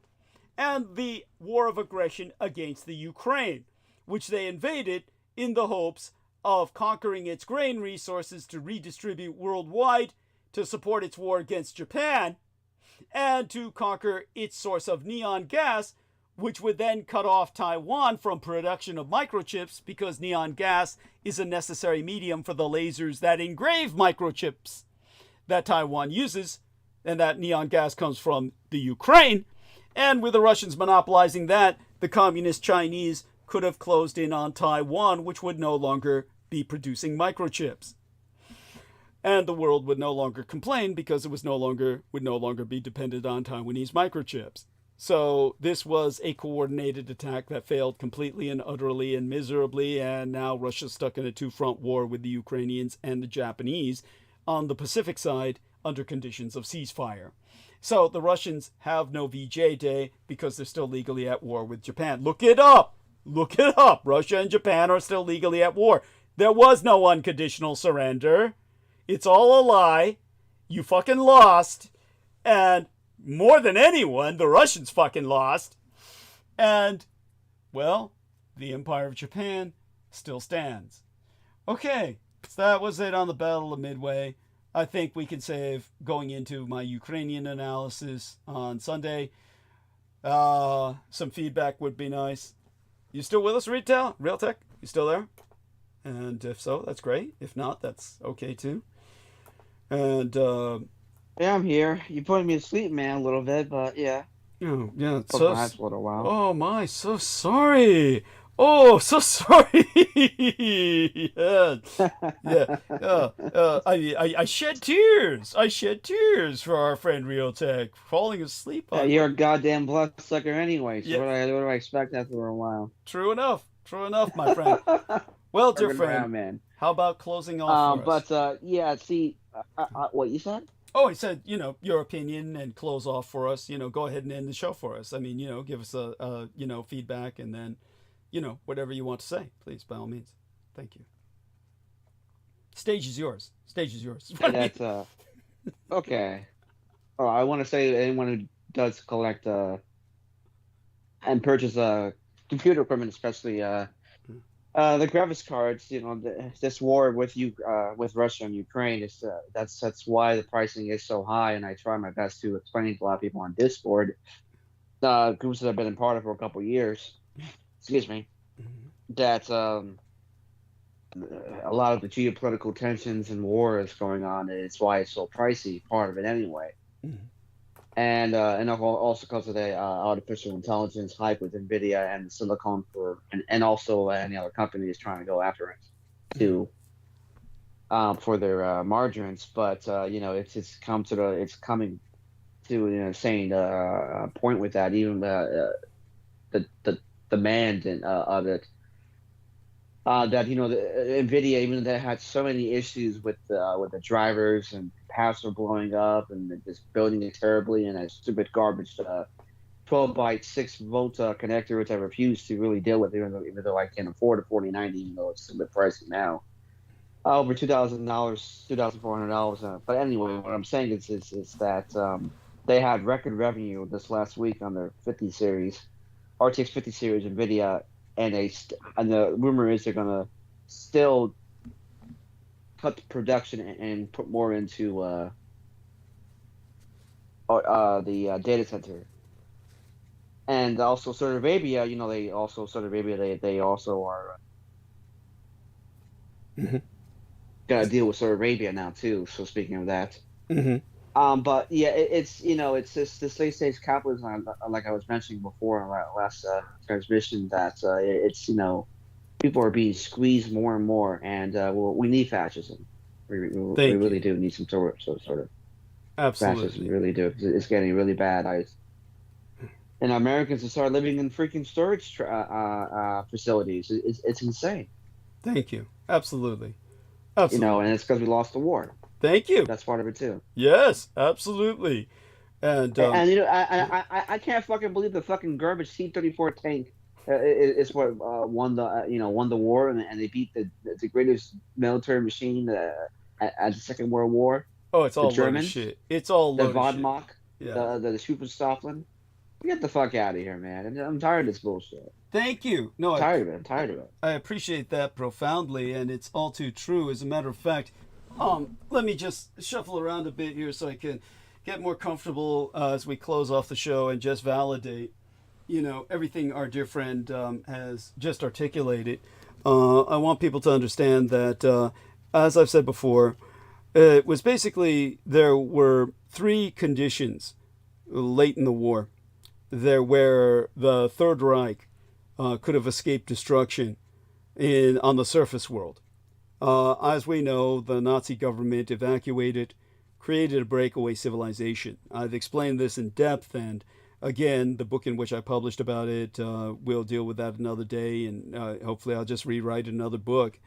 and the war of aggression against the Ukraine, which they invaded in the hopes of conquering its grain resources to redistribute worldwide to support its war against Japan, and to conquer its source of neon gas, which would then cut off Taiwan from production of microchips, because neon gas is a necessary medium for the lasers that engrave microchips that Taiwan uses, and that neon gas comes from the Ukraine. And with the Russians monopolizing that, the communist Chinese could have closed in on Taiwan, which would no longer be producing microchips. And the world would no longer complain because it would no longer be dependent on Taiwanese microchips. So this was a coordinated attack that failed completely and utterly and miserably, and now Russia's stuck in a two-front war with the Ukrainians and the Japanese on the Pacific side under conditions of ceasefire. So the Russians have no VJ Day because they're still legally at war with Japan. Look it up! Look it up! Russia and Japan are still legally at war. There was no unconditional surrender. It's all a lie. You fucking lost. And more than anyone, the Russians fucking lost. And, well, the Empire of Japan still stands. Okay, so that was it on the Battle of Midway. I think we can save going into my Ukrainian analysis on Sunday. Some feedback would be nice. You still with us, Realtech? You still there? And if so, that's great. If not, that's okay too. And yeah, I'm here. You putting me to sleep, man, a little bit, but yeah. Oh, yeah. It's so nice for a while. Oh my, so sorry. Oh, so sorry. Yeah. I shed tears. I shed tears for our friend Realtech falling asleep. You're a goddamn bloodsucker anyway. So what do I expect after a while? True enough. True enough, my friend. Well, dear friend, around, man. How about closing off for us? But yeah, see, what you said? Oh, I said, your opinion and close off for us. Go ahead and end the show for us. I mean, give us a feedback and then, whatever you want to say, please, by all means. Thank you. Stage is yours. Stage is yours. That's okay. Oh, I want to say to anyone who does collect and purchase computer equipment, especially the graphics cards, this war with Russia and Ukraine is that's why the pricing is so high, and I try my best to explain it to a lot of people on Discord, groups that I've been a part of for a couple of years. Excuse me. That a lot of the geopolitical tensions and war is going on, and it's why it's so pricey. Part of it anyway. And also because of the artificial intelligence hype with NVIDIA and Silicon and also any other company is trying to go after it to for their margins. But it's coming to an insane point with that. Even the demand of it. That the NVIDIA, even though they had so many issues with the drivers and capacitors blowing up and just building it terribly, and that stupid garbage 12-byte 6-volt connector, which I refuse to really deal with, even though I can afford a 4090, even though it's a bit pricey now, over $2,000, $2,400. But anyway, what I'm saying is that they had record revenue this last week on their 50 series, RTX 50 series NVIDIA. And the rumor is they're gonna still cut the production and put more into the data center. And also Saudi Arabia, they also are gonna deal with Saudi Arabia now too. So speaking of that. But yeah, it's just this late stage capitalism, like I was mentioning before in our last transmission, that it's people are being squeezed more and more, and we need fascism. We really do need some sort of absolutely fascism. We really do. It's getting really bad. And Americans will start living in freaking storage facilities. It's insane. Thank you. Absolutely. And it's because we lost the war. Thank you. That's part of it too. Yes, absolutely. And I can't fucking believe the fucking garbage C-34 tank is what won the war, and they beat the greatest military machine at the Second World War. Oh, it's all German shit. It's all the loaded Vodmach, shit. the Superstoffel. Get the fuck out of here, man! I'm tired of this bullshit. Thank you. No, I'm tired of it. I appreciate that profoundly, and it's all too true. As a matter of fact. Let me just shuffle around a bit here so I can get more comfortable as we close off the show and just validate, everything our dear friend has just articulated. I want people to understand that, as I've said before, it was basically there were three conditions late in the war where the Third Reich could have escaped destruction on the surface world. As we know, the Nazi government evacuated, created a breakaway civilization. I've explained this in depth, and again, the book in which I published about it will deal with that another day, and hopefully I'll just rewrite another book.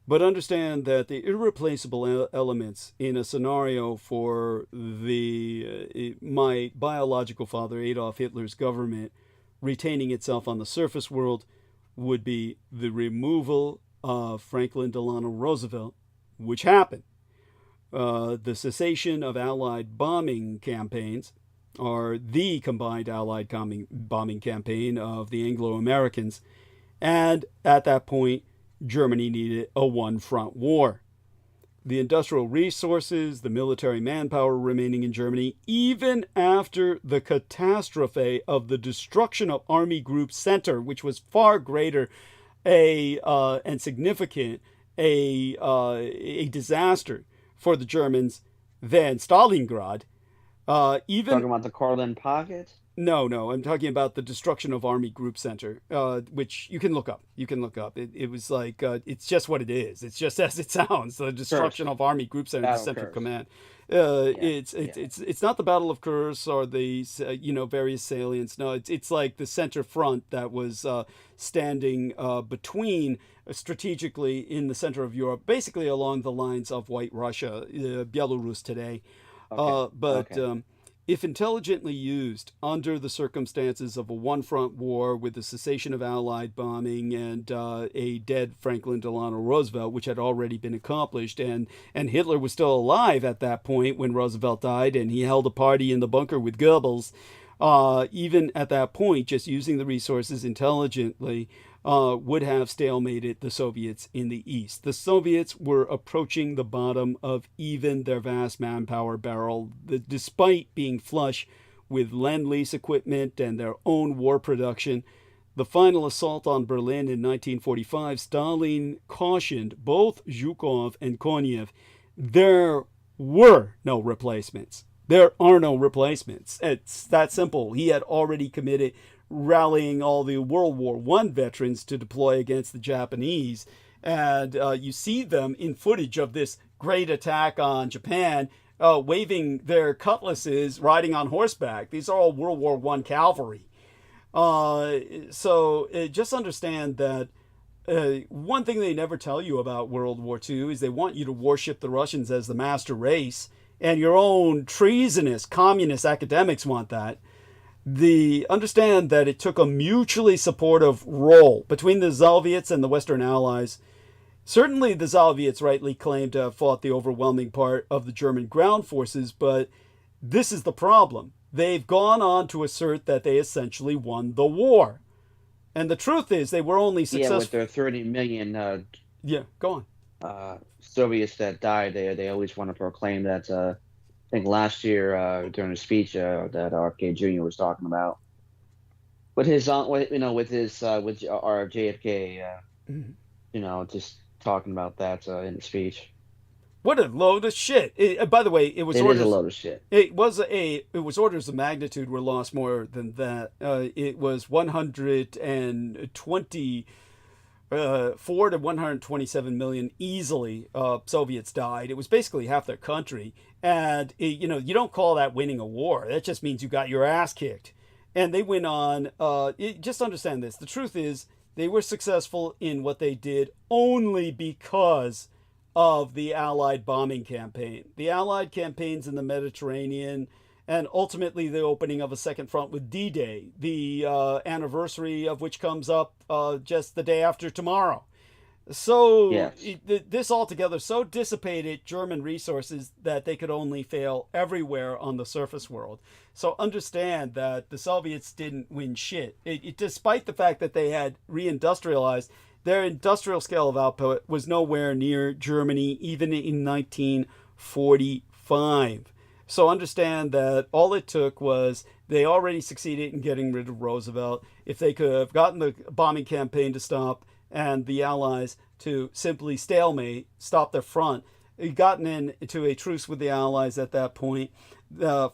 But understand that the irreplaceable elements in a scenario for my biological father, Adolf Hitler's government, retaining itself on the surface world would be the removal of Franklin Delano Roosevelt, which happened. The cessation of Allied bombing campaigns, or the combined Allied bombing campaign of the Anglo-Americans, and at that point, Germany needed a one-front war. The industrial resources, the military manpower remaining in Germany, even after the catastrophe of the destruction of Army Group Center, which was far greater and significant a disaster for the Germans than Stalingrad. Even talking about the Karlin Pocket? No, I'm talking about the destruction of Army Group Center, which you can look up. It was like, it's just what it is. It's just as it sounds. The destruction of Army Group Center, the Central Command. It's not the Battle of Kursk or the various salients. No, it's like the center front that was standing between strategically in the center of Europe, basically along the lines of White Russia, Belarus today. If intelligently used under the circumstances of a one-front war with the cessation of Allied bombing and a dead Franklin Delano Roosevelt, which had already been accomplished, and Hitler was still alive at that point when Roosevelt died, and he held a party in the bunker with Goebbels, even at that point, just using the resources intelligently, would have stalemated the Soviets in the East. The Soviets were approaching the bottom of even their vast manpower barrel, despite being flush with Lend-Lease equipment and their own war production. The final assault on Berlin in 1945, Stalin cautioned both Zhukov and Konev, there were no replacements. There are no replacements. It's that simple. He had already committed rallying all the World War I veterans to deploy against the Japanese. And you see them in footage of this great attack on Japan, waving their cutlasses, riding on horseback. These are all World War I cavalry. So just understand that one thing they never tell you about World War II is they want you to worship the Russians as the master race. And your own treasonous communist academics want that. Understand that it took a mutually supportive role between the Soviets and the Western Allies. Certainly the Soviets rightly claim to have fought the overwhelming part of the German ground forces, but this is the problem. They've gone on to assert that they essentially won the war. And the truth is they were only successful. Yeah, with their 30 million go on. Soviets that died, they always want to proclaim that. I think last year during a speech that RFK Jr. was talking about, with our JFK, just talking about that in the speech. What a load of shit! By the way, it was a load of shit. It was orders of magnitude were lost more than that. It was 124 to 127 million easily Soviets died. It was basically half their country. And, you don't call that winning a war. That just means you got your ass kicked. And they went on. Just understand this. The truth is they were successful in what they did only because of the Allied bombing campaign. The Allied campaigns in the Mediterranean, and ultimately the opening of a second front with D-Day, the anniversary of which comes up just the day after tomorrow. So this altogether so dissipated German resources that they could only fail everywhere on the surface world. So understand that the Soviets didn't win shit. Despite the fact that they had reindustrialized, their industrial scale of output was nowhere near Germany, even in 1945. So understand that all it took was they already succeeded in getting rid of Roosevelt. If they could have gotten the bombing campaign to stop and the Allies to simply stalemate, stop their front, gotten into a truce with the Allies at that point,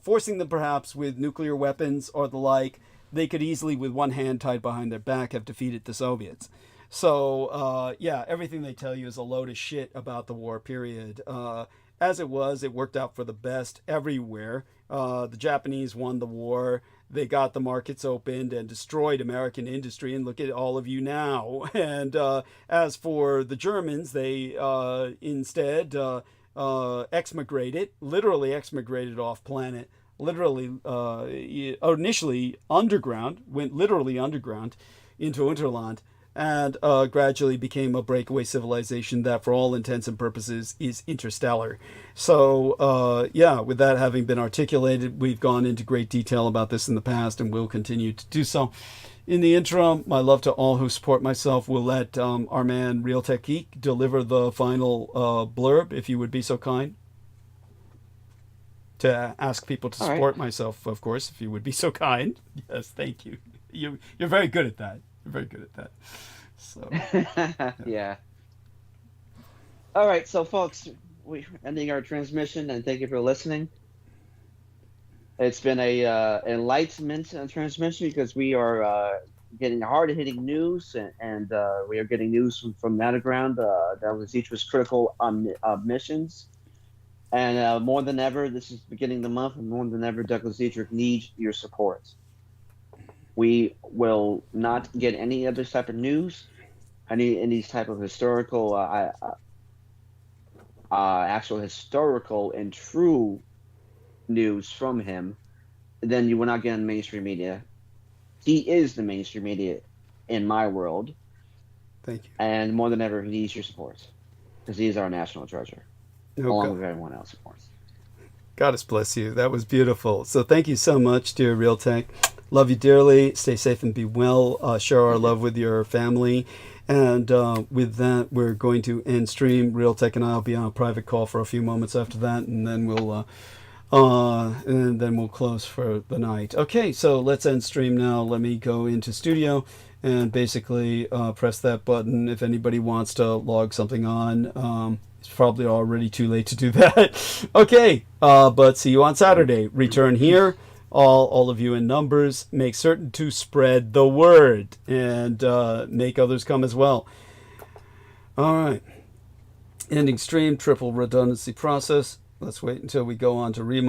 forcing them perhaps with nuclear weapons or the like, they could easily, with one hand tied behind their back, have defeated the Soviets. So, yeah, everything they tell you is a load of shit about the war period. As it was, it worked out for the best everywhere. The Japanese won the war. They got the markets opened and destroyed American industry. And look at all of you now. And as for the Germans, they instead exmigrated, literally exmigrated off planet, literally initially underground, went literally underground into Unterland, and gradually became a breakaway civilization that, for all intents and purposes, is interstellar. So, yeah, with that having been articulated, we've gone into great detail about this in the past and will continue to do so. In the interim, my love to all who support myself. We'll let our man, Real Tech Geek, deliver the final blurb, if you would be so kind. To ask people to support myself, of course, if you would be so kind. Yes, thank you. You're very good at that. You're very good at that. So yeah. All right, so folks, we're ending our transmission, and thank you for listening. It's been a enlightenment transmission because we are getting hard-hitting news, and we are getting news from the underground. That was each was critical on missions. And more than ever, this is beginning of the month, and more than ever, Douglas Dietrich needs your support. We will not get any of this type of news, any type of historical, actual historical and true news from him. Then you will not get on mainstream media. He is the mainstream media in my world. Thank you. And more than ever, he needs your support because he is our national treasure. Along with everyone else, of course. God bless you. That was beautiful. So thank you so much, dear Real Tech. Love you dearly. Stay safe and be well. Share our love with your family. And with that, we're going to end stream. Real Tech and I will be on a private call for a few moments after that, and then we'll close for the night. Okay, so let's end stream now. Let me go into studio and basically press that button if anybody wants to log something on. It's probably already too late to do that. Okay, but see you on Saturday. Return here. All of you in numbers. Make certain to spread the word and make others come as well. All right. Ending stream, triple redundancy process. Let's wait until we go on to